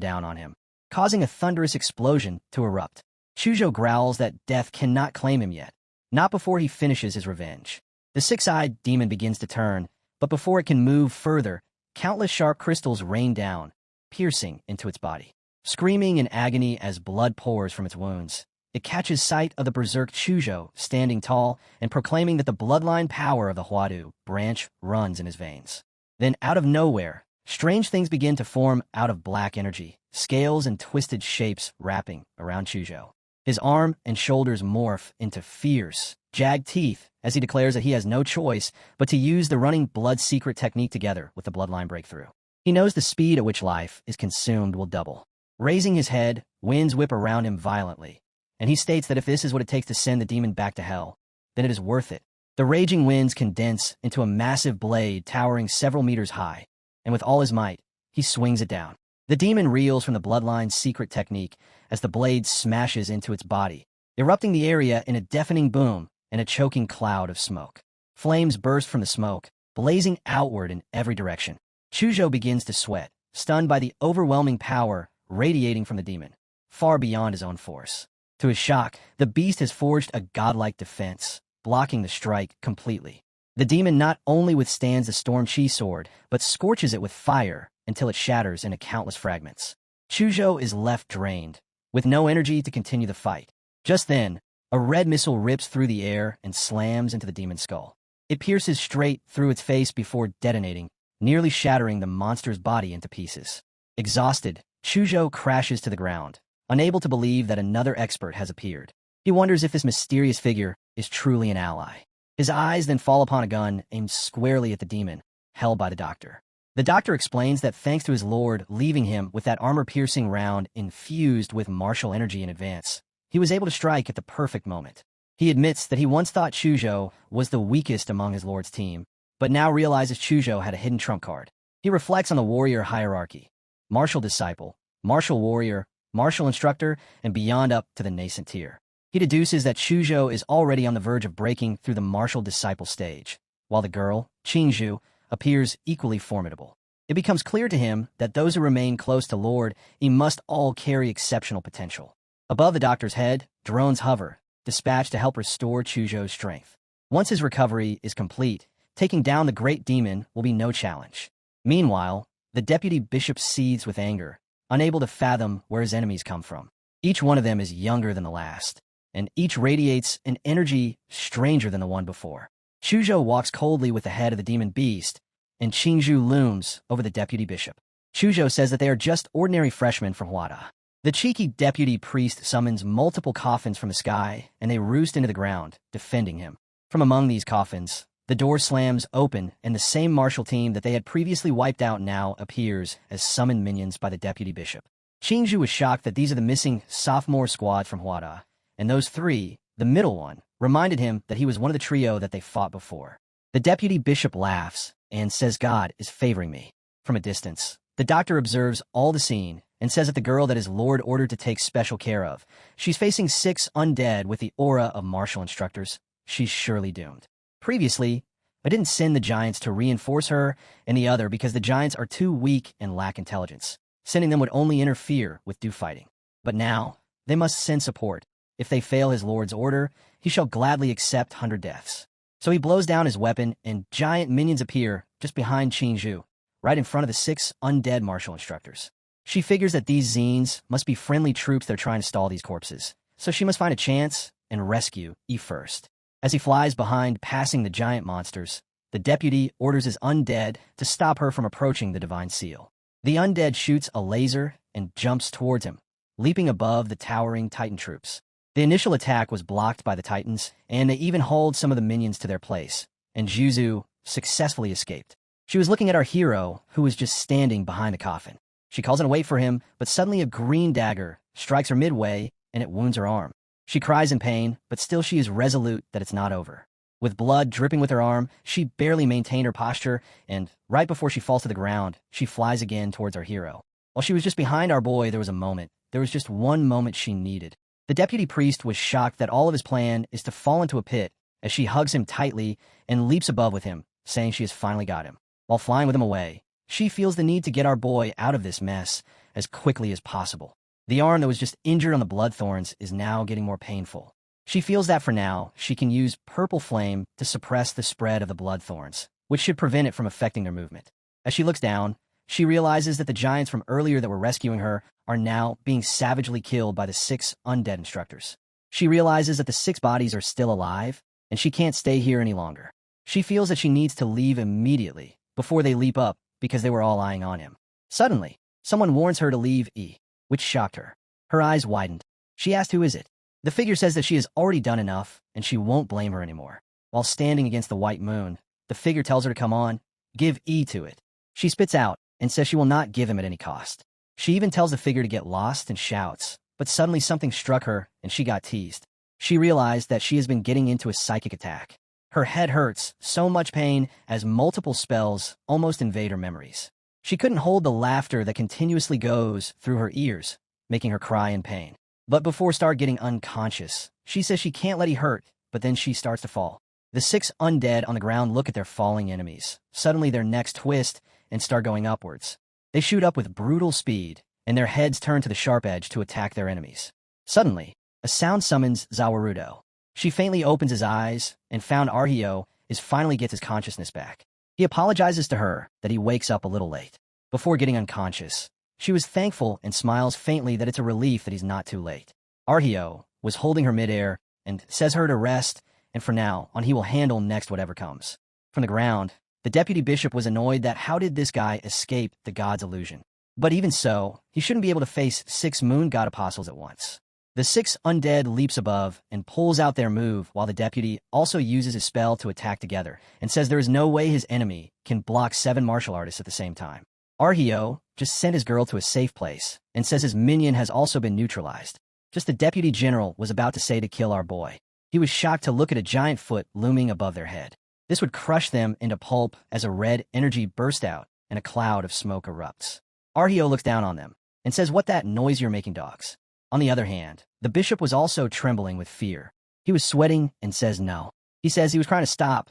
down on him, causing a thunderous explosion to erupt. Chuzhou growls that death cannot claim him yet, not before he finishes his revenge. The six-eyed demon begins to turn, but before it can move further, countless sharp crystals rain down, piercing into its body. Screaming in agony as blood pours from its wounds, it catches sight of the berserk Chuzhou standing tall and proclaiming that the bloodline power of the Huadu branch runs in his veins. Then, out of nowhere, strange things begin to form out of black energy, scales and twisted shapes wrapping around Chuzhou. His arm and shoulders morph into fierce, jagged teeth as he declares that he has no choice but to use the running blood secret technique together with the bloodline breakthrough. He knows the speed at which life is consumed will double. Raising his head, winds whip around him violently, and he states that if this is what it takes to send the demon back to hell, then it is worth it. The raging winds condense into a massive blade towering several meters high, and with all his might, he swings it down. The demon reels from the bloodline's secret technique as the blade smashes into its body, erupting the area in a deafening boom and a choking cloud of smoke. Flames burst from the smoke, blazing outward in every direction. Chuzhou begins to sweat, stunned by the overwhelming power radiating from the demon, far beyond his own force. To his shock, the beast has forged a godlike defense, blocking the strike completely. The demon not only withstands the storm chi sword, but scorches it with fire until it shatters into countless fragments. Chuzhou is left drained, with no energy to continue the fight. Just then, a red missile rips through the air and slams into the demon's skull. It pierces straight through its face before detonating, nearly shattering the monster's body into pieces. Exhausted, Chuzhou crashes to the ground, unable to believe that another expert has appeared. He wonders if this mysterious figure is truly an ally. His eyes then fall upon a gun aimed squarely at the demon, held by the doctor. The doctor explains that thanks to his lord leaving him with that armor-piercing round infused with martial energy in advance, he was able to strike at the perfect moment. He admits that he once thought Chuzhou was the weakest among his lord's team, but now realizes Chuzhou had a hidden trump card. He reflects on the warrior hierarchy: martial disciple, martial warrior, martial instructor, and beyond up to the nascent tier. He deduces that Chuzhou is already on the verge of breaking through the martial disciple stage, while the girl, Qingzhu, appears equally formidable. It becomes clear to him that those who remain close to Lord Yi must all carry exceptional potential. Above the doctor's head, drones hover, dispatched to help restore Chuzhou's strength. Once his recovery is complete, taking down the great demon will be no challenge. Meanwhile, the deputy bishop seethes with anger, unable to fathom where his enemies come from. Each one of them is younger than the last, and each radiates an energy stranger than the one before. Chuzhou walks coldly with the head of the demon beast, and Qingzhu looms over the deputy bishop. Chuzhou says that they are just ordinary freshmen from Huada. The cheeky deputy priest summons multiple coffins from the sky, and they roost into the ground, defending him. From among these coffins, the door slams open, and the same martial team that they had previously wiped out now appears as summoned minions by the deputy bishop. Qingzhu was shocked that these are the missing sophomore squad from Huada, and those three, the middle one, reminded him that he was one of the trio that they fought before. The deputy bishop laughs and says God is favoring me. From a distance, the doctor observes all the scene and says that the girl that his lord ordered to take special care of, she's facing 6 undead with the aura of martial instructors. She's surely doomed. Previously, I didn't send the giants to reinforce her and the other because the giants are too weak and lack intelligence. Sending them would only interfere with due fighting. But now, they must send support. If they fail his lord's order, he shall gladly accept 100 deaths. So he blows down his weapon, and giant minions appear just behind Qingzhu, right in front of the 6 undead martial instructors. She figures that these zines must be friendly troops that are trying to stall these corpses, so she must find a chance and rescue Yi first. As he flies behind, passing the giant monsters, the deputy orders his undead to stop her from approaching the divine seal. The undead shoots a laser and jumps towards him, leaping above the towering Titan troops. The initial attack was blocked by the Titans, and they even hauled some of the minions to their place, and Juzu successfully escaped. She was looking at our hero, who was just standing behind the coffin. She calls in a wait for him, but suddenly a green dagger strikes her midway, and it wounds her arm. She cries in pain, but still she is resolute that it's not over. With blood dripping with her arm, she barely maintained her posture, and right before she falls to the ground, she flies again towards our hero. While she was just behind our boy, there was a moment. There was just one moment she needed. The deputy priest was shocked that all of his plan is to fall into a pit as she hugs him tightly and leaps above with him, saying she has finally got him. While flying with him away, she feels the need to get our boy out of this mess as quickly as possible. The arm that was just injured on the blood thorns is now getting more painful. She feels that for now, she can use purple flame to suppress the spread of the blood thorns, which should prevent it from affecting their movement. As she looks down, she realizes that the giants from earlier that were rescuing her are now being savagely killed by the 6 undead instructors. She realizes that the 6 bodies are still alive, and she can't stay here any longer. She feels that she needs to leave immediately before they leap up because they were all eyeing on him. Suddenly, someone warns her to leave E, which shocked her. Her eyes widened. She asked who is it. The figure says that she has already done enough, and she won't blame her anymore. While standing against the white moon, the figure tells her to come on, give E to it. She spits out and says she will not give him at any cost. She even tells the figure to get lost and shouts, but suddenly something struck her and she got teased. She realized that she has been getting into a psychic attack. Her head hurts, so much pain as multiple spells almost invade her memories. She couldn't hold the laughter that continuously goes through her ears, making her cry in pain. But before start getting unconscious, she says she can't let he hurt, but then she starts to fall. The 6 undead on the ground look at their falling enemies. Suddenly their necks twist and start going upwards. They shoot up with brutal speed, and their heads turn to the sharp edge to attack their enemies. Suddenly, a sound summons Zawarudo. She faintly opens his eyes, and found Arhio finally gets his consciousness back. He apologizes to her that he wakes up a little late. Before getting unconscious, She was thankful and smiles faintly that it's a relief that he's not too late. Arhio was holding her midair and says her to rest, and for now on he will handle next whatever comes. From the ground, the deputy bishop was annoyed that how did this guy escape the god's illusion? But even so, he shouldn't be able to face 6 moon god apostles at once. The 6 undead leaps above and pulls out their move while the deputy also uses his spell to attack together and says there is no way his enemy can block 7 martial artists at the same time. Arhio just sent his girl to a safe place and says his minion has also been neutralized. Just the deputy general was about to say to kill our boy. He was shocked to look at a giant foot looming above their head. This would crush them into pulp as a red energy burst out and a cloud of smoke erupts. Arhio looks down on them and says, "What that noise you're making, dogs?" On the other hand, the bishop was also trembling with fear. He was sweating and says no. He says he was trying to stop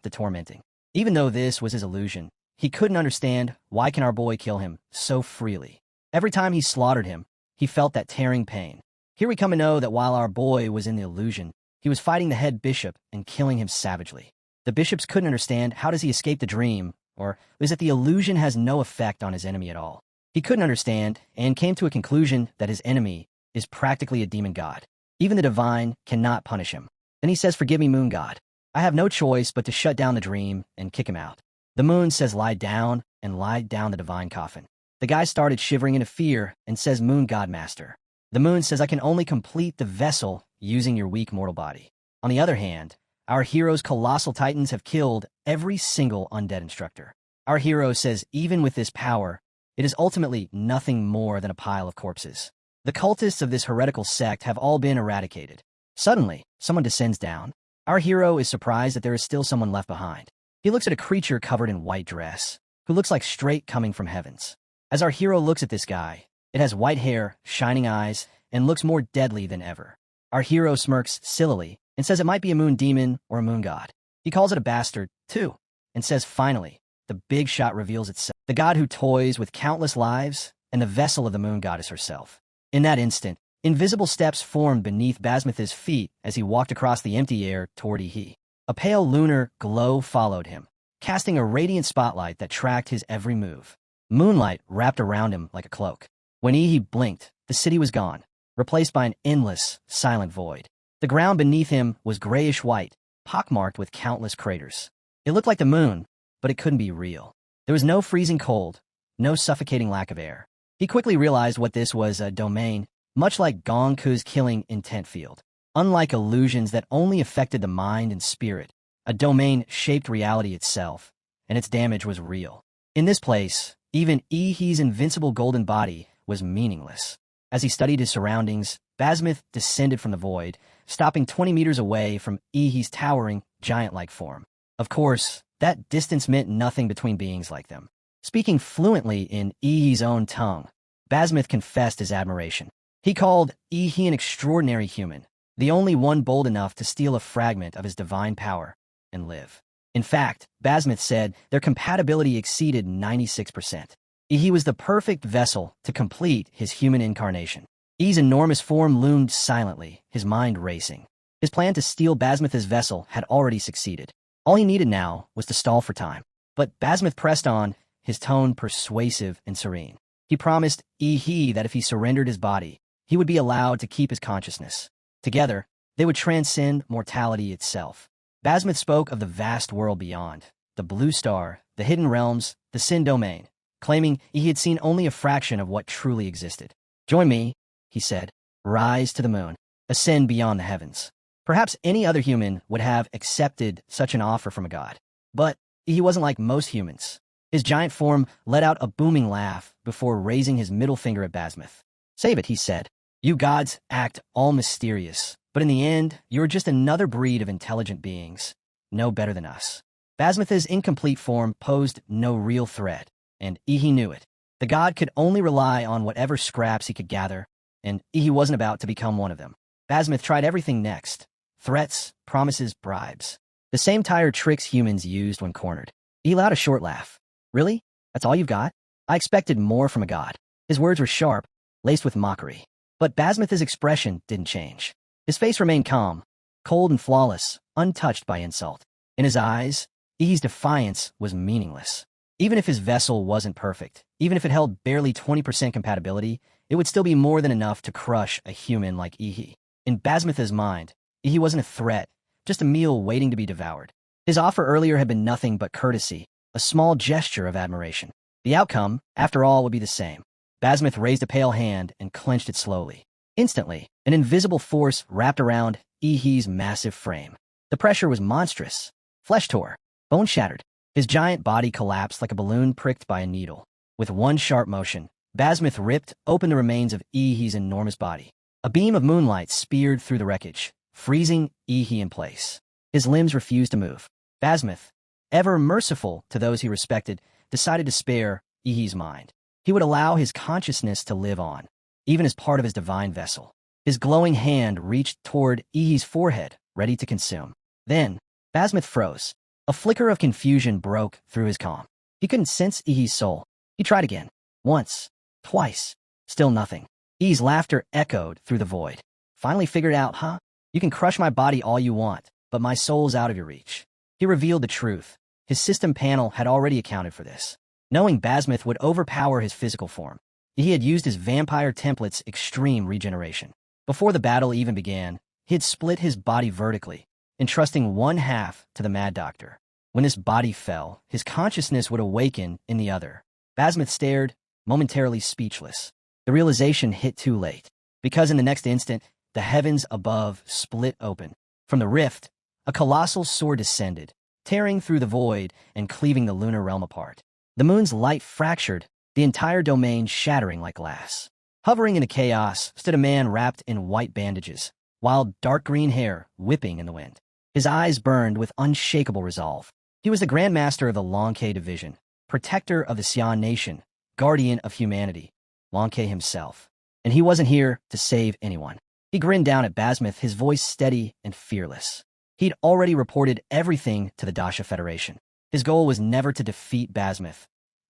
the tormenting. Even though this was his illusion, he couldn't understand why can our boy kill him so freely. Every time he slaughtered him, he felt that tearing pain. Here we come to know that while our boy was in the illusion, he was fighting the head bishop and killing him savagely. The bishops couldn't understand how does he escape the dream, or is it the illusion has no effect on his enemy at all? He couldn't understand and came to a conclusion that his enemy is practically a demon god. Even the divine cannot punish him. Then he says, "Forgive me, moon god. I have no choice but to shut down the dream and kick him out." The moon says, "Lie down," and lied down the divine coffin. The guy started shivering in fear and says, "Moon god master." The moon says, "I can only complete the vessel using your weak mortal body." On the other hand, our hero's colossal titans have killed every single undead instructor. Our hero says even with this power, it is ultimately nothing more than a pile of corpses. The cultists of this heretical sect have all been eradicated. Suddenly, someone descends down. Our hero is surprised that there is still someone left behind. He looks at a creature covered in white dress, who looks like straight coming from heavens. As our hero looks at this guy, it has white hair, shining eyes, and looks more deadly than ever. Our hero smirks sillily and says it might be a moon demon or a moon god. He calls it a bastard, too, and says finally, the big shot reveals itself. The god who toys with countless lives and the vessel of the moon goddess herself. In that instant, invisible steps formed beneath Basmuth's feet as he walked across the empty air toward Ihi. A pale lunar glow followed him, casting a radiant spotlight that tracked his every move. Moonlight wrapped around him like a cloak. When Ihi blinked, the city was gone, replaced by an endless, silent void. The ground beneath him was grayish-white, pockmarked with countless craters. It looked like the moon, but it couldn't be real. There was no freezing cold, no suffocating lack of air. He quickly realized what this was, a domain, much like Gongku's killing intent field. Unlike illusions that only affected the mind and spirit, a domain shaped reality itself, and its damage was real. In this place, even Ihi's invincible golden body was meaningless. As he studied his surroundings, Basmuth descended from the void, stopping 20 meters away from Ihi's towering, giant-like form. Of course, that distance meant nothing between beings like them. Speaking fluently in Ihi's own tongue, Basmuth confessed his admiration. He called Ihi an extraordinary human, the only one bold enough to steal a fragment of his divine power and live. In fact, Basmuth said their compatibility exceeded 96%. Ihi was the perfect vessel to complete his human incarnation. Ihi's enormous form loomed silently, his mind racing. His plan to steal Basmuth's vessel had already succeeded. All he needed now was to stall for time. But Basmuth pressed on, his tone persuasive and serene. He promised Ihi that if he surrendered his body, he would be allowed to keep his consciousness. Together, they would transcend mortality itself. Basmuth spoke of the vast world beyond, the blue star, the hidden realms, the Sin domain, claiming he had seen only a fraction of what truly existed. "Join me," he said. "Rise to the moon. Ascend beyond the heavens." Perhaps any other human would have accepted such an offer from a god. But he wasn't like most humans. His giant form let out a booming laugh before raising his middle finger at Basmuth. "Save it," he said. "You gods act all mysterious, but in the end, you're just another breed of intelligent beings, no better than us." Basmuth's incomplete form posed no real threat, and Ihi knew it. The god could only rely on whatever scraps he could gather, and Ihi wasn't about to become one of them. Basmuth tried everything next. Threats, promises, bribes. The same tired tricks humans used when cornered. He let out a short laugh. "Really? That's all you've got? I expected more from a god." His words were sharp, laced with mockery. But Basmuth's expression didn't change. His face remained calm, cold and flawless, untouched by insult. In his eyes, Ihi's defiance was meaningless. Even if his vessel wasn't perfect, even if it held barely 20% compatibility, it would still be more than enough to crush a human like Ihi. In Basmitha's mind, Ihi wasn't a threat, just a meal waiting to be devoured. His offer earlier had been nothing but courtesy, a small gesture of admiration. The outcome, after all, would be the same. Basmith raised a pale hand and clenched it slowly. Instantly, an invisible force wrapped around Ihi's massive frame. The pressure was monstrous. Flesh tore, bone shattered. His giant body collapsed like a balloon pricked by a needle. With one sharp motion, Basmith ripped open the remains of Ihi's enormous body. A beam of moonlight speared through the wreckage, freezing Ihi in place. His limbs refused to move. Basmith, ever merciful to those he respected, decided to spare Ihi's mind. He would allow his consciousness to live on, even as part of his divine vessel. His glowing hand reached toward Ihi's forehead, ready to consume. Then, Basmith froze. A flicker of confusion broke through his calm. He couldn't sense Ihi's soul. He tried again. Once. Twice. Still nothing. Ihi's laughter echoed through the void. Finally figured out, huh? You can crush my body all you want, but my soul's out of your reach. He revealed the truth. His system panel had already accounted for this. Knowing Basmith would overpower his physical form, he had used his vampire template's extreme regeneration. Before the battle even began, he had split his body vertically, entrusting one half to the Mad Doctor. When this body fell, his consciousness would awaken in the other. Basmith stared, momentarily speechless. The realization hit too late, because in the next instant, the heavens above split open. From the rift, a colossal sword descended, tearing through the void and cleaving the lunar realm apart. The moon's light fractured, the entire domain shattering like glass. Hovering in the chaos stood a man wrapped in white bandages, wild dark green hair whipping in the wind. His eyes burned with unshakable resolve. He was the Grand Master of the Lonke Division, protector of the Xian Nation, guardian of humanity, Lonke himself. And he wasn't here to save anyone. He grinned down at Basmith, his voice steady and fearless. He'd already reported everything to the Dasha Federation. His goal was never to defeat Basmith,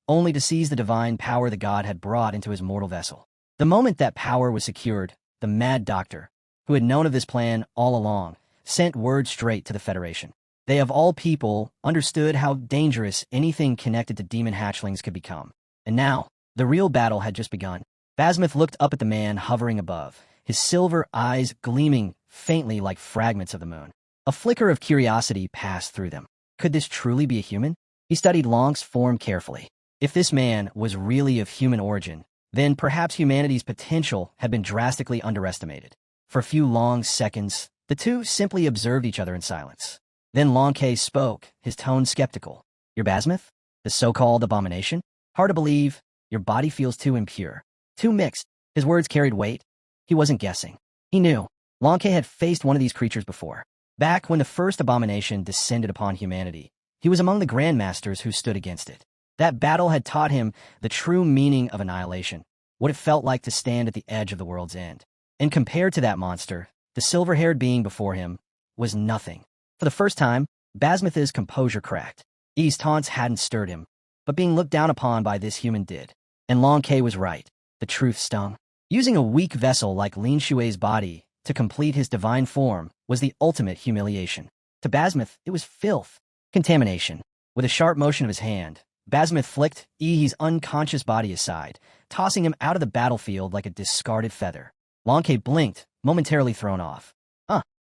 only to seize the divine power the god had brought into his mortal vessel. The moment that power was secured, the Mad Doctor, who had known of this plan all along, sent word straight to the Federation. They, of all people, understood how dangerous anything connected to demon hatchlings could become. And now, the real battle had just begun. Basmith looked up at the man hovering above, his silver eyes gleaming faintly like fragments of the moon. A flicker of curiosity passed through them. Could this truly be a human? He studied Long's form carefully. If this man was really of human origin, then perhaps humanity's potential had been drastically underestimated. For a few long seconds, the two simply observed each other in silence. Then Lonke spoke, his tone skeptical. You're Basmith? The so-called abomination? Hard to believe. Your body feels too impure, too mixed. His words carried weight. He wasn't guessing. He knew. Lonke had faced one of these creatures before. Back when the first abomination descended upon humanity, he was among the grandmasters who stood against it. That battle had taught him the true meaning of annihilation, what it felt like to stand at the edge of the world's end. And compared to that monster, the silver-haired being before him was nothing. For the first time, Basmith's composure cracked. Ihi's taunts hadn't stirred him, but being looked down upon by this human did. And Lonke was right. The truth stung. Using a weak vessel like Lin Shui's body to complete his divine form was the ultimate humiliation. To Basmith, it was filth, contamination. With a sharp motion of his hand, Basmith flicked Ihi's unconscious body aside, tossing him out of the battlefield like a discarded feather. Lonke blinked, momentarily thrown off.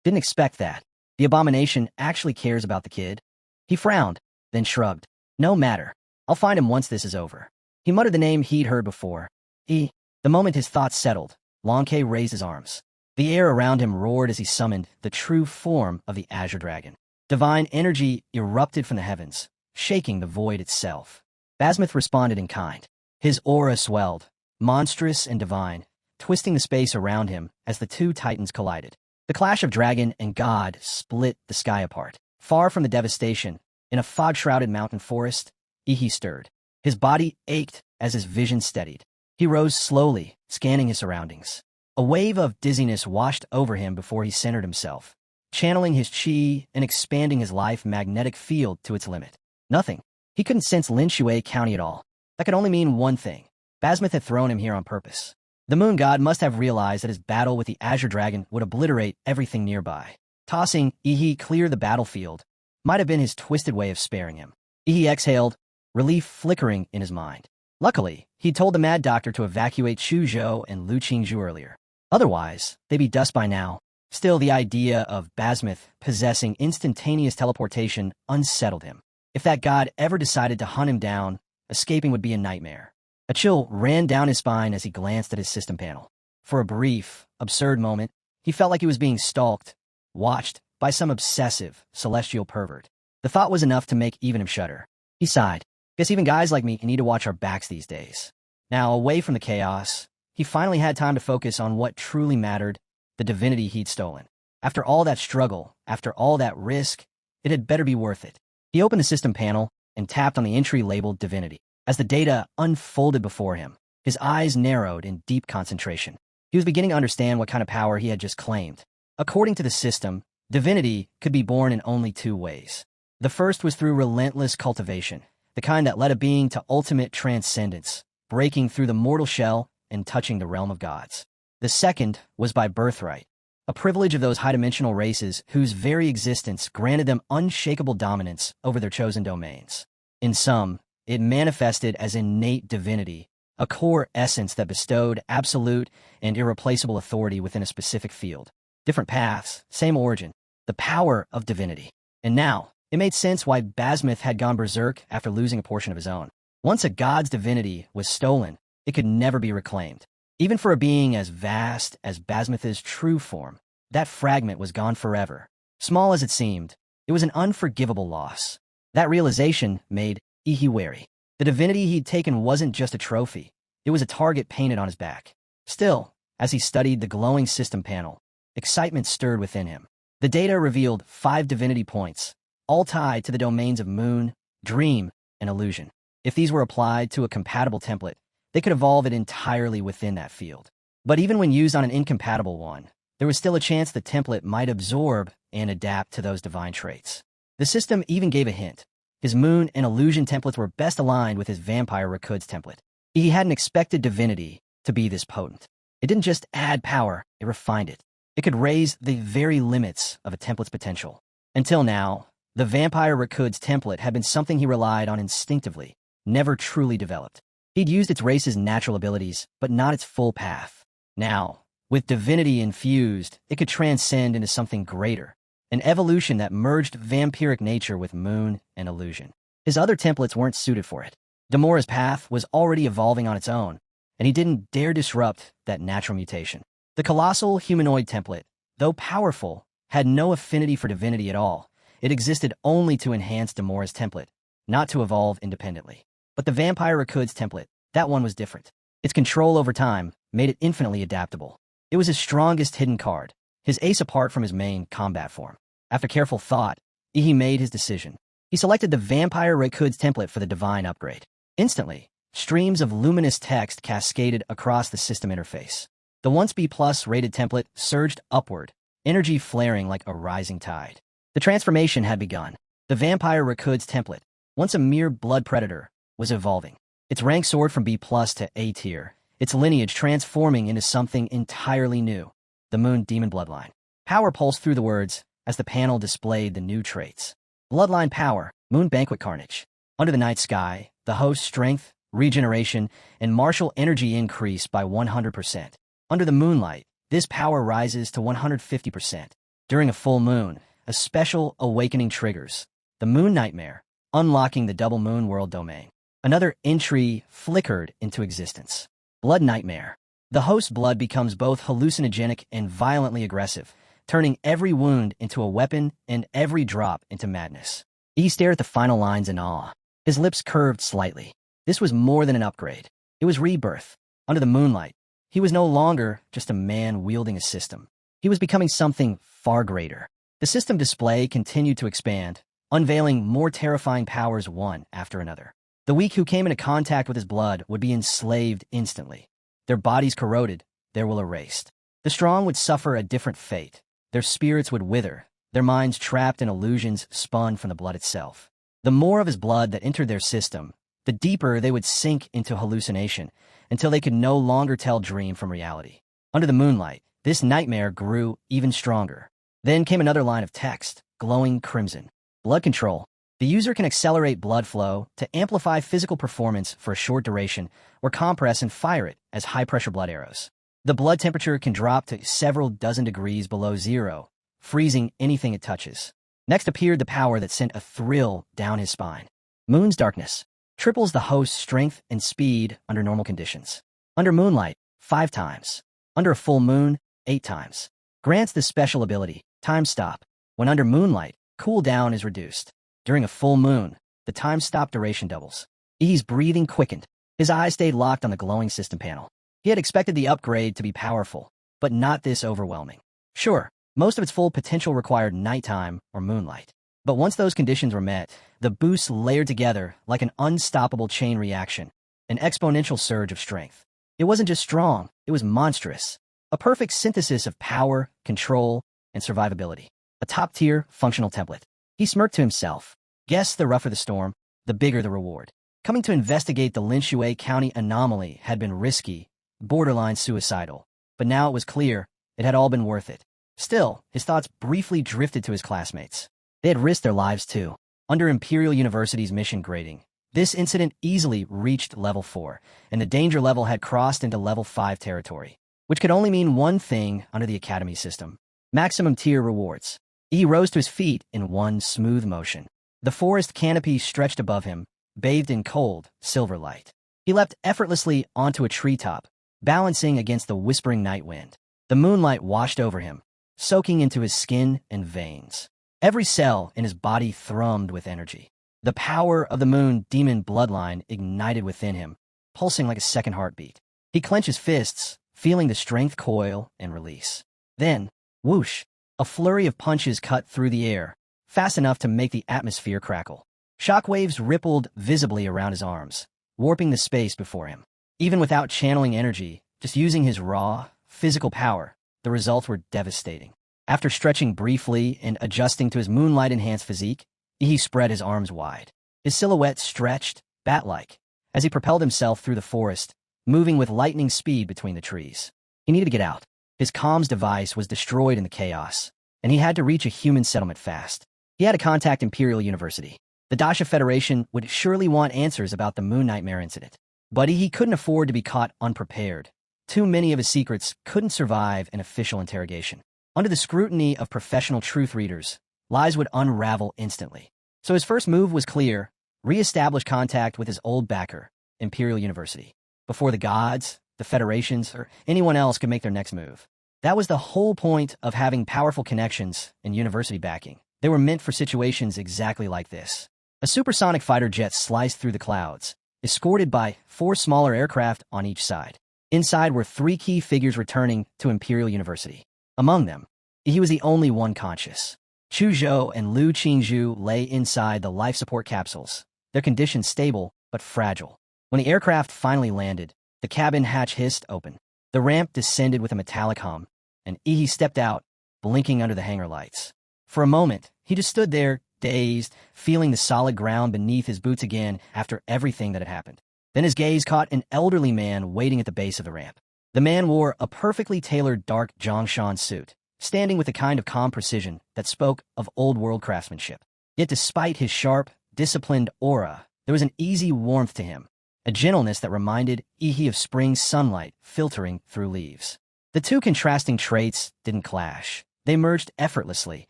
Didn't expect that. The abomination actually cares about the kid. He frowned, then shrugged. No matter. I'll find him once this is over. He muttered the name he'd heard before. The moment his thoughts settled, Lonke raised his arms. The air around him roared as he summoned the true form of the Azure Dragon. Divine energy erupted from the heavens, shaking the void itself. Basmith responded in kind. His aura swelled, monstrous and divine, twisting the space around him as the two titans collided. The clash of dragon and god split the sky apart. Far from the devastation, in a fog-shrouded mountain forest, Ihi stirred. His body ached as his vision steadied. He rose slowly, scanning his surroundings. A wave of dizziness washed over him before he centered himself, channeling his chi and expanding his life magnetic field to its limit. Nothing. He couldn't sense Lin Shui County at all. That could only mean one thing. Basmith had thrown him here on purpose. The moon god must have realized that his battle with the Azure Dragon would obliterate everything nearby. Tossing Ihi clear the battlefield might have been his twisted way of sparing him. Ihi exhaled, relief flickering in his mind. Luckily, he'd told the mad doctor to evacuate Zhou and Lu Qingzhu earlier. Otherwise, they'd be dust by now. Still, the idea of Basmuth possessing instantaneous teleportation unsettled him. If that god ever decided to hunt him down, escaping would be a nightmare. A chill ran down his spine as he glanced at his system panel. For a brief, absurd moment, he felt like he was being stalked, watched by some obsessive, celestial pervert. The thought was enough to make even him shudder. He sighed. Guess even guys like me need to watch our backs these days. Now, away from the chaos, he finally had time to focus on what truly mattered, the divinity he'd stolen. After all that struggle, after all that risk, it had better be worth it. He opened the system panel and tapped on the entry labeled divinity. As the data unfolded before him, his eyes narrowed in deep concentration. He was beginning to understand what kind of power he had just claimed. According to the system, divinity could be born in only two ways. The first was through relentless cultivation, the kind that led a being to ultimate transcendence, breaking through the mortal shell and touching the realm of gods. The second was by birthright, a privilege of those high-dimensional races whose very existence granted them unshakable dominance over their chosen domains. In sum, it manifested as innate divinity, a core essence that bestowed absolute and irreplaceable authority within a specific field. Different paths, same origin, the power of divinity. And now, it made sense why Basmuth had gone berserk after losing a portion of his own. Once a god's divinity was stolen, it could never be reclaimed. Even for a being as vast as Basmuth's true form, that fragment was gone forever. Small as it seemed, it was an unforgivable loss. That realization made Ihi wary. The divinity he'd taken wasn't just a trophy, it was a target painted on his back. Still, as he studied the glowing system panel, excitement stirred within him. The data revealed 5 divinity points, all tied to the domains of moon, dream, and illusion. If these were applied to a compatible template, they could evolve it entirely within that field. But even when used on an incompatible one, there was still a chance the template might absorb and adapt to those divine traits. The system even gave a hint. His moon and illusion templates were best aligned with his vampire Rakud's template. He hadn't expected divinity to be this potent. It didn't just add power, it refined it. It could raise the very limits of a template's potential. Until now, the vampire Rakud's template had been something he relied on instinctively, never truly developed. He'd used its race's natural abilities, but not its full path. Now, with divinity infused, it could transcend into something greater, an evolution that merged vampiric nature with moon and illusion. His other templates weren't suited for it. Demora's path was already evolving on its own, and he didn't dare disrupt that natural mutation. The colossal humanoid template, though powerful, had no affinity for divinity at all. It existed only to enhance Demora's template, not to evolve independently. But the vampire Rakud's template, that one was different. Its control over time made it infinitely adaptable. It was his strongest hidden card, his ace apart from his main combat form. After careful thought, Ihi made his decision. He selected the vampire Rakud's template for the divine upgrade. Instantly, streams of luminous text cascaded across the system interface. The once B+ rated template surged upward, energy flaring like a rising tide. The transformation had begun. The vampire Rakud's template, once a mere blood predator, was evolving. Its rank soared from B+ to A tier, its lineage transforming into something entirely new, the Moon Demon Bloodline. Power pulsed through the words as the panel displayed the new traits. Bloodline power, Moon Banquet Carnage. Under the night sky, the host's strength, regeneration, and martial energy increase by 100%. Under the moonlight, this power rises to 150%. During a full moon, a special awakening triggers, the Moon Nightmare, unlocking the double moon world domain. Another entry flickered into existence. Blood Nightmare. The host's blood becomes both hallucinogenic and violently aggressive, turning every wound into a weapon and every drop into madness. He stared at the final lines in awe. His lips curved slightly. This was more than an upgrade. It was rebirth. Under the moonlight, he was no longer just a man wielding a system. He was becoming something far greater. The system display continued to expand, unveiling more terrifying powers one after another. The weak who came into contact with his blood would be enslaved instantly. Their bodies corroded, their will erased. The strong would suffer a different fate. Their spirits would wither, their minds trapped in illusions spun from the blood itself. The more of his blood that entered their system, the deeper they would sink into hallucination, until they could no longer tell dream from reality. Under the moonlight, this nightmare grew even stronger. Then came another line of text, glowing crimson. Blood control. The user can accelerate blood flow to amplify physical performance for a short duration or compress and fire it as high-pressure blood arrows. The blood temperature can drop to several dozen degrees below zero, freezing anything it touches. Next appeared the power that sent a thrill down his spine. Moon's darkness triples the host's strength and speed under normal conditions. Under moonlight, 5 times. Under a full moon, 8 times. Grants the special ability, Time Stop. When under moonlight, cooldown is reduced. During a full moon, the time stop duration doubles. E's breathing quickened. His eyes stayed locked on the glowing system panel. He had expected the upgrade to be powerful, but not this overwhelming. Sure, most of its full potential required nighttime or moonlight. But once those conditions were met, the boosts layered together like an unstoppable chain reaction, an exponential surge of strength. It wasn't just strong, it was monstrous. A perfect synthesis of power, control, and survivability. A top-tier functional template. He smirked to himself. Guess the rougher the storm, the bigger the reward. Coming to investigate the Manhua County anomaly had been risky, borderline suicidal. But now it was clear it had all been worth it. Still, his thoughts briefly drifted to his classmates. They had risked their lives too. Under Imperial University's mission grading, this incident easily reached level 4, and the danger level had crossed into level 5 territory, which could only mean one thing under the Academy system: maximum tier rewards. He rose to his feet in one smooth motion. The forest canopy stretched above him, bathed in cold, silver light. He leapt effortlessly onto a treetop, balancing against the whispering night wind. The moonlight washed over him, soaking into his skin and veins. Every cell in his body thrummed with energy. The power of the moon demon bloodline ignited within him, pulsing like a second heartbeat. He clenched his fists, feeling the strength coil and release. Then, whoosh! A flurry of punches cut through the air, fast enough to make the atmosphere crackle. Shockwaves rippled visibly around his arms, warping the space before him. Even without channeling energy, just using his raw, physical power, the results were devastating. After stretching briefly and adjusting to his moonlight-enhanced physique, he spread his arms wide. His silhouette stretched, bat-like, as he propelled himself through the forest, moving with lightning speed between the trees. He needed to get out. His comms device was destroyed in the chaos, and he had to reach a human settlement fast. He had to contact Imperial University. The Dasha Federation would surely want answers about the Moon Nightmare incident. But he couldn't afford to be caught unprepared. Too many of his secrets couldn't survive an official interrogation. Under the scrutiny of professional truth readers, lies would unravel instantly. So his first move was clear: re-establish contact with his old backer, Imperial University, before the gods, the Federations, or anyone else could make their next move. That was the whole point of having powerful connections and university backing. They were meant for situations exactly like this. A supersonic fighter jet sliced through the clouds, escorted by 4 smaller aircraft on each side. Inside were 3 key figures returning to Imperial University. Among them, he was the only one conscious. Chu Zhou and Lu Qingzhu lay inside the life support capsules, their condition stable but fragile. When the aircraft finally landed, the cabin hatch hissed open. The ramp descended with a metallic hum, and Ihi stepped out, blinking under the hangar lights. For a moment, he just stood there, dazed, feeling the solid ground beneath his boots again after everything that had happened. Then his gaze caught an elderly man waiting at the base of the ramp. The man wore a perfectly tailored dark Zhongshan suit, standing with a kind of calm precision that spoke of old-world craftsmanship. Yet despite his sharp, disciplined aura, there was an easy warmth to him, a gentleness that reminded Ihi of spring sunlight filtering through leaves. The two contrasting traits didn't clash. They merged effortlessly,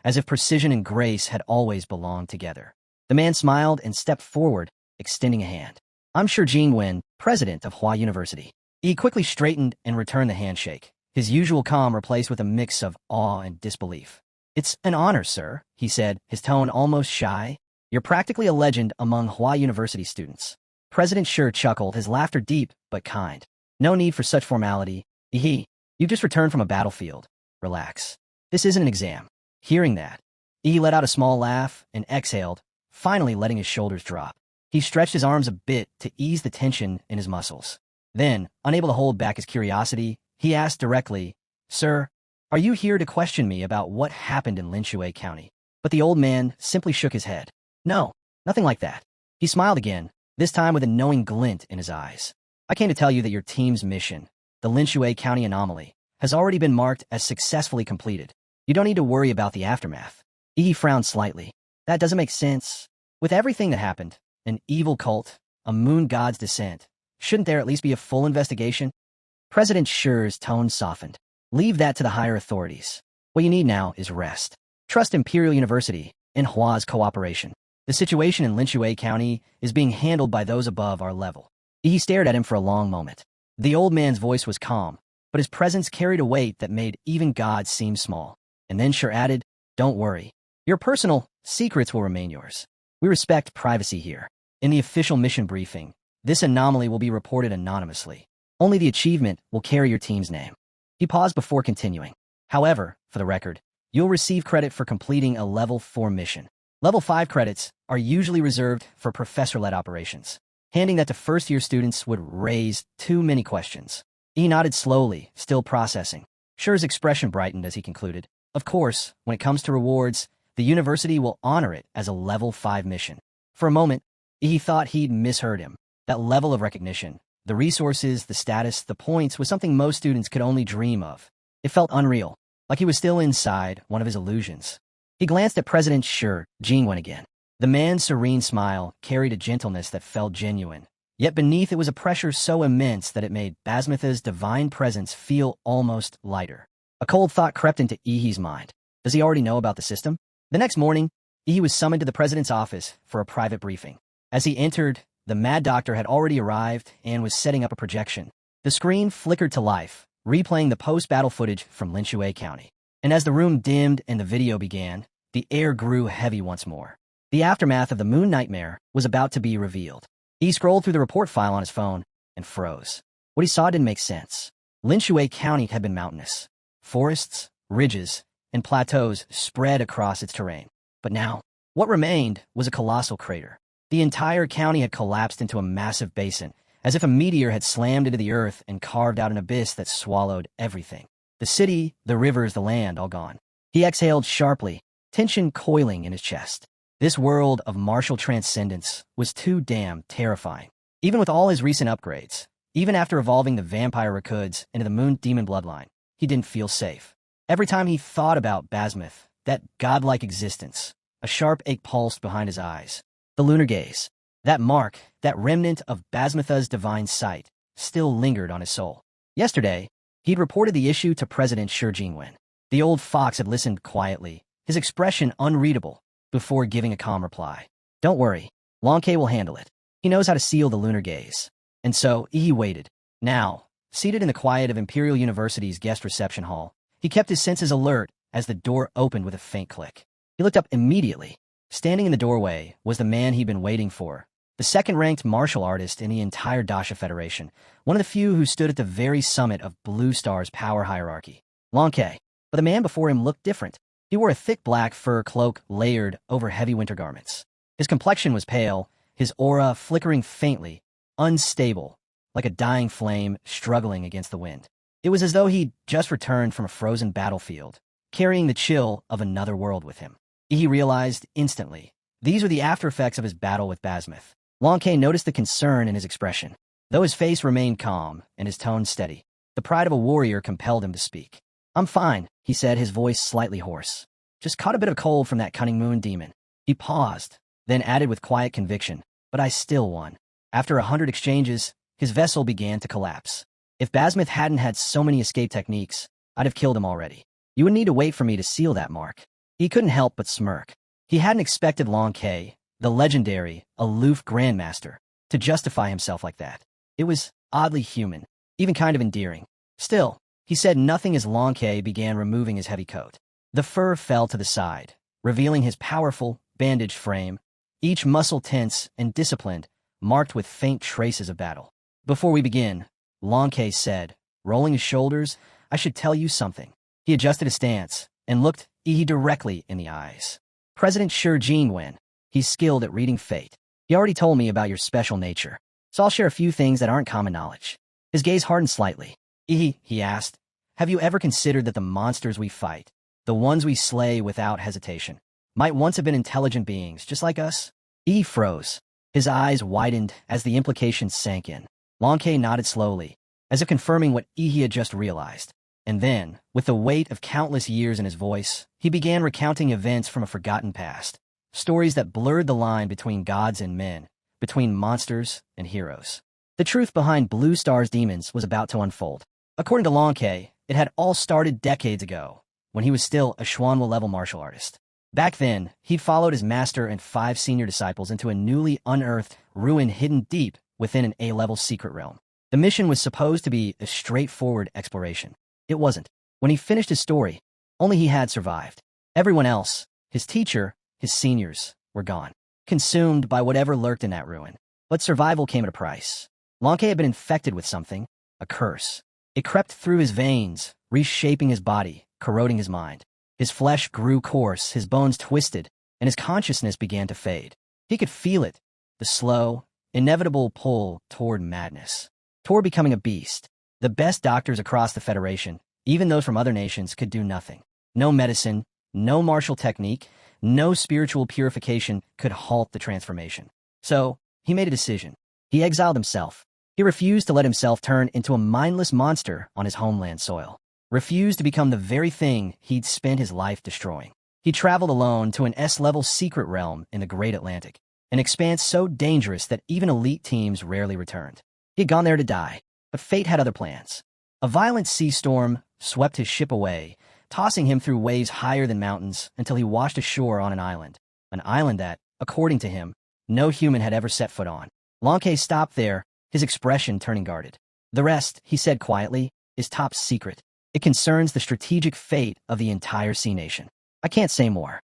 as if precision and grace had always belonged together. The man smiled and stepped forward, extending a hand. "I'm Shi Jingwen, president of Hua University." He quickly straightened and returned the handshake, his usual calm replaced with a mix of awe and disbelief. "It's an honor, sir," he said, his tone almost shy. "You're practically a legend among Hua University students." President Shi chuckled, his laughter deep but kind. "No need for such formality. You've just returned from a battlefield. Relax. This isn't an exam." Hearing that, he let out a small laugh and exhaled, finally letting his shoulders drop. He stretched his arms a bit to ease the tension in his muscles. Then, unable to hold back his curiosity, he asked directly, "Sir, are you here to question me about what happened in Manhua County?" But the old man simply shook his head. "No, nothing like that." He smiled again, this time with a knowing glint in his eyes. "I came to tell you that your team's mission, the Manhua County anomaly, has already been marked as successfully completed. You don't need to worry about the aftermath." He frowned slightly. "That doesn't make sense. With everything that happened, an evil cult, a moon god's descent, shouldn't there at least be a full investigation? President Shi's tone softened. Leave that to the higher authorities. What you need now is rest. Trust Imperial University and Manhua's cooperation. The situation in Linchue County is being handled by those above our level. He stared at him for a long moment. The old man's voice was calm, but his presence carried a weight that made even gods seem small. And then Shi added, "Don't worry. Your personal secrets will remain yours. We respect privacy here. In the official mission briefing, this anomaly will be reported anonymously. Only the achievement will carry your team's name." He paused before continuing. "However, for the record, you'll receive credit for completing a Level 4 mission. Level 5 credits are usually reserved for professor-led operations." Handing that to first-year students would raise too many questions. He nodded slowly, still processing. Shi's expression brightened as he concluded. "Of course, when it comes to rewards, the university will honor it as a Level 5 mission." For a moment, he thought he'd misheard him. That level of recognition, the resources, the status, the points, was something most students could only dream of. It felt unreal, like he was still inside one of his illusions. He glanced at President Shi Jingwen again. The man's serene smile carried a gentleness that felt genuine, yet beneath it was a pressure so immense that it made Basmitha's divine presence feel almost lighter. A cold thought crept into Ihi's mind. Does he already know about the system? The next morning, Ihi was summoned to the president's office for a private briefing. As he entered, the mad doctor had already arrived and was setting up a projection. The screen flickered to life, replaying the post-battle footage from Linchue County. And as the room dimmed and the video began, the air grew heavy once more. The aftermath of the moon nightmare was about to be revealed. He scrolled through the report file on his phone and froze. What he saw didn't make sense. Linchue County had been mountainous. Forests, ridges, and plateaus spread across its terrain. But now, what remained was a colossal crater. The entire county had collapsed into a massive basin, as if a meteor had slammed into the earth and carved out an abyss that swallowed everything. The city, the rivers, the land, all gone. He exhaled sharply, tension coiling in his chest. This world of martial transcendence was too damn terrifying. Even with all his recent upgrades, even after evolving the vampire Rakuds into the moon demon bloodline, he didn't feel safe. Every time he thought about Basmith, that godlike existence, a sharp ache pulsed behind his eyes. The lunar gaze, that mark, that remnant of Basmitha's divine sight, still lingered on his soul. Yesterday, he'd reported the issue to President Shi Jingwen. The old fox had listened quietly, his expression unreadable, before giving a calm reply. "Don't worry, Long K will handle it. He knows how to seal the lunar gaze." And so, he waited. Now, seated in the quiet of Imperial University's guest reception hall, he kept his senses alert as the door opened with a faint click. He looked up immediately. Standing in the doorway was the man he'd been waiting for, the second-ranked martial artist in the entire Dasha Federation, one of the few who stood at the very summit of Blue Star's power hierarchy. Long K. But the man before him looked different. He wore a thick black fur cloak layered over heavy winter garments. His complexion was pale, his aura flickering faintly, unstable, like a dying flame struggling against the wind. It was as though he'd just returned from a frozen battlefield, carrying the chill of another world with him. He realized instantly, these were the after-effects of his battle with Basmith. Long K noticed the concern in his expression. Though his face remained calm and his tone steady, the pride of a warrior compelled him to speak. "I'm fine," he said, his voice slightly hoarse. "Just caught a bit of cold from that cunning moon demon." He paused, then added with quiet conviction, "But I still won." After 100 exchanges, his vessel began to collapse. "If Basmith hadn't had so many escape techniques, I'd have killed him already. You would need to wait for me to seal that mark." He couldn't help but smirk. He hadn't expected Long K, the legendary, aloof grandmaster, to justify himself like that. It was oddly human, even kind of endearing. Still, he said nothing as Long K began removing his heavy coat. The fur fell to the side, revealing his powerful, bandaged frame, each muscle tense and disciplined, marked with faint traces of battle. "Before we begin," Long K said, rolling his shoulders, "I should tell you something." He adjusted his stance and looked Ihi directly in the eyes. "President Shi Jingwen, he's skilled at reading fate. He already told me about your special nature, so I'll share a few things that aren't common knowledge." His gaze hardened slightly. "Ihi," he asked, "have you ever considered that the monsters we fight, the ones we slay without hesitation, might once have been intelligent beings just like us?" Ihi froze. His eyes widened as the implications sank in. Long K nodded slowly, as if confirming what Ihi had just realized. And then, with the weight of countless years in his voice, he began recounting events from a forgotten past. stories that blurred the line between gods and men, between monsters and heroes. The truth behind Blue Star's demons was about to unfold. According to Longke, it had all started decades ago, when he was still a Xuanwu-level martial artist. Back then, he'd followed his master and 5 senior disciples into a newly unearthed ruin hidden deep within an A-level secret realm. The mission was supposed to be a straightforward exploration. It wasn't. When he finished his story, only he had survived. Everyone else, his teacher, his seniors, were gone, consumed by whatever lurked in that ruin. But survival came at a price. Longke had been infected with something, a curse. It crept through his veins, reshaping his body, corroding his mind. His flesh grew coarse, his bones twisted, and his consciousness began to fade. He could feel it, the slow, inevitable pull toward madness, toward becoming a beast. The best doctors across the Federation, even those from other nations, could do nothing. No medicine, no martial technique, no spiritual purification could halt the transformation. So, he made a decision. He exiled himself. He refused to let himself turn into a mindless monster on his homeland soil. Refused to become the very thing he'd spent his life destroying. He traveled alone to an S-level secret realm in the Great Atlantic, an expanse so dangerous that even elite teams rarely returned. He had gone there to die, but fate had other plans. A violent sea storm swept his ship away, tossing him through waves higher than mountains until he washed ashore on an island that, according to him, no human had ever set foot on. Longke stopped there, his expression turning guarded. The rest, he said quietly, is top secret. It concerns the strategic fate of the entire Sea Nation. I can't say more.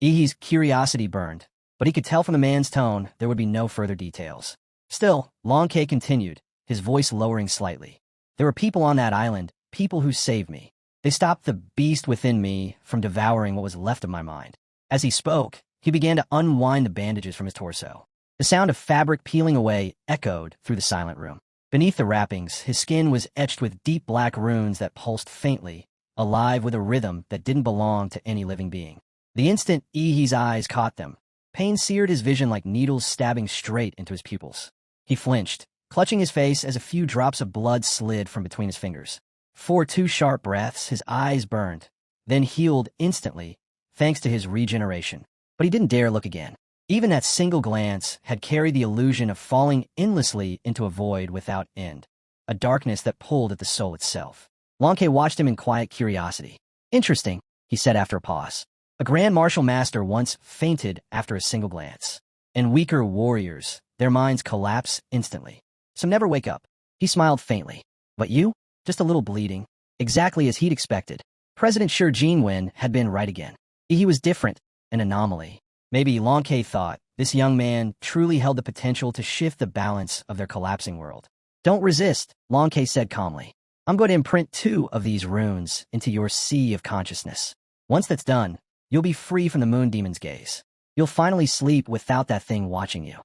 Ihi's curiosity burned, but he could tell from the man's tone there would be no further details. Still, Longke continued, his voice lowering slightly. There were people on that island, people who saved me. They stopped the beast within me from devouring what was left of my mind. As he spoke, he began to unwind the bandages from his torso. The sound of fabric peeling away echoed through the silent room. Beneath the wrappings, his skin was etched with deep black runes that pulsed faintly, alive with a rhythm that didn't belong to any living being. The instant Ihi's eyes caught them, pain seared his vision like needles stabbing straight into his pupils. He flinched, clutching his face as a few drops of blood slid from between his fingers. For 2 sharp breaths, his eyes burned, then healed instantly, thanks to his regeneration. But he didn't dare look again. Even that single glance had carried the illusion of falling endlessly into a void without end, a darkness that pulled at the soul itself. Longke watched him in quiet curiosity. Interesting, he said after a pause. A Grand Martial Master once fainted after a single glance. And weaker warriors, their minds collapse instantly. Some never wake up. He smiled faintly. But you? Just a little bleeding. Exactly as he'd expected. President Shi Jinwen had been right again. He was different, an anomaly. Maybe Longke thought this young man truly held the potential to shift the balance of their collapsing world. Don't resist, Longke said calmly. I'm going to imprint 2 of these runes into your sea of consciousness. Once that's done, you'll be free from the moon demon's gaze. You'll finally sleep without that thing watching you.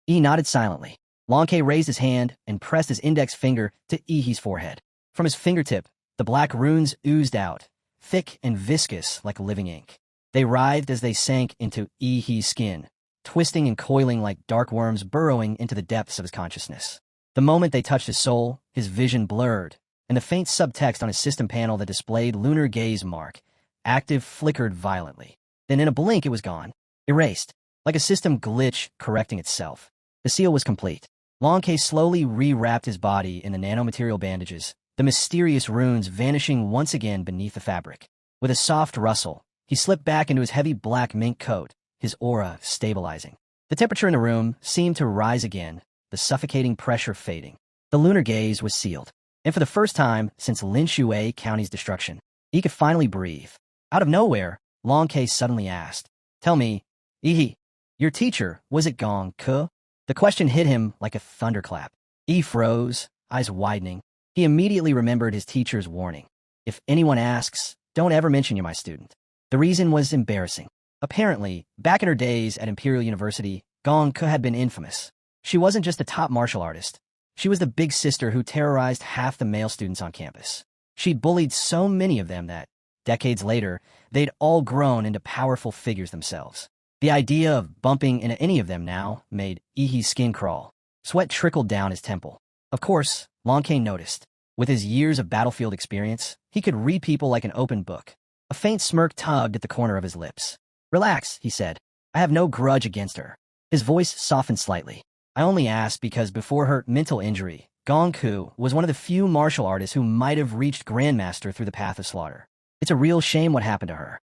Yi nodded silently. Longke raised his hand and pressed his index finger to Ihi's forehead. From his fingertip, the black runes oozed out, thick and viscous like living ink. They writhed as they sank into Ihi's skin, twisting and coiling like dark worms burrowing into the depths of his consciousness. The moment they touched his soul, his vision blurred, and the faint subtext on his system panel that displayed lunar gaze mark, active, flickered violently. Then in a blink it was gone, erased, like a system glitch correcting itself. The seal was complete. Longke slowly rewrapped his body in the nanomaterial bandages, the mysterious runes vanishing once again beneath the fabric. With a soft rustle, he slipped back into his heavy black mink coat, his aura stabilizing. The temperature in the room seemed to rise again, the suffocating pressure fading. The lunar gaze was sealed, and for the first time since Lin Shui County's destruction, he could finally breathe. Out of nowhere, Longke suddenly asked, "Tell me, Ihi, your teacher, was it Gong Ke?" The question hit him like a thunderclap. He froze, eyes widening. He immediately remembered his teacher's warning. If anyone asks, don't ever mention you're my student. The reason was embarrassing. Apparently, back in her days at Imperial University, Gong Ke had been infamous. She wasn't just a top martial artist. She was the big sister who terrorized half the male students on campus. She'd bullied so many of them that, decades later, they'd all grown into powerful figures themselves. The idea of bumping into any of them now made Ihi's skin crawl. Sweat trickled down his temple. Of course, Longke noticed. With his years of battlefield experience, he could read people like an open book. A faint smirk tugged at the corner of his lips. "Relax," he said. "I I have no grudge against her. His voice softened slightly. I only asked because before her mental injury, Gongku was one of the few martial artists who might have reached Grandmaster through the path of slaughter. It's a real shame what happened to her.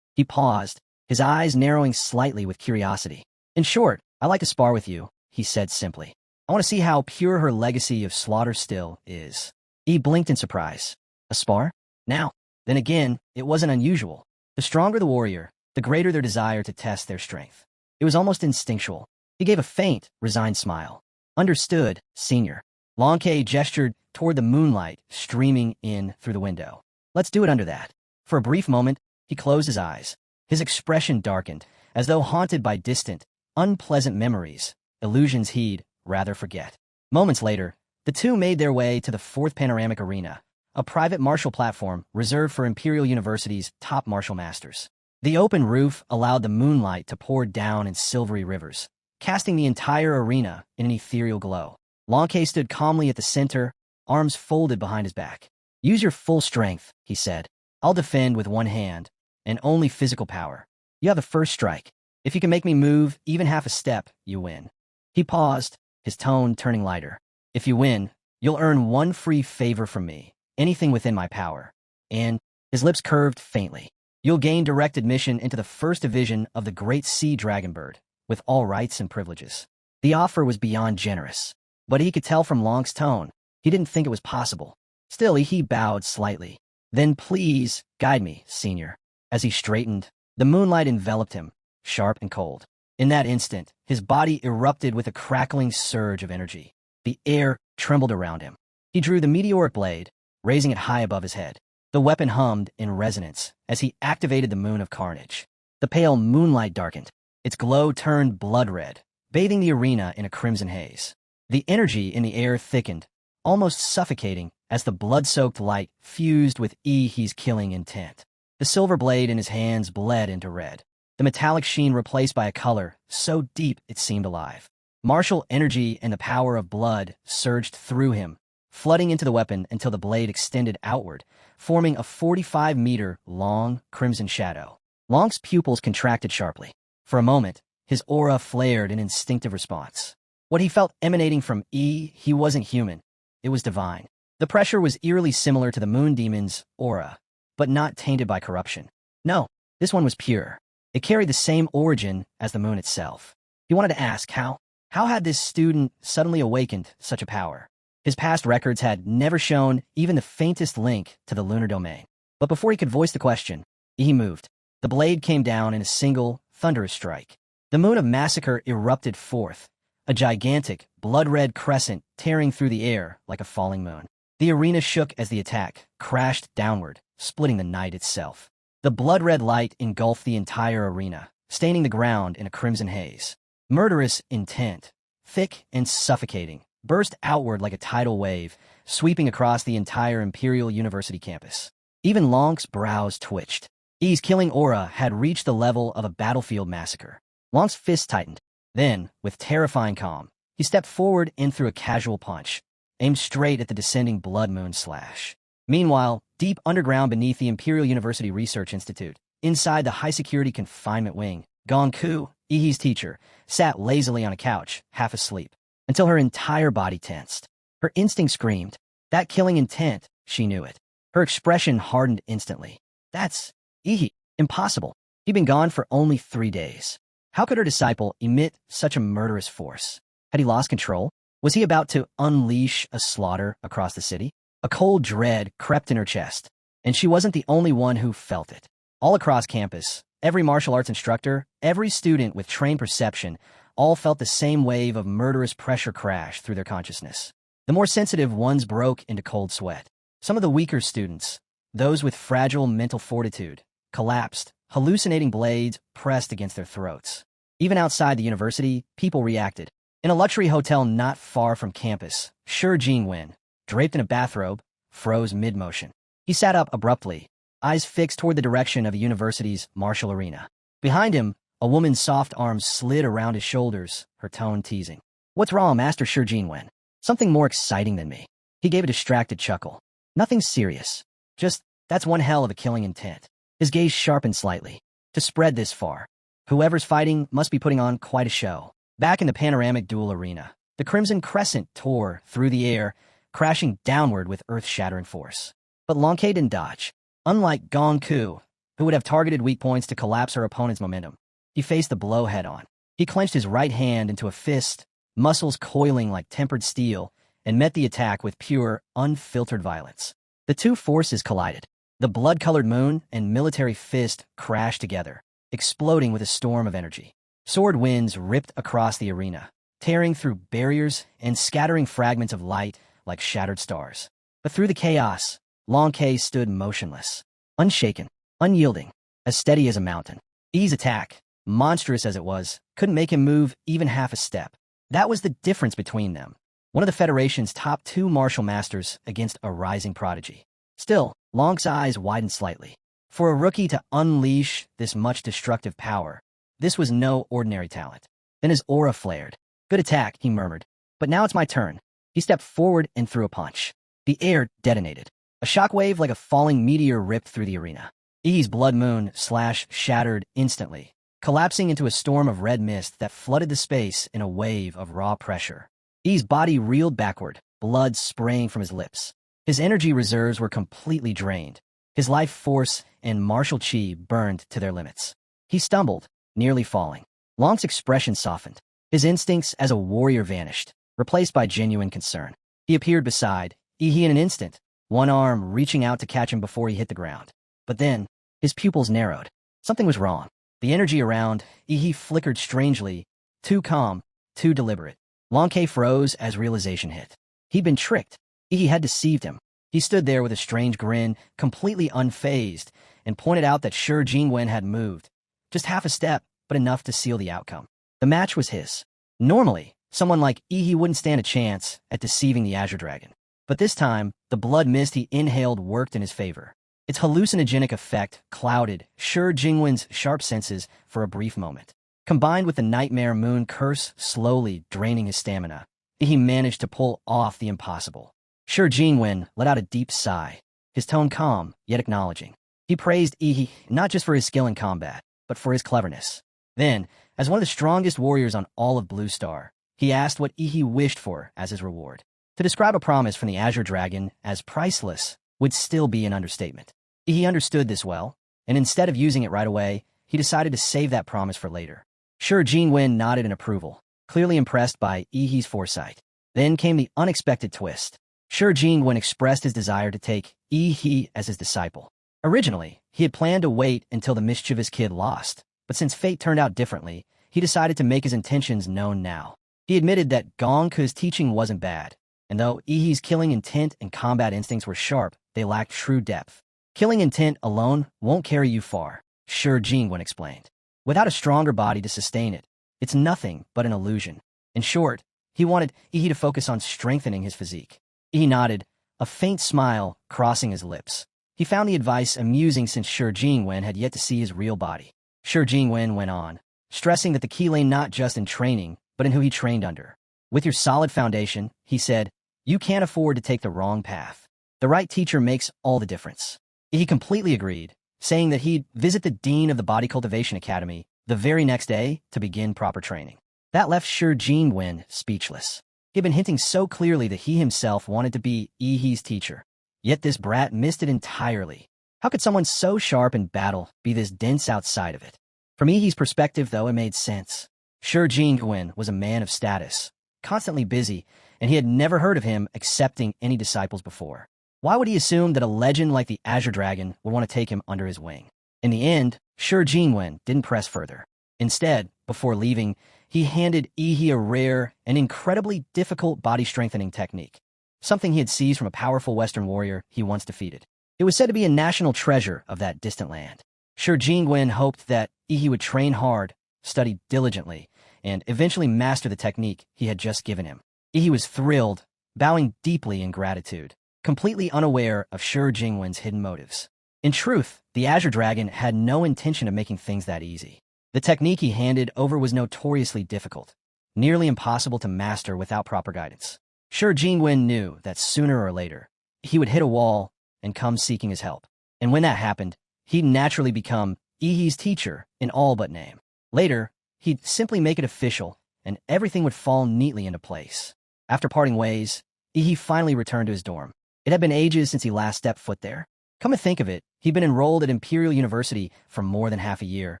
He paused, his eyes narrowing slightly with curiosity. In short, I like to spar with you, he said simply. I want to see how pure her legacy of slaughter still is. He blinked in surprise. A spar? Now? Then again, it wasn't unusual. The stronger the warrior, the greater their desire to test their strength. It was almost instinctual. He gave a faint, resigned smile. Understood, senior. Long K gestured toward the moonlight streaming in through the window. Let's do it under that. For a brief moment, he closed his eyes. His expression darkened, as though haunted by distant, unpleasant memories, illusions he'd rather forget. Moments later, the two made their way to the fourth panoramic arena, a private martial platform reserved for Imperial University's top martial masters. The open roof allowed the moonlight to pour down in silvery rivers, casting the entire arena in an ethereal glow. Long K stood calmly at the center, arms folded behind his back. Use your full strength, he said. I'll defend with one hand, and only physical power. You have the first strike. If you can make me move even half a step, you win. He paused, his tone turning lighter. If you win, you'll earn one free favor from me, anything within my power. And, his lips curved faintly, you'll gain direct admission into the first division of the Great Sea Dragonbird, with all rights and privileges. The offer was beyond generous, but he could tell from Long's tone, he didn't think it was possible. Still, he bowed slightly. Then please, guide me, senior. As he straightened, the moonlight enveloped him, sharp and cold. In that instant, his body erupted with a crackling surge of energy. The air trembled around him. He drew the meteoric blade, raising it high above his head. The weapon hummed in resonance as he activated the moon of carnage. The pale moonlight darkened. Its glow turned blood red, bathing the arena in a crimson haze. The energy in the air thickened, almost suffocating as the blood-soaked light fused with He's killing intent. The silver blade in his hands bled into red, the metallic sheen replaced by a color so deep it seemed alive. Martial energy and the power of blood surged through him, flooding into the weapon until the blade extended outward, forming a 45-meter-long crimson shadow. Long's pupils contracted sharply. For a moment, his aura flared in instinctive response. What he felt emanating from he wasn't human. It was divine. The pressure was eerily similar to the moon demon's aura, but not tainted by corruption. No, this one was pure. It carried the same origin as the moon itself. He wanted to ask how had this student suddenly awakened such a power? His past records had never shown even the faintest link to the lunar domain. But before he could voice the question, he moved. The blade came down in a single, thunderous strike. The moon of massacre erupted forth, a gigantic, blood-red crescent tearing through the air like a falling moon. The arena shook as the attack crashed downward, splitting the night itself. The blood-red light engulfed the entire arena, staining the ground in a crimson haze. Murderous intent, thick and suffocating, burst outward like a tidal wave, sweeping across the entire Imperial University campus. Even Long's brows twitched. He's killing aura had reached the level of a battlefield massacre. Long's fist tightened. Then, with terrifying calm, he stepped forward and threw a casual punch, aimed straight at the descending blood moon slash. Meanwhile, deep underground beneath the Imperial University Research Institute, inside the high-security confinement wing, Gongku, Ihi's teacher, sat lazily on a couch, half asleep, until her entire body tensed. Her instinct screamed. That killing intent, she knew it. Her expression hardened instantly. That's Ihi. Impossible. He'd been gone for only 3 days. How could her disciple emit such a murderous force? Had he lost control? Was he about to unleash a slaughter across the city? A cold dread crept in her chest, and she wasn't the only one who felt it. All across campus, every martial arts instructor, every student with trained perception, all felt the same wave of murderous pressure crash through their consciousness. The more sensitive ones broke into cold sweat. Some of the weaker students, those with fragile mental fortitude, collapsed, hallucinating blades pressed against their throats. Even outside the university, people reacted. In a luxury hotel not far from campus, Shi Jingwen, draped in a bathrobe, froze mid-motion. He sat up abruptly, eyes fixed toward the direction of the university's martial arena. Behind him, a woman's soft arms slid around his shoulders, her tone teasing. What's wrong, Master Shi Jingwen? Something more exciting than me. He gave a distracted chuckle. Nothing serious. Just, that's one hell of a killing intent. His gaze sharpened slightly. To spread this far. Whoever's fighting must be putting on quite a show. Back in the panoramic duel arena, the Crimson Crescent tore through the air, crashing downward with earth-shattering force. But Long K didn't dodge. Unlike Gong Ku, who would have targeted weak points to collapse her opponent's momentum, he faced the blow head-on. He clenched his right hand into a fist, muscles coiling like tempered steel, and met the attack with pure, unfiltered violence. The two forces collided. The blood-colored moon and military fist crashed together, exploding with a storm of energy. Sword winds ripped across the arena, tearing through barriers and scattering fragments of light like shattered stars. But through the chaos, Long K stood motionless, unshaken, unyielding, as steady as a mountain. E's attack, monstrous as it was, couldn't make him move even half a step. That was the difference between them. One of the Federation's top two martial masters against a rising prodigy. Still, Long's eyes widened slightly. For a rookie to unleash this much destructive power, this was no ordinary talent. Then his aura flared. "Good attack," he murmured. "But now it's my turn." He stepped forward and threw a punch. The air detonated. A shockwave like a falling meteor ripped through the arena. E's blood moon shattered instantly, collapsing into a storm of red mist that flooded the space in a wave of raw pressure. E's body reeled backward, blood spraying from his lips. His energy reserves were completely drained. His life force and martial chi burned to their limits. He stumbled, nearly falling. Long's expression softened. His instincts as a warrior vanished, replaced by genuine concern. He appeared beside Yi in an instant, one arm reaching out to catch him before he hit the ground. But then, his pupils narrowed. Something was wrong. The energy around Yi flickered strangely, too calm, too deliberate. Long K froze as realization hit. He'd been tricked. Yi had deceived him. He stood there with a strange grin, completely unfazed, and pointed out that Shi Jingwen had moved. Just half a step, but enough to seal the outcome. The match was his. Normally, someone like Yi wouldn't stand a chance at deceiving the Azure Dragon. But this time, the blood mist he inhaled worked in his favor. Its hallucinogenic effect clouded Shi Jingwen's sharp senses for a brief moment. Combined with the nightmare moon curse slowly draining his stamina, he managed to pull off the impossible. Shi Jingwen let out a deep sigh, his tone calm, yet acknowledging. He praised Yi not just for his skill in combat, but for his cleverness. Then, as one of the strongest warriors on all of Blue Star, he asked what Yi wished for as his reward. To describe a promise from the Azure Dragon as priceless would still be an understatement. He understood this well, and instead of using it right away, he decided to save that promise for later. Shi Jingwen nodded in approval, clearly impressed by Yi's foresight. Then came the unexpected twist. Shi Jingwen expressed his desire to take Yi as his disciple. Originally, he had planned to wait until the mischievous kid lost, but since fate turned out differently, he decided to make his intentions known now. He admitted that Gong Ku's teaching wasn't bad, and though Yi's killing intent and combat instincts were sharp, they lacked true depth. Killing intent alone won't carry you far, Shi Jingwen explained. Without a stronger body to sustain it, it's nothing but an illusion. In short, he wanted Yi to focus on strengthening his physique. Yi nodded, a faint smile crossing his lips. He found the advice amusing since Shi Jingwen had yet to see his real body. Shi Jingwen went on, stressing that the key lay not just in training, but in who he trained under. With your solid foundation, he said, you can't afford to take the wrong path. The right teacher makes all the difference. He completely agreed, saying that he'd visit the dean of the Body Cultivation Academy the very next day to begin proper training. That left Shi Jingwen speechless. He had been hinting so clearly that he himself wanted to be Yi's teacher. Yet this brat missed it entirely. How could someone so sharp in battle be this dense outside of it? From Yi's perspective, though, it made sense. Shi Jingwen was a man of status, constantly busy, and he had never heard of him accepting any disciples before. Why would he assume that a legend like the Azure Dragon would want to take him under his wing? In the end, Shi Jingwen didn't press further. Instead, before leaving, he handed Yi a rare and incredibly difficult body-strengthening technique, something he had seized from a powerful Western warrior he once defeated. It was said to be a national treasure of that distant land. Shi Jingwen hoped that Yi would train hard, study diligently, and eventually master the technique he had just given him. Yi was thrilled, bowing deeply in gratitude, completely unaware of Shi Jingwen's hidden motives. In truth, the Azure Dragon had no intention of making things that easy. The technique he handed over was notoriously difficult, nearly impossible to master without proper guidance. Shi Jingwen knew that sooner or later, he would hit a wall and come seeking his help. And when that happened, he'd naturally become Yi's teacher in all but name. Later, he'd simply make it official, and everything would fall neatly into place. After parting ways, he finally returned to his dorm. It had been ages since he last stepped foot there. Come to think of it, he'd been enrolled at Imperial University for more than half a year,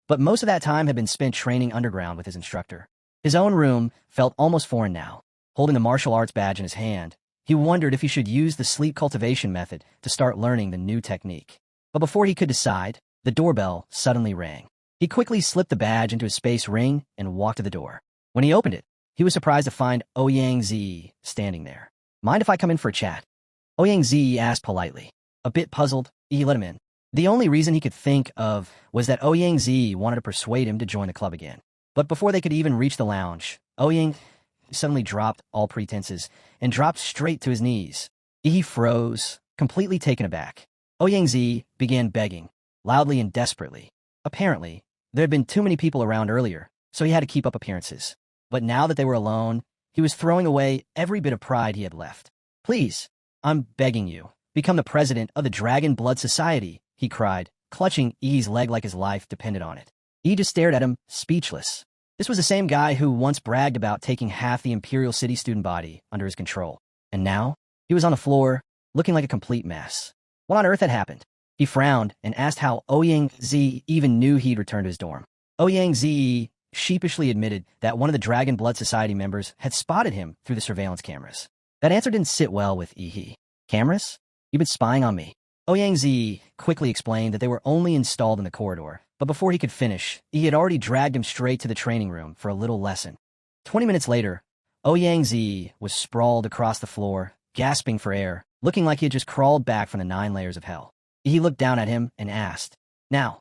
but most of that time had been spent training underground with his instructor. His own room felt almost foreign now. Holding the martial arts badge in his hand, he wondered if he should use the sleep cultivation method to start learning the new technique. But before he could decide, the doorbell suddenly rang. He quickly slipped the badge into his space ring and walked to the door. When he opened it, he was surprised to find Ouyang Zi standing there. "Mind if I come in for a chat?" Ouyang Zi asked politely. A bit puzzled, he let him in. The only reason he could think of was that Ouyang Zi wanted to persuade him to join the club again. But before they could even reach the lounge, Ouyang suddenly dropped all pretenses and dropped straight to his knees. He froze, completely taken aback. Ouyang Zi began begging, loudly and desperately. Apparently, there had been too many people around earlier, so he had to keep up appearances. But now that they were alone, he was throwing away every bit of pride he had left. "Please, I'm begging you, become the president of the Dragon Blood Society," he cried, clutching E's leg like his life depended on it. E just stared at him, speechless. This was the same guy who once bragged about taking half the Imperial City student body under his control. And now, he was on the floor, looking like a complete mess. What on earth had happened? He frowned and asked how Ouyang Zi even knew he'd returned to his dorm. Ouyang Zi sheepishly admitted that one of the Dragon Blood Society members had spotted him through the surveillance cameras. That answer didn't sit well with Yi. "Cameras? You've been spying on me." Ouyang Zi quickly explained that they were only installed in the corridor, but before he could finish, he had already dragged him straight to the training room for a little lesson. 20 minutes later, Ouyang Zi was sprawled across the floor, gasping for air, looking like he had just crawled back from the 9 layers of hell. He looked down at him and asked, "Now,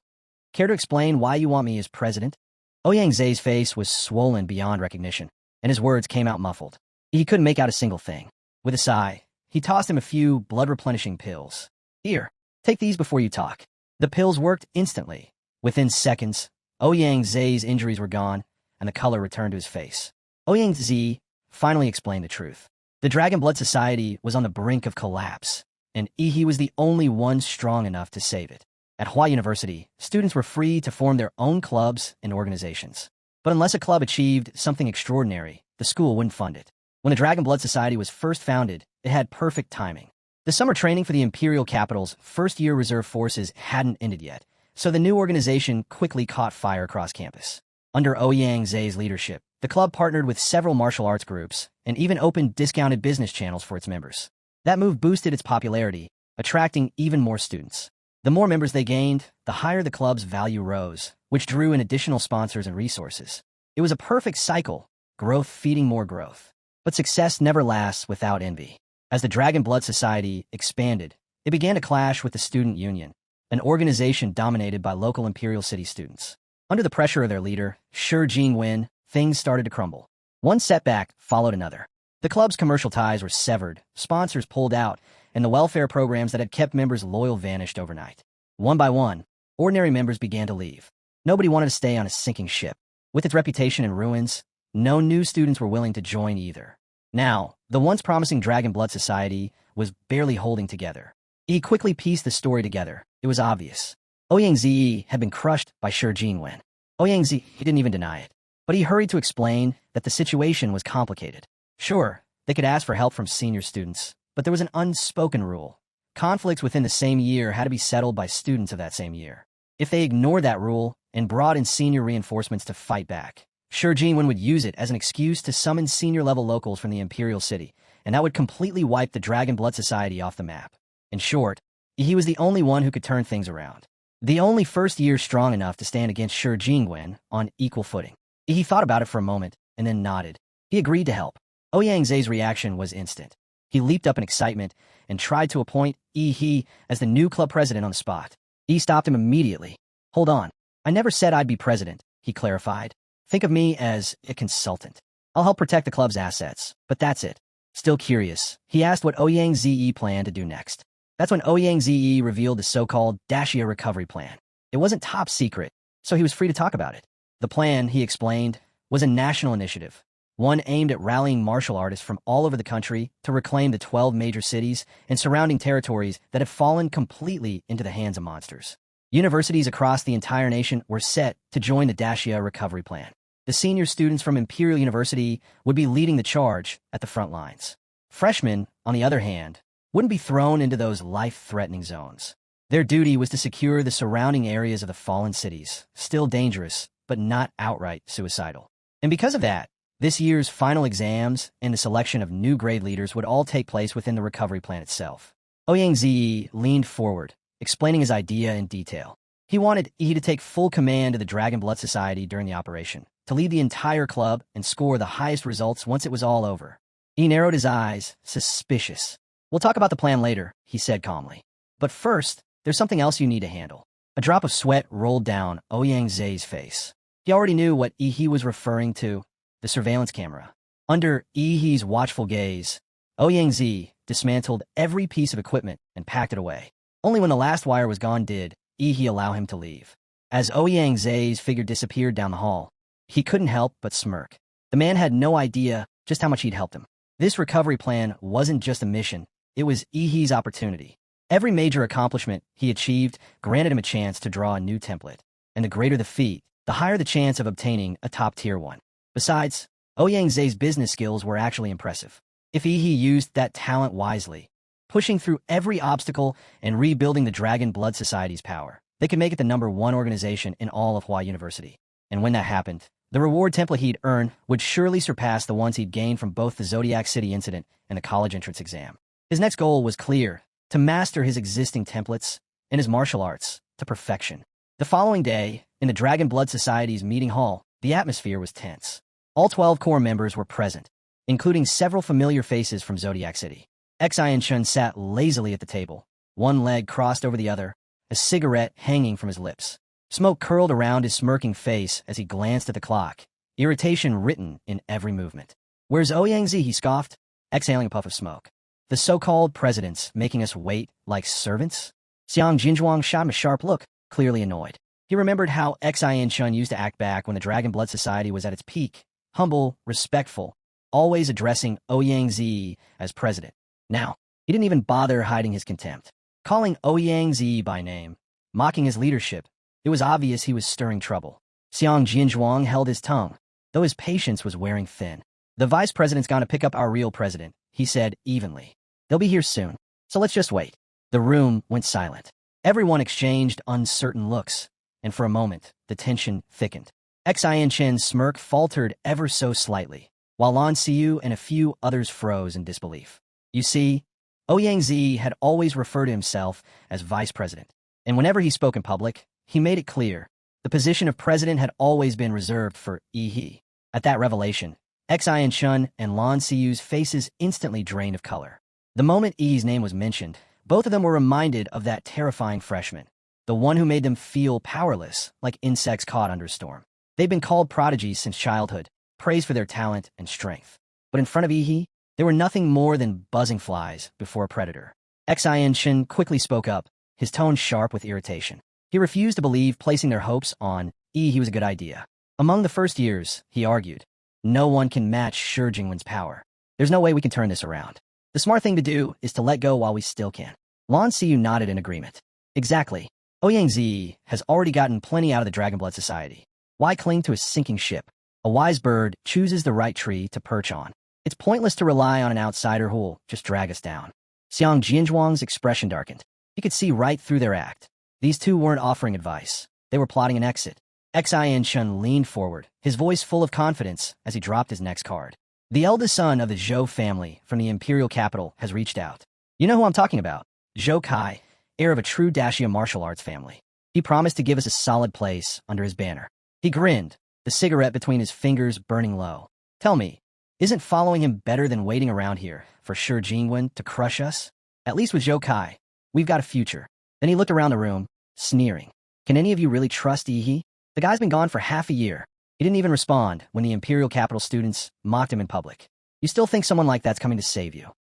care to explain why you want me as president?" Ouyang Zi's face was swollen beyond recognition, and his words came out muffled. He couldn't make out a single thing. With a sigh, he tossed him a few blood-replenishing pills. "Here, take these before you talk." The pills worked instantly. Within seconds, Ouyang Zi's injuries were gone, and the color returned to his face. Ouyang Zi finally explained the truth. The Dragon Blood Society was on the brink of collapse, and he was the only one strong enough to save it. At Hua University, students were free to form their own clubs and organizations. But unless a club achieved something extraordinary, the school wouldn't fund it. When the Dragon Blood Society was first founded, it had perfect timing. The summer training for the Imperial Capital's first-year reserve forces hadn't ended yet, so the new organization quickly caught fire across campus. Under Ouyang Zi's leadership, the club partnered with several martial arts groups and even opened discounted business channels for its members. That move boosted its popularity, attracting even more students. The more members they gained, the higher the club's value rose, which drew in additional sponsors and resources. It was a perfect cycle, growth feeding more growth. But success never lasts without envy. As the Dragon Blood Society expanded, it began to clash with the Student Union, an organization dominated by local Imperial City students. Under the pressure of their leader, Shi Jingwen, things started to crumble. One setback followed another. The club's commercial ties were severed, sponsors pulled out, and the welfare programs that had kept members loyal vanished overnight. One by one, ordinary members began to leave. Nobody wanted to stay on a sinking ship. With its reputation in ruins, no new students were willing to join either. Now, the once promising Dragon Blood Society was barely holding together. He quickly pieced the story together. It was obvious. Ouyang Zi had been crushed by Shi Jingwen. Ouyang Zi didn't even deny it, but he hurried to explain that the situation was complicated. Sure, they could ask for help from senior students, but there was an unspoken rule. Conflicts within the same year had to be settled by students of that same year. If they ignored that rule and brought in senior reinforcements to fight back, Shi Jingwen would use it as an excuse to summon senior-level locals from the Imperial City, and that would completely wipe the Dragon Blood Society off the map. In short, he was the only one who could turn things around. The only first year strong enough to stand against Shi Jingwen on equal footing. He thought about it for a moment and then nodded. He agreed to help. Ouyang Zi's reaction was instant. He leaped up in excitement and tried to appoint he as the new club president on the spot. He stopped him immediately. "Hold on. I never said I'd be president," he clarified. "Think of me as a consultant. I'll help protect the club's assets, but that's it." Still curious, he asked what Ouyang Zi planned to do next. That's when Ouyang Zi revealed the so-called Dacia recovery plan. It wasn't top secret, so he was free to talk about it. The plan, he explained, was a national initiative, one aimed at rallying martial artists from all over the country to reclaim the 12 major cities and surrounding territories that had fallen completely into the hands of monsters. Universities across the entire nation were set to join the Dacia recovery plan. The senior students from Imperial University would be leading the charge at the front lines. Freshmen, on the other hand, wouldn't be thrown into those life-threatening zones. Their duty was to secure the surrounding areas of the fallen cities, still dangerous, but not outright suicidal. And because of that, this year's final exams and the selection of new grade leaders would all take place within the recovery plan itself. Ouyang leaned forward, explaining his idea in detail. He wanted Yi to take full command of the Dragon Blood Society during the operation, to lead the entire club and score the highest results once it was all over. He narrowed his eyes, suspicious. "We'll talk about the plan later," he said calmly. "But first, there's something else you need to handle." A drop of sweat rolled down Ouyang's face. He already knew what Yi was referring to, the surveillance camera. Under Yi's watchful gaze, Ouyang dismantled every piece of equipment and packed it away. Only when the last wire was gone did Yi allow him to leave. As Ouyang's figure disappeared down the hall, he couldn't help but smirk. The man had no idea just how much he'd helped him. This recovery plan wasn't just a mission, it was Yi's opportunity. Every major accomplishment he achieved granted him a chance to draw a new template, and the greater the feat, the higher the chance of obtaining a top-tier one. Besides, Ouyang's business skills were actually impressive. If Yi used that talent wisely, pushing through every obstacle and rebuilding the Dragon Blood Society's power, they could make it the #1 organization in all of Hua University. And when that happened, the reward template he'd earn would surely surpass the ones he'd gained from both the Zodiac City incident and the college entrance exam. His next goal was clear: to master his existing templates and his martial arts to perfection. The following day, in the Dragon Blood Society's meeting hall, the atmosphere was tense. All 12 core members were present, including several familiar faces from Zodiac City. Xian sat lazily at the table, one leg crossed over the other, a cigarette hanging from his lips. Smoke curled around his smirking face as he glanced at the clock, irritation written in every movement. "Where's Ouyang?" he scoffed, exhaling a puff of smoke. "The so-called presidents making us wait like servants?" Xiang Jinzhuang shot him a sharp look, clearly annoyed. He remembered how Xian used to act back when the Dragon Blood Society was at its peak, humble, respectful, always addressing Ouyang as president. Now, he didn't even bother hiding his contempt. Calling Ouyang by name, mocking his leadership, it was obvious he was stirring trouble. Xiang Jinzhuang held his tongue, though his patience was wearing thin. "The vice president's gonna pick up our real president," he said evenly. "They'll be here soon, so let's just wait." The room went silent. Everyone exchanged uncertain looks, and for a moment, the tension thickened. Xian's smirk faltered ever so slightly, while Lan Xiu and a few others froze in disbelief. You see, Ouyang had always referred to himself as vice president, and whenever he spoke in public, he made it clear the position of president had always been reserved for Yi. At that revelation, Xian and Lan Xiu's faces instantly drained of color. The moment Yi's name was mentioned, both of them were reminded of that terrifying freshman, the one who made them feel powerless, like insects caught under a storm. They'd been called prodigies since childhood, praised for their talent and strength. But in front of Yi, they were nothing more than buzzing flies before a predator. Xian quickly spoke up, his tone sharp with irritation. He refused to believe placing their hopes on Yi was a good idea. Among the first years, he argued, no one can match Shi Jingwen's power. There's no way we can turn this around. The smart thing to do is to let go while we still can. Lan Xiu nodded in agreement. Exactly. Ouyang has already gotten plenty out of the Dragon Blood Society. Why cling to a sinking ship? A wise bird chooses the right tree to perch on. It's pointless to rely on an outsider who'll just drag us down. Xiang Jinzhuang's expression darkened. He could see right through their act. These two weren't offering advice. They were plotting an exit. Xian leaned forward, his voice full of confidence as he dropped his next card. The eldest son of the Zhou family from the imperial capital has reached out. You know who I'm talking about. Zhou Kai, heir of a true Dacia martial arts family. He promised to give us a solid place under his banner. He grinned, the cigarette between his fingers burning low. Tell me, isn't following him better than waiting around here for Shi Jingwen to crush us? At least with Zhou Kai, we've got a future. Then he looked around the room, sneering. Can any of you really trust Yi? The guy's been gone for half a year. He didn't even respond when the imperial capital students mocked him in public. You still think someone like that's coming to save you?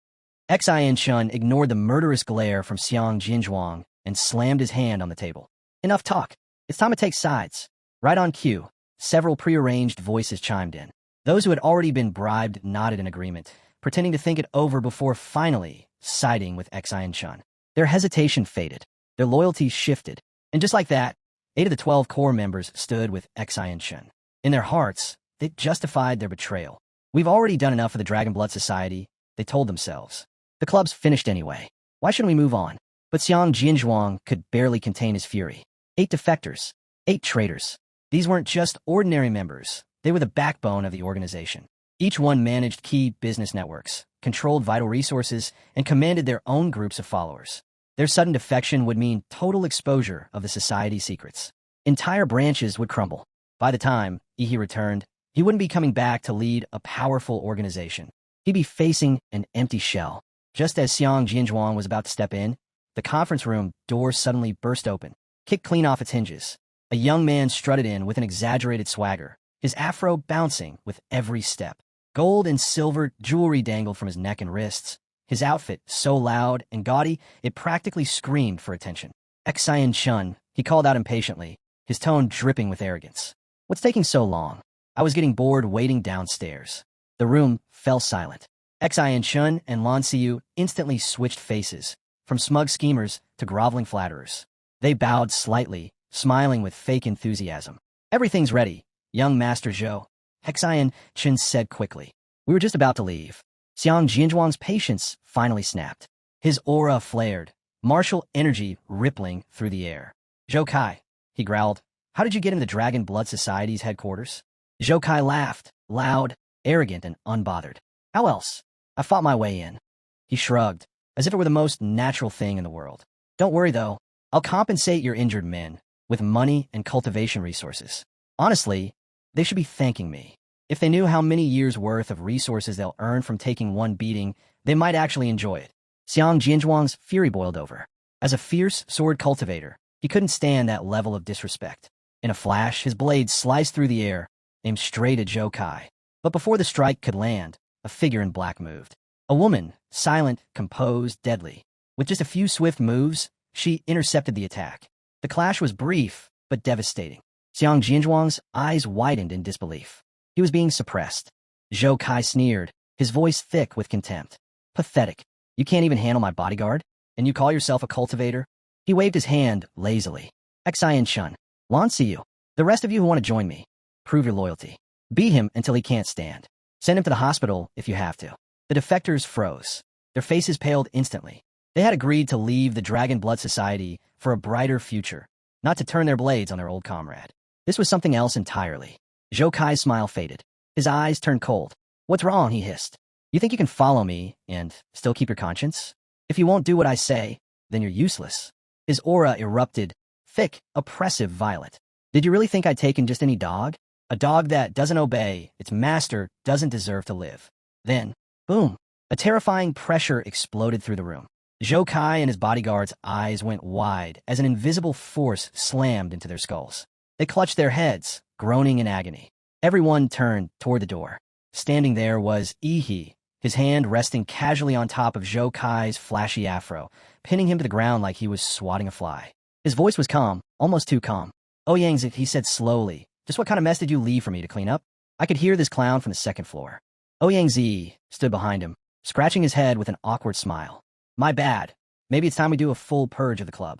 Xian ignored the murderous glare from Xiang Jinzhuang and slammed his hand on the table. Enough talk. It's time to take sides. Right on cue, several prearranged voices chimed in. Those who had already been bribed nodded in agreement, pretending to think it over before finally siding with Xian. Their hesitation faded. Their loyalty shifted. And just like that, 8 of the 12 core members stood with Xian Shun. In their hearts, they justified their betrayal. We've already done enough for the Dragon Blood Society, they told themselves. The club's finished anyway. Why shouldn't we move on? But Xiang Jianzhuang could barely contain his fury. 8 defectors. 8 traitors. These weren't just ordinary members. They were the backbone of the organization. Each one managed key business networks, controlled vital resources, and commanded their own groups of followers. Their sudden defection would mean total exposure of the society's secrets. Entire branches would crumble. By the time Yi returned, he wouldn't be coming back to lead a powerful organization. He'd be facing an empty shell. Just as Xiang Jianzhuang was about to step in, the conference room door suddenly burst open, kicked clean off its hinges. A young man strutted in with an exaggerated swagger, his afro bouncing with every step. Gold and silver jewelry dangled from his neck and wrists. His outfit, so loud and gaudy, it practically screamed for attention. Xian Shun, he called out impatiently, his tone dripping with arrogance. What's taking so long? I was getting bored waiting downstairs. The room fell silent. Xian Shun and Lan Xiyu instantly switched faces, from smug schemers to groveling flatterers. They bowed slightly, smiling with fake enthusiasm. Everything's ready, young Master Zhou, Xian Shun said quickly. We were just about to leave. Xiang Jianzhuang's patience finally snapped. His aura flared, martial energy rippling through the air. Zhou Kai, he growled, how did you get into the Dragon Blood Society's headquarters? Zhou Kai laughed, loud, arrogant, and unbothered. How else? I fought my way in. He shrugged, as if it were the most natural thing in the world. Don't worry, though. I'll compensate your injured men with money and cultivation resources. Honestly, they should be thanking me. If they knew how many years' worth of resources they'll earn from taking one beating, they might actually enjoy it. Xiang Jianzhuang's fury boiled over. As a fierce sword cultivator, he couldn't stand that level of disrespect. In a flash, his blade sliced through the air, aimed straight at Zhou Kai. But before the strike could land, a figure in black moved. A woman, silent, composed, deadly. With just a few swift moves, she intercepted the attack. The clash was brief, but devastating. Xiang Jianzhuang's eyes widened in disbelief. He was being suppressed. Zhou Kai sneered, his voice thick with contempt. Pathetic. You can't even handle my bodyguard? And you call yourself a cultivator? He waved his hand lazily. Xian Shun, Lan Xiyu, the rest of you who want to join me, prove your loyalty. Beat him until he can't stand. Send him to the hospital if you have to. The defectors froze. Their faces paled instantly. They had agreed to leave the Dragon Blood Society for a brighter future, not to turn their blades on their old comrade. This was something else entirely. Zhou Kai's smile faded. His eyes turned cold. What's wrong? He hissed. You think you can follow me and still keep your conscience? If you won't do what I say, then you're useless. His aura erupted, thick, oppressive violet. Did you really think I'd taken just any dog? A dog that doesn't obey its master doesn't deserve to live. Then, boom, a terrifying pressure exploded through the room. Zhou Kai and his bodyguards' eyes went wide as an invisible force slammed into their skulls. They clutched their heads, groaning in agony. Everyone turned toward the door. Standing there was Yi, his hand resting casually on top of Zhou Kai's flashy afro, pinning him to the ground like he was swatting a fly. His voice was calm, almost too calm. Ouyangzi, he said slowly, just what kind of mess did you leave for me to clean up? I could hear this clown from the second floor. Ouyangzi stood behind him, scratching his head with an awkward smile. My bad. Maybe it's time we do a full purge of the club.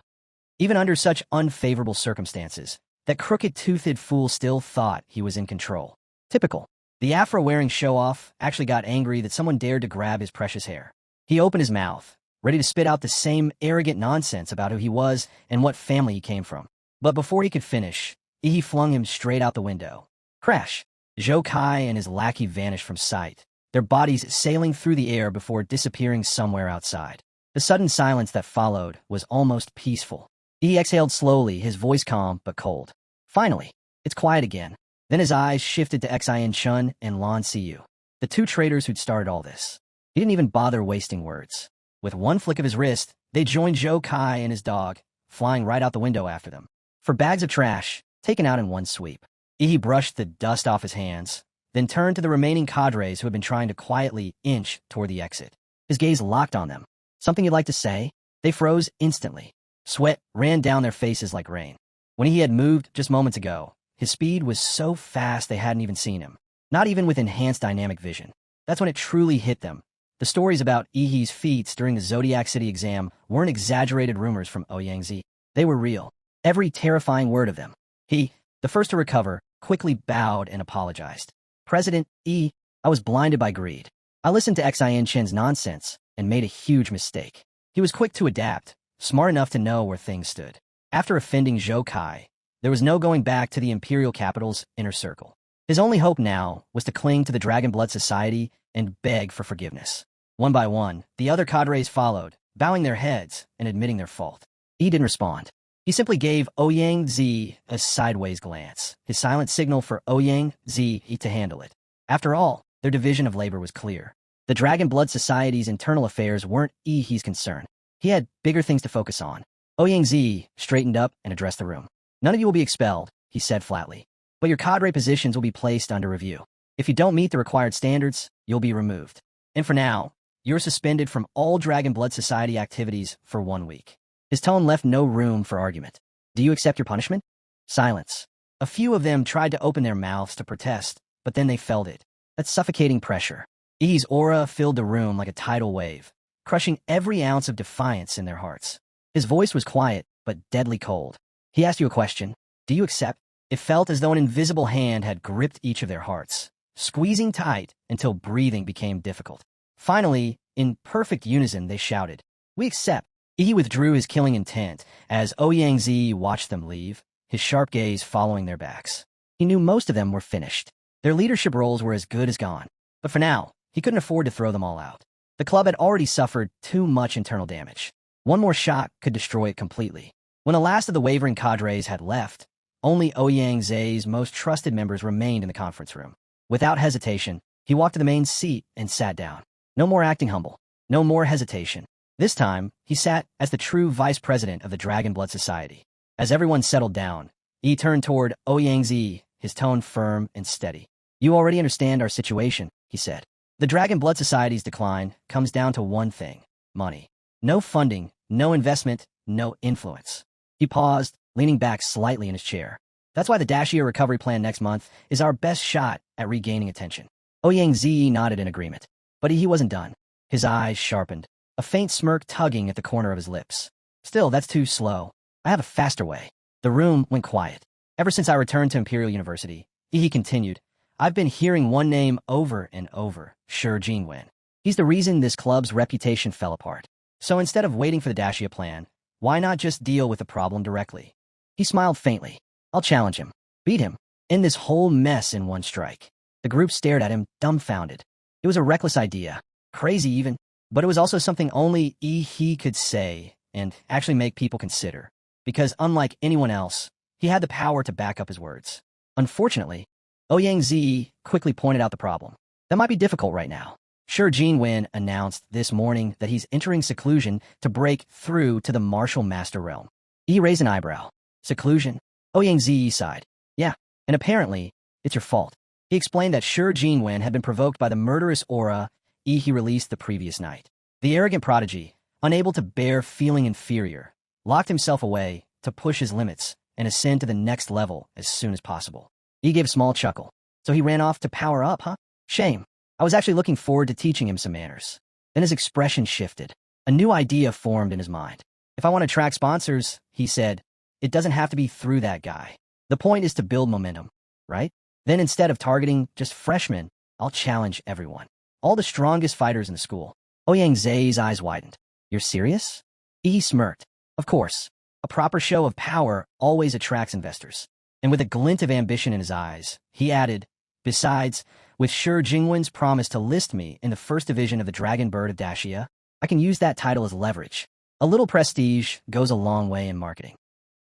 Even under such unfavorable circumstances, that crooked-toothed fool still thought he was in control. Typical. The afro-wearing show-off actually got angry that someone dared to grab his precious hair. He opened his mouth, ready to spit out the same arrogant nonsense about who he was and what family he came from. But before he could finish, he flung him straight out the window. Crash! Zhou Kai and his lackey vanished from sight, their bodies sailing through the air before disappearing somewhere outside. The sudden silence that followed was almost peaceful. He exhaled slowly, his voice calm but cold. Finally, it's quiet again. Then his eyes shifted to Xian Shun and Lan Xiyu, the two traitors who'd started all this. He didn't even bother wasting words. With one flick of his wrist, they joined Zhou Kai and his dog, flying right out the window after them. For bags of trash, taken out in one sweep. He brushed the dust off his hands, then turned to the remaining cadres who had been trying to quietly inch toward the exit. His gaze locked on them. Something you'd like to say? They froze instantly. Sweat ran down their faces like rain. When he had moved just moments ago, his speed was so fast they hadn't even seen him. Not even with enhanced dynamic vision. That's when it truly hit them. The stories about Yi's feats during the Zodiac City exam weren't exaggerated rumors from Ouyangzi. They were real. every terrifying word of them. He, the first to recover, quickly bowed and apologized. President E, I was blinded by greed. I listened to Xin Chen's nonsense and made a huge mistake. He was quick to adapt, smart enough to know where things stood. After offending Zhou Kai, there was no going back to the imperial capital's inner circle. His only hope now was to cling to the Dragon Blood Society and beg for forgiveness. One by one, the other cadres followed, bowing their heads and admitting their fault. He didn't respond. He simply gave Ouyang Zi a sideways glance, his silent signal for Ouyang Zi to handle it. After all, their division of labor was clear. The Dragon Blood Society's internal affairs weren't He's concern. He had bigger things to focus on. Ouyang Zi straightened up and addressed the room. None of you will be expelled, he said flatly. But your cadre positions will be placed under review. If you don't meet the required standards, you'll be removed. And for now, you're suspended from all Dragon Blood Society activities for 1 week. His tone left no room for argument. Do you accept your punishment? Silence. A few of them tried to open their mouths to protest, but then they felt it. That suffocating pressure. He's aura filled the room like a tidal wave, crushing every ounce of defiance in their hearts. His voice was quiet, but deadly cold. He asked you a question. Do you accept? It felt as though an invisible hand had gripped each of their hearts, squeezing tight until breathing became difficult. Finally, in perfect unison, they shouted, "We accept." He withdrew his killing intent as Ouyang Zi watched them leave, his sharp gaze following their backs. He knew most of them were finished. Their leadership roles were as good as gone. But for now, he couldn't afford to throw them all out. The club had already suffered too much internal damage. One more shock could destroy it completely. When the last of the wavering cadres had left, only Ouyang Zi's most trusted members remained in the conference room. Without hesitation, he walked to the main seat and sat down. No more acting humble. No more hesitation. This time, he sat as the true vice president of the Dragon Blood Society. As everyone settled down, he turned toward Ouyang Zi, his tone firm and steady. You already understand our situation, he said. The Dragon Blood Society's decline comes down to one thing: money. No funding, no investment, no influence. He paused, leaning back slightly in his chair. That's why the Dacia recovery plan next month is our best shot at regaining attention. Ouyang Zi nodded in agreement. But he wasn't done. His eyes sharpened, a faint smirk tugging at the corner of his lips. Still, that's too slow. I have a faster way. The room went quiet. Ever since I returned to Imperial University, he continued, I've been hearing one name over and over, Shi Jinwen. He's the reason this club's reputation fell apart. So instead of waiting for the Dacia plan, why not just deal with the problem directly? He smiled faintly. I'll challenge him. Beat him. End this whole mess in one strike. The group stared at him, dumbfounded. It was a reckless idea. Crazy even. But it was also something only he could say and actually make people consider. Because unlike anyone else, he had the power to back up his words. Unfortunately, Ouyang Zi quickly pointed out the problem. That might be difficult right now. Shi Jinwen announced this morning that he's entering seclusion to break through to the martial master realm. He raised an eyebrow. Seclusion? Ouyang Zi sighed. Yeah, and apparently, it's your fault. He explained that Shi Jinwen had been provoked by the murderous aura he released the previous night. The arrogant prodigy, unable to bear feeling inferior, locked himself away to push his limits and ascend to the next level as soon as possible. He gave a small chuckle. So he ran off to power up, huh? Shame. I was actually looking forward to teaching him some manners. Then his expression shifted. A new idea formed in his mind. If I want to attract sponsors, he said, it doesn't have to be through that guy. The point is to build momentum, right? Then instead of targeting just freshmen, I'll challenge everyone. All the strongest fighters in the school. Ouyang Zi's eyes widened. You're serious? He smirked. Of course. A proper show of power always attracts investors. And with a glint of ambition in his eyes, he added, besides, with Shi Jinwen's promise to list me in the first division of the Dragon Bird of Dacia, I can use that title as leverage. A little prestige goes a long way in marketing.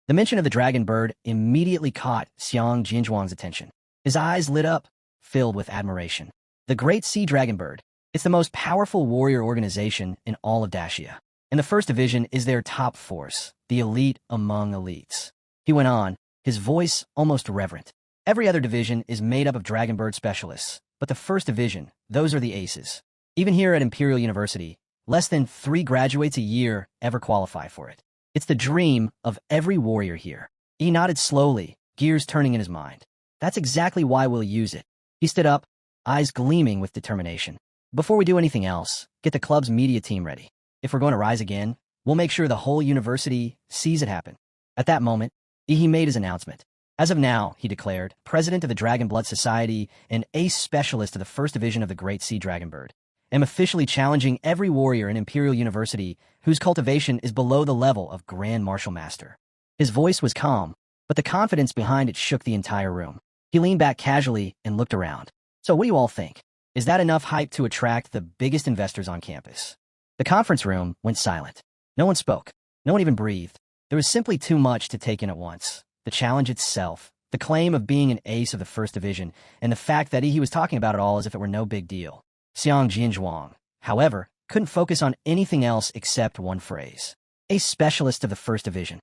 The mention of the Dragon Bird immediately caught Xiang Jinzhuang's attention. His eyes lit up, filled with admiration. The Great Sea Dragon Bird. It's the most powerful warrior organization in all of Dacia. And the first division is their top force, the elite among elites. He went on, his voice almost reverent. Every other division is made up of Dragon Bird specialists, but the first division, those are the aces. Even here at Imperial University, less than 3 graduates a year ever qualify for it. It's the dream of every warrior here. He nodded slowly, gears turning in his mind. That's exactly why we'll use it. He stood up, eyes gleaming with determination. Before we do anything else, get the club's media team ready. If we're going to rise again, we'll make sure the whole university sees it happen. At that moment, He made his announcement. As of now, he declared, president of the Dragon Blood Society and ace specialist of the First Division of the Great Sea Dragon Bird, am officially challenging every warrior in Imperial University whose cultivation is below the level of Grand Martial Master. His voice was calm, but the confidence behind it shook the entire room. He leaned back casually and looked around. So what do you all think? Is that enough hype to attract the biggest investors on campus? The conference room went silent. No one spoke. No one even breathed. There was simply too much to take in at once. The challenge itself, the claim of being an ace of the First Division, and the fact that he was talking about it all as if it were no big deal. Xiang Jianzhuang, however, couldn't focus on anything else except one phrase. A specialist of the First Division.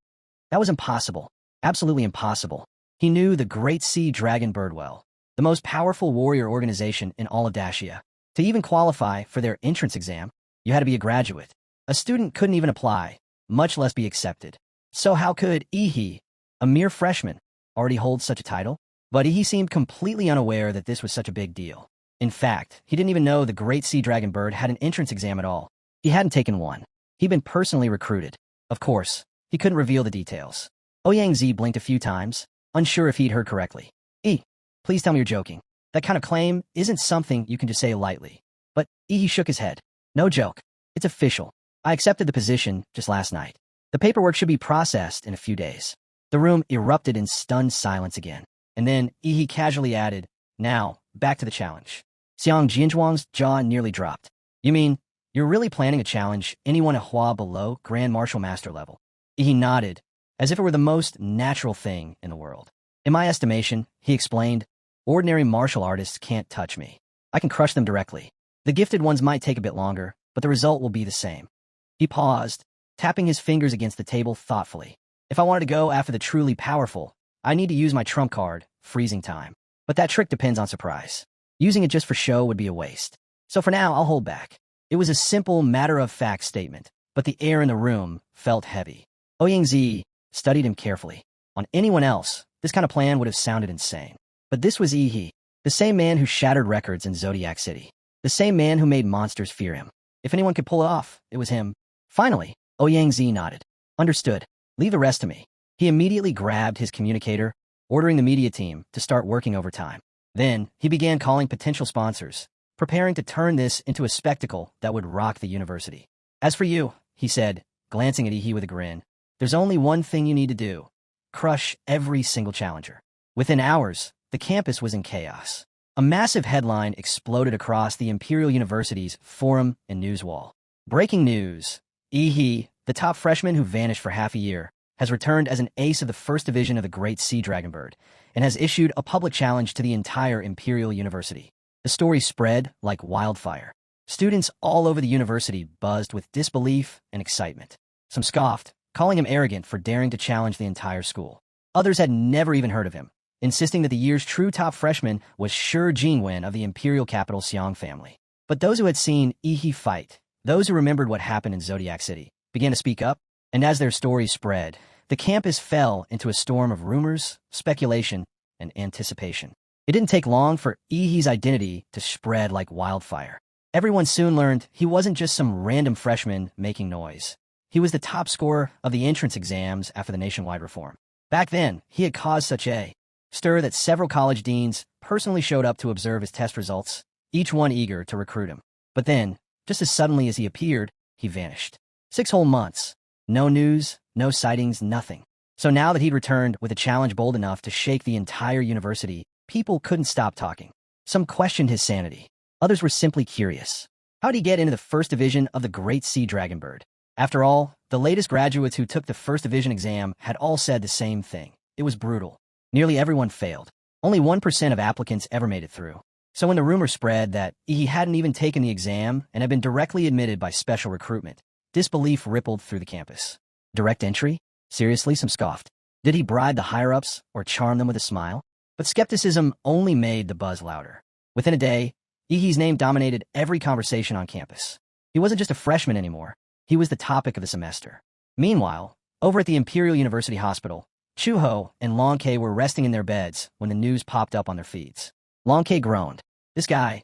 That was impossible. Absolutely impossible. He knew the Great Sea Dragon Bird well, the most powerful warrior organization in all of Dacia. To even qualify for their entrance exam, you had to be a graduate. A student couldn't even apply, much less be accepted. So how could he, a mere freshman, already hold such a title? But he seemed completely unaware that this was such a big deal. In fact, he didn't even know the Great Sea Dragon Bird had an entrance exam at all. He hadn't taken one. He'd been personally recruited. Of course, he couldn't reveal the details. Ouyang blinked a few times, unsure if he'd heard correctly. Please tell me you're joking. That kind of claim isn't something you can just say lightly. But he shook his head. No joke. It's official. I accepted the position just last night. The paperwork should be processed in a few days. The room erupted in stunned silence again. And then he casually added, now, back to the challenge. Xiang Jianzhuang's jaw nearly dropped. You mean, you're really planning to challenge anyone at Hua below Grand Martial Master level? He nodded, as if it were the most natural thing in the world. In my estimation, he explained, ordinary martial artists can't touch me. I can crush them directly. The gifted ones might take a bit longer, but the result will be the same. He paused, tapping his fingers against the table thoughtfully. If I wanted to go after the truly powerful, I need to use my trump card, freezing time. But that trick depends on surprise. Using it just for show would be a waste. So for now, I'll hold back. It was a simple, matter-of-fact statement, but the air in the room felt heavy. Ouyang studied him carefully. On anyone else, this kind of plan would have sounded insane. But this was the same man who shattered records in Zodiac City. The same man who made monsters fear him. If anyone could pull it off, it was him. Finally, Ouyang nodded. Understood. Leave the rest to me. He immediately grabbed his communicator, ordering the media team to start working overtime. Then, he began calling potential sponsors, preparing to turn this into a spectacle that would rock the university. As for you, he said, glancing at with a grin, there's only one thing you need to do. Crush every single challenger. Within hours, the campus was in chaos. A massive headline exploded across the Imperial University's forum and news wall. Breaking news. The top freshman who vanished for half a year, has returned as an ace of the First Division of the Great Sea Dragon Bird, and has issued a public challenge to the entire Imperial University. The story spread like wildfire. Students all over the university buzzed with disbelief and excitement. Some scoffed, calling him arrogant for daring to challenge the entire school. Others had never even heard of him, insisting that the year's true top freshman was Shi Jingwen of the Imperial capital Xiang family. But those who had seen fight, those who remembered what happened in Zodiac City, began to speak up, and as their stories spread, the campus fell into a storm of rumors, speculation, and anticipation. It didn't take long for Ihi's identity to spread like wildfire. Everyone soon learned he wasn't just some random freshman making noise. He was the top scorer of the entrance exams after the nationwide reform. Back then, he had caused such a stir that several college deans personally showed up to observe his test results, each one eager to recruit him. But then, just as suddenly as he appeared, he vanished. 6 whole months. No news, no sightings, nothing. So now that he'd returned with a challenge bold enough to shake the entire university, people couldn't stop talking. Some questioned his sanity. Others were simply curious. How'd he get into the First Division of the Great Sea Dragon Bird? After all, the latest graduates who took the First Division exam had all said the same thing. It was brutal. Nearly everyone failed. Only 1% of applicants ever made it through. So when the rumor spread that he hadn't even taken the exam and had been directly admitted by special recruitment, disbelief rippled through the campus. Direct entry? Seriously, some scoffed. Did he bribe the higher-ups or charm them with a smile? But skepticism only made the buzz louder. Within a day, Ihi's name dominated every conversation on campus. He wasn't just a freshman anymore. He was the topic of the semester. Meanwhile, over at the Imperial University Hospital, Chuho and Long K were resting in their beds when the news popped up on their feeds. Long K groaned. This guy,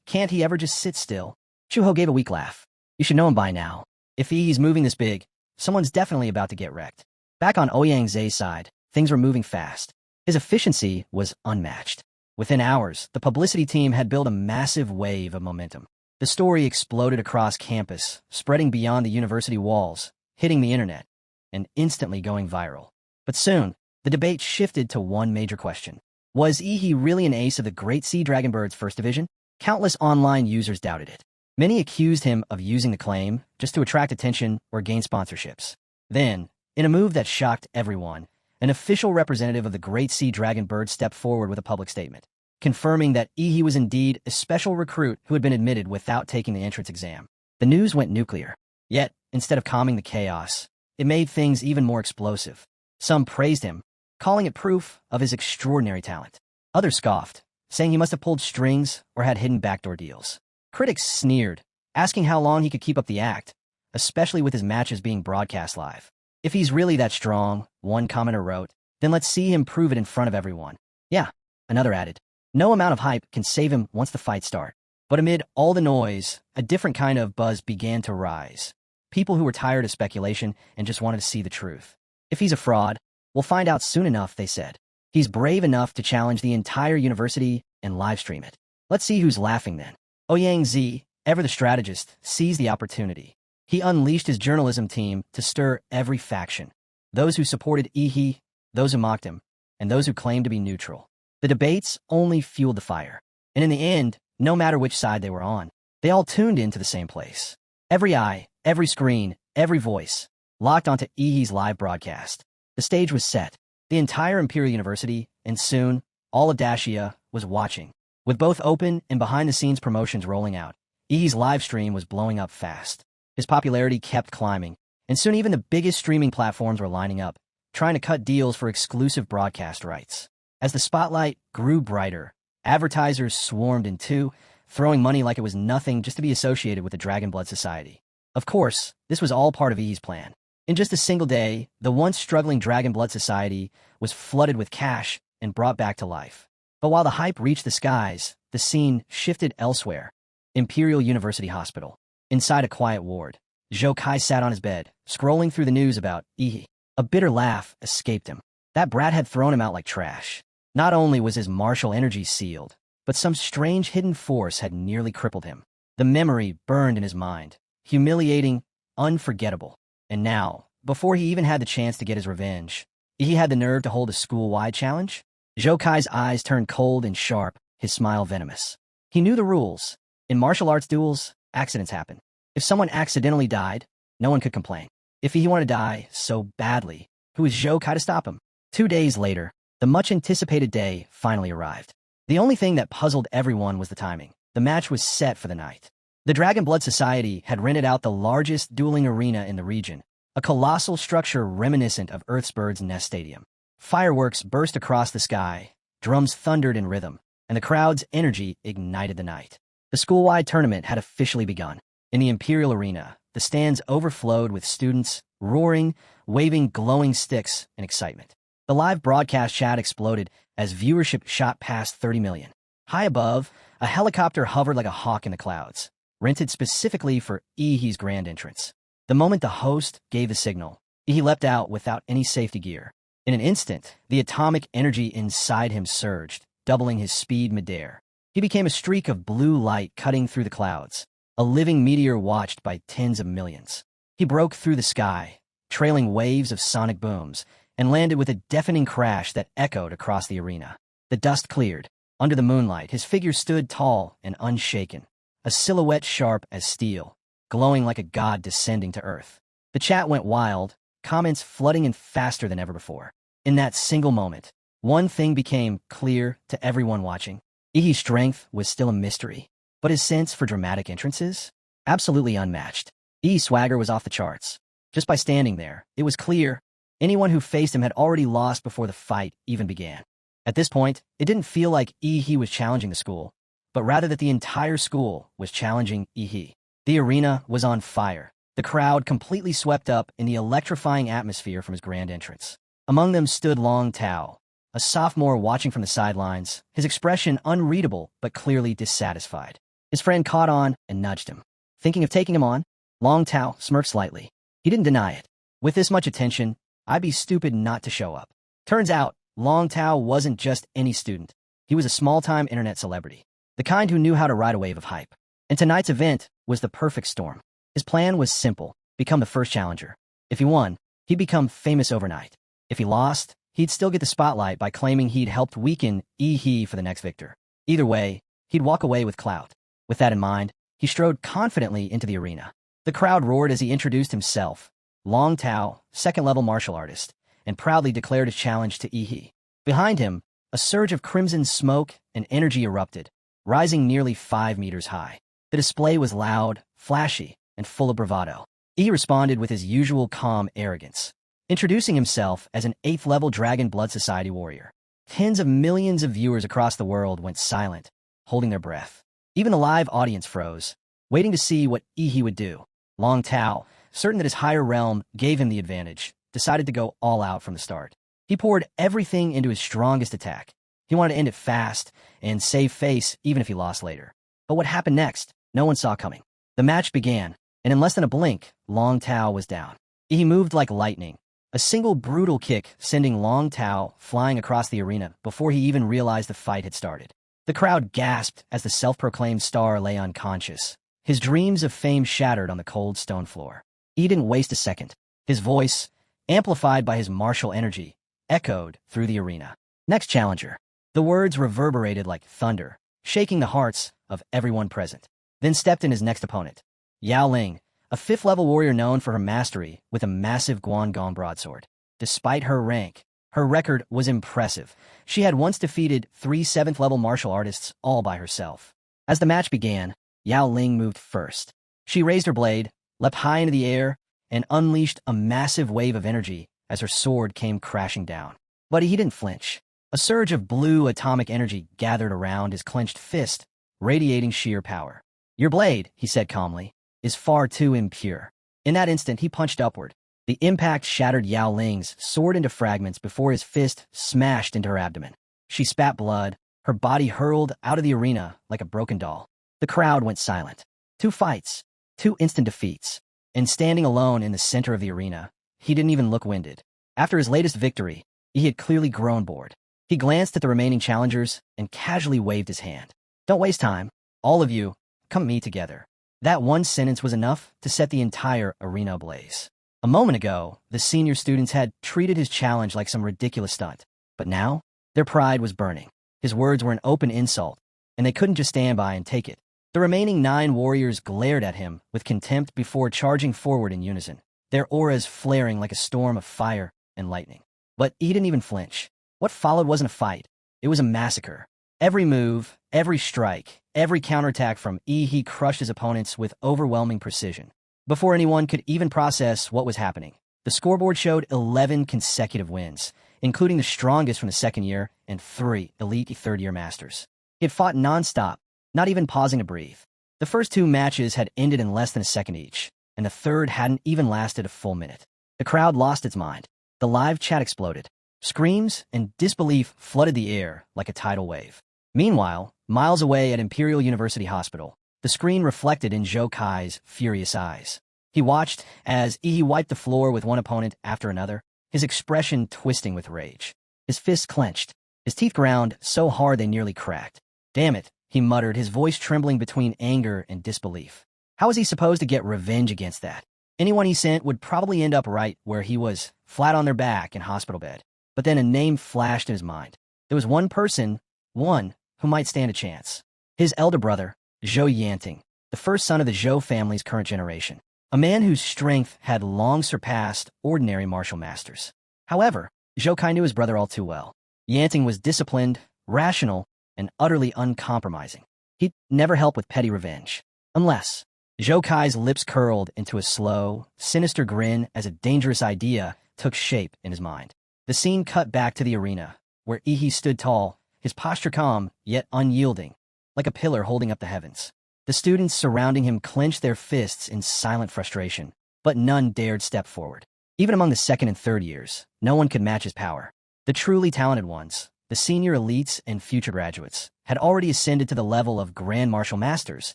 can't he ever just sit still? Chuho gave a weak laugh. You should know him by now. If he's moving this big, someone's definitely about to get wrecked. Back on Ouyang side, Things were moving fast. His efficiency was unmatched. Within hours, the publicity team had built a massive wave of momentum. The story exploded across campus, spreading beyond the university walls, hitting the internet, and instantly going viral. But soon, the debate shifted to one major question. Was Ihi really an ace of the Great Sea Dragonbird's First Division? Countless online users doubted it. Many accused him of using the claim just to attract attention or gain sponsorships. Then, in a move that shocked everyone, an official representative of the Great Sea Dragonbird stepped forward with a public statement, confirming that Ihi was indeed a special recruit who had been admitted without taking the entrance exam. The news went nuclear. Yet, instead of calming the chaos, it made things even more explosive. Some praised him, calling it proof of his extraordinary talent. Others scoffed, saying he must have pulled strings or had hidden backdoor deals. Critics sneered, asking how long he could keep up the act, especially with his matches being broadcast live. If he's really that strong, one commenter wrote, then let's see him prove it in front of everyone. Yeah, another added. No amount of hype can save him once the fights start. But amid all the noise, a different kind of buzz began to rise. People who were tired of speculation and just wanted to see the truth. If he's a fraud, we'll find out soon enough, they said. He's brave enough to challenge the entire university and livestream it. Let's see who's laughing then. Ouyang Zi, ever the strategist, seized the opportunity. He unleashed his journalism team to stir every faction. Those who supported Ihi, those who mocked him, and those who claimed to be neutral. The debates only fueled the fire. And in the end, no matter which side they were on, they all tuned into the same place. Every eye, every screen, every voice, locked onto Ihi's live broadcast. The stage was set. The entire Imperial University, and soon, all of Dacia, was watching. With both open and behind-the-scenes promotions rolling out, Ihi's live stream was blowing up fast. His popularity kept climbing, and soon even the biggest streaming platforms were lining up, trying to cut deals for exclusive broadcast rights. As the spotlight grew brighter, advertisers swarmed in too, throwing money like it was nothing just to be associated with the Dragonblood Society. Of course, this was all part of Ihi's plan. In just a single day, the once struggling Dragonblood Society was flooded with cash and brought back to life. But while the hype reached the skies, the scene shifted elsewhere. Imperial University Hospital. Inside a quiet ward, Zhou Kai sat on his bed, scrolling through the news about Ihi. A bitter laugh escaped him. That brat had thrown him out like trash. Not only was his martial energy sealed, but some strange hidden force had nearly crippled him. The memory burned in his mind, humiliating, unforgettable. And now, before he even had the chance to get his revenge, Ihi had the nerve to hold a school-wide challenge? Zhou Kai's eyes turned cold and sharp, his smile venomous. He knew the rules. In martial arts duels, accidents happen. If someone accidentally died, no one could complain. If he wanted to die so badly, who was Zhou Kai to stop him? 2 days later, the much-anticipated day finally arrived. The only thing that puzzled everyone was the timing. The match was set for the night. The Dragonblood Society had rented out the largest dueling arena in the region, a colossal structure reminiscent of Earthsbird's Nest Stadium. Fireworks burst across the sky, drums thundered in rhythm, and the crowd's energy ignited the night. The school-wide tournament had officially begun. In the Imperial Arena, the stands overflowed with students, roaring, waving glowing sticks in excitement. The live broadcast chat exploded as viewership shot past 30 million. High above, a helicopter hovered like a hawk in the clouds, rented specifically for Ihi's grand entrance. The moment the host gave the signal, Ihi leapt out without any safety gear. In an instant, the atomic energy inside him surged, doubling his speed midair. He became a streak of blue light cutting through the clouds, a living meteor watched by tens of millions. He broke through the sky, trailing waves of sonic booms, and landed with a deafening crash that echoed across the arena. The dust cleared. Under the moonlight, his figure stood tall and unshaken, a silhouette sharp as steel, glowing like a god descending to earth. The chat went wild, comments flooding in faster than ever before. In that single moment, one thing became clear to everyone watching. Ihi's strength was still a mystery, but his sense for dramatic entrances? Absolutely unmatched. Ihi's swagger was off the charts. Just by standing there, it was clear anyone who faced him had already lost before the fight even began. At this point, it didn't feel like Ihi was challenging the school, but rather that the entire school was challenging Ihi. The arena was on fire, the crowd completely swept up in the electrifying atmosphere from his grand entrance. Among them stood Long Tao, a sophomore watching from the sidelines, his expression unreadable but clearly dissatisfied. His friend caught on and nudged him. Thinking of taking him on, Long Tao smirked slightly. He didn't deny it. With this much attention, I'd be stupid not to show up. Turns out, Long Tao wasn't just any student. He was a small-time internet celebrity, the kind who knew how to ride a wave of hype. And tonight's event was the perfect storm. His plan was simple: become the first challenger. If he won, he'd become famous overnight. If he lost, he'd still get the spotlight by claiming he'd helped weaken He for the next victor. Either way, he'd walk away with clout. With that in mind, he strode confidently into the arena. The crowd roared as he introduced himself, Long Tao, second-level martial artist, and proudly declared his challenge to He. Behind him, a surge of crimson smoke and energy erupted, rising nearly 5 meters high. The display was loud, flashy, and full of bravado. He responded with his usual calm arrogance, introducing himself as an 8th-level Dragon Blood Society warrior. Tens of millions of viewers across the world went silent, holding their breath. Even the live audience froze, waiting to see what He would do. Long Tao, certain that his higher realm gave him the advantage, decided to go all out from the start. He poured everything into his strongest attack. He wanted to end it fast and save face even if he lost later. But what happened next, no one saw coming. The match began, and in less than a blink, Long Tao was down. He moved like lightning, a single brutal kick sending Long Tao flying across the arena before he even realized the fight had started. The crowd gasped as the self-proclaimed star lay unconscious, his dreams of fame shattered on the cold stone floor. He didn't waste a second. His voice, amplified by his martial energy, echoed through the arena. Next challenger. The words reverberated like thunder, shaking the hearts of everyone present. Then stepped in his next opponent, Yao Ling, a 5th-level warrior known for her mastery with a massive Guangdong broadsword. Despite her rank, her record was impressive. She had once defeated 3 7th-level martial artists all by herself. As the match began, Yao Ling moved first. She raised her blade, leapt high into the air, and unleashed a massive wave of energy as her sword came crashing down. But he didn't flinch. A surge of blue atomic energy gathered around his clenched fist, radiating sheer power. "Your blade," he said calmly, "is far too impure." In that instant, he punched upward. The impact shattered Yao Ling's sword into fragments before his fist smashed into her abdomen. She spat blood, her body hurled out of the arena like a broken doll. The crowd went silent. 2 fights, 2 instant defeats, and standing alone in the center of the arena, he didn't even look winded. After his latest victory, he had clearly grown bored. He glanced at the remaining challengers and casually waved his hand. "Don't waste time. All of you, come meet together." That one sentence was enough to set the entire arena ablaze. A moment ago, the senior students had treated his challenge like some ridiculous stunt. But now, their pride was burning. His words were an open insult, and they couldn't just stand by and take it. The remaining 9 warriors glared at him with contempt before charging forward in unison, their auras flaring like a storm of fire and lightning. But he didn't even flinch. What followed wasn't a fight. It was a massacre. Every move, every strike, every counterattack from he crushed his opponents with overwhelming precision. Before anyone could even process what was happening, the scoreboard showed 11 consecutive wins, including the strongest from the second year and 3 elite third-year masters. He had fought nonstop, not even pausing to breathe. The first 2 matches had ended in less than a second each, and the third hadn't even lasted a full minute. The crowd lost its mind. The live chat exploded. Screams and disbelief flooded the air like a tidal wave. Meanwhile, miles away at Imperial University Hospital, the screen reflected in Zhou Kai's furious eyes. He watched as he wiped the floor with one opponent after another, his expression twisting with rage. His fists clenched, his teeth ground so hard they nearly cracked. "Damn it," he muttered, his voice trembling between anger and disbelief. How was he supposed to get revenge against that? Anyone he sent would probably end up right where he was, flat on their back in hospital bed. But then a name flashed in his mind. There was one person, one who might stand a chance. His elder brother, Zhou Yanting, the first son of the Zhou family's current generation. A man whose strength had long surpassed ordinary martial masters. However, Zhou Kai knew his brother all too well. Yanting was disciplined, rational, and utterly uncompromising. He'd never help with petty revenge. Unless Zhou Kai's lips curled into a slow, sinister grin as a dangerous idea took shape in his mind. The scene cut back to the arena, where Ihi stood tall, his posture calm, yet unyielding, like a pillar holding up the heavens. The students surrounding him clenched their fists in silent frustration, but none dared step forward. Even among the second and third years, no one could match his power. The truly talented ones, the senior elites and future graduates, had already ascended to the level of grand martial masters,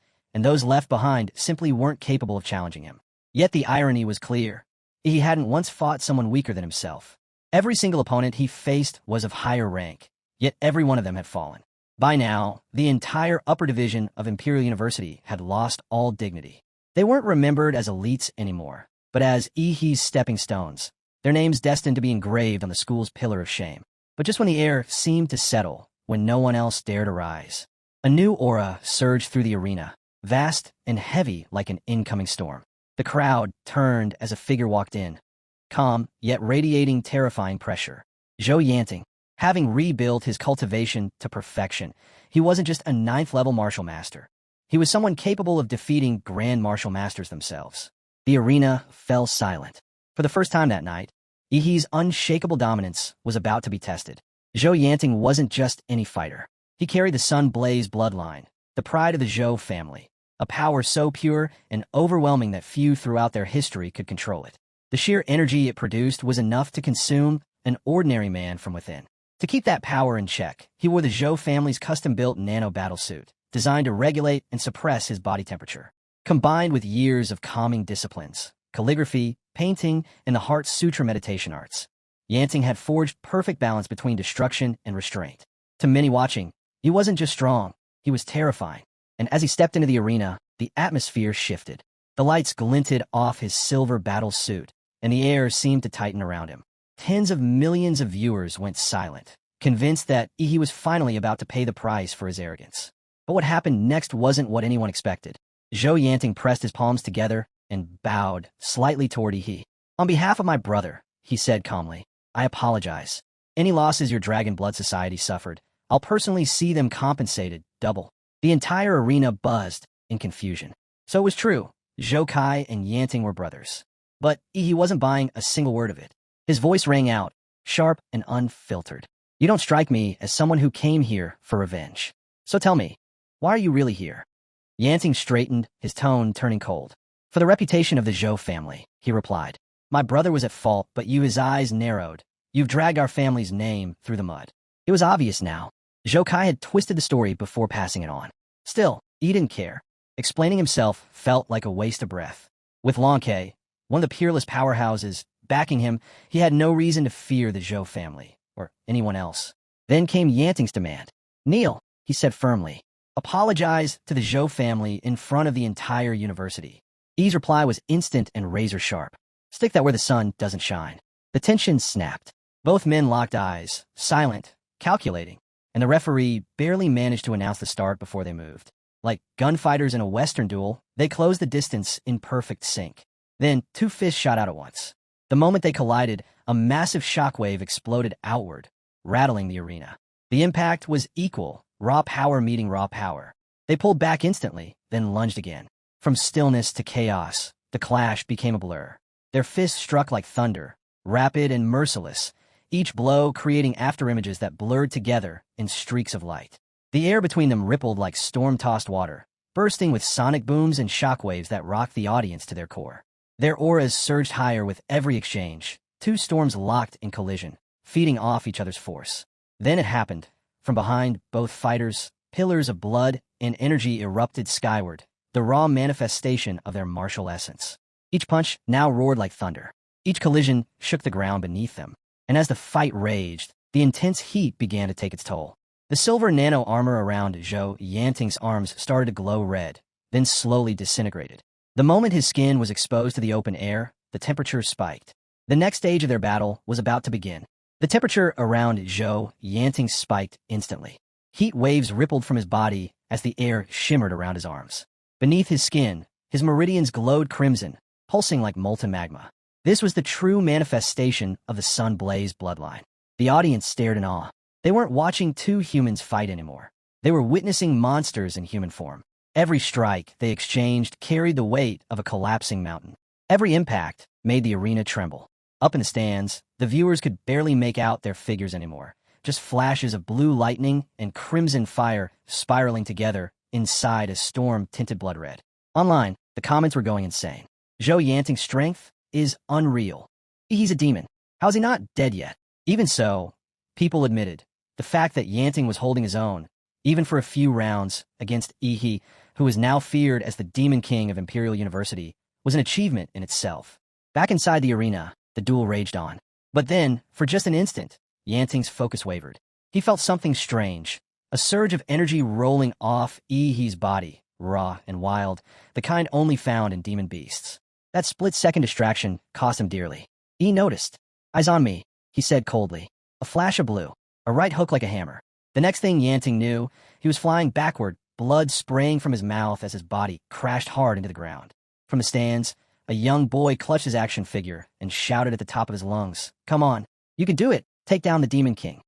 and those left behind simply weren't capable of challenging him. Yet the irony was clear. He hadn't once fought someone weaker than himself. Every single opponent he faced was of higher rank, yet every one of them had fallen. By now, the entire upper division of Imperial University had lost all dignity. They weren't remembered as elites anymore, but as Ihi's stepping stones, their names destined to be engraved on the school's pillar of shame. But just when the air seemed to settle, when no one else dared arise, a new aura surged through the arena, vast and heavy like an incoming storm. The crowd turned as a figure walked in, calm yet radiating terrifying pressure. Zhou Yanting. Having rebuilt his cultivation to perfection, he wasn't just a ninth-level martial master. He was someone capable of defeating grand martial masters themselves. The arena fell silent. For the first time that night, Ihi's unshakable dominance was about to be tested. Zhou Yanting wasn't just any fighter. He carried the Sun Blaze bloodline, the pride of the Zhou family, a power so pure and overwhelming that few throughout their history could control it. The sheer energy it produced was enough to consume an ordinary man from within. To keep that power in check, he wore the Zhou family's custom-built nano battlesuit, designed to regulate and suppress his body temperature. Combined with years of calming disciplines, calligraphy, painting, and the Heart Sutra meditation arts, Yanting had forged perfect balance between destruction and restraint. To many watching, he wasn't just strong, he was terrifying. And as he stepped into the arena, the atmosphere shifted. The lights glinted off his silver battle suit, and the air seemed to tighten around him. Tens of millions of viewers went silent, convinced that Ihi was finally about to pay the price for his arrogance. But what happened next wasn't what anyone expected. Zhou Yanting pressed his palms together and bowed slightly toward Ihi. "On behalf of my brother," he said calmly, "I apologize. Any losses your Dragon Blood Society suffered, I'll personally see them compensated double." The entire arena buzzed in confusion. So it was true. Zhou Kai and Yanting were brothers. But Ihi wasn't buying a single word of it. His voice rang out, sharp and unfiltered. "You don't strike me as someone who came here for revenge. So tell me, why are you really here?" Yanting straightened, his tone turning cold. "For the reputation of the Zhou family," he replied. "My brother was at fault, but his eyes narrowed. You've dragged our family's name through the mud." It was obvious now. Zhou Kai had twisted the story before passing it on. Still, he didn't care. Explaining himself felt like a waste of breath. With Long Ke, one of the peerless powerhouses, backing him, he had no reason to fear the Zhou family, or anyone else. Then came Yanting's demand. "Kneel," he said firmly. "Apologize to the Zhou family in front of the entire university." Yi's reply was instant and razor-sharp. "Stick that where the sun doesn't shine." The tension snapped. Both men locked eyes, silent, calculating, and the referee barely managed to announce the start before they moved. Like gunfighters in a Western duel, they closed the distance in perfect sync. Then, two fists shot out at once. The moment they collided, a massive shockwave exploded outward, rattling the arena. The impact was equal, raw power meeting raw power. They pulled back instantly, then lunged again. From stillness to chaos, the clash became a blur. Their fists struck like thunder, rapid and merciless, each blow creating afterimages that blurred together in streaks of light. The air between them rippled like storm-tossed water, bursting with sonic booms and shockwaves that rocked the audience to their core. Their auras surged higher with every exchange, two storms locked in collision, feeding off each other's force. Then it happened. From behind both fighters, pillars of blood and energy erupted skyward, the raw manifestation of their martial essence. Each punch now roared like thunder. Each collision shook the ground beneath them. And as the fight raged, the intense heat began to take its toll. The silver nano armor around Zhou Yanting's arms started to glow red, then slowly disintegrated. The moment his skin was exposed to the open air, the temperature spiked. The next stage of their battle was about to begin. The temperature around Zhou Yanting spiked instantly. Heat waves rippled from his body as the air shimmered around his arms. Beneath his skin, his meridians glowed crimson, pulsing like molten magma. This was the true manifestation of the Sun Blaze bloodline. The audience stared in awe. They weren't watching two humans fight anymore. They were witnessing monsters in human form. Every strike they exchanged carried the weight of a collapsing mountain. Every impact made the arena tremble. Up in the stands, the viewers could barely make out their figures anymore, just flashes of blue lightning and crimson fire spiraling together inside a storm-tinted blood red. Online, the comments were going insane. Zhou Yanting's strength is unreal. He's a demon. How's he not dead yet? Even so, people admitted, the fact that Yanting was holding his own, even for a few rounds, against Ihi, who is now feared as the Demon King of Imperial University, was an achievement in itself. Back inside the arena, the duel raged on. But then, for just an instant, Yanting's focus wavered. He felt something strange, a surge of energy rolling off He's body, raw and wild, the kind only found in demon beasts. That split-second distraction cost him dearly. Noticed. "Eyes on me," he said coldly. A flash of blue, a right hook like a hammer. The next thing Yanting knew, he was flying backward, blood spraying from his mouth as his body crashed hard into the ground. From the stands, a young boy clutched his action figure and shouted at the top of his lungs, "Come on, you can do it! Take down the Demon King."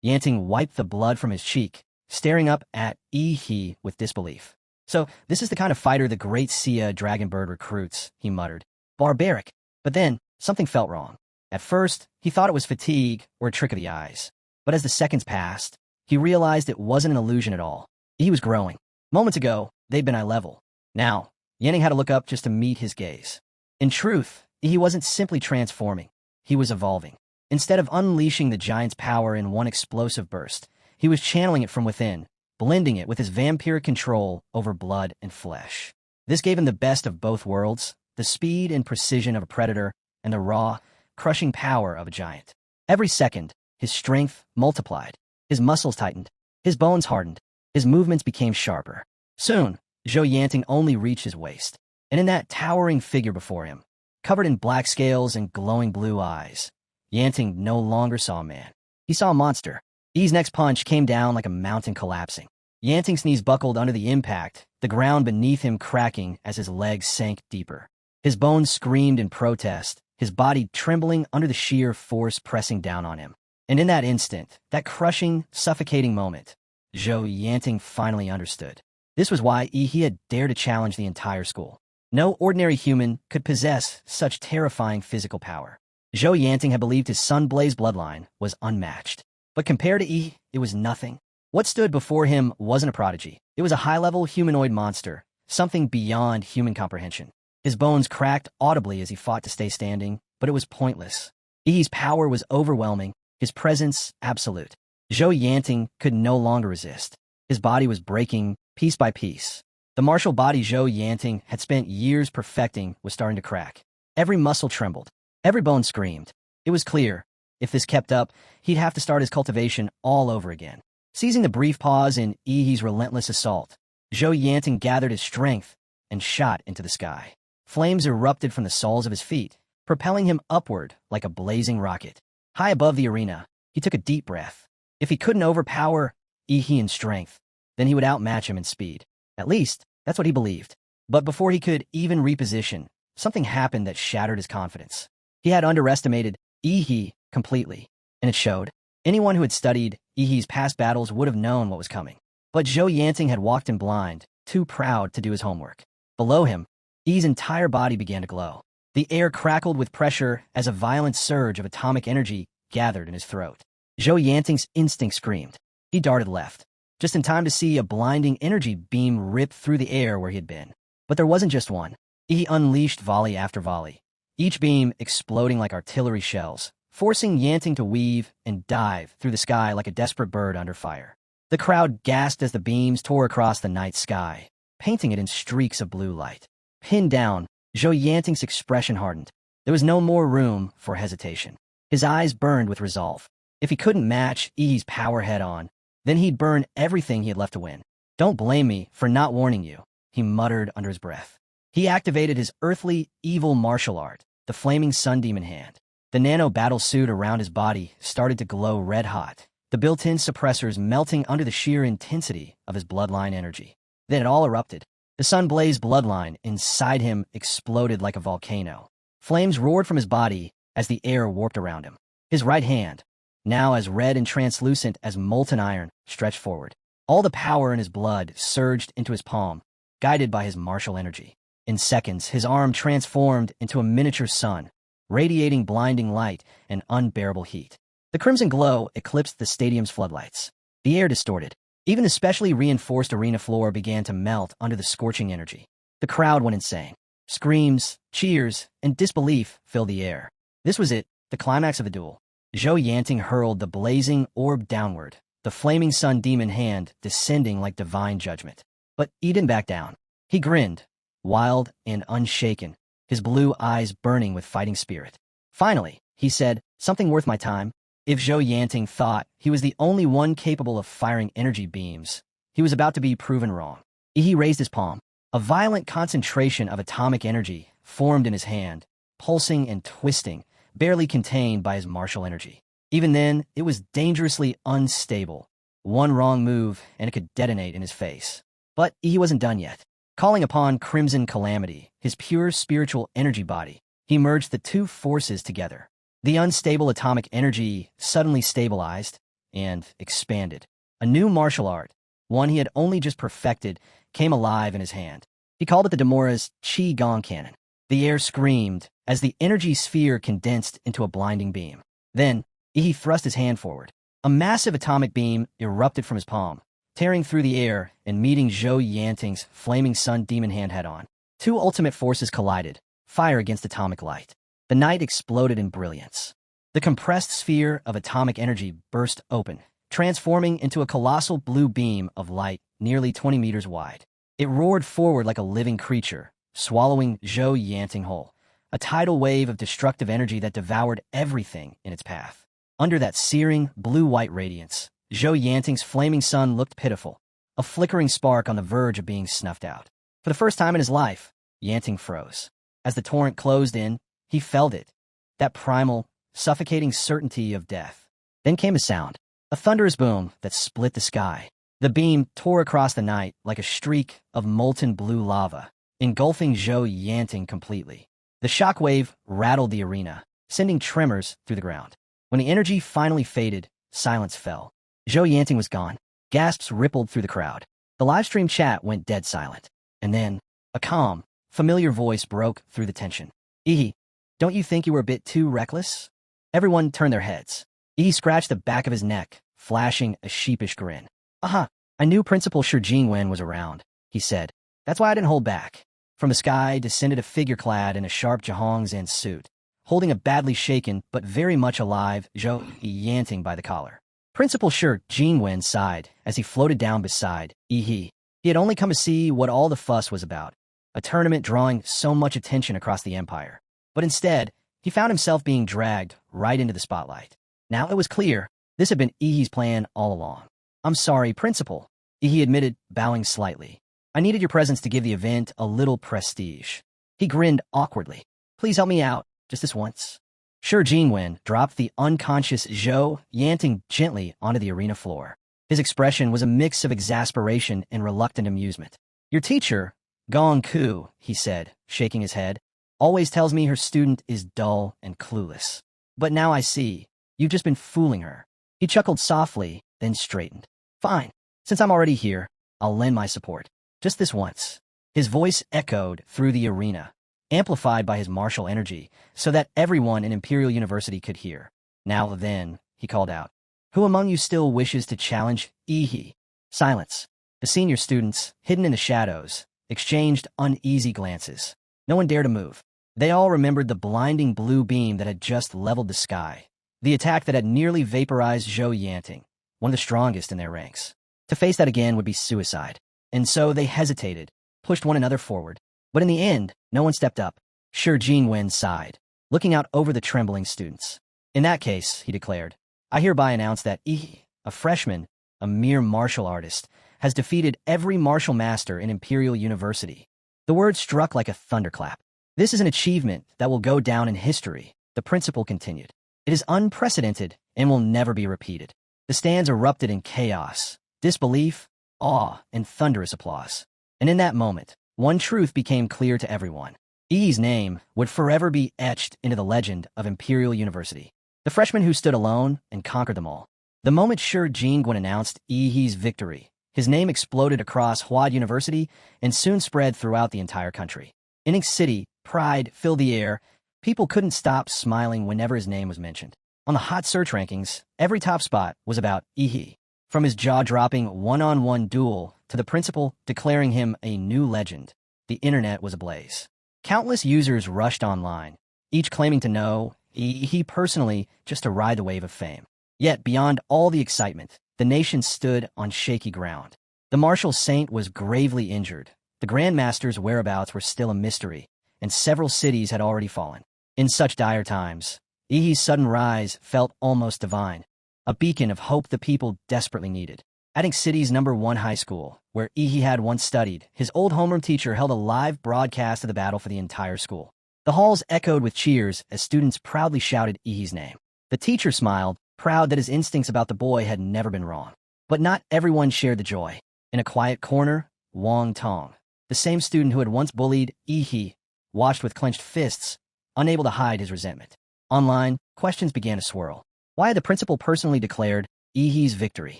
Yanting wiped the blood from his cheek, staring up at He with disbelief. "So, this is the kind of fighter the great Sia Dragonbird recruits," he muttered. "Barbaric." But then, something felt wrong. At first, he thought it was fatigue or a trick of the eyes. But as the seconds passed, he realized it wasn't an illusion at all. He was growing. Moments ago, they'd been eye level. Now, Yanting had to look up just to meet his gaze. In truth, he wasn't simply transforming. He was evolving. Instead of unleashing the giant's power in one explosive burst, he was channeling it from within, blending it with his vampiric control over blood and flesh. This gave him the best of both worlds, the speed and precision of a predator and the raw, crushing power of a giant. Every second, his strength multiplied. His muscles tightened. His bones hardened. His movements became sharper. Soon, Zhou Yanting only reached his waist. And in that towering figure before him, covered in black scales and glowing blue eyes, Yanting no longer saw a man. He saw a monster. Yi's next punch came down like a mountain collapsing. Yanting's knees buckled under the impact, the ground beneath him cracking as his legs sank deeper. His bones screamed in protest, his body trembling under the sheer force pressing down on him. And in that instant, that crushing, suffocating moment, Zhou Yanting finally understood. This was why Yi had dared to challenge the entire school. No ordinary human could possess such terrifying physical power. Zhou Yanting had believed his Sunblaze bloodline was unmatched. But compared to Yi, it was nothing. What stood before him wasn't a prodigy. It was a high-level humanoid monster, something beyond human comprehension. His bones cracked audibly as he fought to stay standing, but it was pointless. Yi's power was overwhelming, his presence absolute. Zhou Yanting could no longer resist. His body was breaking, piece by piece. The martial body Zhou Yanting had spent years perfecting was starting to crack. Every muscle trembled. Every bone screamed. It was clear, if this kept up, he'd have to start his cultivation all over again. Seizing the brief pause in Yi's relentless assault, Zhou Yanting gathered his strength and shot into the sky. Flames erupted from the soles of his feet, propelling him upward like a blazing rocket. High above the arena, he took a deep breath. If he couldn't overpower Yi in strength, then he would outmatch him in speed. At least, that's what he believed. But before he could even reposition, something happened that shattered his confidence. He had underestimated Yi completely, and it showed. Anyone who had studied Yi's past battles would have known what was coming. But Zhou Yanting had walked in blind, too proud to do his homework. Below him, Yi's entire body began to glow. The air crackled with pressure as a violent surge of atomic energy gathered in his throat. Zhou Yanting's instinct screamed. He darted left, just in time to see a blinding energy beam rip through the air where he had been. But there wasn't just one. Yi unleashed volley after volley, each beam exploding like artillery shells, forcing Yanting to weave and dive through the sky like a desperate bird under fire. The crowd gasped as the beams tore across the night sky, painting it in streaks of blue light. Pinned down, Zhou Yanting's expression hardened. There was no more room for hesitation. His eyes burned with resolve. If he couldn't match Yi's power head-on, then he'd burn everything he had left to win. "Don't blame me for not warning you," he muttered under his breath. He activated his earthly, evil martial art, the flaming sun demon hand. The nano battle suit around his body started to glow red-hot, the built-in suppressors melting under the sheer intensity of his bloodline energy. Then it all erupted. The Sunblaze bloodline inside him exploded like a volcano. Flames roared from his body as the air warped around him. His right hand, now as red and translucent as molten iron, stretched forward. All the power in his blood surged into his palm, guided by his martial energy. In seconds, his arm transformed into a miniature sun, radiating blinding light and unbearable heat. The crimson glow eclipsed the stadium's floodlights. The air distorted. Even the specially reinforced arena floor began to melt under the scorching energy. The crowd went insane. Screams, cheers, and disbelief filled the air. This was it, the climax of the duel. Zhou Yanting hurled the blazing orb downward, the flaming sun demon hand descending like divine judgment. But he didn't back down. He grinned, wild and unshaken, his blue eyes burning with fighting spirit. Finally, he said, Something worth my time. If Zhou Yanting thought he was the only one capable of firing energy beams, he was about to be proven wrong. He raised his palm. A violent concentration of atomic energy formed in his hand, pulsing and twisting, barely contained by his martial energy. Even then, it was dangerously unstable. One wrong move, and it could detonate in his face. But he wasn't done yet. Calling upon Crimson Calamity, his pure spiritual energy body, he merged the two forces together. The unstable atomic energy suddenly stabilized and expanded. A new martial art, one he had only just perfected, came alive in his hand. He called it the Demora's Qi Gong Cannon. The air screamed as the energy sphere condensed into a blinding beam. Then, he thrust his hand forward. A massive atomic beam erupted from his palm, tearing through the air and meeting Zhou Yanting's flaming sun demon hand head-on. Two ultimate forces collided, fire against atomic light. The night exploded in brilliance. The compressed sphere of atomic energy burst open, transforming into a colossal blue beam of light nearly 20 meters wide. It roared forward like a living creature, swallowing Zhou Yanting whole, a tidal wave of destructive energy that devoured everything in its path. Under that searing, blue-white radiance, Zhou Yanting's flaming sun looked pitiful, a flickering spark on the verge of being snuffed out. For the first time in his life, Yanting froze. As the torrent closed in, he felt it, that primal, suffocating certainty of death. Then came a sound, a thunderous boom that split the sky. The beam tore across the night like a streak of molten blue lava, engulfing Zhou Yanting completely. The shockwave rattled the arena, sending tremors through the ground. When the energy finally faded, silence fell. Zhou Yanting was gone. Gasps rippled through the crowd. The livestream chat went dead silent. And then, a calm, familiar voice broke through the tension. "Ihi, don't you think you were a bit too reckless?" Everyone turned their heads. Ihi scratched the back of his neck, flashing a sheepish grin. "Aha, I knew Principal Shi Jingwen was around," he said. "That's why I didn't hold back." From the sky descended a figure clad in a sharp Zhang suit, holding a badly shaken but very much alive Zhou Yanting by the collar. Principal Shi Jingwen sighed as he floated down beside Yi. He had only come to see what all the fuss was about, a tournament drawing so much attention across the empire. But instead, he found himself being dragged right into the spotlight. Now it was clear this had been Yi's plan all along. "I'm sorry, Principal," Yi admitted, bowing slightly. "I needed your presence to give the event a little prestige." He grinned awkwardly. "Please help me out, just this once." Shi Jingwen dropped the unconscious Zhou Yanting gently onto the arena floor. His expression was a mix of exasperation and reluctant amusement. "Your teacher, Gong Ku," he said, shaking his head, "always tells me her student is dull and clueless. But now I see, you've just been fooling her." He chuckled softly, then straightened. "Fine. Since I'm already here, I'll lend my support. Just this once." His voice echoed through the arena, amplified by his martial energy, so that everyone in Imperial University could hear. "Now then," he called out, "who among you still wishes to challenge Yi?" Silence. The senior students, hidden in the shadows, exchanged uneasy glances. No one dared to move. They all remembered the blinding blue beam that had just leveled the sky, the attack that had nearly vaporized Zhou Yanting, one of the strongest in their ranks. To face that again would be suicide. And so they hesitated, pushed one another forward. But in the end, no one stepped up. Shi Jingwen sighed, looking out over the trembling students. "In that case," he declared, "I hereby announce that Yi, a freshman, a mere martial artist, has defeated every martial master in Imperial University." The word struck like a thunderclap. "This is an achievement that will go down in history," the principal continued. "It is unprecedented and will never be repeated." The stands erupted in chaos, disbelief, awe, and thunderous applause. And in that moment, one truth became clear to everyone. Yi's name would forever be etched into the legend of Imperial University. The freshman who stood alone and conquered them all. The moment Shi Jingwen announced Yi's victory, his name exploded across Huad University and soon spread throughout the entire country. In its city, pride filled the air. People couldn't stop smiling whenever his name was mentioned. On the hot search rankings, every top spot was about Yi. From his jaw-dropping one-on-one duel to the principal declaring him a new legend, the internet was ablaze. Countless users rushed online, each claiming to know Yi personally just to ride the wave of fame. Yet beyond all the excitement, the nation stood on shaky ground. The martial saint was gravely injured. The Grandmaster's whereabouts were still a mystery, and several cities had already fallen. In such dire times, Ihi's sudden rise felt almost divine, a beacon of hope the people desperately needed. At city's #1 high school, where Ihi had once studied, his old homeroom teacher held a live broadcast of the battle for the entire school. The halls echoed with cheers as students proudly shouted Ihi's name. The teacher smiled, proud that his instincts about the boy had never been wrong. But not everyone shared the joy. In a quiet corner, Wang Tong, the same student who had once bullied Ihi, watched with clenched fists, unable to hide his resentment. Online, questions began to swirl. Why had the principal personally declared Ihi's victory?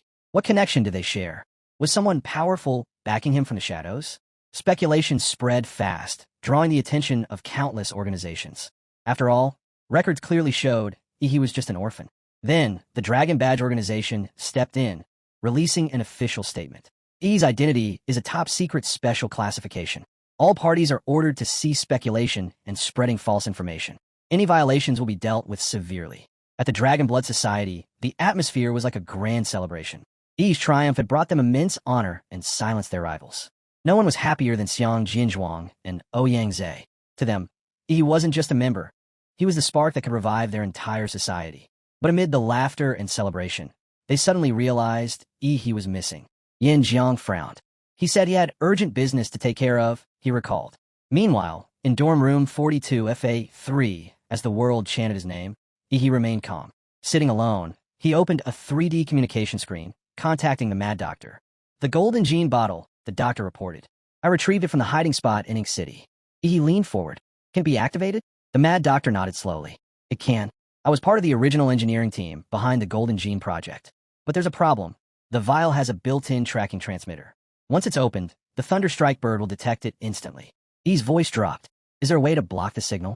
What connection did they share? Was someone powerful backing him from the shadows? Speculation spread fast, drawing the attention of countless organizations. After all, records clearly showed Ihi was just an orphan. Then, the Dragon Badge organization stepped in, releasing an official statement. Ihi's identity is a top-secret special classification. All parties are ordered to cease speculation and spreading false information. Any violations will be dealt with severely. At the Dragon Blood Society, the atmosphere was like a grand celebration. Ihi's triumph had brought them immense honor and silenced their rivals. No one was happier than Xiang Jinzhuang and Ouyang Zhe. To them, Ihi wasn't just a member. He was the spark that could revive their entire society. But amid the laughter and celebration, they suddenly realized Ihi was missing. Yin Jiang frowned. He said he had urgent business to take care of, he recalled. Meanwhile, in dorm room 42 FA3, as the world chanted his name, Ihi remained calm. Sitting alone, he opened a 3D communication screen, contacting the Mad Doctor. The golden gene bottle, the doctor reported. I retrieved it from the hiding spot in Ink City. Ihi leaned forward. Can it be activated? The Mad Doctor nodded slowly. It can. I was part of the original engineering team behind the Golden Gene project. But there's a problem. The vial has a built-in tracking transmitter. Once it's opened, the Thunderstrike bird will detect it instantly. Ihi's voice dropped. Is there a way to block the signal?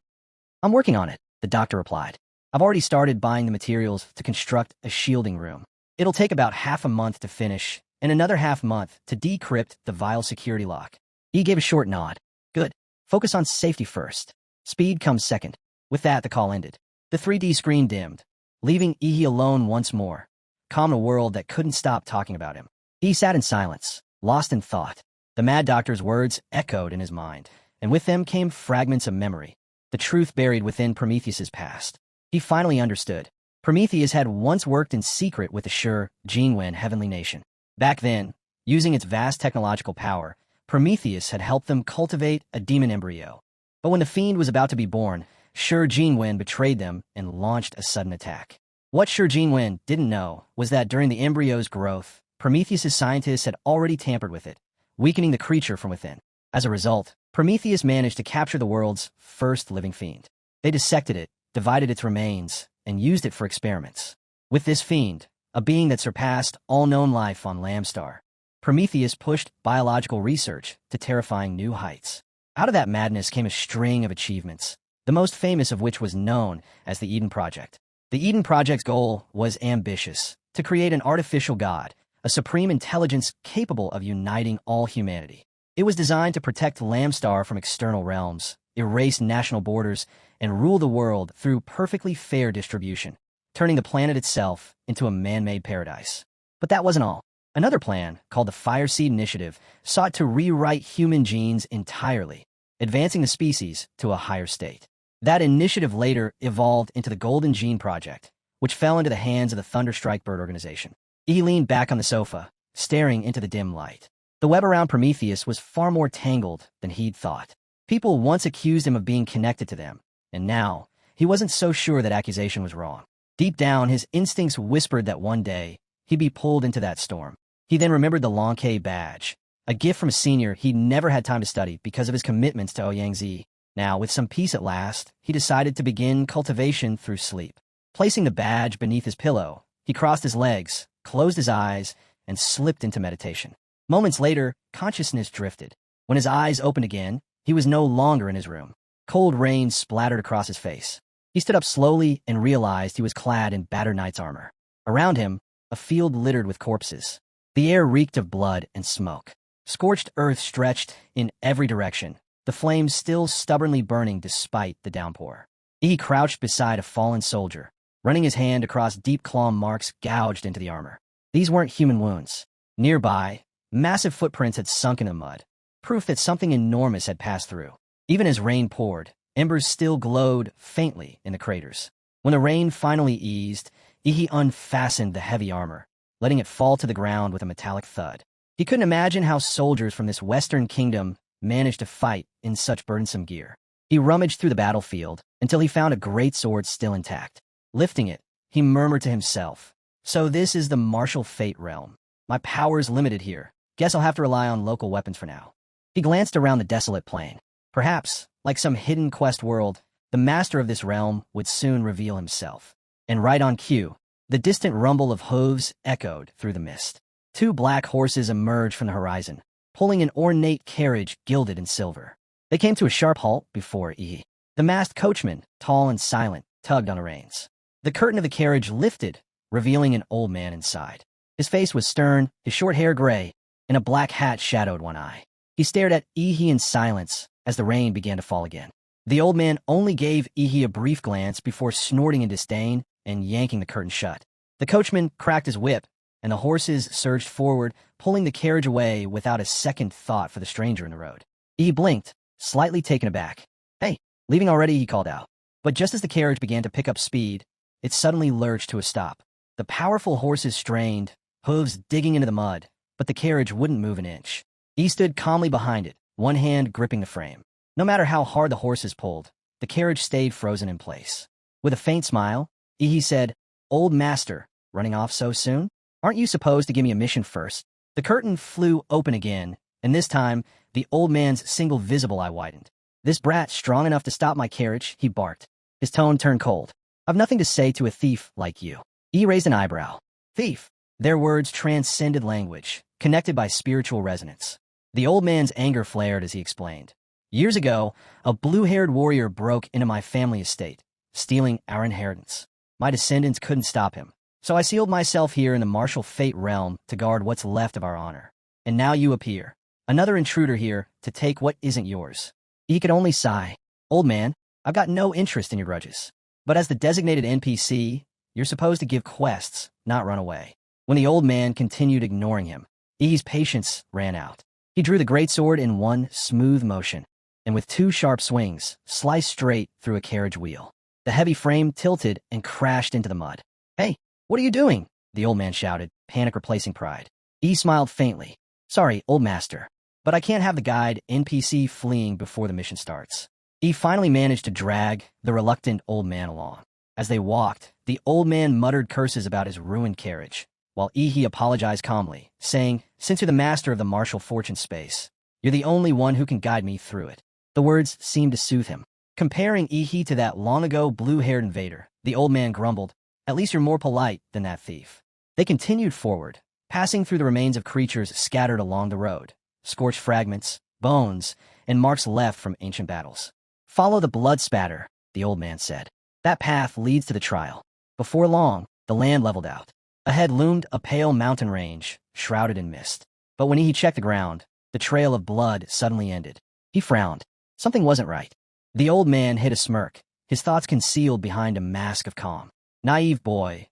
I'm working on it, the doctor replied. I've already started buying the materials to construct a shielding room. It'll take about half a month to finish, and another half month to decrypt the vial security lock. Ihi gave a short nod. Good. Focus on safety first. Speed comes second. With that, the call ended. The 3D screen dimmed, leaving Ihi alone once more, calm in a world that couldn't stop talking about him. Ihi sat in silence, lost in thought. The Mad Doctor's words echoed in his mind, and with them came fragments of memory, the truth buried within Prometheus's past. He finally understood. Prometheus had once worked in secret with the Sure Jinwen Heavenly Nation. Back then, using its vast technological power, Prometheus had helped them cultivate a demon embryo. But when the fiend was about to be born, Sure Jinwen betrayed them and launched a sudden attack. What Sure Jinwen didn't know was that during the embryo's growth, Prometheus's scientists had already tampered with it, weakening the creature from within. As a result, Prometheus managed to capture the world's first living fiend. They dissected it, divided its remains, and used it for experiments. With this fiend, a being that surpassed all known life on Lambstar, Prometheus pushed biological research to terrifying new heights. Out of that madness came a string of achievements, the most famous of which was known as the Eden Project. The Eden Project's goal was ambitious, to create an artificial god, a supreme intelligence capable of uniting all humanity. It was designed to protect Lambstar from external realms, erase national borders, and rule the world through perfectly fair distribution, turning the planet itself into a man-made paradise. But that wasn't all. Another plan, called the Fireseed Initiative, sought to rewrite human genes entirely, advancing the species to a higher state. That initiative later evolved into the Golden Gene Project, which fell into the hands of the Thunderstrike Bird organization. He leaned back on the sofa, staring into the dim light. The web around Prometheus was far more tangled than he'd thought. People once accused him of being connected to them, and now, he wasn't so sure that accusation was wrong. Deep down, his instincts whispered that one day, he'd be pulled into that storm. He then remembered the Lonke badge, a gift from a senior he'd never had time to study because of his commitments to Ouyang Zhe. Now, with some peace at last, he decided to begin cultivation through sleep. Placing the badge beneath his pillow, he crossed his legs, closed his eyes, and slipped into meditation. Moments later, consciousness drifted. When his eyes opened again, he was no longer in his room. Cold rain splattered across his face. He stood up slowly and realized he was clad in battered knight's armor. Around him, a field littered with corpses. The air reeked of blood and smoke. Scorched earth stretched in every direction, the flames still stubbornly burning despite the downpour. He crouched beside a fallen soldier, running his hand across deep claw marks gouged into the armor. These weren't human wounds. Nearby, massive footprints had sunk in the mud, proof that something enormous had passed through. Even as rain poured, embers still glowed faintly in the craters. When the rain finally eased, Ihi unfastened the heavy armor, letting it fall to the ground with a metallic thud. He couldn't imagine how soldiers from this western kingdom managed to fight in such burdensome gear. He rummaged through the battlefield until he found a great sword still intact. Lifting it, he murmured to himself, "So this is the martial fate realm. My power's limited here. Guess I'll have to rely on local weapons for now." He glanced around the desolate plain. Perhaps, like some hidden quest world, the master of this realm would soon reveal himself. And right on cue, the distant rumble of hooves echoed through the mist. Two black horses emerged from the horizon, pulling an ornate carriage gilded in silver. They came to a sharp halt before Ihi. The masked coachman, tall and silent, tugged on the reins. The curtain of the carriage lifted, revealing an old man inside. His face was stern, his short hair gray, and a black hat shadowed one eye. He stared at Ihi in silence as the rain began to fall again. The old man only gave Ihi a brief glance before snorting in disdain and yanking the curtain shut. The coachman cracked his whip, and the horses surged forward, pulling the carriage away without a second thought for the stranger in the road. Ihi blinked, slightly taken aback. "Hey, leaving already?" he called out. But just as the carriage began to pick up speed, it suddenly lurched to a stop. The powerful horses strained, hooves digging into the mud, but the carriage wouldn't move an inch. He stood calmly behind it, one hand gripping the frame. No matter how hard the horses pulled, the carriage stayed frozen in place. With a faint smile, Ihi said, "Old master, running off so soon? Aren't you supposed to give me a mission first?" The curtain flew open again, and this time, the old man's single visible eye widened. "This brat strong enough to stop my carriage," he barked. His tone turned cold. "I've nothing to say to a thief like you." He raised an eyebrow. "Thief?" Their words transcended language, connected by spiritual resonance. The old man's anger flared as he explained. "Years ago, a blue-haired warrior broke into my family estate, stealing our inheritance. My descendants couldn't stop him, so I sealed myself here in the martial fate realm to guard what's left of our honor. And now you appear, another intruder here to take what isn't yours." He could only sigh. "Old man, I've got no interest in your grudges. But as the designated NPC, you're supposed to give quests, not run away." When the old man continued ignoring him, Ihi's patience ran out. He drew the greatsword in one smooth motion, and with two sharp swings, sliced straight through a carriage wheel. The heavy frame tilted and crashed into the mud. "Hey, what are you doing?" the old man shouted, panic replacing pride. He smiled faintly. "Sorry, old master, but I can't have the guide NPC fleeing before the mission starts." He finally managed to drag the reluctant old man along. As they walked, the old man muttered curses about his ruined carriage, while Ihi apologized calmly, saying, "Since you're the master of the martial fortune space, you're the only one who can guide me through it." The words seemed to soothe him. Comparing Ihi to that long-ago blue-haired invader, the old man grumbled, "At least you're more polite than that thief." They continued forward, passing through the remains of creatures scattered along the road, scorched fragments, bones, and marks left from ancient battles. "Follow the blood spatter," the old man said. "That path leads to the trial." Before long, the land leveled out. Ahead loomed a pale mountain range, shrouded in mist. But when he checked the ground, the trail of blood suddenly ended. He frowned. Something wasn't right. The old man hid a smirk, his thoughts concealed behind a mask of calm. "Naive boy.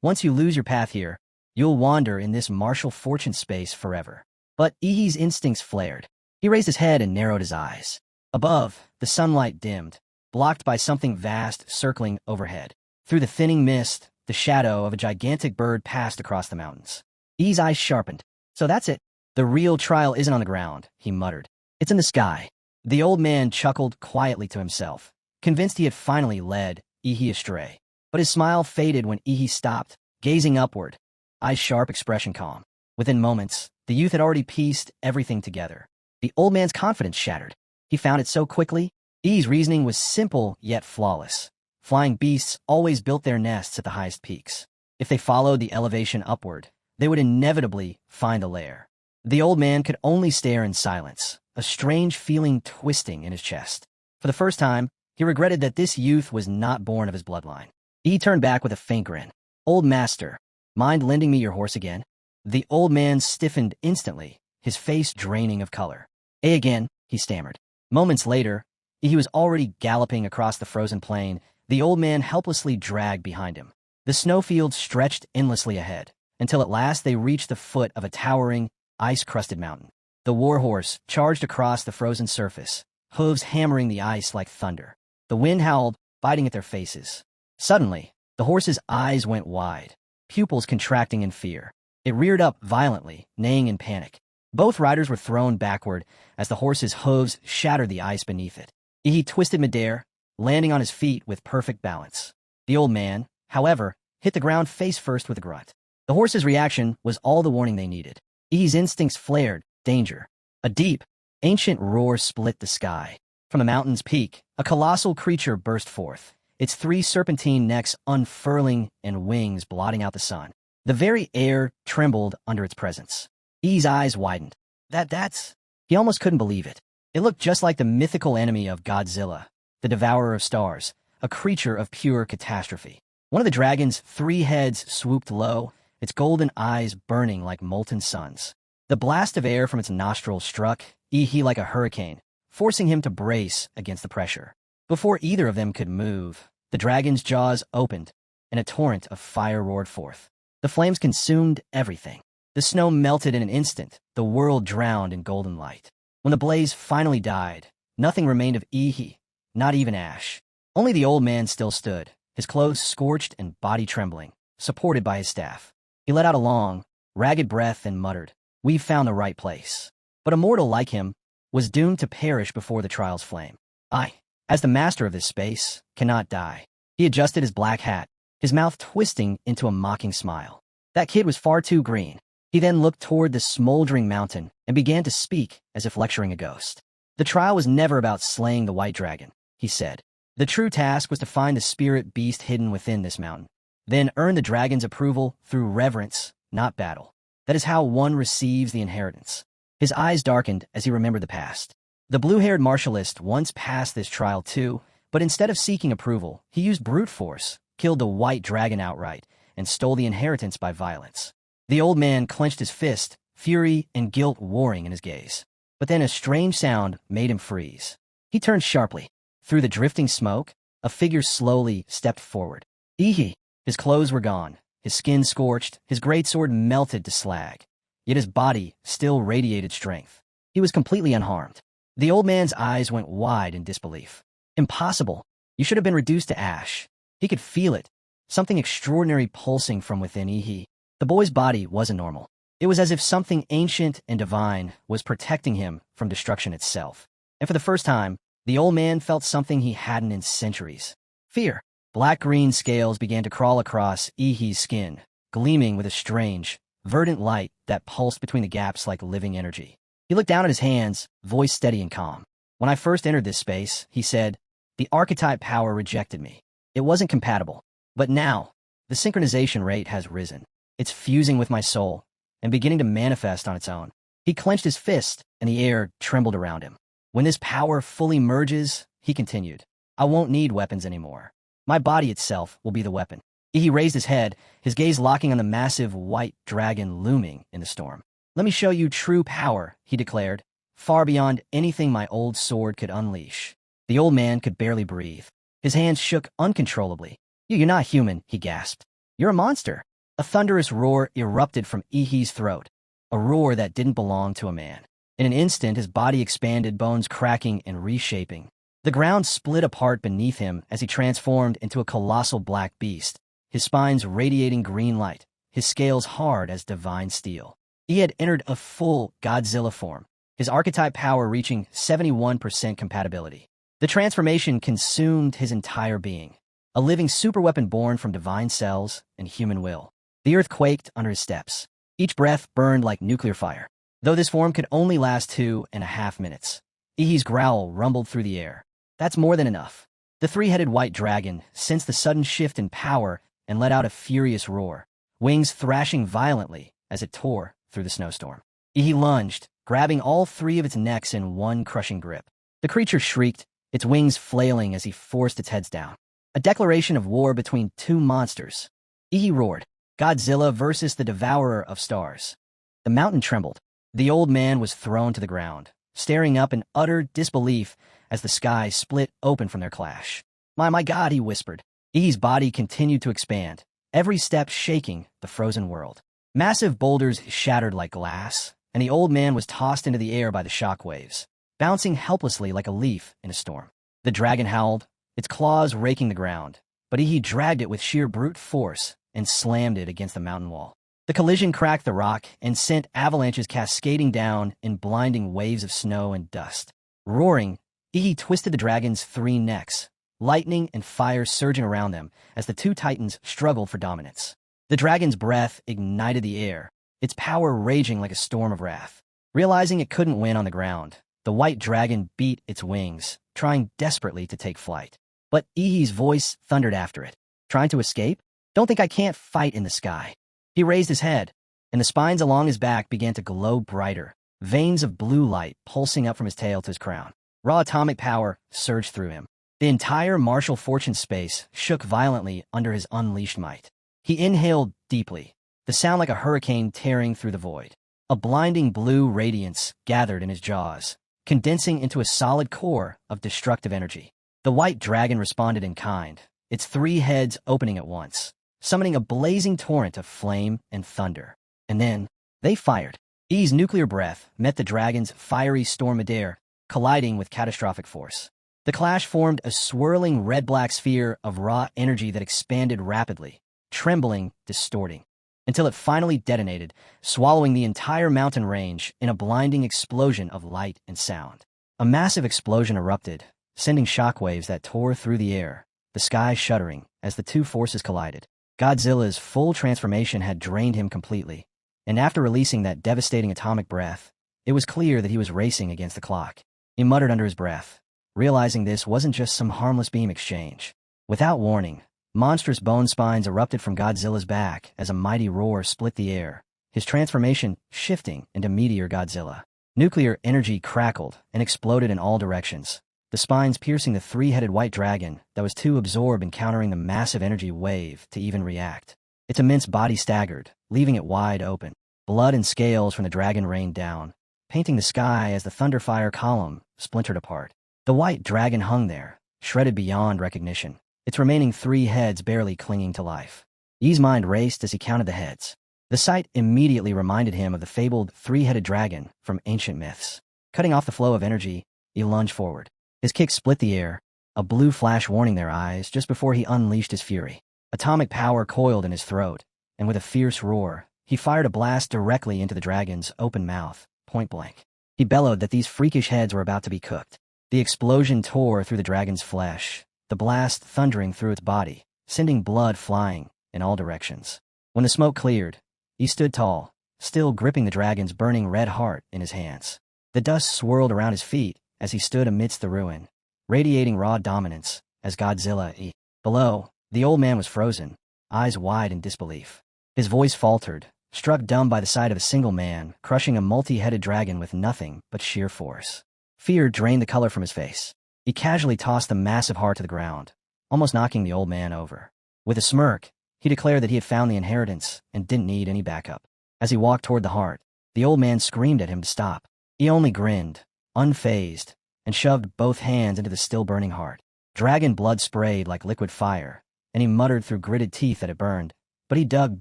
Once you lose your path here, you'll wander in this martial fortune space forever." But Ihi's instincts flared. He raised his head and narrowed his eyes. Above, the sunlight dimmed, blocked by something vast circling overhead. Through the thinning mist, the shadow of a gigantic bird passed across the mountains. Ihi's eyes sharpened. "So that's it. The real trial isn't on the ground," he muttered. "It's in the sky." The old man chuckled quietly to himself, convinced he had finally led Ihi astray. But his smile faded when Ihi stopped, gazing upward, eyes sharp, expression calm. Within moments, the youth had already pieced everything together. The old man's confidence shattered. He found it so quickly. Ihi's reasoning was simple yet flawless. Flying beasts always built their nests at the highest peaks. If they followed the elevation upward, they would inevitably find the lair. The old man could only stare in silence, a strange feeling twisting in his chest. For the first time, he regretted that this youth was not born of his bloodline. He turned back with a faint grin. "Old master, mind lending me your horse again?" The old man stiffened instantly, his face draining of color. Again," he stammered. Moments later, he was already galloping across the frozen plain, the old man helplessly dragged behind him. The snowfields stretched endlessly ahead, until at last they reached the foot of a towering, ice-crusted mountain. The warhorse charged across the frozen surface, hooves hammering the ice like thunder. The wind howled, biting at their faces. Suddenly, the horse's eyes went wide, pupils contracting in fear. It reared up violently, neighing in panic. Both riders were thrown backward as the horse's hooves shattered the ice beneath it. He twisted midair, landing on his feet with perfect balance. The old man, however, hit the ground face first with a grunt. The horse's reaction was all the warning they needed. Ihi's instincts flared, danger. A deep, ancient roar split the sky. From the mountain's peak, a colossal creature burst forth, its three serpentine necks unfurling and wings blotting out the sun. The very air trembled under its presence. Ihi's eyes widened. That's... He almost couldn't believe it. It looked just like the mythical enemy of Godzilla, the devourer of stars, a creature of pure catastrophe. One of the dragon's three heads swooped low, its golden eyes burning like molten suns. The blast of air from its nostrils struck Ihi like a hurricane, forcing him to brace against the pressure. Before either of them could move, the dragon's jaws opened, and a torrent of fire roared forth. The flames consumed everything. The snow melted in an instant, the world drowned in golden light. When the blaze finally died, nothing remained of Ihi, not even ash. Only the old man still stood, his clothes scorched and body trembling, supported by his staff. He let out a long, ragged breath and muttered, "We've found the right place." But a mortal like him was doomed to perish before the trial's flame. I, as the master of this space, cannot die. He adjusted his black hat, his mouth twisting into a mocking smile. That kid was far too green. He then looked toward the smoldering mountain and began to speak as if lecturing a ghost. The trial was never about slaying the white dragon, he said. The true task was to find the spirit beast hidden within this mountain, then earn the dragon's approval through reverence, not battle. That is how one receives the inheritance. His eyes darkened as he remembered the past. The blue-haired martialist once passed this trial too, but instead of seeking approval, he used brute force, killed the white dragon outright, and stole the inheritance by violence. The old man clenched his fist, fury and guilt warring in his gaze. But then a strange sound made him freeze. He turned sharply. Through the drifting smoke, a figure slowly stepped forward. Ihi! His clothes were gone, his skin scorched, his greatsword melted to slag. Yet his body still radiated strength. He was completely unharmed. The old man's eyes went wide in disbelief. Impossible. You should have been reduced to ash. He could feel it, something extraordinary pulsing from within Ihi. The boy's body wasn't normal. It was as if something ancient and divine was protecting him from destruction itself. And for the first time, the old man felt something he hadn't in centuries. Fear. Black-green scales began to crawl across Ihi's skin, gleaming with a strange, verdant light that pulsed between the gaps like living energy. He looked down at his hands, voice steady and calm. When I first entered this space, he said, the archetype power rejected me. It wasn't compatible. But now, the synchronization rate has risen. It's fusing with my soul and beginning to manifest on its own. He clenched his fist, and the air trembled around him. When this power fully merges, he continued, I won't need weapons anymore. My body itself will be the weapon. He raised his head, his gaze locking on the massive white dragon looming in the storm. Let me show you true power, he declared, far beyond anything my old sword could unleash. The old man could barely breathe. His hands shook uncontrollably. You're not human, he gasped. You're a monster. A thunderous roar erupted from Ihi's throat, a roar that didn't belong to a man. In an instant, his body expanded, bones cracking and reshaping. The ground split apart beneath him as he transformed into a colossal black beast, his spines radiating green light, his scales hard as divine steel. He had entered a full Godzilla form, his archetype power reaching 71% compatibility. The transformation consumed his entire being, a living superweapon born from divine cells and human will. The earth quaked under his steps. Each breath burned like nuclear fire. Though this form could only last 2.5 minutes, Ihi's growl rumbled through the air. That's more than enough. The three-headed white dragon sensed the sudden shift in power and let out a furious roar, wings thrashing violently as it tore through the snowstorm. Ihi lunged, grabbing all three of its necks in one crushing grip. The creature shrieked, its wings flailing as he forced its heads down. A declaration of war between two monsters. Ihi roared, Godzilla versus the devourer of stars. The mountain trembled. The old man was thrown to the ground, staring up in utter disbelief as the sky split open from their clash. My God, he whispered. Ihi's body continued to expand, every step shaking the frozen world. Massive boulders shattered like glass, and the old man was tossed into the air by the shock waves, bouncing helplessly like a leaf in a storm. The dragon howled, its claws raking the ground, but he dragged it with sheer brute force and slammed it against the mountain wall. The collision cracked the rock and sent avalanches cascading down in blinding waves of snow and dust. Roaring, Ihi twisted the dragon's 3 necks, lightning and fire surging around them as the 2 titans struggled for dominance. The dragon's breath ignited the air, its power raging like a storm of wrath. Realizing it couldn't win on the ground, the white dragon beat its wings, trying desperately to take flight. But Ihi's voice thundered after it. Trying to escape? Don't think I can't fight in the sky. He raised his head, and the spines along his back began to glow brighter, veins of blue light pulsing up from his tail to his crown. Raw atomic power surged through him. The entire martial fortune space shook violently under his unleashed might. He inhaled deeply, the sound like a hurricane tearing through the void. A blinding blue radiance gathered in his jaws, condensing into a solid core of destructive energy. The white dragon responded in kind, its 3 heads opening at once, summoning a blazing torrent of flame and thunder. And then, they fired. I's nuclear breath met the dragon's fiery storm midair, colliding with catastrophic force. The clash formed a swirling red-black sphere of raw energy that expanded rapidly, trembling, distorting, until it finally detonated, swallowing the entire mountain range in a blinding explosion of light and sound. A massive explosion erupted, sending shockwaves that tore through the air, the sky shuddering as the 2 forces collided. Godzilla's full transformation had drained him completely, and after releasing that devastating atomic breath, it was clear that he was racing against the clock. He muttered under his breath, realizing this wasn't just some harmless beam exchange. Without warning, monstrous bone spines erupted from Godzilla's back as a mighty roar split the air, his transformation shifting into Meteor Godzilla. Nuclear energy crackled and exploded in all directions, the spines piercing the 3-headed white dragon that was too absorbed in countering the massive energy wave to even react. Its immense body staggered, leaving it wide open. Blood and scales from the dragon rained down, painting the sky as the thunderfire column splintered apart. The white dragon hung there, shredded beyond recognition, its remaining 3 heads barely clinging to life. I's mind raced as he counted the heads. The sight immediately reminded him of the fabled 3-headed dragon from ancient myths. Cutting off the flow of energy, he lunged forward. His kick split the air, a blue flash warning their eyes just before he unleashed his fury. Atomic power coiled in his throat, and with a fierce roar, he fired a blast directly into the dragon's open mouth, point blank. He bellowed that these freakish heads were about to be cooked. The explosion tore through the dragon's flesh, the blast thundering through its body, sending blood flying in all directions. When the smoke cleared, he stood tall, still gripping the dragon's burning red heart in his hands. The dust swirled around his feet as he stood amidst the ruin, radiating raw dominance as Godzilla. Below, the old man was frozen, eyes wide in disbelief. His voice faltered, struck dumb by the sight of a single man crushing a multi-headed dragon with nothing but sheer force. Fear drained the color from his face. He casually tossed the massive heart to the ground, almost knocking the old man over. With a smirk, he declared that he had found the inheritance and didn't need any backup. As he walked toward the heart, the old man screamed at him to stop. He only grinned, unfazed, and shoved both hands into the still-burning heart. Dragon blood sprayed like liquid fire, and he muttered through gritted teeth that it burned. But he dug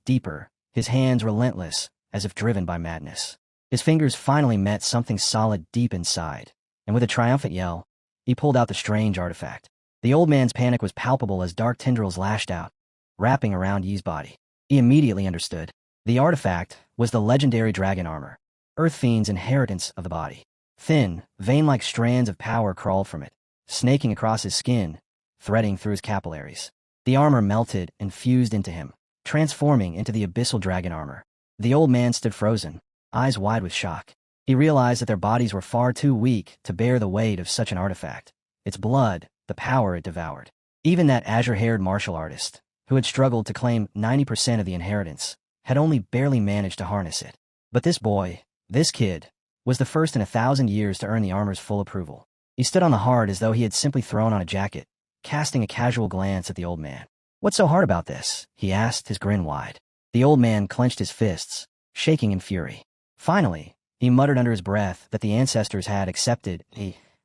deeper, his hands relentless, as if driven by madness. His fingers finally met something solid deep inside, and with a triumphant yell, he pulled out the strange artifact. The old man's panic was palpable as dark tendrils lashed out, wrapping around Yi's body. He immediately understood. The artifact was the legendary dragon armor, Earth Fiend's inheritance of the body. Thin, vein-like strands of power crawled from it, snaking across his skin, threading through his capillaries. The armor melted and fused into him, transforming into the abyssal dragon armor. The old man stood frozen, eyes wide with shock. He realized that their bodies were far too weak to bear the weight of such an artifact. Its blood, the power it devoured. Even that azure-haired martial artist, who had struggled to claim 90% of the inheritance, had only barely managed to harness it. But this boy, this kid, was the first in 1,000 years to earn the armor's full approval. He stood on the heart as though he had simply thrown on a jacket, casting a casual glance at the old man. "What's so hard about this?" he asked, his grin wide. The old man clenched his fists, shaking in fury. Finally, he muttered under his breath that the ancestors had accepted,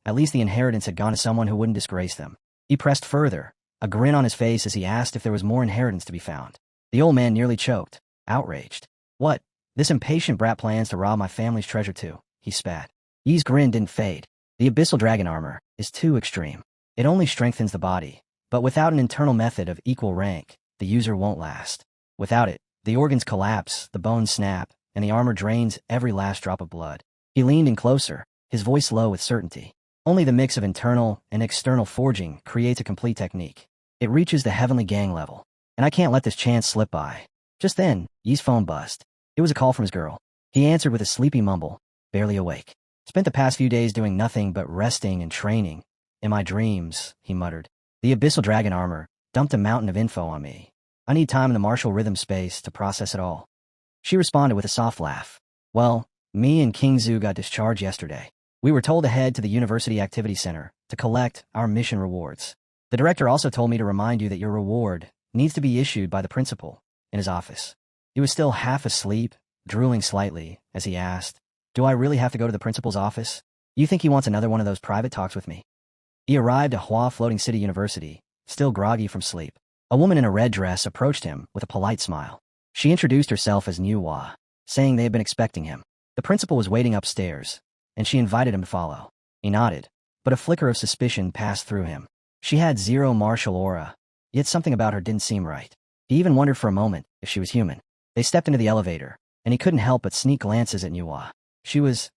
at least the inheritance had gone to someone who wouldn't disgrace them. He pressed further, a grin on his face as he asked if there was more inheritance to be found. The old man nearly choked, outraged. "What? This impatient brat plans to rob my family's treasure too," he spat. Yi's grin didn't fade. "The abyssal dragon armor is too extreme. It only strengthens the body, But without an internal method of equal rank, the user won't last. Without it, the organs collapse, the bones snap, and the armor drains every last drop of blood. He leaned in closer, his voice low with certainty. Only the mix of internal and external forging creates a complete technique. It reaches the heavenly gang level, and I can't let this chance slip by. Just then, Yi's phone buzzed. It was a call from his girl. He answered with a sleepy mumble, barely awake. Spent the past few days doing nothing but resting and training. In my dreams, he muttered. The abyssal dragon armor dumped a mountain of info on me. I need time in the martial rhythm space to process it all. She responded with a soft laugh. Well, me and King Zhu got discharged yesterday. We were told to head to the University Activity Center to collect our mission rewards. The director also told me to remind you that your reward needs to be issued by the principal in his office. He was still half asleep, drooling slightly, as he asked, Do I really have to go to the principal's office? You think he wants another one of those private talks with me? He arrived at Hua Floating City University, still groggy from sleep. A woman in a red dress approached him with a polite smile. She introduced herself as Manhua, saying they had been expecting him. The principal was waiting upstairs, and she invited him to follow. He nodded, but a flicker of suspicion passed through him. She had zero martial aura, yet something about her didn't seem right. He even wondered for a moment if she was human. They stepped into the elevator, and he couldn't help but sneak glances at Manhua. She was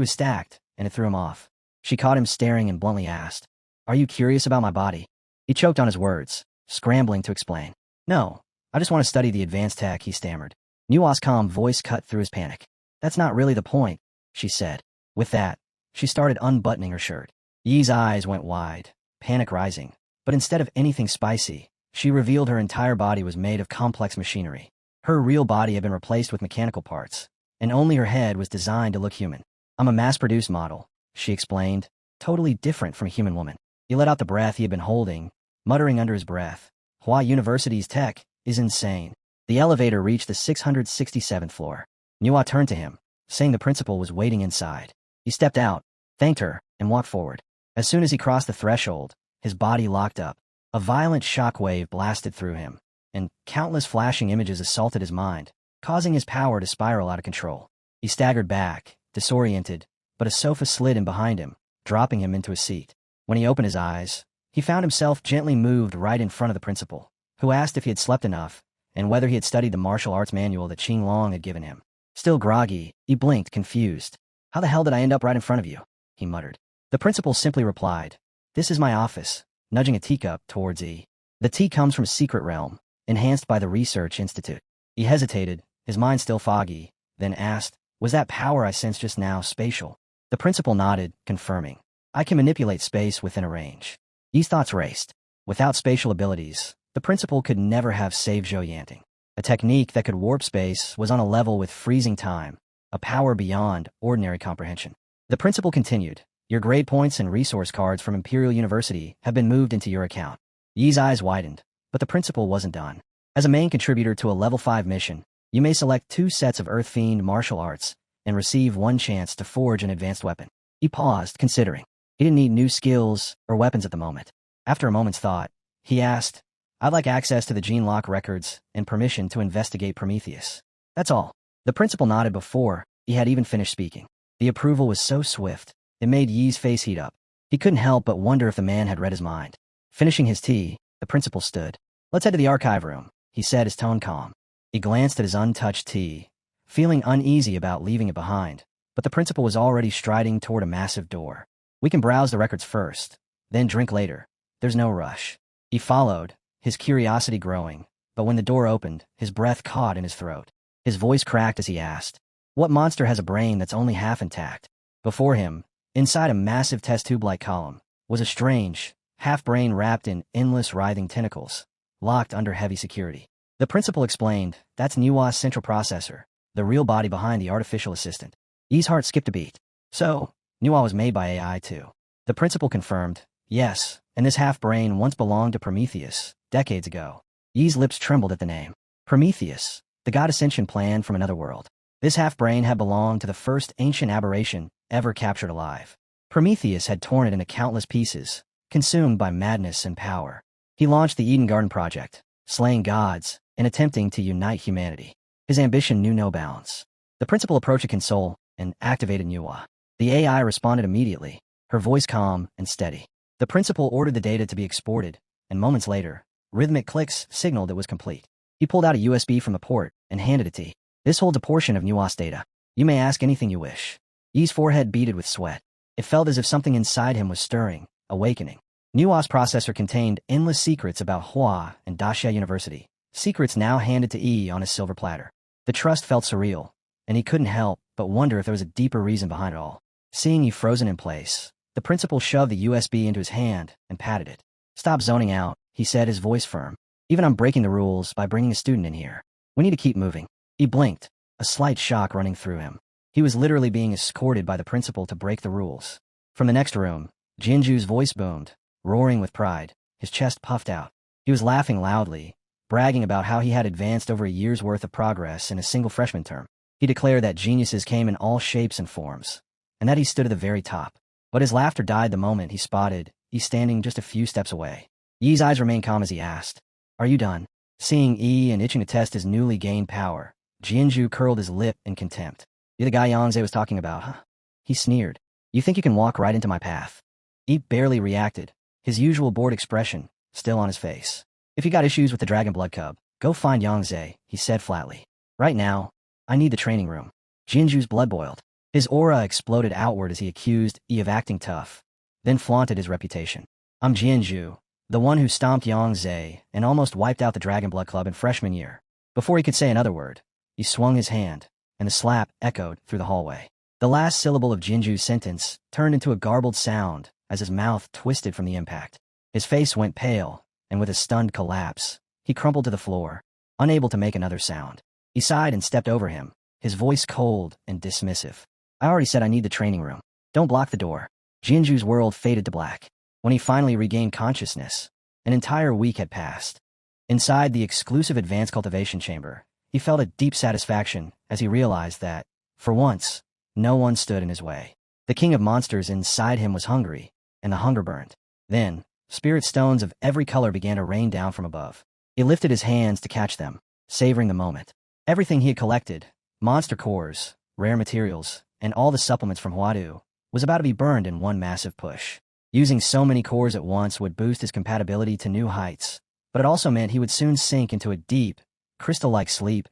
stacked, and it threw him off. She caught him staring and bluntly asked, Are you curious about my body? He choked on his words, scrambling to explain. No, I just want to study the advanced tech, he stammered. Manhua's calm voice cut through his panic. That's not really the point, she said. With that, she started unbuttoning her shirt. Yi's eyes went wide, panic rising. But instead of anything spicy, she revealed her entire body was made of complex machinery. Her real body had been replaced with mechanical parts, and only her head was designed to look human. I'm a mass-produced model, she explained, totally different from a human woman. He let out the breath he had been holding, muttering under his breath, Hua University's tech is insane. The elevator reached the 667th floor. Manhua turned to him, saying the principal was waiting inside. He stepped out, thanked her, and walked forward. As soon as he crossed the threshold, his body locked up. A violent shockwave blasted through him, and countless flashing images assaulted his mind, causing his power to spiral out of control. He staggered back, disoriented, but a sofa slid in behind him, dropping him into a seat. When he opened his eyes, he found himself gently moved right in front of the principal, who asked if he had slept enough and whether he had studied the martial arts manual that Qing Long had given him. Still groggy, he blinked, confused. How the hell did I end up right in front of you? He muttered. The principal simply replied, This is my office, nudging a teacup towards E. The tea comes from a secret realm, enhanced by the Research Institute. He hesitated, his mind still foggy, then asked, Was that power I sensed just now spatial? The principal nodded, confirming. I can manipulate space within a range. These thoughts raced. Without spatial abilities, the principal could never have saved Zhou Yanting. A technique that could warp space was on a level with freezing time, a power beyond ordinary comprehension. The principal continued, Your grade points and resource cards from Imperial University have been moved into your account. Yi's eyes widened, but the principal wasn't done. As a main contributor to a level 5 mission, you may select 2 sets of Earth Fiend martial arts and receive 1 chance to forge an advanced weapon. He paused, considering. He didn't need new skills or weapons at the moment. After a moment's thought, he asked, I'd like access to the Gene Lock records and permission to investigate Prometheus. That's all. The principal nodded before he had even finished speaking. The approval was so swift, it made Yi's face heat up. He couldn't help but wonder if the man had read his mind. Finishing his tea, the principal stood. Let's head to the archive room, he said, his tone calm. He glanced at his untouched tea, feeling uneasy about leaving it behind, but the principal was already striding toward a massive door. We can browse the records first, then drink later. There's no rush. He followed, his curiosity growing, but when the door opened, his breath caught in his throat. His voice cracked as he asked, What monster has a brain that's only half intact? Before him, inside a massive test tube-like column, was a strange, half-brain wrapped in endless writhing tentacles, locked under heavy security. The principal explained, That's Manhua's central processor, the real body behind the artificial assistant. Yi's heart skipped a beat. So, Manhua was made by AI too. The principal confirmed, Yes, and this half-brain once belonged to Prometheus, decades ago. Yi's lips trembled at the name. Prometheus, the god ascension plan from another world. This half-brain had belonged to the first ancient aberration ever captured alive. Prometheus had torn it into countless pieces, consumed by madness and power. He launched the Eden Garden Project, slaying gods and attempting to unite humanity. His ambition knew no bounds. The principal approached a console and activated Manhua. The AI responded immediately, her voice calm and steady. The principal ordered the data to be exported, and moments later, rhythmic clicks signaled it was complete. He pulled out a USB from the port and handed it to Yi. This holds a portion of Nua's data. You may ask anything you wish. Yi's forehead beaded with sweat. It felt as if something inside him was stirring, awakening. Nua's processor contained endless secrets about Hua and Daxia University, secrets now handed to Yi on a silver platter. The trust felt surreal, and he couldn't help but wonder if there was a deeper reason behind it all. Seeing Yi frozen in place, the principal shoved the USB into his hand and patted it. Stop zoning out, he said, his voice firm. Even I'm breaking the rules by bringing a student in here. We need to keep moving. He blinked, a slight shock running through him. He was literally being escorted by the principal to break the rules. From the next room, Jinju's voice boomed, roaring with pride, his chest puffed out. He was laughing loudly, bragging about how he had advanced over a year's worth of progress in a single freshman term. He declared that geniuses came in all shapes and forms, and that he stood at the very top. But his laughter died the moment he spotted Yi standing just a few steps away. Yi's eyes remained calm as he asked, "Are you done?" Seeing Yi and itching to test his newly gained power, Jinju curled his lip in contempt. "You're the guy Yangze was talking about, huh?" He sneered. "You think you can walk right into my path?" Yi barely reacted, his usual bored expression still on his face. "If you got issues with the Dragon Blood Cub, go find Yangze," he said flatly. "Right now, I need the training room." Jinju's blood boiled. His aura exploded outward as he accused Yi of acting tough, then flaunted his reputation. "I'm Jinju, the one who stomped Yangze and almost wiped out the Dragon Blood Club in freshman year." Before he could say another word, he swung his hand, and the slap echoed through the hallway. The last syllable of Jinju's sentence turned into a garbled sound as his mouth twisted from the impact. His face went pale, and with a stunned collapse, he crumpled to the floor, unable to make another sound. He sighed and stepped over him, his voice cold and dismissive. "I already said I need the training room. Don't block the door." Jinju's world faded to black. When he finally regained consciousness, an entire week had passed. Inside the exclusive advanced cultivation chamber, he felt a deep satisfaction as he realized that, for once, no one stood in his way. The king of monsters inside him was hungry, and the hunger burned. Then, spirit stones of every color began to rain down from above. He lifted his hands to catch them, savoring the moment. Everything he had collected, monster cores, rare materials, and all the supplements from Huadu, was about to be burned in one massive push. Using so many cores at once would boost his compatibility to new heights, but it also meant he would soon sink into a deep, crystal-like sleep,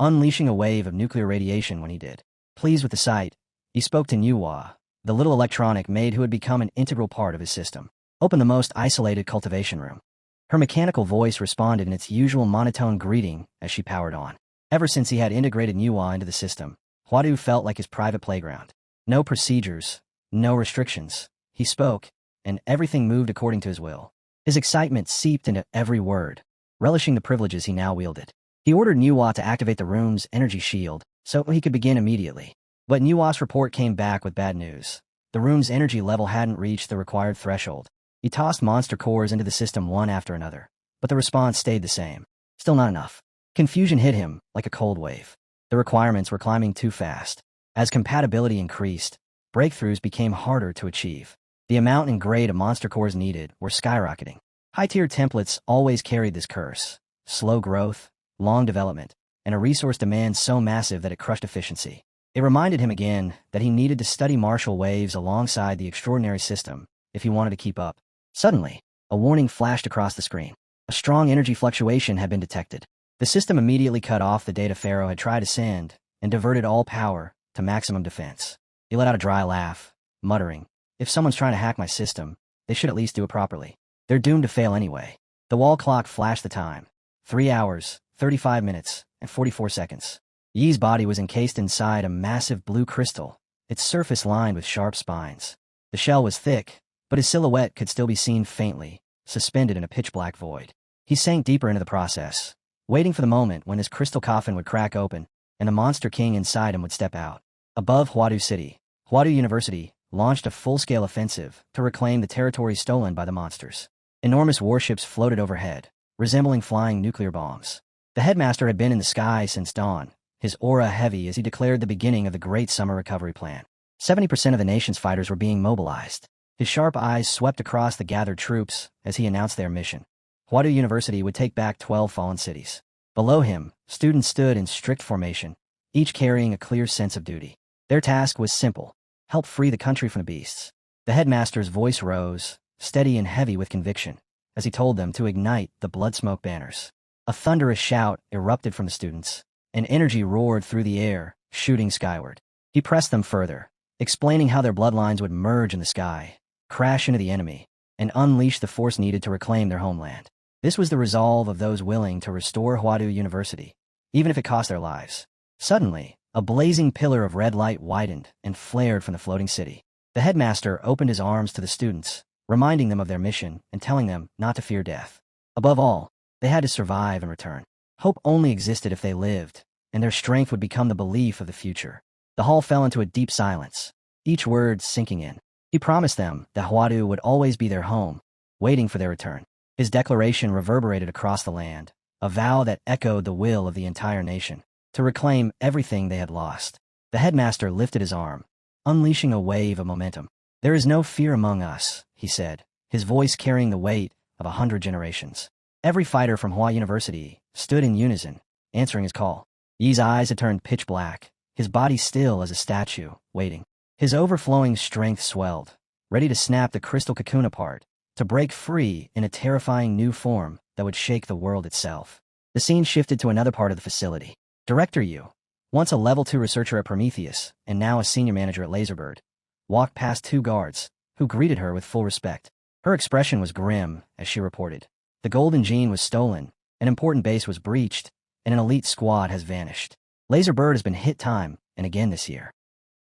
unleashing a wave of nuclear radiation when he did. Pleased with the sight, he spoke to Nuwa, the little electronic maid who had become an integral part of his system. "Open the most isolated cultivation room." Her mechanical voice responded in its usual monotone greeting as she powered on. Ever since he had integrated Nuwa into the system, Huadu felt like his private playground. No procedures, no restrictions. He spoke, and everything moved according to his will. His excitement seeped into every word, relishing the privileges he now wielded. He ordered Nuwa to activate the room's energy shield so he could begin immediately. But Nuwa's report came back with bad news. The room's energy level hadn't reached the required threshold. He tossed monster cores into the system one after another, but the response stayed the same. Still not enough. Confusion hit him like a cold wave. The requirements were climbing too fast. As compatibility increased, breakthroughs became harder to achieve. The amount and grade of monster cores needed were skyrocketing. High-tier templates always carried this curse: slow growth, long development, and a resource demand so massive that it crushed efficiency. It reminded him again that he needed to study martial waves alongside the extraordinary system if he wanted to keep up. Suddenly, a warning flashed across the screen. A strong energy fluctuation had been detected. The system immediately cut off the data Pharaoh had tried to send and diverted all power to maximum defense. He let out a dry laugh, muttering, "If someone's trying to hack my system, they should at least do it properly. They're doomed to fail anyway." The wall clock flashed the time. 3 hours, 35 minutes, and 44 seconds. Yi's body was encased inside a massive blue crystal, its surface lined with sharp spines. The shell was thick, but his silhouette could still be seen faintly, suspended in a pitch-black void. He sank deeper into the process, waiting for the moment when his crystal coffin would crack open and the monster king inside him would step out. Above Huadu City, Huadu University launched a full-scale offensive to reclaim the territory stolen by the monsters. Enormous warships floated overhead, resembling flying nuclear bombs. The headmaster had been in the sky since dawn, his aura heavy as he declared the beginning of the Great Summer Recovery Plan. 70% of the nation's fighters were being mobilized. His sharp eyes swept across the gathered troops as he announced their mission. Huadu University would take back 12 fallen cities. Below him, students stood in strict formation, each carrying a clear sense of duty. Their task was simple: help free the country from the beasts. The headmaster's voice rose, steady and heavy with conviction. as he told them to ignite the blood smoke banners. A thunderous shout erupted from the students, and energy roared through the air, shooting skyward. He pressed them further, explaining how their bloodlines would merge in the sky, crash into the enemy, and unleash the force needed to reclaim their homeland. This was the resolve of those willing to restore Huadu University, even if it cost their lives. Suddenly, a blazing pillar of red light widened and flared from the floating city. The headmaster opened his arms to the students, reminding them of their mission and telling them not to fear death. Above all, they had to survive and return. Hope only existed if they lived, and their strength would become the belief of the future. The hall fell into a deep silence, each word sinking in. He promised them that Huadu would always be their home, waiting for their return. His declaration reverberated across the land, a vow that echoed the will of the entire nation, to reclaim everything they had lost. The headmaster lifted his arm, unleashing a wave of momentum. "There is no fear among us," he said, his voice carrying the weight of 100 generations. Every fighter from Hua University stood in unison, answering his call. Yi's eyes had turned pitch black, his body still as a statue, waiting. His overflowing strength swelled, ready to snap the crystal cocoon apart, to break free in a terrifying new form that would shake the world itself. The scene shifted to another part of the facility. Director Yu, once a level 2 researcher at Prometheus and now a senior manager at Laserbird, walked past 2 guards, who greeted her with full respect. Her expression was grim as she reported. The golden gene was stolen, an important base was breached, and an elite squad has vanished. Laserbird has been hit time and again this year.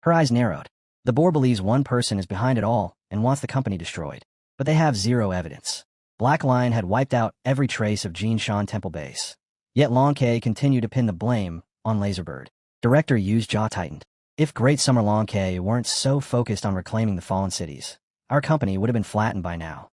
Her eyes narrowed. The board believes one person is behind it all and wants the company destroyed, but they have zero evidence. Black Lion had wiped out every trace of Jin Shan Temple base, yet Long K continued to pin the blame on Laserbird. Director Yu's jaw tightened. If Great Summer Long K weren't so focused on reclaiming the fallen cities, our company would have been flattened by now.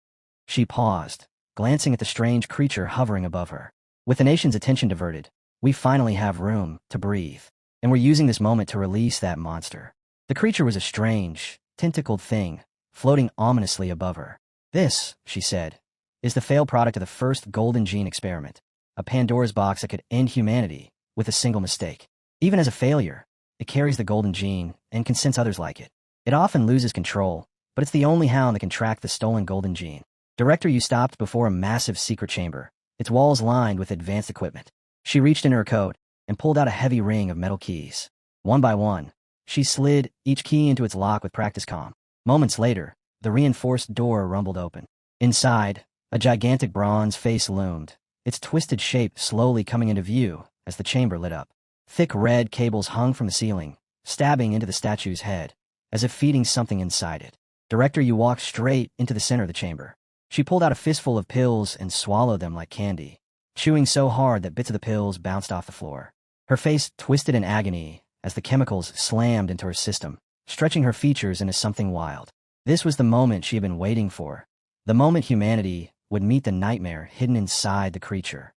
She paused, glancing at the strange creature hovering above her. With the nation's attention diverted, we finally have room to breathe, and we're using this moment to release that monster. The creature was a strange, tentacled thing, floating ominously above her. "This," she said, "is the failed product of the first golden gene experiment, a Pandora's box that could end humanity with a single mistake. Even as a failure, it carries the golden gene and can sense others like it. It often loses control, but it's the only hound that can track the stolen golden gene." Director Yu stopped before a massive secret chamber, its walls lined with advanced equipment. She reached into her coat and pulled out a heavy ring of metal keys. One by one, she slid each key into its lock with practice calm. Moments later, the reinforced door rumbled open. Inside, a gigantic bronze face loomed, its twisted shape slowly coming into view as the chamber lit up. Thick red cables hung from the ceiling, stabbing into the statue's head, as if feeding something inside it. Director Yu walked straight into the center of the chamber. She pulled out a fistful of pills and swallowed them like candy, chewing so hard that bits of the pills bounced off the floor. Her face twisted in agony as the chemicals slammed into her system, stretching her features into something wild. This was the moment she had been waiting for, the moment humanity would meet the nightmare hidden inside the creature.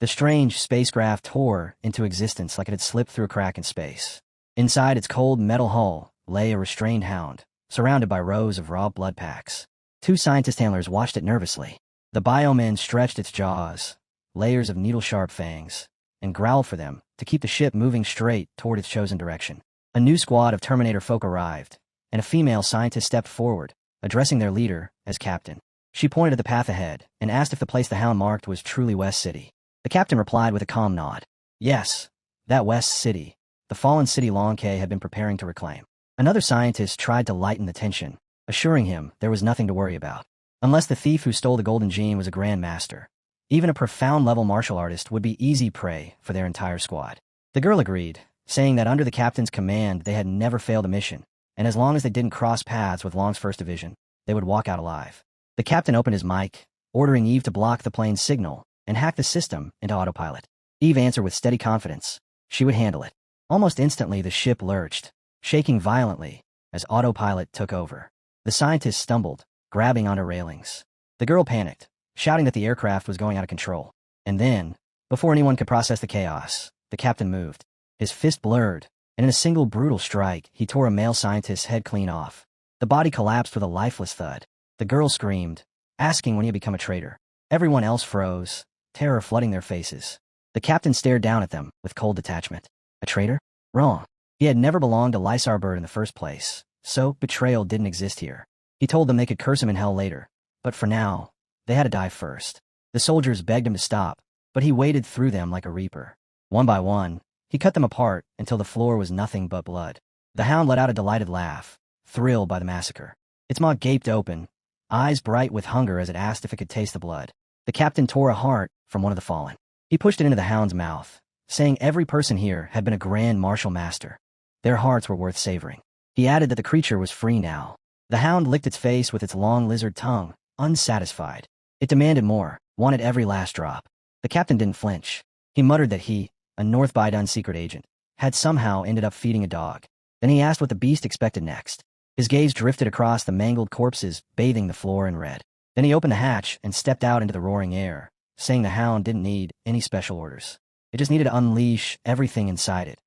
The strange spacecraft tore into existence like it had slipped through a crack in space. Inside its cold metal hull lay a restrained hound, surrounded by rows of raw blood packs. 2 scientist handlers watched it nervously. The bioman stretched its jaws, layers of needle-sharp fangs, and growled for them to keep the ship moving straight toward its chosen direction. A new squad of Terminator folk arrived, and a female scientist stepped forward, addressing their leader as captain. She pointed at the path ahead and asked if the place the hound marked was truly West City. The captain replied with a calm nod. Yes, that West City, the fallen city Long K had been preparing to reclaim. Another scientist tried to lighten the tension, assuring him there was nothing to worry about. Unless the thief who stole the golden gene was a grand master, even a profound-level martial artist would be easy prey for their entire squad. The girl agreed, saying that under the captain's command they had never failed a mission, and as long as they didn't cross paths with Long's first division, they would walk out alive. The captain opened his mic, ordering Eve to block the plane's signal and hack the system into autopilot. Eve answered with steady confidence. She would handle it. Almost instantly the ship lurched, shaking violently as autopilot took over. The scientist stumbled, grabbing onto railings. The girl panicked, shouting that the aircraft was going out of control. And then, before anyone could process the chaos, the captain moved. His fist blurred, and in a single brutal strike, he tore a male scientist's head clean off. The body collapsed with a lifeless thud. The girl screamed, asking when he had become a traitor. Everyone else froze, terror flooding their faces. The captain stared down at them with cold detachment. A traitor? Wrong. He had never belonged to Laserbird in the first place, so betrayal didn't exist here. He told them they could curse him in hell later, but for now, They had to die first. The soldiers begged him to stop, but he waded through them like a reaper. One by one, he cut them apart until the floor was nothing but blood. The hound let out a delighted laugh, thrilled by the massacre. Its maw gaped open, eyes bright with hunger as it asked if it could taste the blood. The captain tore a heart from one of the fallen. He pushed it into the hound's mouth, saying every person here had been a grand martial master. Their hearts were worth savoring. He added that the creature was free now. The hound licked its face with its long lizard tongue, unsatisfied. It demanded more, wanted every last drop. The captain didn't flinch. He muttered that he, a North Baidan secret agent, had somehow ended up feeding a dog. Then he asked what the beast expected next. His gaze drifted across the mangled corpses, bathing the floor in red. Then he opened the hatch and stepped out into the roaring air, saying the hound didn't need any special orders. It just needed to unleash everything inside it.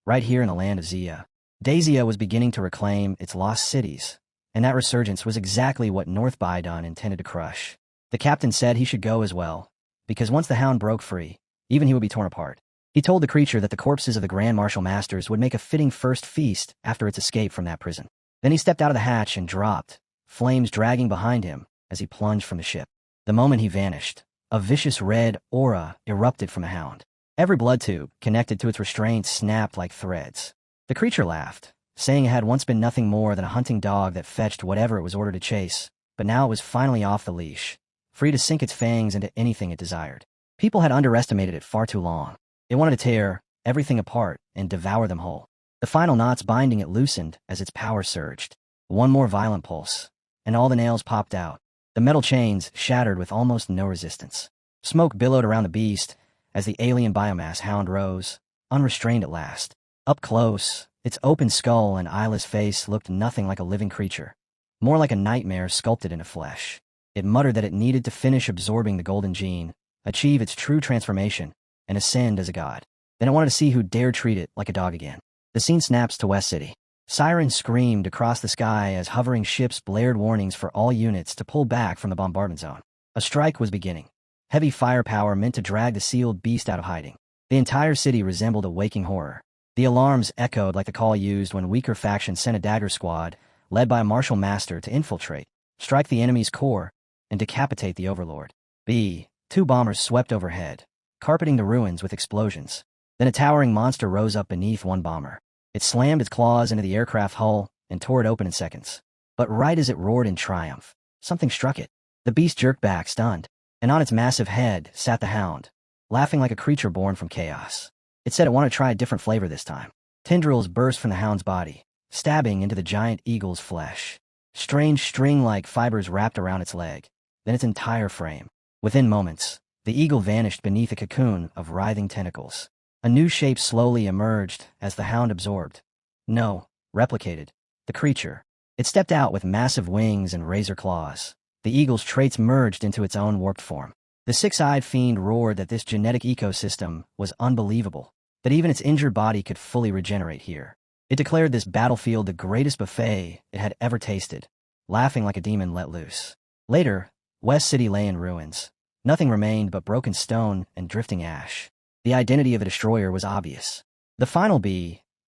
Right here in the land of Zia, Dazia was beginning to reclaim its lost cities, and that resurgence was exactly what North Baidan intended to crush. The captain said he should go as well, because once the hound broke free, even he would be torn apart. He told the creature that the corpses of the Grand Martial Masters would make a fitting first feast after its escape from that prison. Then he stepped out of the hatch and dropped, flames dragging behind him as he plunged from the ship. The moment he vanished, a vicious red aura erupted from the hound. Every blood tube connected to its restraints snapped like threads. The creature laughed, saying it had once been nothing more than a hunting dog that fetched whatever it was ordered to chase, but now it was finally off the leash, free to sink its fangs into anything it desired. People had underestimated it far too long. It wanted to tear everything apart and devour them whole. The final knots binding it loosened as its power surged. One more violent pulse, and all the nails popped out. The metal chains shattered with almost no resistance. Smoke billowed around the beast as the alien biomass hound rose, unrestrained at last. Up close, its open skull and eyeless face looked nothing like a living creature, more like a nightmare sculpted into flesh. It muttered that it needed to finish absorbing the golden gene, achieve its true transformation, and ascend as a god. Then it wanted to see who dared treat it like a dog again. The scene snaps to West City. Sirens screamed across the sky as hovering ships blared warnings for all units to pull back from the bombardment zone. A strike was beginning. Heavy firepower meant to drag the sealed beast out of hiding. The entire city resembled a waking horror. The alarms echoed like the call used when weaker factions sent a dagger squad, led by a martial master, to infiltrate, strike the enemy's core, and decapitate the overlord. Two bombers swept overhead, carpeting the ruins with explosions. Then a towering monster rose up beneath one bomber. It slammed its claws into the aircraft hull and tore it open in seconds. But right as it roared in triumph, something struck it. The beast jerked back, stunned, and on its massive head sat the hound, laughing like a creature born from chaos. It said it wanted to try a different flavor this time. Tendrils burst from the hound's body, stabbing into the giant eagle's flesh. Strange string-like fibers wrapped around its leg, then its entire frame. Within moments, the eagle vanished beneath a cocoon of writhing tentacles. A new shape slowly emerged as the hound absorbed. No, replicated. The creature. It stepped out with massive wings and razor claws. The eagle's traits merged into its own warped form. The six-eyed fiend roared that this genetic ecosystem was unbelievable, that even its injured body could fully regenerate here. It declared this battlefield the greatest buffet it had ever tasted, laughing like a demon let loose. Later, West City lay in ruins. Nothing remained but broken stone and drifting ash. The identity of the destroyer was obvious. The final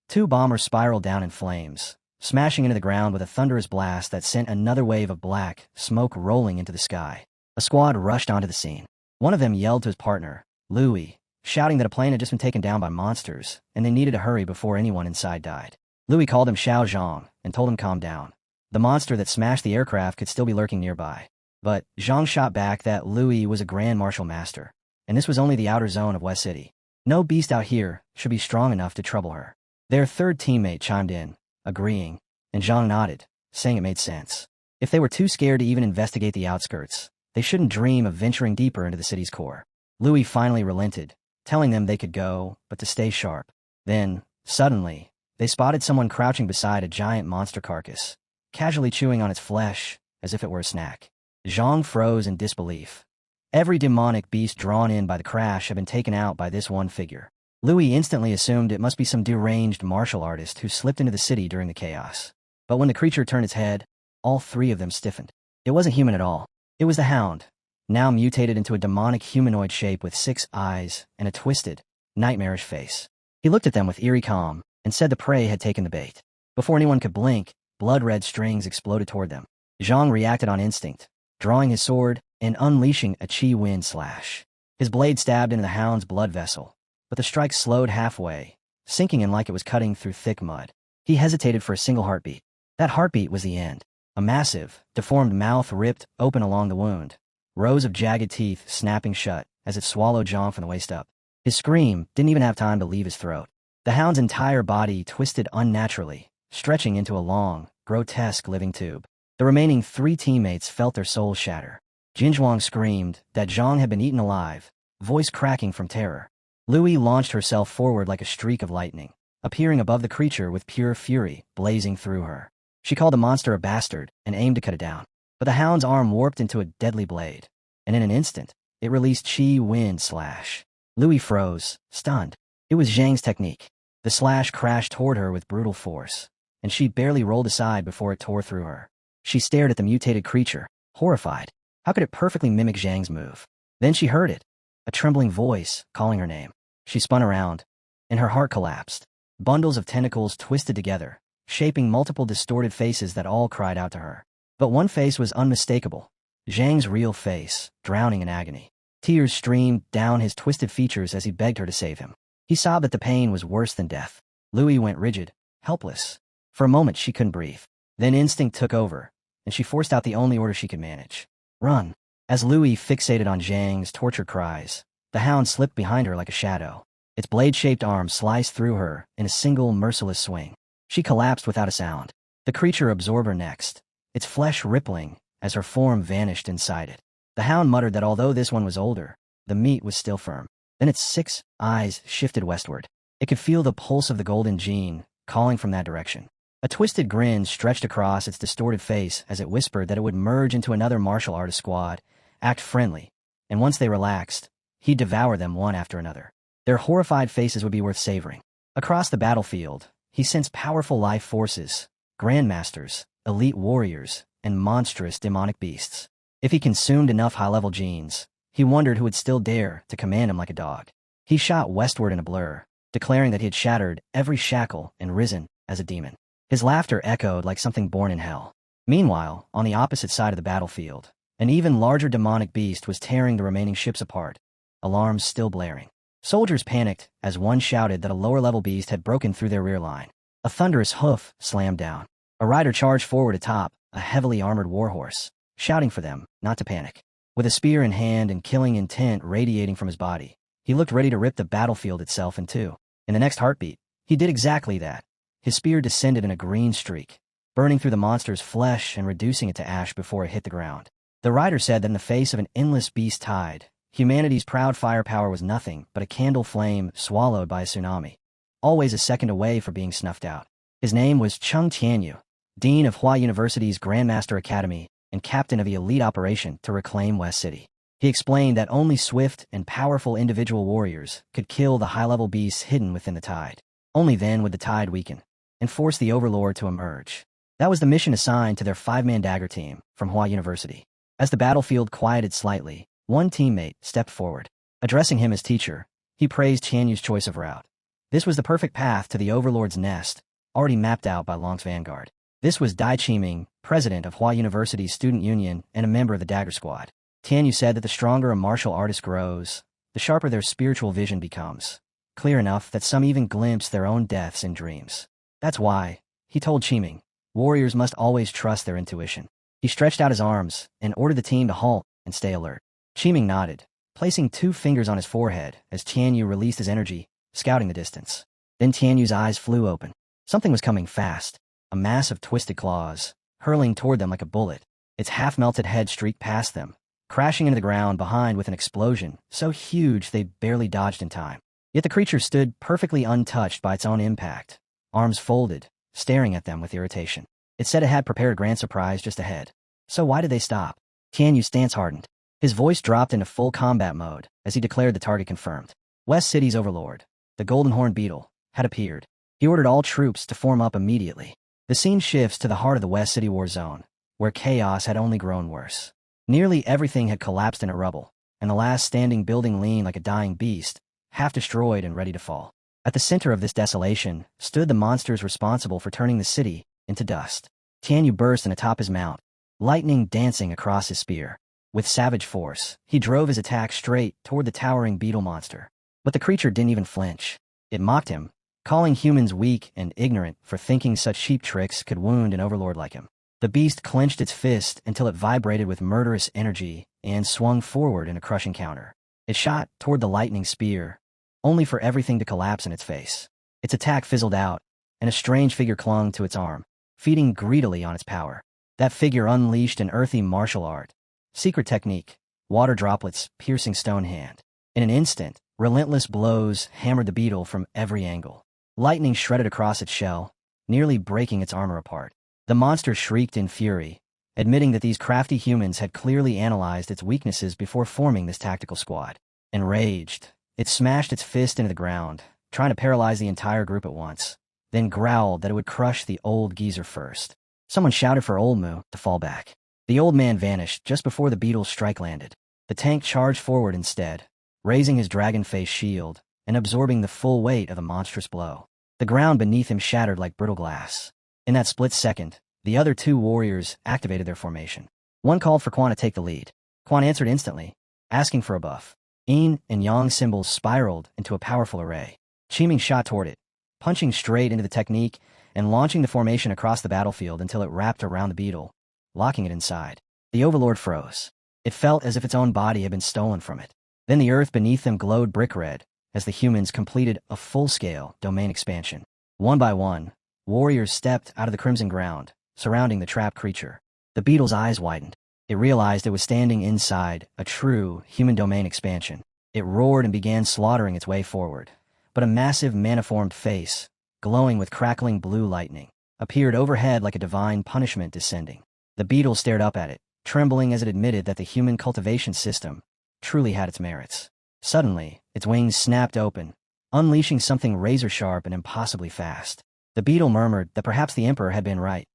two bombers spiraled down in flames, smashing into the ground with a thunderous blast that sent another wave of black smoke rolling into the sky. A squad rushed onto the scene. One of them yelled to his partner, Louis, shouting that a plane had just been taken down by monsters, and they needed to hurry before anyone inside died. Louis called him Xiao Zhang and told him to calm down. The monster that smashed the aircraft could still be lurking nearby. But Zhang shot back that Louis was a grand martial master, and this was only the outer zone of West City. No beast out here should be strong enough to trouble her. Their third teammate chimed in, agreeing, and Zhang nodded, saying it made sense. If they were too scared to even investigate the outskirts, they shouldn't dream of venturing deeper into the city's core. Louis finally relented, telling them they could go, but to stay sharp. Then, suddenly, they spotted someone crouching beside a giant monster carcass, casually chewing on its flesh as if it were a snack. Zhang froze in disbelief. Every demonic beast drawn in by the crash had been taken out by this one figure. Louis instantly assumed it must be some deranged martial artist who slipped into the city during the chaos. But when the creature turned its head, all three of them stiffened. It wasn't human at all. It was the hound, now mutated into a demonic humanoid shape with 6 eyes and a twisted, nightmarish face. He looked at them with eerie calm and said the prey had taken the bait. Before anyone could blink, blood-red strings exploded toward them. Zhang reacted on instinct. Drawing his sword, and unleashing a chi wind slash. His blade stabbed into the hound's blood vessel, but the strike slowed halfway, sinking in like it was cutting through thick mud. He hesitated for a single heartbeat. That heartbeat was the end. A massive, deformed mouth ripped open along the wound, rows of jagged teeth snapping shut as it swallowed Jean from the waist up. His scream didn't even have time to leave his throat. The hound's entire body twisted unnaturally, stretching into a long, grotesque living tube. The remaining 3 teammates felt their souls shatter. Jinzhuang screamed that Zhang had been eaten alive, voice cracking from terror. Lui launched herself forward like a streak of lightning, appearing above the creature with pure fury blazing through her. She called the monster a bastard and aimed to cut it down. But the hound's arm warped into a deadly blade, and in an instant, it released chi wind slash. Lui froze, stunned. It was Zhang's technique. The slash crashed toward her with brutal force, and she barely rolled aside before it tore through her. She stared at the mutated creature, horrified. How could it perfectly mimic Zhang's move? Then she heard it, a trembling voice calling her name. She spun around, and her heart collapsed. Bundles of tentacles twisted together, shaping multiple distorted faces that all cried out to her. But one face was unmistakable, Zhang's real face, drowning in agony. Tears streamed down his twisted features as he begged her to save him. He sobbed that the pain was worse than death. Lui went rigid, helpless. For a moment she couldn't breathe. Then instinct took over, and she forced out the only order she could manage. Run. As Lui fixated on Zhang's tortured cries, the hound slipped behind her like a shadow. Its blade-shaped arm sliced through her in a single merciless swing. She collapsed without a sound. The creature absorbed her next, its flesh rippling as her form vanished inside it. The hound muttered that although this one was older, the meat was still firm. Then its 6 eyes shifted westward. It could feel the pulse of the golden gene calling from that direction. A twisted grin stretched across its distorted face as it whispered that it would merge into another martial artist squad, act friendly, and once they relaxed, he'd devour them one after another. Their horrified faces would be worth savoring. Across the battlefield, he sensed powerful life forces, grandmasters, elite warriors, and monstrous demonic beasts. If he consumed enough high-level genes, he wondered who would still dare to command him like a dog. He shot westward in a blur, declaring that he had shattered every shackle and risen as a demon. His laughter echoed like something born in hell. Meanwhile, on the opposite side of the battlefield, an even larger demonic beast was tearing the remaining ships apart, alarms still blaring. Soldiers panicked as one shouted that a lower-level beast had broken through their rear line. A thunderous hoof slammed down. A rider charged forward atop a heavily armored warhorse, shouting for them not to panic. With a spear in hand and killing intent radiating from his body, he looked ready to rip the battlefield itself in two. In the next heartbeat, he did exactly that. His spear descended in a green streak, burning through the monster's flesh and reducing it to ash before it hit the ground. The rider said that in the face of an endless beast tide, humanity's proud firepower was nothing but a candle flame swallowed by a tsunami, always a second away from being snuffed out. His name was Chung Tianyu, Dean of Hua University's Grandmaster Academy and captain of the elite operation to reclaim West City. He explained that only swift and powerful individual warriors could kill the high-level beasts hidden within the tide. Only then would the tide weaken and force the Overlord to emerge. That was the mission assigned to their 5-man dagger team from Hua University. As the battlefield quieted slightly, one teammate stepped forward. Addressing him as teacher, he praised Tianyu's choice of route. This was the perfect path to the Overlord's nest, already mapped out by Long's vanguard. This was Dai Qiming, president of Hua University's student union and a member of the Dagger Squad. Tianyu said that the stronger a martial artist grows, the sharper their spiritual vision becomes, clear enough that some even glimpse their own deaths in dreams. That's why, he told Qiming, warriors must always trust their intuition. He stretched out his arms and ordered the team to halt and stay alert. Qiming nodded, placing 2 fingers on his forehead as Tianyu released his energy, scouting the distance. Then Tianyu's eyes flew open. Something was coming fast, a mass of twisted claws, hurling toward them like a bullet. Its half-melted head streaked past them, crashing into the ground behind with an explosion so huge they barely dodged in time. Yet the creature stood perfectly untouched by its own impact, arms folded, staring at them with irritation. It said it had prepared a grand surprise just ahead. So why did they stop? Tianyu's stance hardened. His voice dropped into full combat mode as he declared the target confirmed. West City's Overlord, the Golden Horn Beetle, had appeared. He ordered all troops to form up immediately. The scene shifts to the heart of the West City war zone, where chaos had only grown worse. Nearly everything had collapsed into rubble, and the last standing building leaned like a dying beast, half destroyed and ready to fall. At the center of this desolation stood the monsters responsible for turning the city into dust. Tianyu burst in atop his mount, lightning dancing across his spear. With savage force, he drove his attack straight toward the towering beetle monster. But the creature didn't even flinch. It mocked him, calling humans weak and ignorant for thinking such cheap tricks could wound an overlord like him. The beast clenched its fist until it vibrated with murderous energy and swung forward in a crushing counter. It shot toward the lightning spear, only for everything to collapse in its face. Its attack fizzled out, and a strange figure clung to its arm, feeding greedily on its power. That figure unleashed an earthy martial art. Secret technique, water droplets piercing stone hand. In an instant, relentless blows hammered the beetle from every angle. Lightning shredded across its shell, nearly breaking its armor apart. The monster shrieked in fury, admitting that these crafty humans had clearly analyzed its weaknesses before forming this tactical squad. Enraged, it smashed its fist into the ground, trying to paralyze the entire group at once, then growled that it would crush the old geezer first. Someone shouted for Old Moo to fall back. The old man vanished just before the beetle's strike landed. The tank charged forward instead, raising his dragon-faced shield and absorbing the full weight of the monstrous blow. The ground beneath him shattered like brittle glass. In that split second, the other two warriors activated their formation. One called for Quan to take the lead. Quan answered instantly, asking for a buff. Yin and Yang symbols spiraled into a powerful array. Qiming shot toward it, punching straight into the technique and launching the formation across the battlefield until it wrapped around the beetle, locking it inside. The overlord froze. It felt as if its own body had been stolen from it. Then the earth beneath them glowed brick red as the humans completed a full-scale domain expansion. One by one, warriors stepped out of the crimson ground, surrounding the trapped creature. The beetle's eyes widened. It realized it was standing inside a true human domain expansion. It roared and began slaughtering its way forward. But a massive maniformed face, glowing with crackling blue lightning, appeared overhead like a divine punishment descending. The beetle stared up at it, trembling as it admitted that the human cultivation system truly had its merits. Suddenly, its wings snapped open, unleashing something razor-sharp and impossibly fast. The beetle murmured that perhaps the Emperor had been right.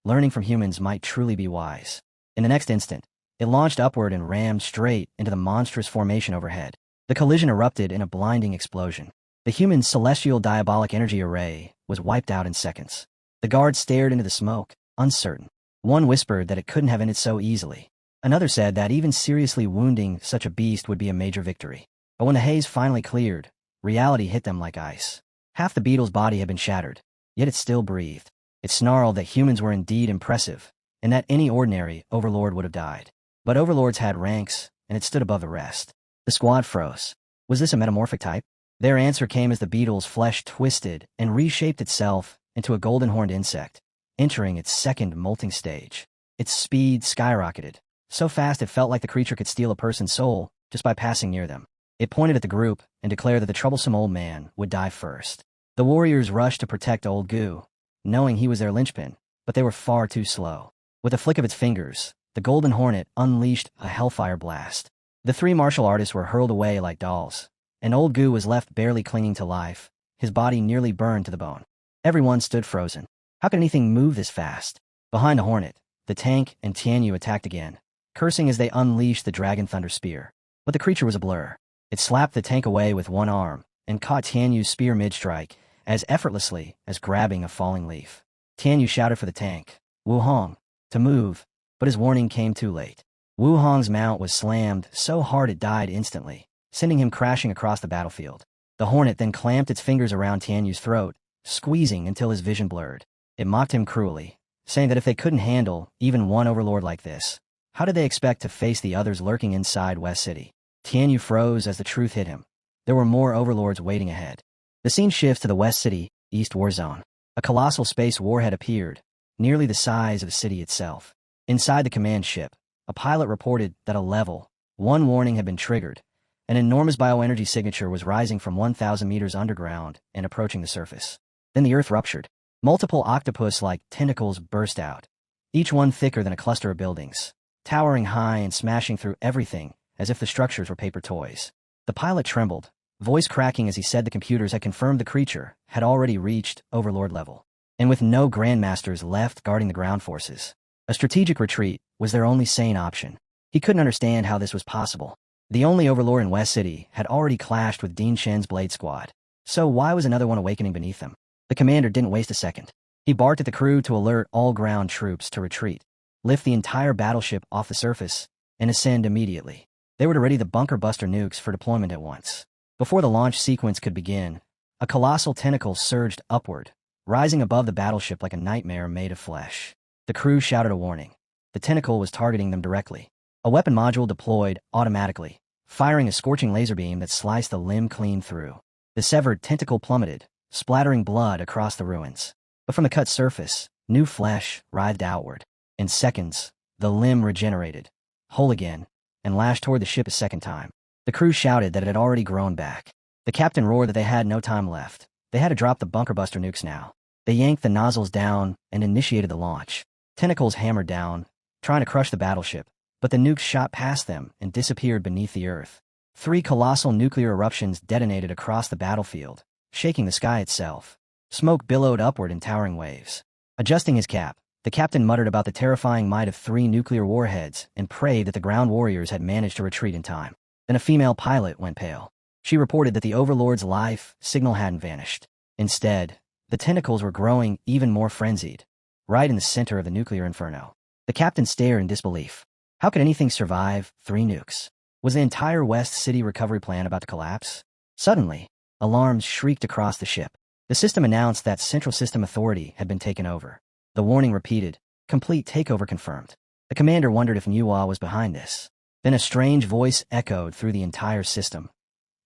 Learning from humans might truly be wise. In the next instant, it launched upward and rammed straight into the monstrous formation overhead. The collision erupted in a blinding explosion. The human celestial diabolic energy array was wiped out in seconds. The guards stared into the smoke, uncertain. One whispered that it couldn't have ended so easily. Another said that even seriously wounding such a beast would be a major victory. But when the haze finally cleared, reality hit them like ice. Half the beetle's body had been shattered, yet it still breathed. It snarled that humans were indeed impressive, and that any ordinary overlord would have died. But overlords had ranks, and it stood above the rest. The squad froze. Was this a metamorphic type? Their answer came as the beetle's flesh twisted and reshaped itself into a golden-horned insect, entering its second molting stage. Its speed skyrocketed, so fast it felt like the creature could steal a person's soul just by passing near them. It pointed at the group and declared that the troublesome old man would die first. The warriors rushed to protect old Gu, knowing he was their linchpin, but they were far too slow. With a flick of its fingers, the Golden Hornet unleashed a hellfire blast. The three martial artists were hurled away like dolls, and old Gu was left barely clinging to life, his body nearly burned to the bone. Everyone stood frozen. How could anything move this fast? Behind the Hornet, the tank and Tianyu attacked again, cursing as they unleashed the Dragon Thunder Spear. But the creature was a blur. It slapped the tank away with one arm and caught Tianyu's spear mid-strike as effortlessly as grabbing a falling leaf. Tianyu shouted for the tank, Wu Hong, to move, but his warning came too late. Wu Hong's mount was slammed so hard it died instantly, sending him crashing across the battlefield. The Hornet then clamped its fingers around Tianyu's throat, squeezing until his vision blurred. It mocked him cruelly, saying that if they couldn't handle even one overlord like this, how did they expect to face the others lurking inside West City? Tianyu froze as the truth hit him. There were more overlords waiting ahead. The scene shifts to the West City, East War Zone. A colossal space warhead appeared, nearly the size of the city itself. Inside the command ship, a pilot reported that a level 1 warning had been triggered. An enormous bioenergy signature was rising from 1,000 meters underground and approaching the surface. Then the Earth ruptured. Multiple octopus-like tentacles burst out, each one thicker than a cluster of buildings, towering high and smashing through everything as if the structures were paper toys. The pilot trembled, voice cracking as he said the computers had confirmed the creature had already reached Overlord level. And with no Grandmasters left guarding the ground forces, a strategic retreat was their only sane option. He couldn't understand how this was possible. The only Overlord in West City had already clashed with Dean Shen's Blade Squad, so why was another one awakening beneath them? The commander didn't waste a second. He barked at the crew to alert all ground troops to retreat, lift the entire battleship off the surface, and ascend immediately. They were to ready the bunker buster nukes for deployment at once. Before the launch sequence could begin, a colossal tentacle surged upward, rising above the battleship like a nightmare made of flesh. The crew shouted a warning. The tentacle was targeting them directly. A weapon module deployed automatically, firing a scorching laser beam that sliced the limb clean through. The severed tentacle plummeted, splattering blood across the ruins. But from the cut surface, new flesh writhed outward. In seconds, the limb regenerated, whole again, and lashed toward the ship a second time. The crew shouted that it had already grown back. The captain roared that they had no time left. They had to drop the bunker buster nukes now. They yanked the nozzles down and initiated the launch. Tentacles hammered down, trying to crush the battleship, but the nukes shot past them and disappeared beneath the earth. 3 colossal nuclear eruptions detonated across the battlefield, shaking the sky itself. Smoke billowed upward in towering waves. Adjusting his cap, the captain muttered about the terrifying might of 3 nuclear warheads and prayed that the ground warriors had managed to retreat in time. Then a female pilot went pale. She reported that the Overlord's life signal hadn't vanished. Instead, the tentacles were growing even more frenzied, right in the center of the nuclear inferno. The captain stared in disbelief. How could anything survive 3 nukes? Was the entire West City recovery plan about to collapse? Suddenly, alarms shrieked across the ship. The system announced that Central System Authority had been taken over. The warning repeated, complete takeover confirmed. The commander wondered if Manhwa was behind this. Then a strange voice echoed through the entire system.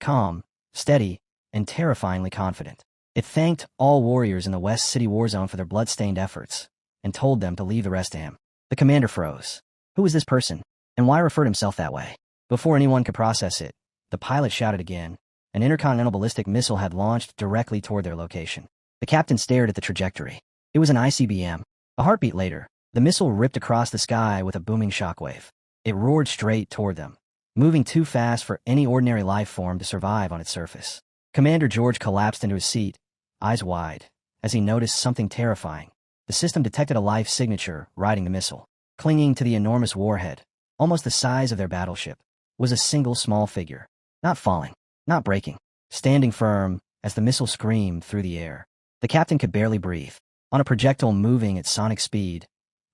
Calm, steady, and terrifyingly confident. It thanked all warriors in the West City war zone for their blood-stained efforts, and told them to leave the rest to him. The commander froze. Who was this person, and why referred himself that way? Before anyone could process it, the pilot shouted again. An intercontinental ballistic missile had launched directly toward their location. The captain stared at the trajectory. It was an ICBM. A heartbeat later, the missile ripped across the sky with a booming shockwave. It roared straight toward them, moving too fast for any ordinary life form to survive on its surface. Commander George collapsed into his seat, eyes wide, as he noticed something terrifying. The system detected a life signature riding the missile. Clinging to the enormous warhead, almost the size of their battleship, was a single small figure. Not falling, not breaking, standing firm as the missile screamed through the air. The captain could barely breathe. On a projectile moving at sonic speed,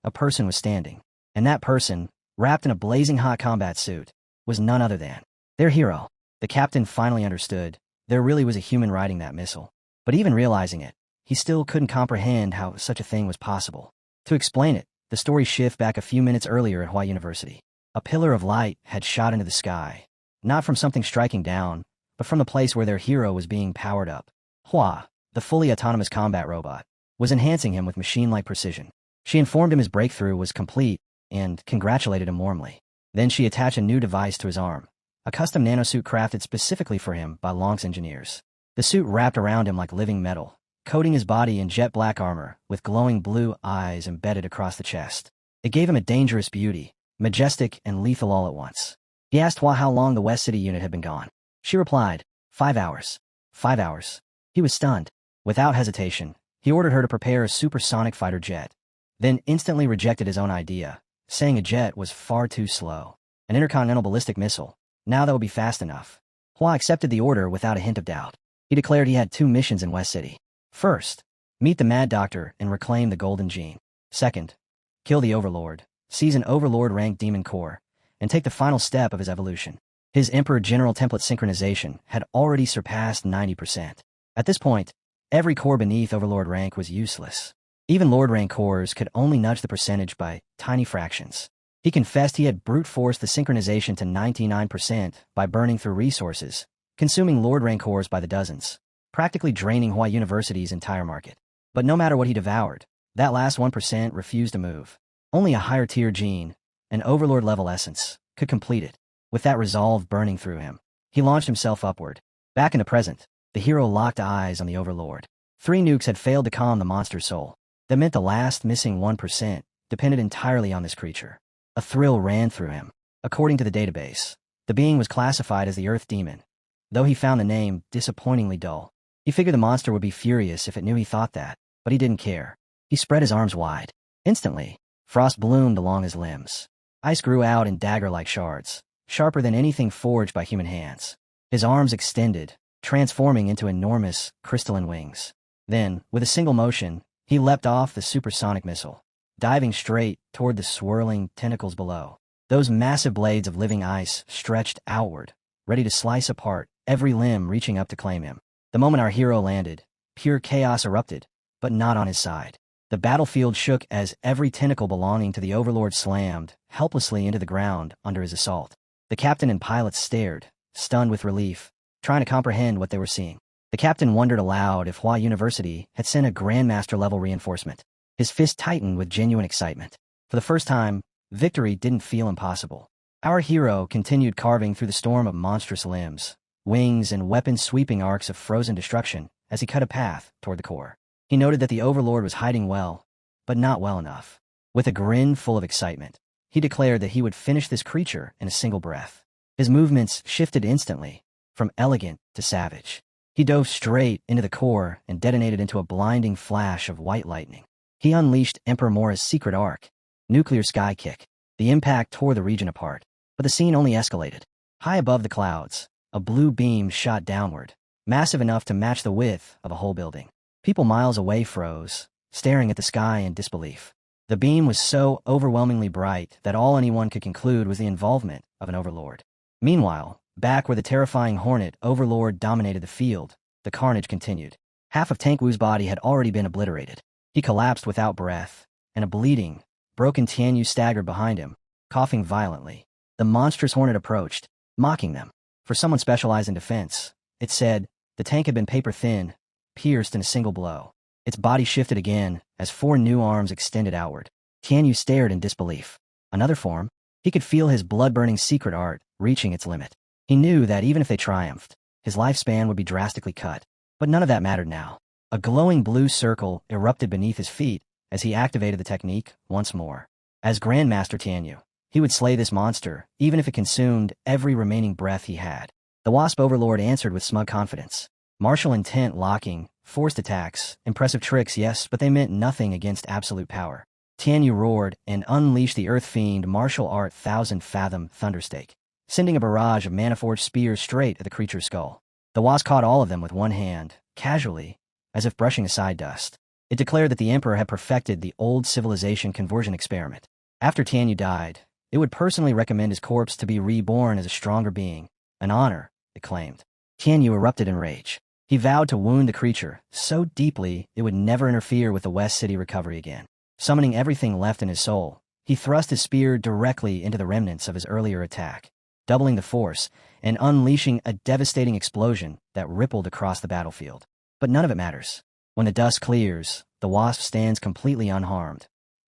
a person was standing. And that person, wrapped in a blazing hot combat suit, was none other than their hero. The captain finally understood. There really was a human riding that missile. But even realizing it, he still couldn't comprehend how such a thing was possible. To explain it, the story shifted back a few minutes earlier at Hawaii University. A pillar of light had shot into the sky, not from something striking down, but from the place where their hero was being powered up. Hua, the fully autonomous combat robot, was enhancing him with machine-like precision. She informed him his breakthrough was complete and congratulated him warmly. Then she attached a new device to his arm, a custom nanosuit crafted specifically for him by Long's engineers. The suit wrapped around him like living metal, coating his body in jet black armor with glowing blue eyes embedded across the chest. It gave him a dangerous beauty, majestic and lethal all at once. He asked Hua how long the West City unit had been gone. She replied, 5 hours. 5 hours. He was stunned. Without hesitation, he ordered her to prepare a supersonic fighter jet, then instantly rejected his own idea, saying a jet was far too slow. An intercontinental ballistic missile. Now that would be fast enough. Hua accepted the order without a hint of doubt. He declared he had 2 missions in West City. First, meet the Mad Doctor and reclaim the Golden Gene. Second, kill the Overlord, seize an Overlord-ranked demon core, and take the final step of his evolution. His Emperor General template synchronization had already surpassed 90%. At this point, every core beneath Overlord rank was useless. Even Lord rank cores could only nudge the percentage by tiny fractions. He confessed he had brute forced the synchronization to 99% by burning through resources, consuming Lord rank cores by the dozens, practically draining Hawaii University's entire market. But no matter what he devoured, that last 1% refused to move. Only a higher tier gene, an Overlord-level essence, could complete it. With that resolve burning through him, he launched himself upward. Back in the present, the hero locked eyes on the Overlord. 3 nukes had failed to calm the monster's soul. That meant the last missing 1% depended entirely on this creature. A thrill ran through him. According to the database, the being was classified as the Earth Demon, though he found the name disappointingly dull. He figured the monster would be furious if it knew he thought that, but he didn't care. He spread his arms wide. Instantly, frost bloomed along his limbs. Ice grew out in dagger-like shards, sharper than anything forged by human hands. His arms extended, transforming into enormous, crystalline wings. Then, with a single motion, he leapt off the supersonic missile, diving straight toward the swirling tentacles below. Those massive blades of living ice stretched outward, ready to slice apart, every limb reaching up to claim him. The moment our hero landed, pure chaos erupted, but not on his side. The battlefield shook as every tentacle belonging to the Overlord slammed helplessly into the ground under his assault. The captain and pilots stared, stunned with relief, trying to comprehend what they were seeing. The captain wondered aloud if Hua University had sent a Grandmaster-level reinforcement. His fist tightened with genuine excitement. For the first time, victory didn't feel impossible. Our hero continued carving through the storm of monstrous limbs, wings and weapons sweeping arcs of frozen destruction as he cut a path toward the core. He noted that the Overlord was hiding well, but not well enough. With a grin full of excitement, he declared that he would finish this creature in a single breath. His movements shifted instantly, from elegant to savage. He dove straight into the core and detonated into a blinding flash of white lightning. He unleashed Emperor Mora's secret arc, Nuclear Sky Kick. The impact tore the region apart, but the scene only escalated. High above the clouds, a blue beam shot downward, massive enough to match the width of a whole building. People miles away froze, staring at the sky in disbelief. The beam was so overwhelmingly bright that all anyone could conclude was the involvement of an Overlord. Meanwhile, back where the terrifying Hornet Overlord dominated the field, the carnage continued. Half of Tank Wu's body had already been obliterated. He collapsed without breath, and a bleeding, broken Tian Yu staggered behind him, coughing violently. The monstrous Hornet approached, mocking them. For someone specialized in defense, it said, the tank had been paper-thin, pierced in a single blow. Its body shifted again as 4 new arms extended outward. Tian Yu stared in disbelief. Another form? He could feel his blood-burning secret art reaching its limit. He knew that even if they triumphed, his lifespan would be drastically cut. But none of that mattered now. A glowing blue circle erupted beneath his feet as he activated the technique once more. As Grandmaster Tian Yu, he would slay this monster, even if it consumed every remaining breath he had. The Wasp Overlord answered with smug confidence. Martial intent locking, forced attacks, impressive tricks, yes, but they meant nothing against absolute power. Tian Yu roared and unleashed the Earth Fiend martial art 1,000-fathom Thunderstake, sending a barrage of mana-forged spears straight at the creature's skull. The Wasp caught all of them with one hand, casually, as if brushing aside dust. It declared that the Emperor had perfected the old civilization conversion experiment. After Tian Yu died, it would personally recommend his corpse to be reborn as a stronger being. An honor, it claimed. Tian Yu erupted in rage. He vowed to wound the creature so deeply it would never interfere with the West City recovery again. Summoning everything left in his soul, he thrust his spear directly into the remnants of his earlier attack, doubling the force and unleashing a devastating explosion that rippled across the battlefield. But none of it matters. When the dust clears, the Wasp stands completely unharmed.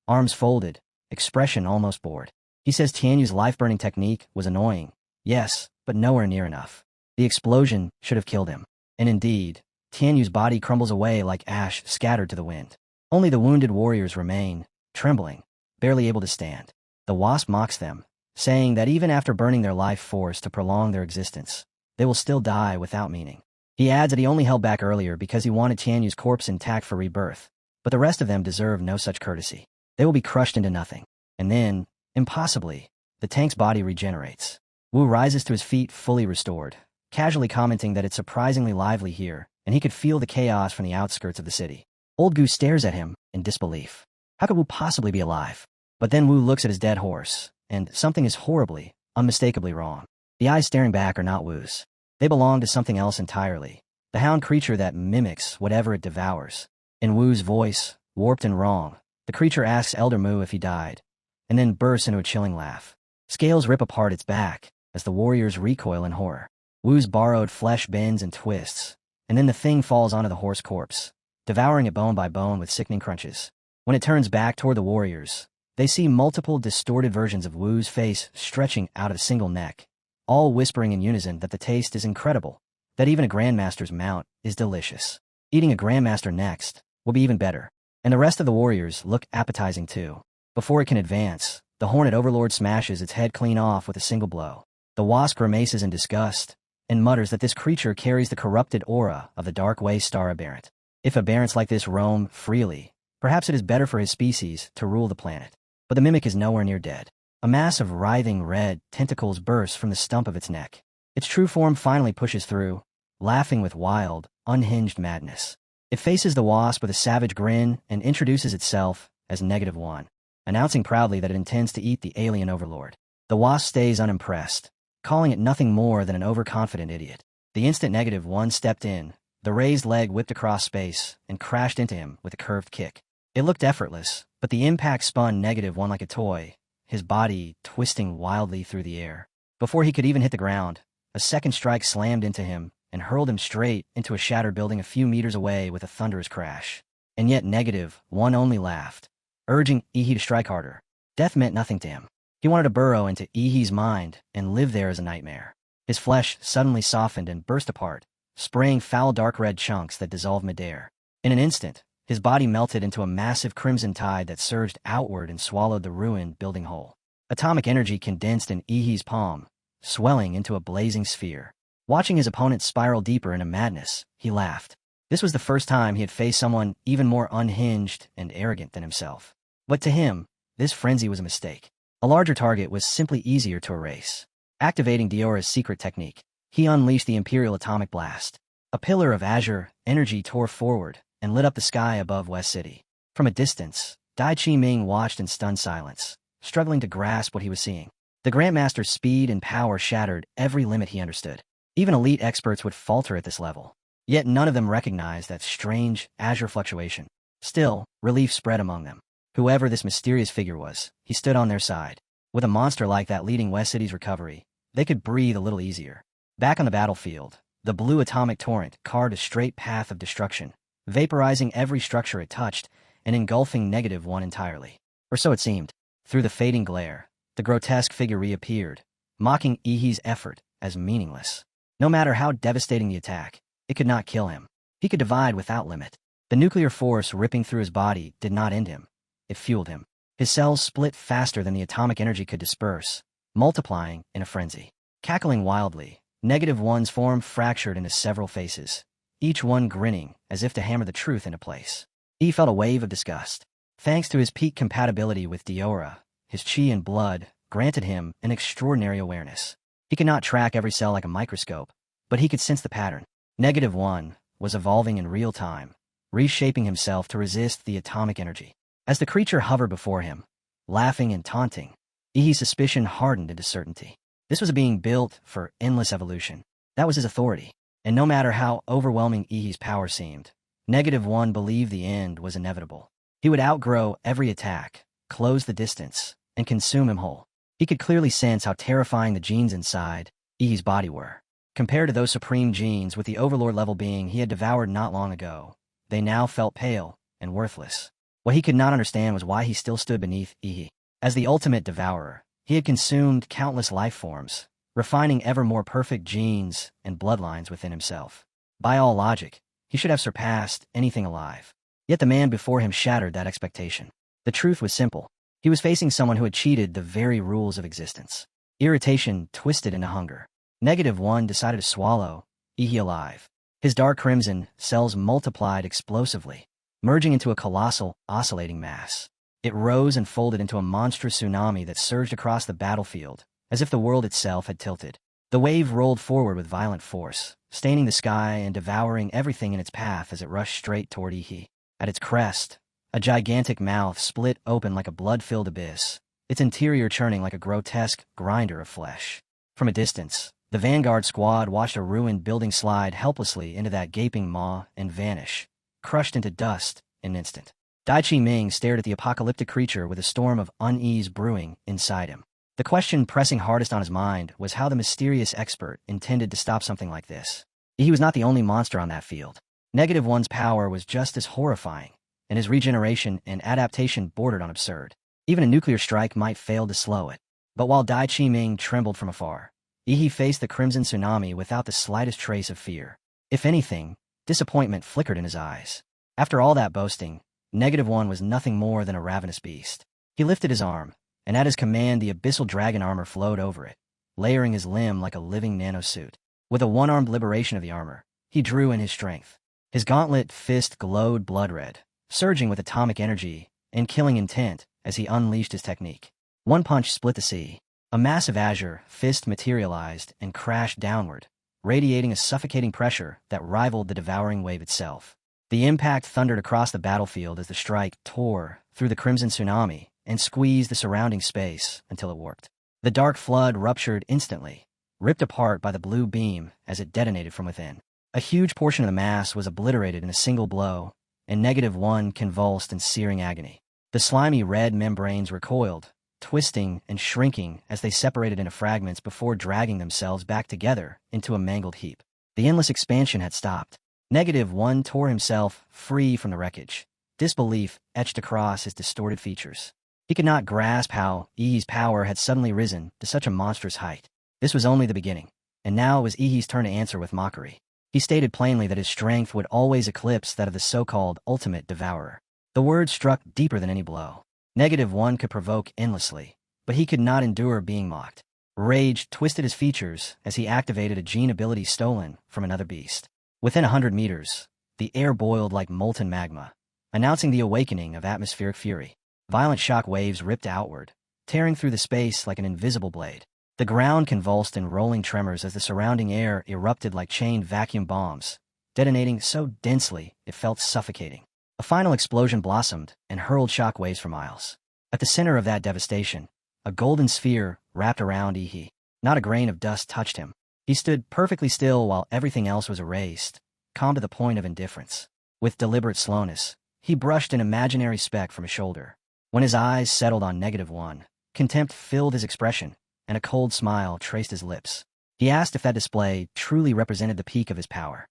Arms folded, expression almost bored. He says Tian Yu's life-burning technique was annoying, yes, but nowhere near enough. The explosion should have killed him. And indeed, Tian Yu's body crumbles away like ash scattered to the wind. Only the wounded warriors remain, trembling, barely able to stand. The Wasp mocks them, saying that even after burning their life force to prolong their existence, they will still die without meaning. He adds that he only held back earlier because he wanted Tian Yu's corpse intact for rebirth, but the rest of them deserve no such courtesy. They will be crushed into nothing. And then, impossibly, the tank's body regenerates. Wu rises to his feet fully restored, casually commenting that it's surprisingly lively here, and he could feel the chaos from the outskirts of the city. Old Gu stares at him in disbelief. How could Wu possibly be alive? But then Wu looks at his dead horse, and something is horribly, unmistakably wrong. The eyes staring back are not Wu's. They belong to something else entirely. The hound creature that mimics whatever it devours. In Wu's voice, warped and wrong, the creature asks Elder Mu if he died, and then bursts into a chilling laugh. Scales rip apart its back as the warriors recoil in horror. Wu's borrowed flesh bends and twists, and then the thing falls onto the horse corpse, devouring it bone by bone with sickening crunches. When it turns back toward the warriors, they see multiple distorted versions of Wu's face stretching out of a single neck, all whispering in unison that the taste is incredible, that even a Grandmaster's mount is delicious. Eating a Grandmaster next will be even better, and the rest of the warriors look appetizing too. Before it can advance, the Hornet Overlord smashes its head clean off with a single blow. The Wasp grimaces in disgust, and mutters that this creature carries the corrupted aura of the Dark Way Star Aberrant. If aberrants like this roam freely, perhaps it is better for his species to rule the planet. But the mimic is nowhere near dead. A mass of writhing red tentacles bursts from the stump of its neck. Its true form finally pushes through, laughing with wild, unhinged madness. It faces the Wasp with a savage grin and introduces itself as -1, announcing proudly that it intends to eat the alien Overlord. The wasp stays unimpressed, calling it nothing more than an overconfident idiot. The instant -1 stepped in, the raised leg whipped across space and crashed into him with a curved kick. It looked effortless, but the impact spun -1 like a toy, his body twisting wildly through the air. Before he could even hit the ground, a second strike slammed into him and hurled him straight into a shattered building a few meters away with a thunderous crash. And yet -1 only laughed, urging Ihi to strike harder. Death meant nothing to him. He wanted to burrow into Ihi's mind and live there as a nightmare. His flesh suddenly softened and burst apart, spraying foul dark red chunks that dissolved midair. In an instant, his body melted into a massive crimson tide that surged outward and swallowed the ruined building whole. Atomic energy condensed in Ihi's palm, swelling into a blazing sphere. Watching his opponent spiral deeper into madness, he laughed. This was the first time he had faced someone even more unhinged and arrogant than himself. But to him, this frenzy was a mistake. A larger target was simply easier to erase. Activating Diora's secret technique, he unleashed the Imperial Atomic Blast. A pillar of azure energy tore forward and lit up the sky above West City. From a distance, Dai Chi Ming watched in stunned silence, struggling to grasp what he was seeing. The Grandmaster's speed and power shattered every limit he understood. Even elite experts would falter at this level. Yet none of them recognized that strange azure fluctuation. Still, relief spread among them. Whoever this mysterious figure was, he stood on their side. With a monster like that leading West City's recovery, they could breathe a little easier. Back on the battlefield, the blue atomic torrent carved a straight path of destruction, vaporizing every structure it touched and engulfing -1 entirely. Or so it seemed. Through the fading glare, the grotesque figure reappeared, mocking Ihi's effort as meaningless. No matter how devastating the attack, it could not kill him. He could divide without limit. The nuclear force ripping through his body did not end him. It fueled him. His cells split faster than the atomic energy could disperse, multiplying in a frenzy. Cackling wildly, -1's form fractured into several faces, each one grinning as if to hammer the truth into place. He felt a wave of disgust. Thanks to his peak compatibility with Diora, his chi and blood granted him an extraordinary awareness. He could not track every cell like a microscope, but he could sense the pattern. -1 was evolving in real time, reshaping himself to resist the atomic energy. As the creature hovered before him, laughing and taunting, Ihi's suspicion hardened into certainty. This was a being built for endless evolution. That was his authority. And no matter how overwhelming Ihi's power seemed, -1 believed the end was inevitable. He would outgrow every attack, close the distance, and consume him whole. He could clearly sense how terrifying the genes inside Ihi's body were. Compared to those supreme genes with the Overlord-level being he had devoured not long ago, they now felt pale and worthless. What he could not understand was why he still stood beneath Ihi. As the ultimate devourer, he had consumed countless life forms, refining ever more perfect genes and bloodlines within himself. By all logic, he should have surpassed anything alive. Yet the man before him shattered that expectation. The truth was simple. He was facing someone who had cheated the very rules of existence. Irritation twisted into hunger. -1 decided to swallow Ihi alive. His dark crimson cells multiplied explosively, merging into a colossal, oscillating mass. It rose and folded into a monstrous tsunami that surged across the battlefield, as if the world itself had tilted. The wave rolled forward with violent force, staining the sky and devouring everything in its path as it rushed straight toward Ihi. At its crest, a gigantic mouth split open like a blood-filled abyss, its interior churning like a grotesque grinder of flesh. From a distance, the vanguard squad watched a ruined building slide helplessly into that gaping maw and vanish, crushed into dust in an instant. Dai Chi Ming stared at the apocalyptic creature with a storm of unease brewing inside him. The question pressing hardest on his mind was how the mysterious expert intended to stop something like this. He was not the only monster on that field. -1's power was just as horrifying, and his regeneration and adaptation bordered on absurd. Even a nuclear strike might fail to slow it. But while Dai Chi Ming trembled from afar, Ihi faced the crimson tsunami without the slightest trace of fear. If anything, disappointment flickered in his eyes. After all that boasting, -1 was nothing more than a ravenous beast. He lifted his arm, and at his command the abyssal dragon armor flowed over it, layering his limb like a living nanosuit. With a one-armed liberation of the armor, he drew in his strength. His gauntlet fist glowed blood red, surging with atomic energy and killing intent as he unleashed his technique. One punch split the sea. A massive azure fist materialized and crashed downward, radiating a suffocating pressure that rivaled the devouring wave itself. The impact thundered across the battlefield as the strike tore through the crimson tsunami and squeezed the surrounding space until it warped. The dark flood ruptured instantly, ripped apart by the blue beam as it detonated from within. A huge portion of the mass was obliterated in a single blow, and -1 convulsed in searing agony. The slimy red membranes recoiled, twisting and shrinking as they separated into fragments before dragging themselves back together into a mangled heap. The endless expansion had stopped. -1 tore himself free from the wreckage, disbelief etched across his distorted features. He could not grasp how Ihi's power had suddenly risen to such a monstrous height. This was only the beginning, and now it was Ihi's turn to answer with mockery. He stated plainly that his strength would always eclipse that of the so-called ultimate devourer. The words struck deeper than any blow. -1 could provoke endlessly, but he could not endure being mocked. Rage twisted his features as he activated a gene ability stolen from another beast. Within 100 meters, the air boiled like molten magma, announcing the awakening of atmospheric fury. Violent shock waves ripped outward, tearing through the space like an invisible blade. The ground convulsed in rolling tremors as the surrounding air erupted like chained vacuum bombs, detonating so densely it felt suffocating. A final explosion blossomed and hurled shock waves for miles. At the center of that devastation, a golden sphere wrapped around Ihi. Not a grain of dust touched him. He stood perfectly still while everything else was erased, calm to the point of indifference. With deliberate slowness, he brushed an imaginary speck from his shoulder. When his eyes settled on -1, contempt filled his expression, and a cold smile traced his lips. He asked if that display truly represented the peak of his power.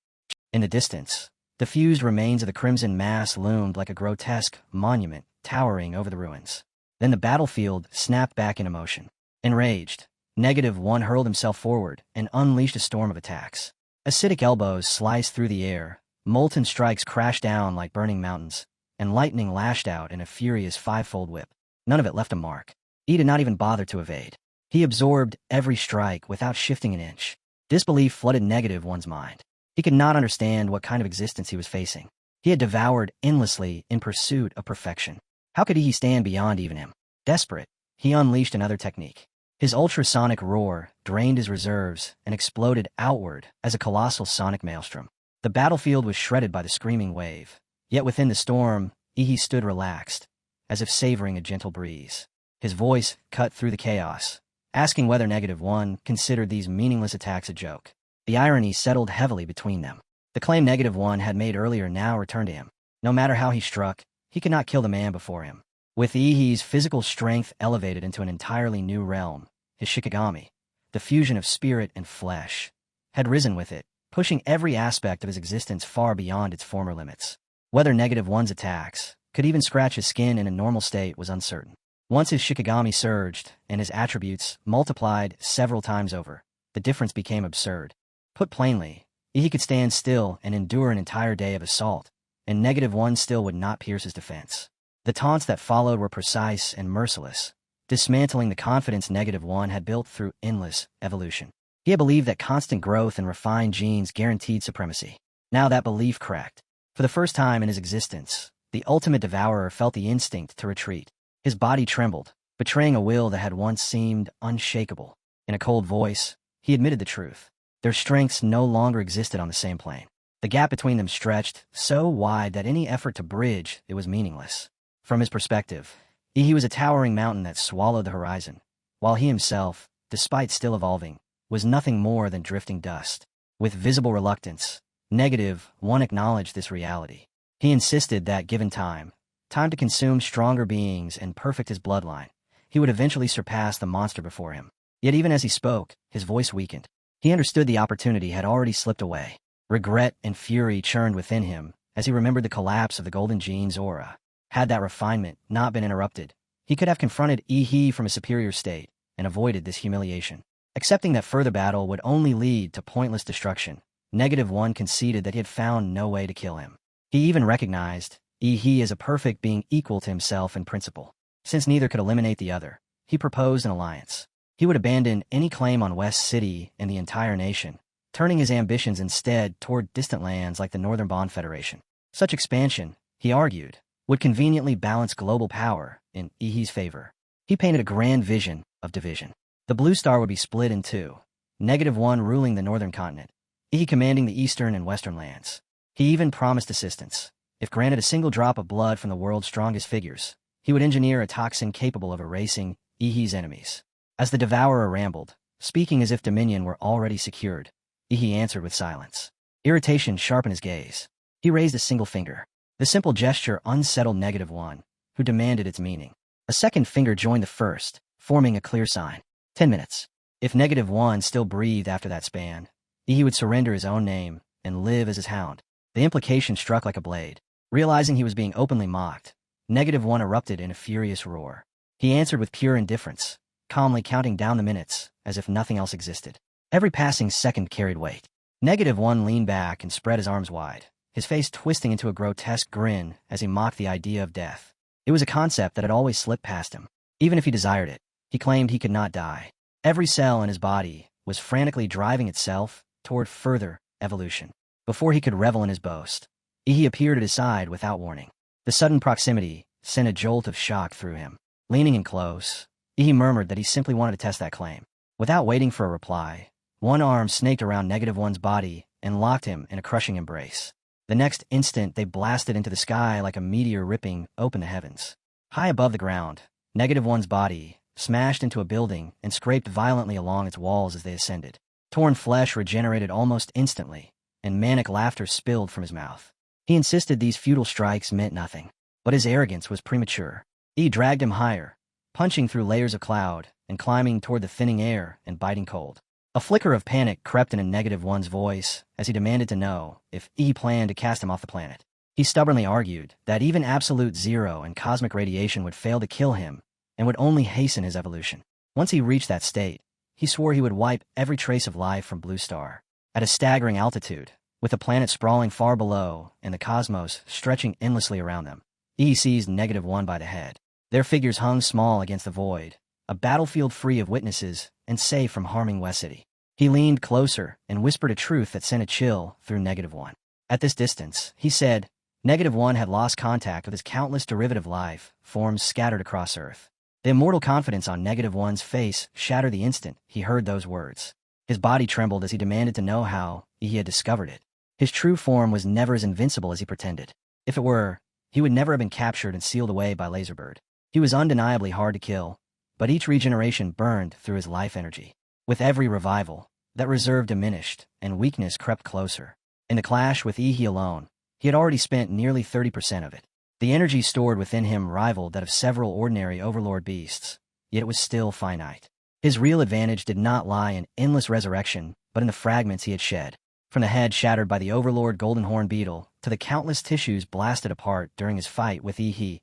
In the distance, the fused remains of the crimson mass loomed like a grotesque monument towering over the ruins. Then the battlefield snapped back into motion. Enraged, -1 hurled himself forward and unleashed a storm of attacks. Acidic elbows sliced through the air, molten strikes crashed down like burning mountains, and lightning lashed out in a furious five-fold whip. None of it left a mark. He did not even bother to evade. He absorbed every strike without shifting an inch. Disbelief flooded -1's mind. He could not understand what kind of existence he was facing. He had devoured endlessly in pursuit of perfection. How could he stand beyond even him? Desperate, he unleashed another technique. His ultrasonic roar drained his reserves and exploded outward as a colossal sonic maelstrom. The battlefield was shredded by the screaming wave. Yet within the storm, Ihi stood relaxed, as if savoring a gentle breeze. His voice cut through the chaos, asking whether -1 considered these meaningless attacks a joke. The irony settled heavily between them. The claim -1 had made earlier now returned to him. No matter how he struck, he could not kill the man before him. With Ihi's physical strength elevated into an entirely new realm, his Shikigami, the fusion of spirit and flesh, had risen with it, pushing every aspect of his existence far beyond its former limits. Whether -1's attacks could even scratch his skin in a normal state was uncertain. Once his Shikigami surged and his attributes multiplied several times over, the difference became absurd. Put plainly, he could stand still and endure an entire day of assault, and -1 still would not pierce his defense. The taunts that followed were precise and merciless, dismantling the confidence -1 had built through endless evolution. He had believed that constant growth and refined genes guaranteed supremacy. Now that belief cracked. For the first time in his existence, the ultimate devourer felt the instinct to retreat. His body trembled, betraying a will that had once seemed unshakable. In a cold voice, he admitted the truth. Their strengths no longer existed on the same plane. The gap between them stretched so wide that any effort to bridge it was meaningless. From his perspective, he was a towering mountain that swallowed the horizon, while he himself, despite still evolving, was nothing more than drifting dust. With visible reluctance, -1 acknowledged this reality. He insisted that given time to consume stronger beings and perfect his bloodline, he would eventually surpass the monster before him. Yet even as he spoke, his voice weakened. He understood the opportunity had already slipped away. Regret and fury churned within him as he remembered the collapse of the Golden Gene's aura. Had that refinement not been interrupted, he could have confronted Ihi from a superior state and avoided this humiliation. Accepting that further battle would only lead to pointless destruction, -1 conceded that he had found no way to kill him. He even recognized Ihi as a perfect being equal to himself in principle. Since neither could eliminate the other, he proposed an alliance. He would abandon any claim on West City and the entire nation, turning his ambitions instead toward distant lands like the Northern Bond Federation. Such expansion, he argued, would conveniently balance global power in Ihi's favor. He painted a grand vision of division. The Blue Star would be split in two, -1 ruling the northern continent, Ihi commanding the eastern and western lands. He even promised assistance. If granted a single drop of blood from the world's strongest figures, he would engineer a toxin capable of erasing Ihi's enemies. As the devourer rambled, speaking as if dominion were already secured, Ihi answered with silence. Irritation sharpened his gaze. He raised a single finger. The simple gesture unsettled -1, who demanded its meaning. A second finger joined the first, forming a clear sign. 10 minutes. If -1 still breathed after that span, Ihi would surrender his own name and live as his hound. The implication struck like a blade. Realizing he was being openly mocked, -1 erupted in a furious roar. He answered with pure indifference, calmly counting down the minutes as if nothing else existed. Every passing second carried weight. -1 leaned back and spread his arms wide, his face twisting into a grotesque grin as he mocked the idea of death. It was a concept that had always slipped past him. Even if he desired it, he claimed he could not die. Every cell in his body was frantically driving itself toward further evolution. Before he could revel in his boast, Ihi appeared at his side without warning. The sudden proximity sent a jolt of shock through him. Leaning in close, Ihi murmured that he simply wanted to test that claim. Without waiting for a reply, one arm snaked around -1's body and locked him in a crushing embrace. The next instant, they blasted into the sky like a meteor ripping open the heavens. High above the ground, -1's body smashed into a building and scraped violently along its walls as they ascended. Torn flesh regenerated almost instantly, and manic laughter spilled from his mouth. He insisted these futile strikes meant nothing, but his arrogance was premature. He dragged him higher, punching through layers of cloud and climbing toward the thinning air and biting cold. A flicker of panic crept in -1's voice as he demanded to know if he planned to cast him off the planet. He stubbornly argued that even absolute zero and cosmic radiation would fail to kill him and would only hasten his evolution. Once he reached that state, he swore he would wipe every trace of life from Blue Star. At a staggering altitude, with the planet sprawling far below and the cosmos stretching endlessly around them, he seized -1 by the head. Their figures hung small against the void, a battlefield free of witnesses and safe from harming West City. He leaned closer and whispered a truth that sent a chill through -1. At this distance, he said, -1 had lost contact with his countless derivative life forms scattered across Earth. The immortal confidence on -1's face shattered the instant he heard those words. His body trembled as he demanded to know how he had discovered it. His true form was never as invincible as he pretended. If it were, he would never have been captured and sealed away by Laserbird. He was undeniably hard to kill, but each regeneration burned through his life energy. With every revival, that reserve diminished and weakness crept closer. In the clash with Ihi alone, he had already spent nearly 30% of it. The energy stored within him rivaled that of several ordinary overlord beasts, yet it was still finite. His real advantage did not lie in endless resurrection, but in the fragments he had shed. From the head shattered by the overlord golden-horn beetle to the countless tissues blasted apart during his fight with Ihi,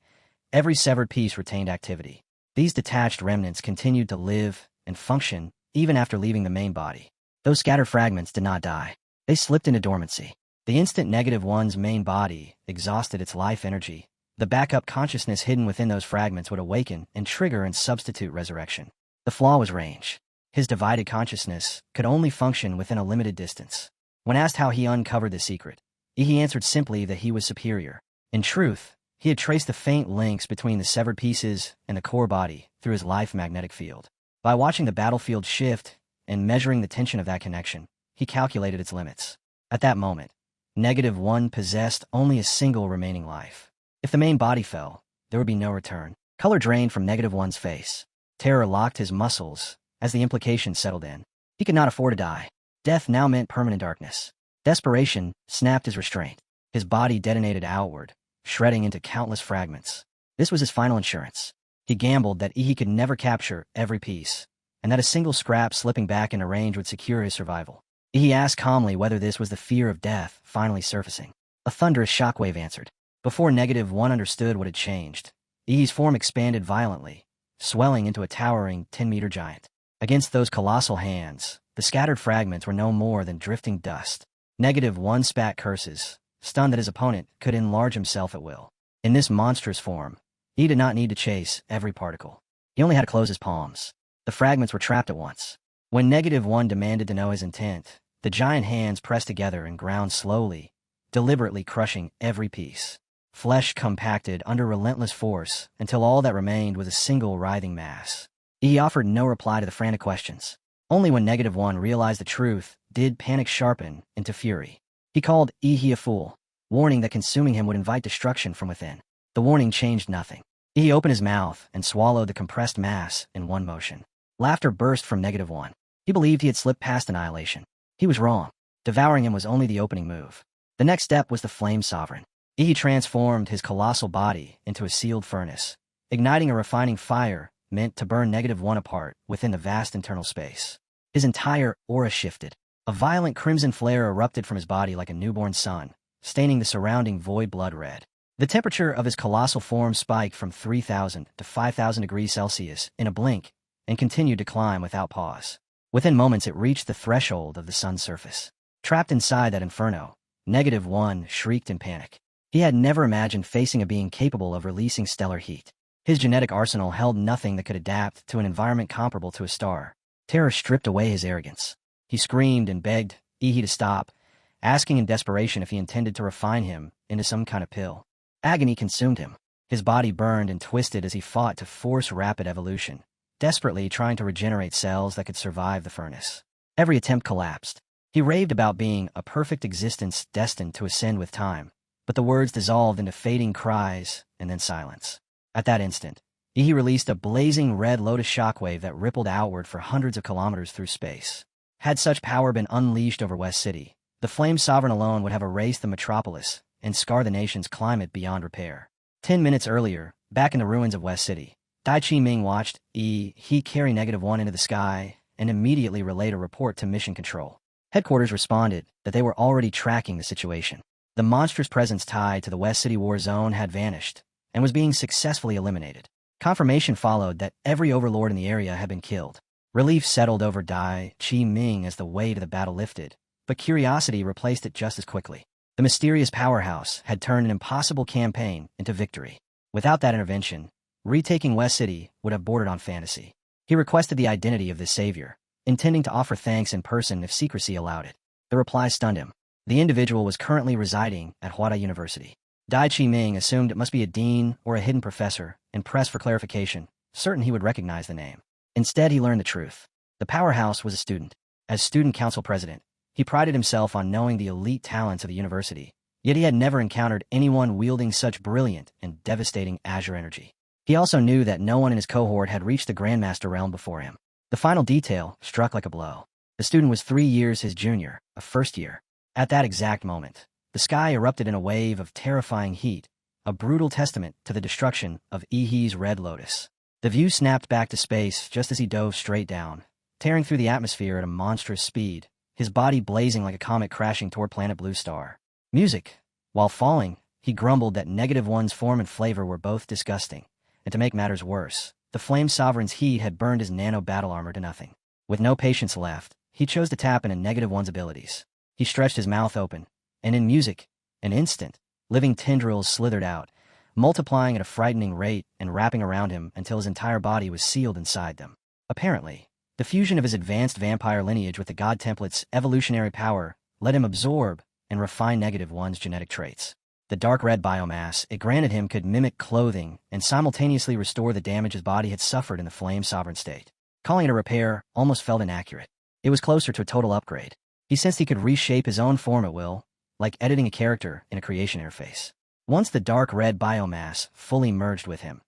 every severed piece retained activity. These detached remnants continued to live and function even after leaving the main body. Those scattered fragments did not die. They slipped into dormancy. The instant -1's main body exhausted its life energy, the backup consciousness hidden within those fragments would awaken and trigger and substitute resurrection. The flaw was range. His divided consciousness could only function within a limited distance. When asked how he uncovered the secret, he answered simply that he was superior. In truth, he had traced the faint links between the severed pieces and the core body through his life magnetic field. By watching the battlefield shift and measuring the tension of that connection, he calculated its limits. At that moment, -1 possessed only a single remaining life. If the main body fell, there would be no return. Color drained from -1's face. Terror locked his muscles as the implication settled in. He could not afford to die. Death now meant permanent darkness. Desperation snapped his restraint. His body detonated outward, shredding into countless fragments. This was his final insurance. He gambled that he could never capture every piece, and that a single scrap slipping back into range would secure his survival. He asked calmly whether this was the fear of death finally surfacing. A thunderous shockwave answered. Before -1 understood what had changed, Ihi's form expanded violently, swelling into a towering 10-meter giant. Against those colossal hands, the scattered fragments were no more than drifting dust. -1 spat curses, stunned that his opponent could enlarge himself at will. In this monstrous form, he did not need to chase every particle. He only had to close his palms. The fragments were trapped at once. When -1 demanded to know his intent, the giant hands pressed together and ground slowly, deliberately crushing every piece. Flesh compacted under relentless force until all that remained was a single writhing mass. He offered no reply to the frantic questions. Only when -1 realized the truth did panic sharpen into fury. He called Ihi a fool, warning that consuming him would invite destruction from within. The warning changed nothing. He opened his mouth and swallowed the compressed mass in one motion. Laughter burst from -1. He believed he had slipped past annihilation. He was wrong. Devouring him was only the opening move. The next step was the Flame Sovereign. He transformed his colossal body into a sealed furnace, igniting a refining fire meant to burn -1 apart within the vast internal space. His entire aura shifted. A violent crimson flare erupted from his body like a newborn sun, staining the surrounding void blood red. The temperature of his colossal form spiked from 3,000 to 5,000 degrees Celsius in a blink and continued to climb without pause. Within moments it reached the threshold of the sun's surface. Trapped inside that inferno, -1 shrieked in panic. He had never imagined facing a being capable of releasing stellar heat. His genetic arsenal held nothing that could adapt to an environment comparable to a star. Terror stripped away his arrogance. He screamed and begged Ihi to stop, asking in desperation if he intended to refine him into some kind of pill. Agony consumed him. His body burned and twisted as he fought to force rapid evolution, desperately trying to regenerate cells that could survive the furnace. Every attempt collapsed. He raved about being a perfect existence destined to ascend with time, but the words dissolved into fading cries and then silence. At that instant, Ihi released a blazing red lotus shockwave that rippled outward for hundreds of kilometers through space. Had such power been unleashed over West City, the Flame Sovereign alone would have erased the metropolis and scar the nation's climate beyond repair. 10 minutes earlier, back in the ruins of West City, Dai Chi Ming watched He carry -1 into the sky and immediately relayed a report to Mission Control. Headquarters responded that they were already tracking the situation. The monstrous presence tied to the West City war zone had vanished and was being successfully eliminated. Confirmation followed that every overlord in the area had been killed. Relief settled over Dai Chi Ming as the weight of the battle lifted, but curiosity replaced it just as quickly. The mysterious powerhouse had turned an impossible campaign into victory. Without that intervention, retaking West City would have bordered on fantasy. He requested the identity of this savior, intending to offer thanks in person if secrecy allowed it. The reply stunned him. The individual was currently residing at Huada University. Dai Chi Ming assumed it must be a dean or a hidden professor and pressed for clarification, certain he would recognize the name. Instead, he learned the truth. The powerhouse was a student. As student council president, he prided himself on knowing the elite talents of the university, yet he had never encountered anyone wielding such brilliant and devastating azure energy. He also knew that no one in his cohort had reached the Grandmaster realm before him. The final detail struck like a blow. The student was 3 years his junior, a first year. At that exact moment, the sky erupted in a wave of terrifying heat, a brutal testament to the destruction of Ihi's Red Lotus. The view snapped back to space just as he dove straight down, tearing through the atmosphere at a monstrous speed, his body blazing like a comet crashing toward Planet Blue Star. Music. While falling, he grumbled that -1's form and flavor were both disgusting, and to make matters worse, the Flame Sovereign's heat had burned his nano battle armor to nothing. With no patience left, he chose to tap into -1's abilities. He stretched his mouth open, and in music, an instant, living tendrils slithered out, multiplying at a frightening rate and wrapping around him until his entire body was sealed inside them. Apparently, the fusion of his advanced vampire lineage with the God Template's evolutionary power let him absorb and refine -1's genetic traits. The dark red biomass it granted him could mimic clothing and simultaneously restore the damage his body had suffered in the Flame Sovereign state. Calling it a repair almost felt inaccurate. It was closer to a total upgrade. He sensed he could reshape his own form at will, like editing a character in a creation interface. Once the dark red biomass fully merged with him,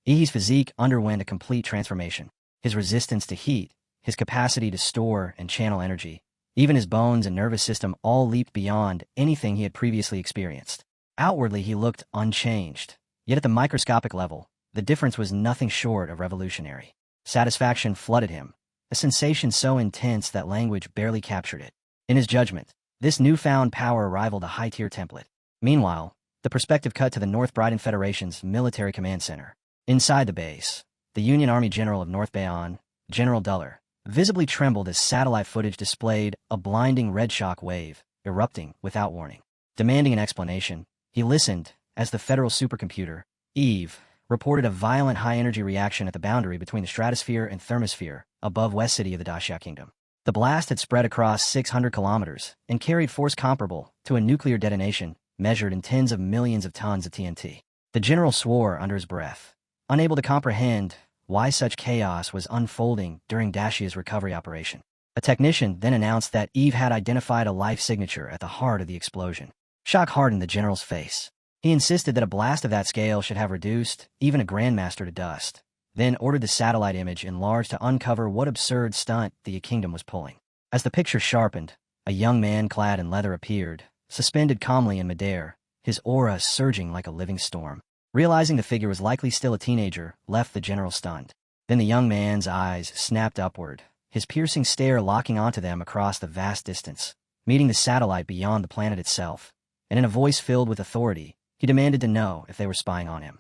Ihi's physique underwent a complete transformation. His resistance to heat, his capacity to store and channel energy, even his bones and nervous system all leaped beyond anything he had previously experienced. Outwardly, he looked unchanged, yet at the microscopic level, the difference was nothing short of revolutionary. Satisfaction flooded him, a sensation so intense that language barely captured it. In his judgment, this newfound power rivaled a high-tier template. Meanwhile, the perspective cut to the North Brighton Federation's military command center. Inside the base, the Union Army General of North Bayonne, General Duller, visibly trembled as satellite footage displayed a blinding red shock wave, erupting without warning. Demanding an explanation, he listened as the federal supercomputer, Eve, reported a violent high-energy reaction at the boundary between the stratosphere and thermosphere above West City of the Daxia Kingdom. The blast had spread across 600 kilometers and carried force comparable to a nuclear detonation measured in tens of millions of tons of TNT. The general swore under his breath, unable to comprehend why such chaos was unfolding during Daxia's recovery operation. A technician then announced that Eve had identified a life signature at the heart of the explosion. Shock hardened the general's face. He insisted that a blast of that scale should have reduced even a grandmaster to dust. then ordered the satellite image enlarged to uncover what absurd stunt the kingdom was pulling. As the picture sharpened, a young man clad in leather appeared, suspended calmly in midair, his aura surging like a living storm. Realizing the figure was likely still a teenager, left the general stunned. Then the young man's eyes snapped upward, his piercing stare locking onto them across the vast distance, meeting the satellite beyond the planet itself, and in a voice filled with authority, he demanded to know if they were spying on him.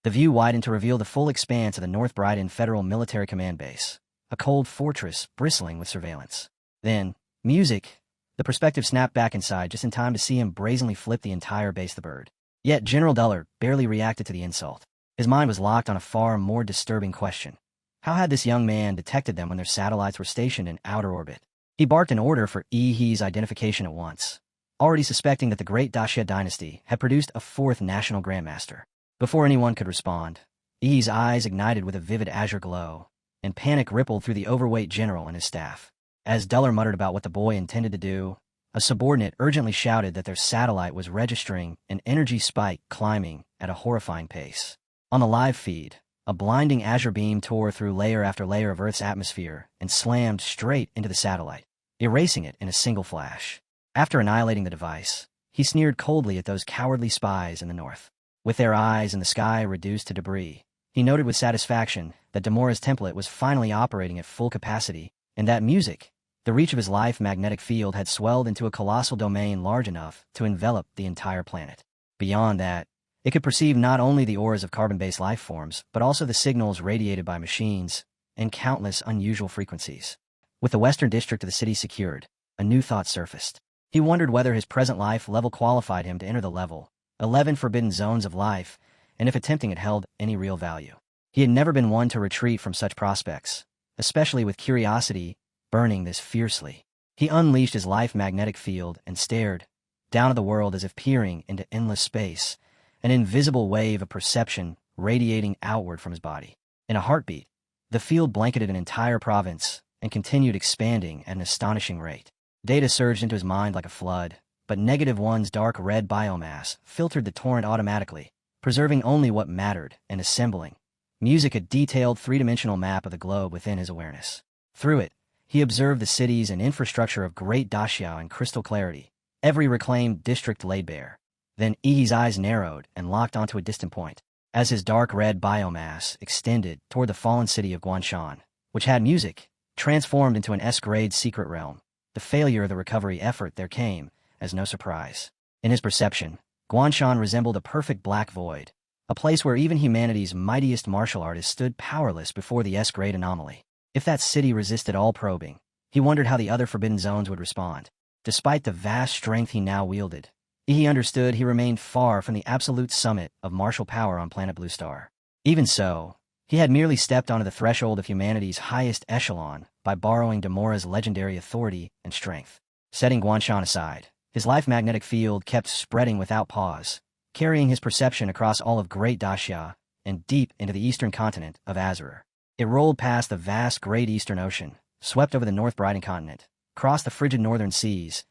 The view widened to reveal the full expanse of the North Brighton Federal Military Command Base, a cold fortress bristling with surveillance. Then, music. The perspective snapped back inside just in time to see him brazenly flip the entire base the bird. Yet General Dullard barely reacted to the insult. His mind was locked on a far more disturbing question. How had this young man detected them when their satellites were stationed in outer orbit? He barked an order for He's identification at once, already suspecting that the Great Daxia dynasty had produced a fourth national grandmaster. Before anyone could respond, He's eyes ignited with a vivid azure glow, and panic rippled through the overweight general and his staff. As Dullard muttered about what the boy intended to do, a subordinate urgently shouted that their satellite was registering an energy spike climbing at a horrifying pace. On the live feed, a blinding azure beam tore through layer after layer of Earth's atmosphere and slammed straight into the satellite, erasing it in a single flash. After annihilating the device, he sneered coldly at those cowardly spies in the north. With their eyes in the sky reduced to debris, he noted with satisfaction that Demora's template was finally operating at full capacity, and that music, the reach of his life magnetic field, had swelled into a colossal domain large enough to envelop the entire planet. Beyond that, it could perceive not only the auras of carbon-based life forms, but also the signals radiated by machines and countless unusual frequencies. With the western district of the city secured, a new thought surfaced. He wondered whether his present life level qualified him to enter the level 11 forbidden zones of life, and if attempting it held any real value. He had never been one to retreat from such prospects, especially with curiosity burning this fiercely. He unleashed his life magnetic field and stared down at the world as if peering into endless space, an invisible wave of perception radiating outward from his body. In a heartbeat, the field blanketed an entire province and continued expanding at an astonishing rate. Data surged into his mind like a flood, but -1's dark red biomass filtered the torrent automatically, preserving only what mattered and assembling music, a detailed three-dimensional map of the globe within his awareness. Through it, he observed the cities and infrastructure of Great Daxia in crystal clarity, every reclaimed district laid bare. Then Ihi's eyes narrowed and locked onto a distant point, as his dark red biomass extended toward the fallen city of Guanshan, which had music, transformed into an S-grade secret realm. The failure of the recovery effort there came as no surprise. In his perception, Guanshan resembled a perfect black void, a place where even humanity's mightiest martial artists stood powerless before the S-grade anomaly. If that city resisted all probing, he wondered how the other forbidden zones would respond. Despite the vast strength he now wielded, he understood he remained far from the absolute summit of martial power on planet Blue Star. Even so, he had merely stepped onto the threshold of humanity's highest echelon by borrowing Demora's legendary authority and strength. Setting Guanshan aside, his life magnetic field kept spreading without pause, carrying his perception across all of Great Daxia and deep into the eastern continent of Azeroth. It rolled past the vast Great Eastern Ocean, swept over the North Brighton continent, crossed the frigid northern seas,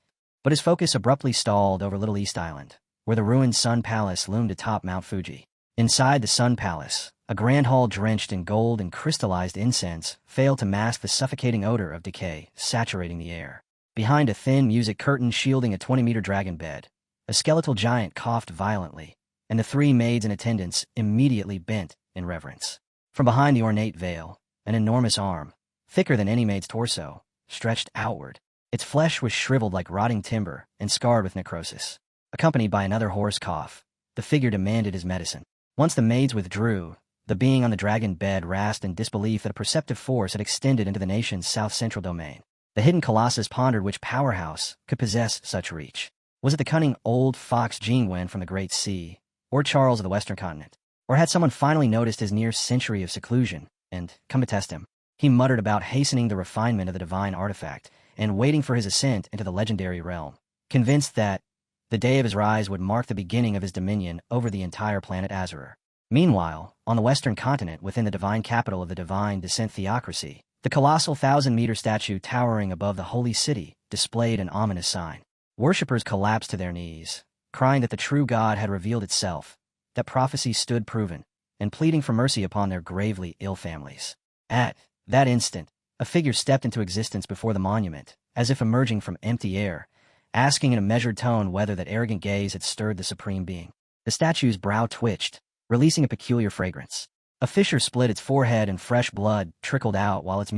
but his focus abruptly stalled over Little East Island, where the ruined Sun Palace loomed atop Mount Fuji. Inside the Sun Palace, a grand hall drenched in gold and crystallized incense failed to mask the suffocating odor of decay saturating the air. Behind a thin music curtain shielding a 20-meter dragon bed, a skeletal giant coughed violently, and the three maids in attendance immediately bent in reverence. From behind the ornate veil, an enormous arm, thicker than any maid's torso, stretched outward. Its flesh was shriveled like rotting timber and scarred with necrosis. Accompanied by another hoarse cough, the figure demanded his medicine. Once the maids withdrew, the being on the dragon bed rasped in disbelief that a perceptive force had extended into the nation's south-central domain. The hidden colossus pondered which powerhouse could possess such reach. Was it the cunning old fox Jingwen from the Great Sea, or Charles of the Western Continent? Or had someone finally noticed his near century of seclusion and come to test him? He muttered about hastening the refinement of the divine artifact and waiting for his ascent into the legendary realm, convinced that the day of his rise would mark the beginning of his dominion over the entire planet Azeroth. Meanwhile, on the western continent within the divine capital of the divine descent theocracy, the colossal 1,000-meter statue towering above the holy city displayed an ominous sign. Worshippers collapsed to their knees, crying that the true God had revealed itself, that prophecy stood proven, and pleading for mercy upon their gravely ill families. At that instant, a figure stepped into existence before the monument, as if emerging from empty air, asking in a measured tone whether that arrogant gaze had stirred the supreme being. The statue's brow twitched, releasing a peculiar fragrance. A fissure split its forehead and fresh blood trickled out while its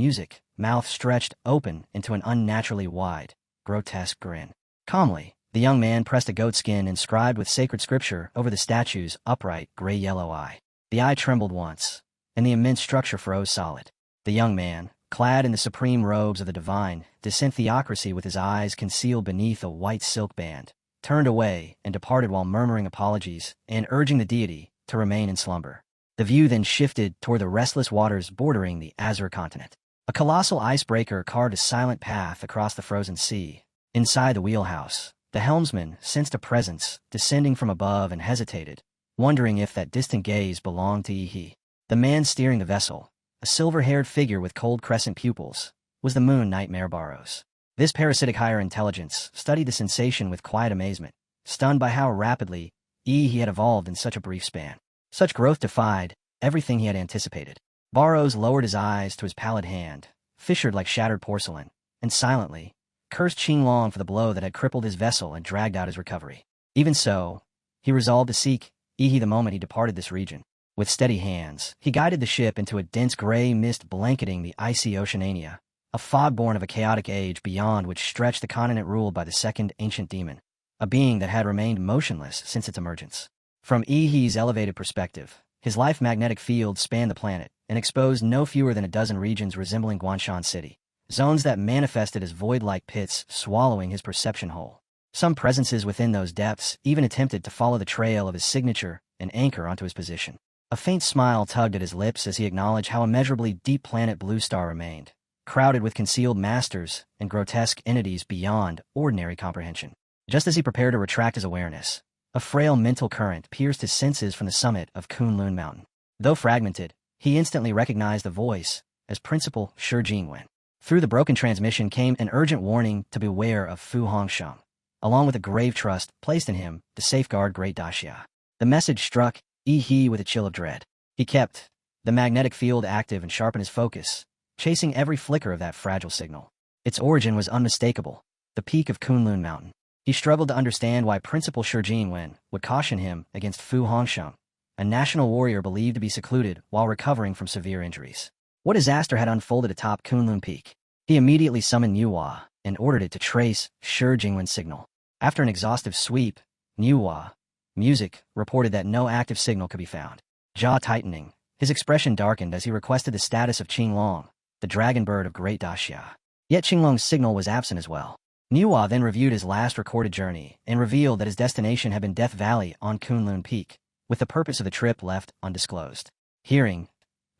mouth stretched open into an unnaturally wide, grotesque grin. Calmly, the young man pressed a goatskin inscribed with sacred scripture over the statue's upright, gray-yellow eye. The eye trembled once, and the immense structure froze solid. The young man, clad in the supreme robes of the divine descent theocracy with his eyes concealed beneath a white silk band, turned away and departed while murmuring apologies and urging the deity to remain in slumber. The view then shifted toward the restless waters bordering the Azure continent. A colossal icebreaker carved a silent path across the frozen sea. Inside the wheelhouse, the helmsman sensed a presence descending from above and hesitated, wondering if that distant gaze belonged to Yi. The man steering the vessel, a silver-haired figure with cold crescent pupils, was the Moon Nightmare Barrows. This parasitic higher intelligence studied the sensation with quiet amazement, stunned by how rapidly he had evolved in such a brief span. Such growth defied everything he had anticipated. Barrows lowered his eyes to his pallid hand, fissured like shattered porcelain, and silently cursed Qinglong for the blow that had crippled his vessel and dragged out his recovery. Even so, he resolved to seek Yi the moment he departed this region. With steady hands, he guided the ship into a dense gray mist blanketing the icy Oceania, a fog born of a chaotic age beyond which stretched the continent ruled by the second ancient demon, a being that had remained motionless since its emergence. From Yi's elevated perspective, his life magnetic field spanned the planet and exposed no fewer than a dozen regions resembling Guanshan City, zones that manifested as void-like pits swallowing his perception whole. Some presences within those depths even attempted to follow the trail of his signature and anchor onto his position. A faint smile tugged at his lips as he acknowledged how immeasurably deep planet Blue Star remained, crowded with concealed masters and grotesque entities beyond ordinary comprehension. Just as he prepared to retract his awareness, a frail mental current pierced his senses from the summit of Kunlun Mountain. Though fragmented, he instantly recognized the voice as Principal Shi Jingwen. Through the broken transmission came an urgent warning to beware of Fu Hongsheng, along with a grave trust placed in him to safeguard Great Daxia. The message struck Yi with a chill of dread. He kept the magnetic field active and sharpened his focus, chasing every flicker of that fragile signal. Its origin was unmistakable, the peak of Kunlun Mountain. He struggled to understand why Principal Shi Jingwen would caution him against Fu Hongsheng, a national warrior believed to be secluded while recovering from severe injuries. What disaster had unfolded atop Kunlun Peak? He immediately summoned Manhua and ordered it to trace Shi Jingwen's signal. After an exhaustive sweep, Manhua Music reported that no active signal could be found. Jaw tightening, his expression darkened as he requested the status of Qinglong, the dragon bird of Great Daxia. Yet Qinglong's signal was absent as well. Manhua then reviewed his last recorded journey and revealed that his destination had been Death Valley on Kunlun Peak, with the purpose of the trip left undisclosed. Hearing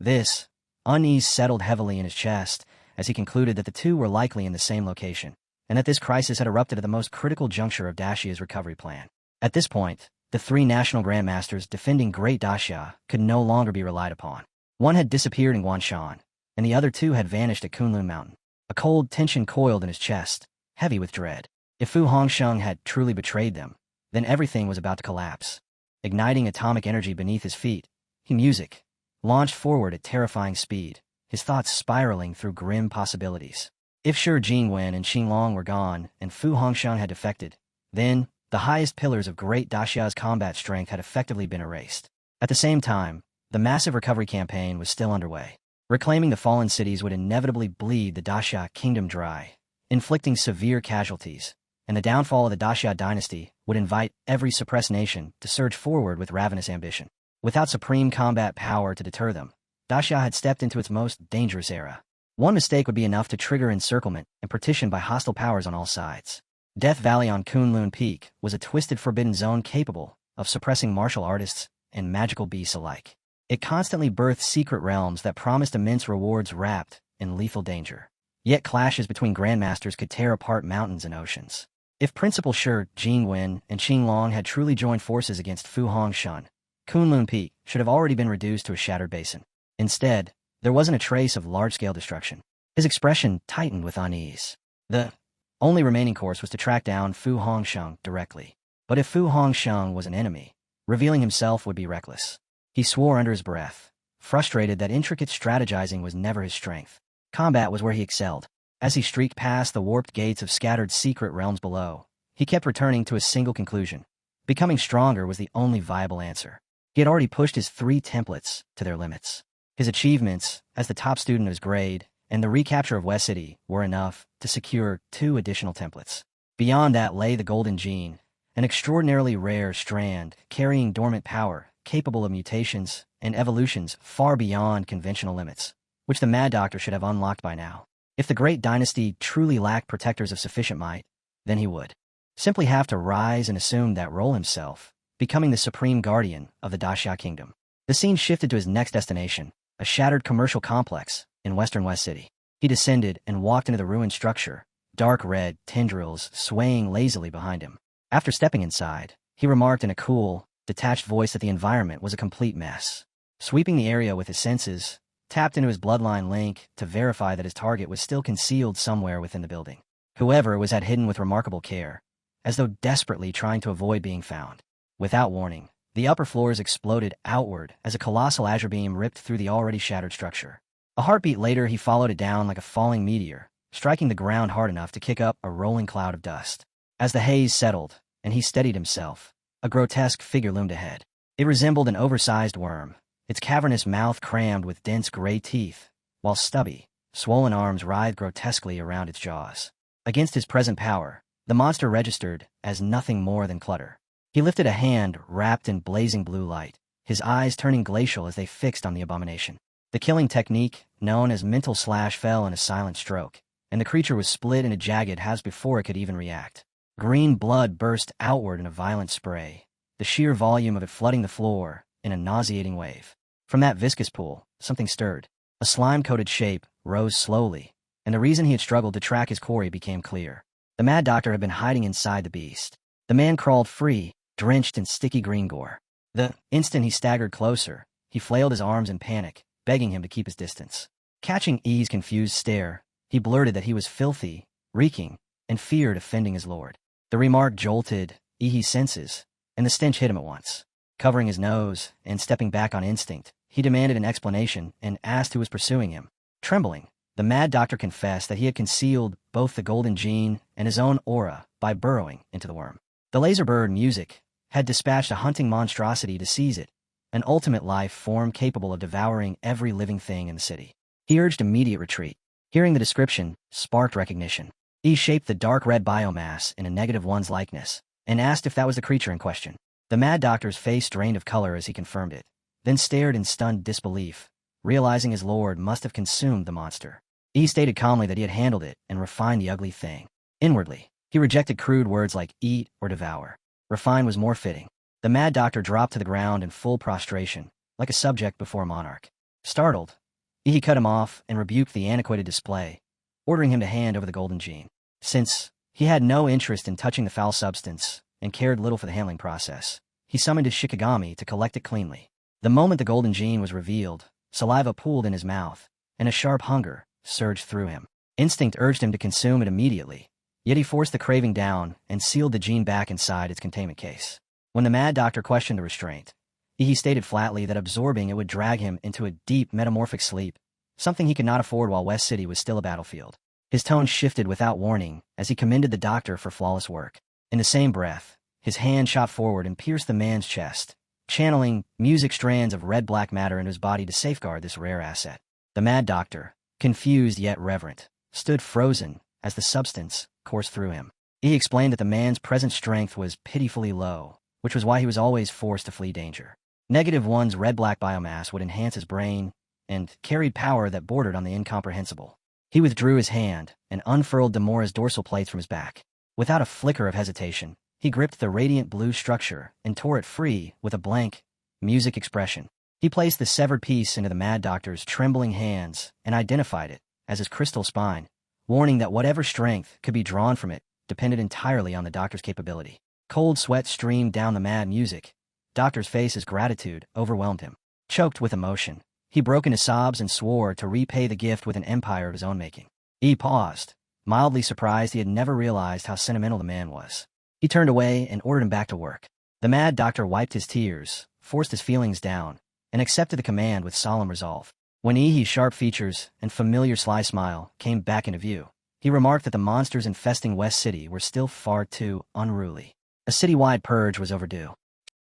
this, unease settled heavily in his chest as he concluded that the two were likely in the same location, and that this crisis had erupted at the most critical juncture of Daxia's recovery plan. At this point, the three national grandmasters defending Great Daxia could no longer be relied upon. One had disappeared in Guanshan, and the other two had vanished at Kunlun Mountain. A cold tension coiled in his chest, heavy with dread. If Fu Hongsheng had truly betrayed them, then everything was about to collapse. Igniting atomic energy beneath his feet, he launched forward at terrifying speed, his thoughts spiraling through grim possibilities. If Shi Jingwen and Qinglong were gone and Fu Hongsheng had defected, then the highest pillars of Great Daxia's combat strength had effectively been erased. At the same time, the massive recovery campaign was still underway. Reclaiming the fallen cities would inevitably bleed the Daxia kingdom dry, inflicting severe casualties, and the downfall of the Daxia dynasty would invite every suppressed nation to surge forward with ravenous ambition. Without supreme combat power to deter them, Daxia had stepped into its most dangerous era. One mistake would be enough to trigger encirclement and partition by hostile powers on all sides. Death Valley on Kunlun Peak was a twisted forbidden zone capable of suppressing martial artists and magical beasts alike. It constantly birthed secret realms that promised immense rewards wrapped in lethal danger. Yet clashes between grandmasters could tear apart mountains and oceans. If Principal Shi Jingwen and Qinglong had truly joined forces against Fu Hongsheng, Kunlun Peak should have already been reduced to a shattered basin. Instead, there wasn't a trace of large-scale destruction. His expression tightened with unease. The only remaining course was to track down Fu Hongsheng directly. But if Fu Hongsheng was an enemy, revealing himself would be reckless. He swore under his breath, frustrated that intricate strategizing was never his strength. Combat was where he excelled. As he streaked past the warped gates of scattered secret realms below, he kept returning to a single conclusion. Becoming stronger was the only viable answer. He had already pushed his 3 templates to their limits. His achievements, as the top student of his grade, and the recapture of West City were enough to secure 2 additional templates. Beyond that lay the Golden Gene, an extraordinarily rare strand carrying dormant power, capable of mutations and evolutions far beyond conventional limits, which the Mad Doctor should have unlocked by now. If the Great Dynasty truly lacked protectors of sufficient might, then he would simply have to rise and assume that role himself, becoming the supreme guardian of the Daxia Kingdom. The scene shifted to his next destination, a shattered commercial complex in western West City. He descended and walked into the ruined structure, dark red tendrils swaying lazily behind him. After stepping inside, he remarked in a cool, detached voice that the environment was a complete mess. Sweeping the area with his senses, tapped into his bloodline link to verify that his target was still concealed somewhere within the building. Whoever was had hidden with remarkable care, as though desperately trying to avoid being found. Without warning, the upper floors exploded outward as a colossal azure beam ripped through the already shattered structure. A heartbeat later, he followed it down like a falling meteor, striking the ground hard enough to kick up a rolling cloud of dust. As the haze settled, and he steadied himself, a grotesque figure loomed ahead. It resembled an oversized worm, its cavernous mouth crammed with dense gray teeth, while stubby, swollen arms writhed grotesquely around its jaws. Against his present power, the monster registered as nothing more than clutter. He lifted a hand wrapped in blazing blue light, his eyes turning glacial as they fixed on the abomination. The killing technique, known as mental slash, fell in a silent stroke, and the creature was split into jagged halves before it could even react. Green blood burst outward in a violent spray, the sheer volume of it flooding the floor in a nauseating wave. From that viscous pool, something stirred. A slime-coated shape rose slowly, and the reason he had struggled to track his quarry became clear. The Mad Doctor had been hiding inside the beast. The man crawled free, drenched in sticky green gore. The instant he staggered closer, he flailed his arms in panic, begging him to keep his distance. Catching E's confused stare, he blurted that he was filthy, reeking, and feared offending his lord. The remark jolted E's senses, and the stench hit him at once. Covering his nose and stepping back on instinct, he demanded an explanation and asked who was pursuing him. Trembling, the Mad Doctor confessed that he had concealed both the Golden Gene and his own aura by burrowing into the worm. The laserbird music had dispatched a hunting monstrosity to seize it, an ultimate life form capable of devouring every living thing in the city. He urged immediate retreat. Hearing the description sparked recognition. He shaped the dark red biomass in a -1's likeness, and asked if that was the creature in question. The Mad Doctor's face drained of color as he confirmed it, then stared in stunned disbelief, realizing his lord must have consumed the monster. He stated calmly that he had handled it and refined the ugly thing. Inwardly, he rejected crude words like eat or devour. Refine was more fitting. The Mad Doctor dropped to the ground in full prostration, like a subject before a monarch. Startled, he cut him off and rebuked the antiquated display, ordering him to hand over the Golden Gene. Since he had no interest in touching the foul substance and cared little for the handling process, he summoned his Shikigami to collect it cleanly. The moment the Golden Gene was revealed, saliva pooled in his mouth, and a sharp hunger surged through him. Instinct urged him to consume it immediately, yet he forced the craving down and sealed the gene back inside its containment case. When the Mad Doctor questioned the restraint, he stated flatly that absorbing it would drag him into a deep metamorphic sleep, something he could not afford while West City was still a battlefield. His tone shifted without warning as he commended the doctor for flawless work. In the same breath, his hand shot forward and pierced the man's chest, channeling music strands of red-black matter into his body to safeguard this rare asset. The Mad Doctor, confused yet reverent, stood frozen as the substance coursed through him. He explained that the man's present strength was pitifully low, which was why he was always forced to flee danger. -1's red-black biomass would enhance his brain and carried power that bordered on the incomprehensible. He withdrew his hand and unfurled Demora's dorsal plates from his back. Without a flicker of hesitation, he gripped the radiant blue structure and tore it free with a blank, music expression. He placed the severed piece into the Mad Doctor's trembling hands and identified it as his crystal spine, warning that whatever strength could be drawn from it depended entirely on the doctor's capability. Cold sweat streamed down the mad music. Doctor's face as gratitude overwhelmed him. Choked with emotion, he broke into sobs and swore to repay the gift with an empire of his own making. He paused, mildly surprised he had never realized how sentimental the man was. He turned away and ordered him back to work. The Mad Doctor wiped his tears, forced his feelings down, and accepted the command with solemn resolve. When Ihi's sharp features and familiar sly smile came back into view, he remarked that the monsters infesting West City were still far too unruly. A citywide purge was overdue.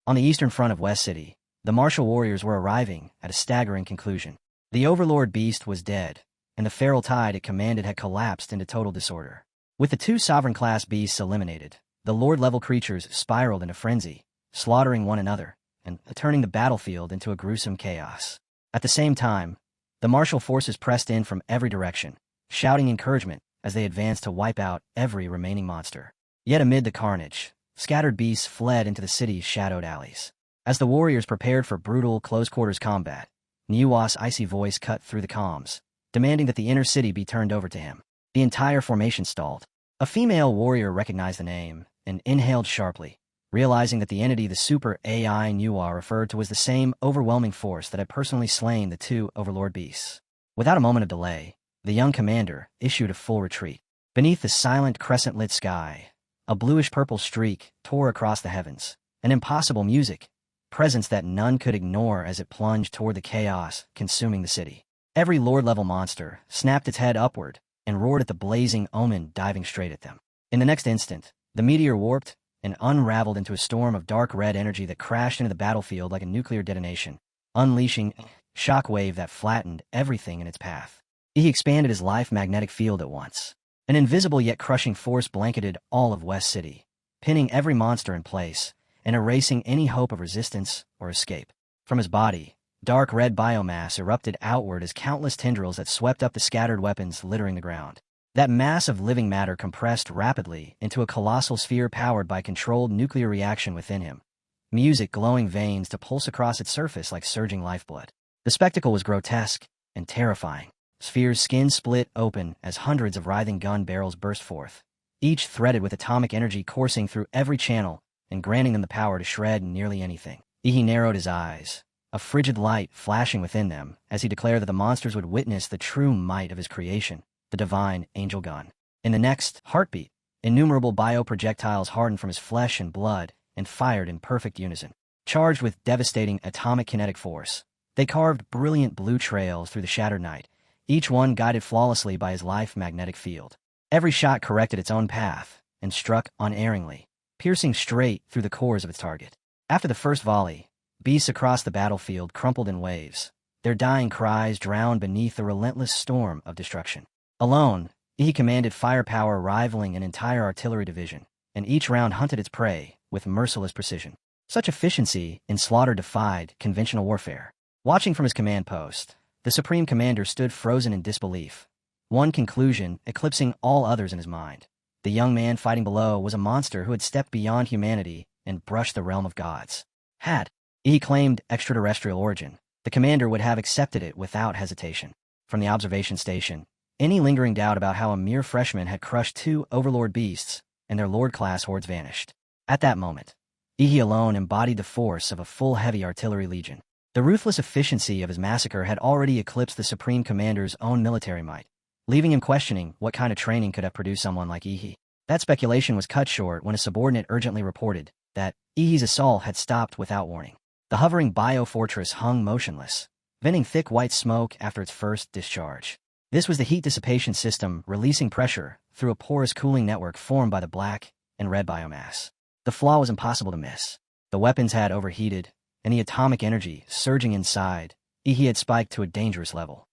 On the eastern front of West City, the martial warriors were arriving at a staggering conclusion. The Overlord beast was dead, and the feral tide it commanded had collapsed into total disorder. With the two sovereign-class beasts eliminated, the Lord-level creatures spiraled into frenzy, slaughtering one another, and turning the battlefield into a gruesome chaos. At the same time, the martial forces pressed in from every direction, shouting encouragement as they advanced to wipe out every remaining monster. Yet amid the carnage, scattered beasts fled into the city's shadowed alleys. As the warriors prepared for brutal close-quarters combat, Manhua's icy voice cut through the comms, demanding that the inner city be turned over to him. The entire formation stalled. A female warrior recognized the name and inhaled sharply, realizing that the entity the super AI Manhua referred to was the same overwhelming force that had personally slain the two Overlord beasts. Without a moment of delay, the young commander issued a full retreat. Beneath the silent crescent-lit sky, a bluish-purple streak tore across the heavens, an impossible music, presence that none could ignore as it plunged toward the chaos consuming the city. Every Lord-level monster snapped its head upward and roared at the blazing omen diving straight at them. In the next instant, the meteor warped and unraveled into a storm of dark red energy that crashed into the battlefield like a nuclear detonation, unleashing a shockwave that flattened everything in its path. He expanded his life magnetic field at once. An invisible yet crushing force blanketed all of West City, pinning every monster in place and erasing any hope of resistance or escape. From his body, dark red biomass erupted outward as countless tendrils that swept up the scattered weapons littering the ground. That mass of living matter compressed rapidly into a colossal sphere powered by controlled nuclear reaction within him, music glowing veins to pulse across its surface like surging lifeblood. The spectacle was grotesque and terrifying. Sphere's skin split open as hundreds of writhing gun barrels burst forth, each threaded with atomic energy coursing through every channel and granting them the power to shred nearly anything. He narrowed his eyes, a frigid light flashing within them as he declared that the monsters would witness the true might of his creation, the divine angel gun. In the next heartbeat, innumerable bioprojectiles hardened from his flesh and blood and fired in perfect unison. Charged with devastating atomic kinetic force, they carved brilliant blue trails through the shattered night, each one guided flawlessly by his life magnetic field. Every shot corrected its own path and struck unerringly, piercing straight through the cores of its target. After the first volley, beasts across the battlefield crumpled in waves, their dying cries drowned beneath the relentless storm of destruction. Alone, he commanded firepower rivaling an entire artillery division, and each round hunted its prey with merciless precision. Such efficiency in slaughter defied conventional warfare. Watching from his command post, the Supreme Commander stood frozen in disbelief, one conclusion eclipsing all others in his mind. The young man fighting below was a monster who had stepped beyond humanity and brushed the realm of gods. Had he claimed extraterrestrial origin, the commander would have accepted it without hesitation. From the observation station, any lingering doubt about how a mere freshman had crushed two Overlord beasts and their Lord-class hordes vanished. At that moment, Ihi alone embodied the force of a full heavy artillery legion. The ruthless efficiency of his massacre had already eclipsed the Supreme Commander's own military might, leaving him questioning what kind of training could have produced someone like Ihi. That speculation was cut short when a subordinate urgently reported that Ihi's assault had stopped without warning. The hovering biofortress hung motionless, venting thick white smoke after its first discharge. This was the heat dissipation system releasing pressure through a porous cooling network formed by the black and red biomass. The flaw was impossible to miss. The weapons had overheated, and the atomic energy surging inside, Ihi had spiked to a dangerous level.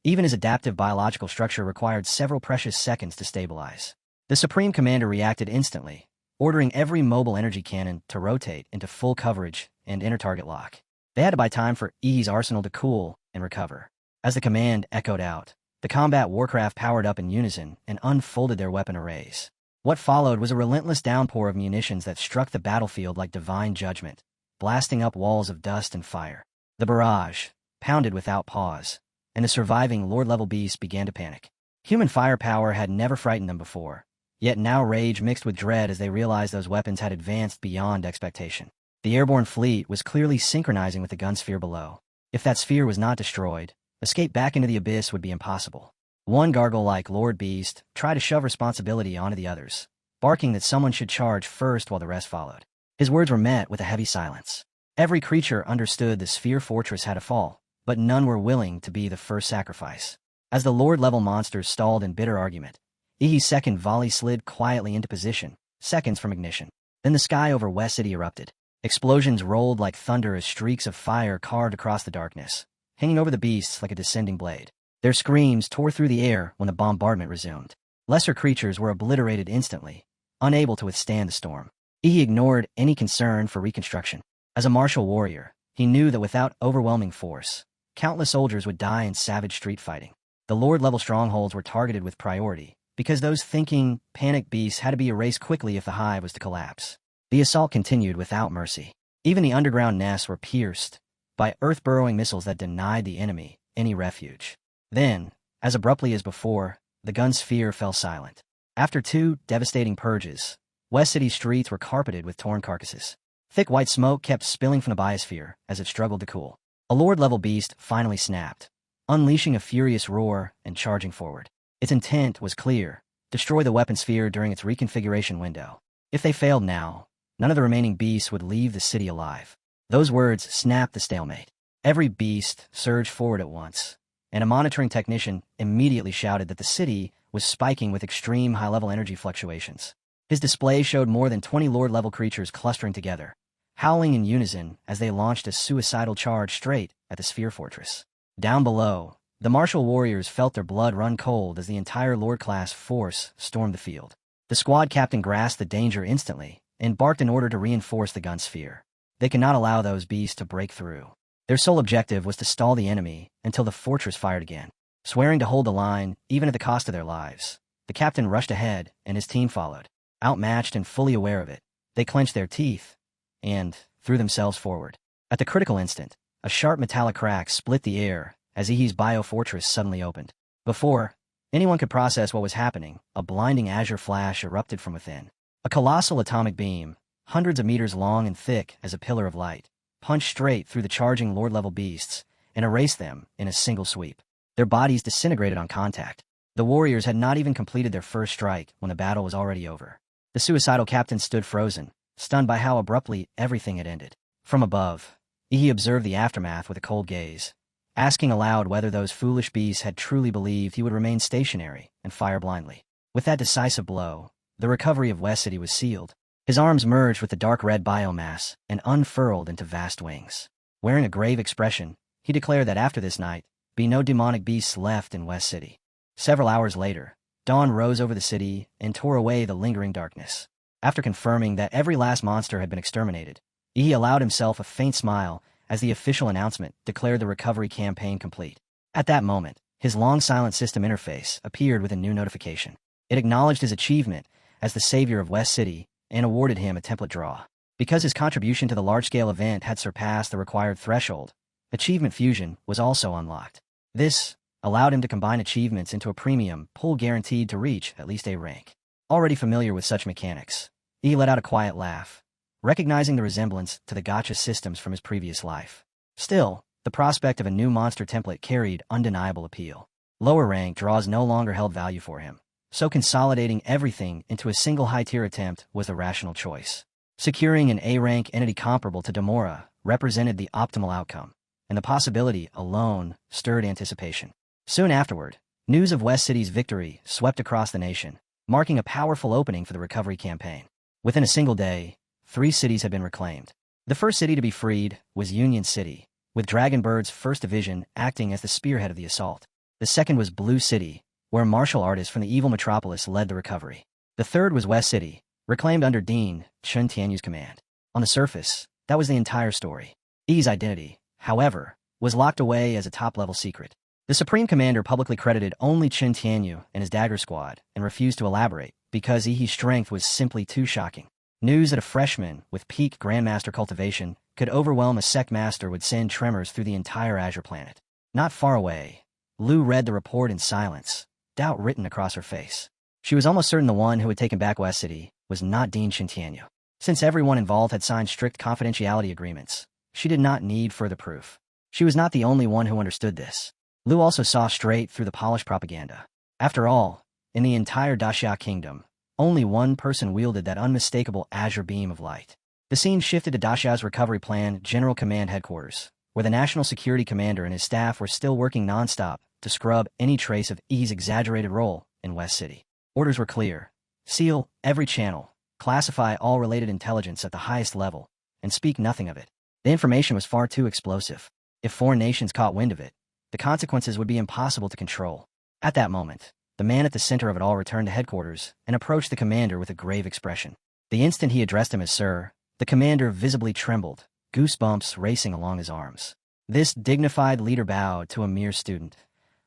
Even his adaptive biological structure required several precious seconds to stabilize. The Supreme Commander reacted instantly, ordering every mobile energy cannon to rotate into full coverage and inner target lock. They had to buy time for Ihi's arsenal to cool and recover. As the command echoed out, the combat warcraft powered up in unison and unfolded their weapon arrays. What followed was a relentless downpour of munitions that struck the battlefield like divine judgment, blasting up walls of dust and fire. The barrage pounded without pause, and the surviving Lord-level beasts began to panic. Human firepower had never frightened them before, yet now rage mixed with dread as they realized those weapons had advanced beyond expectation. The airborne fleet was clearly synchronizing with the gun sphere below. If that sphere was not destroyed, escape back into the abyss would be impossible. One gargle-like Lord Beast tried to shove responsibility onto the others, barking that someone should charge first while the rest followed. His words were met with a heavy silence. Every creature understood the sphere fortress had to fall, but none were willing to be the first sacrifice. As the Lord-level monsters stalled in bitter argument, Ihi's second volley slid quietly into position, seconds from ignition. Then the sky over West City erupted. Explosions rolled like thunder as streaks of fire carved across the darkness, hanging over the beasts like a descending blade. Their screams tore through the air when the bombardment resumed. Lesser creatures were obliterated instantly, unable to withstand the storm. Ihi ignored any concern for reconstruction. As a martial warrior, he knew that without overwhelming force, countless soldiers would die in savage street fighting. The Lord-level strongholds were targeted with priority, because those thinking, panicked beasts had to be erased quickly if the hive was to collapse. The assault continued without mercy. Even the underground nests were pierced by earth-burrowing missiles that denied the enemy any refuge. Then, as abruptly as before, the gun sphere fell silent. After 2 devastating purges, West City's streets were carpeted with torn carcasses. Thick white smoke kept spilling from the biosphere as it struggled to cool. A Lord-level beast finally snapped, unleashing a furious roar and charging forward. Its intent was clear: destroy the weapon sphere during its reconfiguration window. If they failed now, none of the remaining beasts would leave the city alive. Those words snapped the stalemate. Every beast surged forward at once, and a monitoring technician immediately shouted that the city was spiking with extreme high-level energy fluctuations. His display showed more than 20 Lord-level creatures clustering together, howling in unison as they launched a suicidal charge straight at the sphere fortress. Down below, the martial warriors felt their blood run cold as the entire Lord-class force stormed the field. The squad captain grasped the danger instantly and barked an order to reinforce the gun sphere. They could not allow those beasts to break through. Their sole objective was to stall the enemy until the fortress fired again. Swearing to hold the line, even at the cost of their lives, the captain rushed ahead and his team followed. Outmatched and fully aware of it, they clenched their teeth and threw themselves forward. At the critical instant, a sharp metallic crack split the air as Ihi's biofortress suddenly opened. Before anyone could process what was happening, a blinding azure flash erupted from within. A colossal atomic beam, hundreds of meters long and thick as a pillar of light, punched straight through the charging Lord-level beasts and erased them in a single sweep. Their bodies disintegrated on contact. The warriors had not even completed their first strike when the battle was already over. The suicidal captain stood frozen, stunned by how abruptly everything had ended. From above, Ihi observed the aftermath with a cold gaze, asking aloud whether those foolish beasts had truly believed he would remain stationary and fire blindly. With that decisive blow, the recovery of West City was sealed. His arms merged with the dark red biomass and unfurled into vast wings. Wearing a grave expression, he declared that after this night, be no demonic beasts left in West City. Several hours later, dawn rose over the city and tore away the lingering darkness. After confirming that every last monster had been exterminated, Ihi allowed himself a faint smile as the official announcement declared the recovery campaign complete. At that moment, his long-silent system interface appeared with a new notification. It acknowledged his achievement as the savior of West City and awarded him a template draw. Because his contribution to the large-scale event had surpassed the required threshold, Achievement Fusion was also unlocked. This allowed him to combine achievements into a premium pull guaranteed to reach at least A rank. Already familiar with such mechanics, he let out a quiet laugh, recognizing the resemblance to the gacha systems from his previous life. Still, the prospect of a new monster template carried undeniable appeal. Lower rank draws no longer held value for him, so consolidating everything into a single high-tier attempt was the rational choice. Securing an A-rank entity comparable to Demora represented the optimal outcome, and the possibility alone stirred anticipation. Soon afterward, news of West City's victory swept across the nation, marking a powerful opening for the recovery campaign. Within a single day, 3 cities had been reclaimed. The first city to be freed was Union City, with Dragonbird's 1st Division acting as the spearhead of the assault. The second was Blue City, where martial artists from the evil metropolis led the recovery. The third was West City, reclaimed under Dean Chen Tianyu's command. On the surface, that was the entire story. Yi's identity, however, was locked away as a top-level secret. The Supreme Commander publicly credited only Chen Tianyu and his Dagger Squad and refused to elaborate because Yi's strength was simply too shocking. News that a freshman with peak Grandmaster cultivation could overwhelm a sect master would send tremors through the entire Azure planet. Not far away, Lu read the report in silence, doubt written across her face. She was almost certain the one who had taken back West City was not Dean Chen Tianyu. Since everyone involved had signed strict confidentiality agreements, she did not need further proof. She was not the only one who understood this. Lu also saw straight through the polished propaganda. After all, in the entire Daxia kingdom, only one person wielded that unmistakable azure beam of light. The scene shifted to Dasha's recovery plan General Command Headquarters, where the National Security Commander and his staff were still working nonstop to scrub any trace of E's exaggerated role in West City. Orders were clear. Seal every channel, classify all related intelligence at the highest level, and speak nothing of it. The information was far too explosive. If foreign nations caught wind of it, the consequences would be impossible to control. At that moment, the man at the center of it all returned to headquarters and approached the commander with a grave expression. The instant he addressed him as Sir, the commander visibly trembled, goosebumps racing along his arms. This dignified leader bowed to a mere student,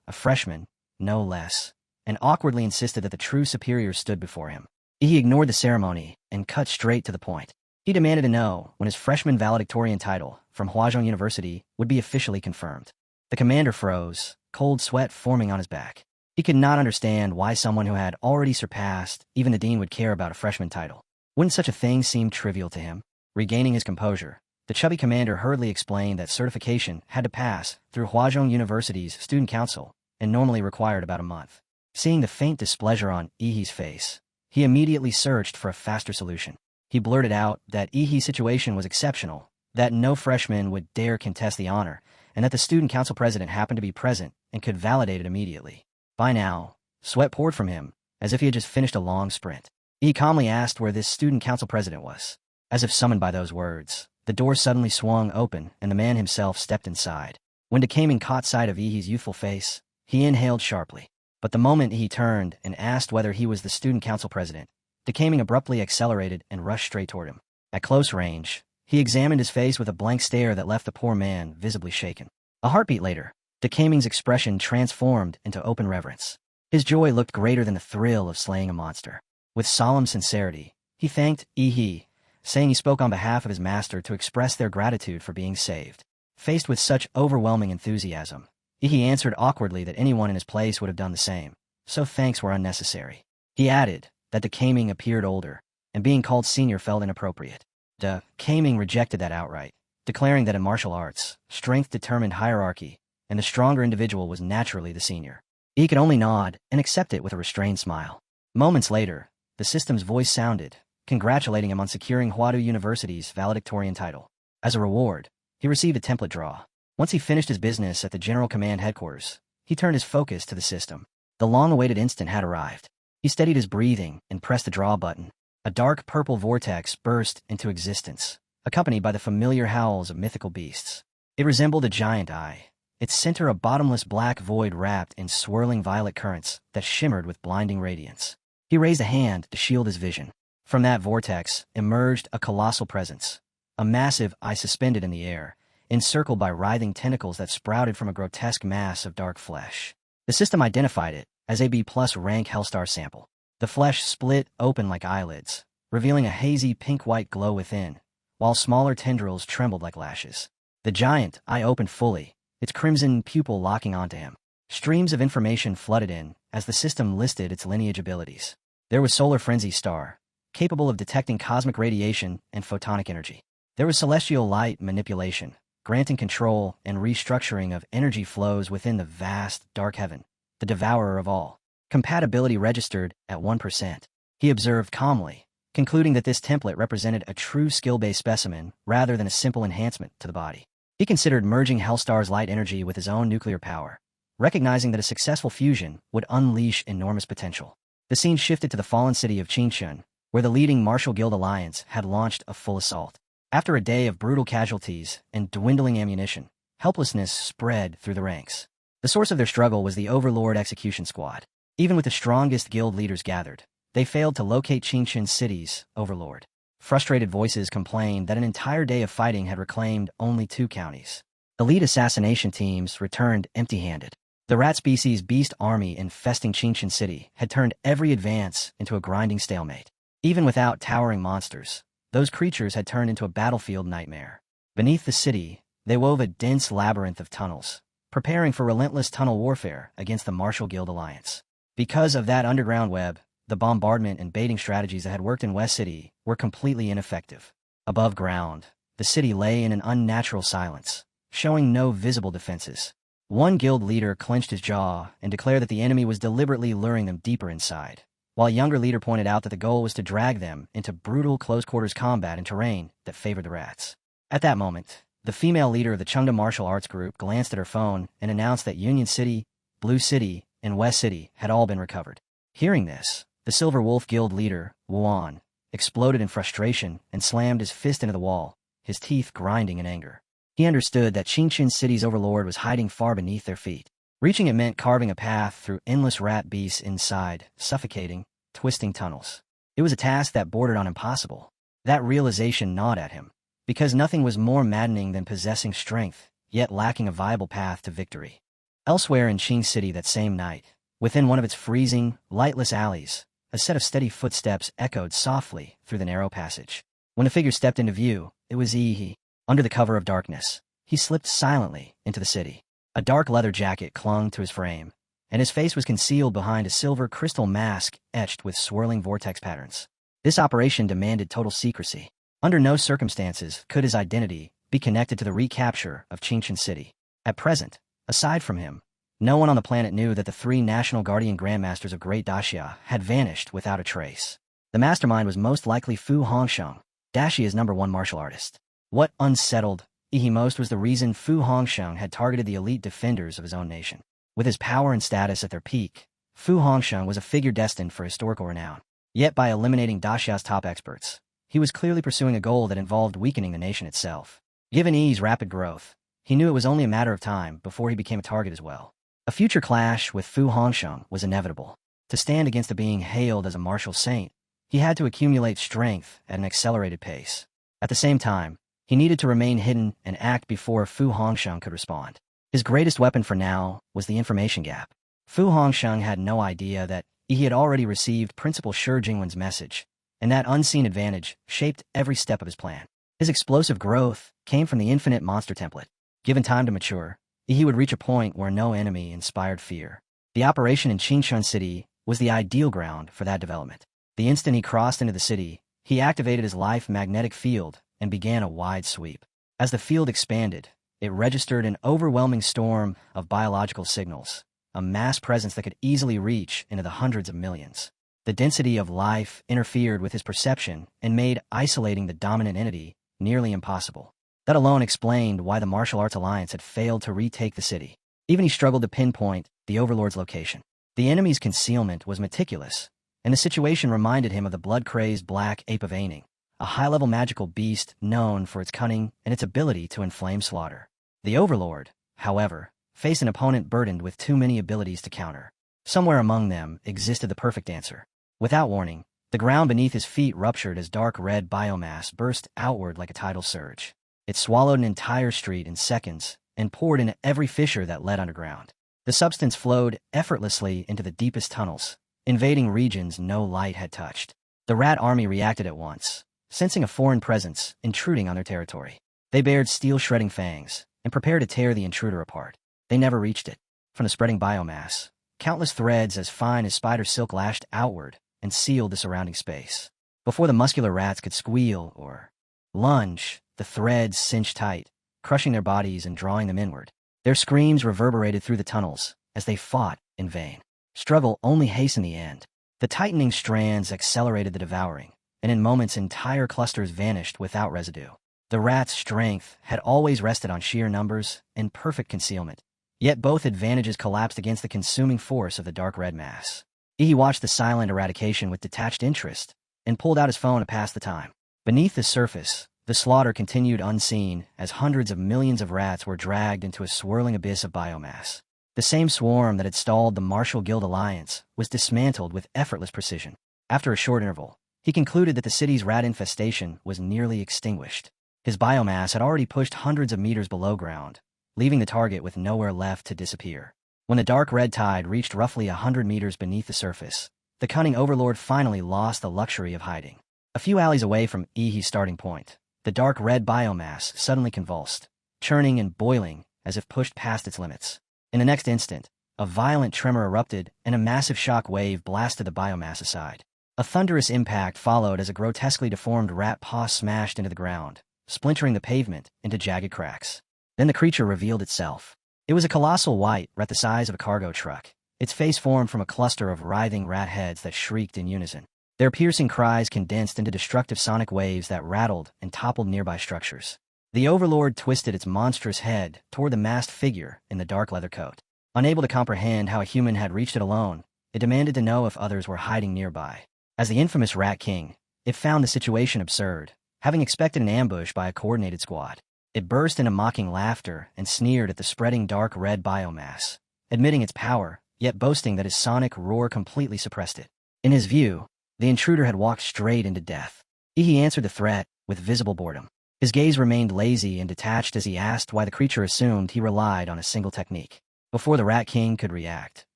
a freshman, no less, and awkwardly insisted that the true superior stood before him. He ignored the ceremony and cut straight to the point. He demanded to know when his freshman valedictorian title from Huazhong University would be officially confirmed. The commander froze, cold sweat forming on his back. He could not understand why someone who had already surpassed even the dean would care about a freshman title. Wouldn't such a thing seem trivial to him? Regaining his composure, the chubby commander hurriedly explained that certification had to pass through Huazhong University's student council and normally required about a month. Seeing the faint displeasure on Ihi's face, he immediately searched for a faster solution. He blurted out that Ihi's situation was exceptional, that no freshman would dare contest the honor, and that the student council president happened to be present and could validate it immediately. By now, sweat poured from him, as if he had just finished a long sprint. He calmly asked where this student council president was. As if summoned by those words, the door suddenly swung open and the man himself stepped inside. When DeKaming caught sight of Ihi's youthful face, he inhaled sharply. But the moment he turned and asked whether he was the student council president, DeKaming abruptly accelerated and rushed straight toward him. At close range, he examined his face with a blank stare that left the poor man visibly shaken. A heartbeat later, DeKaming's expression transformed into open reverence. His joy looked greater than the thrill of slaying a monster. With solemn sincerity, he thanked Ihi, saying he spoke on behalf of his master to express their gratitude for being saved. Faced with such overwhelming enthusiasm, Ihi answered awkwardly that anyone in his place would have done the same, so thanks were unnecessary. He added that DeKaming appeared older, and being called senior felt inappropriate. DeKaming rejected that outright, declaring that in martial arts, strength determined hierarchy, and the stronger individual was naturally the senior. He could only nod and accept it with a restrained smile. Moments later, the system's voice sounded, congratulating him on securing Huadu University's valedictorian title. As a reward, he received a template draw. Once he finished his business at the General Command Headquarters, he turned his focus to the system. The long-awaited instant had arrived. He steadied his breathing and pressed the draw button. A dark purple vortex burst into existence, accompanied by the familiar howls of mythical beasts. It resembled a giant eye, its center a bottomless black void wrapped in swirling violet currents that shimmered with blinding radiance. He raised a hand to shield his vision. From that vortex emerged a colossal presence, a massive eye suspended in the air, encircled by writhing tentacles that sprouted from a grotesque mass of dark flesh. The system identified it as a B-plus rank Hellstar sample. The flesh split open like eyelids, revealing a hazy pink-white glow within, while smaller tendrils trembled like lashes. The giant eye opened fully, its crimson pupil locking onto him. Streams of information flooded in as the system listed its lineage abilities. There was Solar Frenzy Star, capable of detecting cosmic radiation and photonic energy. There was Celestial Light Manipulation, granting control and restructuring of energy flows within the vast, dark heaven, the devourer of all. Compatibility registered at 1%. He observed calmly, concluding that this template represented a true skill-based specimen rather than a simple enhancement to the body. He considered merging Hellstar's light energy with his own nuclear power, recognizing that a successful fusion would unleash enormous potential. The scene shifted to the fallen city of Qingshun, where the leading Martial Guild Alliance had launched a full assault. After a day of brutal casualties and dwindling ammunition, helplessness spread through the ranks. The source of their struggle was the Overlord Execution Squad. Even with the strongest guild leaders gathered, they failed to locate Qingshun City's overlord. Frustrated voices complained that an entire day of fighting had reclaimed only 2 counties. Elite assassination teams returned empty-handed. The rat species beast army infesting Qingshun City had turned every advance into a grinding stalemate. Even without towering monsters, those creatures had turned into a battlefield nightmare. Beneath the city, they wove a dense labyrinth of tunnels, preparing for relentless tunnel warfare against the Martial Guild Alliance. Because of that underground web, the bombardment and baiting strategies that had worked in West City were completely ineffective. Above ground, the city lay in an unnatural silence, showing no visible defenses. One guild leader clenched his jaw and declared that the enemy was deliberately luring them deeper inside, while a younger leader pointed out that the goal was to drag them into brutal close-quarters combat in terrain that favored the rats. At that moment, the female leader of the Chengda martial arts group glanced at her phone and announced that Union City, Blue City, and West City had all been recovered. Hearing this, the Silver Wolf Guild leader, Wuan, exploded in frustration and slammed his fist into the wall, his teeth grinding in anger. He understood that Qingqin City's overlord was hiding far beneath their feet. Reaching it meant carving a path through endless rat beasts inside, suffocating, twisting tunnels. It was a task that bordered on impossible. That realization gnawed at him, because nothing was more maddening than possessing strength, yet lacking a viable path to victory. Elsewhere in Qing City that same night, within one of its freezing, lightless alleys, a set of steady footsteps echoed softly through the narrow passage. When the figure stepped into view, it was Yi. Under the cover of darkness, he slipped silently into the city. A dark leather jacket clung to his frame, and his face was concealed behind a silver crystal mask etched with swirling vortex patterns. This operation demanded total secrecy. Under no circumstances could his identity be connected to the recapture of Qingqin City. At present, aside from him, no one on the planet knew that the 3 National Guardian Grandmasters of Great Daxia had vanished without a trace. The mastermind was most likely Fu Hongsheng, Daxia's #1 martial artist. What unsettled Yi most was the reason Fu Hongsheng had targeted the elite defenders of his own nation. With his power and status at their peak, Fu Hongsheng was a figure destined for historical renown. Yet by eliminating Daxia's top experts, he was clearly pursuing a goal that involved weakening the nation itself. Given Yi's rapid growth, he knew it was only a matter of time before he became a target as well. A future clash with Fu Hongsheng was inevitable. To stand against a being hailed as a martial saint, he had to accumulate strength at an accelerated pace. At the same time, he needed to remain hidden and act before Fu Hongsheng could respond. His greatest weapon for now was the information gap. Fu Hongsheng had no idea that he had already received Principal Shi Jingwen's message, and that unseen advantage shaped every step of his plan. His explosive growth came from the infinite monster template. Given time to mature, he would reach a point where no enemy inspired fear. The operation in Qingqin City was the ideal ground for that development. The instant he crossed into the city, he activated his life magnetic field and began a wide sweep. As the field expanded, it registered an overwhelming storm of biological signals, a mass presence that could easily reach into the hundreds of millions. The density of life interfered with his perception and made isolating the dominant entity nearly impossible. That alone explained why the Martial Arts Alliance had failed to retake the city. Even he struggled to pinpoint the Overlord's location. The enemy's concealment was meticulous, and the situation reminded him of the blood-crazed black ape of Aining, a high-level magical beast known for its cunning and its ability to inflame slaughter. The Overlord, however, faced an opponent burdened with too many abilities to counter. Somewhere among them existed the perfect answer. Without warning, the ground beneath his feet ruptured as dark red biomass burst outward like a tidal surge. It swallowed an entire street in seconds and poured into every fissure that led underground. The substance flowed effortlessly into the deepest tunnels, invading regions no light had touched. The rat army reacted at once, sensing a foreign presence intruding on their territory. They bared steel-shredding fangs and prepared to tear the intruder apart. They never reached it. From the spreading biomass, countless threads as fine as spider silk lashed outward and sealed the surrounding space. Before the muscular rats could squeal or lunge, the threads cinched tight, crushing their bodies and drawing them inward. Their screams reverberated through the tunnels as they fought in vain. Struggle only hastened the end. The tightening strands accelerated the devouring, and in moments entire clusters vanished without residue. The rats' strength had always rested on sheer numbers and perfect concealment, yet both advantages collapsed against the consuming force of the dark red mass. He watched the silent eradication with detached interest and pulled out his phone to pass the time. Beneath the surface, the slaughter continued unseen as hundreds of millions of rats were dragged into a swirling abyss of biomass. The same swarm that had stalled the Martial Guild Alliance was dismantled with effortless precision. After a short interval, he concluded that the city's rat infestation was nearly extinguished. His biomass had already pushed hundreds of meters below ground, leaving the target with nowhere left to disappear. When the dark red tide reached roughly 100 meters beneath the surface, the cunning Overlord finally lost the luxury of hiding. A few alleys away from Yi's starting point, the dark red biomass suddenly convulsed, churning and boiling as if pushed past its limits. In the next instant, a violent tremor erupted and a massive shock wave blasted the biomass aside. A thunderous impact followed as a grotesquely deformed rat paw smashed into the ground, splintering the pavement into jagged cracks. Then the creature revealed itself. It was a colossal white rat the size of a cargo truck, Its face formed from a cluster of writhing rat heads that shrieked in unison. Their piercing cries condensed into destructive sonic waves that rattled and toppled nearby structures. The Overlord twisted its monstrous head toward the masked figure in the dark leather coat. Unable to comprehend how a human had reached it alone, it demanded to know if others were hiding nearby. As the infamous Rat King, it found the situation absurd, having expected an ambush by a coordinated squad. It burst into mocking laughter and sneered at the spreading dark red biomass, admitting its power, yet boasting that his sonic roar completely suppressed it. In his view, the intruder had walked straight into death. He answered the threat with visible boredom. His gaze remained lazy and detached as he asked why the creature assumed he relied on a single technique. Before the Rat King could react,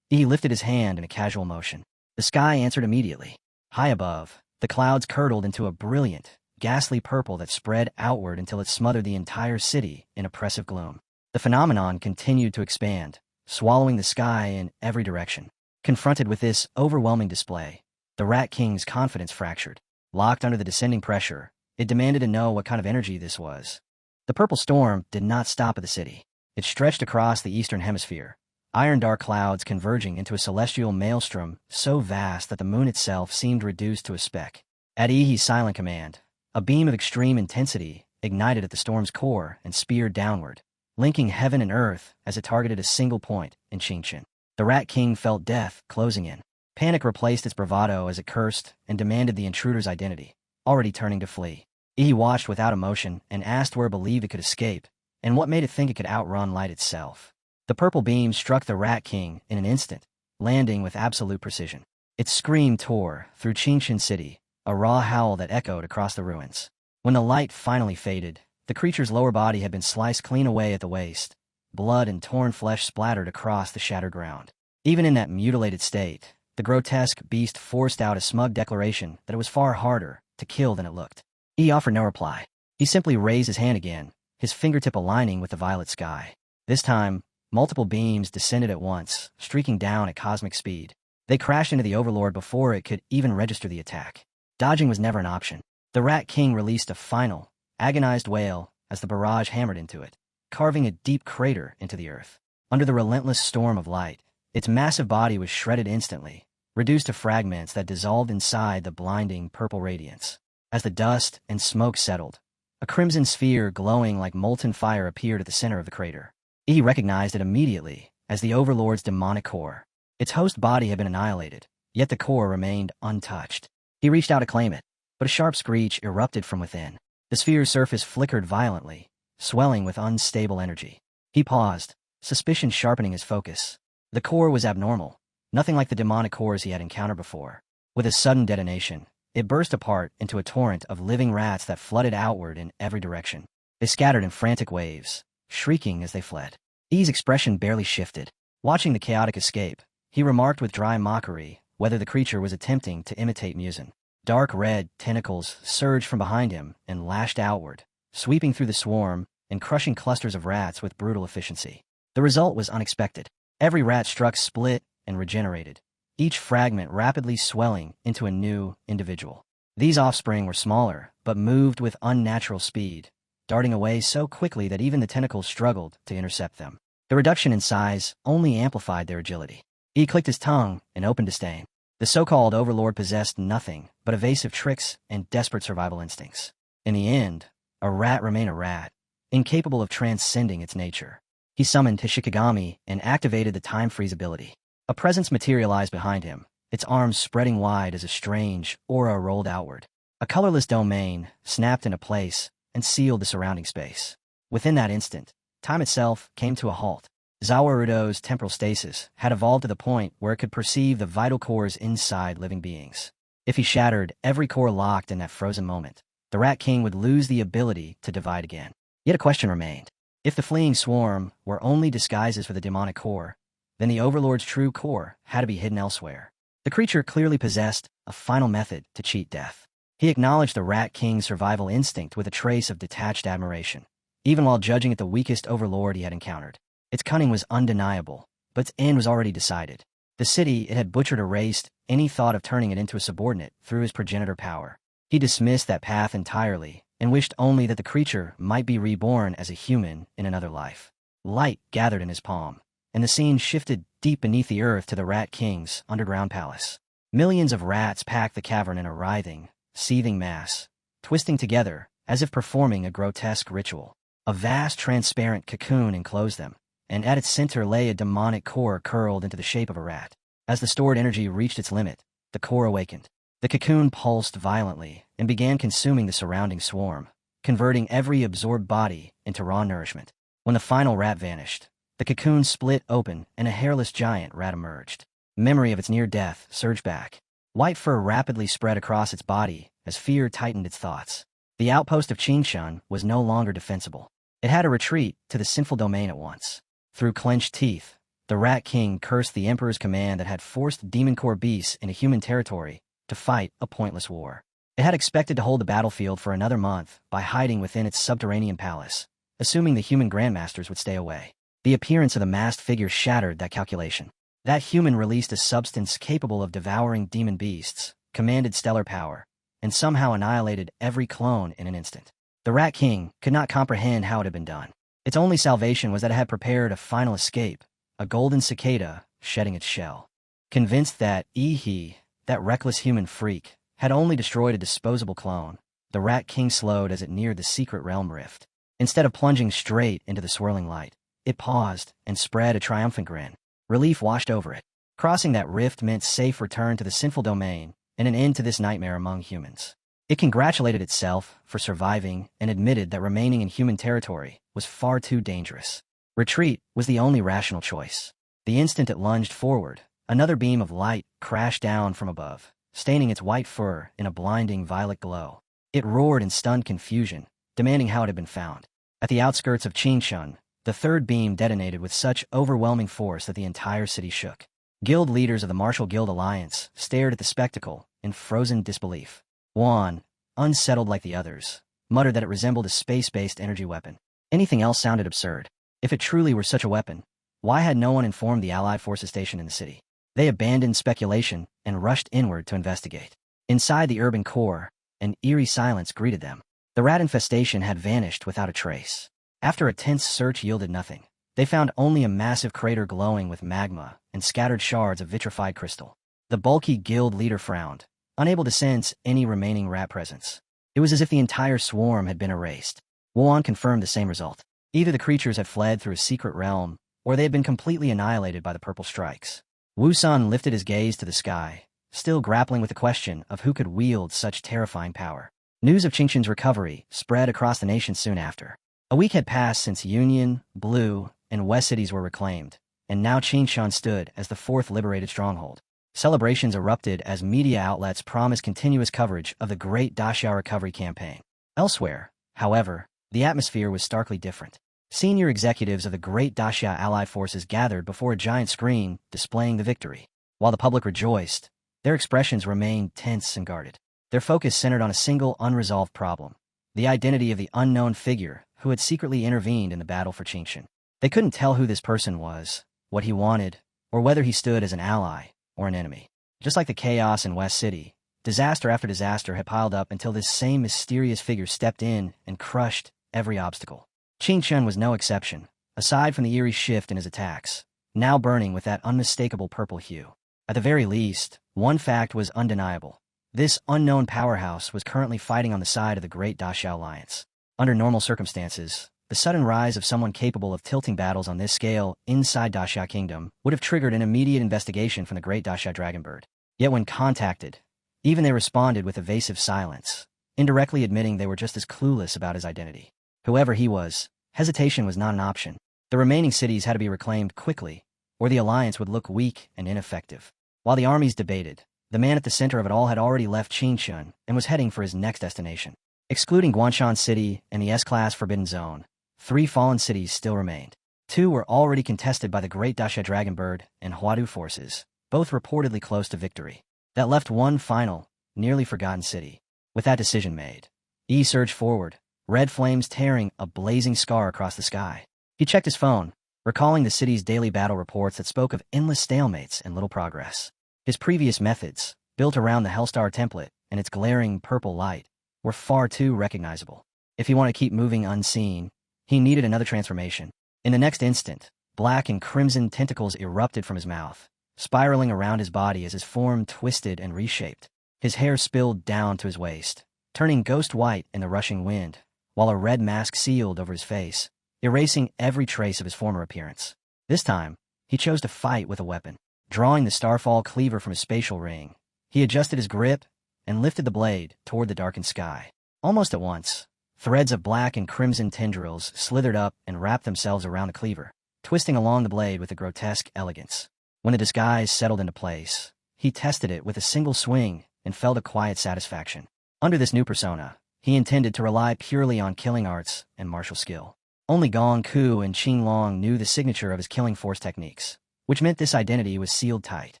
he lifted his hand in a casual motion. The sky answered immediately. High above, the clouds curdled into a brilliant, ghastly purple that spread outward until it smothered the entire city in oppressive gloom. The phenomenon continued to expand, swallowing the sky in every direction. Confronted with this overwhelming display, the Rat King's confidence fractured. Locked under the descending pressure, it demanded to know what kind of energy this was. The purple storm did not stop at the city. It stretched across the eastern hemisphere, iron dark clouds converging into a celestial maelstrom so vast that the moon itself seemed reduced to a speck. At Ihi's silent command, a beam of extreme intensity ignited at the storm's core and speared downward, linking heaven and earth as it targeted a single point in Qingchen. The Rat King felt death closing in. Panic replaced its bravado as it cursed and demanded the intruder's identity, already turning to flee. Ihi watched without emotion and asked where it believed it could escape, and what made it think it could outrun light itself. The purple beam struck the Rat King in an instant, landing with absolute precision. Its scream tore through Qingchen City, a raw howl that echoed across the ruins. When the light finally faded, the creature's lower body had been sliced clean away at the waist. Blood and torn flesh splattered across the shattered ground. Even in that mutilated state, the grotesque beast forced out a smug declaration that it was far harder to kill than it looked. He offered no reply. He simply raised his hand again, his fingertip aligning with the violet sky. This time, multiple beams descended at once, streaking down at cosmic speed. They crashed into the Overlord before it could even register the attack. Dodging was never an option. The Rat King released a final, agonized wail as the barrage hammered into it, carving a deep crater into the earth. Under the relentless storm of light, its massive body was shredded instantly, reduced to fragments that dissolved inside the blinding purple radiance. As the dust and smoke settled, a crimson sphere glowing like molten fire appeared at the center of the crater. He recognized it immediately as the Overlord's demonic core. Its host body had been annihilated, yet the core remained untouched. He reached out to claim it, but a sharp screech erupted from within. The sphere's surface flickered violently, swelling with unstable energy. He paused, suspicion sharpening his focus. The core was abnormal, nothing like the demonic cores he had encountered before. With a sudden detonation, it burst apart into a torrent of living rats that flooded outward in every direction. They scattered in frantic waves, shrieking as they fled. E's expression barely shifted. Watching the chaotic escape, he remarked with dry mockery whether the creature was attempting to imitate Musin. Dark red tentacles surged from behind him and lashed outward, sweeping through the swarm and crushing clusters of rats with brutal efficiency. The result was unexpected. Every rat struck split and regenerated, each fragment rapidly swelling into a new individual. These offspring were smaller, but moved with unnatural speed, darting away so quickly that even the tentacles struggled to intercept them. The reduction in size only amplified their agility. He clicked his tongue in open disdain. The so-called Overlord possessed nothing but evasive tricks and desperate survival instincts. In the end, a rat remained a rat, incapable of transcending its nature. He summoned his Shikigami and activated the time freeze ability. A presence materialized behind him, its arms spreading wide as a strange aura rolled outward. A colorless domain snapped into place and sealed the surrounding space. Within that instant, time itself came to a halt. Zawarudo's temporal stasis had evolved to the point where it could perceive the vital cores inside living beings. If he shattered every core locked in that frozen moment, the Rat King would lose the ability to divide again. Yet a question remained. If the fleeing swarm were only disguises for the demonic core, then the Overlord's true core had to be hidden elsewhere. The creature clearly possessed a final method to cheat death. He acknowledged the Rat King's survival instinct with a trace of detached admiration, even while judging it the weakest Overlord he had encountered. Its cunning was undeniable, but its end was already decided. The city it had butchered erased any thought of turning it into a subordinate through his progenitor power. He dismissed that path entirely and wished only that the creature might be reborn as a human in another life. Light gathered in his palm, and the scene shifted deep beneath the earth to the Rat King's underground palace. Millions of rats packed the cavern in a writhing, seething mass, twisting together as if performing a grotesque ritual. A vast transparent cocoon enclosed them, and at its center lay a demonic core curled into the shape of a rat. As the stored energy reached its limit, the core awakened. The cocoon pulsed violently and began consuming the surrounding swarm, converting every absorbed body into raw nourishment. When the final rat vanished, the cocoon split open and a hairless giant rat emerged. Memory of its near death surged back. White fur rapidly spread across its body as fear tightened its thoughts. The outpost of Qingshan was no longer defensible. It had to retreat to the sinful domain at once. Through clenched teeth, the Rat King cursed the Emperor's command that had forced demon core beasts into human territory to fight a pointless war. It had expected to hold the battlefield for another month by hiding within its subterranean palace, assuming the human grandmasters would stay away. The appearance of the masked figure shattered that calculation. That human released a substance capable of devouring demon beasts, commanded stellar power, and somehow annihilated every clone in an instant. The Rat King could not comprehend how it had been done. Its only salvation was that it had prepared a final escape, a golden cicada shedding its shell. Convinced that that reckless human freak, had only destroyed a disposable clone, the Rat King slowed as it neared the secret realm rift. Instead of plunging straight into the swirling light, it paused and spread a triumphant grin. Relief washed over it. Crossing that rift meant safe return to the sinful domain and an end to this nightmare among humans. It congratulated itself for surviving and admitted that remaining in human territory was far too dangerous. Retreat was the only rational choice. The instant it lunged forward, another beam of light crashed down from above, staining its white fur in a blinding violet glow. It roared in stunned confusion, demanding how it had been found. At the outskirts of Qingshan, the third beam detonated with such overwhelming force that the entire city shook. Guild leaders of the Martial Guild Alliance stared at the spectacle in frozen disbelief. Juan, unsettled like the others, muttered that it resembled a space-based energy weapon. Anything else sounded absurd. If it truly were such a weapon, why had no one informed the Allied forces stationed in the city? They abandoned speculation and rushed inward to investigate. Inside the urban core, an eerie silence greeted them. The rat infestation had vanished without a trace. After a tense search yielded nothing, they found only a massive crater glowing with magma and scattered shards of vitrified crystal. The bulky guild leader frowned, unable to sense any remaining rat presence. It was as if the entire swarm had been erased. Wuan confirmed the same result. Either the creatures had fled through a secret realm, or they had been completely annihilated by the purple strikes. Wu San lifted his gaze to the sky, still grappling with the question of who could wield such terrifying power. News of Qingshan's recovery spread across the nation soon after. A week had passed since Union, Blue, and West cities were reclaimed, and now Qingshan stood as the fourth liberated stronghold. Celebrations erupted as media outlets promised continuous coverage of the Great Daxia Recovery Campaign. Elsewhere, however, the atmosphere was starkly different. Senior executives of the Great Daxia Allied forces gathered before a giant screen displaying the victory. While the public rejoiced, their expressions remained tense and guarded. Their focus centered on a single unresolved problem: the identity of the unknown figure who had secretly intervened in the battle for Qingshan. They couldn't tell who this person was, what he wanted, or whether he stood as an ally or an enemy. Just like the chaos in West City, disaster after disaster had piled up until this same mysterious figure stepped in and crushed every obstacle. Qingshan was no exception, aside from the eerie shift in his attacks, now burning with that unmistakable purple hue. At the very least, one fact was undeniable. This unknown powerhouse was currently fighting on the side of the Great Daxia Alliance. Under normal circumstances, the sudden rise of someone capable of tilting battles on this scale inside Daxia Kingdom would have triggered an immediate investigation from the Great Daxia Dragonbird. Yet when contacted, even they responded with evasive silence, indirectly admitting they were just as clueless about his identity. Whoever he was, hesitation was not an option. The remaining cities had to be reclaimed quickly, or the alliance would look weak and ineffective. While the armies debated, the man at the center of it all had already left Qingshan and was heading for his next destination. Excluding Guanshan City and the S-Class Forbidden Zone, 3 fallen cities still remained. 2 were already contested by the Great Daxia Dragonbird and Huadu forces, both reportedly close to victory. That left one final, nearly forgotten city. With that decision made, Yi surged forward, red flames tearing a blazing scar across the sky. He checked his phone, recalling the city's daily battle reports that spoke of endless stalemates and little progress. His previous methods, built around the Hellstar template and its glaring purple light, were far too recognizable. If he wanted to keep moving unseen, he needed another transformation. In the next instant, Black and crimson tentacles erupted from his mouth, spiraling around his body as his form twisted and reshaped. His hair spilled down to his waist, turning ghost white in the rushing wind, while a red mask sealed over his face, erasing every trace of his former appearance. This time, he chose to fight with a weapon. Drawing the Starfall cleaver from his spatial ring, he adjusted his grip and lifted the blade toward the darkened sky. Almost at once, threads of black and crimson tendrils slithered up and wrapped themselves around the cleaver, twisting along the blade with a grotesque elegance. When the disguise settled into place, he tested it with a single swing and felt a quiet satisfaction. Under this new persona, he intended to rely purely on killing arts and martial skill. Only Gong Ku and Qing Long knew the signature of his killing force techniques, which meant this identity was sealed tight.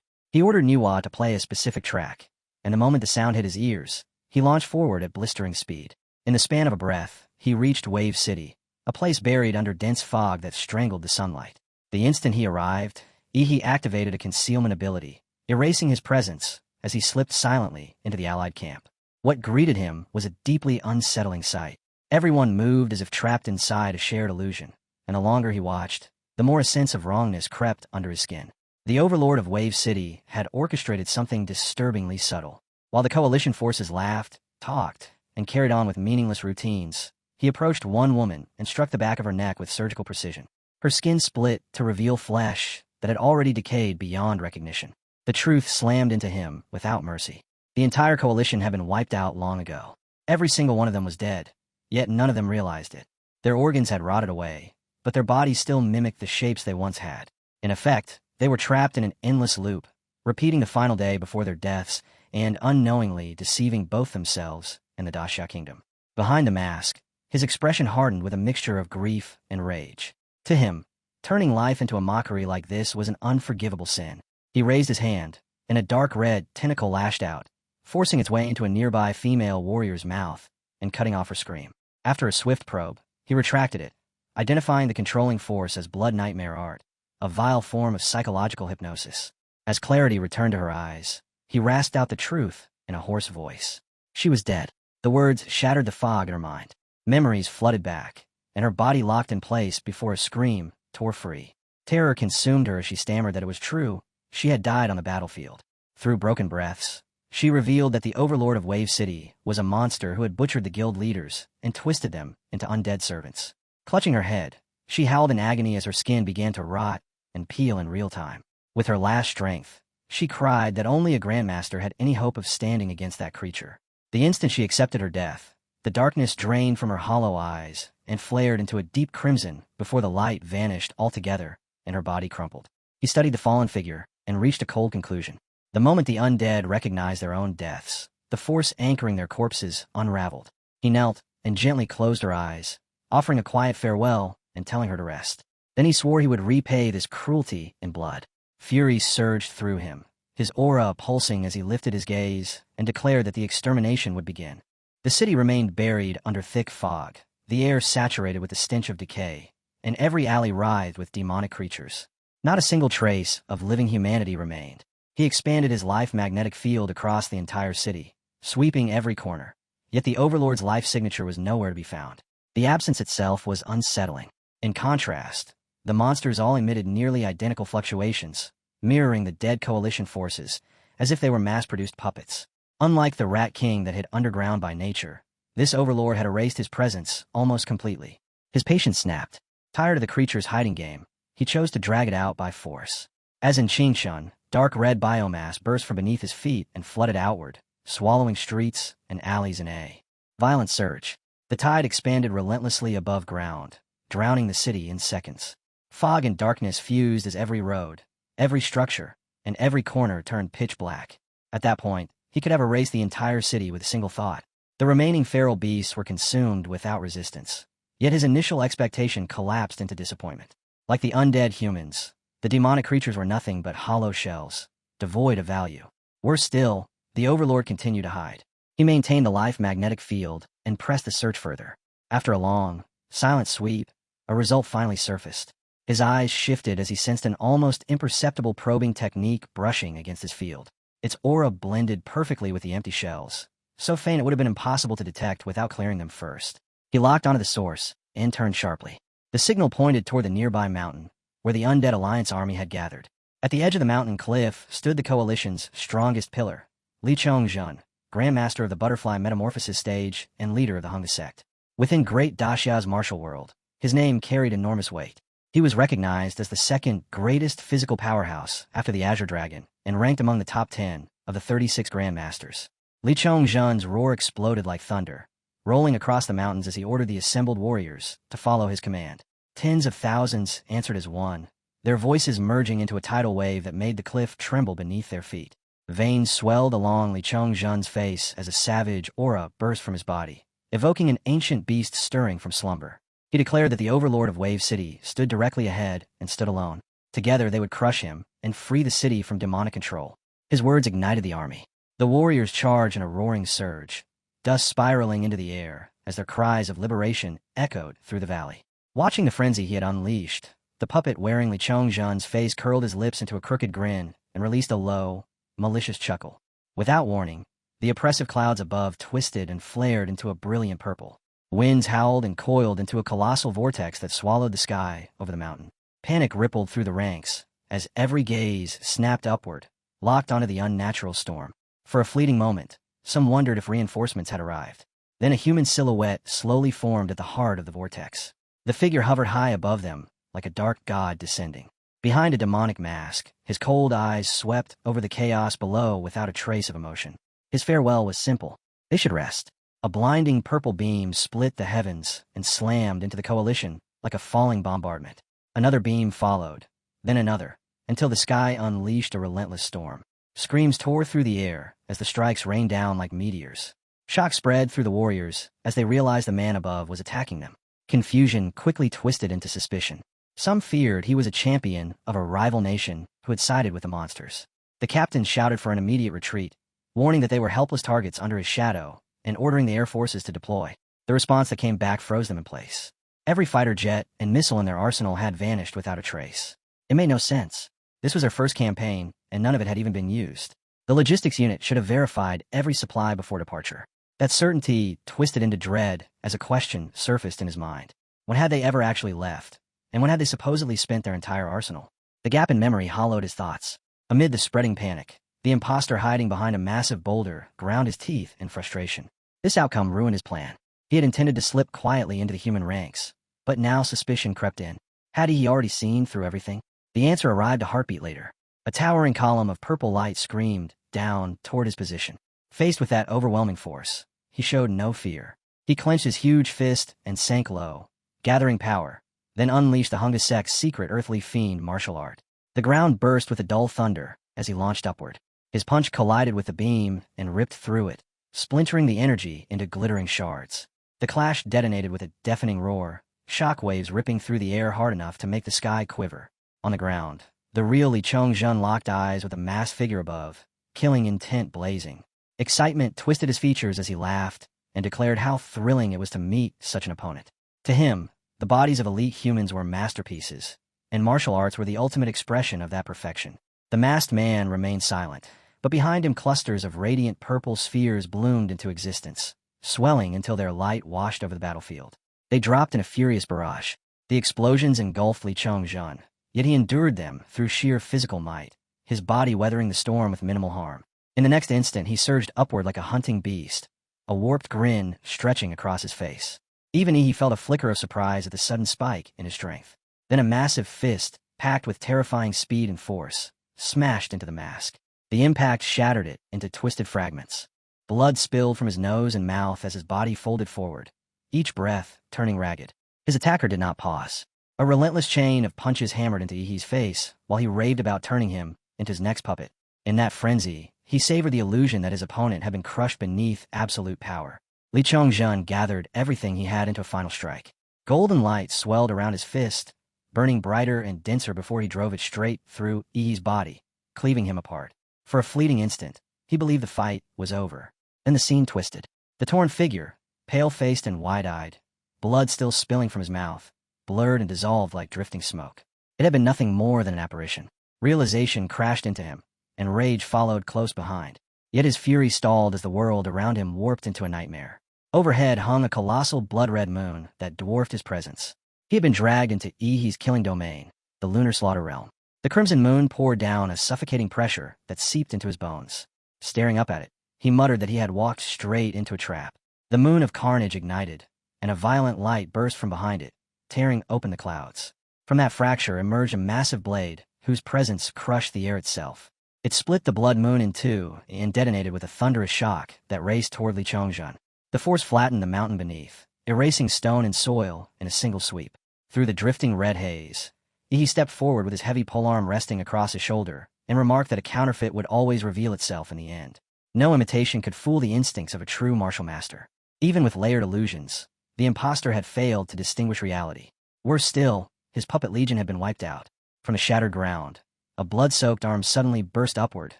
He ordered Manhua to play a specific track, and the moment the sound hit his ears, he launched forward at blistering speed. In the span of a breath, he reached Wave City, a place buried under dense fog that strangled the sunlight. The instant he arrived, he activated a concealment ability, erasing his presence as he slipped silently into the Allied camp. What greeted him was a deeply unsettling sight. Everyone moved as if trapped inside a shared illusion, and the longer he watched, the more a sense of wrongness crept under his skin. The overlord of Wave City had orchestrated something disturbingly subtle. While the coalition forces laughed, talked, and carried on with meaningless routines, he approached one woman and struck the back of her neck with surgical precision. Her skin split to reveal flesh that had already decayed beyond recognition. The truth slammed into him without mercy. The entire coalition had been wiped out long ago. Every single one of them was dead, yet none of them realized it. Their organs had rotted away, but their bodies still mimicked the shapes they once had. In effect, they were trapped in an endless loop, repeating the final day before their deaths and unknowingly deceiving both themselves and the Daxia Kingdom. Behind the mask, his expression hardened with a mixture of grief and rage. To him, turning life into a mockery like this was an unforgivable sin. He raised his hand, and a dark red tentacle lashed out, forcing its way into a nearby female warrior's mouth and cutting off her scream. After a swift probe, he retracted it, identifying the controlling force as blood nightmare art, a vile form of psychological hypnosis. As clarity returned to her eyes, he rasped out the truth in a hoarse voice. She was dead. The words shattered the fog in her mind. Memories flooded back, and her body locked in place before a scream tore free. Terror consumed her as she stammered that it was true. She had died on the battlefield. Through broken breaths, she revealed that the overlord of Wave City was a monster who had butchered the guild leaders and twisted them into undead servants. Clutching her head, she howled in agony as her skin began to rot and peel in real time. With her last strength, she cried that only a grandmaster had any hope of standing against that creature. The instant she accepted her death, the darkness drained from her hollow eyes and flared into a deep crimson before the light vanished altogether and her body crumpled. He studied the fallen figure and reached a cold conclusion. The moment the undead recognized their own deaths, the force anchoring their corpses unraveled. He knelt and gently closed her eyes, offering a quiet farewell and telling her to rest. Then he swore he would repay this cruelty in blood. Fury surged through him, his aura pulsing as he lifted his gaze and declared that the extermination would begin. The city remained buried under thick fog, the air saturated with the stench of decay, and every alley writhed with demonic creatures. Not a single trace of living humanity remained. He expanded his life magnetic field across the entire city, sweeping every corner. Yet the Overlord's life signature was nowhere to be found. The absence itself was unsettling. In contrast, the monsters all emitted nearly identical fluctuations, mirroring the dead coalition forces, as if they were mass-produced puppets. Unlike the Rat King that hid underground by nature, this Overlord had erased his presence almost completely. His patience snapped. Tired of the creature's hiding game, he chose to drag it out by force. As in Qingshun, dark red biomass burst from beneath his feet and flooded outward, swallowing streets and alleys in a violent surge. The tide expanded relentlessly above ground, drowning the city in seconds. Fog and darkness fused as every road, every structure, and every corner turned pitch black. At that point, he could have erased the entire city with a single thought. The remaining feral beasts were consumed without resistance. Yet his initial expectation collapsed into disappointment. Like the undead humans, the demonic creatures were nothing but hollow shells, devoid of value. Worse still, the Overlord continued to hide. He maintained the life magnetic field and pressed the search further. After a long, silent sweep, a result finally surfaced. His eyes shifted as he sensed an almost imperceptible probing technique brushing against his field. Its aura blended perfectly with the empty shells, so faint it would have been impossible to detect without clearing them first. He locked onto the source and turned sharply. The signal pointed toward the nearby mountain, where the Undead Alliance army had gathered. At the edge of the mountain cliff stood the coalition's strongest pillar, Li Chongzhen, Grandmaster of the Butterfly Metamorphosis stage and leader of the Hungga sect. Within Great Daxia's martial world, his name carried enormous weight. He was recognized as the second greatest physical powerhouse after the Azure Dragon and ranked among the top 10 of the 36 Grandmasters. Li Chongzhen's roar exploded like thunder, rolling across the mountains as he ordered the assembled warriors to follow his command. Tens of thousands answered as one, their voices merging into a tidal wave that made the cliff tremble beneath their feet. Veins swelled along Li Chongzhen's face as a savage aura burst from his body, evoking an ancient beast stirring from slumber. He declared that the overlord of Wave City stood directly ahead and stood alone. Together they would crush him and free the city from demonic control. His words ignited the army. The warriors charged in a roaring surge, dust spiraling into the air as their cries of liberation echoed through the valley. Watching the frenzy he had unleashed, the puppet wearing Li Chongzhen's face curled his lips into a crooked grin and released a low, malicious chuckle. Without warning, the oppressive clouds above twisted and flared into a brilliant purple. Winds howled and coiled into a colossal vortex that swallowed the sky over the mountain. Panic rippled through the ranks as every gaze snapped upward, locked onto the unnatural storm. For a fleeting moment, some wondered if reinforcements had arrived. Then a human silhouette slowly formed at the heart of the vortex. The figure hovered high above them, like a dark god descending. Behind a demonic mask, his cold eyes swept over the chaos below without a trace of emotion. His farewell was simple. They should rest. A blinding purple beam split the heavens and slammed into the coalition like a falling bombardment. Another beam followed, then another, until the sky unleashed a relentless storm. Screams tore through the air as the strikes rained down like meteors. Shock spread through the warriors as they realized the man above was attacking them. Confusion quickly twisted into suspicion. Some feared he was a champion of a rival nation who had sided with the monsters. The captain shouted for an immediate retreat, warning that they were helpless targets under his shadow and ordering the air forces to deploy. The response that came back froze them in place. Every fighter jet and missile in their arsenal had vanished without a trace. It made no sense. This was their first campaign, and none of it had even been used. The logistics unit should have verified every supply before departure. That certainty twisted into dread as a question surfaced in his mind. When had they ever actually left? And when had they supposedly spent their entire arsenal? The gap in memory hollowed his thoughts. Amid the spreading panic, the imposter hiding behind a massive boulder ground his teeth in frustration. This outcome ruined his plan. He had intended to slip quietly into the human ranks, but now suspicion crept in. Had he already seen through everything? The answer arrived a heartbeat later. A towering column of purple light screamed down toward his position. Faced with that overwhelming force, he showed no fear. He clenched his huge fist and sank low, gathering power, then unleashed the Hungga sect's secret earthly fiend martial art. The ground burst with a dull thunder as he launched upward. His punch collided with the beam and ripped through it, splintering the energy into glittering shards. The clash detonated with a deafening roar, shockwaves ripping through the air hard enough to make the sky quiver. On the ground, the real Li Chongzhen locked eyes with a masked figure above, killing intent blazing. Excitement twisted his features as he laughed and declared how thrilling it was to meet such an opponent. To him, the bodies of elite humans were masterpieces, and martial arts were the ultimate expression of that perfection. The masked man remained silent, but behind him clusters of radiant purple spheres bloomed into existence, swelling until their light washed over the battlefield. They dropped in a furious barrage. The explosions engulfed Li Chongzhen, yet he endured them through sheer physical might, his body weathering the storm with minimal harm. In the next instant, he surged upward like a hunting beast, a warped grin stretching across his face. Even he felt a flicker of surprise at the sudden spike in his strength. Then a massive fist, packed with terrifying speed and force, smashed into the mask. The impact shattered it into twisted fragments. Blood spilled from his nose and mouth as his body folded forward, each breath turning ragged. His attacker did not pause. A relentless chain of punches hammered into Ihi's face while he raved about turning him into his next puppet. In that frenzy, he savored the illusion that his opponent had been crushed beneath absolute power. Li Chongzhen gathered everything he had into a final strike. Golden light swelled around his fist, burning brighter and denser before he drove it straight through Ihi's body, cleaving him apart. For a fleeting instant, he believed the fight was over. Then the scene twisted. The torn figure, pale-faced and wide-eyed, blood still spilling from his mouth, blurred and dissolved like drifting smoke. It had been nothing more than an apparition. Realization crashed into him, and rage followed close behind. Yet his fury stalled as the world around him warped into a nightmare. Overhead hung a colossal blood-red moon that dwarfed his presence. He had been dragged into Ihi's killing domain, the lunar slaughter realm. The crimson moon poured down a suffocating pressure that seeped into his bones. Staring up at it, he muttered that he had walked straight into a trap. The moon of carnage ignited, and a violent light burst from behind it, tearing open the clouds. From that fracture emerged a massive blade, whose presence crushed the air itself. It split the blood moon in two and detonated with a thunderous shock that raced toward Li Chongzhen. The force flattened the mountain beneath, erasing stone and soil in a single sweep. Through the drifting red haze, he stepped forward with his heavy polearm resting across his shoulder and remarked that a counterfeit would always reveal itself in the end. No imitation could fool the instincts of a true martial master. Even with layered illusions, the impostor had failed to distinguish reality. Worse still, his puppet legion had been wiped out. From the shattered ground, a blood-soaked arm suddenly burst upward,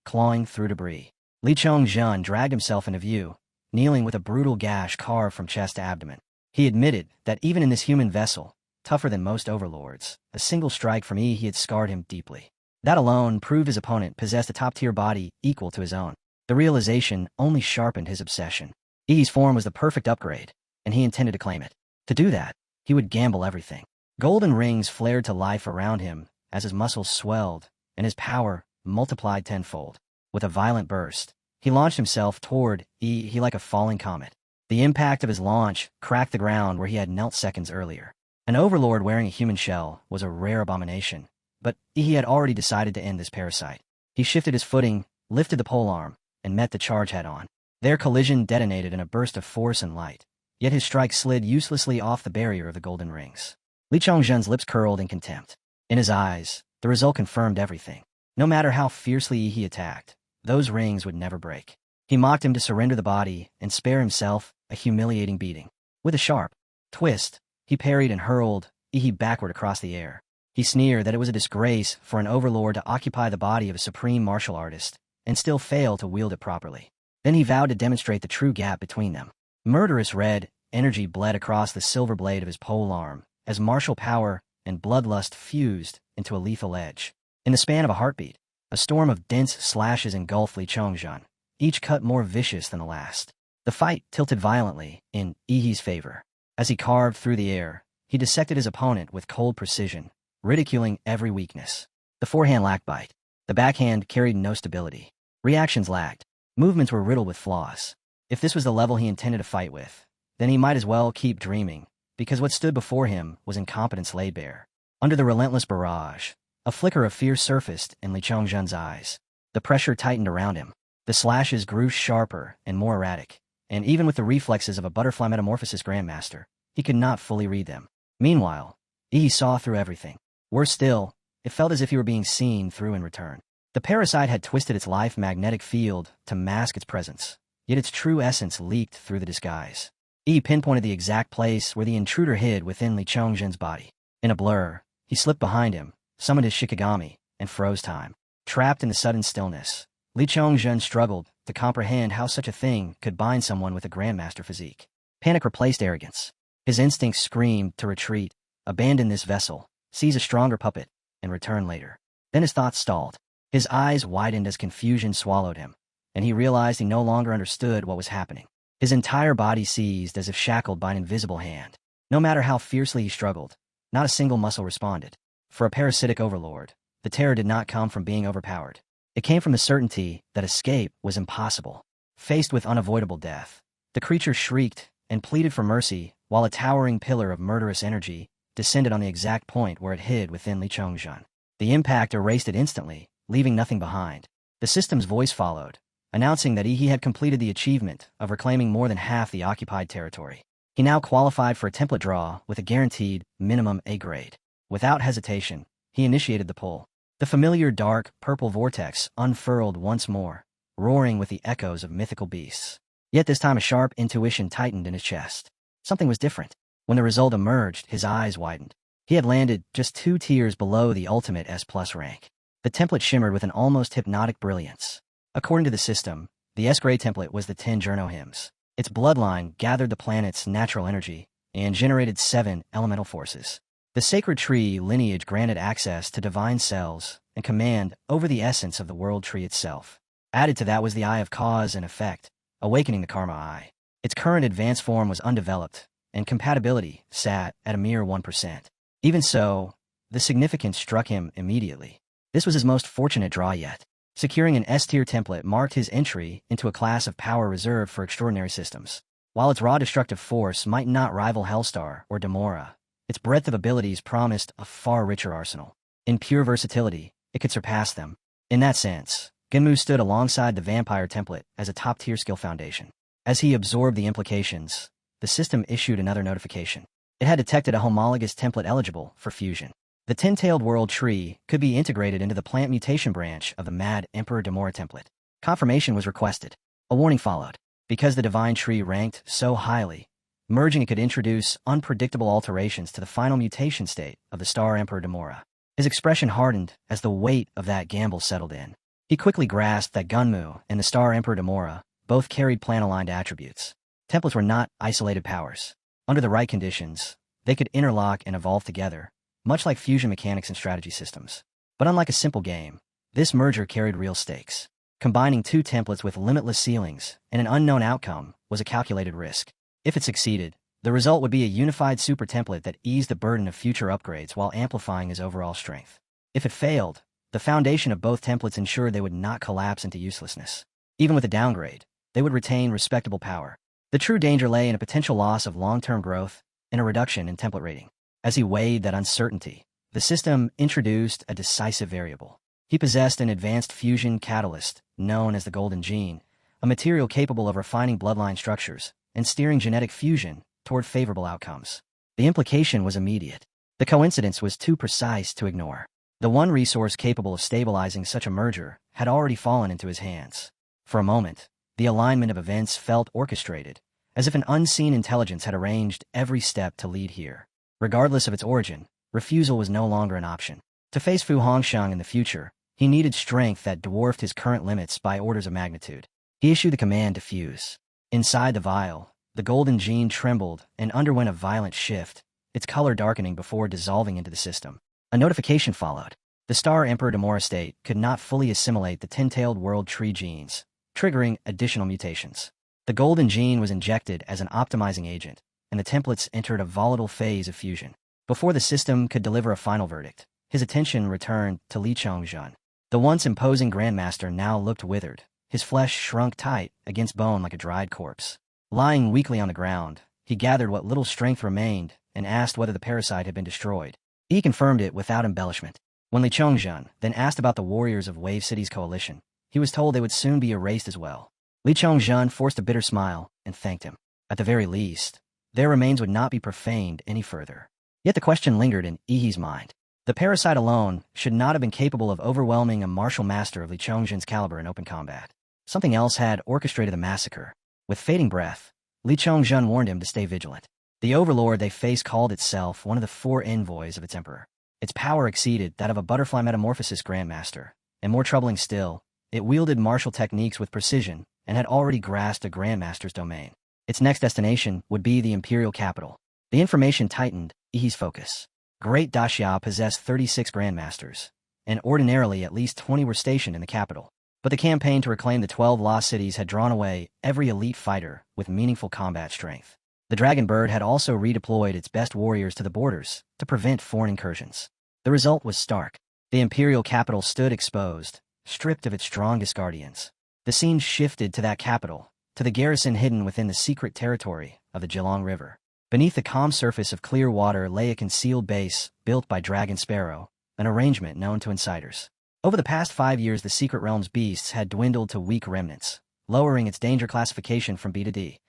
clawing through debris. Li Chongzhen dragged himself into view, kneeling with a brutal gash carved from chest to abdomen. He admitted that even in this human vessel, tougher than most overlords, a single strike from he had scarred him deeply. That alone proved his opponent possessed a top-tier body equal to his own. The realization only sharpened his obsession. He's form was the perfect upgrade, and he intended to claim it. To do that, he would gamble everything. Golden rings flared to life around him as his muscles swelled, and his power multiplied tenfold. With a violent burst, he launched himself toward he like a falling comet. The impact of his launch cracked the ground where he had knelt seconds earlier. An overlord wearing a human shell was a rare abomination, but he had already decided to end this parasite. He shifted his footing, lifted the polearm, and met the charge head-on. Their collision detonated in a burst of force and light, yet his strike slid uselessly off the barrier of the golden rings. Li Chongzhen's lips curled in contempt. In his eyes, the result confirmed everything. No matter how fiercely he attacked, those rings would never break. He mocked him to surrender the body and spare himself a humiliating beating. With a sharp twist, he parried and hurled he backward across the air. He sneered that it was a disgrace for an overlord to occupy the body of a supreme martial artist and still fail to wield it properly. Then he vowed to demonstrate the true gap between them. Murderous red energy bled across the silver blade of his polearm as martial power and bloodlust fused into a lethal edge. In the span of a heartbeat, a storm of dense slashes engulfed Li Chongzhen, each cut more vicious than the last. The fight tilted violently in Yi's favor. As he carved through the air, he dissected his opponent with cold precision, ridiculing every weakness. The forehand lacked bite. The backhand carried no stability. Reactions lagged. Movements were riddled with flaws. If this was the level he intended to fight with, then he might as well keep dreaming, because what stood before him was incompetence laid bare. Under the relentless barrage, a flicker of fear surfaced in Li Chongzhen's eyes. The pressure tightened around him. The slashes grew sharper and more erratic, and even with the reflexes of a butterfly metamorphosis grandmaster, he could not fully read them. Meanwhile, he saw through everything. Worse still, it felt as if he were being seen through in return. The parasite had twisted its life magnetic field to mask its presence, yet its true essence leaked through the disguise. He pinpointed the exact place where the intruder hid within Li Chongzhen's body. In a blur, he slipped behind him, summoned his Shikigami, and froze time. Trapped in the sudden stillness, Li Chongzhen struggled to comprehend how such a thing could bind someone with a grandmaster physique. Panic replaced arrogance. His instincts screamed to retreat, abandon this vessel, seize a stronger puppet, and return later. Then his thoughts stalled. His eyes widened as confusion swallowed him, and he realized he no longer understood what was happening. His entire body seized as if shackled by an invisible hand. No matter how fiercely he struggled, not a single muscle responded. For a parasitic overlord, the terror did not come from being overpowered. It came from the certainty that escape was impossible. Faced with unavoidable death, the creature shrieked and pleaded for mercy while a towering pillar of murderous energy descended on the exact point where it hid within Li Chongzhen. The impact erased it instantly, leaving nothing behind. The system's voice followed, announcing that he had completed the achievement of reclaiming more than half the occupied territory. He now qualified for a template draw with a guaranteed minimum A grade. Without hesitation, he initiated the pull. The familiar dark, purple vortex unfurled once more, roaring with the echoes of mythical beasts. Yet this time a sharp intuition tightened in his chest. Something was different. When the result emerged, his eyes widened. He had landed just 2 tiers below the ultimate S+ rank. The template shimmered with an almost hypnotic brilliance. According to the system, the S-grade template was the 10 Journo hymns. Its bloodline gathered the planet's natural energy and generated 7 elemental forces. The sacred tree lineage granted access to divine cells and command over the essence of the world tree itself. Added to that was the Eye of Cause and Effect, awakening the Karma Eye. Its current advanced form was undeveloped, and compatibility sat at a mere 1%. Even so, the significance struck him immediately. This was his most fortunate draw yet. Securing an S-tier template marked his entry into a class of power reserved for extraordinary systems. While its raw destructive force might not rival Hellstar or Demora, its breadth of abilities promised a far richer arsenal. In pure versatility, it could surpass them. In that sense, Genmu stood alongside the Vampire template as a top-tier skill foundation. As he absorbed the implications, the system issued another notification. It had detected a homologous template eligible for fusion. The Ten-Tailed World Tree could be integrated into the plant mutation branch of the Mad Emperor Demora template. Confirmation was requested. A warning followed. Because the Divine Tree ranked so highly, merging it could introduce unpredictable alterations to the final mutation state of the Star Emperor Demora. His expression hardened as the weight of that gamble settled in. He quickly grasped that Gunmu and the Star Emperor Demora both carried plan-aligned attributes. Templates were not isolated powers. Under the right conditions, they could interlock and evolve together, much like fusion mechanics and strategy systems. But unlike a simple game, this merger carried real stakes. Combining two templates with limitless ceilings and an unknown outcome was a calculated risk. If it succeeded, the result would be a unified super template that eased the burden of future upgrades while amplifying his overall strength. If it failed, the foundation of both templates ensured they would not collapse into uselessness. Even with a downgrade, they would retain respectable power. The true danger lay in a potential loss of long-term growth and a reduction in template rating. As he weighed that uncertainty, the system introduced a decisive variable. He possessed an advanced fusion catalyst, known as the Golden Gene, a material capable of refining bloodline structures and steering genetic fusion toward favorable outcomes. The implication was immediate. The coincidence was too precise to ignore. The one resource capable of stabilizing such a merger had already fallen into his hands. For a moment, the alignment of events felt orchestrated, as if an unseen intelligence had arranged every step to lead here. Regardless of its origin, refusal was no longer an option. To face Fu Hongxiang in the future, he needed strength that dwarfed his current limits by orders of magnitude. He issued the command to fuse. Inside the vial, the Golden Gene trembled and underwent a violent shift, its color darkening before dissolving into the system. A notification followed. The Star Emperor Demora state could not fully assimilate the Ten-Tailed World Tree genes, triggering additional mutations. The Golden Gene was injected as an optimizing agent, and the templates entered a volatile phase of fusion. Before the system could deliver a final verdict, his attention returned to Li Chongzhen. The once imposing Grandmaster now looked withered, his flesh shrunk tight against bone like a dried corpse. Lying weakly on the ground, he gathered what little strength remained and asked whether the parasite had been destroyed. He confirmed it without embellishment. When Li Chongzhen then asked about the warriors of Wave City's coalition, he was told they would soon be erased as well. Li Chongzhen forced a bitter smile and thanked him. At the very least, their remains would not be profaned any further. Yet the question lingered in Yi's mind. The parasite alone should not have been capable of overwhelming a martial master of Li Chongzhen's caliber in open combat. Something else had orchestrated the massacre. With fading breath, Li Chongzhen warned him to stay vigilant. The overlord they faced called itself one of the 4 envoys of its emperor. Its power exceeded that of a butterfly metamorphosis grandmaster, and more troubling still, it wielded martial techniques with precision and had already grasped a grandmaster's domain. Its next destination would be the imperial capital. The information tightened Yi's focus. Great Daxia possessed 36 grandmasters, and ordinarily at least 20 were stationed in the capital. But the campaign to reclaim the 12 lost cities had drawn away every elite fighter with meaningful combat strength. The Dragon Bird had also redeployed its best warriors to the borders to prevent foreign incursions. The result was stark. The imperial capital stood exposed, stripped of its strongest guardians. The scene shifted to that capital, to the garrison hidden within the secret territory of the Geelong River. Beneath the calm surface of clear water lay a concealed base built by Dragon Sparrow, an arrangement known to insiders. Over the past 5 years, the Secret Realm's beasts had dwindled to weak remnants, lowering its danger classification from B to D.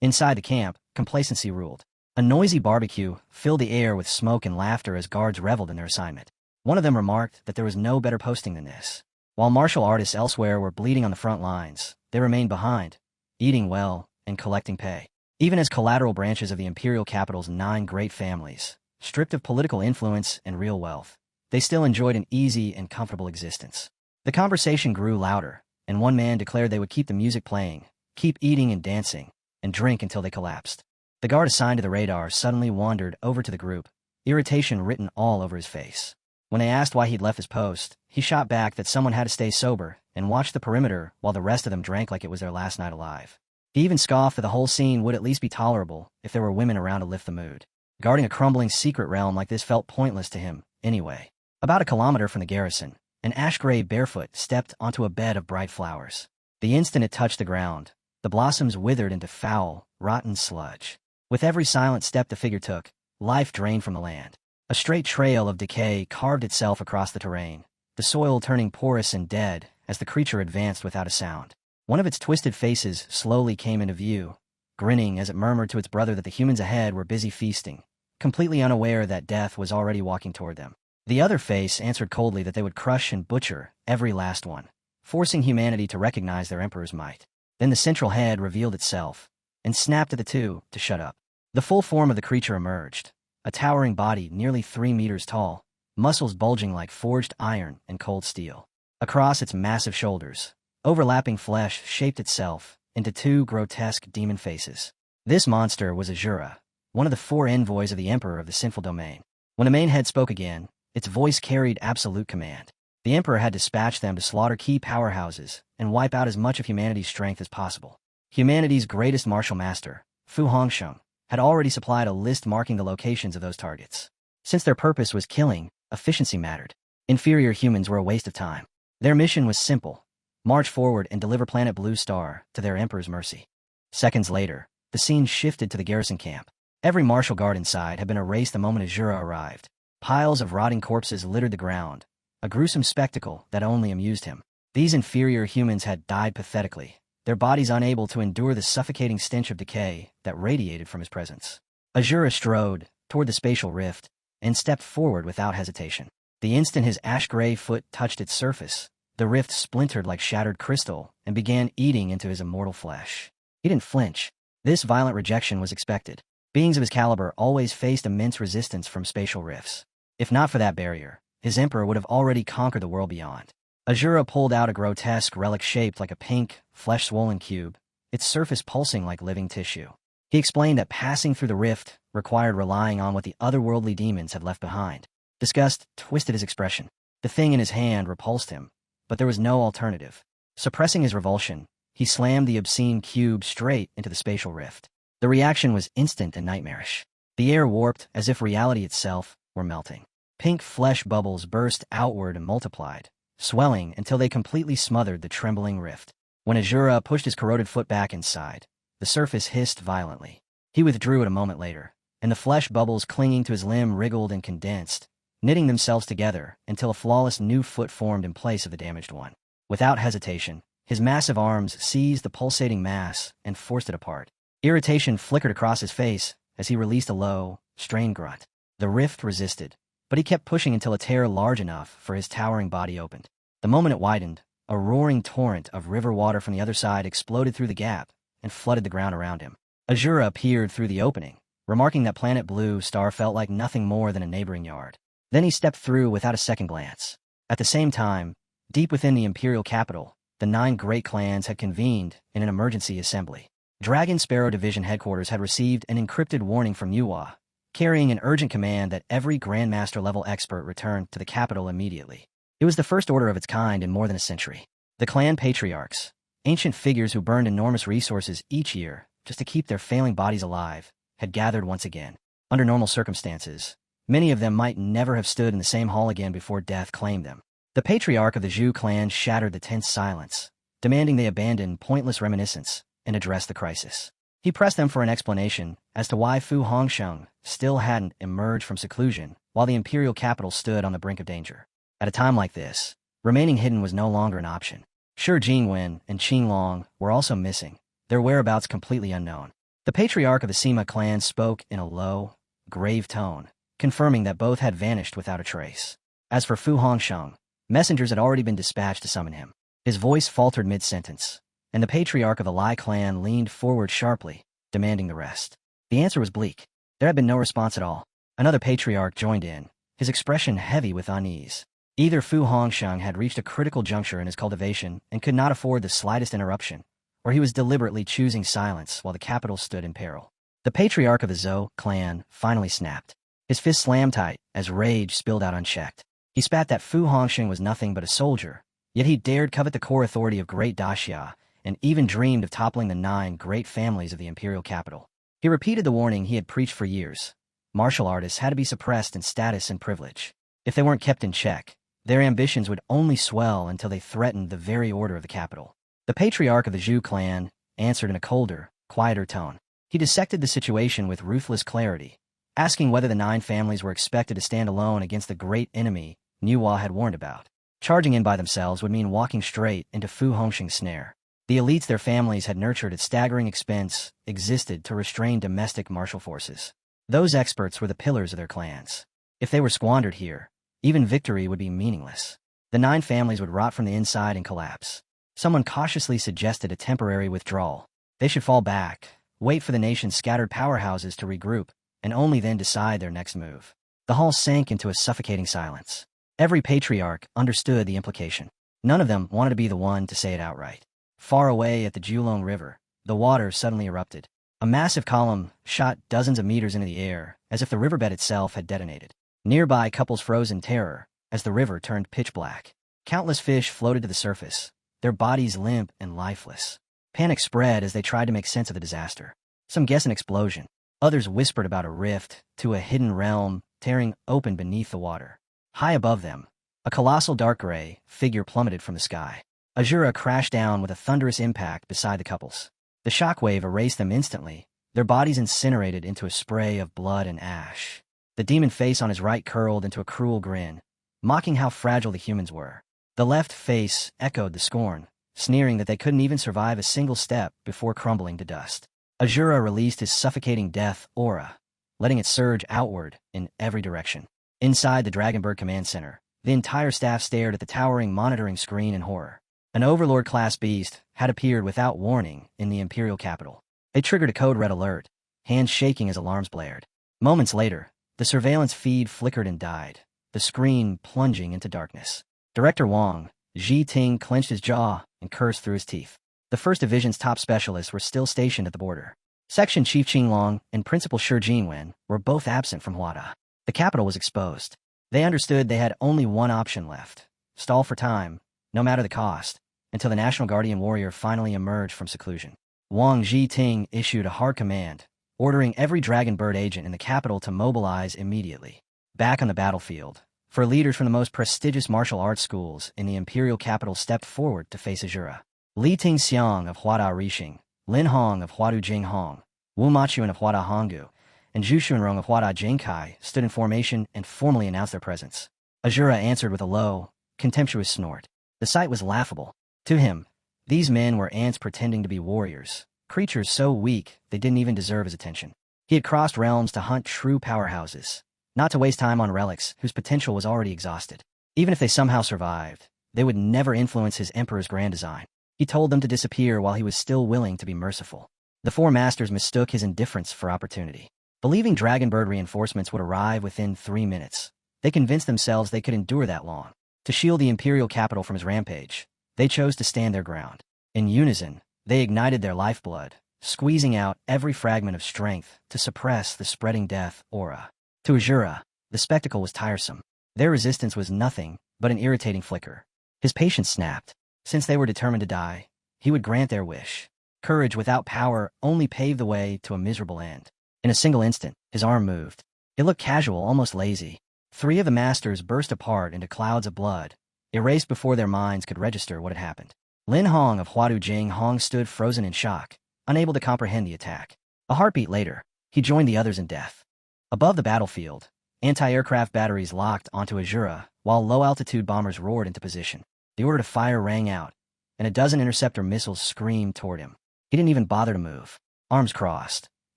Inside the camp, complacency ruled. A noisy barbecue filled the air with smoke and laughter as guards reveled in their assignment. One of them remarked that there was no better posting than this. While martial artists elsewhere were bleeding on the front lines, they remained behind, eating well and collecting pay. Even as collateral branches of the imperial capital's 9 great families, stripped of political influence and real wealth, they still enjoyed an easy and comfortable existence. The conversation grew louder, and one man declared they would keep the music playing, keep eating and dancing, and drink until they collapsed. The guard assigned to the radar suddenly wandered over to the group, irritation written all over his face. When they asked why he'd left his post, he shot back that someone had to stay sober and watch the perimeter while the rest of them drank like it was their last night alive. He even scoffed that the whole scene would at least be tolerable if there were women around to lift the mood. Guarding a crumbling secret realm like this felt pointless to him, anyway. About a kilometer from the garrison, an ash-gray barefoot stepped onto a bed of bright flowers. The instant it touched the ground, the blossoms withered into foul, rotten sludge. With every silent step the figure took, life drained from the land. A straight trail of decay carved itself across the terrain, the soil turning porous and dead as the creature advanced without a sound. One of its twisted faces slowly came into view, grinning as it murmured to its brother that the humans ahead were busy feasting, completely unaware that death was already walking toward them. The other face answered coldly that they would crush and butcher every last one, forcing humanity to recognize their emperor's might. Then the central head revealed itself, and snapped at the two to shut up. The full form of the creature emerged, a towering body nearly 3 meters tall, muscles bulging like forged iron and cold steel. Across its massive shoulders, overlapping flesh shaped itself into 2 grotesque demon faces. This monster was Azura, one of the 4 envoys of the Emperor of the Sinful Domain. When the main head spoke again, its voice carried absolute command. The Emperor had dispatched them to slaughter key powerhouses and wipe out as much of humanity's strength as possible. Humanity's greatest martial master, Fu Hongsheng, had already supplied a list marking the locations of those targets. Since their purpose was killing, efficiency mattered. Inferior humans were a waste of time. Their mission was simple: march forward and deliver planet Blue Star to their Emperor's mercy. Seconds later, the scene shifted to the garrison camp. Every martial guard inside had been erased the moment Azura arrived. Piles of rotting corpses littered the ground, a gruesome spectacle that only amused him. These inferior humans had died pathetically, their bodies unable to endure the suffocating stench of decay that radiated from his presence. Azura strode toward the spatial rift and stepped forward without hesitation. The instant his ash-gray foot touched its surface, the rift splintered like shattered crystal and began eating into his immortal flesh. He didn't flinch. This violent rejection was expected. Beings of his caliber always faced immense resistance from spatial rifts. If not for that barrier, his emperor would have already conquered the world beyond. Azura pulled out a grotesque relic shaped like a pink, flesh-swollen cube, its surface pulsing like living tissue. He explained that passing through the rift required relying on what the otherworldly demons had left behind. Disgust twisted his expression. The thing in his hand repulsed him, but there was no alternative. Suppressing his revulsion, he slammed the obscene cube straight into the spatial rift. The reaction was instant and nightmarish. The air warped as if reality itself were melting. Pink flesh bubbles burst outward and multiplied, swelling until they completely smothered the trembling rift. When Azura pushed his corroded foot back inside, the surface hissed violently. He withdrew it a moment later, and the flesh bubbles clinging to his limb wriggled and condensed, knitting themselves together until a flawless new foot formed in place of the damaged one. Without hesitation, his massive arms seized the pulsating mass and forced it apart. Irritation flickered across his face as he released a low, strained grunt. The rift resisted, but he kept pushing until a tear large enough for his towering body opened. The moment it widened, a roaring torrent of river water from the other side exploded through the gap and flooded the ground around him. Azura peered through the opening, remarking that Planet Blue Star felt like nothing more than a neighboring yard. Then he stepped through without a second glance. At the same time, deep within the imperial capital, the 9 great clans had convened in an emergency assembly. Dragon Sparrow Division headquarters had received an encrypted warning from Manhua, carrying an urgent command that every Grandmaster-level expert return to the capital immediately. It was the first order of its kind in more than a century. The clan patriarchs, ancient figures who burned enormous resources each year just to keep their failing bodies alive, had gathered once again. Under normal circumstances, many of them might never have stood in the same hall again before death claimed them. The patriarch of the Zhu clan shattered the tense silence, demanding they abandon pointless reminiscence and address the crisis. He pressed them for an explanation as to why Fu Hongsheng still hadn't emerged from seclusion while the imperial capital stood on the brink of danger. At a time like this, remaining hidden was no longer an option. Sure, Jingwen and Qinglong were also missing, their whereabouts completely unknown. The patriarch of the Sima clan spoke in a low, grave tone, confirming that both had vanished without a trace. As for Fu Hongsheng, messengers had already been dispatched to summon him. His voice faltered mid-sentence, and the patriarch of the Lai clan leaned forward sharply, demanding the rest. The answer was bleak. There had been no response at all. Another patriarch joined in, his expression heavy with unease. Either Fu Hongsheng had reached a critical juncture in his cultivation and could not afford the slightest interruption, or he was deliberately choosing silence while the capital stood in peril. The patriarch of the Zhou clan finally snapped. His fist slammed tight as rage spilled out unchecked. He spat that Fu Hongsheng was nothing but a soldier, yet he dared covet the core authority of Great Daxia and even dreamed of toppling the 9 great families of the imperial capital. He repeated the warning he had preached for years. martial artists had to be suppressed in status and privilege. If they weren't kept in check, their ambitions would only swell until they threatened the very order of the capital. The patriarch of the Zhu clan answered in a colder, quieter tone. He dissected the situation with ruthless clarity, asking whether the 9 families were expected to stand alone against the great enemy Manhua had warned about. Charging in by themselves would mean walking straight into Fu Hongxing's snare. The elites their families had nurtured at staggering expense existed to restrain domestic martial forces. Those experts were the pillars of their clans. If they were squandered here, even victory would be meaningless. The 9 families would rot from the inside and collapse. Someone cautiously suggested a temporary withdrawal. They should fall back, wait for the nation's scattered powerhouses to regroup, and only then decide their next move. The hall sank into a suffocating silence. Every patriarch understood the implication. None of them wanted to be the one to say it outright. Far away at the Julong River, the water suddenly erupted. A massive column shot dozens of meters into the air, as if the riverbed itself had detonated. Nearby, couples froze in terror as the river turned pitch black. Countless fish floated to the surface, their bodies limp and lifeless. Panic spread as they tried to make sense of the disaster. Some guessed an explosion. Others whispered about a rift to a hidden realm tearing open beneath the water. High above them, a colossal dark gray figure plummeted from the sky. Azura crashed down with a thunderous impact beside the couples. The shockwave erased them instantly, their bodies incinerated into a spray of blood and ash. The demon face on his right curled into a cruel grin, mocking how fragile the humans were. The left face echoed the scorn, sneering that they couldn't even survive a single step before crumbling to dust. Azura released his suffocating death aura, letting it surge outward in every direction. Inside the Dragonbird Command Center, the entire staff stared at the towering monitoring screen in horror. An Overlord-class beast had appeared without warning in the Imperial capital. They triggered a code red alert, hands shaking as alarms blared. Moments later, the surveillance feed flickered and died, the screen plunging into darkness. Director Wang, Ji Ting clenched his jaw and cursed through his teeth. The 1st Division's top specialists were still stationed at the border. Section Chief Qinglong and Principal Shi Jinwen were both absent from Huada. The capital was exposed. They understood they had only one option left: stall for time, no matter the cost, until the National Guardian warrior finally emerged from seclusion. Wang Ji-ting issued a hard command, ordering every Dragonbird agent in the capital to mobilize immediately. Back on the battlefield, 4 leaders from the most prestigious martial arts schools in the Imperial capital stepped forward to face Azura. Li Ting-xiang of Huada Rixing, Lin Hong of Huadu Jinghong, Wu Machuan of Huada Honggu, and Zhu Shunrong of Huada Jingkai stood in formation and formally announced their presence. Azura answered with a low, contemptuous snort. The sight was laughable. To him, these men were ants pretending to be warriors, creatures so weak they didn't even deserve his attention. He had crossed realms to hunt true powerhouses, not to waste time on relics whose potential was already exhausted. Even if they somehow survived, they would never influence his emperor's grand design. He told them to disappear while he was still willing to be merciful. The 4 masters mistook his indifference for opportunity. Believing Dragonbird reinforcements would arrive within 3 minutes, they convinced themselves they could endure that long. To shield the Imperial capital from his rampage, they chose to stand their ground. In unison, they ignited their lifeblood, squeezing out every fragment of strength to suppress the spreading death aura. To Azura, the spectacle was tiresome. Their resistance was nothing but an irritating flicker. His patience snapped. Since they were determined to die, he would grant their wish. Courage without power only paved the way to a miserable end. In a single instant, his arm moved. It looked casual, almost lazy. 3 of the masters burst apart into clouds of blood, erased before their minds could register what had happened. Lin Hong of Huadu Jing Hong stood frozen in shock, unable to comprehend the attack. A heartbeat later, he joined the others in death. Above the battlefield, anti-aircraft batteries locked onto Azura, while low-altitude bombers roared into position. The order to fire rang out, and a dozen interceptor missiles screamed toward him. He didn't even bother to move. Arms crossed,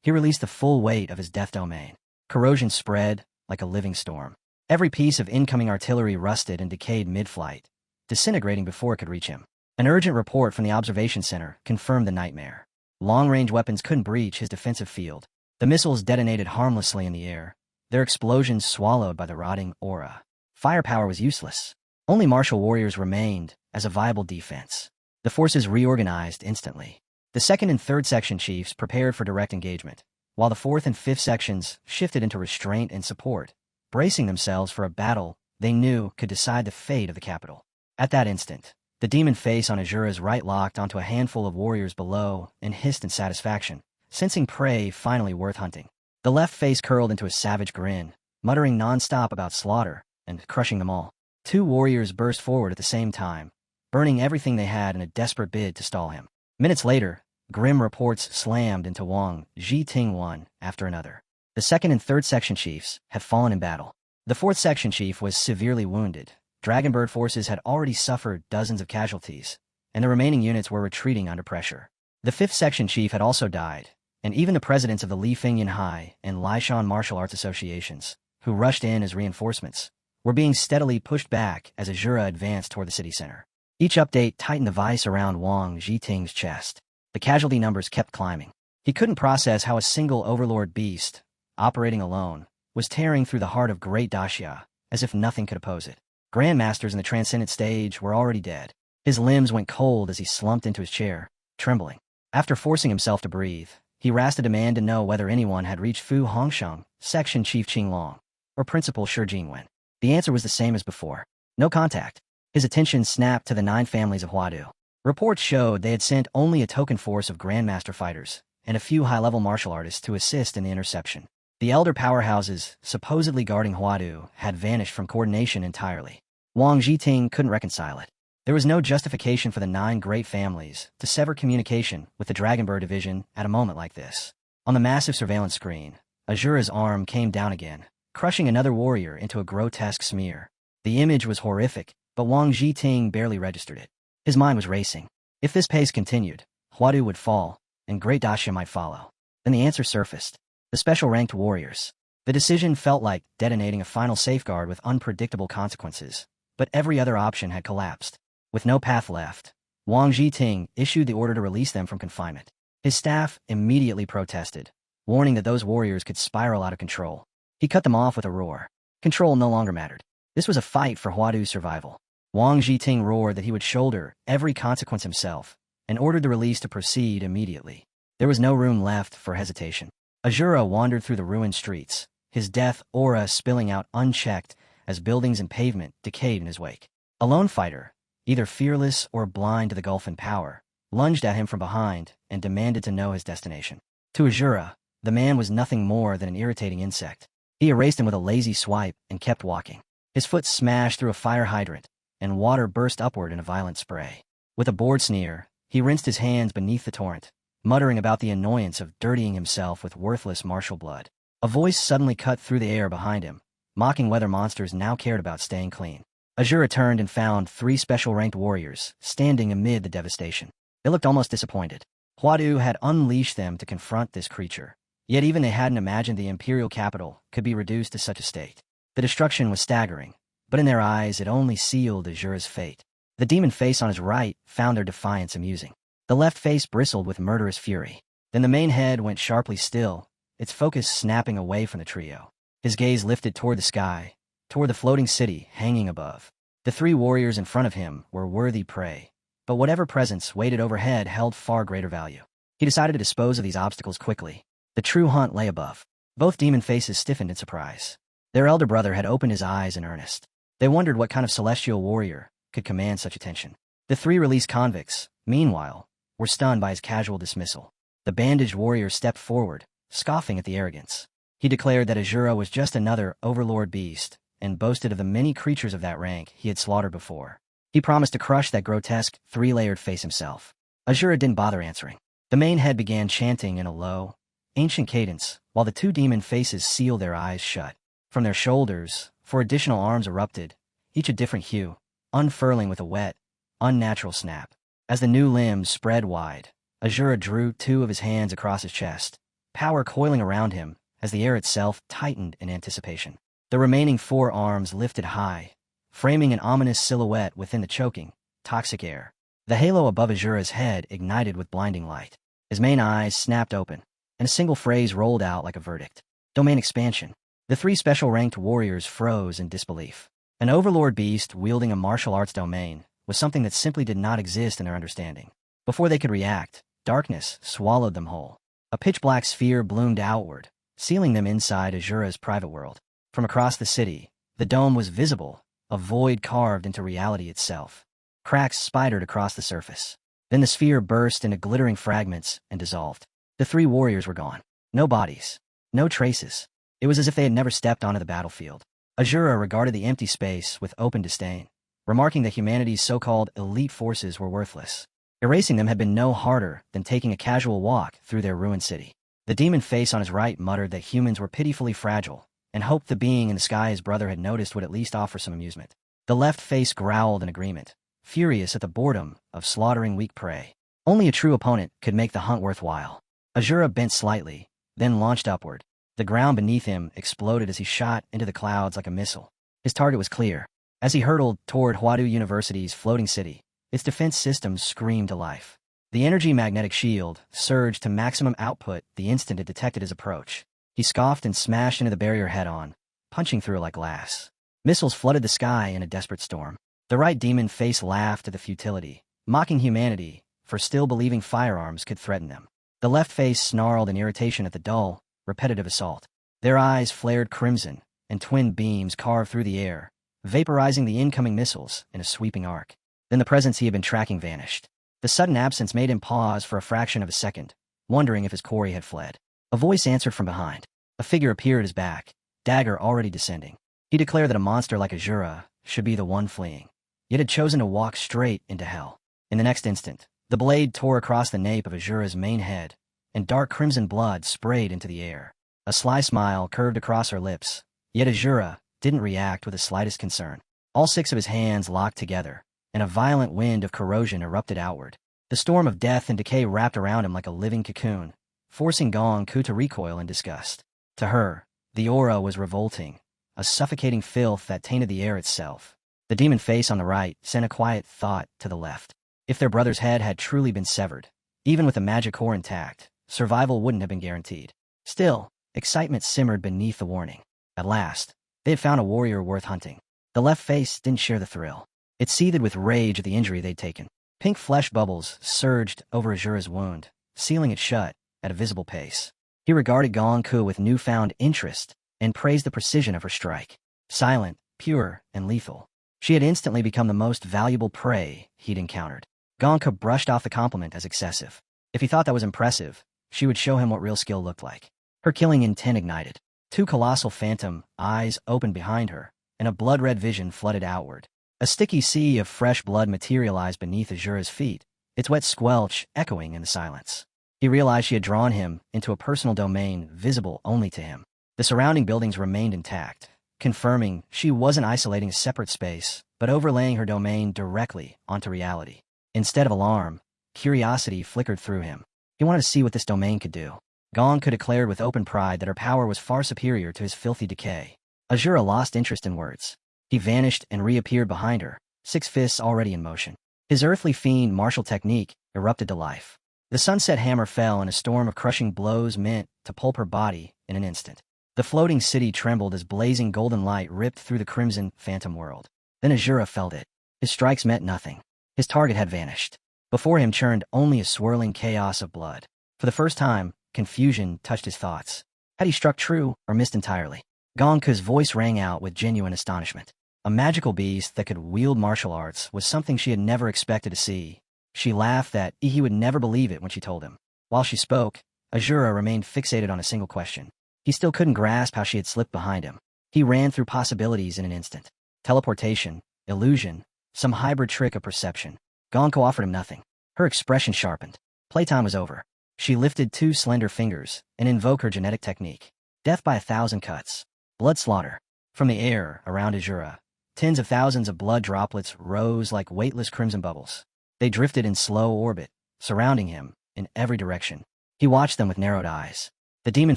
he released the full weight of his death domain. Corrosion spread like a living storm. Every piece of incoming artillery rusted and decayed mid-flight, disintegrating before it could reach him. An urgent report from the observation center confirmed the nightmare. Long-range weapons couldn't breach his defensive field. The missiles detonated harmlessly in the air, their explosions swallowed by the rotting aura. Firepower was useless. Only martial warriors remained as a viable defense. The forces reorganized instantly. The 2nd and 3rd section chiefs prepared for direct engagement, while the 4th and 5th sections shifted into restraint and support, bracing themselves for a battle they knew could decide the fate of the capital. At that instant, the demon face on Azura's right locked onto a handful of warriors below and hissed in satisfaction, sensing prey finally worth hunting. The left face curled into a savage grin, muttering non-stop about slaughter and crushing them all. Two warriors burst forward at the same time, burning everything they had in a desperate bid to stall him. Minutes later, grim reports slammed into Wang Ji-ting one after another. The second and third section chiefs had fallen in battle. The fourth section chief was severely wounded. Dragonbird forces had already suffered dozens of casualties, and the remaining units were retreating under pressure. The fifth section chief had also died, and even the presidents of the Li Fingyan High and Lishan Martial Arts Associations, who rushed in as reinforcements, were being steadily pushed back as Azura advanced toward the city center. Each update tightened the vice around Wang Ji-ting's chest. The casualty numbers kept climbing. He couldn't process how a single overlord beast, operating alone, was tearing through the heart of Great Daxia, as if nothing could oppose it. Grandmasters in the Transcendent stage were already dead. His limbs went cold as he slumped into his chair, trembling. After forcing himself to breathe, he rasped a demand to know whether anyone had reached Fu Hongsheng, Section Chief Qinglong, or Principal Shi Jingwen. The answer was the same as before. No contact. His attention snapped to the 9 families of Huadu. Reports showed they had sent only a token force of Grandmaster fighters and a few high-level martial artists to assist in the interception. The elder powerhouses, supposedly guarding Huadu, had vanished from coordination entirely. Wang Ji-ting couldn't reconcile it. There was no justification for the 9 great families to sever communication with the Dragonbird division at a moment like this. On the massive surveillance screen, Azura's arm came down again, crushing another warrior into a grotesque smear. The image was horrific, but Wang Ji-ting barely registered it. His mind was racing. If this pace continued, Huadu would fall, and Great Daxia might follow. Then the answer surfaced. The special ranked warriors. The decision felt like detonating a final safeguard with unpredictable consequences, but every other option had collapsed. With no path left, Wang Ji-ting issued the order to release them from confinement. His staff immediately protested, warning that those warriors could spiral out of control. He cut them off with a roar. Control no longer mattered. This was a fight for Huadu's survival. Wang Ji-ting roared that he would shoulder every consequence himself, and ordered the release to proceed immediately. There was no room left for hesitation. Azura wandered through the ruined streets, his death aura spilling out unchecked as buildings and pavement decayed in his wake. A lone fighter, either fearless or blind to the gulf in power, lunged at him from behind and demanded to know his destination. To Azura, the man was nothing more than an irritating insect. He erased him with a lazy swipe and kept walking. His foot smashed through a fire hydrant, and water burst upward in a violent spray. With a bored sneer, he rinsed his hands beneath the torrent, muttering about the annoyance of dirtying himself with worthless martial blood. A voice suddenly cut through the air behind him, mocking whether monsters now cared about staying clean. Azura turned and found 3 special-ranked warriors standing amid the devastation. They looked almost disappointed. Huadu had unleashed them to confront this creature, yet even they hadn't imagined the imperial capital could be reduced to such a state. The destruction was staggering, but in their eyes it only sealed Azura's fate. The demon face on his right found their defiance amusing. The left face bristled with murderous fury. Then the main head went sharply still, its focus snapping away from the trio. His gaze lifted toward the sky, toward the floating city hanging above. The 3 warriors in front of him were worthy prey, but whatever presence waited overhead held far greater value. He decided to dispose of these obstacles quickly. The true hunt lay above. Both demon faces stiffened in surprise. Their elder brother had opened his eyes in earnest. They wondered what kind of celestial warrior could command such attention. The 3 released convicts, meanwhile, were stunned by his casual dismissal. The bandaged warrior stepped forward, scoffing at the arrogance. He declared that Azura was just another overlord beast, and boasted of the many creatures of that rank he had slaughtered before. He promised to crush that grotesque, 3-layered face himself. Azura didn't bother answering. The main head began chanting in a low, ancient cadence, while the 2 demon faces sealed their eyes shut. From their shoulders, 4 additional arms erupted, each a different hue, unfurling with a wet, unnatural snap. As the new limbs spread wide, Azura drew 2 of his hands across his chest, power coiling around him as the air itself tightened in anticipation. The remaining 4 arms lifted high, framing an ominous silhouette within the choking, toxic air. The halo above Azura's head ignited with blinding light. His main eyes snapped open, and a single phrase rolled out like a verdict. Domain expansion. The 3 special-ranked warriors froze in disbelief. An overlord beast wielding a martial arts domain was something that simply did not exist in their understanding. Before they could react, darkness swallowed them whole. A pitch-black sphere bloomed outward, sealing them inside Azura's private world. From across the city, the dome was visible, a void carved into reality itself. Cracks spidered across the surface. Then the sphere burst into glittering fragments and dissolved. The 3 warriors were gone. No bodies. No traces. It was as if they had never stepped onto the battlefield. Azura regarded the empty space with open disdain, remarking that humanity's so-called elite forces were worthless. Erasing them had been no harder than taking a casual walk through their ruined city. The demon face on his right muttered that humans were pitifully fragile, and hoped the being in the sky his brother had noticed would at least offer some amusement. The left face growled in agreement, furious at the boredom of slaughtering weak prey. Only a true opponent could make the hunt worthwhile. Azura bent slightly, then launched upward. The ground beneath him exploded as he shot into the clouds like a missile. His target was clear. As he hurtled toward Huadu University's floating city, its defense systems screamed to life. The energy magnetic shield surged to maximum output the instant it detected his approach. He scoffed and smashed into the barrier head-on, punching through it like glass. Missiles flooded the sky in a desperate storm. The right demon face laughed at the futility, mocking humanity for still believing firearms could threaten them. The left face snarled in irritation at the dull, repetitive assault. Their eyes flared crimson, and twin beams carved through the air, vaporizing the incoming missiles in a sweeping arc. Then the presence he had been tracking vanished. The sudden absence made him pause for a fraction of a second, wondering if his quarry had fled. A voice answered from behind. A figure appeared at his back, dagger already descending. He declared that a monster like Azura should be the one fleeing, yet had chosen to walk straight into hell. In the next instant, the blade tore across the nape of Azura's main head, and dark crimson blood sprayed into the air. A sly smile curved across her lips, yet Azura didn't react with the slightest concern. All six of his hands locked together, and a violent wind of corrosion erupted outward. The storm of death and decay wrapped around him like a living cocoon, forcing Gong-ku to recoil in disgust. To her, the aura was revolting, a suffocating filth that tainted the air itself. The demon face on the right sent a quiet thought to the left. If their brother's head had truly been severed, even with the magic core intact, survival wouldn't have been guaranteed. Still, excitement simmered beneath the warning. At last, they had found a warrior worth hunting. The left face didn't share the thrill. It seethed with rage at the injury they'd taken. Pink flesh bubbles surged over Azura's wound, sealing it shut at a visible pace. He regarded Gong-ku with newfound interest and praised the precision of her strike. Silent, pure, and lethal, she had instantly become the most valuable prey he'd encountered. Gong-ku brushed off the compliment as excessive. If he thought that was impressive, she would show him what real skill looked like. Her killing intent ignited. Two colossal phantom eyes opened behind her, and a blood-red vision flooded outward. A sticky sea of fresh blood materialized beneath Azura's feet, its wet squelch echoing in the silence. He realized she had drawn him into a personal domain visible only to him. The surrounding buildings remained intact, confirming she wasn't isolating a separate space, but overlaying her domain directly onto reality. Instead of alarm, curiosity flickered through him. He wanted to see what this domain could do. Gong-ku declared with open pride that her power was far superior to his filthy decay. Azura lost interest in words. He vanished and reappeared behind her, six fists already in motion. His earthly fiend martial technique erupted to life. The sunset hammer fell in a storm of crushing blows meant to pulp her body in an instant. The floating city trembled as blazing golden light ripped through the crimson phantom world. Then Azura felt it. His strikes meant nothing. His target had vanished. Before him churned only a swirling chaos of blood. For the first time, confusion touched his thoughts. Had he struck true or missed entirely? Gong-ku's voice rang out with genuine astonishment. A magical beast that could wield martial arts was something she had never expected to see. She laughed that he would never believe it when she told him. While she spoke, Azura remained fixated on a single question. He still couldn't grasp how she had slipped behind him. He ran through possibilities in an instant. Teleportation, illusion, some hybrid trick of perception. Gong-ku offered him nothing. Her expression sharpened. Playtime was over. She lifted two slender fingers and invoked her genetic technique. Death by 1,000 cuts. Blood slaughter. From the air around Azura, tens of thousands of blood droplets rose like weightless crimson bubbles. They drifted in slow orbit, surrounding him in every direction. He watched them with narrowed eyes. The demon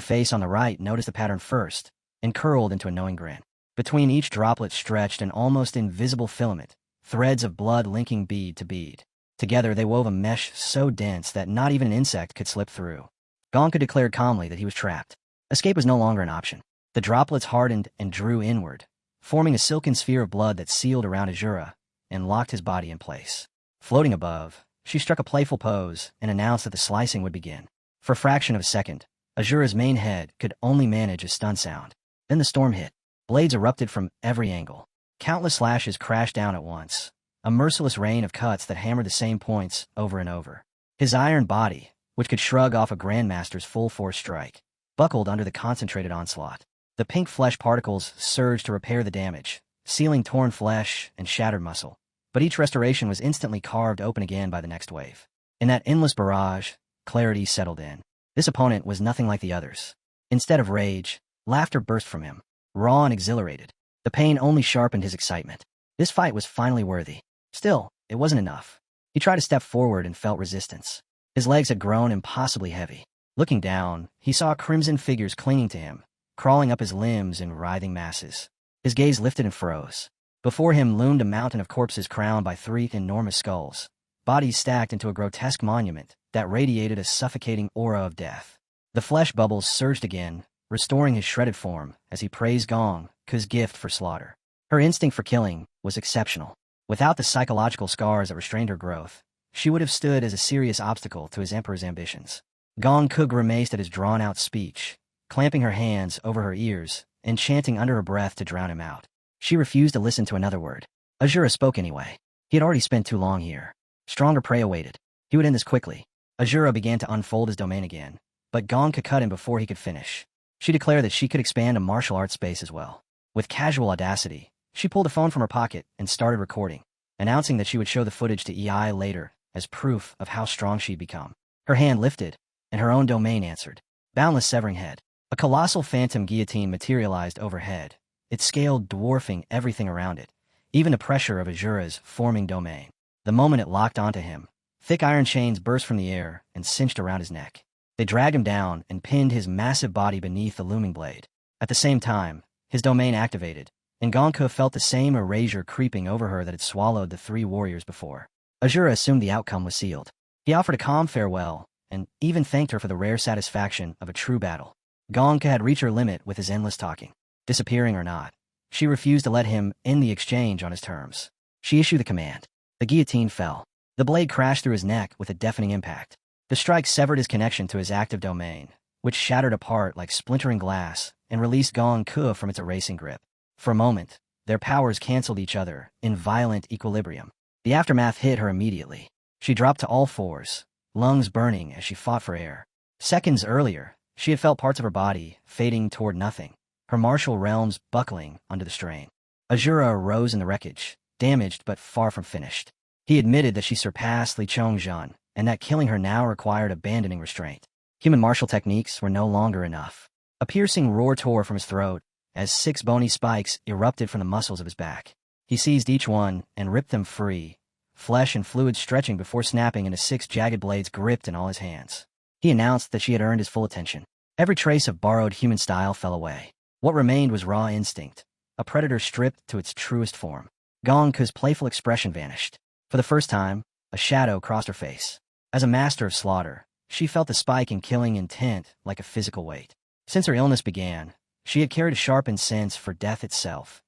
face on the right noticed the pattern first and curled into a knowing grin. Between each droplet stretched an almost invisible filament, threads of blood linking bead to bead. Together they wove a mesh so dense that not even an insect could slip through. Gong-ku declared calmly that he was trapped. Escape was no longer an option. The droplets hardened and drew inward, forming a silken sphere of blood that sealed around Azura and locked his body in place. Floating above, she struck a playful pose and announced that the slicing would begin. For a fraction of a second, Azura's main head could only manage a stun sound. Then the storm hit. Blades erupted from every angle. Countless slashes crashed down at once, a merciless rain of cuts that hammered the same points over and over. His iron body, which could shrug off a grandmaster's full-force strike, buckled under the concentrated onslaught. The pink flesh particles surged to repair the damage, sealing torn flesh and shattered muscle. But each restoration was instantly carved open again by the next wave. In that endless barrage, clarity settled in. This opponent was nothing like the others. Instead of rage, laughter burst from him, raw and exhilarated. The pain only sharpened his excitement. This fight was finally worthy. Still, it wasn't enough. He tried to step forward and felt resistance. His legs had grown impossibly heavy. Looking down, he saw crimson figures clinging to him, crawling up his limbs in writhing masses. His gaze lifted and froze. Before him loomed a mountain of corpses crowned by 3 enormous skulls, bodies stacked into a grotesque monument that radiated a suffocating aura of death. The flesh bubbles surged again, restoring his shredded form as he praised Gong Ke's gift for slaughter. Her instinct for killing was exceptional. Without the psychological scars that restrained her growth, she would have stood as a serious obstacle to his emperor's ambitions. Gong Ke grimaced at his drawn-out speech, clamping her hands over her ears and chanting under her breath to drown him out. She refused to listen to another word. Azura spoke anyway. He had already spent too long here. Stronger prey awaited. He would end this quickly. Azura began to unfold his domain again, but Gong Ke cut him before he could finish. She declared that she could expand a martial arts space as well. With casual audacity, she pulled a phone from her pocket and started recording, announcing that she would show the footage to EI later as proof of how strong she'd become. Her hand lifted, and her own domain answered. Boundless severing head. A colossal phantom guillotine materialized overhead, its scale dwarfing everything around it, even the pressure of Azura's forming domain. The moment it locked onto him, thick iron chains burst from the air and cinched around his neck. They dragged him down and pinned his massive body beneath the looming blade. At the same time, his domain activated, and Gong Ke felt the same erasure creeping over her that had swallowed the 3 warriors before. Azura assumed the outcome was sealed. He offered a calm farewell, and even thanked her for the rare satisfaction of a true battle. Gong Ke had reached her limit with his endless talking. Disappearing or not, she refused to let him end the exchange on his terms. She issued the command. The guillotine fell. The blade crashed through his neck with a deafening impact. The strike severed his connection to his active domain, which shattered apart like splintering glass and released Gong Ke from its erasing grip. For a moment, their powers canceled each other in violent equilibrium. The aftermath hit her immediately. She dropped to all fours, lungs burning as she fought for air. Seconds earlier, she had felt parts of her body fading toward nothing, her martial realms buckling under the strain. Azura arose in the wreckage, damaged but far from finished. He admitted that she surpassed Li Chongzhan, and that killing her now required abandoning restraint. Human martial techniques were no longer enough. A piercing roar tore from his throat as 6 bony spikes erupted from the muscles of his back. He seized each one and ripped them free, flesh and fluid stretching before snapping into 6 jagged blades gripped in all his hands. He announced that she had earned his full attention. Every trace of borrowed human style fell away. What remained was raw instinct, a predator stripped to its truest form. Gong Ke's playful expression vanished. For the first time, a shadow crossed her face. As a master of slaughter, she felt the spike in killing intent like a physical weight. Since her illness began, she had carried a sharpened sense for death itself,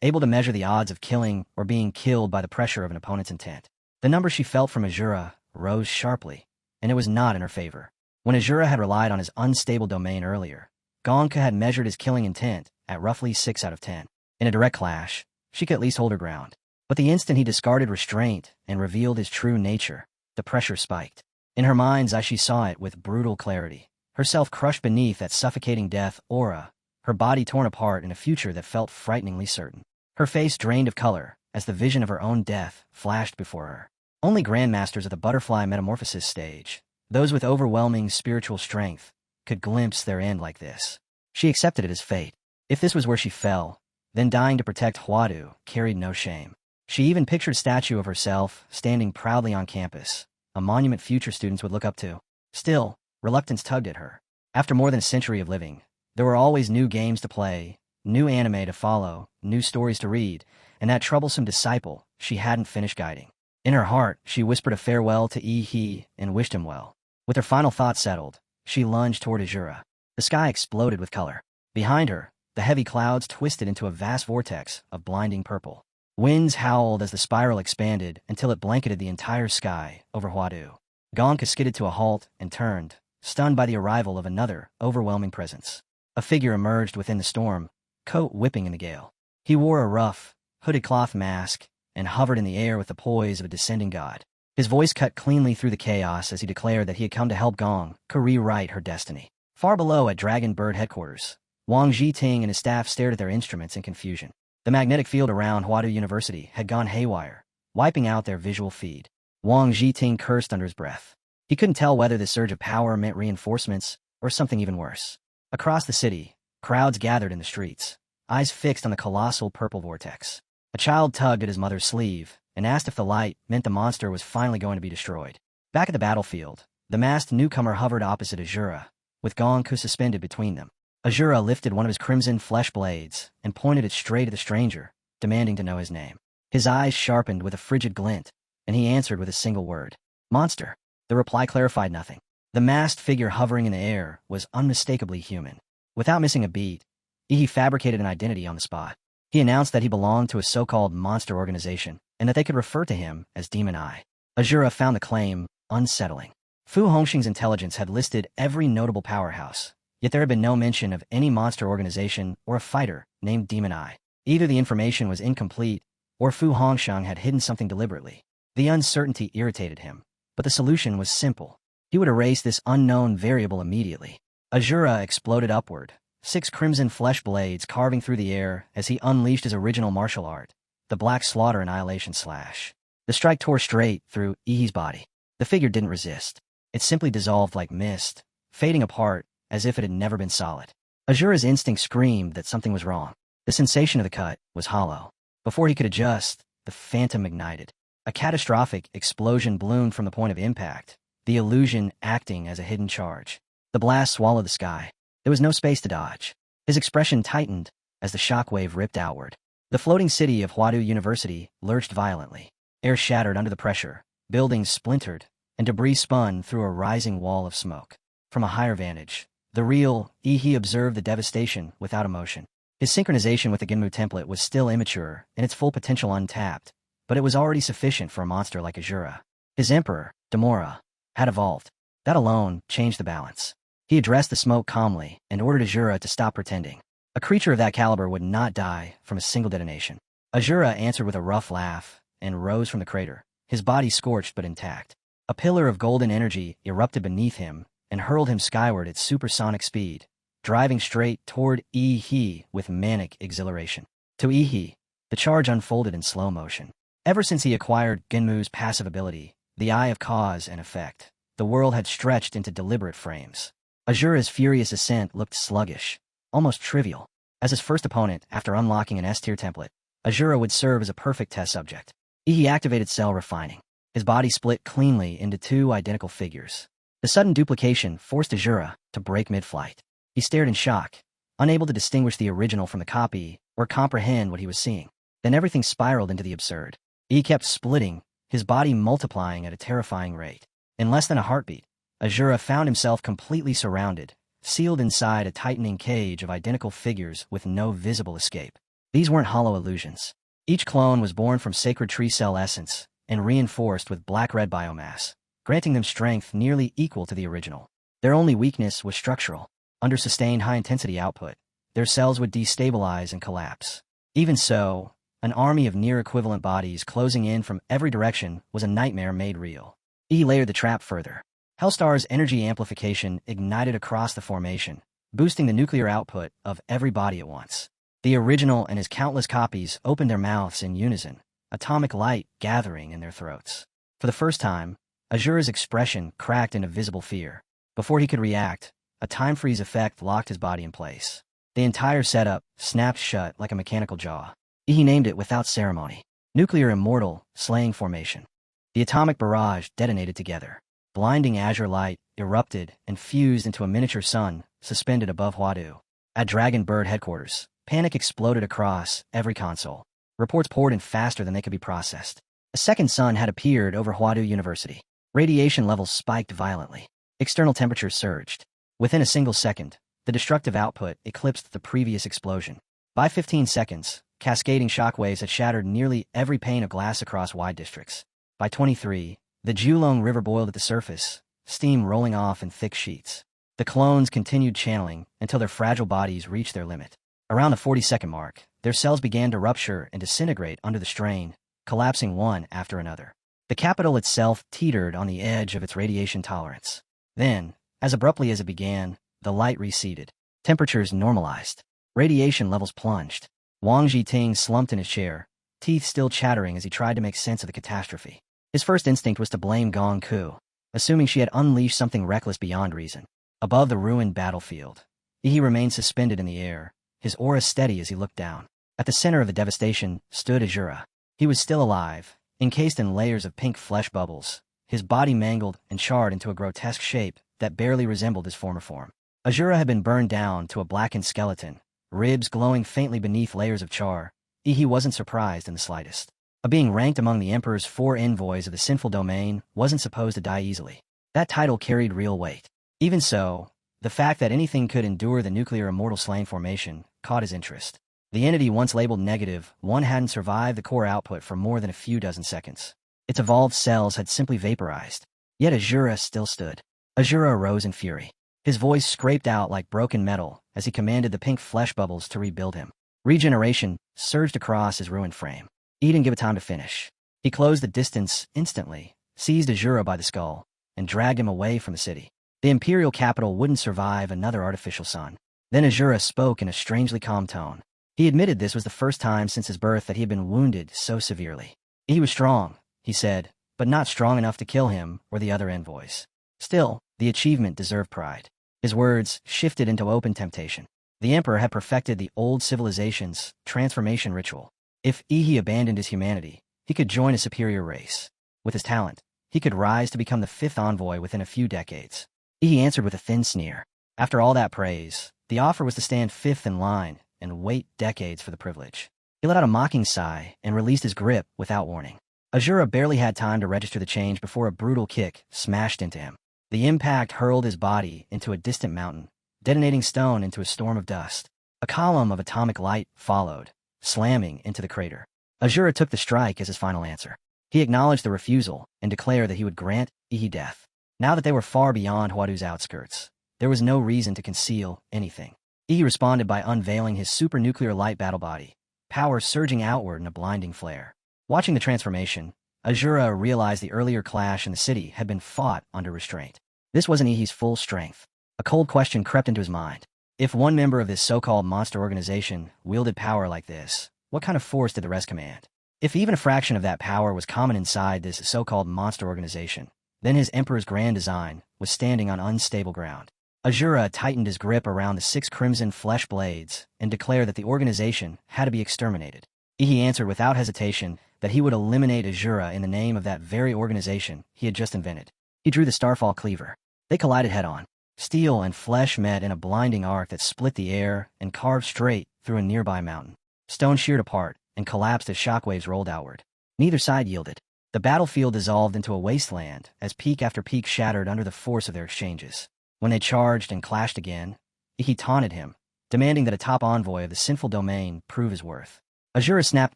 able to measure the odds of killing or being killed by the pressure of an opponent's intent. The number she felt from Azura rose sharply, and it was not in her favor. When Azura had relied on his unstable domain earlier, Gong Ke had measured his killing intent at roughly 6 out of 10. In a direct clash, she could at least hold her ground. But the instant he discarded restraint and revealed his true nature, the pressure spiked. In her mind's eye she saw it with brutal clarity, herself crushed beneath that suffocating death aura, her body torn apart in a future that felt frighteningly certain. Her face drained of color as the vision of her own death flashed before her. Only grandmasters of the butterfly metamorphosis stage, those with overwhelming spiritual strength, could glimpse their end like this. She accepted it as fate. If this was where she fell, then dying to protect Huadu carried no shame. She even pictured a statue of herself standing proudly on campus, a monument future students would look up to. Still, reluctance tugged at her. After more than a century of living, there were always new games to play, new anime to follow, new stories to read, and that troublesome disciple she hadn't finished guiding. In her heart, she whispered a farewell to He and wished him well. With her final thoughts settled, she lunged toward Azura. The sky exploded with color. Behind her, the heavy clouds twisted into a vast vortex of blinding purple. Winds howled as the spiral expanded until it blanketed the entire sky over Huadu. Gong Ke skidded to a halt and turned, stunned by the arrival of another overwhelming presence. A figure emerged within the storm, coat whipping in the gale. He wore a rough, hooded cloth mask and hovered in the air with the poise of a descending god. His voice cut cleanly through the chaos as he declared that he had come to help Gong Ke rewrite her destiny. Far below at Dragon Bird headquarters, Wang Jiting and his staff stared at their instruments in confusion. The magnetic field around Huadu University had gone haywire, wiping out their visual feed. Wang Jiting cursed under his breath. He couldn't tell whether this surge of power meant reinforcements or something even worse. Across the city, crowds gathered in the streets, eyes fixed on the colossal purple vortex. A child tugged at his mother's sleeve and asked if the light meant the monster was finally going to be destroyed. Back at the battlefield, the masked newcomer hovered opposite Azura, with Gonku suspended between them. Azura lifted one of his crimson flesh blades and pointed it straight at the stranger, demanding to know his name. His eyes sharpened with a frigid glint, and he answered with a single word. Monster. The reply clarified nothing. The masked figure hovering in the air was unmistakably human. Without missing a beat, he fabricated an identity on the spot. He announced that he belonged to a so-called monster organization, and that they could refer to him as Demon Eye. Azura found the claim unsettling. Fu Hongxing's intelligence had listed every notable powerhouse, yet there had been no mention of any monster organization or a fighter named Demon Eye. Either the information was incomplete, or Fu Hongxing had hidden something deliberately. The uncertainty irritated him, but the solution was simple. He would erase this unknown variable immediately. Azura exploded upward, 6 crimson flesh blades carving through the air as he unleashed his original martial art, the Black Slaughter Annihilation Slash. The strike tore straight through Ihi's body. The figure didn't resist. It simply dissolved like mist, fading apart as if it had never been solid. Azura's instinct screamed that something was wrong. The sensation of the cut was hollow. Before he could adjust, the phantom ignited. A catastrophic explosion bloomed from the point of impact, the illusion acting as a hidden charge. The blast swallowed the sky. There was no space to dodge. His expression tightened as the shockwave ripped outward. The floating city of Huadu University lurched violently. Air shattered under the pressure, buildings splintered, and debris spun through a rising wall of smoke. From a higher vantage, the real Ihi observed the devastation without emotion. His synchronization with the Genmu template was still immature and its full potential untapped, but it was already sufficient for a monster like Azura. His emperor, Demora, had evolved. That alone changed the balance. He addressed the smoke calmly and ordered Azura to stop pretending. A creature of that caliber would not die from a single detonation. Azura answered with a rough laugh and rose from the crater, his body scorched but intact. A pillar of golden energy erupted beneath him and hurled him skyward at supersonic speed, driving straight toward Ihi with manic exhilaration. To Ihi, the charge unfolded in slow motion. Ever since he acquired Genmu's passive ability, the Eye of Cause and Effect, the world had stretched into deliberate frames. Azura's furious ascent looked sluggish, almost trivial. As his first opponent after unlocking an S-tier template, Azura would serve as a perfect test subject. He activated cell refining. His body split cleanly into 2 identical figures. The sudden duplication forced Azura to break mid-flight. He stared in shock, unable to distinguish the original from the copy or comprehend what he was seeing. Then everything spiraled into the absurd. He kept splitting, his body multiplying at a terrifying rate. In less than a heartbeat, Azura found himself completely surrounded, sealed inside a tightening cage of identical figures with no visible escape. These weren't hollow illusions. Each clone was born from sacred tree cell essence and reinforced with black-red biomass, granting them strength nearly equal to the original. Their only weakness was structural. Under sustained high-intensity output, their cells would destabilize and collapse. Even so, an army of near-equivalent bodies closing in from every direction was a nightmare made real. He layered the trap further. Hellstar's energy amplification ignited across the formation, boosting the nuclear output of every body at once. The original and his countless copies opened their mouths in unison, atomic light gathering in their throats. For the first time, Azura's expression cracked into visible fear. Before he could react, a time freeze effect locked his body in place. The entire setup snapped shut like a mechanical jaw. He named it without ceremony. Nuclear Immortal Slaying Formation. The atomic barrage detonated together. Blinding azure light erupted and fused into a miniature sun suspended above Huadu. At Dragon Bird headquarters, panic exploded across every console. Reports poured in faster than they could be processed. A second sun had appeared over Huadu University. Radiation levels spiked violently. External temperatures surged. Within a single second, the destructive output eclipsed the previous explosion. By 15 seconds, cascading shockwaves had shattered nearly every pane of glass across wide districts. By 23, the Julong River boiled at the surface, steam rolling off in thick sheets. The clones continued channeling until their fragile bodies reached their limit. Around the 40-second mark, their cells began to rupture and disintegrate under the strain, collapsing one after another. The capital itself teetered on the edge of its radiation tolerance. Then, as abruptly as it began, the light receded. Temperatures normalized. Radiation levels plunged. Wang Jiting slumped in his chair, teeth still chattering as he tried to make sense of the catastrophe. His first instinct was to blame Gong Ku, assuming she had unleashed something reckless beyond reason. Above the ruined battlefield, he remained suspended in the air, his aura steady as he looked down. At the center of the devastation stood Azura. He was still alive, encased in layers of pink flesh bubbles, his body mangled and charred into a grotesque shape that barely resembled his former form. Azura had been burned down to a blackened skeleton, ribs glowing faintly beneath layers of char. He wasn't surprised in the slightest. A being ranked among the Emperor's 4 envoys of the sinful domain wasn't supposed to die easily. That title carried real weight. Even so, the fact that anything could endure the nuclear immortal slain formation caught his interest. The entity once labeled -1 hadn't survived the core output for more than a few dozen seconds. Its evolved cells had simply vaporized. Yet Azura still stood. Azura rose in fury. His voice scraped out like broken metal as he commanded the pink flesh bubbles to rebuild him. Regeneration surged across his ruined frame. He didn't give it time to finish. He closed the distance instantly, seized Azura by the skull, and dragged him away from the city. The imperial capital wouldn't survive another artificial sun. Then Azura spoke in a strangely calm tone. He admitted this was the first time since his birth that he had been wounded so severely. He was strong, he said, but not strong enough to kill him or the other envoys. Still, the achievement deserved pride. His words shifted into open temptation. The Emperor had perfected the old civilization's transformation ritual. If he abandoned his humanity, he could join a superior race. With his talent, he could rise to become the 5th envoy within a few decades. He answered with a thin sneer. After all that praise, the offer was to stand 5th in line and wait decades for the privilege. He let out a mocking sigh and released his grip without warning. Azura barely had time to register the change before a brutal kick smashed into him. The impact hurled his body into a distant mountain, detonating stone into a storm of dust. A column of atomic light followed, slamming into the crater. Azura took the strike as his final answer. He acknowledged the refusal and declared that he would grant Ihi death. Now that they were far beyond Huadu's outskirts, there was no reason to conceal anything. Ihi responded by unveiling his super-nuclear light battle body, power surging outward in a blinding flare. Watching the transformation, Azura realized the earlier clash in the city had been fought under restraint. This wasn't Ihi's full strength. A cold question crept into his mind. If one member of this so-called monster organization wielded power like this, what kind of force did the rest command? If even a fraction of that power was common inside this so-called monster organization, then his Emperor's grand design was standing on unstable ground. Azura tightened his grip around the 6 crimson flesh blades and declared that the organization had to be exterminated. Ihi answered without hesitation that he would eliminate Azura in the name of that very organization he had just invented. He drew the Starfall Cleaver. They collided head-on. Steel and flesh met in a blinding arc that split the air and carved straight through a nearby mountain. Stone sheared apart and collapsed as shockwaves rolled outward. Neither side yielded. The battlefield dissolved into a wasteland as peak after peak shattered under the force of their exchanges. When they charged and clashed again, Ihi taunted him, demanding that a top envoy of the sinful domain prove his worth. Azura snapped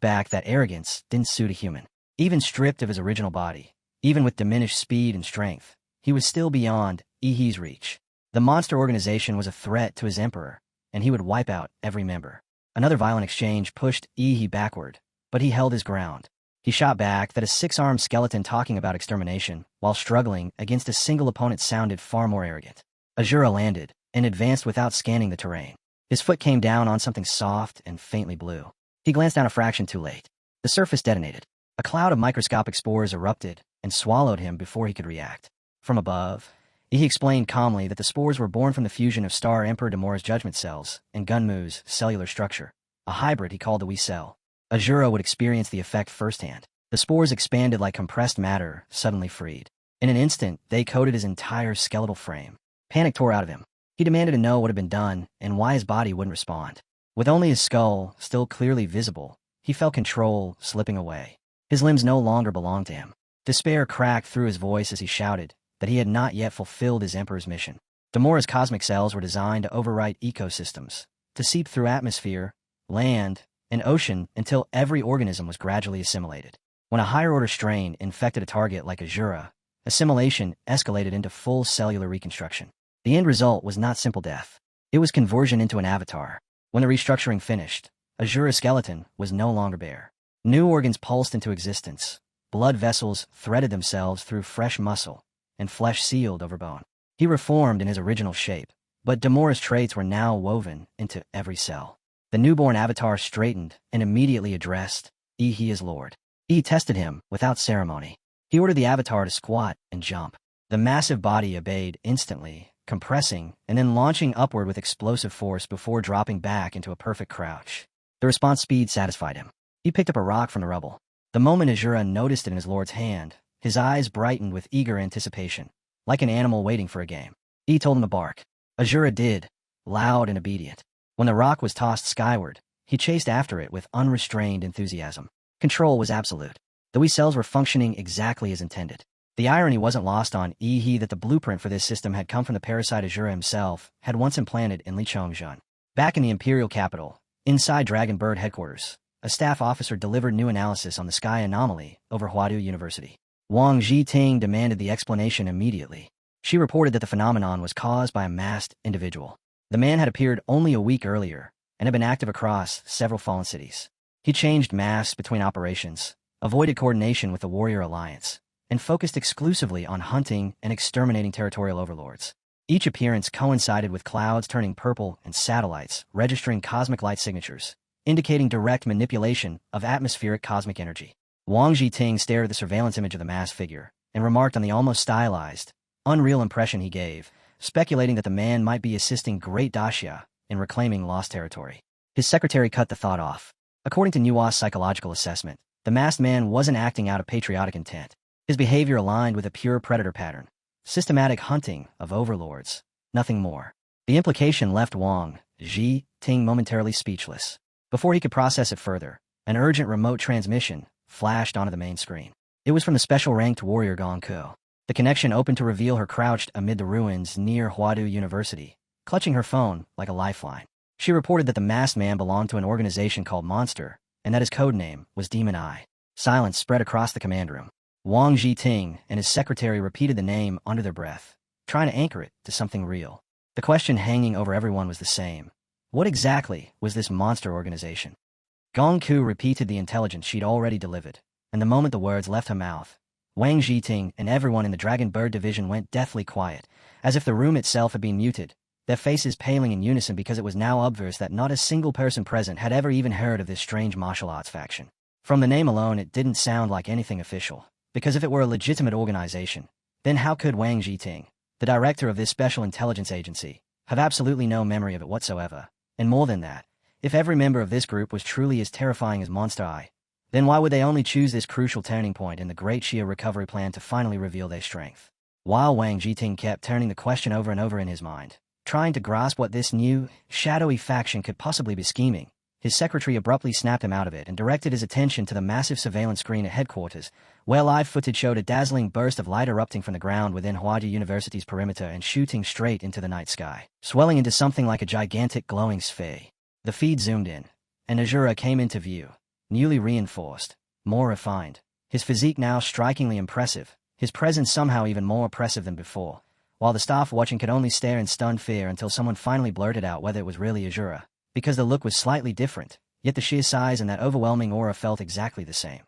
back that arrogance didn't suit a human. Even stripped of his original body, even with diminished speed and strength, he was still beyond Ihi's reach. The monster organization was a threat to his Emperor, and he would wipe out every member. Another violent exchange pushed Ihi backward, but he held his ground. He shot back that a 6-armed skeleton talking about extermination, while struggling against a single opponent, sounded far more arrogant. Azura landed, and advanced without scanning the terrain. His foot came down on something soft and faintly blue. He glanced down a fraction too late. The surface detonated. A cloud of microscopic spores erupted and swallowed him before he could react. From above, he explained calmly that the spores were born from the fusion of Star Emperor Demora's judgment cells and Gunmu's cellular structure, a hybrid he called the We Cell. Azura would experience the effect firsthand. The spores expanded like compressed matter suddenly freed. In an instant, they coated his entire skeletal frame. Panic tore out of him. He demanded to know what had been done and why his body wouldn't respond. With only his skull still clearly visible, he felt control slipping away. His limbs no longer belonged to him. Despair cracked through his voice as he shouted that he had not yet fulfilled his Emperor's mission. Demora's cosmic cells were designed to overwrite ecosystems, to seep through atmosphere, land, and ocean until every organism was gradually assimilated. When a higher-order strain infected a target like Azura, assimilation escalated into full cellular reconstruction. The end result was not simple death. It was conversion into an avatar. When the restructuring finished, Azura's skeleton was no longer bare. New organs pulsed into existence. Blood vessels threaded themselves through fresh muscle, and flesh sealed over bone. He reformed in his original shape, But Damora's traits were now woven into every cell. The newborn avatar straightened and immediately addressed, He is Lord. He tested him without ceremony. He ordered the avatar to squat and jump. The massive body obeyed instantly, compressing and then launching upward with explosive force before dropping back into a perfect crouch. The response speed satisfied him. He picked up a rock from the rubble. The moment Azura noticed it in his lord's hand, his eyes brightened with eager anticipation, like an animal waiting for a game. He told him to bark. Azura did, loud and obedient. When the rock was tossed skyward, he chased after it with unrestrained enthusiasm. Control was absolute. The Wii cells were functioning exactly as intended. The irony wasn't lost on He that the blueprint for this system had come from the parasite Azura himself had once implanted in Li Chongjun. Back in the imperial capital, inside Dragon Bird headquarters, a staff officer delivered new analysis on the sky anomaly over Huadu University. Wang Zhiting demanded the explanation immediately. She reported that the phenomenon was caused by a masked individual. The man had appeared only a week earlier and had been active across several fallen cities. He changed masks between operations, avoided coordination with the Warrior Alliance, and focused exclusively on hunting and exterminating territorial overlords. Each appearance coincided with clouds turning purple and satellites registering cosmic light signatures, indicating direct manipulation of atmospheric cosmic energy. Wang Zhiting stared at the surveillance image of the masked figure and remarked on the almost stylized, unreal impression he gave, speculating that the man might be assisting Great Daxia in reclaiming lost territory. His secretary cut the thought off. According to Nua's psychological assessment, the masked man wasn't acting out of patriotic intent. His behavior aligned with a pure predator pattern. Systematic hunting of overlords, nothing more. The implication left Wang Zhiting momentarily speechless. Before he could process it further, an urgent remote transmission flashed onto the main screen. It was from the special-ranked warrior Gongku. The connection opened to reveal her crouched amid the ruins near Huadu University, clutching her phone like a lifeline. She reported that the masked man belonged to an organization called Monster, and that his code name was Demon Eye. Silence spread across the command room. Wang Zhiting and his secretary repeated the name under their breath, trying to anchor it to something real. The question hanging over everyone was the same. What exactly was this monster organization? Gongku repeated the intelligence she'd already delivered, and the moment the words left her mouth, Wang Zhiting and everyone in the Dragon Bird division went deathly quiet, as if the room itself had been muted, their faces paling in unison because it was now obvious that not a single person present had ever even heard of this strange martial arts faction. From the name alone, it didn't sound like anything official, because if it were a legitimate organization, then how could Wang Zhiting, the director of this special intelligence agency, have absolutely no memory of it whatsoever? And more than that, if every member of this group was truly as terrifying as Monster Eye, then why would they only choose this crucial turning point in the Great Xia recovery plan to finally reveal their strength? While Wang Zhiting kept turning the question over and over in his mind, trying to grasp what this new, shadowy faction could possibly be scheming, his secretary abruptly snapped him out of it and directed his attention to the massive surveillance screen at headquarters, where live footage showed a dazzling burst of light erupting from the ground within Huadu University's perimeter and shooting straight into the night sky, swelling into something like a gigantic glowing sphere. The feed zoomed in, and Azura came into view, newly reinforced, more refined, his physique now strikingly impressive, his presence somehow even more oppressive than before, while the staff watching could only stare in stunned fear until someone finally blurted out whether it was really Azura, because the look was slightly different, yet the sheer size and that overwhelming aura felt exactly the same.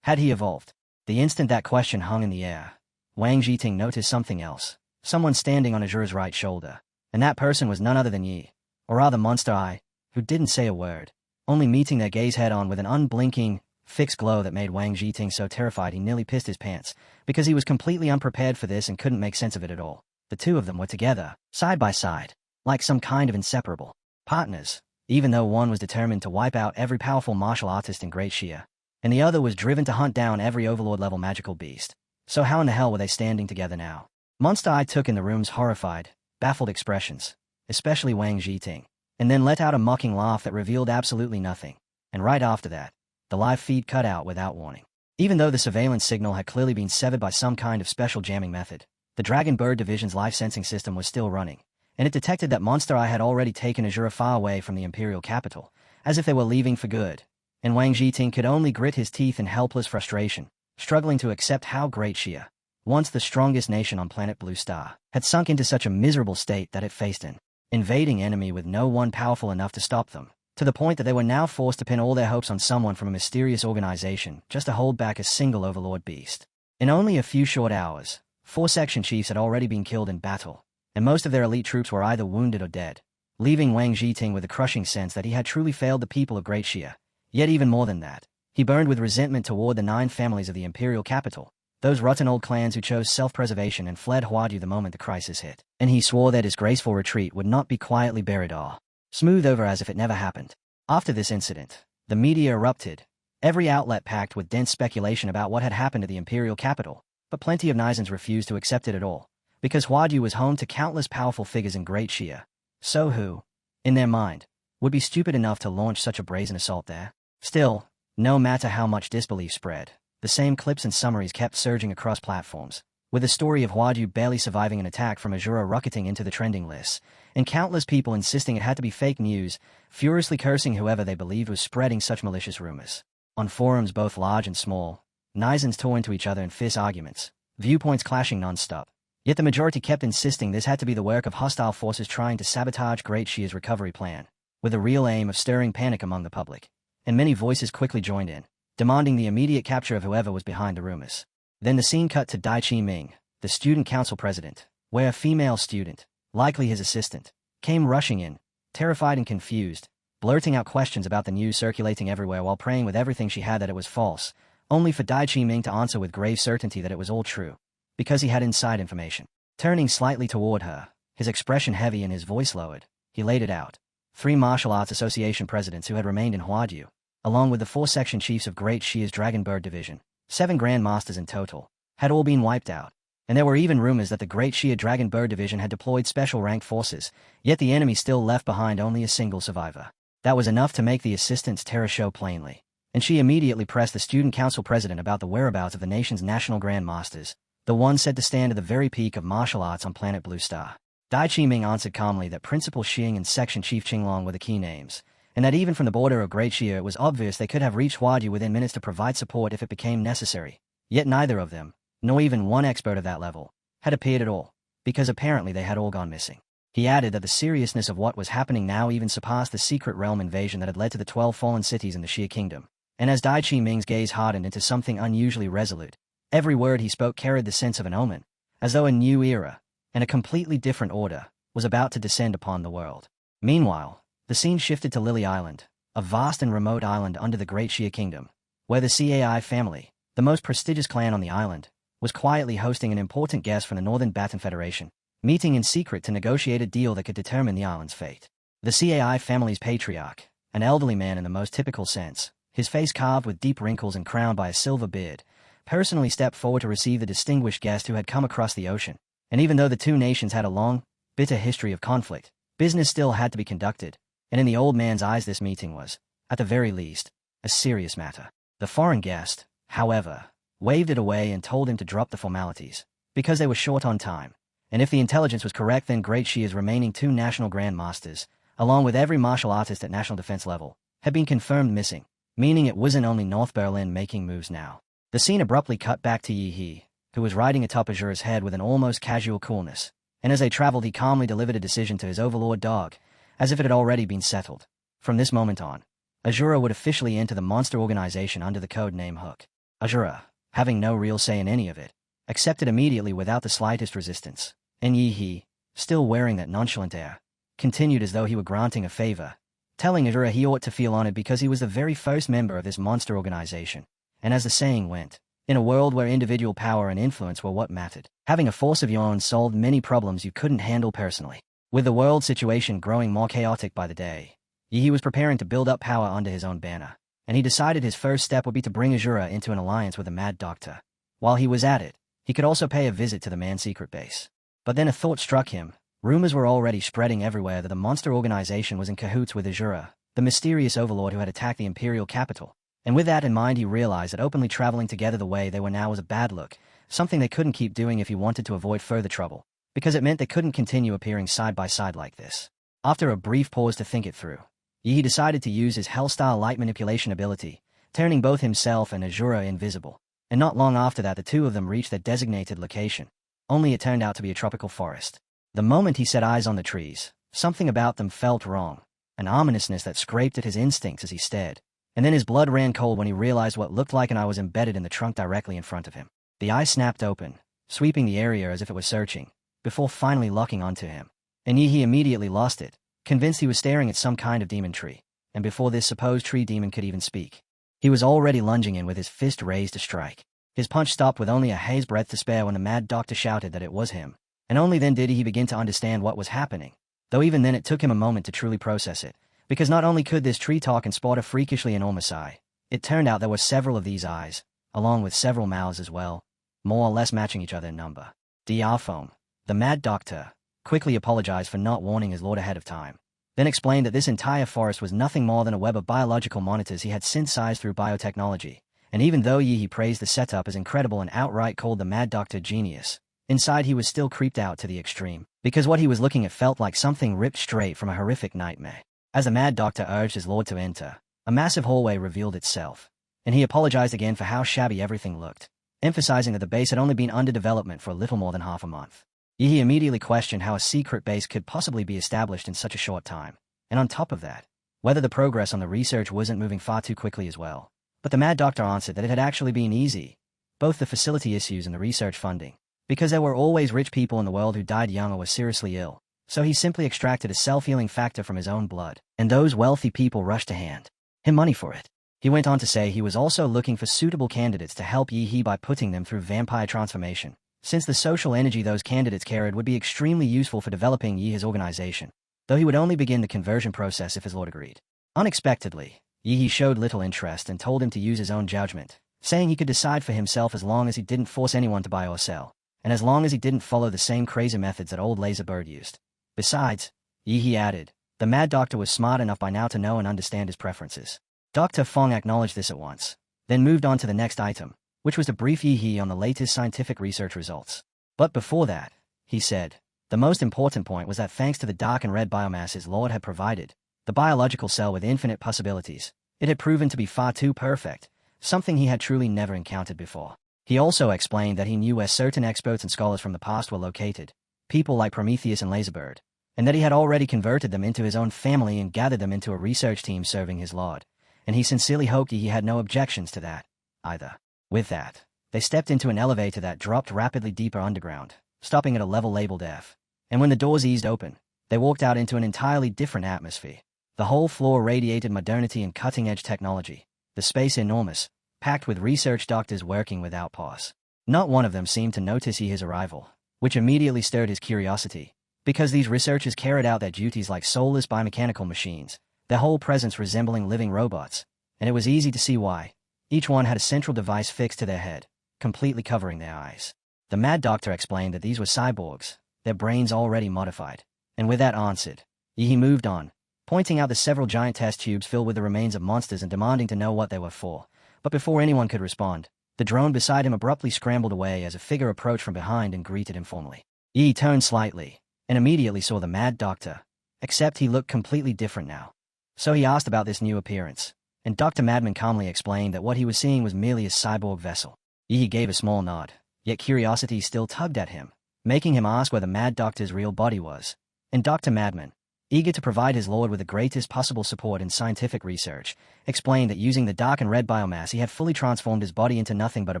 Had he evolved? The instant that question hung in the air, Wang Zhiting noticed something else, someone standing on Azura's right shoulder, and that person was none other than Yi, or rather Monster Eye, who didn't say a word, only meeting their gaze head-on with an unblinking, fixed glow that made Wang Zhiting so terrified he nearly pissed his pants, because he was completely unprepared for this and couldn't make sense of it at all. The two of them were together, side by side, like some kind of inseparable partners, even though one was determined to wipe out every powerful martial artist in Great Xia, and the other was driven to hunt down every Overlord-level magical beast. So how in the hell were they standing together now? Monster Eye took in the room's horrified, baffled expressions, especially Wang Zhiting, and then let out a mocking laugh that revealed absolutely nothing, and right after that, the live feed cut out without warning. Even though the surveillance signal had clearly been severed by some kind of special jamming method, the Dragon Bird Division's life sensing system was still running, and it detected that Monster Eye had already taken Azura far away from the Imperial capital, as if they were leaving for good, and Wang Zhiting could only grit his teeth in helpless frustration, struggling to accept how Great Xia, once the strongest nation on planet Blue Star, had sunk into such a miserable state that it faced an invading enemy with no one powerful enough to stop them, to the point that they were now forced to pin all their hopes on someone from a mysterious organization just to hold back a single Overlord beast. In only a few short hours, 4 section chiefs had already been killed in battle, and most of their elite troops were either wounded or dead, leaving Wang Zhiting with a crushing sense that he had truly failed the people of Great Xia. Yet even more than that, he burned with resentment toward the 9 families of the imperial capital, those rotten old clans who chose self-preservation and fled Huadu the moment the crisis hit. And he swore their disgraceful retreat would not be quietly buried or smoothed over as if it never happened. After this incident, the media erupted, every outlet packed with dense speculation about what had happened to the imperial capital, but plenty of Nizens refused to accept it at all, because Huadu was home to countless powerful figures in Great Xia. So who, in their mind, would be stupid enough to launch such a brazen assault there? Still, no matter how much disbelief spread, the same clips and summaries kept surging across platforms, with the story of Huadu barely surviving an attack from Azura rocketing into the trending lists, and countless people insisting it had to be fake news, furiously cursing whoever they believed was spreading such malicious rumors. On forums both large and small, Nizens tore into each other in fierce arguments, viewpoints clashing non-stop. Yet the majority kept insisting this had to be the work of hostile forces trying to sabotage Great Xia's recovery plan, with the real aim of stirring panic among the public. And many voices quickly joined in, demanding the immediate capture of whoever was behind the rumors. Then the scene cut to Dai Chi-ming, the student council president, where a female student, likely his assistant, came rushing in, terrified and confused, blurting out questions about the news circulating everywhere while praying with everything she had that it was false, only for Dai Chi-ming to answer with grave certainty that it was all true, because he had inside information. Turning slightly toward her, his expression heavy and his voice lowered, he laid it out. 3 martial arts association presidents who had remained in Huadu, along with the 4 section chiefs of Great Xia's Dragon Bird Division, 7 grandmasters in total, had all been wiped out. And there were even rumors that the Great Xia Dragon Bird Division had deployed special ranked forces, yet the enemy still left behind only a single survivor. That was enough to make the assistant's terror show plainly, and she immediately pressed the student council president about the whereabouts of the nation's national grandmasters, the one said to stand at the very peak of martial arts on planet Blue Star. Dai Chi-ming answered calmly that Principal Xing and Section Chief Qinglong were the key names, and that even from the border of Great Xia it was obvious they could have reached Huadu within minutes to provide support if it became necessary. Yet neither of them, nor even one expert of that level, had appeared at all, because apparently they had all gone missing. He added that the seriousness of what was happening now even surpassed the secret realm invasion that had led to the 12 fallen cities in the Xia kingdom. And as Dai Chi-ming's gaze hardened into something unusually resolute, every word he spoke carried the sense of an omen, as though a new era, and a completely different order, was about to descend upon the world. Meanwhile, the scene shifted to Lily Island, a vast and remote island under the Great Xia Kingdom, where the Cai family, the most prestigious clan on the island, was quietly hosting an important guest from the Northern Baton Federation, meeting in secret to negotiate a deal that could determine the island's fate. The Cai family's patriarch, an elderly man in the most typical sense, his face carved with deep wrinkles and crowned by a silver beard, personally stepped forward to receive the distinguished guest who had come across the ocean. And even though the 2 nations had a long, bitter history of conflict, business still had to be conducted, and in the old man's eyes this meeting was, at the very least, a serious matter. The foreign guest, however, waved it away and told him to drop the formalities, because they were short on time, and if the intelligence was correct then Great Xia's remaining 2 national grandmasters, along with every martial artist at national defense level, had been confirmed missing, meaning it wasn't only North Berlin making moves now. The scene abruptly cut back to Yi He, who was riding atop Azura's head with an almost casual coolness, and as they traveled he calmly delivered a decision to his overlord dog, as if it had already been settled. From this moment on, Azura would officially enter the monster organization under the code name Hook. Azura, having no real say in any of it, accepted immediately without the slightest resistance, and Yi He, still wearing that nonchalant air, continued as though he were granting a favor, telling Azura he ought to feel honored because he was the very first member of this monster organization, and as the saying went, in a world where individual power and influence were what mattered, having a force of your own solved many problems you couldn't handle personally. With the world situation growing more chaotic by the day, Yi was preparing to build up power under his own banner, and he decided his first step would be to bring Azura into an alliance with the Mad Doctor. While he was at it, he could also pay a visit to the man's secret base. But then a thought struck him. Rumors were already spreading everywhere that the monster organization was in cahoots with Azura, the mysterious overlord who had attacked the imperial capital. And with that in mind he realized that openly traveling together the way they were now was a bad look, something they couldn't keep doing if he wanted to avoid further trouble, because it meant they couldn't continue appearing side by side like this. After a brief pause to think it through, Yi decided to use his Hellstyle light manipulation ability, turning both himself and Azura invisible. And not long after that the 2 of them reached their designated location, only it turned out to be a tropical forest. The moment he set eyes on the trees, something about them felt wrong, an ominousness that scraped at his instincts as he stared. And then his blood ran cold when he realized what looked like an eye was embedded in the trunk directly in front of him. The eye snapped open, sweeping the area as if it was searching, before finally locking onto him. And Yi immediately lost it, convinced he was staring at some kind of demon tree, and before this supposed tree demon could even speak. He was already lunging in with his fist raised to strike. His punch stopped with only a hair's breadth to spare when the mad doctor shouted that it was him, and only then did he begin to understand what was happening, though even then it took him a moment to truly process it, because not only could this tree talk and spot a freakishly enormous eye, it turned out there were several of these eyes, along with several mouths as well, more or less matching each other in number. Diaphone. The mad doctor quickly apologized for not warning his lord ahead of time, then explained that this entire forest was nothing more than a web of biological monitors he had synthesized through biotechnology, and even though Yi praised the setup as incredible and outright called the mad doctor genius, inside he was still creeped out to the extreme, because what he was looking at felt like something ripped straight from a horrific nightmare. As the mad doctor urged his lord to enter, a massive hallway revealed itself, and he apologized again for how shabby everything looked, emphasizing that the base had only been under development for a little more than half a month. Yi immediately questioned how a secret base could possibly be established in such a short time, and on top of that, whether the progress on the research wasn't moving far too quickly as well. But the mad doctor answered that it had actually been easy, both the facility issues and the research funding, because there were always rich people in the world who died young or were seriously ill, so he simply extracted a self-healing factor from his own blood, and those wealthy people rushed to hand him money for it. He went on to say he was also looking for suitable candidates to help Yi by putting them through vampire transformation, since the social energy those candidates carried would be extremely useful for developing Yi's organization, though he would only begin the conversion process if his lord agreed. Unexpectedly, Yi showed little interest and told him to use his own judgment, saying he could decide for himself as long as he didn't force anyone to buy or sell, and as long as he didn't follow the same crazy methods that old Laserbird used. Besides, Yi added, the mad doctor was smart enough by now to know and understand his preferences. Dr. Fong acknowledged this at once, then moved on to the next item, which was to brief Yi on the latest scientific research results. But before that, he said, the most important point was that thanks to the dark and red biomass his lord had provided, the biological cell with infinite possibilities, it had proven to be far too perfect, something he had truly never encountered before. He also explained that he knew where certain experts and scholars from the past were located, people like Prometheus and Laserbird, and that he had already converted them into his own family and gathered them into a research team serving his lord, and he sincerely hoped he had no objections to that, either. With that, they stepped into an elevator that dropped rapidly deeper underground, stopping at a level labeled F, and when the doors eased open, they walked out into an entirely different atmosphere. The whole floor radiated modernity and cutting-edge technology, the space enormous, packed with research doctors working without pause. Not one of them seemed to notice his arrival, which immediately stirred his curiosity, because these researchers carried out their duties like soulless biomechanical machines, their whole presence resembling living robots, and it was easy to see why. Each one had a central device fixed to their head, completely covering their eyes. The mad doctor explained that these were cyborgs, their brains already modified, and with that answered, he moved on, pointing out the several giant test tubes filled with the remains of monsters and demanding to know what they were for. But before anyone could respond, the drone beside him abruptly scrambled away as a figure approached from behind and greeted him formally. Yi turned slightly, and immediately saw the mad doctor, except he looked completely different now. So he asked about this new appearance, and Dr. Madman calmly explained that what he was seeing was merely a cyborg vessel. Yi gave a small nod, yet curiosity still tugged at him, making him ask where the mad doctor's real body was. And Dr. Madman, eager to provide his lord with the greatest possible support in scientific research, explained that using the dark and red biomass he had fully transformed his body into nothing but a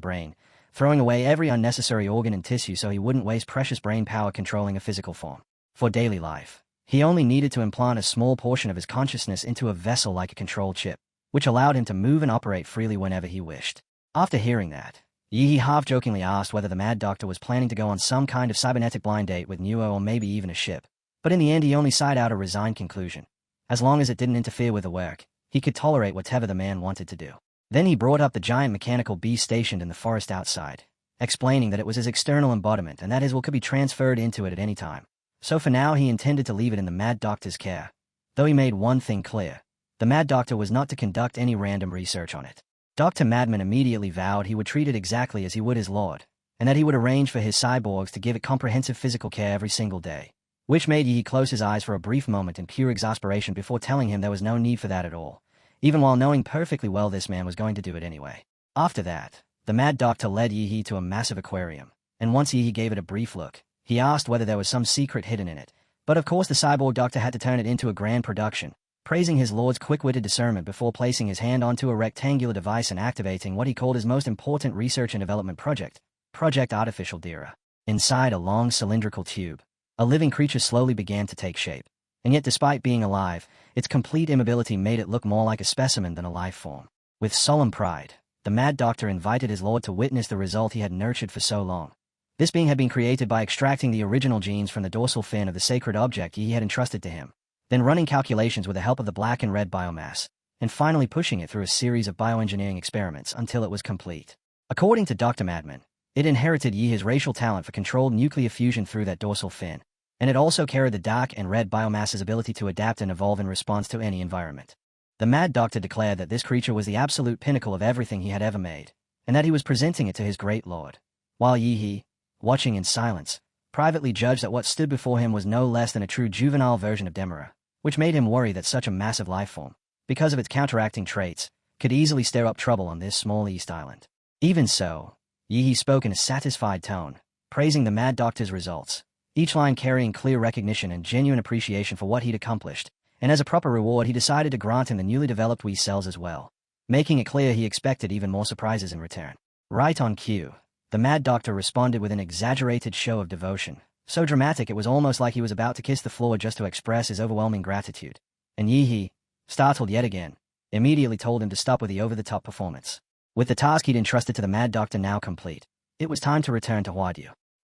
brain, throwing away every unnecessary organ and tissue so he wouldn't waste precious brain power controlling a physical form. For daily life, he only needed to implant a small portion of his consciousness into a vessel like a control chip, which allowed him to move and operate freely whenever he wished. After hearing that, Yi half-jokingly asked whether the mad doctor was planning to go on some kind of cybernetic blind date with Manhua or maybe even a ship. But in the end he only sighed out a resigned conclusion. As long as it didn't interfere with the work, he could tolerate whatever the man wanted to do. Then he brought up the giant mechanical beast stationed in the forest outside, explaining that it was his external embodiment and that his will could be transferred into it at any time. So for now he intended to leave it in the mad doctor's care, though he made one thing clear. The mad doctor was not to conduct any random research on it. Dr. Madman immediately vowed he would treat it exactly as he would his lord, and that he would arrange for his cyborgs to give it comprehensive physical care every single day, which made Yi close his eyes for a brief moment in pure exasperation before telling him there was no need for that at all, even while knowing perfectly well this man was going to do it anyway. After that, the mad doctor led Yi to a massive aquarium, and once Yi gave it a brief look, he asked whether there was some secret hidden in it. But of course the cyborg doctor had to turn it into a grand production, praising his lord's quick-witted discernment before placing his hand onto a rectangular device and activating what he called his most important research and development project, Project Artificial Dira. Inside a long cylindrical tube, a living creature slowly began to take shape. And yet despite being alive, its complete immobility made it look more like a specimen than a life form. With solemn pride, the Mad Doctor invited his lord to witness the result he had nurtured for so long. This being had been created by extracting the original genes from the dorsal fin of the sacred object he had entrusted to him, then running calculations with the help of the black and red biomass, and finally pushing it through a series of bioengineering experiments until it was complete. According to Dr. Madman, it inherited his racial talent for controlled nuclear fusion through that dorsal fin, and it also carried the dark and red biomass's ability to adapt and evolve in response to any environment. The Mad Doctor declared that this creature was the absolute pinnacle of everything he had ever made, and that he was presenting it to his great lord. While Yi, watching in silence, privately judged that what stood before him was no less than a true juvenile version of Demera, which made him worry that such a massive lifeform, because of its counteracting traits, could easily stir up trouble on this small East Island. Even so, Yi spoke in a satisfied tone, praising the Mad Doctor's results, each line carrying clear recognition and genuine appreciation for what he'd accomplished, and as a proper reward he decided to grant him the newly developed Wii cells as well, making it clear he expected even more surprises in return. Right on cue, the Mad Doctor responded with an exaggerated show of devotion, so dramatic it was almost like he was about to kiss the floor just to express his overwhelming gratitude. And Yi, startled yet again, immediately told him to stop with the over-the-top performance. With the task he'd entrusted to the Mad Doctor now complete, it was time to return to Huadiu.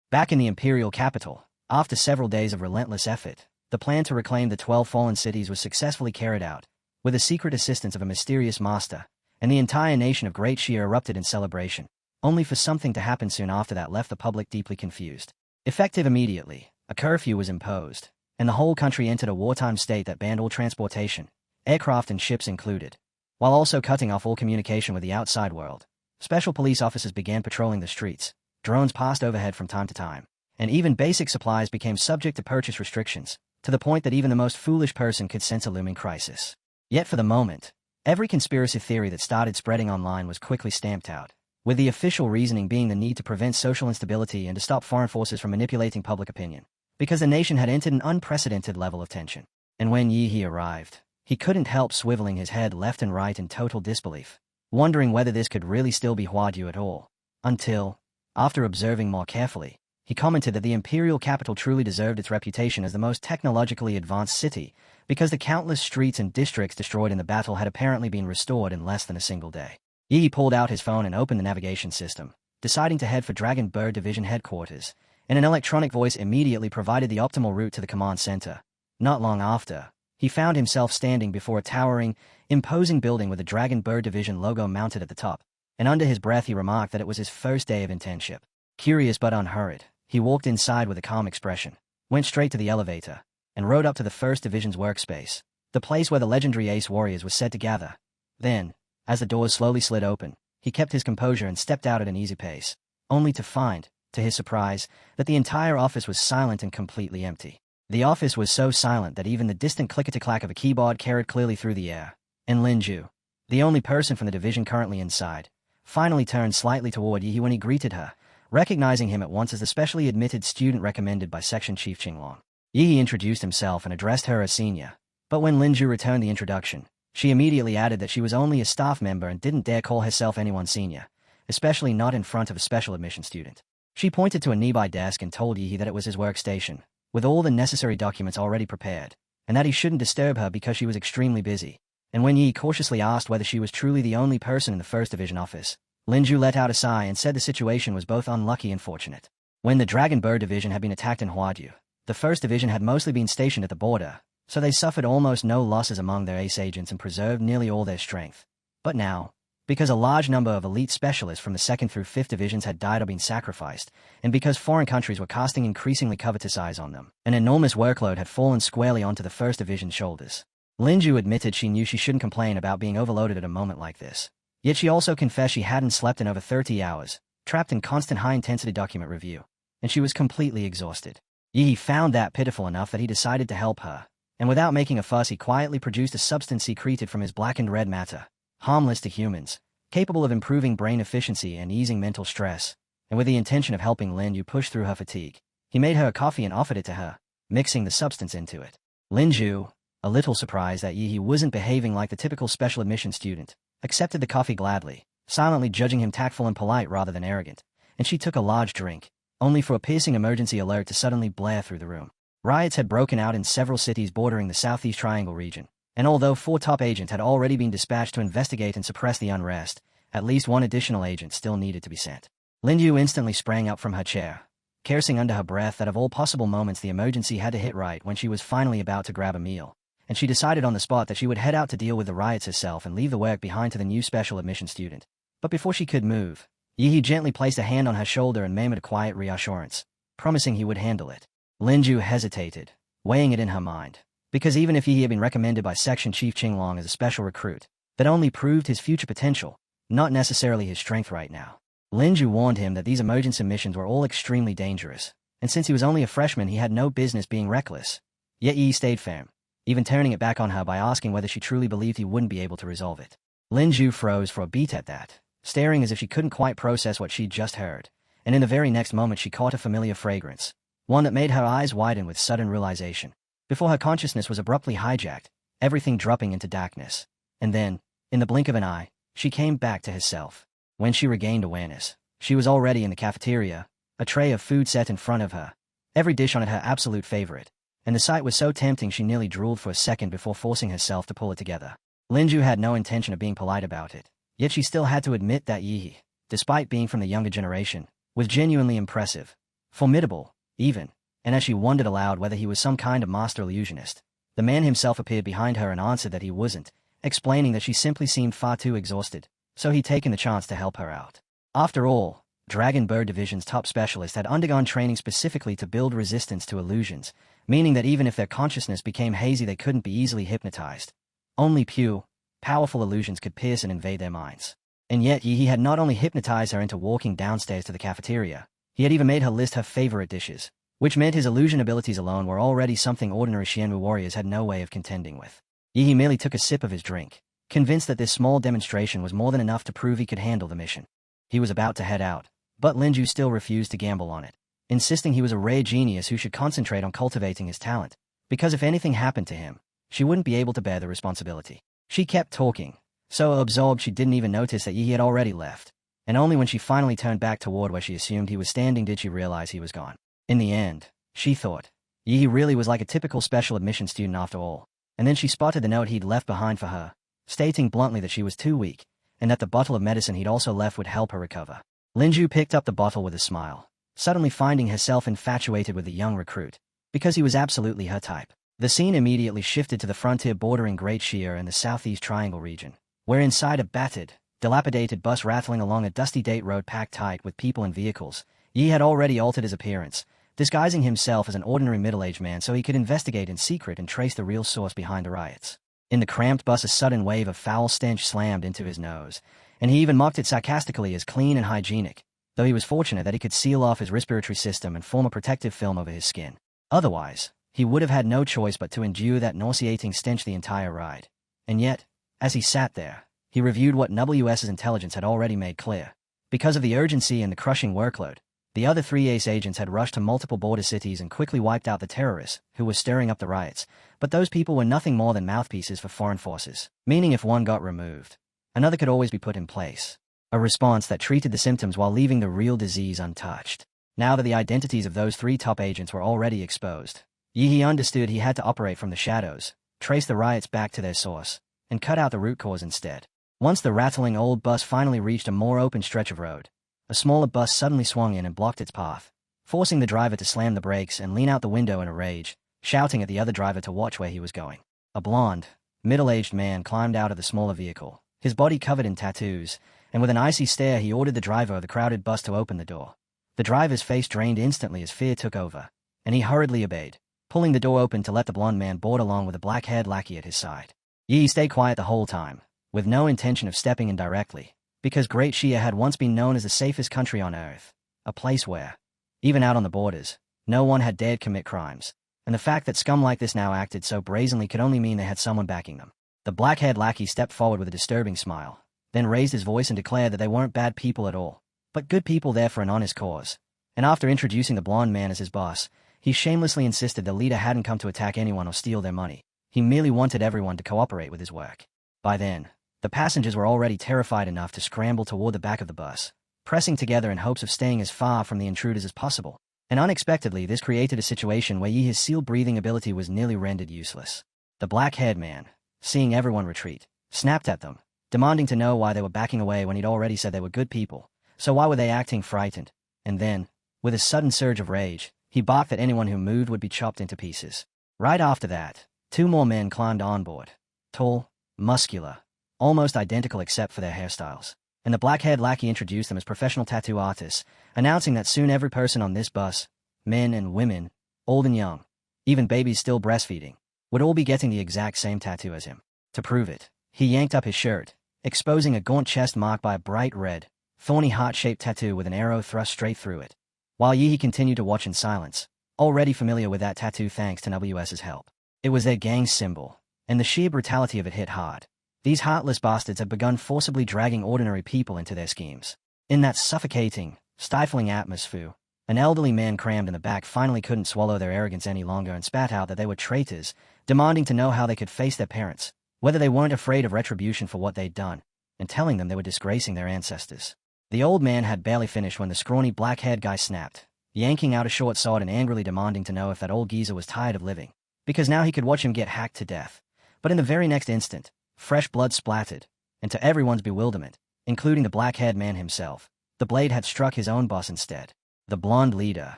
Back in the imperial capital, after several days of relentless effort, the plan to reclaim the 12 fallen cities was successfully carried out, with the secret assistance of a mysterious master, and the entire nation of Great Xia erupted in celebration, only for something to happen soon after that left the public deeply confused. Effective immediately, a curfew was imposed, and the whole country entered a wartime state that banned all transportation, aircraft and ships included, while also cutting off all communication with the outside world. Special police officers began patrolling the streets, drones passed overhead from time to time, and even basic supplies became subject to purchase restrictions, to the point that even the most foolish person could sense a looming crisis. Yet for the moment, every conspiracy theory that started spreading online was quickly stamped out, with the official reasoning being the need to prevent social instability and to stop foreign forces from manipulating public opinion, because the nation had entered an unprecedented level of tension. And when Yi arrived, he couldn't help swiveling his head left and right in total disbelief, wondering whether this could really still be Huadiu at all, until, after observing more carefully, he commented that the imperial capital truly deserved its reputation as the most technologically advanced city, because the countless streets and districts destroyed in the battle had apparently been restored in less than a single day. Yi pulled out his phone and opened the navigation system, deciding to head for Dragon Bird Division headquarters, and an electronic voice immediately provided the optimal route to the command center. Not long after, he found himself standing before a towering, imposing building with the Dragon Bird Division logo mounted at the top, and under his breath he remarked that it was his first day of internship. Curious but unhurried, he walked inside with a calm expression, went straight to the elevator, and rode up to the 1st Division's workspace, the place where the legendary Ace Warriors were said to gather. Then, as the doors slowly slid open, he kept his composure and stepped out at an easy pace, only to find, to his surprise, that the entire office was silent and completely empty. The office was so silent that even the distant click-a-clack of a keyboard carried clearly through the air, and Linju, the only person from the division currently inside, finally turned slightly toward Yi when he greeted her, recognizing him at once as the specially admitted student recommended by Section Chief Qinglong. Yi introduced himself and addressed her as senior, but when Linju returned the introduction, she immediately added that she was only a staff member and didn't dare call herself anyone senior, especially not in front of a special admission student. She pointed to a nearby desk and told Yi that it was his workstation, with all the necessary documents already prepared, and that he shouldn't disturb her because she was extremely busy. And when Yi cautiously asked whether she was truly the only person in the 1st Division office, Linju let out a sigh and said the situation was both unlucky and fortunate. When the Dragon Bird Division had been attacked in Huadiu, the 1st Division had mostly been stationed at the border, so they suffered almost no losses among their ace agents and preserved nearly all their strength. But now, because a large number of elite specialists from the 2nd through 5th Divisions had died or been sacrificed, and because foreign countries were casting increasingly covetous eyes on them, an enormous workload had fallen squarely onto the 1st Division's shoulders. Linju admitted she knew she shouldn't complain about being overloaded at a moment like this. Yet she also confessed she hadn't slept in over 30 hours, trapped in constant high-intensity document review, and she was completely exhausted. Yi found that pitiful enough that he decided to help her, and without making a fuss he quietly produced a substance secreted from his blackened red matter, harmless to humans, capable of improving brain efficiency and easing mental stress, and with the intention of helping Linju push through her fatigue, he made her a coffee and offered it to her, mixing the substance into it. Linju, a little surprised that Yi wasn't behaving like the typical special admission student, accepted the coffee gladly, silently judging him tactful and polite rather than arrogant, and she took a large drink, only for a piercing emergency alert to suddenly blare through the room. Riots had broken out in several cities bordering the Southeast Triangle region, and although 4 top agents had already been dispatched to investigate and suppress the unrest, at least 1 additional agent still needed to be sent. Linju instantly sprang up from her chair, cursing under her breath that of all possible moments the emergency had to hit right when she was finally about to grab a meal, and she decided on the spot that she would head out to deal with the riots herself and leave the work behind to the new special admission student. But before she could move, Yi gently placed a hand on her shoulder and murmured a quiet reassurance, promising he would handle it. Linju hesitated, weighing it in her mind, because even if Yi had been recommended by Section Chief Qinglong as a special recruit, that only proved his future potential, not necessarily his strength right now. Linju warned him that these emergency missions were all extremely dangerous, and since he was only a freshman he had no business being reckless. Yet Yi stayed firm, even turning it back on her by asking whether she truly believed he wouldn't be able to resolve it. Linju froze for a beat at that, staring as if she couldn't quite process what she'd just heard, and in the very next moment she caught a familiar fragrance, one that made her eyes widen with sudden realization. Before her consciousness was abruptly hijacked, everything dropping into darkness. And then, in the blink of an eye, she came back to herself. When she regained awareness, she was already in the cafeteria, a tray of food set in front of her, every dish on it her absolute favorite, and the sight was so tempting she nearly drooled for a second before forcing herself to pull it together. Linju had no intention of being polite about it, yet she still had to admit that Yi, despite being from the younger generation, was genuinely impressive, formidable, even, and as she wondered aloud whether he was some kind of master illusionist, the man himself appeared behind her and answered that he wasn't, explaining that she simply seemed far too exhausted, so he'd taken the chance to help her out. After all, Dragon Bird Division's top specialist had undergone training specifically to build resistance to illusions, meaning that even if their consciousness became hazy they couldn't be easily hypnotized. Only pure, powerful illusions could pierce and invade their minds. And yet Yi had not only hypnotized her into walking downstairs to the cafeteria, he had even made her list her favorite dishes, which meant his illusion abilities alone were already something ordinary Xianwu warriors had no way of contending with. Yi merely took a sip of his drink, convinced that this small demonstration was more than enough to prove he could handle the mission. He was about to head out, but Linju still refused to gamble on it, insisting he was a rare genius who should concentrate on cultivating his talent, because if anything happened to him, she wouldn't be able to bear the responsibility. She kept talking, so absorbed she didn't even notice that Yi had already left, and only when she finally turned back toward where she assumed he was standing did she realize he was gone. In the end, she thought, Yi really was like a typical special admission student after all, and then she spotted the note he'd left behind for her, stating bluntly that she was too weak, and that the bottle of medicine he'd also left would help her recover. Linju picked up the bottle with a smile, suddenly finding herself infatuated with the young recruit, because he was absolutely her type. The scene immediately shifted to the frontier bordering Great Shire and the Southeast Triangle region, where inside a battered, dilapidated bus rattling along a dusty date road packed tight with people and vehicles, Yi had already altered his appearance, disguising himself as an ordinary middle-aged man so he could investigate in secret and trace the real source behind the riots. In the cramped bus a sudden wave of foul stench slammed into his nose, and he even mocked it sarcastically as clean and hygienic, though he was fortunate that he could seal off his respiratory system and form a protective film over his skin. Otherwise, he would have had no choice but to endure that nauseating stench the entire ride. And yet, as he sat there, he reviewed what WS's intelligence had already made clear. Because of the urgency and the crushing workload, the other 3 ace agents had rushed to multiple border cities and quickly wiped out the terrorists who were stirring up the riots, but those people were nothing more than mouthpieces for foreign forces, meaning if one got removed, another could always be put in place. A response that treated the symptoms while leaving the real disease untouched. Now that the identities of those 3 top agents were already exposed, Yi understood he had to operate from the shadows, trace the riots back to their source, and cut out the root cause instead. Once the rattling old bus finally reached a more open stretch of road, a smaller bus suddenly swung in and blocked its path, forcing the driver to slam the brakes and lean out the window in a rage, shouting at the other driver to watch where he was going. A blonde, middle-aged man climbed out of the smaller vehicle, his body covered in tattoos, and with an icy stare he ordered the driver of the crowded bus to open the door. The driver's face drained instantly as fear took over, and he hurriedly obeyed, pulling the door open to let the blonde man board along with a black-haired lackey at his side. Yi stayed quiet the whole time, with no intention of stepping in directly, because Great Shire had once been known as the safest country on Earth, a place where, even out on the borders, no one had dared commit crimes, and the fact that scum like this now acted so brazenly could only mean they had someone backing them. The black-haired lackey stepped forward with a disturbing smile, then raised his voice and declared that they weren't bad people at all, but good people there for an honest cause, and after introducing the blonde man as his boss, he shamelessly insisted the leader hadn't come to attack anyone or steal their money. He merely wanted everyone to cooperate with his work. By then, the passengers were already terrified enough to scramble toward the back of the bus, pressing together in hopes of staying as far from the intruders as possible. And unexpectedly, this created a situation where his sealed breathing ability was nearly rendered useless. The black-haired man, seeing everyone retreat, snapped at them, demanding to know why they were backing away when he'd already said they were good people. So why were they acting frightened? And then, with a sudden surge of rage, he barked that anyone who moved would be chopped into pieces. Right after that, 2 more men climbed on board. Tall, muscular, almost identical except for their hairstyles. And the black-haired lackey introduced them as professional tattoo artists, announcing that soon every person on this bus, men and women, old and young, even babies still breastfeeding, would all be getting the exact same tattoo as him. To prove it, he yanked up his shirt, exposing a gaunt chest marked by a bright red, thorny heart-shaped tattoo with an arrow thrust straight through it. While Yi continued to watch in silence, already familiar with that tattoo thanks to WS's help. It was their gang's symbol, and the sheer brutality of it hit hard. These heartless bastards had begun forcibly dragging ordinary people into their schemes. In that suffocating, stifling atmosphere, an elderly man crammed in the back finally couldn't swallow their arrogance any longer and spat out that they were traitors, demanding to know how they could face their parents, whether they weren't afraid of retribution for what they'd done, and telling them they were disgracing their ancestors. The old man had barely finished when the scrawny black-haired guy snapped, yanking out a short sword and angrily demanding to know if that old geezer was tired of living, because now he could watch him get hacked to death. But in the very next instant, fresh blood splattered, and to everyone's bewilderment, including the black-haired man himself, the blade had struck his own boss instead. The blonde leader,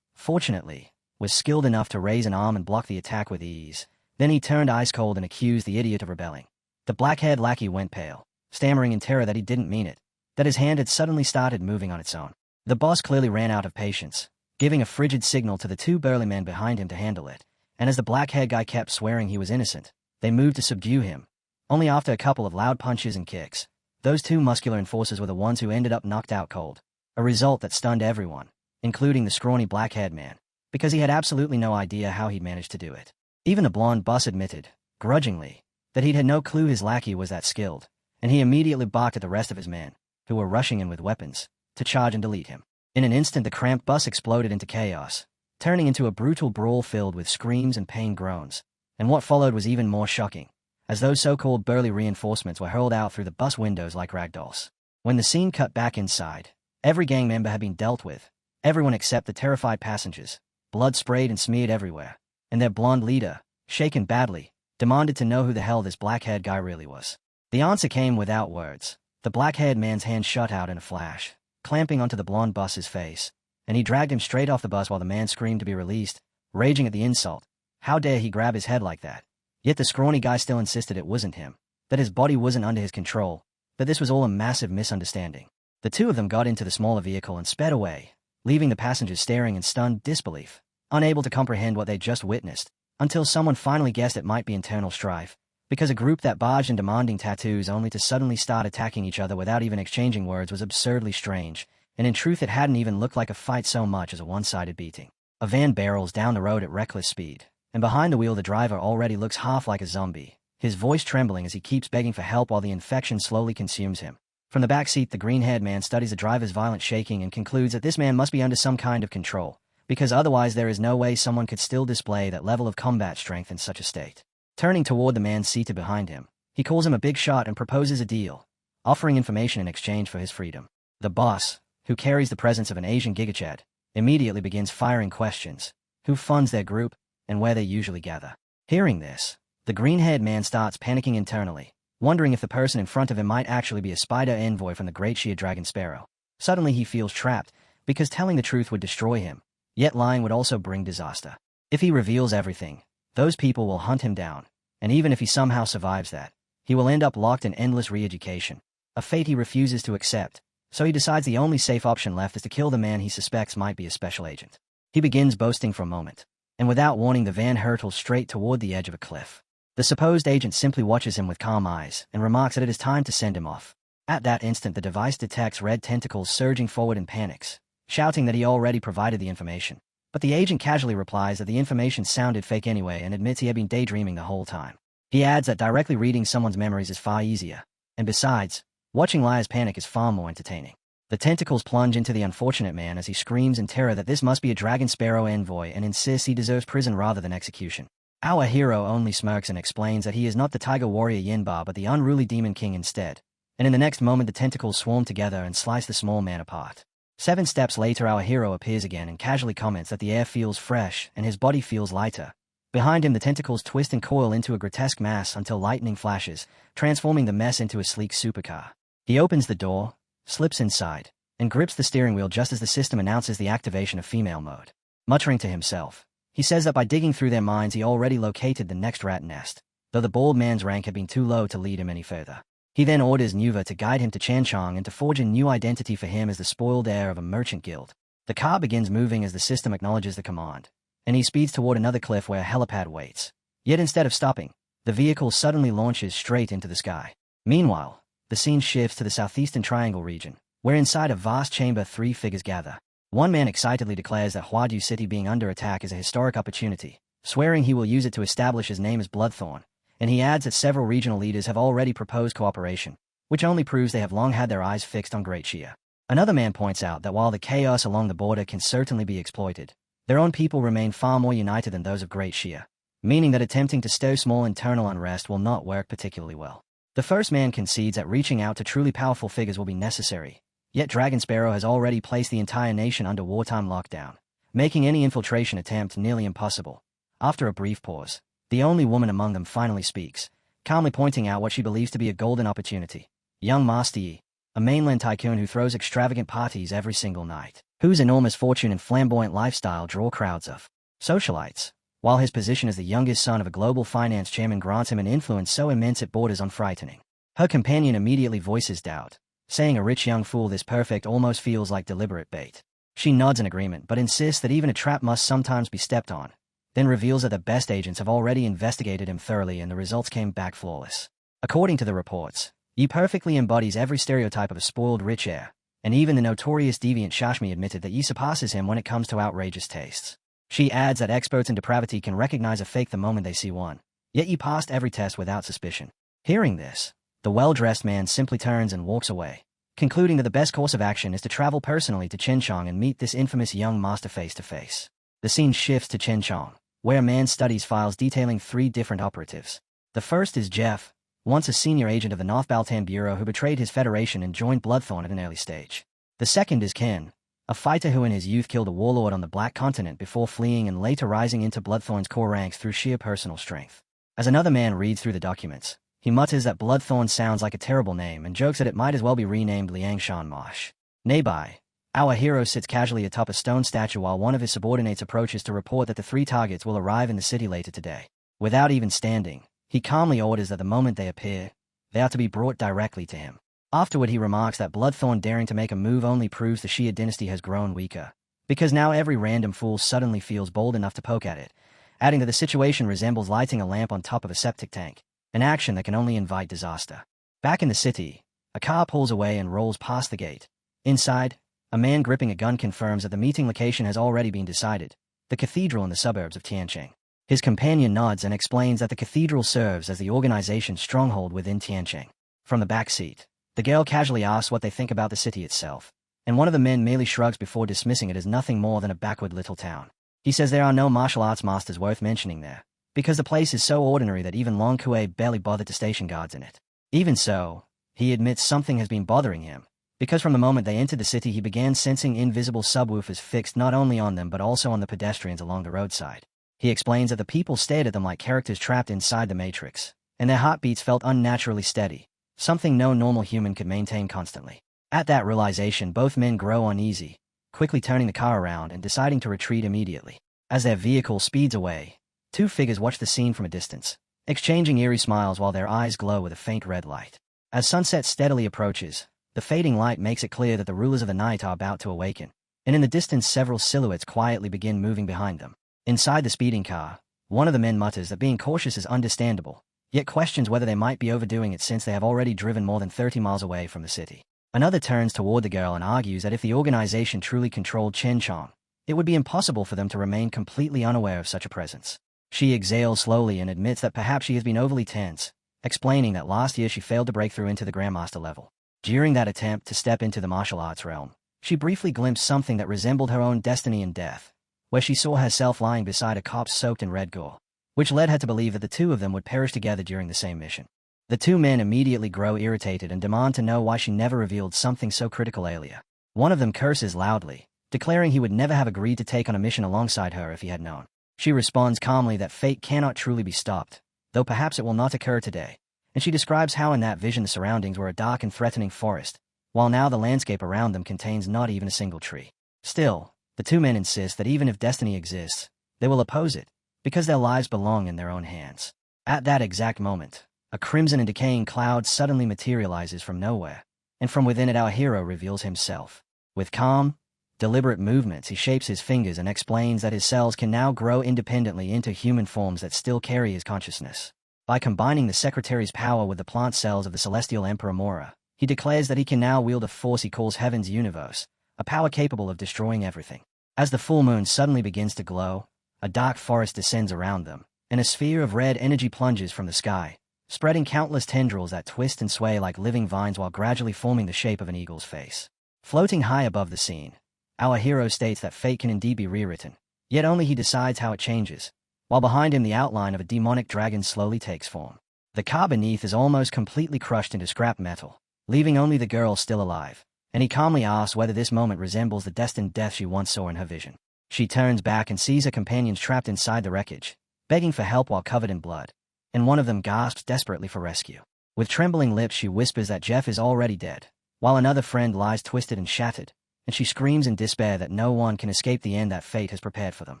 fortunately, was skilled enough to raise an arm and block the attack with ease. Then he turned ice-cold and accused the idiot of rebelling. The black-haired lackey went pale, stammering in terror that he didn't mean it, that his hand had suddenly started moving on its own. The boss clearly ran out of patience, giving a frigid signal to the 2 burly men behind him to handle it, and as the black-haired guy kept swearing he was innocent, they moved to subdue him. Only after a couple of loud punches and kicks, those 2 muscular enforcers were the ones who ended up knocked out cold, a result that stunned everyone, including the scrawny black-haired man, because he had absolutely no idea how he'd managed to do it. Even the blonde boss admitted, grudgingly, that he'd had no clue his lackey was that skilled, and he immediately barked at the rest of his men, who were rushing in with weapons, to charge and delete him. In an instant the cramped bus exploded into chaos, turning into a brutal brawl filled with screams and pain groans, and what followed was even more shocking, as those so-called burly reinforcements were hurled out through the bus windows like ragdolls. When the scene cut back inside, every gang member had been dealt with, everyone except the terrified passengers, blood sprayed and smeared everywhere, and their blonde leader, shaken badly, demanded to know who the hell this black-haired guy really was. The answer came without words. The black-haired man's hand shut out in a flash, clamping onto the blonde boss's face, and he dragged him straight off the bus while the man screamed to be released, raging at the insult. How dare he grab his head like that? Yet the scrawny guy still insisted it wasn't him, that his body wasn't under his control, that this was all a massive misunderstanding. The 2 of them got into the smaller vehicle and sped away, leaving the passengers staring in stunned disbelief, unable to comprehend what they'd just witnessed, until someone finally guessed it might be internal strife, because a group that barged in demanding tattoos only to suddenly start attacking each other without even exchanging words was absurdly strange, and in truth it hadn't even looked like a fight so much as a one-sided beating. A van barrels down the road at reckless speed, and behind the wheel the driver already looks half like a zombie, his voice trembling as he keeps begging for help while the infection slowly consumes him. From the back seat the green-haired man studies the driver's violent shaking and concludes that this man must be under some kind of control, because otherwise there is no way someone could still display that level of combat strength in such a state. Turning toward the man seated behind him, he calls him a big shot and proposes a deal, offering information in exchange for his freedom. The boss, who carries the presence of an Asian gigachad, immediately begins firing questions: who funds their group, and where they usually gather. Hearing this, the green-haired man starts panicking internally, wondering if the person in front of him might actually be a spider envoy from the Great Sheer Dragon Sparrow. Suddenly he feels trapped, because telling the truth would destroy him, yet lying would also bring disaster. If he reveals everything, those people will hunt him down, and even if he somehow survives that, he will end up locked in endless re-education, a fate he refuses to accept, so he decides the only safe option left is to kill the man he suspects might be a special agent. He begins boasting for a moment, and without warning the van hurtles straight toward the edge of a cliff. The supposed agent simply watches him with calm eyes and remarks that it is time to send him off. At that instant the device detects red tentacles surging forward and panics, shouting that he already provided the information. But the agent casually replies that the information sounded fake anyway and admits he had been daydreaming the whole time. He adds that directly reading someone's memories is far easier, and besides, watching liars panic is far more entertaining. The tentacles plunge into the unfortunate man as he screams in terror that this must be a Dragon Sparrow envoy and insists he deserves prison rather than execution. Our hero only smirks and explains that he is not the Tiger Warrior Yinba but the unruly Demon King instead, and in the next moment the tentacles swarm together and slice the small man apart. 7 steps later our hero appears again and casually comments that the air feels fresh and his body feels lighter. Behind him the tentacles twist and coil into a grotesque mass until lightning flashes, transforming the mess into a sleek supercar. He opens the door, slips inside, and grips the steering wheel just as the system announces the activation of female mode. Muttering to himself, he says that by digging through their minds he already located the next rat nest, though the bald man's rank had been too low to lead him any further. He then orders Nuva to guide him to Chanchong and to forge a new identity for him as the spoiled heir of a merchant guild. The car begins moving as the system acknowledges the command, and he speeds toward another cliff where a helipad waits. Yet instead of stopping, the vehicle suddenly launches straight into the sky. Meanwhile, the scene shifts to the southeastern triangle region, where inside a vast chamber 3 figures gather. One man excitedly declares that Huadu City being under attack is a historic opportunity, swearing he will use it to establish his name as Bloodthorn, and he adds that several regional leaders have already proposed cooperation, which only proves they have long had their eyes fixed on Great Xia. Another man points out that while the chaos along the border can certainly be exploited, their own people remain far more united than those of Great Xia, meaning that attempting to stow small internal unrest will not work particularly well. The first man concedes that reaching out to truly powerful figures will be necessary, yet Dragon Sparrow has already placed the entire nation under wartime lockdown, making any infiltration attempt nearly impossible. After a brief pause, the only woman among them finally speaks, calmly pointing out what she believes to be a golden opportunity. Young Master Yi, a mainland tycoon who throws extravagant parties every single night, whose enormous fortune and flamboyant lifestyle draw crowds of socialites, while his position as the youngest son of a global finance chairman grants him an influence so immense it borders on frightening. Her companion immediately voices doubt, saying a rich young fool this perfect almost feels like deliberate bait. She nods in agreement but insists that even a trap must sometimes be stepped on, then reveals that the best agents have already investigated him thoroughly and the results came back flawless. According to the reports, Yi perfectly embodies every stereotype of a spoiled rich heir, and even the notorious deviant Shashmi admitted that Yi surpasses him when it comes to outrageous tastes. She adds that experts in depravity can recognize a fake the moment they see one, yet Yi passed every test without suspicion. Hearing this, the well-dressed man simply turns and walks away, concluding that the best course of action is to travel personally to Chenchong and meet this infamous young master face to face. The scene shifts to Chenchong, where a man studies files detailing 3 different operatives. The first is Jeff, once a senior agent of the North Baltan Bureau who betrayed his federation and joined Bloodthorn at an early stage. The second is Ken, a fighter who in his youth killed a warlord on the Black Continent before fleeing and later rising into Bloodthorn's core ranks through sheer personal strength. As another man reads through the documents, he mutters that Bloodthorn sounds like a terrible name and jokes that it might as well be renamed Liangshan Mosh. Nearby, our hero sits casually atop a stone statue while one of his subordinates approaches to report that the 3 targets will arrive in the city later today. Without even standing, he calmly orders that the moment they appear, they are to be brought directly to him. Afterward he remarks that Bloodthorn daring to make a move only proves the Xia dynasty has grown weaker, because now every random fool suddenly feels bold enough to poke at it, adding that the situation resembles lighting a lamp on top of a septic tank, an action that can only invite disaster. Back in the city, a car pulls away and rolls past the gate. Inside, a man gripping a gun confirms that the meeting location has already been decided, the cathedral in the suburbs of Tiancheng. His companion nods and explains that the cathedral serves as the organization's stronghold within Tiancheng. From the back seat, the girl casually asks what they think about the city itself, and one of the men merely shrugs before dismissing it as nothing more than a backward little town. He says there are no martial arts masters worth mentioning there, because the place is so ordinary that even Long Kue barely bothered to station guards in it. Even so, he admits something has been bothering him, because from the moment they entered the city he began sensing invisible subwoofers fixed not only on them but also on the pedestrians along the roadside. He explains that the people stared at them like characters trapped inside the Matrix, and their heartbeats felt unnaturally steady, something no normal human could maintain constantly. At that realization both men grow uneasy, quickly turning the car around and deciding to retreat immediately. As their vehicle speeds away, 2 figures watch the scene from a distance, exchanging eerie smiles while their eyes glow with a faint red light. As sunset steadily approaches, the fading light makes it clear that the rulers of the night are about to awaken, and in the distance several silhouettes quietly begin moving behind them. Inside the speeding car, one of the men mutters that being cautious is understandable, yet questions whether they might be overdoing it since they have already driven more than 30 miles away from the city. Another turns toward the girl and argues that if the organization truly controlled Chenchong, it would be impossible for them to remain completely unaware of such a presence. She exhales slowly and admits that perhaps she has been overly tense, explaining that last year she failed to break through into the Grandmaster level. During that attempt to step into the martial arts realm, she briefly glimpsed something that resembled her own destiny and death, where she saw herself lying beside a corpse soaked in red gore, which led her to believe that the 2 of them would perish together during the same mission. The two men immediately grow irritated and demand to know why she never revealed something so critical earlier. One of them curses loudly, declaring he would never have agreed to take on a mission alongside her if he had known. She responds calmly that fate cannot truly be stopped, though perhaps it will not occur today, and she describes how in that vision the surroundings were a dark and threatening forest, while now the landscape around them contains not even a single tree. Still, the two men insist that even if destiny exists, they will oppose it, because their lives belong in their own hands. At that exact moment, a crimson and decaying cloud suddenly materializes from nowhere, and from within it our hero reveals himself. With calm, deliberate movements he shapes his fingers and explains that his cells can now grow independently into human forms that still carry his consciousness. By combining the secretary's power with the plant cells of the celestial Emperor Mora, he declares that he can now wield a force he calls Heaven's Universe, a power capable of destroying everything. As the full moon suddenly begins to glow, a dark forest descends around them, and a sphere of red energy plunges from the sky, spreading countless tendrils that twist and sway like living vines while gradually forming the shape of an eagle's face. Floating high above the scene, our hero states that fate can indeed be rewritten, yet only he decides how it changes, while behind him the outline of a demonic dragon slowly takes form. The car beneath is almost completely crushed into scrap metal, leaving only the girl still alive, and he calmly asks whether this moment resembles the destined death she once saw in her vision. She turns back and sees her companions trapped inside the wreckage, begging for help while covered in blood, and one of them gasps desperately for rescue. With trembling lips she whispers that Jeff is already dead, while another friend lies twisted and shattered, and she screams in despair that no one can escape the end that fate has prepared for them.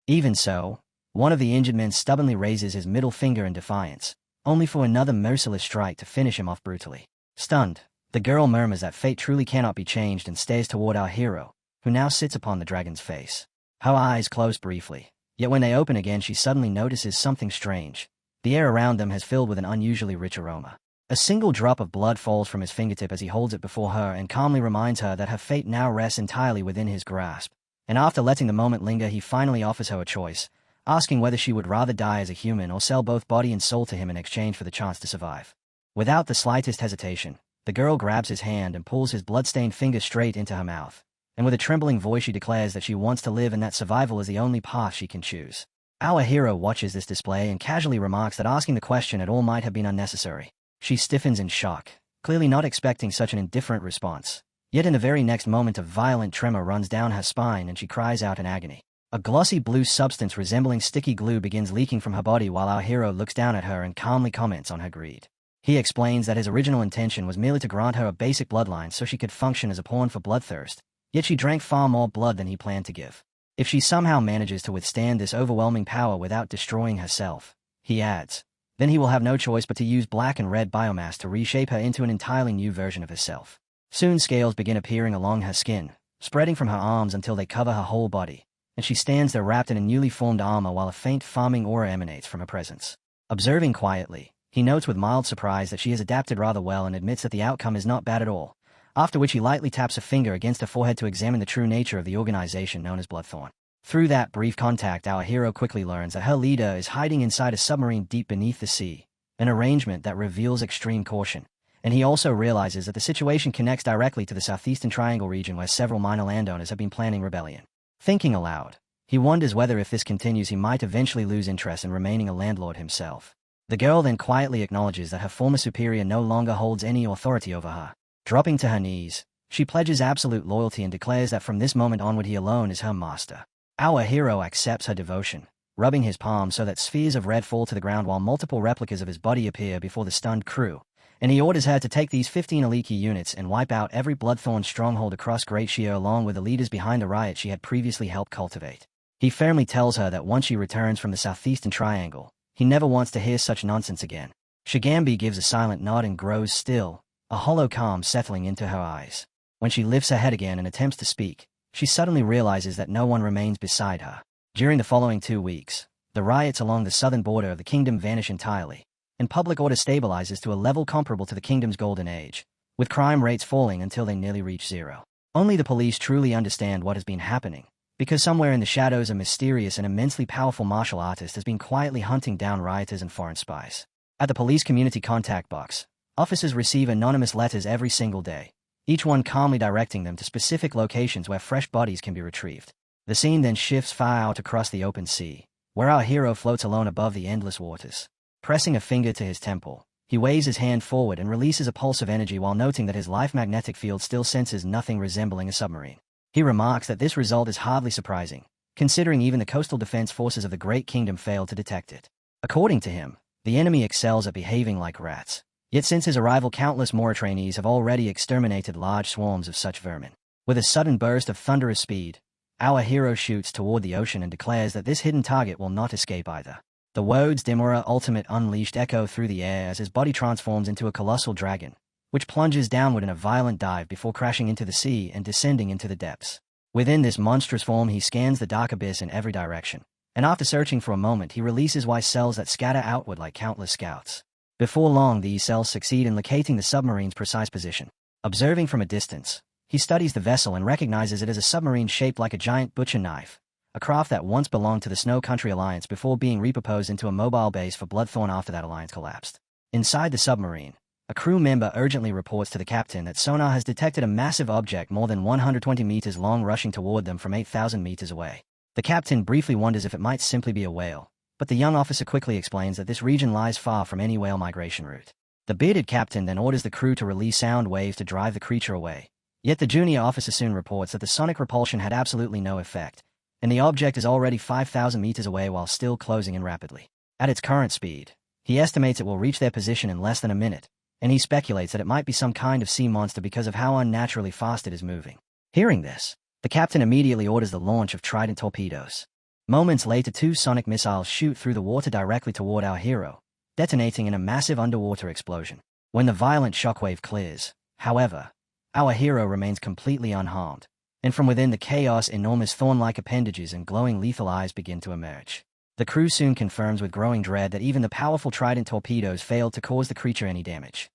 Even so, one of the injured men stubbornly raises his middle finger in defiance, only for another merciless strike to finish him off brutally. Stunned, the girl murmurs that fate truly cannot be changed and stares toward our hero, who now sits upon the dragon's face. Her eyes close briefly, yet when they open again she suddenly notices something strange. The air around them has filled with an unusually rich aroma. A single drop of blood falls from his fingertip as he holds it before her and calmly reminds her that her fate now rests entirely within his grasp. And after letting the moment linger he finally offers her a choice, asking whether she would rather die as a human or sell both body and soul to him in exchange for the chance to survive. Without the slightest hesitation, the girl grabs his hand and pulls his blood-stained finger straight into her mouth, and with a trembling voice she declares that she wants to live and that survival is the only path she can choose. Our hero watches this display and casually remarks that asking the question at all might have been unnecessary. She stiffens in shock, clearly not expecting such an indifferent response. Yet in the very next moment a violent tremor runs down her spine and she cries out in agony. A glossy blue substance resembling sticky glue begins leaking from her body while our hero looks down at her and calmly comments on her greed. He explains that his original intention was merely to grant her a basic bloodline so she could function as a pawn for bloodthirst, yet she drank far more blood than he planned to give. If she somehow manages to withstand this overwhelming power without destroying herself, he adds, then he will have no choice but to use black and red biomass to reshape her into an entirely new version of herself. Soon scales begin appearing along her skin, spreading from her arms until they cover her whole body, and she stands there wrapped in a newly formed armor while a faint farming aura emanates from her presence. Observing quietly, he notes with mild surprise that she has adapted rather well and admits that the outcome is not bad at all, after which he lightly taps a finger against her forehead to examine the true nature of the organization known as Bloodthorn. Through that brief contact our hero quickly learns that her leader is hiding inside a submarine deep beneath the sea, an arrangement that reveals extreme caution, and he also realizes that the situation connects directly to the Southeastern Triangle region where several minor landowners have been planning rebellion. Thinking aloud, he wonders whether if this continues he might eventually lose interest in remaining a landlord himself. The girl then quietly acknowledges that her former superior no longer holds any authority over her. Dropping to her knees, she pledges absolute loyalty and declares that from this moment onward he alone is her master. Our hero accepts her devotion, rubbing his palm so that spheres of red fall to the ground while multiple replicas of his body appear before the stunned crew, and he orders her to take these 15 Aliki units and wipe out every Bloodthorn stronghold across Great Shire along with the leaders behind the riot she had previously helped cultivate. He firmly tells her that once she returns from the Southeastern Triangle, he never wants to hear such nonsense again. Shigambi gives a silent nod and grows still, a hollow calm settling into her eyes. When she lifts her head again and attempts to speak, she suddenly realizes that no one remains beside her. During the following 2 weeks, the riots along the southern border of the kingdom vanish entirely, and public order stabilizes to a level comparable to the kingdom's golden age, with crime rates falling until they nearly reach zero. Only the police truly understand what has been happening, because somewhere in the shadows a mysterious and immensely powerful martial artist has been quietly hunting down rioters and foreign spies. At the police community contact box, officers receive anonymous letters every single day, each one calmly directing them to specific locations where fresh bodies can be retrieved. The scene then shifts far out across the open sea, where our hero floats alone above the endless waters. Pressing a finger to his temple, He waves his hand forward and releases a pulse of energy while noting that his life magnetic field still senses nothing resembling a submarine. He remarks that this result is hardly surprising, considering even the coastal defense forces of the Great Kingdom failed to detect it. According to him, the enemy excels at behaving like rats. Yet since his arrival, countless Mora trainees have already exterminated large swarms of such vermin. With a sudden burst of thunderous speed, our hero shoots toward the ocean and declares that this hidden target will not escape either. The words Demora Ultimate Unleashed echo through the air as his body transforms into a colossal dragon, which plunges downward in a violent dive before crashing into the sea and descending into the depths. Within this monstrous form, he scans the dark abyss in every direction, and after searching for a moment, he releases Y cells that scatter outward like countless scouts. Before long, these cells succeed in locating the submarine's precise position. Observing from a distance, he studies the vessel and recognizes it as a submarine shaped like a giant butcher knife, a craft that once belonged to the Snow Country Alliance before being repurposed into a mobile base for Bloodthorn after that alliance collapsed. Inside the submarine, a crew member urgently reports to the captain that sonar has detected a massive object more than 120 meters long rushing toward them from 8,000 meters away. The captain briefly wonders if it might simply be a whale, but the young officer quickly explains that this region lies far from any whale migration route. The bearded captain then orders the crew to release sound waves to drive the creature away. Yet the junior officer soon reports that the sonic repulsion had absolutely no effect, and the object is already 5,000 meters away while still closing in rapidly. At its current speed, he estimates it will reach their position in less than a minute, and he speculates that it might be some kind of sea monster because of how unnaturally fast it is moving. Hearing this, the captain immediately orders the launch of Trident torpedoes. Moments later, 2 sonic missiles shoot through the water directly toward our hero, detonating in a massive underwater explosion. When the violent shockwave clears, however, our hero remains completely unharmed, and from within the chaos, enormous thorn-like appendages and glowing lethal eyes begin to emerge. The crew soon confirms with growing dread that even the powerful Trident torpedoes failed to cause the creature any damage.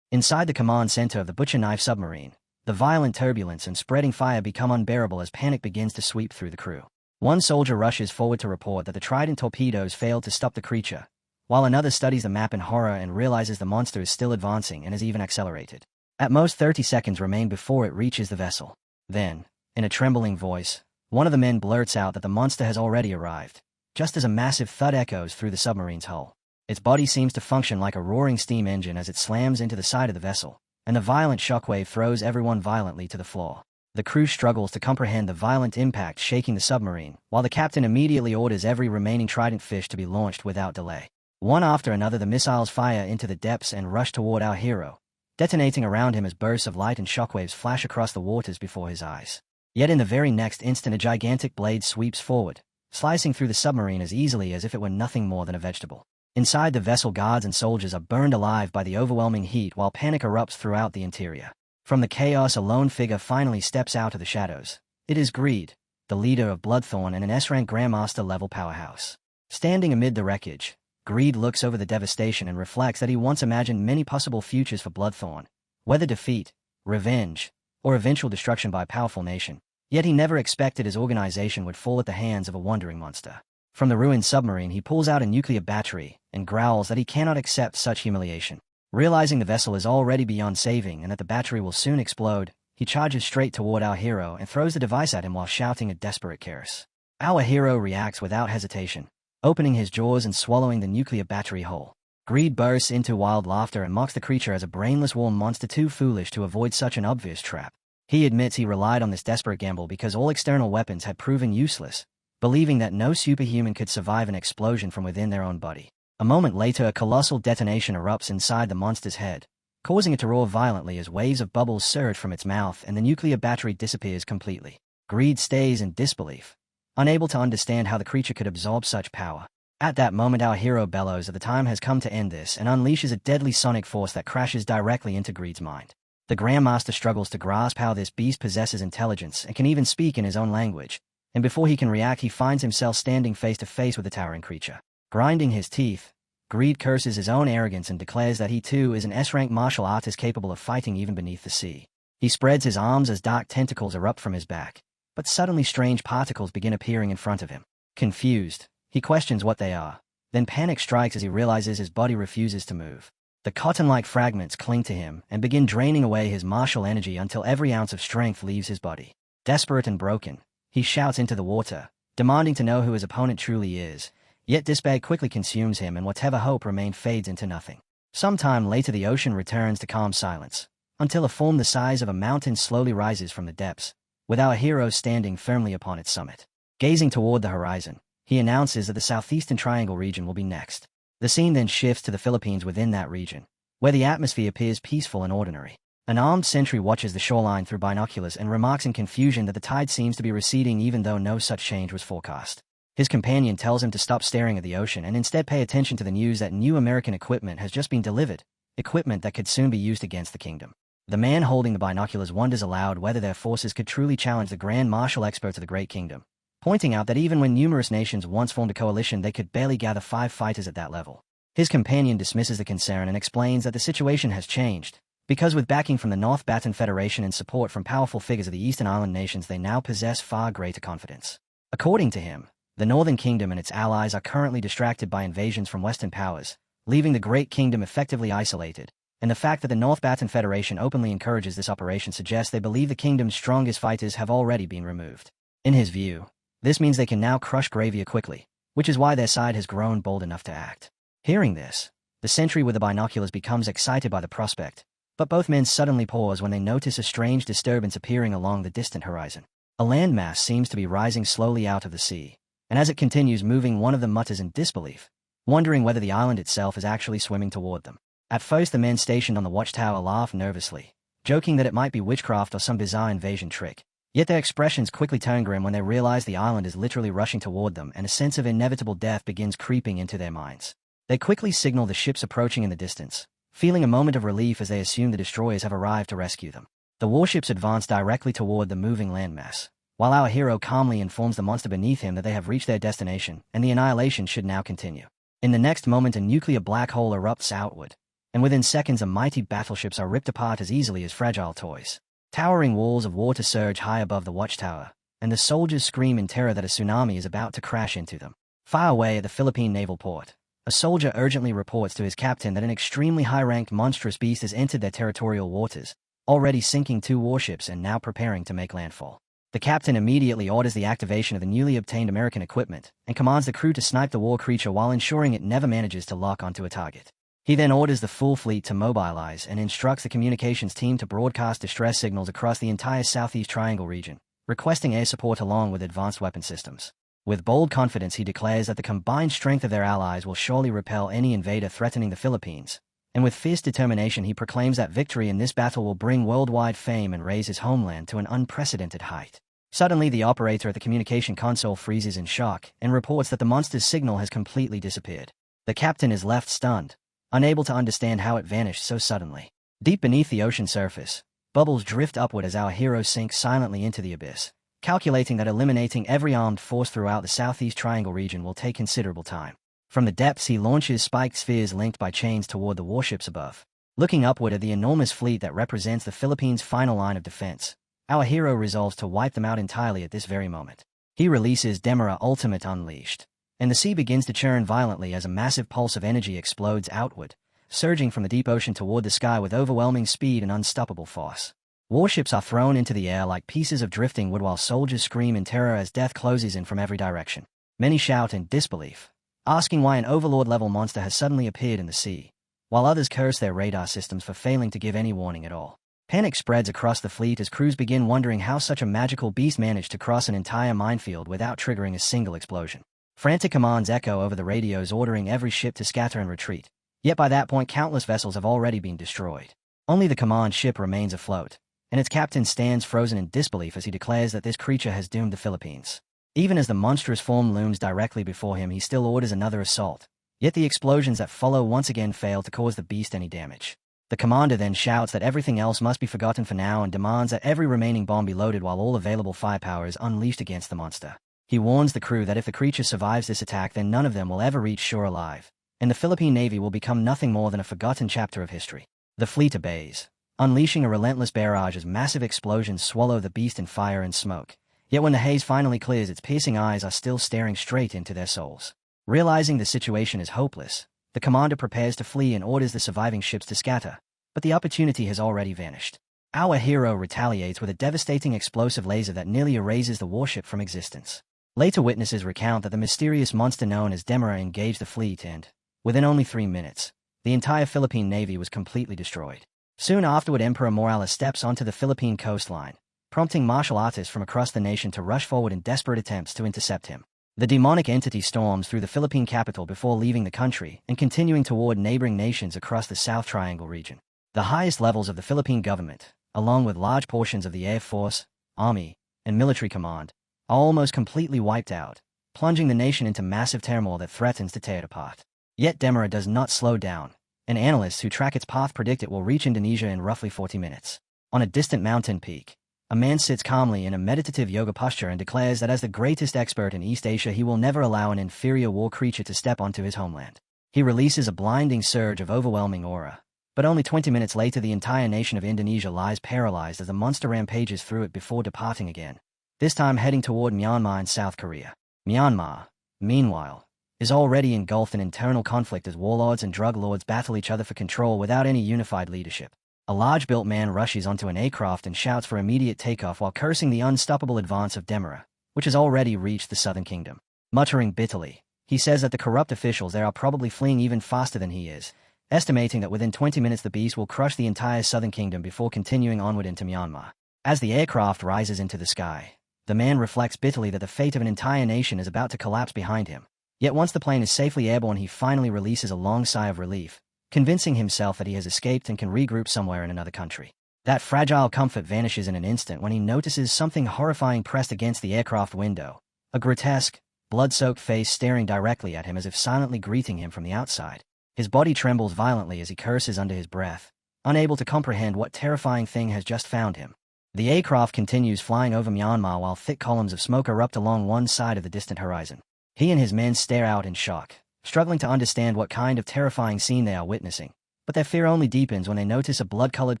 Inside the command center of the Butcher Knife submarine, the violent turbulence and spreading fire become unbearable as panic begins to sweep through the crew. One soldier rushes forward to report that the Trident torpedoes failed to stop the creature, while another studies the map in horror and realizes the monster is still advancing and has even accelerated. At most 30 seconds remain before it reaches the vessel. Then, in a trembling voice, one of the men blurts out that the monster has already arrived, just as a massive thud echoes through the submarine's hull. Its body seems to function like a roaring steam engine as it slams into the side of the vessel, and the violent shockwave throws everyone violently to the floor. The crew struggles to comprehend the violent impact shaking the submarine, while the captain immediately orders every remaining Trident fish to be launched without delay. One after another, the missiles fire into the depths and rush toward our hero, detonating around him as bursts of light and shockwaves flash across the waters before his eyes. Yet in the very next instant, a gigantic blade sweeps forward, slicing through the submarine as easily as if it were nothing more than a vegetable. Inside the vessel, guards and soldiers are burned alive by the overwhelming heat while panic erupts throughout the interior. From the chaos, a lone figure finally steps out of the shadows. It is Greed, the leader of Bloodthorn and an S-rank Grandmaster-level powerhouse. Standing amid the wreckage, Greed looks over the devastation and reflects that he once imagined many possible futures for Bloodthorn, whether defeat, revenge, or eventual destruction by a powerful nation. Yet he never expected his organization would fall at the hands of a wandering monster. From the ruined submarine, he pulls out a nuclear battery and growls that he cannot accept such humiliation. Realizing the vessel is already beyond saving and that the battery will soon explode, he charges straight toward our hero and throws the device at him while shouting a desperate curse. Our hero reacts without hesitation, opening his jaws and swallowing the nuclear battery whole. Greed bursts into wild laughter and mocks the creature as a brainless war monster too foolish to avoid such an obvious trap. He admits he relied on this desperate gamble because all external weapons had proven useless, believing that no superhuman could survive an explosion from within their own body. A moment later, a colossal detonation erupts inside the monster's head, causing it to roar violently as waves of bubbles surge from its mouth and the nuclear battery disappears completely. Greed stays in disbelief, unable to understand how the creature could absorb such power. At that moment, our hero bellows that the time has come to end this and unleashes a deadly sonic force that crashes directly into Greed's mind. The Grandmaster struggles to grasp how this beast possesses intelligence and can even speak in his own language, and before he can react, he finds himself standing face to face with the towering creature. Grinding his teeth, Greed curses his own arrogance and declares that he too is an S-rank martial artist capable of fighting even beneath the sea. He spreads his arms as dark tentacles erupt from his back, but suddenly strange particles begin appearing in front of him. Confused, he questions what they are. Then panic strikes as he realizes his body refuses to move. The cotton-like fragments cling to him and begin draining away his martial energy until every ounce of strength leaves his body. Desperate and broken, he shouts into the water, demanding to know who his opponent truly is, yet despair quickly consumes him and whatever hope remained fades into nothing. Sometime later the ocean returns to calm silence, until a form the size of a mountain slowly rises from the depths, with our hero standing firmly upon its summit. Gazing toward the horizon, he announces that the southeastern triangle region will be next. The scene then shifts to the Philippines within that region, where the atmosphere appears peaceful and ordinary. An armed sentry watches the shoreline through binoculars and remarks in confusion that the tide seems to be receding even though no such change was forecast. His companion tells him to stop staring at the ocean and instead pay attention to the news that new American equipment has just been delivered, equipment that could soon be used against the kingdom. The man holding the binoculars wonders aloud whether their forces could truly challenge the grand martial experts of the great kingdom, pointing out that even when numerous nations once formed a coalition they could barely gather 5 fighters at that level. His companion dismisses the concern and explains that the situation has changed, because with backing from the North Baton Federation and support from powerful figures of the Eastern Island nations they now possess far greater confidence. According to him, the Northern Kingdom and its allies are currently distracted by invasions from Western powers, leaving the Great Kingdom effectively isolated, and the fact that the North Baton Federation openly encourages this operation suggests they believe the kingdom's strongest fighters have already been removed. In his view, this means they can now crush Gravia quickly, which is why their side has grown bold enough to act. Hearing this, the sentry with the binoculars becomes excited by the prospect, but both men suddenly pause when they notice a strange disturbance appearing along the distant horizon. A landmass seems to be rising slowly out of the sea, and as it continues moving one of them mutters in disbelief, wondering whether the island itself is actually swimming toward them. At first the men stationed on the watchtower laugh nervously, joking that it might be witchcraft or some bizarre invasion trick. Yet their expressions quickly turn grim when they realize the island is literally rushing toward them and a sense of inevitable death begins creeping into their minds. They quickly signal the ships approaching in the distance, feeling a moment of relief as they assume the destroyers have arrived to rescue them. The warships advance directly toward the moving landmass, while our hero calmly informs the monster beneath him that they have reached their destination and the annihilation should now continue. In the next moment a nuclear black hole erupts outward, and within seconds a mighty battleships are ripped apart as easily as fragile toys. Towering walls of water surge high above the watchtower, and the soldiers scream in terror that a tsunami is about to crash into them. Far away at the Philippine naval port, a soldier urgently reports to his captain that an extremely high-ranked monstrous beast has entered their territorial waters, already sinking 2 warships and now preparing to make landfall. The captain immediately orders the activation of the newly obtained American equipment and commands the crew to snipe the war creature while ensuring it never manages to lock onto a target. He then orders the full fleet to mobilize and instructs the communications team to broadcast distress signals across the entire Southeast Triangle region, requesting air support along with advanced weapon systems. With bold confidence he declares that the combined strength of their allies will surely repel any invader threatening the Philippines, and with fierce determination he proclaims that victory in this battle will bring worldwide fame and raise his homeland to an unprecedented height. Suddenly the operator at the communication console freezes in shock and reports that the monster's signal has completely disappeared. The captain is left stunned, unable to understand how it vanished so suddenly. Deep beneath the ocean surface, bubbles drift upward as our hero sinks silently into the abyss, calculating that eliminating every armed force throughout the Southeast Triangle region will take considerable time. From the depths he launches spiked spheres linked by chains toward the warships above. Looking upward at the enormous fleet that represents the Philippines' final line of defense, our hero resolves to wipe them out entirely at this very moment. He releases Demara Ultimate Unleashed, and the sea begins to churn violently as a massive pulse of energy explodes outward, surging from the deep ocean toward the sky with overwhelming speed and unstoppable force. Warships are thrown into the air like pieces of drifting wood while soldiers scream in terror as death closes in from every direction. Many shout in disbelief, asking why an Overlord-level monster has suddenly appeared in the sea, while others curse their radar systems for failing to give any warning at all. Panic spreads across the fleet as crews begin wondering how such a magical beast managed to cross an entire minefield without triggering a single explosion. Frantic commands echo over the radios ordering every ship to scatter and retreat, yet by that point countless vessels have already been destroyed. Only the command ship remains afloat, and its captain stands frozen in disbelief as he declares that this creature has doomed the Philippines. Even as the monstrous form looms directly before him he still orders another assault, yet the explosions that follow once again fail to cause the beast any damage. The commander then shouts that everything else must be forgotten for now and demands that every remaining bomb be loaded while all available firepower is unleashed against the monster. He warns the crew that if the creature survives this attack then none of them will ever reach shore alive, and the Philippine Navy will become nothing more than a forgotten chapter of history. The fleet obeys, unleashing a relentless barrage as massive explosions swallow the beast in fire and smoke. Yet when the haze finally clears, its piercing eyes are still staring straight into their souls. Realizing the situation is hopeless, the commander prepares to flee and orders the surviving ships to scatter, but the opportunity has already vanished. Our hero retaliates with a devastating explosive laser that nearly erases the warship from existence. Later witnesses recount that the mysterious monster known as Demara engaged the fleet and, within only 3 minutes, the entire Philippine navy was completely destroyed. Soon afterward, Emperor Morales steps onto the Philippine coastline, prompting martial artists from across the nation to rush forward in desperate attempts to intercept him. The demonic entity storms through the Philippine capital before leaving the country and continuing toward neighboring nations across the South Triangle region. The highest levels of the Philippine government, along with large portions of the Air Force, Army, and military command, are almost completely wiped out, plunging the nation into massive turmoil that threatens to tear it apart. Yet Demira does not slow down, and analysts who track its path predict it will reach Indonesia in roughly 40 minutes. On a distant mountain peak, a man sits calmly in a meditative yoga posture and declares that as the greatest expert in East Asia he will never allow an inferior war creature to step onto his homeland. He releases a blinding surge of overwhelming aura, but only 20 minutes later the entire nation of Indonesia lies paralyzed as the monster rampages through it before departing again, this time heading toward Myanmar and South Korea. Myanmar, meanwhile, is already engulfed in internal conflict as warlords and drug lords battle each other for control without any unified leadership. A large-built man rushes onto an aircraft and shouts for immediate takeoff while cursing the unstoppable advance of Demira, which has already reached the southern kingdom. Muttering bitterly, he says that the corrupt officials there are probably fleeing even faster than he is, estimating that within 20 minutes the beast will crush the entire southern kingdom before continuing onward into Myanmar. As the aircraft rises into the sky, the man reflects bitterly that the fate of an entire nation is about to collapse behind him. Yet once the plane is safely airborne, he finally releases a long sigh of relief, convincing himself that he has escaped and can regroup somewhere in another country. That fragile comfort vanishes in an instant when he notices something horrifying pressed against the aircraft window, a grotesque, blood-soaked face staring directly at him as if silently greeting him from the outside. His body trembles violently as he curses under his breath, unable to comprehend what terrifying thing has just found him. The aircraft continues flying over Myanmar while thick columns of smoke erupt along one side of the distant horizon. He and his men stare out in shock, struggling to understand what kind of terrifying scene they are witnessing, but their fear only deepens when they notice a blood-colored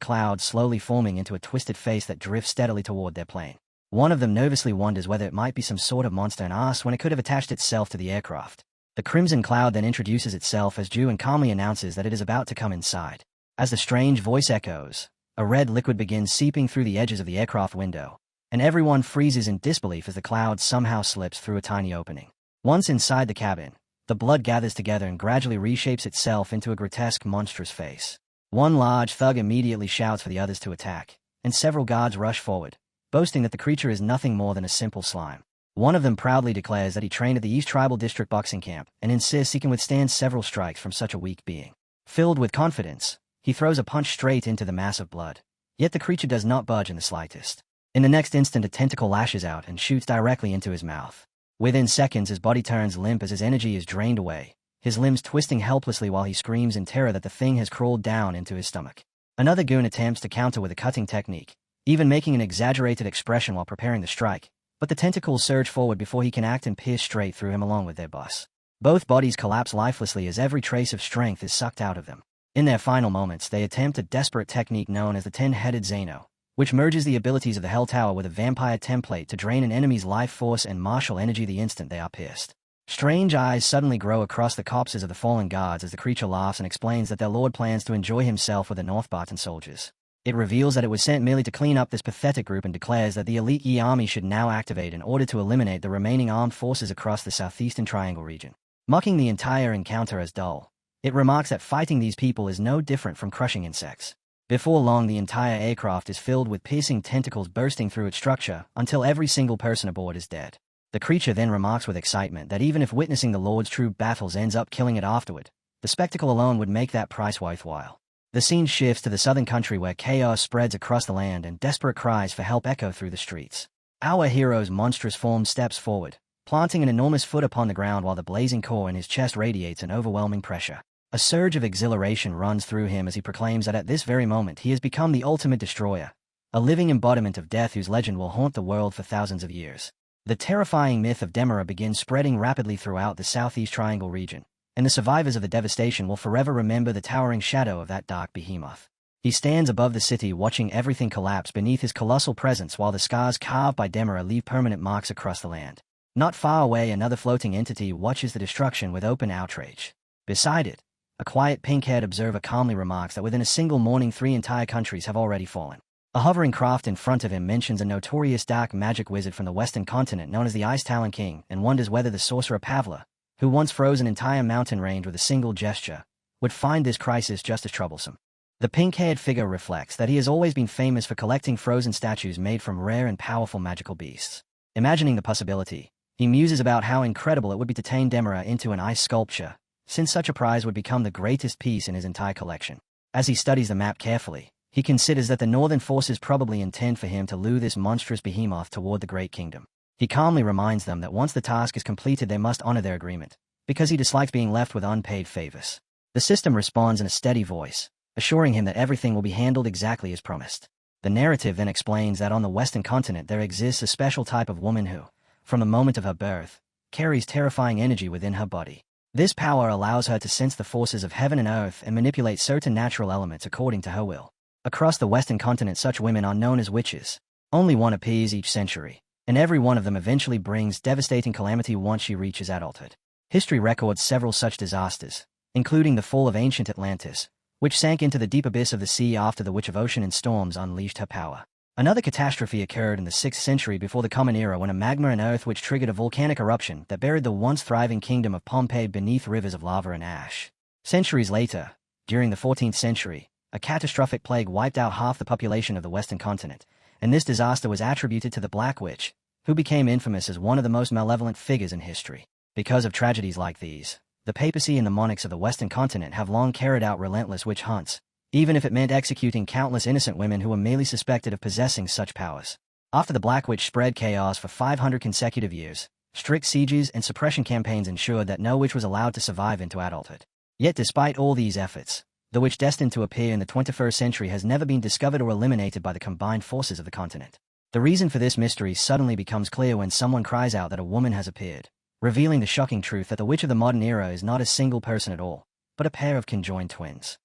cloud slowly forming into a twisted face that drifts steadily toward their plane. One of them nervously wonders whether it might be some sort of monster and asks when it could have attached itself to the aircraft. The crimson cloud then introduces itself as Jew and calmly announces that it is about to come inside. As the strange voice echoes, a red liquid begins seeping through the edges of the aircraft window, and everyone freezes in disbelief as the cloud somehow slips through a tiny opening. Once inside the cabin, the blood gathers together and gradually reshapes itself into a grotesque, monstrous face. One large thug immediately shouts for the others to attack, and several guards rush forward, boasting that the creature is nothing more than a simple slime. One of them proudly declares that he trained at the East Tribal District boxing camp and insists he can withstand several strikes from such a weak being. Filled with confidence, he throws a punch straight into the mass of blood. Yet the creature does not budge in the slightest. In the next instant, a tentacle lashes out and shoots directly into his mouth. Within seconds, his body turns limp as his energy is drained away, his limbs twisting helplessly while he screams in terror that the thing has crawled down into his stomach. Another goon attempts to counter with a cutting technique, even making an exaggerated expression while preparing the strike, but the tentacles surge forward before he can act and pierce straight through him along with their boss. Both bodies collapse lifelessly as every trace of strength is sucked out of them. In their final moments, they attempt a desperate technique known as the 10-headed Zeno, which merges the abilities of the Hell Tower with a vampire template to drain an enemy's life force and martial energy the instant they are pierced. Strange eyes suddenly grow across the corpses of the fallen guards as the creature laughs and explains that their lord plans to enjoy himself with the Northbarton soldiers. It reveals that it was sent merely to clean up this pathetic group and declares that the elite Yi army should now activate in order to eliminate the remaining armed forces across the southeastern triangle region. Mocking the entire encounter as dull, it remarks that fighting these people is no different from crushing insects. Before long, the entire aircraft is filled with piercing tentacles bursting through its structure until every single person aboard is dead. The creature then remarks with excitement that even if witnessing the Lord's true battles ends up killing it afterward, the spectacle alone would make that price worthwhile. The scene shifts to the southern country where chaos spreads across the land and desperate cries for help echo through the streets. Our hero's monstrous form steps forward, planting an enormous foot upon the ground while the blazing core in his chest radiates an overwhelming pressure. A surge of exhilaration runs through him as he proclaims that at this very moment he has become the ultimate destroyer, a living embodiment of death whose legend will haunt the world for thousands of years. The terrifying myth of Demira begins spreading rapidly throughout the Southeast Triangle region, and the survivors of the devastation will forever remember the towering shadow of that dark behemoth. He stands above the city watching everything collapse beneath his colossal presence while the scars carved by Demira leave permanent marks across the land. Not far away, another floating entity watches the destruction with open outrage. Beside it, a quiet pink-haired observer calmly remarks that within a single morning 3 entire countries have already fallen. A hovering craft in front of him mentions a notorious dark magic wizard from the western continent known as the Ice Talon King and wonders whether the sorcerer Pavla, who once froze an entire mountain range with a single gesture, would find this crisis just as troublesome. The pink-haired figure reflects that he has always been famous for collecting frozen statues made from rare and powerful magical beasts. Imagining the possibility, he muses about how incredible it would be to turn Demira into an ice sculpture, since such a prize would become the greatest piece in his entire collection. As he studies the map carefully, he considers that the northern forces probably intend for him to lure this monstrous behemoth toward the Great Kingdom. He calmly reminds them that once the task is completed they must honor their agreement, because he dislikes being left with unpaid favors. The system responds in a steady voice, assuring him that everything will be handled exactly as promised. The narrative then explains that on the Western continent there exists a special type of woman who, from the moment of her birth, carries terrifying energy within her body. This power allows her to sense the forces of heaven and earth and manipulate certain natural elements according to her will. Across the Western continent such women are known as witches. Only one appears each century, and every one of them eventually brings devastating calamity once she reaches adulthood. History records several such disasters, including the fall of ancient Atlantis, which sank into the deep abyss of the sea after the Witch of Ocean and Storms unleashed her power. Another catastrophe occurred in the 6th century before the Common Era when a magma and earthquake triggered a volcanic eruption that buried the once thriving kingdom of Pompeii beneath rivers of lava and ash. Centuries later, during the 14th century, a catastrophic plague wiped out half the population of the Western continent, and this disaster was attributed to the Black Witch, who became infamous as one of the most malevolent figures in history. Because of tragedies like these, the papacy and the monarchs of the Western continent have long carried out relentless witch hunts, even if it meant executing countless innocent women who were merely suspected of possessing such powers. After the Black Witch spread chaos for 500 consecutive years, strict sieges and suppression campaigns ensured that no witch was allowed to survive into adulthood. Yet despite all these efforts, the witch destined to appear in the 21st century has never been discovered or eliminated by the combined forces of the continent. The reason for this mystery suddenly becomes clear when someone cries out that a woman has appeared, revealing the shocking truth that the witch of the modern era is not a single person at all, but a pair of conjoined twins.